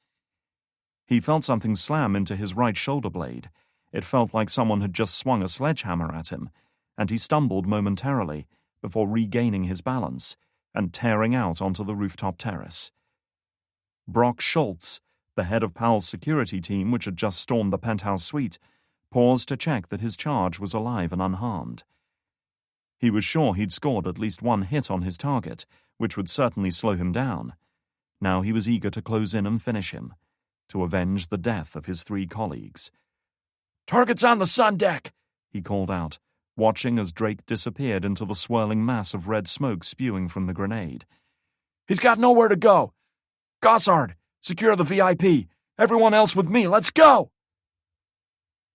He felt something slam into his right shoulder blade. It felt like someone had just swung a sledgehammer at him, and he stumbled momentarily before regaining his balance and tearing out onto the rooftop terrace. Brock Schultz, the head of Powell's security team which had just stormed the penthouse suite, paused to check that his charge was alive and unharmed. He was sure he'd scored at least one hit on his target, which would certainly slow him down. Now he was eager to close in and finish him, to avenge the death of his 3 colleagues. "Target's on the sun deck," he called out, watching as Drake disappeared into the swirling mass of red smoke spewing from the grenade. "He's got nowhere to go. Gossard, secure the VIP. Everyone else with me. Let's go!"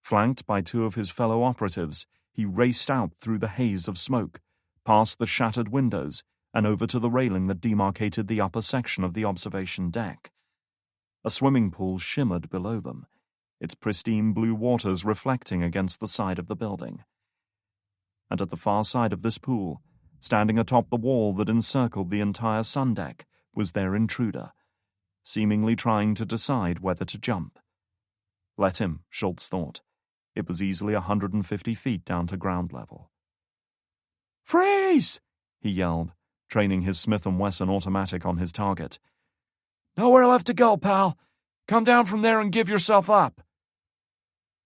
Flanked by 2 of his fellow operatives, he raced out through the haze of smoke, past the shattered windows, and over to the railing that demarcated the upper section of the observation deck. A swimming pool shimmered below them, its pristine blue waters reflecting against the side of the building. And at the far side of this pool, standing atop the wall that encircled the entire sun deck, was their intruder, seemingly trying to decide whether to jump. Let him, Schultz thought. It was easily 150 feet down to ground level. "Freeze!" he yelled, training his Smith & Wesson automatic on his target. "Nowhere left to go, pal. Come down from there and give yourself up."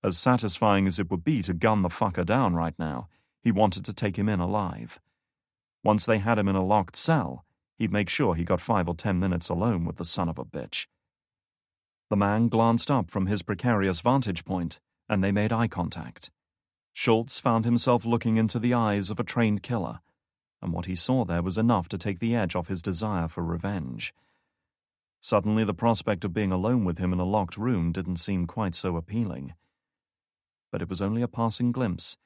As satisfying as it would be to gun the fucker down right now, he wanted to take him in alive. Once they had him in a locked cell, he'd make sure he got 5 or 10 minutes alone with the son of a bitch. The man glanced up from his precarious vantage point, and they made eye contact. Schultz found himself looking into the eyes of a trained killer, and what he saw there was enough to take the edge off his desire for revenge. Suddenly the prospect of being alone with him in a locked room didn't seem quite so appealing. But it was only a passing glimpse,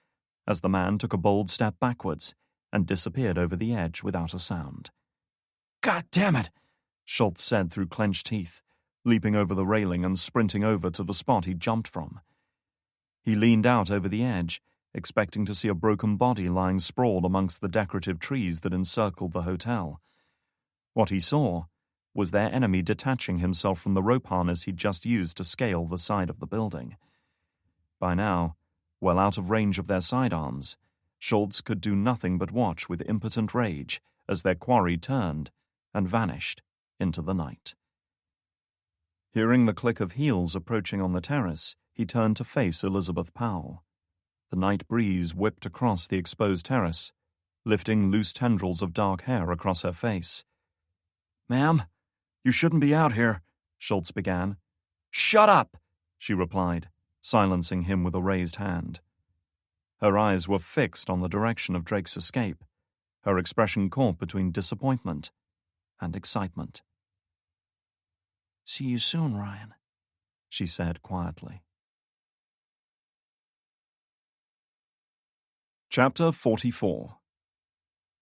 as the man took a bold step backwards and disappeared over the edge without a sound. "God damn it!" Schultz said through clenched teeth, leaping over the railing and sprinting over to the spot he jumped from. He leaned out over the edge, expecting to see a broken body lying sprawled amongst the decorative trees that encircled the hotel. What he saw was their enemy detaching himself from the rope harness he'd just used to scale the side of the building. By now, well out of range of their sidearms, Schultz could do nothing but watch with impotent rage as their quarry turned and vanished into the night. Hearing the click of heels approaching on the terrace, he turned to face Elizabeth Powell. The night breeze whipped across the exposed terrace, lifting loose tendrils of dark hair across her face. "Ma'am, you shouldn't be out here," Schultz began. "Shut up," she replied, silencing him with a raised hand. Her eyes were fixed on the direction of Drake's escape, her expression caught between disappointment and excitement. "See you soon, Ryan," she said quietly. Chapter 44.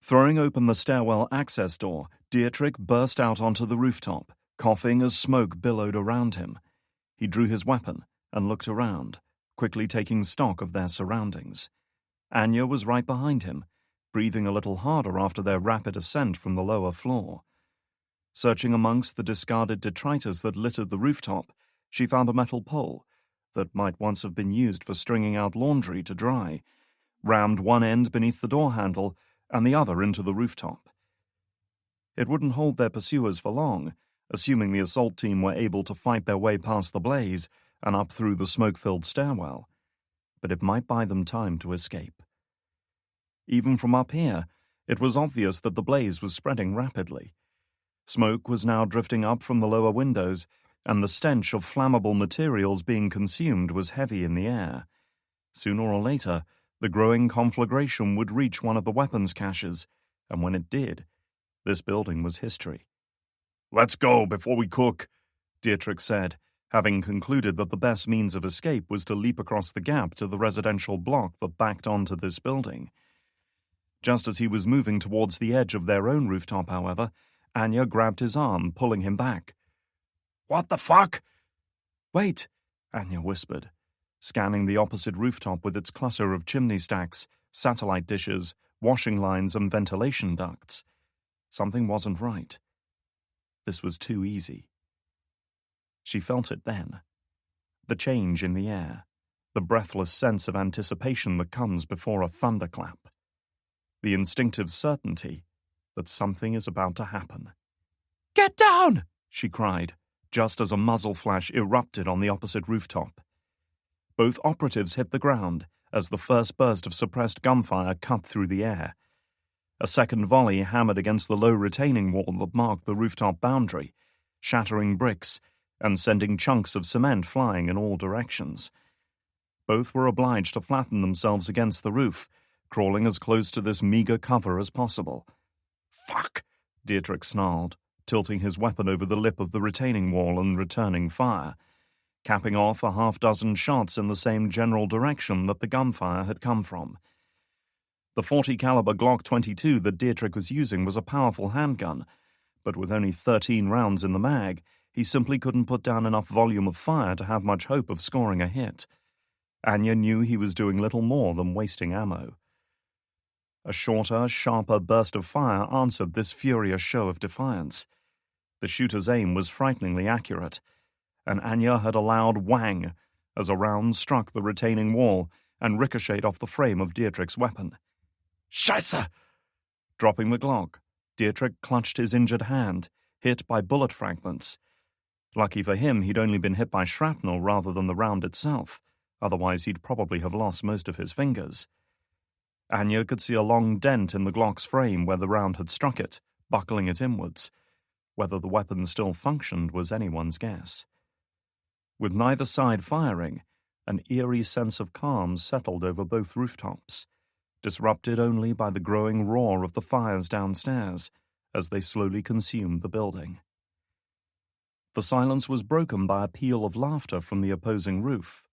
Throwing open the stairwell access door, Dietrich burst out onto the rooftop, coughing as smoke billowed around him. He drew his weapon and looked around, quickly taking stock of their surroundings. Anya was right behind him, breathing a little harder after their rapid ascent from the lower floor. Searching amongst the discarded detritus that littered the rooftop, she found a metal pole that might once have been used for stringing out laundry to dry, rammed one end beneath the door handle and the other into the rooftop. It wouldn't hold their pursuers for long, assuming the assault team were able to fight their way past the blaze and up through the smoke-filled stairwell, but it might buy them time to escape. Even from up here, it was obvious that the blaze was spreading rapidly. Smoke was now drifting up from the lower windows, and the stench of flammable materials being consumed was heavy in the air. Sooner or later, the growing conflagration would reach one of the weapons caches, and when it did, this building was history. "Let's go before we cook," Dietrich said, having concluded that the best means of escape was to leap across the gap to the residential block that backed onto this building. Just as he was moving towards the edge of their own rooftop, however, Anya grabbed his arm, pulling him back. "What the fuck?" "Wait," Anya whispered, scanning the opposite rooftop with its cluster of chimney stacks, satellite dishes, washing lines, and ventilation ducts. Something wasn't right. This was too easy. She felt it then. The change in the air, the breathless sense of anticipation that comes before a thunderclap. The instinctive certainty that something is about to happen. "Get down!" she cried, just as a muzzle flash erupted on the opposite rooftop. Both operatives hit the ground as the first burst of suppressed gunfire cut through the air. A second volley hammered against the low retaining wall that marked the rooftop boundary, shattering bricks and sending chunks of cement flying in all directions. Both were obliged to flatten themselves against the roof, crawling as close to this meager cover as possible. "Fuck!" Dietrich snarled, tilting his weapon over the lip of the retaining wall and returning fire, capping off a half-dozen shots in the same general direction that the gunfire had come from. The .40 caliber Glock 22 that Dietrich was using was a powerful handgun, but with only 13 rounds in the mag, he simply couldn't put down enough volume of fire to have much hope of scoring a hit. Anya knew he was doing little more than wasting ammo. A shorter, sharper burst of fire answered this furious show of defiance. The shooter's aim was frighteningly accurate, and Anya had a loud whang as a round struck the retaining wall and ricocheted off the frame of Dietrich's weapon. "Scheiße!" Dropping the Glock, Dietrich clutched his injured hand, hit by bullet fragments. Lucky for him, he'd only been hit by shrapnel rather than the round itself, otherwise he'd probably have lost most of his fingers. Anya could see a long dent in the Glock's frame where the round had struck it, buckling it inwards. Whether the weapon still functioned was anyone's guess. With neither side firing, an eerie sense of calm settled over both rooftops, disrupted only by the growing roar of the fires downstairs as they slowly consumed the building. The silence was broken by a peal of laughter from the opposing roof.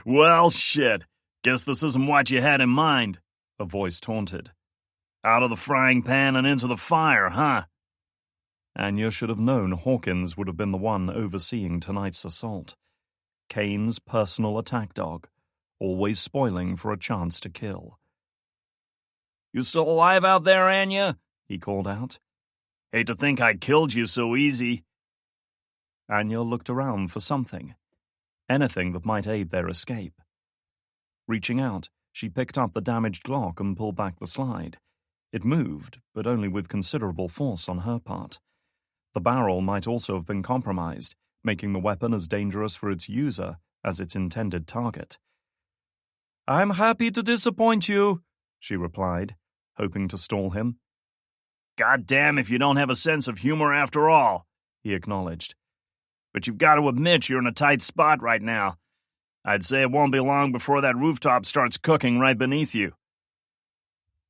"Well, shit. Guess this isn't what you had in mind," a voice taunted. "Out of the frying pan and into the fire, huh?" Anya should have known Hawkins would have been the one overseeing tonight's assault. Kane's personal attack dog, always spoiling for a chance to kill. "You still alive out there, Anya?" he called out. "Hate to think I killed you so easy." Anya looked around for something, anything that might aid their escape. Reaching out, She picked up the damaged Glock and pulled back the slide. It moved, but only with considerable force on her part. The barrel might also have been compromised, making the weapon as dangerous for its user as its intended target. "I'm happy to disappoint you," she replied, hoping to stall him. "God damn if you don't have a sense of humor after all," he acknowledged. "But you've got to admit you're in a tight spot right now. I'd say it won't be long before that rooftop starts cooking right beneath you."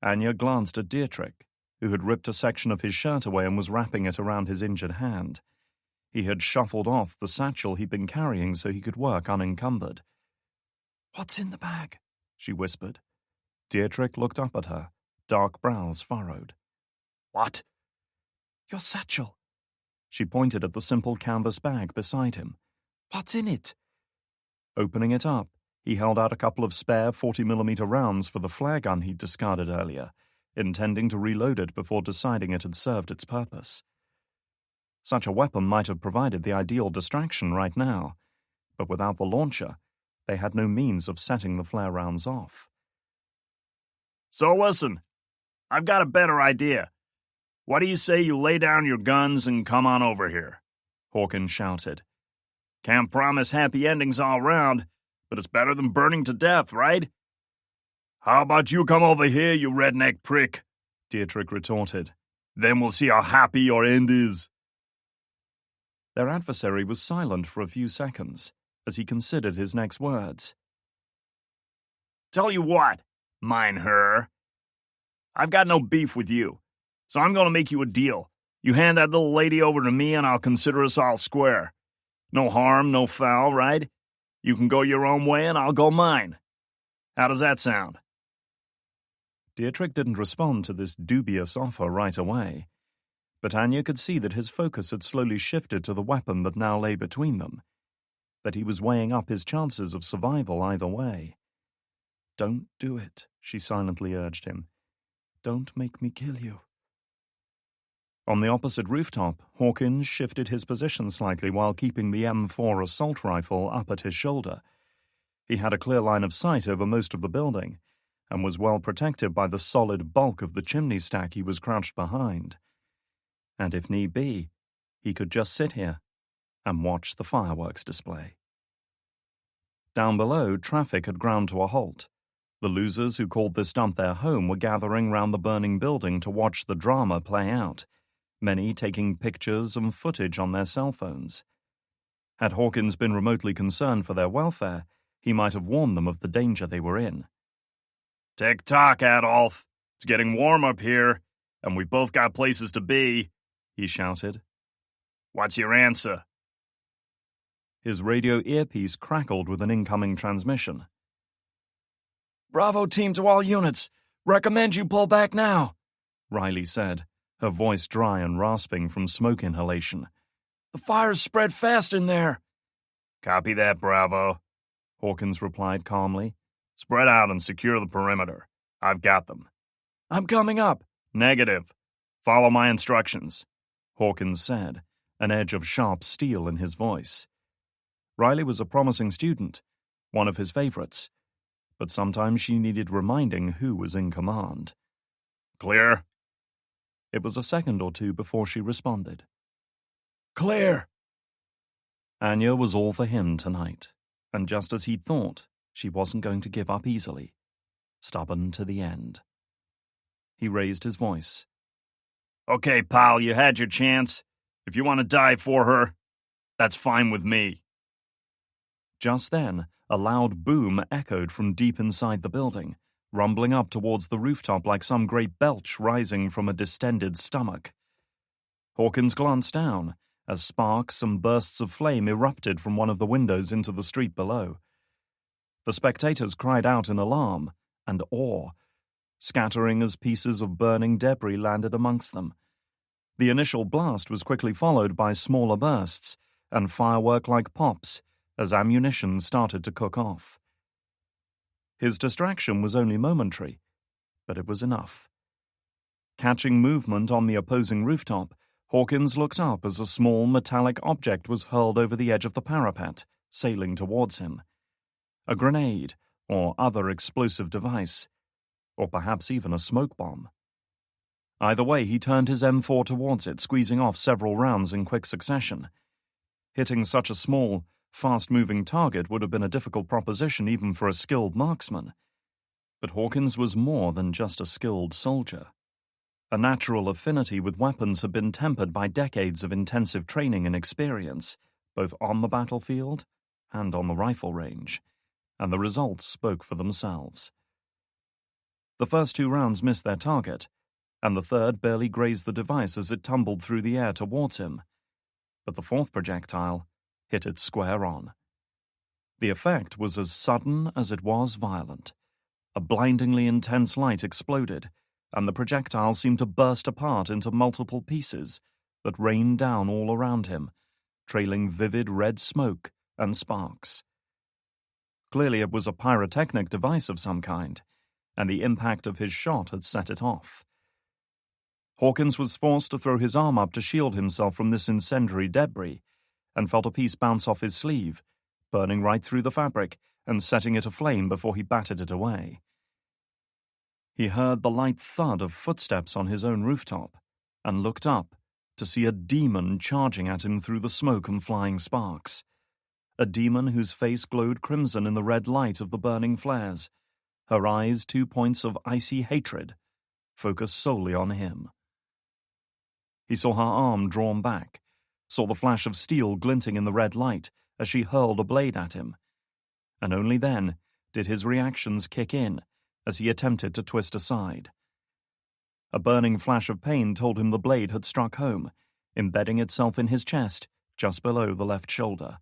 Anya glanced at Dietrich, who had ripped a section of his shirt away and was wrapping it around his injured hand. He had shuffled off the satchel he'd been carrying so he could work unencumbered. "What's in the bag?" she whispered. Dietrich looked up at her, dark brows furrowed. "What?" "Your satchel." She pointed at the simple canvas bag beside him. "What's in it?" Opening it up, he held out a couple of spare 40mm rounds for the flare gun he'd discarded earlier, intending to reload it before deciding it had served its purpose. Such a weapon might have provided the ideal distraction right now, but without the launcher, they had no means of setting the flare rounds off. "So listen, I've got a better idea. What do you say you lay down your guns and come on over here?" Hawkins shouted. "Can't promise happy endings all round, but it's better than burning to death, right?" "How about you come over here, you redneck prick?" Dietrich retorted. "Then we'll see how happy your end is." Their adversary was silent for a few seconds as he considered his next words. "Tell you what, mine her. I've got no beef with you, so I'm going to make you a deal. You hand that little lady over to me and I'll consider us all square. No harm, no foul, right? You can go your own way and I'll go mine. How does that sound?" Dietrich didn't respond to this dubious offer right away, but Anya could see that his focus had slowly shifted to the weapon that now lay between them, that he was weighing up his chances of survival either way. "Don't do it," she silently urged him. "Don't make me kill you." On the opposite rooftop, Hawkins shifted his position slightly while keeping the M4 assault rifle up at his shoulder. He had a clear line of sight over most of the building, and was well protected by the solid bulk of the chimney stack he was crouched behind. And if need be, he could just sit here and watch the fireworks display. Down below, traffic had ground to a halt. The losers who called this dump their home were gathering round the burning building to watch the drama play out, many taking pictures and footage on their cell phones. Had Hawkins been remotely concerned for their welfare, he might have warned them of the danger they were in. "Tick-tock, Adolf. It's getting warm up here, and we've both got places to be," he shouted. "What's your answer?" His radio earpiece crackled with an incoming transmission. "Bravo team to all units. Recommend you pull back now," Riley said, her voice dry and rasping from smoke inhalation. "The fire's spread fast in there." "Copy that, Bravo," Hawkins replied calmly. "Spread out and secure the perimeter. I've got them." "I'm coming up." "Negative. Follow my instructions," Hawkins said, an edge of sharp steel in his voice. Riley was a promising student, one of his favorites, but sometimes she needed reminding who was in command. "Clear?" It was a second or two before she responded. "Clear." Anya was all for him tonight, and just as he'd thought, she wasn't going to give up easily. Stubborn to the end. He raised his voice. "Okay, pal, you had your chance. If you want to die for her, that's fine with me." Just then, a loud boom echoed from deep inside the building, rumbling up towards the rooftop like some great belch rising from a distended stomach. Hawkins glanced down as sparks and bursts of flame erupted from one of the windows into the street below. The spectators cried out in alarm and awe, scattering as pieces of burning debris landed amongst them. The initial blast was quickly followed by smaller bursts and firework-like pops as ammunition started to cook off. His distraction was only momentary, but it was enough. Catching movement on the opposing rooftop, Hawkins looked up as a small metallic object was hurled over the edge of the parapet, sailing towards him. A grenade, or other explosive device, or perhaps even a smoke bomb. Either way, he turned his M4 towards it, squeezing off several rounds in quick succession. Hitting such a small, fast-moving target would have been a difficult proposition even for a skilled marksman. But Hawkins was more than just a skilled soldier. A natural affinity with weapons had been tempered by decades of intensive training and experience, both on the battlefield and on the rifle range, and the results spoke for themselves. The first 2 rounds missed their target, and the third barely grazed the device as it tumbled through the air towards him. But the 4th projectile hit it square on. The effect was as sudden as it was violent. A blindingly intense light exploded, and the projectile seemed to burst apart into multiple pieces that rained down all around him, trailing vivid red smoke and sparks. Clearly it was a pyrotechnic device of some kind, and the impact of his shot had set it off. Hawkins was forced to throw his arm up to shield himself from this incendiary debris, and felt a piece bounce off his sleeve, burning right through the fabric and setting it aflame before he batted it away. He heard the light thud of footsteps on his own rooftop, and looked up to see a demon charging at him through the smoke and flying sparks. A demon whose face glowed crimson in the red light of the burning flares, her eyes 2 points of icy hatred, focused solely on him. He saw her arm drawn back, saw the flash of steel glinting in the red light as she hurled a blade at him, and only then did his reactions kick in as he attempted to twist aside. A burning flash of pain told him the blade had struck home, embedding itself in his chest just below the left shoulder.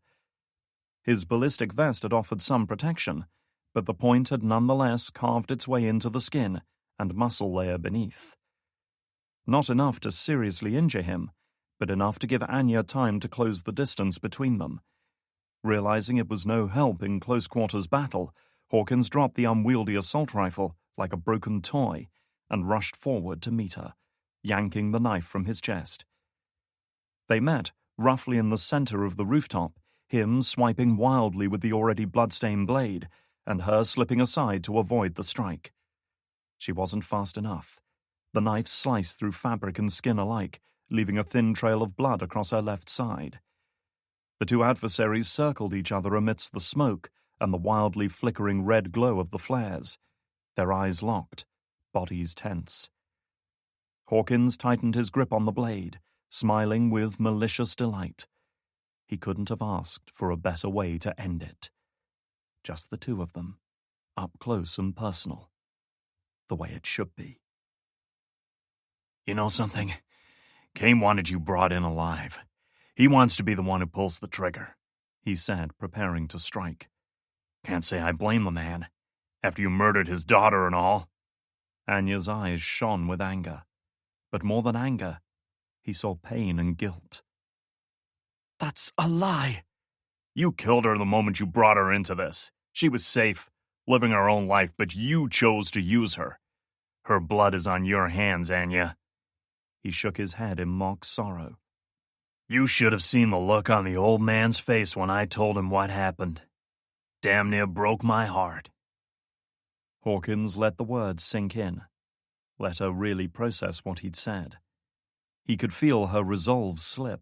His ballistic vest had offered some protection, but the point had nonetheless carved its way into the skin and muscle layer beneath. Not enough to seriously injure him, but enough to give Anya time to close the distance between them. Realizing it was no help in close-quarters battle, Hawkins dropped the unwieldy assault rifle like a broken toy and rushed forward to meet her, yanking the knife from his chest. They met roughly in the center of the rooftop, him swiping wildly with the already blood-stained blade, and her slipping aside to avoid the strike. She wasn't fast enough. The knife sliced through fabric and skin alike, leaving a thin trail of blood across her left side. The 2 adversaries circled each other amidst the smoke and the wildly flickering red glow of the flares, their eyes locked, bodies tense. Hawkins tightened his grip on the blade, smiling with malicious delight. He couldn't have asked for a better way to end it. Just the 2 of them, up close and personal, the way it should be. You know something? Kane wanted you brought in alive. He wants to be the one who pulls the trigger, he said, preparing to strike. Can't say I blame the man, after you murdered his daughter and all. Anya's eyes shone with anger. But more than anger, he saw pain and guilt. That's a lie. You killed her the moment you brought her into this. She was safe, living her own life, but you chose to use her. Her blood is on your hands, Anya. He shook his head in mock sorrow. You should have seen the look on the old man's face when I told him what happened. Damn near broke my heart. Hawkins let the words sink in, let her really process what he'd said. He could feel her resolve slip,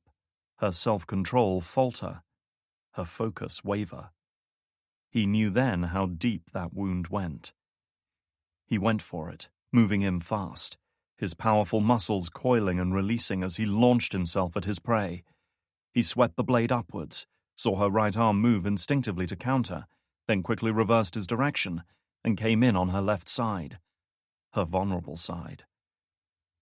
her self-control falter, her focus waver. He knew then how deep that wound went. He went for it, moving in fast, his powerful muscles coiling and releasing as he launched himself at his prey. He swept the blade upwards, saw her right arm move instinctively to counter, then quickly reversed his direction and came in on her left side, her vulnerable side.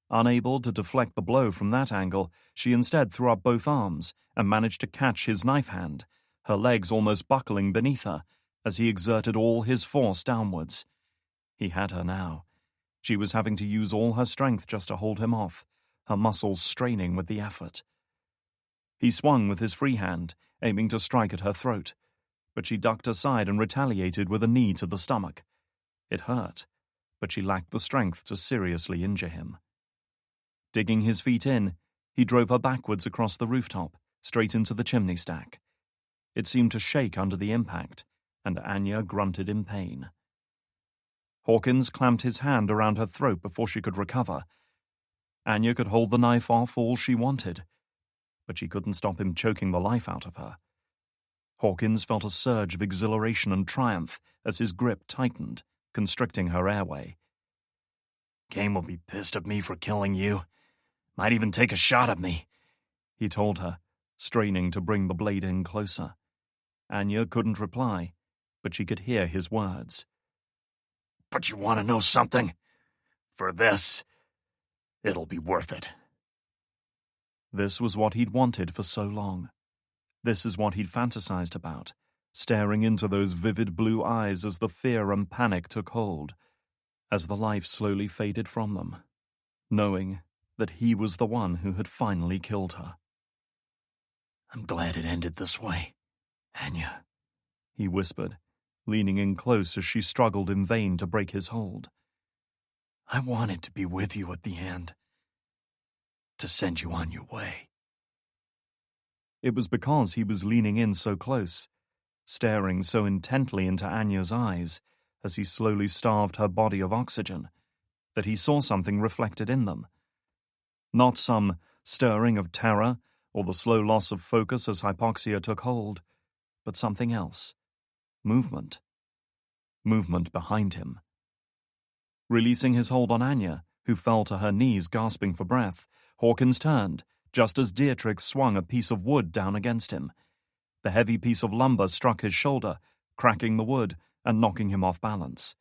Unable to deflect the blow from that angle, she instead threw up both arms and managed to catch his knife hand, her legs almost buckling beneath her as he exerted all his force downwards. He had her now. She was having to use all her strength just to hold him off, her muscles straining with the effort. He swung with his free hand, aiming to strike at her throat, but she ducked aside and retaliated with a knee to the stomach. It hurt, but she lacked the strength to seriously injure him. Digging his feet in, he drove her backwards across the rooftop, straight into the chimney stack. It seemed to shake under the impact, and Anya grunted in pain. Hawkins clamped his hand around her throat before she could recover. Anya could hold the knife off all she wanted, but she couldn't stop him choking the life out of her. Hawkins felt a surge of exhilaration and triumph as his grip tightened, constricting her airway. Kane will be pissed at me for killing you. Might even take a shot at me, he told her, straining to bring the blade in closer. Anya couldn't reply, but she could hear his words. But you want to know something? For this, it'll be worth it. This was what he'd wanted for so long. This is what he'd fantasized about, staring into those vivid blue eyes as the fear and panic took hold, as the life slowly faded from them, knowing that he was the one who had finally killed her. I'm glad it ended this way, Anya, he whispered, leaning in close as she struggled in vain to break his hold. I wanted to be with you at the end, to send you on your way. It was because he was leaning in so close, staring so intently into Anya's eyes as he slowly starved her body of oxygen, that he saw something reflected in them. Not some stirring of terror or the slow loss of focus as hypoxia took hold, but something else. Movement. Movement behind him. Releasing his hold on Anya, who fell to her knees gasping for breath, Hawkins turned, just as Dietrich swung a piece of wood down against him. The heavy piece of lumber struck his shoulder, cracking the wood and knocking him off balance.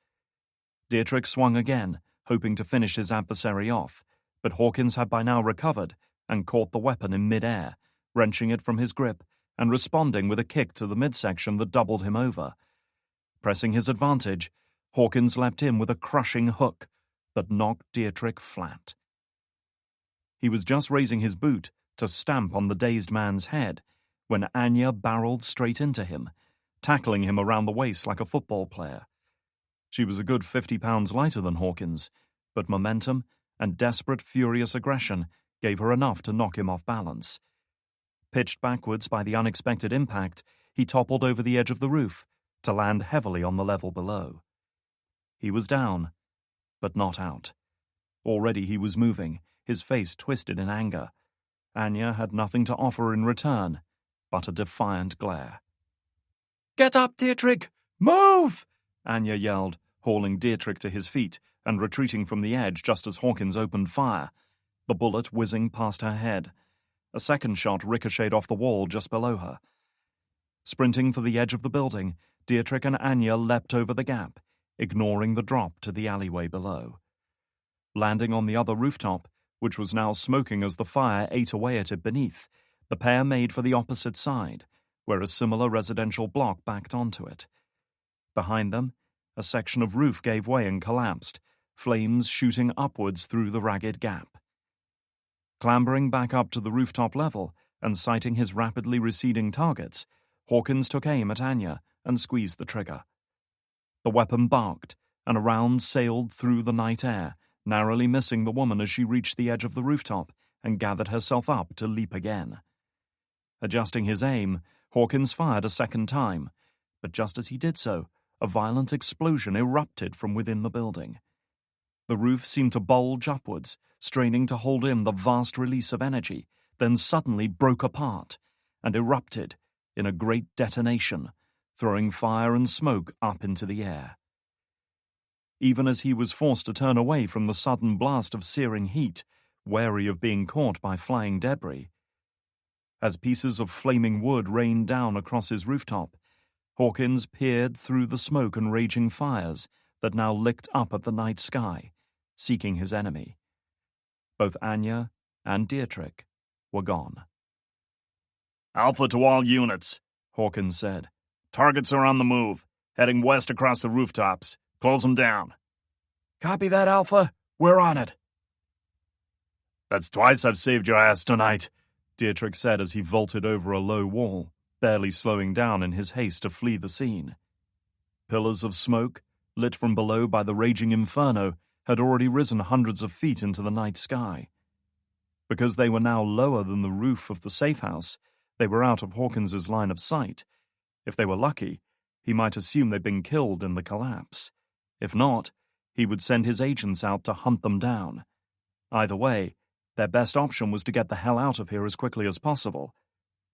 Dietrich swung again, hoping to finish his adversary off, but Hawkins had by now recovered and caught the weapon in mid-air, wrenching it from his grip and responding with a kick to the midsection that doubled him over. Pressing his advantage, Hawkins leapt in with a crushing hook that knocked Dietrich flat. He was just raising his boot to stamp on the dazed man's head when Anya barreled straight into him, tackling him around the waist like a football player. She was a good 50 pounds lighter than Hawkins, but momentum and desperate, furious aggression gave her enough to knock him off balance. Pitched backwards by the unexpected impact, he toppled over the edge of the roof to land heavily on the level below. He was down, but not out. Already he was moving, his face twisted in anger. Anya had nothing to offer in return but a defiant glare. Get up, Dietrich! Move! Anya yelled, hauling Dietrich to his feet and retreating from the edge just as Hawkins opened fire, the bullet whizzing past her head. A second shot ricocheted off the wall just below her. Sprinting for the edge of the building, Dietrich and Anya leapt over the gap, ignoring the drop to the alleyway below. Landing on the other rooftop, which was now smoking as the fire ate away at it beneath, the pair made for the opposite side, where a similar residential block backed onto it. Behind them, a section of roof gave way and collapsed, flames shooting upwards through the ragged gap. Clambering back up to the rooftop level and sighting his rapidly receding targets, Hawkins took aim at Anya and squeezed the trigger. The weapon barked, and a round sailed through the night air, narrowly missing the woman as she reached the edge of the rooftop and gathered herself up to leap again. Adjusting his aim, Hawkins fired a second time, but just as he did so, a violent explosion erupted from within the building. The roof seemed to bulge upwards, straining to hold in the vast release of energy, then suddenly broke apart and erupted in a great detonation, throwing fire and smoke up into the air. Even as he was forced to turn away from the sudden blast of searing heat, wary of being caught by flying debris. As pieces of flaming wood rained down across his rooftop, Hawkins peered through the smoke and raging fires that now licked up at the night sky, seeking his enemy. Both Anya and Dietrich were gone. Alpha to all units, Hawkins said. Targets are on the move, heading west across the rooftops. Close them down. Copy that, Alpha. We're on it. That's twice I've saved your ass tonight, Dietrich said as he vaulted over a low wall, barely slowing down in his haste to flee the scene. Pillars of smoke, lit from below by the raging inferno, had already risen hundreds of feet into the night sky. Because they were now lower than the roof of the safe house, they were out of Hawkins's line of sight. If they were lucky, he might assume they'd been killed in the collapse. If not, he would send his agents out to hunt them down. Either way, their best option was to get the hell out of here as quickly as possible.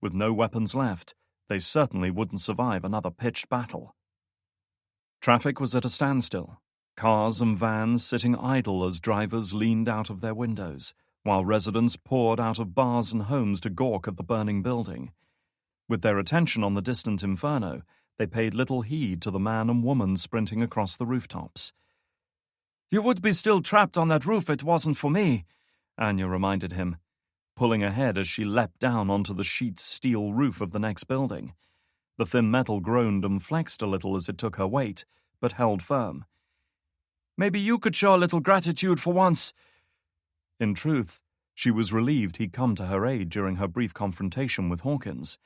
With no weapons left, they certainly wouldn't survive another pitched battle. Traffic was at a standstill, cars and vans sitting idle as drivers leaned out of their windows, while residents poured out of bars and homes to gawk at the burning building. With their attention on the distant inferno, they paid little heed to the man and woman sprinting across the rooftops. "You would be still trapped on that roof if it wasn't for me," Anya reminded him, pulling ahead as she leapt down onto the sheet steel roof of the next building. The thin metal groaned and flexed a little as it took her weight, but held firm. "Maybe you could show a little gratitude for once." In truth, she was relieved he'd come to her aid during her brief confrontation with Hawkins.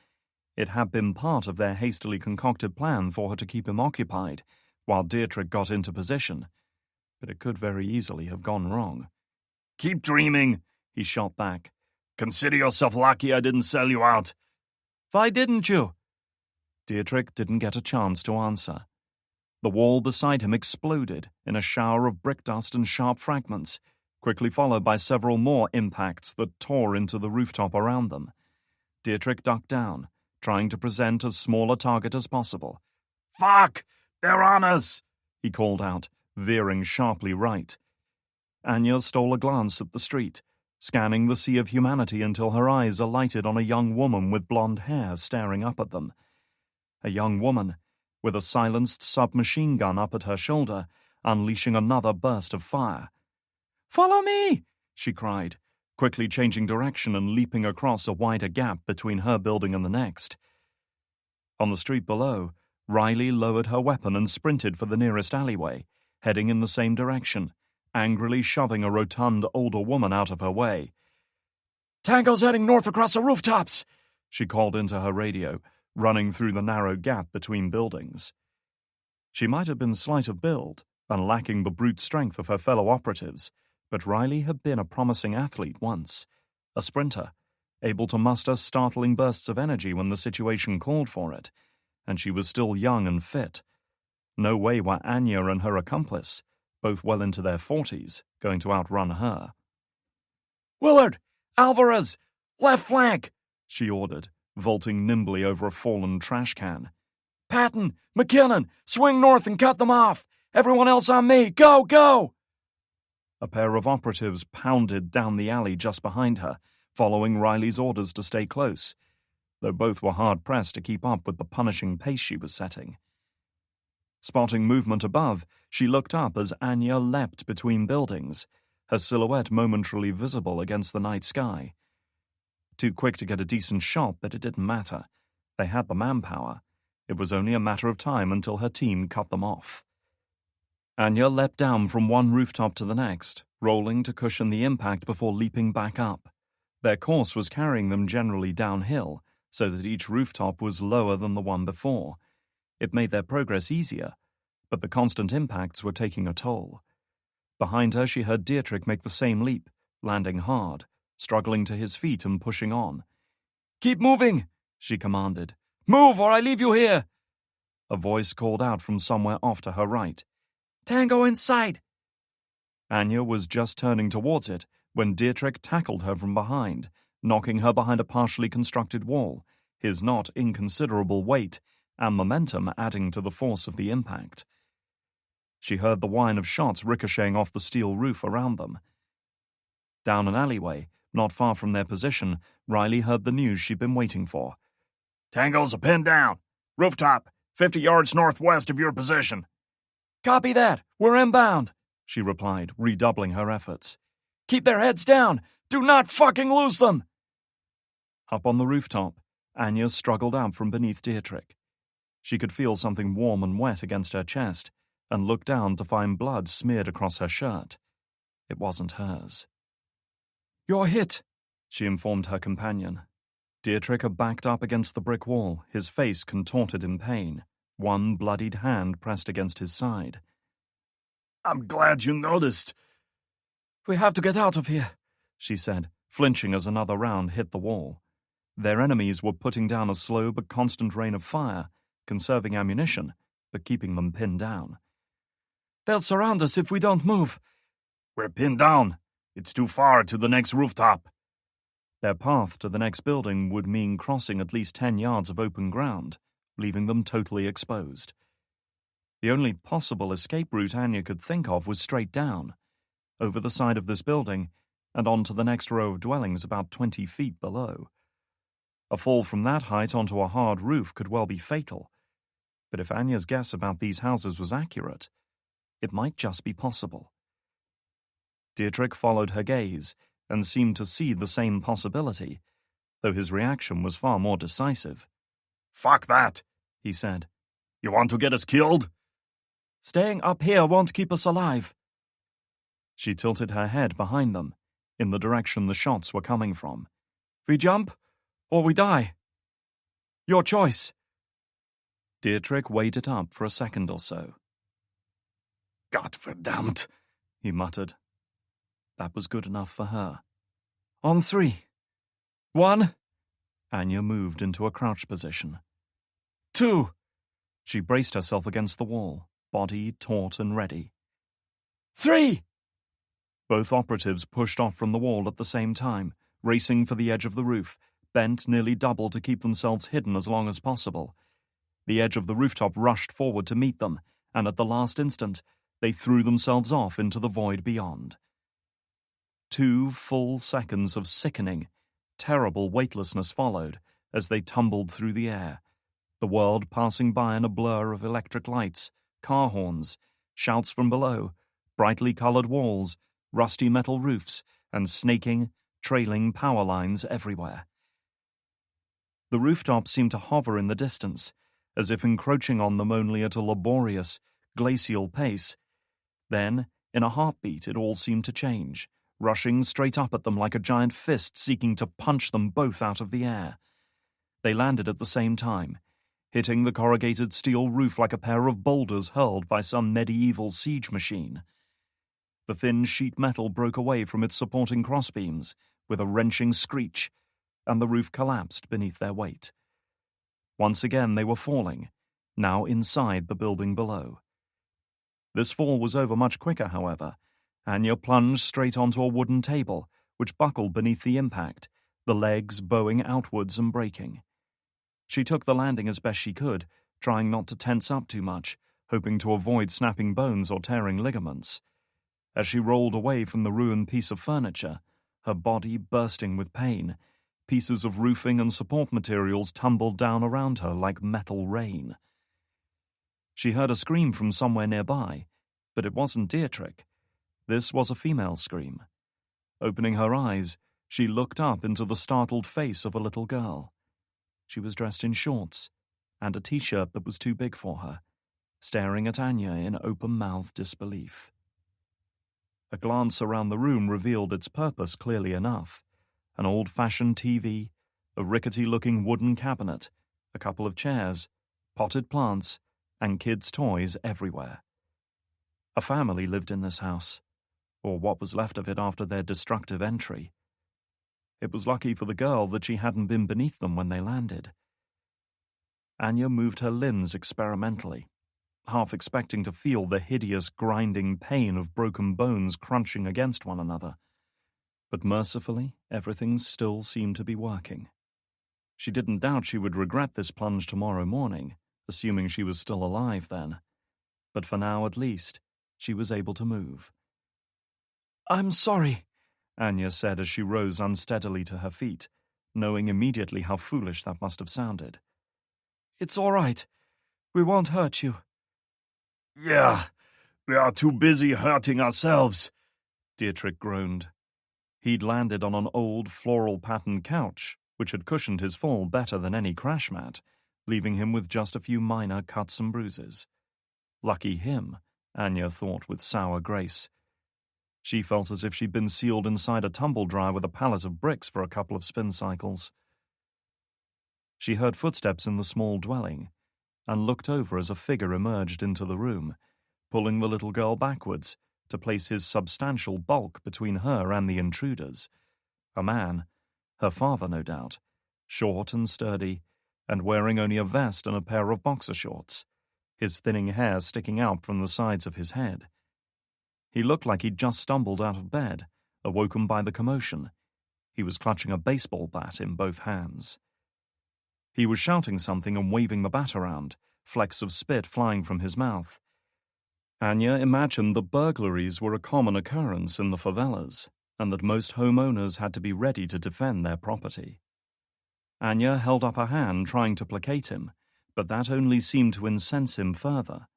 It had been part of their hastily concocted plan for her to keep him occupied, while Dietrich got into position. But it could very easily have gone wrong. "Keep dreaming," he shot back. "Consider yourself lucky I didn't sell you out." "Why didn't you?" Dietrich didn't get a chance to answer. The wall beside him exploded in a shower of brick dust and sharp fragments, quickly followed by several more impacts that tore into the rooftop around them. Dietrich ducked down, trying to present as small a target as possible. "Fuck! They're on us!" he called out, veering sharply right. Anya stole a glance at the street, scanning the sea of humanity until her eyes alighted on a young woman with blonde hair staring up at them. A young woman, with a silenced submachine gun up at her shoulder, unleashing another burst of fire. "Follow me!" she cried, quickly changing direction and leaping across a wider gap between her building and the next. On the street below, Riley lowered her weapon and sprinted for the nearest alleyway, heading in the same direction, angrily shoving a rotund older woman out of her way. "Tango's heading north across the rooftops," she called into her radio, running through the narrow gap between buildings. She might have been slight of build and lacking the brute strength of her fellow operatives, but Riley had been a promising athlete once, a sprinter, able to muster startling bursts of energy when the situation called for it, and she was still young and fit. No way were Anya and her accomplice, both well into their 40s, going to outrun her. "Willard! Alvarez! Left flank!" she ordered, vaulting nimbly over a fallen trash can. "Patton! McKinnon! Swing north and cut them off! Everyone else on me! Go, go!" A pair of operatives pounded down the alley just behind her, following Riley's orders to stay close, though both were hard-pressed to keep up with the punishing pace she was setting. Spotting movement above, she looked up as Anya leapt between buildings, her silhouette momentarily visible against the night sky. Too quick to get a decent shot, but it didn't matter. They had the manpower. It was only a matter of time until her team cut them off. Anya leapt down from one rooftop to the next, rolling to cushion the impact before leaping back up. Their course was carrying them generally downhill, so that each rooftop was lower than the one before. It made their progress easier, but the constant impacts were taking a toll. Behind her she heard Dietrich make the same leap, landing hard, struggling to his feet and pushing on. "Keep moving," she commanded. "Move, or I leave you here!" A voice called out from somewhere off to her right. "Tango in sight!" Anya was just turning towards it when Dietrich tackled her from behind, knocking her behind a partially constructed wall, his not inconsiderable weight and momentum adding to the force of the impact. She heard the whine of shots ricocheting off the steel roof around them. Down an alleyway, not far from their position, Riley heard the news she'd been waiting for. "Tango's pinned down. Rooftop, 50 yards northwest of your position." "Copy that. We're inbound," she replied, redoubling her efforts. "Keep their heads down. Do not fucking lose them." Up on the rooftop, Anya struggled out from beneath Dietrich. She could feel something warm and wet against her chest, and looked down to find blood smeared across her shirt. It wasn't hers. "You're hit," she informed her companion. Dietrich had backed up against the brick wall, his face contorted in pain, one bloodied hand pressed against his side. "I'm glad you noticed." "We have to get out of here," she said, flinching as another round hit the wall. Their enemies were putting down a slow but constant rain of fire, conserving ammunition, but keeping them pinned down. "They'll surround us if we don't move." "We're pinned down. It's too far to the next rooftop." Their path to the next building would mean crossing at least 10 yards of open ground, leaving them totally exposed. The only possible escape route Anya could think of was straight down, over the side of this building and onto the next row of dwellings about 20 feet below. A fall from that height onto a hard roof could well be fatal, but if Anya's guess about these houses was accurate, it might just be possible. Dietrich followed her gaze and seemed to see the same possibility, though his reaction was far more decisive. "Fuck that," he said. "You want to get us killed?" "Staying up here won't keep us alive." She tilted her head behind them, in the direction the shots were coming from. "We jump, or we die. Your choice." Dietrich weighed it up for a second or so. "Gottverdammt," he muttered. That was good enough for her. "On 3. 1. Anya moved into a crouch position. 2. She braced herself against the wall, body taut and ready. 3. Both operatives pushed off from the wall at the same time, racing for the edge of the roof, bent nearly double to keep themselves hidden as long as possible. The edge of the rooftop rushed forward to meet them, and at the last instant, they threw themselves off into the void beyond. 2 full seconds of sickening, terrible weightlessness followed as they tumbled through the air, the world passing by in a blur of electric lights, car horns, shouts from below, brightly colored walls, rusty metal roofs, and snaking, trailing power lines everywhere. The rooftop seemed to hover in the distance, as if encroaching on them only at a laborious, glacial pace. Then, in a heartbeat, it all seemed to change, rushing straight up at them like a giant fist seeking to punch them both out of the air. They landed at the same time, hitting the corrugated steel roof like a pair of boulders hurled by some medieval siege machine. The thin sheet metal broke away from its supporting crossbeams with a wrenching screech, and the roof collapsed beneath their weight. Once again they were falling, now inside the building below. This fall was over much quicker, however. Anya plunged straight onto a wooden table, which buckled beneath the impact, the legs bowing outwards and breaking. She took the landing as best she could, trying not to tense up too much, hoping to avoid snapping bones or tearing ligaments. As she rolled away from the ruined piece of furniture, her body bursting with pain, pieces of roofing and support materials tumbled down around her like metal rain. She heard a scream from somewhere nearby, but it wasn't Dietrich. This was a female scream. Opening her eyes, she looked up into the startled face of a little girl. She was dressed in shorts and a t-shirt that was too big for her, staring at Anya in open-mouthed disbelief. A glance around the room revealed its purpose clearly enough. An old-fashioned TV, a rickety-looking wooden cabinet, a couple of chairs, potted plants, and kids' toys everywhere. A family lived in this house, or what was left of it after their destructive entry. It was lucky for the girl that she hadn't been beneath them when they landed. Anya moved her limbs experimentally, half expecting to feel the hideous grinding pain of broken bones crunching against one another. But mercifully, everything still seemed to be working. She didn't doubt she would regret this plunge tomorrow morning, assuming she was still alive then. But for now, at least, she was able to move. "I'm sorry," Anya said as she rose unsteadily to her feet, knowing immediately how foolish that must have sounded. "It's all right. We won't hurt you." "Yeah, we are too busy hurting ourselves," Dietrich groaned. He'd landed on an old floral-patterned couch, which had cushioned his fall better than any crash mat, leaving him with just a few minor cuts and bruises. Lucky him, Anya thought with sour grace. She felt as if she'd been sealed inside a tumble-dryer with a pallet of bricks for a couple of spin cycles. She heard footsteps in the small dwelling, and looked over as a figure emerged into the room, pulling the little girl backwards to place his substantial bulk between her and the intruders. A man, her father no doubt, short and sturdy, and wearing only a vest and a pair of boxer shorts, his thinning hair sticking out from the sides of his head. He looked like he'd just stumbled out of bed, awoken by the commotion. He was clutching a baseball bat in both hands. He was shouting something and waving the bat around, flecks of spit flying from his mouth. Anya imagined that burglaries were a common occurrence in the favelas, and that most homeowners had to be ready to defend their property. Anya held up a hand trying to placate him, but that only seemed to incense him further.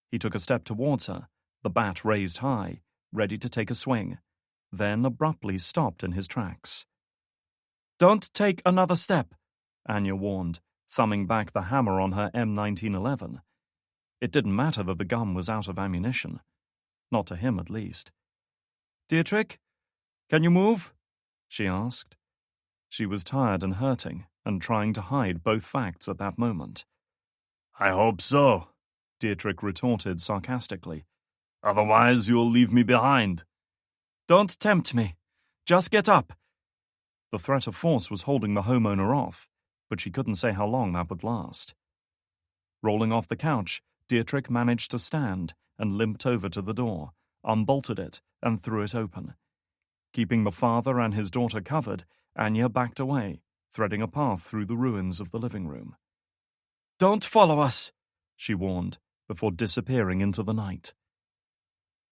He took a step towards her, the bat raised high, ready to take a swing, then abruptly stopped in his tracks. "Don't take another step," Anya warned, thumbing back the hammer on her M1911. It didn't matter that the gun was out of ammunition. Not to him, at least. "Dietrich, can you move?" she asked. She was tired and hurting, and trying to hide both facts at that moment. "I hope so," Dietrich retorted sarcastically. "Otherwise you'll leave me behind." "Don't tempt me. Just get up." The threat of force was holding the homeowner off, but she couldn't say how long that would last. Rolling off the couch, Dietrich managed to stand and limped over to the door, unbolted it, and threw it open. Keeping the father and his daughter covered, Anya backed away, threading a path through the ruins of the living room. "Don't follow us," she warned, before disappearing into the night.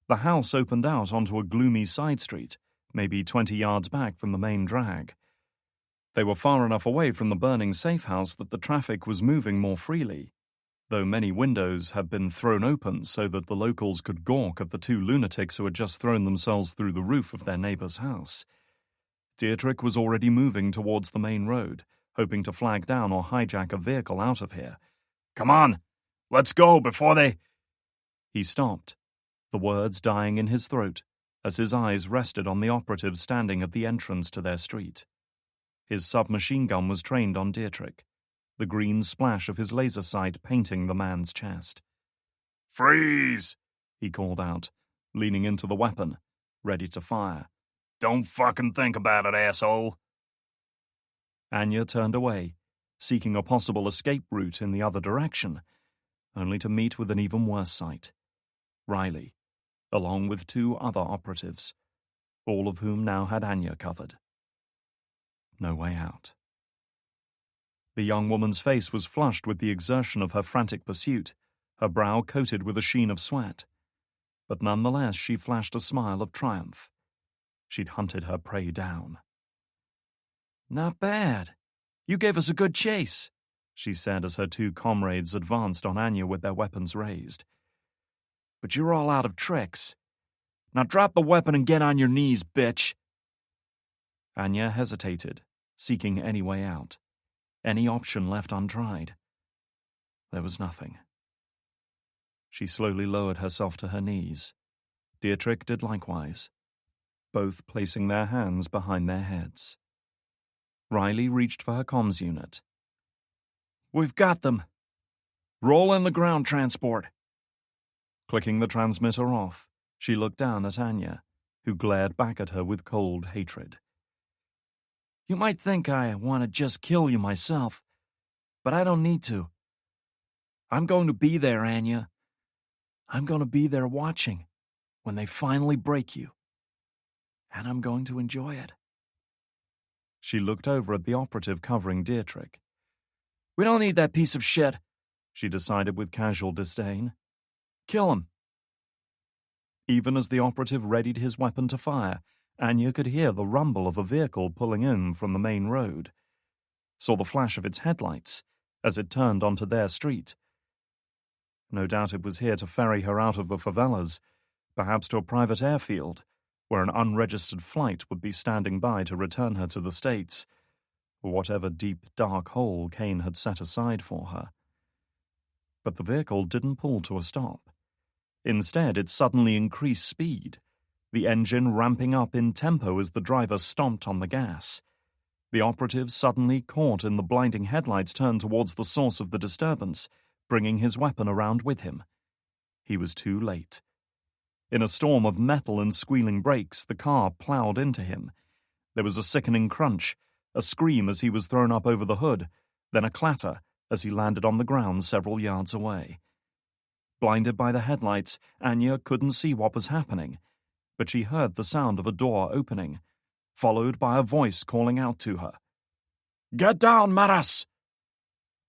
The house opened out onto a gloomy side street, maybe 20 yards back from the main drag. They were far enough away from the burning safe house that the traffic was moving more freely, though many windows had been thrown open so that the locals could gawk at the two lunatics who had just thrown themselves through the roof of their neighbor's house. Dietrich was already moving towards the main road, hoping to flag down or hijack a vehicle out of here. "Come on, let's go before they—" He stopped, the words dying in his throat, as his eyes rested on the operatives standing at the entrance to their street. His submachine gun was trained on Dietrich, the green splash of his laser sight painting the man's chest. "Freeze!" he called out, leaning into the weapon, ready to fire. "Don't fucking think about it, asshole." Anya turned away, seeking a possible escape route in the other direction, only to meet with an even worse sight. Riley, along with two other operatives, all of whom now had Anya covered. No way out. The young woman's face was flushed with the exertion of her frantic pursuit, her brow coated with a sheen of sweat. But nonetheless she flashed a smile of triumph. She'd hunted her prey down. "Not bad. You gave us a good chase," she said as her two comrades advanced on Anya with their weapons raised. "But you're all out of tricks. Now drop the weapon and get on your knees, bitch." Anya hesitated, seeking any way out, any option left untried. There was nothing. She slowly lowered herself to her knees. Dietrich did likewise, both placing their hands behind their heads. Riley reached for her comms unit. "We've got them. Roll in the ground transport." Clicking the transmitter off, she looked down at Anya, who glared back at her with cold hatred. "You might think I want to just kill you myself, but I don't need to. I'm going to be there, Anya. I'm going to be there watching when they finally break you. And I'm going to enjoy it." She looked over at the operative covering Dietrich. "We don't need that piece of shit," she decided with casual disdain. "Kill him." Even as the operative readied his weapon to fire, Anya could hear the rumble of a vehicle pulling in from the main road, saw the flash of its headlights as it turned onto their street. No doubt it was here to ferry her out of the favelas, perhaps to a private airfield, where an unregistered flight would be standing by to return her to the States, or whatever deep, dark hole Kane had set aside for her. But the vehicle didn't pull to a stop. Instead, it suddenly increased speed, the engine ramping up in tempo as the driver stomped on the gas. The operative suddenly caught in the blinding headlights turned towards the source of the disturbance, bringing his weapon around with him. He was too late. In a storm of metal and squealing brakes, the car plowed into him. There was a sickening crunch, a scream as he was thrown up over the hood, then a clatter as he landed on the ground several yards away. Blinded by the headlights, Anya couldn't see what was happening, but she heard the sound of a door opening, followed by a voice calling out to her. "Get down, Maras!"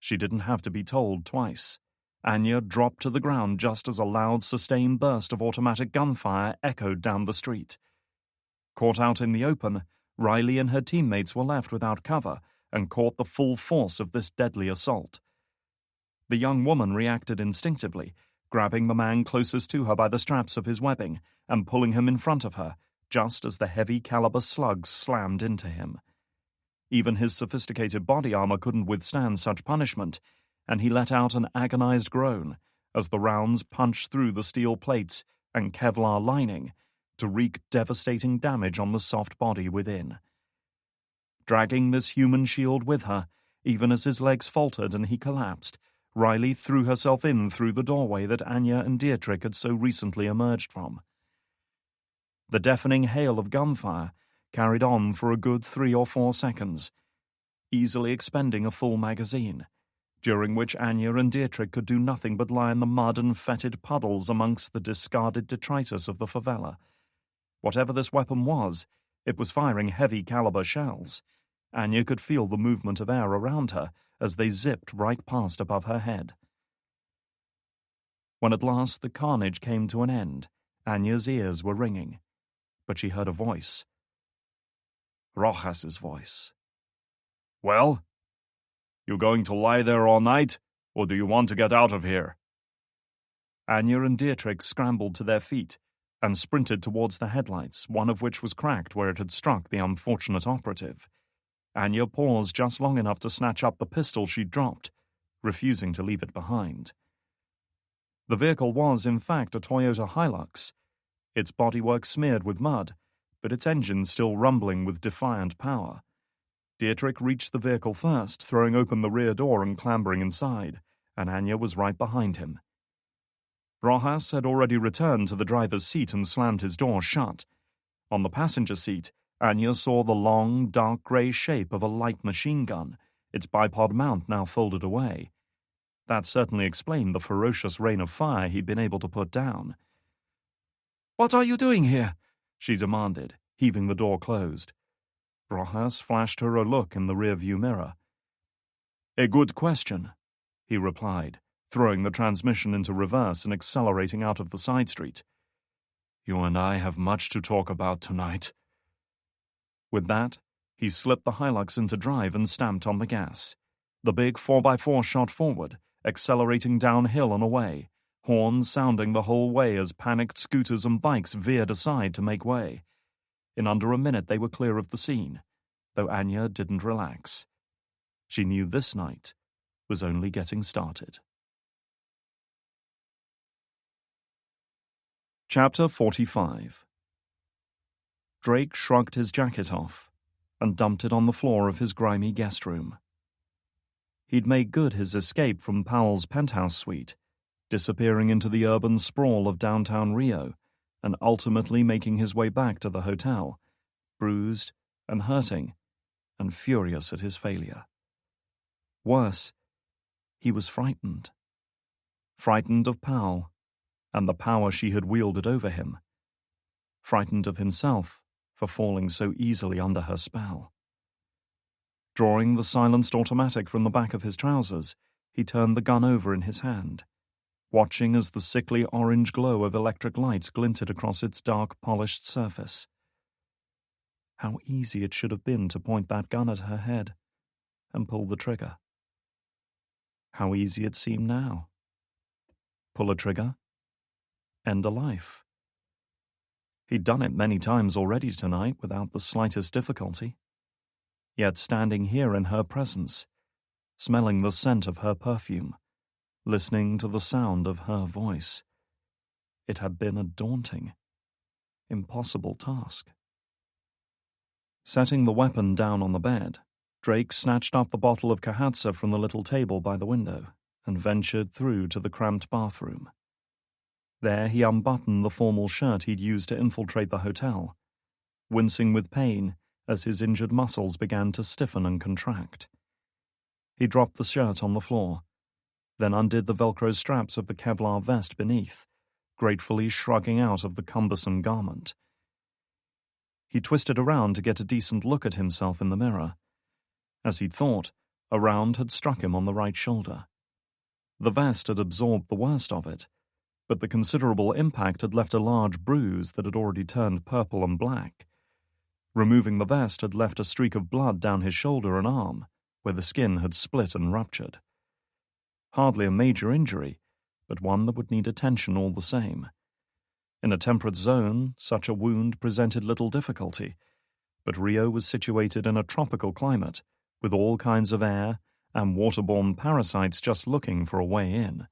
She didn't have to be told twice. Anya dropped to the ground just as a loud, sustained burst of automatic gunfire echoed down the street. Caught out in the open, Riley and her teammates were left without cover and caught the full force of this deadly assault. The young woman reacted instinctively, grabbing the man closest to her by the straps of his webbing and pulling him in front of her, just as the heavy-caliber slugs slammed into him. Even his sophisticated body armor couldn't withstand such punishment, and he let out an agonized groan as the rounds punched through the steel plates and Kevlar lining to wreak devastating damage on the soft body within. Dragging this human shield with her, even as his legs faltered and he collapsed, Riley threw herself in through the doorway that Anya and Dietrich had so recently emerged from. The deafening hail of gunfire carried on for a good 3 or 4 seconds, easily expending a full magazine, during which Anya and Dietrich could do nothing but lie in the mud and fetid puddles amongst the discarded detritus of the favela. Whatever this weapon was, it was firing heavy-caliber shells. Anya could feel the movement of air around her as they zipped right past above her head. When at last the carnage came to an end, Anya's ears were ringing, but she heard a voice. Rojas's voice. "Well? You going to lie there all night, or do you want to get out of here?" Anya and Dietrich scrambled to their feet and sprinted towards the headlights, one of which was cracked where it had struck the unfortunate operative. Anya paused just long enough to snatch up the pistol she'd dropped, refusing to leave it behind. The vehicle was, in fact, a Toyota Hilux, its bodywork smeared with mud, but its engine still rumbling with defiant power. Dietrich reached the vehicle first, throwing open the rear door and clambering inside, and Anya was right behind him. Rojas had already returned to the driver's seat and slammed his door shut. On the passenger seat, Anya saw the long, dark grey shape of a light machine gun, its bipod mount now folded away. That certainly explained the ferocious rain of fire he'd been able to put down. "What are you doing here?" she demanded, heaving the door closed. Rojas flashed her a look in the rearview mirror. "A good question," he replied, throwing the transmission into reverse and accelerating out of the side street. "You and I have much to talk about tonight." With that, he slipped the Hilux into drive and stamped on the gas. The big 4x4 shot forward, accelerating downhill and away, horns sounding the whole way as panicked scooters and bikes veered aside to make way. In under a minute they were clear of the scene, though Anya didn't relax. She knew this night was only getting started. Chapter 45. Drake shrugged his jacket off and dumped it on the floor of his grimy guest room. He'd made good his escape from Powell's penthouse suite, disappearing into the urban sprawl of downtown Rio, and ultimately making his way back to the hotel, bruised and hurting, and furious at his failure. Worse, he was frightened. Frightened of Powell, and the power she had wielded over him. Frightened of himself for falling so easily under her spell. Drawing the silenced automatic from the back of his trousers, he turned the gun over in his hand, watching as the sickly orange glow of electric lights glinted across its dark, polished surface. How easy it should have been to point that gun at her head and pull the trigger. How easy it seemed now. Pull a trigger, end a life. He'd done it many times already tonight without the slightest difficulty. Yet standing here in her presence, smelling the scent of her perfume, listening to the sound of her voice, it had been a daunting, impossible task. Setting the weapon down on the bed, Drake snatched up the bottle of Kahatsa from the little table by the window and ventured through to the cramped bathroom. There he unbuttoned the formal shirt he'd used to infiltrate the hotel, wincing with pain as his injured muscles began to stiffen and contract. He dropped the shirt on the floor, then undid the Velcro straps of the Kevlar vest beneath, gratefully shrugging out of the cumbersome garment. He twisted around to get a decent look at himself in the mirror. As he'd thought, a round had struck him on the right shoulder. The vest had absorbed the worst of it, but the considerable impact had left a large bruise that had already turned purple and black. Removing the vest had left a streak of blood down his shoulder and arm, where the skin had split and ruptured. Hardly a major injury, but one that would need attention all the same. In a temperate zone, such a wound presented little difficulty, but Rio was situated in a tropical climate, with all kinds of air and waterborne parasites just looking for a way in.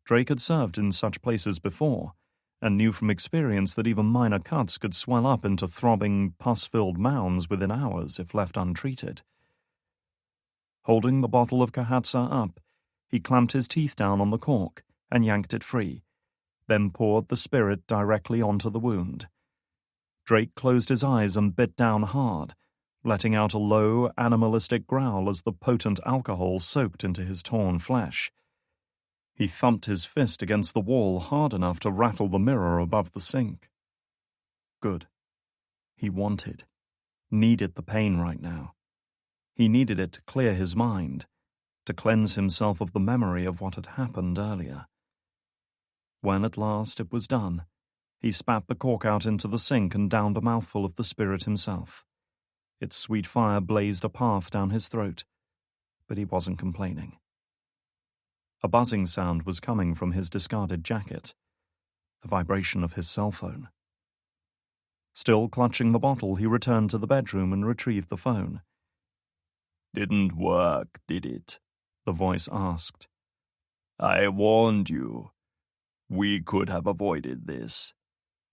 Drake had served in such places before, and knew from experience that even minor cuts could swell up into throbbing, pus-filled mounds within hours if left untreated. Holding the bottle of Kahatsa up, he clamped his teeth down on the cork and yanked it free, then poured the spirit directly onto the wound. Drake closed his eyes and bit down hard, letting out a low, animalistic growl as the potent alcohol soaked into his torn flesh. He thumped his fist against the wall hard enough to rattle the mirror above the sink. Good. He needed the pain right now. He needed it to clear his mind, to cleanse himself of the memory of what had happened earlier. When at last it was done, he spat the cork out into the sink and downed a mouthful of the spirit himself. Its sweet fire blazed a path down his throat, but he wasn't complaining. A buzzing sound was coming from his discarded jacket, the vibration of his cell phone. Still clutching the bottle, he returned to the bedroom and retrieved the phone. "Didn't work, did it?" the voice asked. "I warned you. We could have avoided this."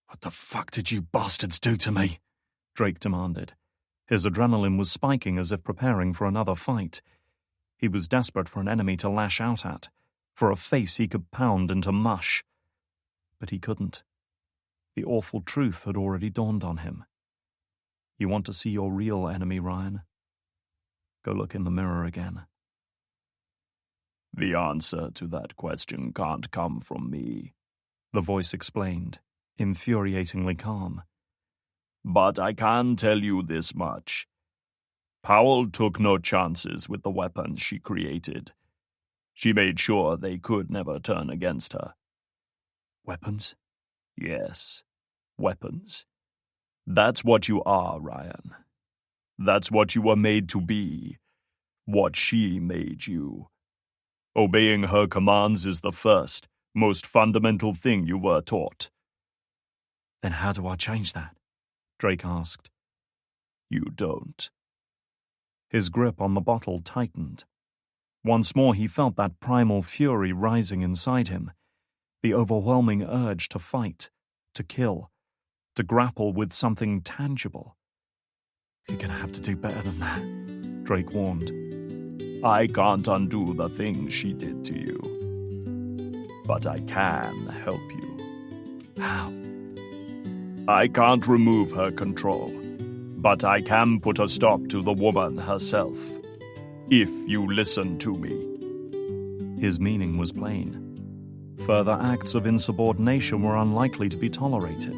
"What the fuck did you bastards do to me?" Drake demanded. His adrenaline was spiking as if preparing for another fight. He was desperate for an enemy to lash out at, for a face he could pound into mush. But he couldn't. The awful truth had already dawned on him. You want to see your real enemy, Ryan? Go look in the mirror again. "The answer to that question can't come from me," the voice explained, infuriatingly calm. "But I can tell you this much. Powell took no chances with the weapons she created. She made sure they could never turn against her." "Weapons?" "Yes, weapons. That's what you are, Ryan. That's what you were made to be. What she made you. Obeying her commands is the first, most fundamental thing you were taught." "Then how do I change that?" Drake asked. "You don't." His grip on the bottle tightened. Once more he felt that primal fury rising inside him, the overwhelming urge to fight, to kill, to grapple with something tangible. "You're gonna have to do better than that," Drake warned. "I can't undo the things she did to you. But I can help you." "How?" "I can't remove her control, but I can put a stop to the woman herself. If you listen to me." His meaning was plain. Further acts of insubordination were unlikely to be tolerated.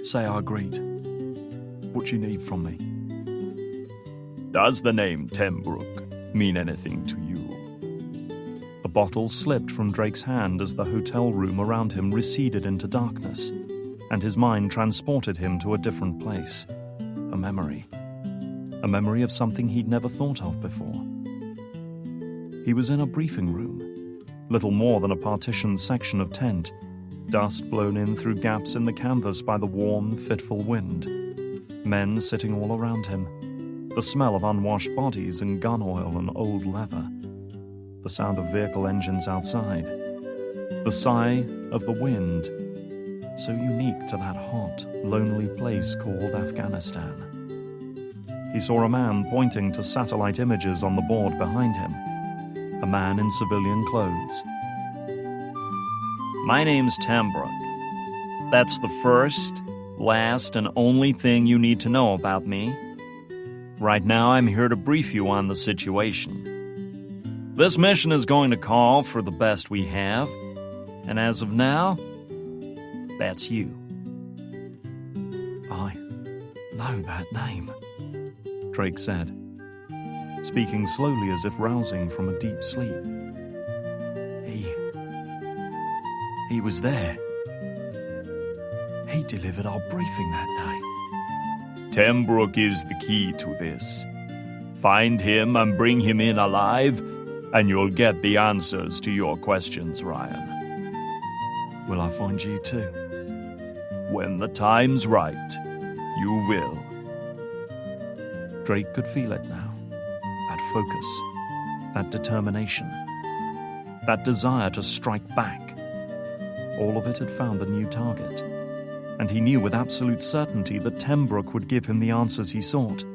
"Say I agreed. What do you need from me?" "Does the name Tembrook mean anything to you?" The bottle slipped from Drake's hand as the hotel room around him receded into darkness, and his mind transported him to a different place. A memory. A memory of something he'd never thought of before. He was in a briefing room, little more than a partitioned section of tent, dust blown in through gaps in the canvas by the warm, fitful wind. Men sitting all around him, the smell of unwashed bodies and gun oil and old leather, the sound of vehicle engines outside, the sigh of the wind, so unique to that hot, lonely place called Afghanistan. He saw a man pointing to satellite images on the board behind him, a man in civilian clothes. "My name's Tembrook. That's the first, last, and only thing you need to know about me. Right now, I'm here to brief you on the situation. This mission is going to call for the best we have, and as of now, that's you. I know that name, Drake said, speaking slowly as if rousing from a deep sleep. He was there. He delivered our briefing that day. Tenbrook is the key to this. Find him and bring him in alive, and you'll get the answers to your questions, Ryan. Will I find you too? When the time's right, you will. Drake could feel it now. That focus, that determination, that desire to strike back. All of it had found a new target, and he knew with absolute certainty that Tenbrook would give him the answers he sought,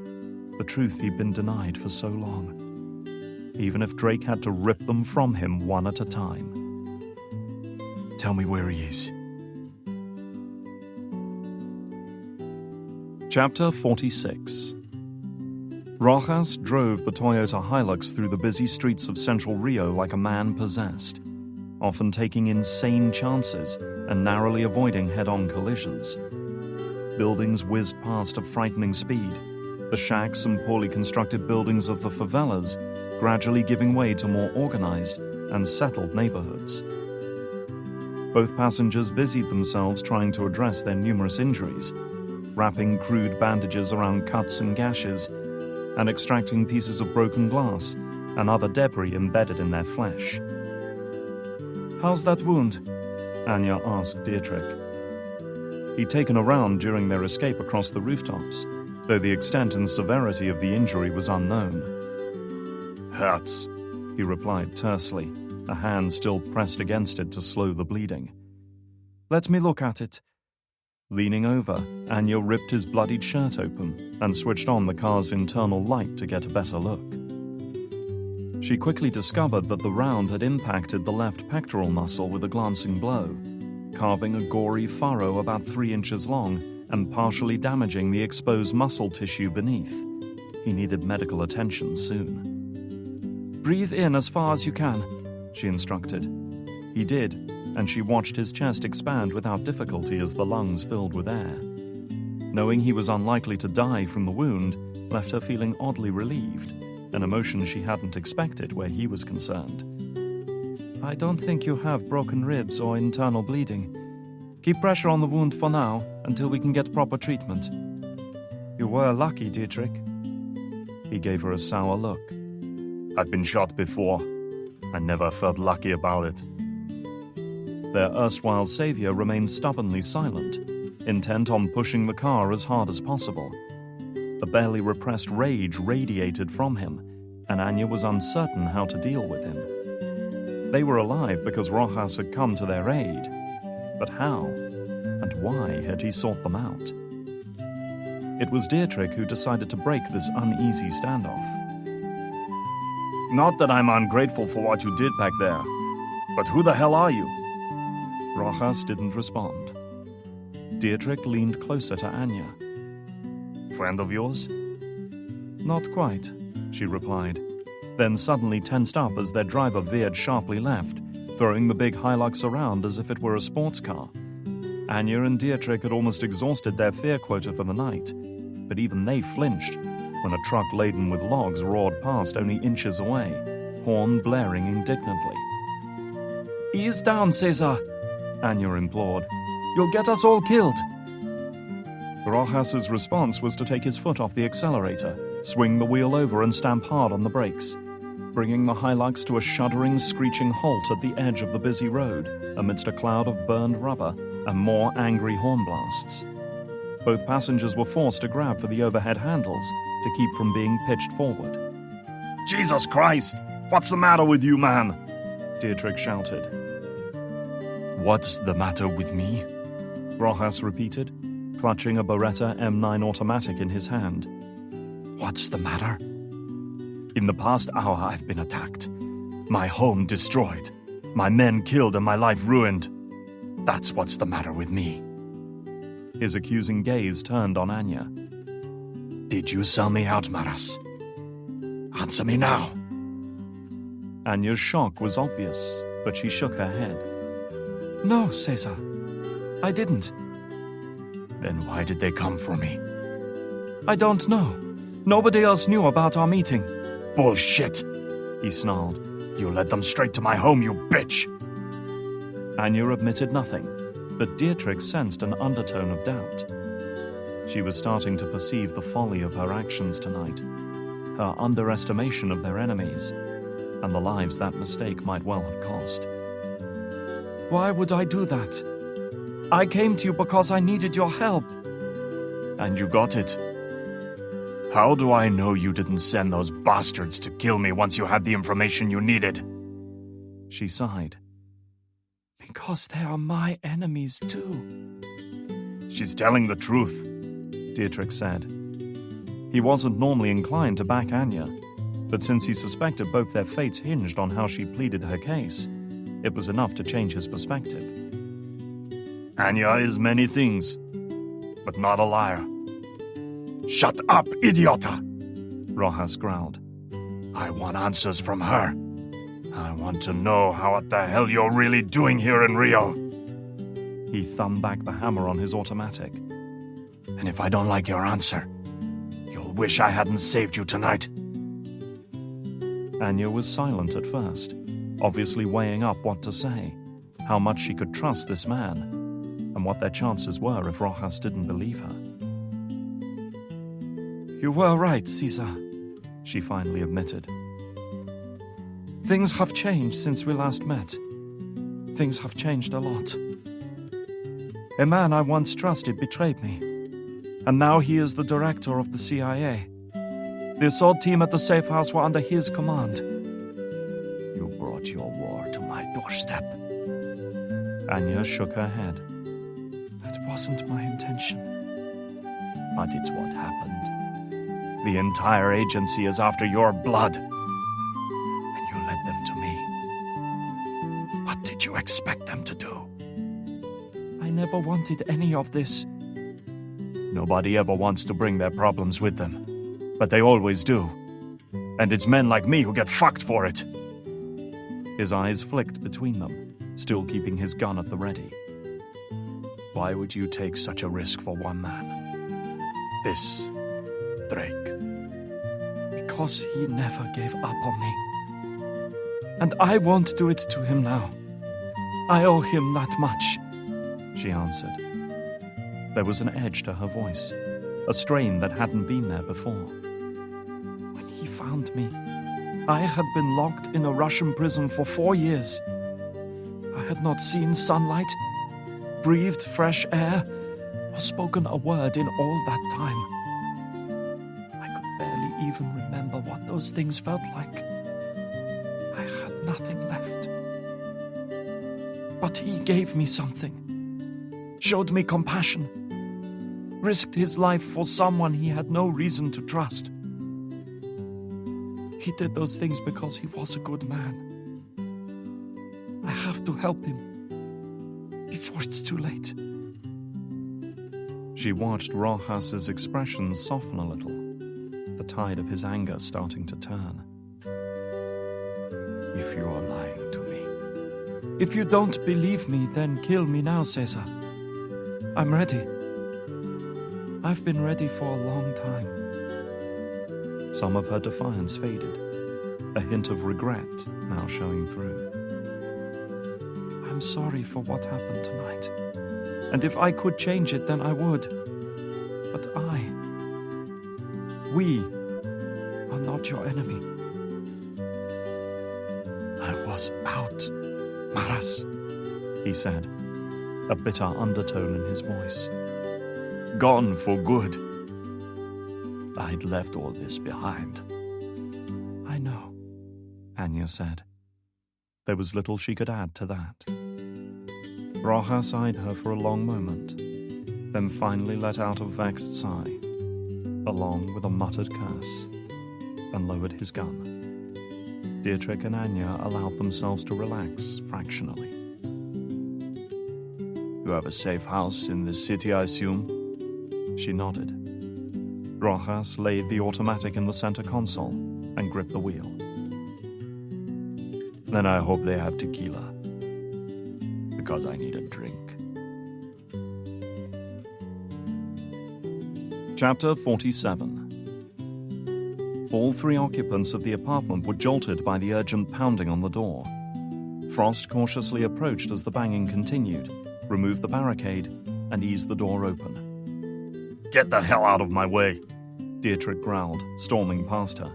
the truth he'd been denied for so long, even if Drake had to rip them from him one at a time. Tell me where he is. Chapter 46. Rojas drove the Toyota Hilux through the busy streets of central Rio like a man possessed, often taking insane chances and narrowly avoiding head-on collisions. Buildings whizzed past at frightening speed, the shacks and poorly constructed buildings of the favelas gradually giving way to more organized and settled neighborhoods. Both passengers busied themselves trying to address their numerous injuries, wrapping crude bandages around cuts and gashes, and extracting pieces of broken glass and other debris embedded in their flesh. "How's that wound?" Anya asked Dietrich. He'd taken a round during their escape across the rooftops, though the extent and severity of the injury was unknown. "Hurts," he replied tersely, a hand still pressed against it to slow the bleeding. "Let me look at it." Leaning over, Anya ripped his bloodied shirt open and switched on the car's internal light to get a better look. She quickly discovered that the round had impacted the left pectoral muscle with a glancing blow, carving a gory furrow about 3 inches long and partially damaging the exposed muscle tissue beneath. He needed medical attention soon. "Breathe in as far as you can," she instructed. He did, and she watched his chest expand without difficulty as the lungs filled with air. Knowing he was unlikely to die from the wound left her feeling oddly relieved, an emotion she hadn't expected where he was concerned. "I don't think you have broken ribs or internal bleeding. Keep pressure on the wound for now, until we can get proper treatment." "You were lucky, Dietrich." He gave her a sour look. "I've been shot before. I never felt lucky about it." Their erstwhile savior remained stubbornly silent, intent on pushing the car as hard as possible. A barely repressed rage radiated from him, and Anya was uncertain how to deal with him. They were alive because Rojas had come to their aid. But how, and why had he sought them out? It was Dietrich who decided to break this uneasy standoff. "Not that I'm ungrateful for what you did back there, but who the hell are you?" Rojas didn't respond. Dietrich leaned closer to Anya. "Friend of yours?" "Not quite," she replied, then suddenly tensed up as their driver veered sharply left, throwing the big Hilux around as if it were a sports car. Anya and Dietrich had almost exhausted their fear quota for the night, but even they flinched when a truck laden with logs roared past only inches away, horn blaring indignantly. "Ease down, Cesar," Anya implored. "You'll get us all killed." Rojas's response was to take his foot off the accelerator, swing the wheel over and stamp hard on the brakes, bringing the Hilux to a shuddering, screeching halt at the edge of the busy road amidst a cloud of burned rubber and more angry horn blasts. Both passengers were forced to grab for the overhead handles to keep from being pitched forward. "Jesus Christ! What's the matter with you, man?" Dietrich shouted. "What's the matter with me?" Rojas repeated, clutching a Beretta M9 automatic in his hand. "What's the matter? In the past hour I've been attacked. My home destroyed. My men killed and my life ruined. That's what's the matter with me." His accusing gaze turned on Anya. Did you sell me out, Maras? Answer me now. Anya's shock was obvious, but she shook her head. No, Caesar. I didn't. Then why did they come for me? I don't know. Nobody else knew about our meeting. Bullshit, he snarled. You led them straight to my home, you bitch. Anya admitted nothing, but Dietrich sensed an undertone of doubt. She was starting to perceive the folly of her actions tonight, her underestimation of their enemies, and the lives that mistake might well have cost. Why would I do that? I came to you because I needed your help. And you got it. How do I know you didn't send those bastards to kill me once you had the information you needed? She sighed. Because they are my enemies too. She's telling the truth, Dietrich said. He wasn't normally inclined to back Anya, but since he suspected both their fates hinged on how she pleaded her case, it was enough to change his perspective. Anya is many things, but not a liar. Shut up, idiota! Rojas growled. I want answers from her. I want to know what the hell you're really doing here in Rio. He thumbed back the hammer on his automatic. And if I don't like your answer, you'll wish I hadn't saved you tonight. Anya was silent at first, obviously weighing up what to say, how much she could trust this man, and what their chances were if Rojas didn't believe her. You were right, Caesar, she finally admitted. Things have changed since we last met. Things have changed a lot. A man I once trusted betrayed me, and now he is the director of the CIA. The assault team at the safe house were under his command. You brought your war to my doorstep. Anya shook her head. That wasn't my intention. But it's what happened. The entire agency is after your blood. And you led them to me. What did you expect them to do? I never wanted any of this. Nobody ever wants to bring their problems with them. But they always do. And it's men like me who get fucked for it. His eyes flicked between them, still keeping his gun at the ready. Why would you take such a risk for one man? This Drake. Because he never gave up on me. And I won't do it to him now. I owe him that much, she answered. There was an edge to her voice, a strain that hadn't been there before. When he found me, I had been locked in a Russian prison for 4 years. I had not seen sunlight, breathed fresh air, or spoken a word in all that time. I could barely even remember what those things felt like. I had nothing left. But he gave me something, showed me compassion, risked his life for someone he had no reason to trust. He did those things because he was a good man. I have to help him before it's too late. She watched Rojas's expression soften a little, the tide of his anger starting to turn. If you are lying to me. If you don't believe me, then kill me now, Caesar. I'm ready. I've been ready for a long time. Some of her defiance faded, a hint of regret now showing through. I'm sorry for what happened tonight. And if I could change it, then I would. But we are not your enemy. I was out, Maras, he said, a bitter undertone in his voice. Gone for good. I'd left all this behind. I know, Anya said. There was little she could add to that. Rojas eyed her for a long moment, then finally let out a vexed sigh, along with a muttered curse, and lowered his gun. Dietrich and Anya allowed themselves to relax fractionally. You have a safe house in this city, I assume? She nodded. Rojas laid the automatic in the center console and gripped the wheel. Then I hope they have tequila, because I need a drink. Chapter 47. All three occupants of the apartment were jolted by the urgent pounding on the door. Frost cautiously approached as the banging continued, removed the barricade, and eased the door open. Get the hell out of my way, Dietrich growled, storming past her.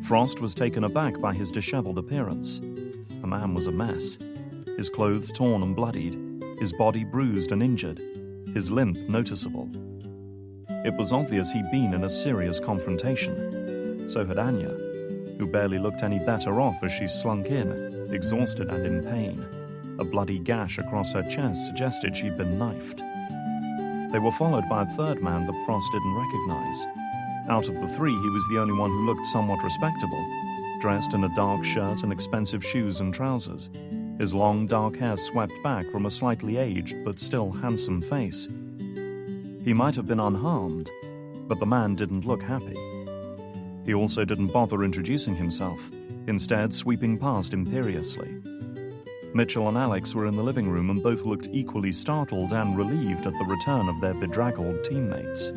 Frost was taken aback by his disheveled appearance. The man was a mess. His clothes torn and bloodied, his body bruised and injured, his limp noticeable. It was obvious he'd been in a serious confrontation. So had Anya, who barely looked any better off as she slunk in, exhausted and in pain. A bloody gash across her chest suggested she'd been knifed. They were followed by a third man that Frost didn't recognize. Out of the three, he was the only one who looked somewhat respectable, dressed in a dark shirt and expensive shoes and trousers, his long dark hair swept back from a slightly aged but still handsome face. He might have been unharmed, but the man didn't look happy. He also didn't bother introducing himself, instead sweeping past imperiously. Mitchell and Alex were in the living room and both looked equally startled and relieved at the return of their bedraggled teammates.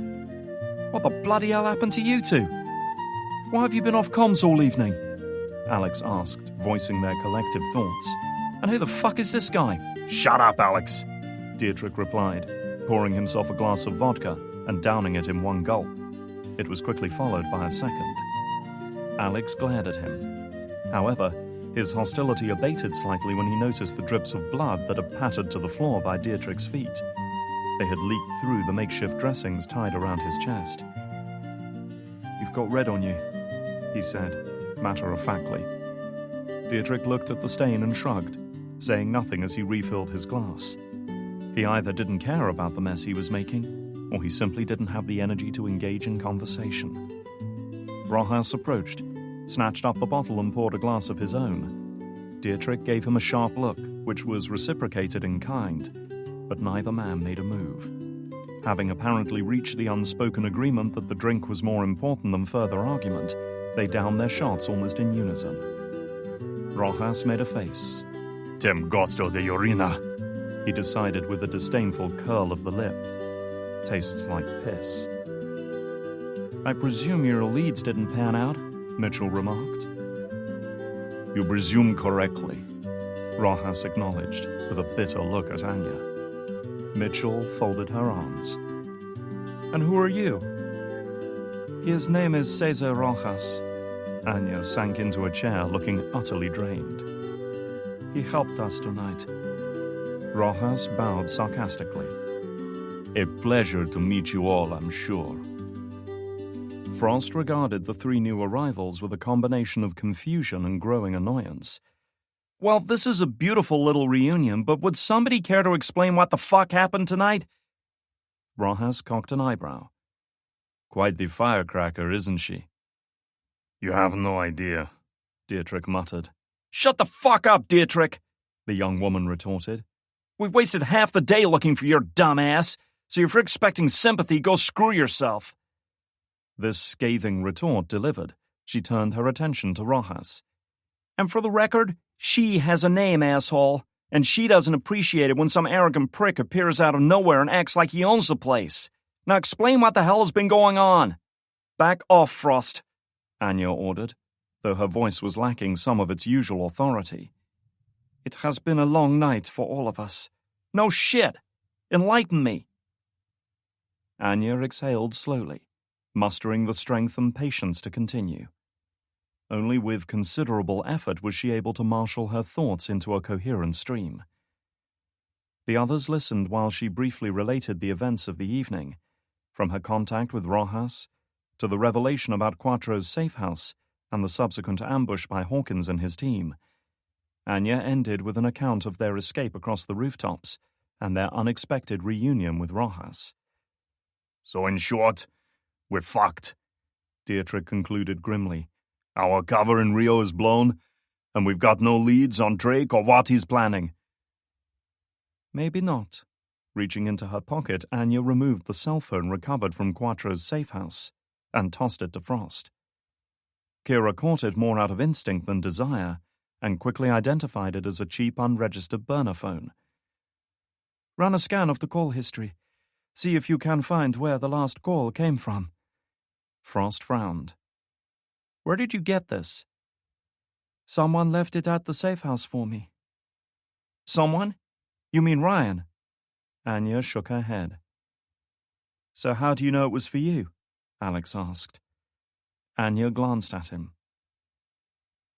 What the bloody hell happened to you two? Why have you been off comms all evening? Alex asked, voicing their collective thoughts. And who the fuck is this guy? Shut up, Alex, Dietrich replied, pouring himself a glass of vodka and downing it in one gulp. It was quickly followed by a second. Alex glared at him. However, his hostility abated slightly when he noticed the drips of blood that had pattered to the floor by Dietrich's feet. They had leaked through the makeshift dressings tied around his chest. You've got red on you, he said, matter-of-factly. Dietrich looked at the stain and shrugged, saying nothing as he refilled his glass. He either didn't care about the mess he was making, or he simply didn't have the energy to engage in conversation. Rojas approached, snatched up the bottle and poured a glass of his own. Dietrich gave him a sharp look, which was reciprocated in kind, but neither man made a move. Having apparently reached the unspoken agreement that the drink was more important than further argument, they downed their shots almost in unison. Rojas made a face. Tem gusto de urina, he decided with a disdainful curl of the lip. Tastes like piss. I presume your leads didn't pan out, Mitchell remarked. You presume correctly, Rojas acknowledged, with a bitter look at Anya. Mitchell folded her arms. And who are you? His name is Cesar Rojas. Anya sank into a chair, looking utterly drained. He helped us tonight. Rojas bowed sarcastically. A pleasure to meet you all, I'm sure. Frost regarded the three new arrivals with a combination of confusion and growing annoyance. Well, this is a beautiful little reunion, but would somebody care to explain what the fuck happened tonight? Rojas cocked an eyebrow. Quite the firecracker, isn't she? You have no idea, Dietrich muttered. Shut the fuck up, Dietrich, the young woman retorted. We've wasted half the day looking for your dumb ass, so if you're expecting sympathy, go screw yourself. This scathing retort delivered, she turned her attention to Rojas. And for the record, she has a name, asshole, and she doesn't appreciate it when some arrogant prick appears out of nowhere and acts like he owns the place. Now explain what the hell has been going on. Back off, Frost, Anya ordered, though her voice was lacking some of its usual authority. It has been a long night for all of us. No shit. Enlighten me. Anya exhaled slowly, mustering the strength and patience to continue. Only with considerable effort was she able to marshal her thoughts into a coherent stream. The others listened while she briefly related the events of the evening, from her contact with Rojas to the revelation about Quattro's safe house and the subsequent ambush by Hawkins and his team. Anya ended with an account of their escape across the rooftops and their unexpected reunion with Rojas. So in short, we're fucked, Dietrich concluded grimly. Our cover in Rio is blown, and we've got no leads on Drake or what he's planning. Maybe not. Reaching into her pocket, Anya removed the cell phone recovered from Quattro's safe house and tossed it to Frost. Kira caught it more out of instinct than desire, and quickly identified it as a cheap unregistered burner phone. Run a scan of the call history. See if you can find where the last call came from. Frost frowned. Where did you get this? Someone left it at the safe house for me. Someone? You mean Ryan? Anya shook her head. So how do you know it was for you? Alex asked. Anya glanced at him.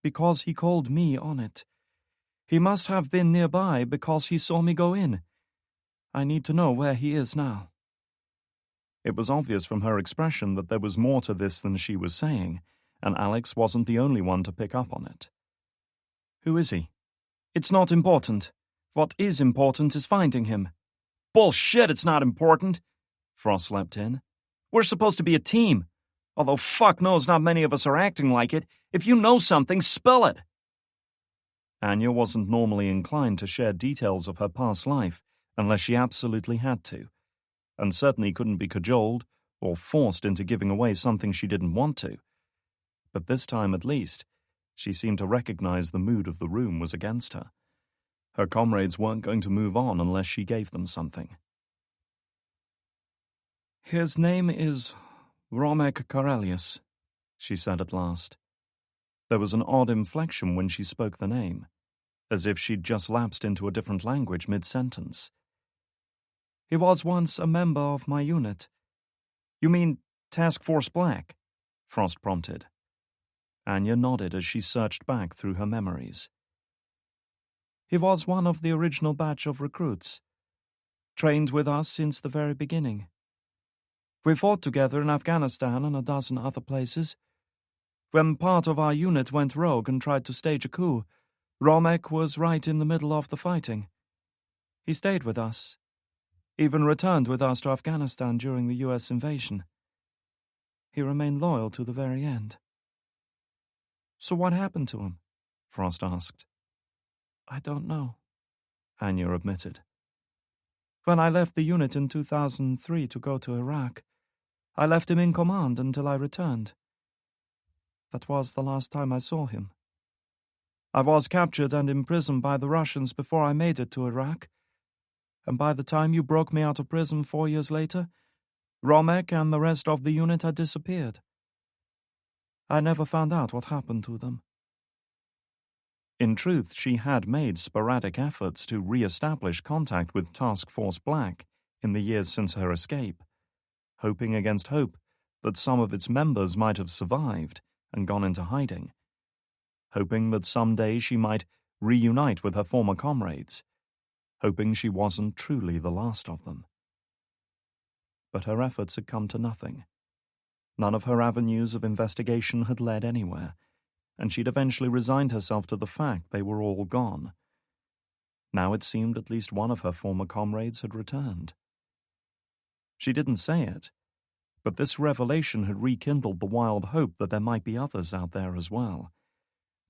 Because he called me on it. He must have been nearby because he saw me go in. I need to know where he is now. It was obvious from her expression that there was more to this than she was saying, and Alex wasn't the only one to pick up on it. Who is he? It's not important. What is important is finding him. Bullshit, it's not important, Frost leapt in. We're supposed to be a team. Although fuck knows not many of us are acting like it. If you know something, spill it. Anya wasn't normally inclined to share details of her past life unless she absolutely had to, and certainly couldn't be cajoled or forced into giving away something she didn't want to. But this time at least, she seemed to recognize the mood of the room was against her. Her comrades weren't going to move on unless she gave them something. His name is Romek Karelius, she said at last. There was an odd inflection when she spoke the name, as if she'd just lapsed into a different language mid-sentence. He was once a member of my unit. You mean Task Force Black? Frost prompted. Anya nodded as she searched back through her memories. He was one of the original batch of recruits. Trained with us since the very beginning. We fought together in Afghanistan and a dozen other places. When part of our unit went rogue and tried to stage a coup, Romek was right in the middle of the fighting. He stayed with us. Even returned with us to Afghanistan during the U.S. invasion. He remained loyal to the very end. So what happened to him? Frost asked. I don't know, Anya admitted. When I left the unit in 2003 to go to Iraq, I left him in command until I returned. That was the last time I saw him. I was captured and imprisoned by the Russians before I made it to Iraq, and by the time you broke me out of prison 4 years later, Romek and the rest of the unit had disappeared. I never found out what happened to them. In truth, she had made sporadic efforts to re-establish contact with Task Force Black in the years since her escape, hoping against hope that some of its members might have survived and gone into hiding, hoping that someday she might reunite with her former comrades, hoping she wasn't truly the last of them. But her efforts had come to nothing. None of her avenues of investigation had led anywhere, and she'd eventually resigned herself to the fact they were all gone. Now it seemed at least one of her former comrades had returned. She didn't say it, but this revelation had rekindled the wild hope that there might be others out there as well.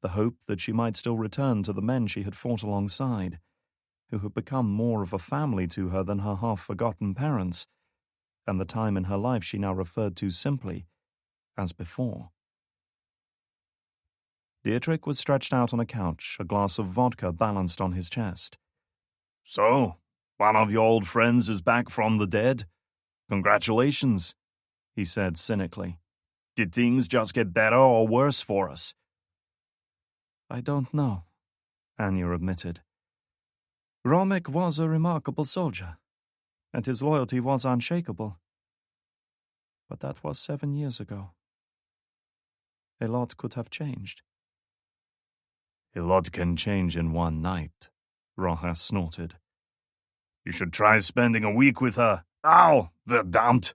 The hope that she might still return to the men she had fought alongside, who had become more of a family to her than her half-forgotten parents, and the time in her life she now referred to simply as before. Dietrich was stretched out on a couch, a glass of vodka balanced on his chest. So, one of your old friends is back from the dead? Congratulations, he said cynically. Did things just get better or worse for us? I don't know, Anya admitted. Romek was a remarkable soldier, and his loyalty was unshakable. But that was 7 years ago. A lot could have changed. A lot can change in one night, Rojas snorted. You should try spending a week with her. Ow, verdammt!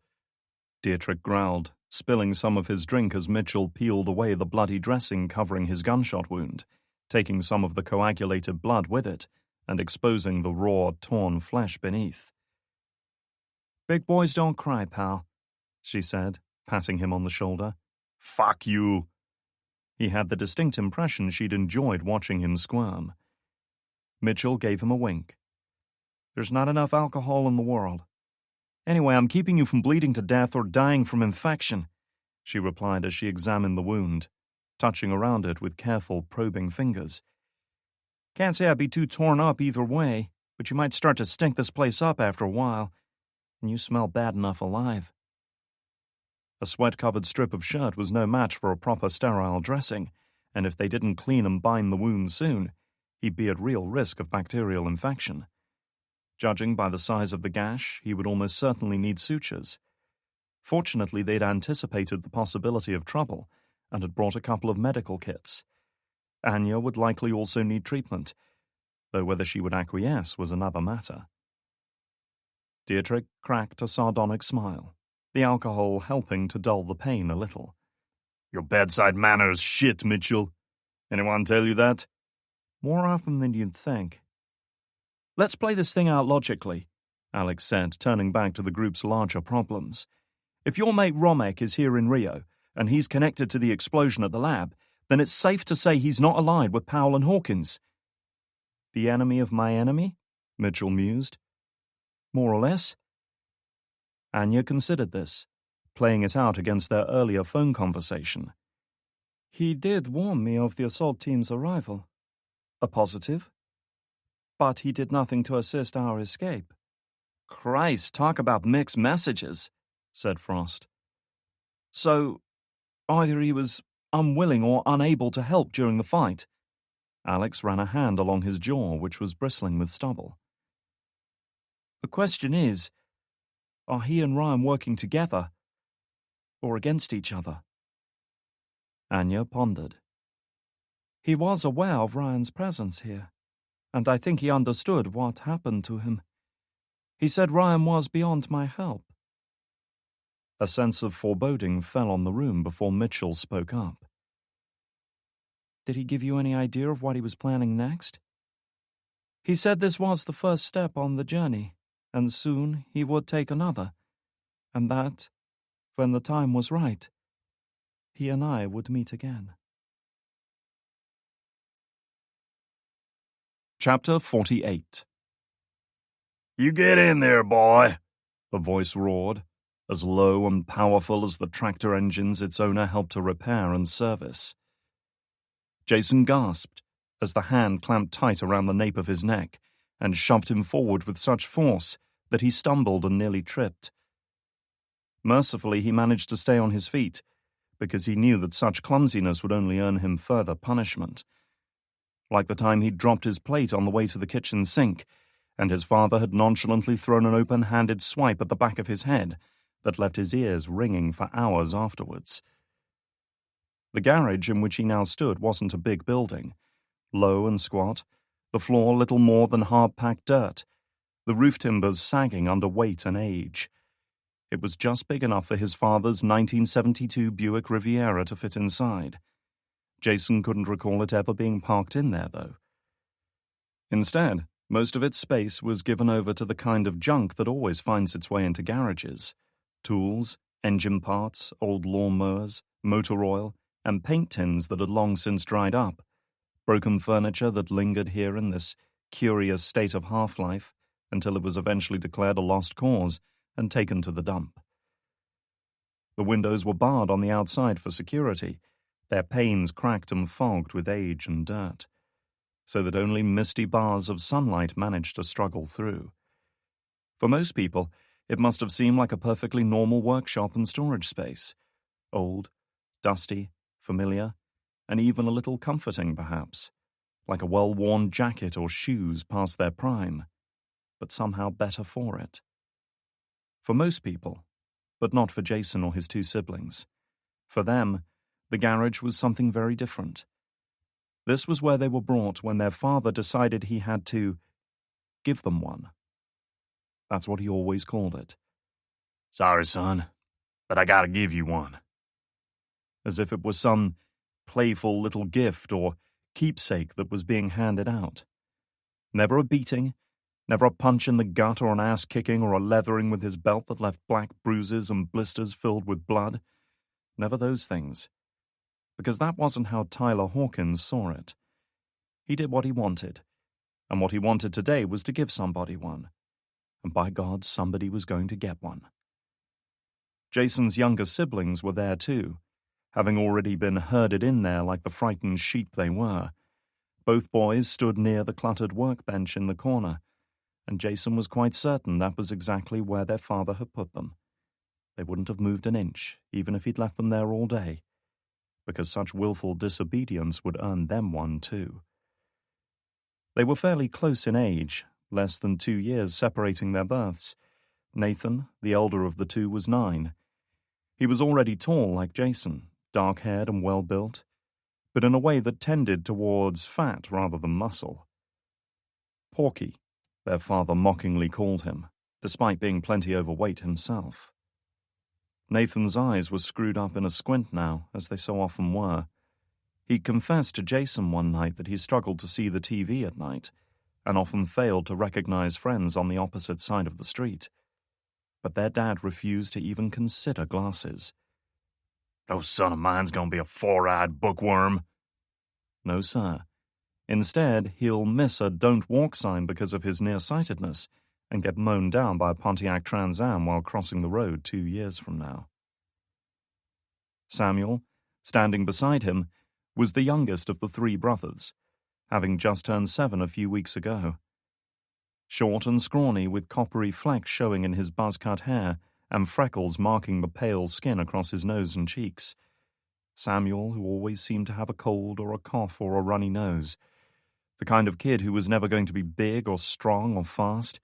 Dietrich growled, spilling some of his drink as Mitchell peeled away the bloody dressing covering his gunshot wound, taking some of the coagulated blood with it, and exposing the raw, torn flesh beneath. Big boys don't cry, pal, she said, patting him on the shoulder. Fuck you! He had the distinct impression she'd enjoyed watching him squirm. Mitchell gave him a wink. There's not enough alcohol in the world. Anyway, I'm keeping you from bleeding to death or dying from infection. she replied as she examined the wound, touching around it with careful, probing fingers. Can't say I'd be too torn up either way, but you might start to stink this place up after a while, and you smell bad enough alive. A sweat-covered strip of shirt was no match for a proper sterile dressing, and if they didn't clean and bind the wound soon, he'd be at real risk of bacterial infection. Judging by the size of the gash, he would almost certainly need sutures. Fortunately, they'd anticipated the possibility of trouble and had brought a couple of medical kits. Anya would likely also need treatment, though whether she would acquiesce was another matter. Deirdre cracked a sardonic smile, the alcohol helping to dull the pain a little. Your bedside manner's shit, Mitchell. Anyone tell you that? More often than you'd think. Let's play this thing out logically, Alex said, turning back to the group's larger problems. If your mate Romek is here in Rio, and he's connected to the explosion at the lab, then it's safe to say he's not allied with Powell and Hawkins. The enemy of my enemy? Mitchell mused. More or less. Anya considered this, playing it out against their earlier phone conversation. He did warn me of the assault team's arrival. A positive. But he did nothing to assist our escape. Christ, talk about mixed messages, said Frost. So, either he was unwilling or unable to help during the fight. Alex ran a hand along his jaw, which was bristling with stubble. The question is, are he and Ryan working together or against each other? Anya pondered. He was aware of Ryan's presence here, and I think he understood what happened to him. He said Ryan was beyond my help. A sense of foreboding fell on the room before Mitchell spoke up. Did he give you any idea of what he was planning next? He said this was the first step on the journey, and soon he would take another, and that, when the time was right, he and I would meet again. Chapter 48. You get in there, boy, the voice roared, as low and powerful as the tractor engines its owner helped to repair and service. Jason gasped as the hand clamped tight around the nape of his neck and shoved him forward with such force that he stumbled and nearly tripped. Mercifully, he managed to stay on his feet, because he knew that such clumsiness would only earn him further punishment. Like the time he'd dropped his plate on the way to the kitchen sink, and his father had nonchalantly thrown an open-handed swipe at the back of his head that left his ears ringing for hours afterwards. The garage in which he now stood wasn't a big building. Low and squat, the floor little more than hard-packed dirt, the roof timbers sagging under weight and age. It was just big enough for his father's 1972 Buick Riviera to fit inside. Jason couldn't recall it ever being parked in there, though. Instead, most of its space was given over to the kind of junk that always finds its way into garages. Tools, engine parts, old lawnmowers, motor oil, and paint tins that had long since dried up. Broken furniture that lingered here in this curious state of half-life until it was eventually declared a lost cause and taken to the dump. The windows were barred on the outside for security, their panes cracked and fogged with age and dirt, so that only misty bars of sunlight managed to struggle through. For most people, it must have seemed like a perfectly normal workshop and storage space. Old, dusty, familiar, and even a little comforting, perhaps, like a well-worn jacket or shoes past their prime, but somehow better for it. For most people, but not for Jason or his two siblings. For them, the garage was something very different. This was where they were brought when their father decided he had to give them one. That's what he always called it. Sorry, son, but I gotta give you one. As if it was some playful little gift or keepsake that was being handed out. Never a beating, never a punch in the gut or an ass-kicking or a leathering with his belt that left black bruises and blisters filled with blood. Never those things. Because that wasn't how Tyler Hawkins saw it. He did what he wanted, and what he wanted today was to give somebody one. And by God, somebody was going to get one. Jason's younger siblings were there too, having already been herded in there like the frightened sheep they were. Both boys stood near the cluttered workbench in the corner, and Jason was quite certain that was exactly where their father had put them. They wouldn't have moved an inch, even if he'd left them there all day, because such willful disobedience would earn them one too. They were fairly close in age, less than 2 years separating their births. Nathan, the elder of the two, was 9. He was already tall like Jason, dark-haired and well-built, but in a way that tended towards fat rather than muscle. Porky, their father mockingly called him, despite being plenty overweight himself. Nathan's eyes were screwed up in a squint now, as they so often were. He confessed to Jason one night that he struggled to see the TV at night, and often failed to recognize friends on the opposite side of the street. But their dad refused to even consider glasses. "No son of mine's gonna be a four-eyed bookworm." No, sir. Instead, he'll miss a don't walk sign because of his nearsightedness and get mown down by a Pontiac Trans Am while crossing the road 2 years from now. Samuel, standing beside him, was the youngest of the 3 brothers, having just turned 7 a few weeks ago. Short and scrawny, with coppery flecks showing in his buzz-cut hair and freckles marking the pale skin across his nose and cheeks. Samuel, who always seemed to have a cold or a cough or a runny nose. The kind of kid who was never going to be big or strong or fast,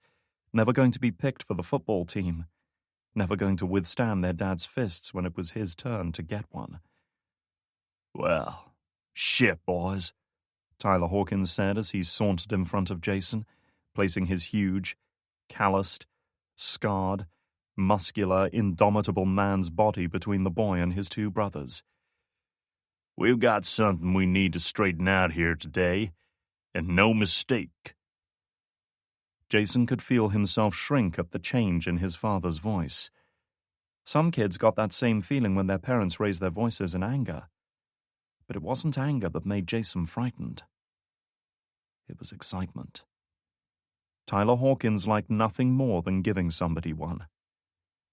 never going to be picked for the football team, never going to withstand their dad's fists when it was his turn to get one. "Well, shit, boys," Tyler Hawkins said as he sauntered in front of Jason, placing his huge, calloused, scarred, muscular, indomitable man's body between the boy and his 2 brothers. "We've got something we need to straighten out here today, and no mistake." Jason could feel himself shrink at the change in his father's voice. Some kids got that same feeling when their parents raised their voices in anger. But it wasn't anger that made Jason frightened. It was excitement. Tyler Hawkins liked nothing more than giving somebody one,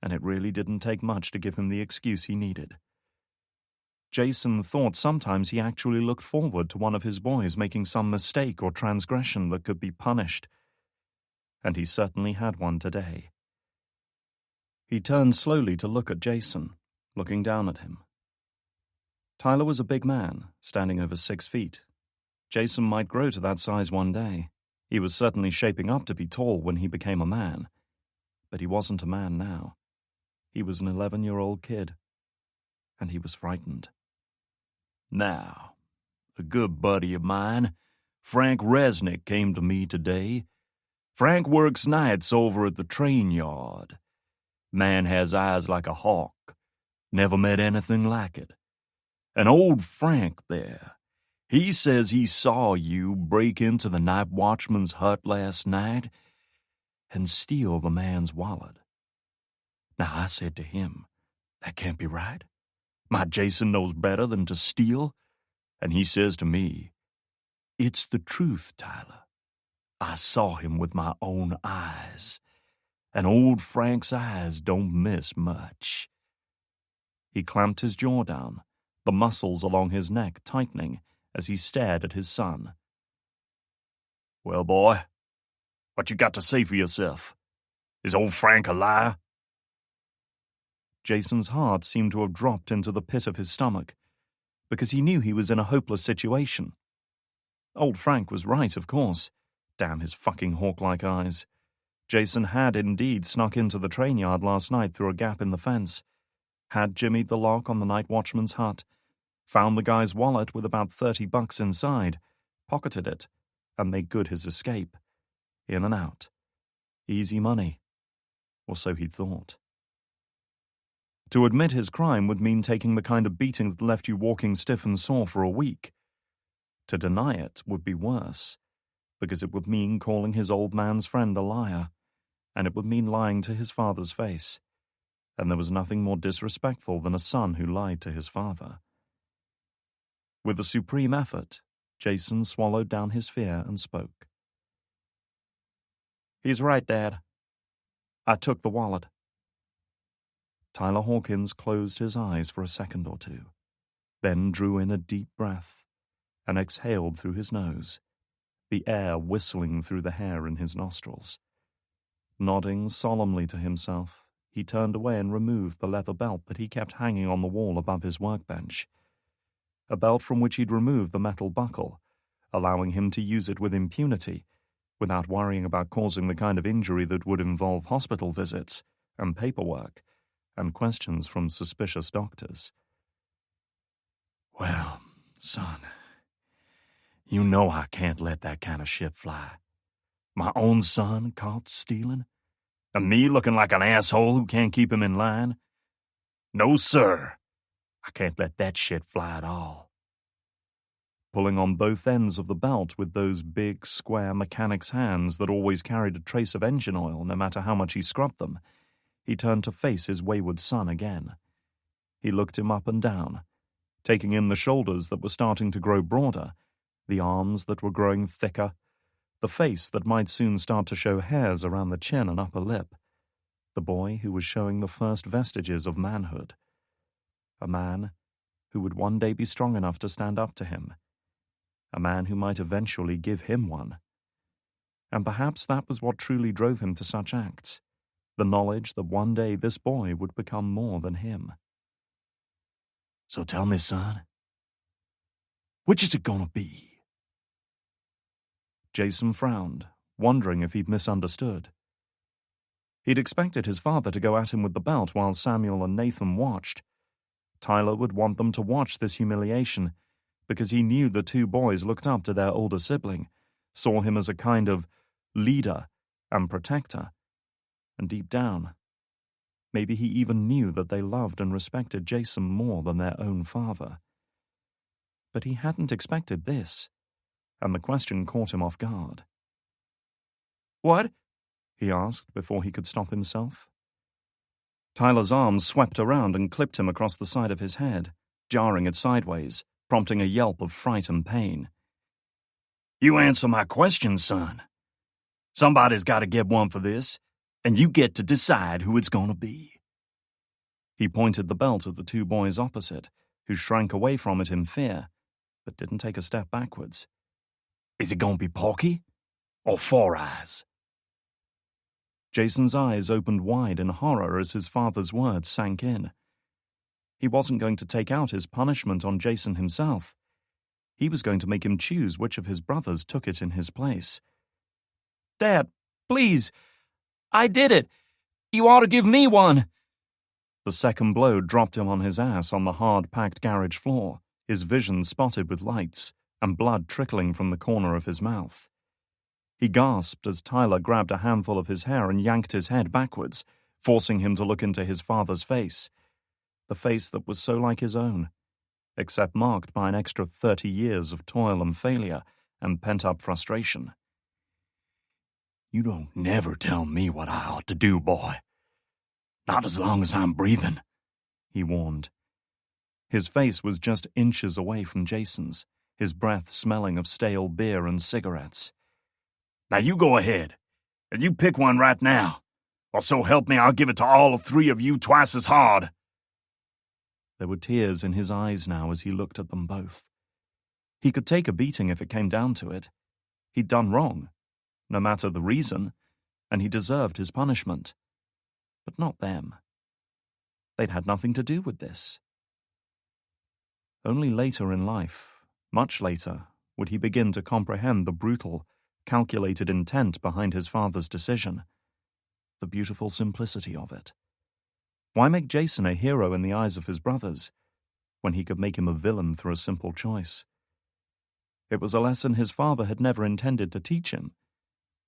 and it really didn't take much to give him the excuse he needed. Jason thought sometimes he actually looked forward to one of his boys making some mistake or transgression that could be punished, and he certainly had one today. He turned slowly to look at Jason, looking down at him. Tyler was a big man, standing over 6 feet. Jason might grow to that size one day. He was certainly shaping up to be tall when he became a man. But he wasn't a man now. He was an 11-year-old kid. And he was frightened. "Now, a good buddy of mine, Frank Resnick, came to me today. Frank works nights over at the train yard. Man has eyes like a hawk. Never met anything like it. And old Frank there, he says he saw you break into the night watchman's hut last night and steal the man's wallet. Now, I said to him, that can't be right. My Jason knows better than to steal. And he says to me, it's the truth, Tyler. I saw him with my own eyes. And old Frank's eyes don't miss much." He clamped his jaw down, the muscles along his neck tightening as he stared at his son. "Well, boy, what you got to say for yourself? Is old Frank a liar?" Jason's heart seemed to have dropped into the pit of his stomach, because he knew he was in a hopeless situation. Old Frank was right, of course. Damn his fucking hawk-like eyes. Jason had indeed snuck into the train yard last night through a gap in the fence, had jimmied the lock on the night watchman's hut, found the guy's wallet with about $30 inside, pocketed it, and made good his escape. In and out. Easy money. Or so he'd thought. To admit his crime would mean taking the kind of beating that left you walking stiff and sore for a week. To deny it would be worse, because it would mean calling his old man's friend a liar, and it would mean lying to his father's face. And there was nothing more disrespectful than a son who lied to his father. With a supreme effort, Jason swallowed down his fear and spoke. "He's right, Dad. I took the wallet." Tyler Hawkins closed his eyes for a second or two, then drew in a deep breath and exhaled through his nose, the air whistling through the hair in his nostrils. Nodding solemnly to himself, he turned away and removed the leather belt that he kept hanging on the wall above his workbench, a belt from which he'd removed the metal buckle, allowing him to use it with impunity, without worrying about causing the kind of injury that would involve hospital visits and paperwork and questions from suspicious doctors. Well, son, you know I can't let that kind of shit fly. My own son caught stealing, and me looking like an asshole who can't keep him in line? No, sir. I can't let that shit fly at all. Pulling on both ends of the belt with those big, square mechanic's hands that always carried a trace of engine oil no matter how much he scrubbed them, he turned to face his wayward son again. He looked him up and down, taking in the shoulders that were starting to grow broader, the arms that were growing thicker, the face that might soon start to show hairs around the chin and upper lip, the boy who was showing the first vestiges of manhood. A man who would one day be strong enough to stand up to him. A man who might eventually give him one. And perhaps that was what truly drove him to such acts, the knowledge that one day this boy would become more than him. So tell me, son, which is it gonna be? Jason frowned, wondering if he'd misunderstood. He'd expected his father to go at him with the belt while Samuel and Nathan watched. Tyler would want them to watch this humiliation because he knew the two boys looked up to their older sibling, saw him as a kind of leader and protector. And deep down, maybe he even knew that they loved and respected Jason more than their own father. But he hadn't expected this, and the question caught him off guard. "What?" he asked before he could stop himself. Tyler's arm swept around and clipped him across the side of his head, jarring it sideways, prompting a yelp of fright and pain. You answer my question, son. Somebody's got to get one for this, and you get to decide who it's gonna be. He pointed the belt at the two boys opposite, who shrank away from it in fear, but didn't take a step backwards. Is it gonna be Porky or Four Eyes? Jason's eyes opened wide in horror as his father's words sank in. He wasn't going to take out his punishment on Jason himself. He was going to make him choose which of his brothers took it in his place. "Dad, please, I did it. You ought to give me one." The second blow dropped him on his ass on the hard-packed garage floor, his vision spotted with lights and blood trickling from the corner of his mouth. He gasped as Tyler grabbed a handful of his hair and yanked his head backwards, forcing him to look into his father's face, the face that was so like his own, except marked by an extra 30 years of toil and failure and pent-up frustration. You don't never tell me what I ought to do, boy. Not as long as I'm breathing, he warned. His face was just inches away from Jason's, his breath smelling of stale beer and cigarettes. Now you go ahead, and you pick one right now, or so help me I'll give it to all three of you twice as hard. There were tears in his eyes now as he looked at them both. He could take a beating if it came down to it. He'd done wrong, no matter the reason, and he deserved his punishment. But not them. They'd had nothing to do with this. Only later in life, much later, would he begin to comprehend the brutal, calculated intent behind his father's decision. The beautiful simplicity of it. Why make Jason a hero in the eyes of his brothers, when he could make him a villain through a simple choice? It was a lesson his father had never intended to teach him,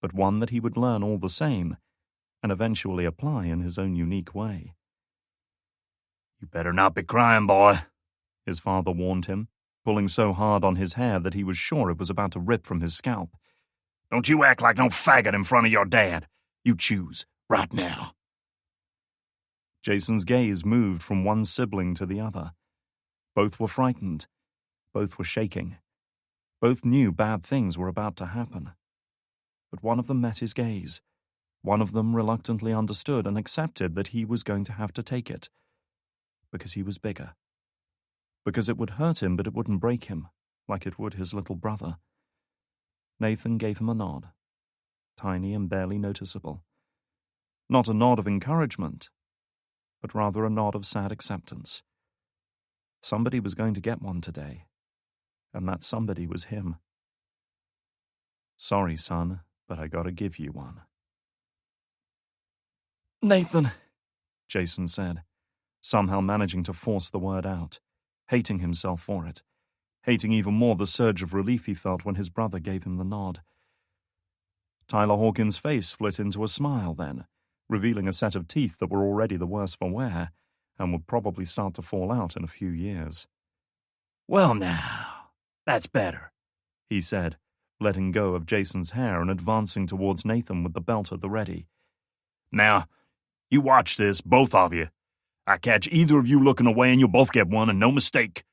but one that he would learn all the same, and eventually apply in his own unique way. You better not be crying, boy, his father warned him, pulling so hard on his hair that he was sure it was about to rip from his scalp. Don't you act like no faggot in front of your dad. You choose, right now. Jason's gaze moved from one sibling to the other. Both were frightened. Both were shaking. Both knew bad things were about to happen. But one of them met his gaze, One of them reluctantly understood and accepted that he was going to have to take it. Because he was bigger. Because it would hurt him, but it wouldn't break him, like it would his little brother. Nathan gave him a nod, tiny and barely noticeable. Not a nod of encouragement, but rather a nod of sad acceptance. Somebody was going to get one today, and that somebody was him. Sorry, son, but I gotta give you one. Nathan, Jason said, somehow managing to force the word out, hating himself for it, hating even more the surge of relief he felt when his brother gave him the nod. Tyler Hawkins' face split into a smile then, revealing a set of teeth that were already the worse for wear, and would probably start to fall out in a few years. Well now, that's better, he said, letting go of Jason's hair and advancing towards Nathan with the belt at the ready. Now, you watch this, both of you. I catch either of you looking away and you'll both get one, and no mistake.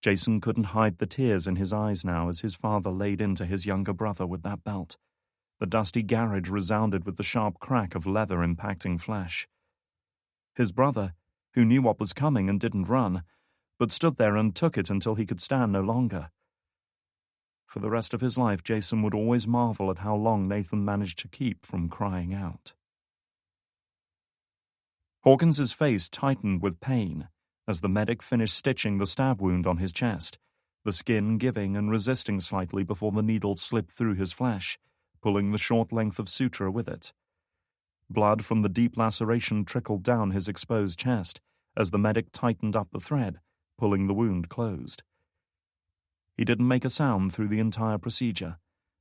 Jason couldn't hide the tears in his eyes now as his father laid into his younger brother with that belt. The dusty garage resounded with the sharp crack of leather impacting flesh. His brother, who knew what was coming and didn't run, but stood there and took it until he could stand no longer. For the rest of his life, Jason would always marvel at how long Nathan managed to keep from crying out. Hawkins's face tightened with pain as the medic finished stitching the stab wound on his chest, the skin giving and resisting slightly before the needle slipped through his flesh, pulling the short length of suture with it. Blood from the deep laceration trickled down his exposed chest as the medic tightened up the thread, pulling the wound closed. He didn't make a sound through the entire procedure,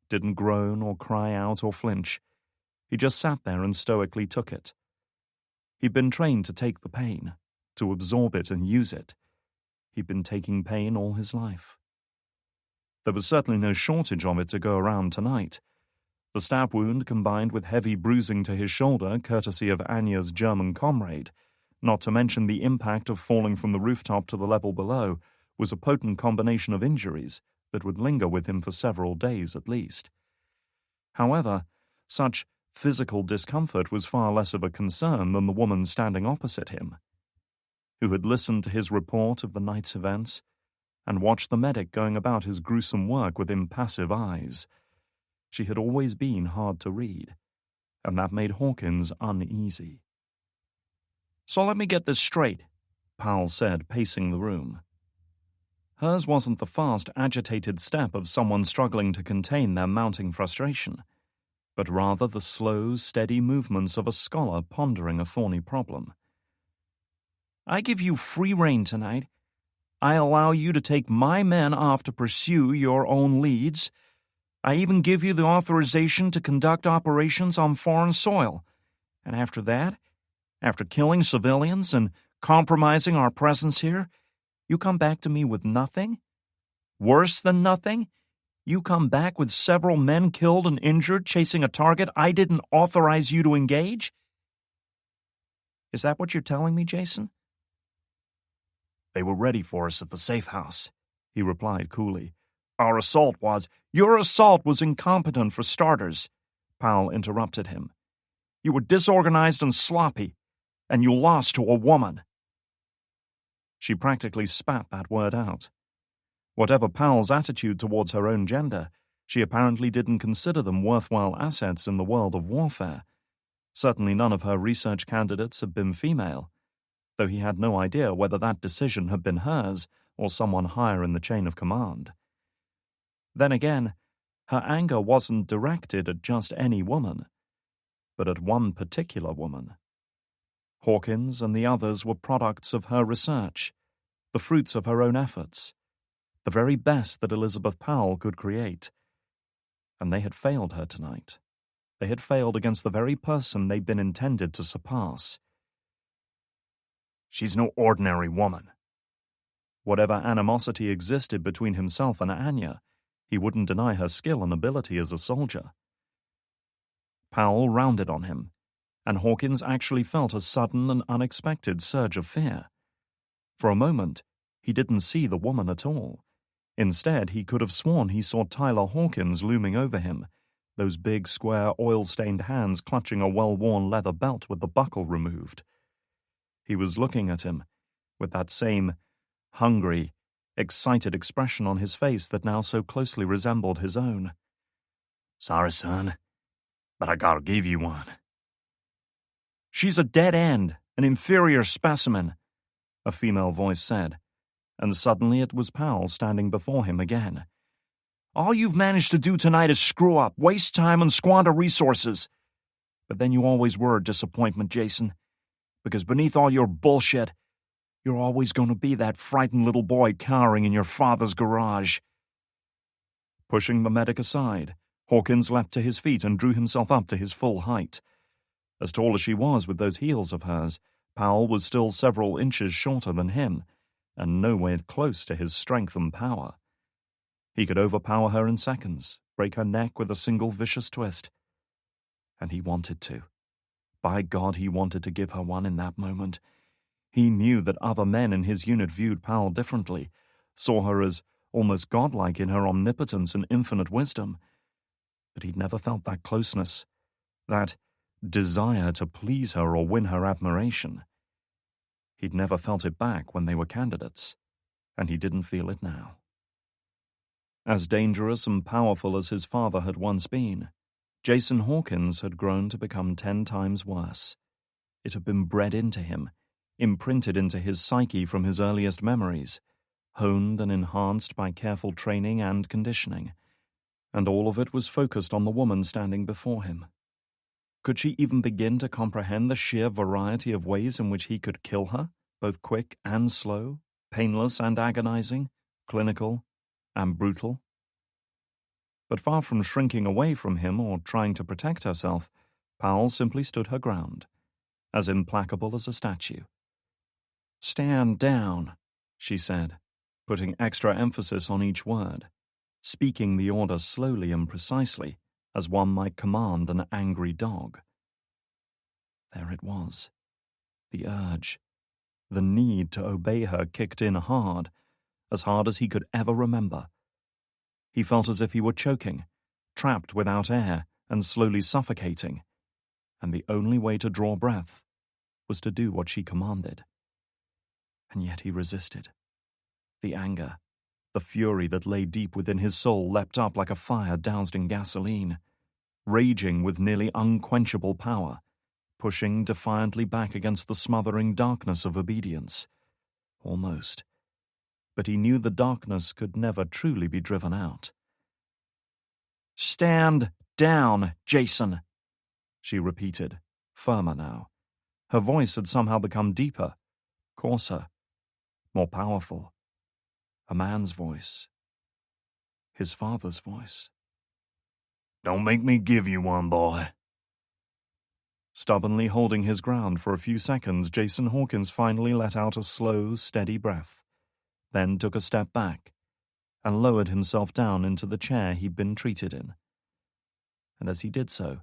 didn't groan or cry out or flinch. He just sat there and stoically took it. He'd been trained to take the pain, to absorb it and use it. He'd been taking pain all his life. There was certainly no shortage of it to go around tonight. The stab wound, combined with heavy bruising to his shoulder, courtesy of Anya's German comrade, not to mention the impact of falling from the rooftop to the level below, was a potent combination of injuries that would linger with him for several days at least. However, such physical discomfort was far less of a concern than the woman standing opposite him, who had listened to his report of the night's events and watched the medic going about his gruesome work with impassive eyes. She had always been hard to read, and that made Hawkins uneasy. So let me get this straight, Powell said, pacing the room. Hers wasn't the fast, agitated step of someone struggling to contain their mounting frustration, but rather the slow, steady movements of a scholar pondering a thorny problem. I give you free rein tonight. I allow you to take my men off to pursue your own leads. I even give you the authorization to conduct operations on foreign soil. And after that, after killing civilians and compromising our presence here, you come back to me with nothing? Worse than nothing? You come back with several men killed and injured chasing a target I didn't authorize you to engage? Is that what you're telling me, Jason? They were ready for us at the safe house, he replied coolly. Your assault was incompetent for starters, Powell interrupted him. You were disorganized and sloppy, and you lost to a woman. She practically spat that word out. Whatever Powell's attitude towards her own gender, she apparently didn't consider them worthwhile assets in the world of warfare. Certainly none of her research candidates had been female, though he had no idea whether that decision had been hers or someone higher in the chain of command. Then again, her anger wasn't directed at just any woman, but at one particular woman. Hawkins and the others were products of her research, the fruits of her own efforts, the very best that Elizabeth Powell could create. And they had failed her tonight. They had failed against the very person they'd been intended to surpass. She's no ordinary woman. Whatever animosity existed between himself and Anya, he wouldn't deny her skill and ability as a soldier. Powell rounded on him, and Hawkins actually felt a sudden and unexpected surge of fear. For a moment, he didn't see the woman at all. Instead, he could have sworn he saw Tyler Hawkins looming over him, those big, square, oil-stained hands clutching a well-worn leather belt with the buckle removed. He was looking at him with that same hungry, excited expression on his face that now so closely resembled his own. "Sorry, son, but I gotta give you one." "She's a dead end, an inferior specimen," a female voice said, and suddenly it was Powell standing before him again. "All you've managed to do tonight is screw up, waste time, and squander resources. But then you always were a disappointment, Jason, because beneath all your bullshit, you're always going to be that frightened little boy cowering in your father's garage." Pushing the medic aside, Hawkins leapt to his feet and drew himself up to his full height. As tall as she was with those heels of hers, Powell was still several inches shorter than him, and nowhere close to his strength and power. He could overpower her in seconds, break her neck with a single vicious twist. And he wanted to. By God, he wanted to give her one in that moment. He knew that other men in his unit viewed Powell differently, saw her as almost godlike in her omnipotence and infinite wisdom. But he'd never felt that closeness, that desire to please her or win her admiration. He'd never felt it back when they were candidates, and he didn't feel it now. As dangerous and powerful as his father had once been, Jason Hawkins had grown to become 10 times worse. It had been bred into him, imprinted into his psyche from his earliest memories, honed and enhanced by careful training and conditioning, and all of it was focused on the woman standing before him. Could she even begin to comprehend the sheer variety of ways in which he could kill her, both quick and slow, painless and agonizing, clinical and brutal? But far from shrinking away from him or trying to protect herself, Powell simply stood her ground, as implacable as a statue. "Stand down," she said, putting extra emphasis on each word, speaking the order slowly and precisely, as one might command an angry dog. There it was. The urge, the need to obey her kicked in hard as he could ever remember. He felt as if he were choking, trapped without air and slowly suffocating, and the only way to draw breath was to do what she commanded. And yet he resisted. The anger, the fury that lay deep within his soul leapt up like a fire doused in gasoline, raging with nearly unquenchable power, pushing defiantly back against the smothering darkness of obedience. Almost. But he knew the darkness could never truly be driven out. "Stand down, Jason," she repeated, firmer now. Her voice had somehow become deeper, coarser, more powerful. A man's voice. His father's voice. "Don't make me give you one, boy." Stubbornly holding his ground for a few seconds, Jason Hawkins finally let out a slow, steady breath, then took a step back and lowered himself down into the chair he'd been treated in. And as he did so,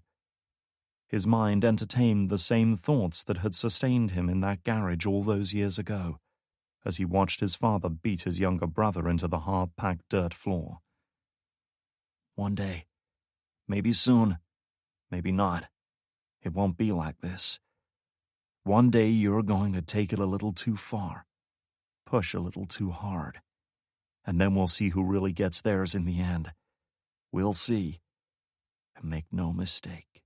his mind entertained the same thoughts that had sustained him in that garage all those years ago, as he watched his father beat his younger brother into the hard-packed dirt floor. One day, maybe soon, maybe not, it won't be like this. One day you're going to take it a little too far, push a little too hard, and then we'll see who really gets theirs in the end. We'll see, and make no mistake.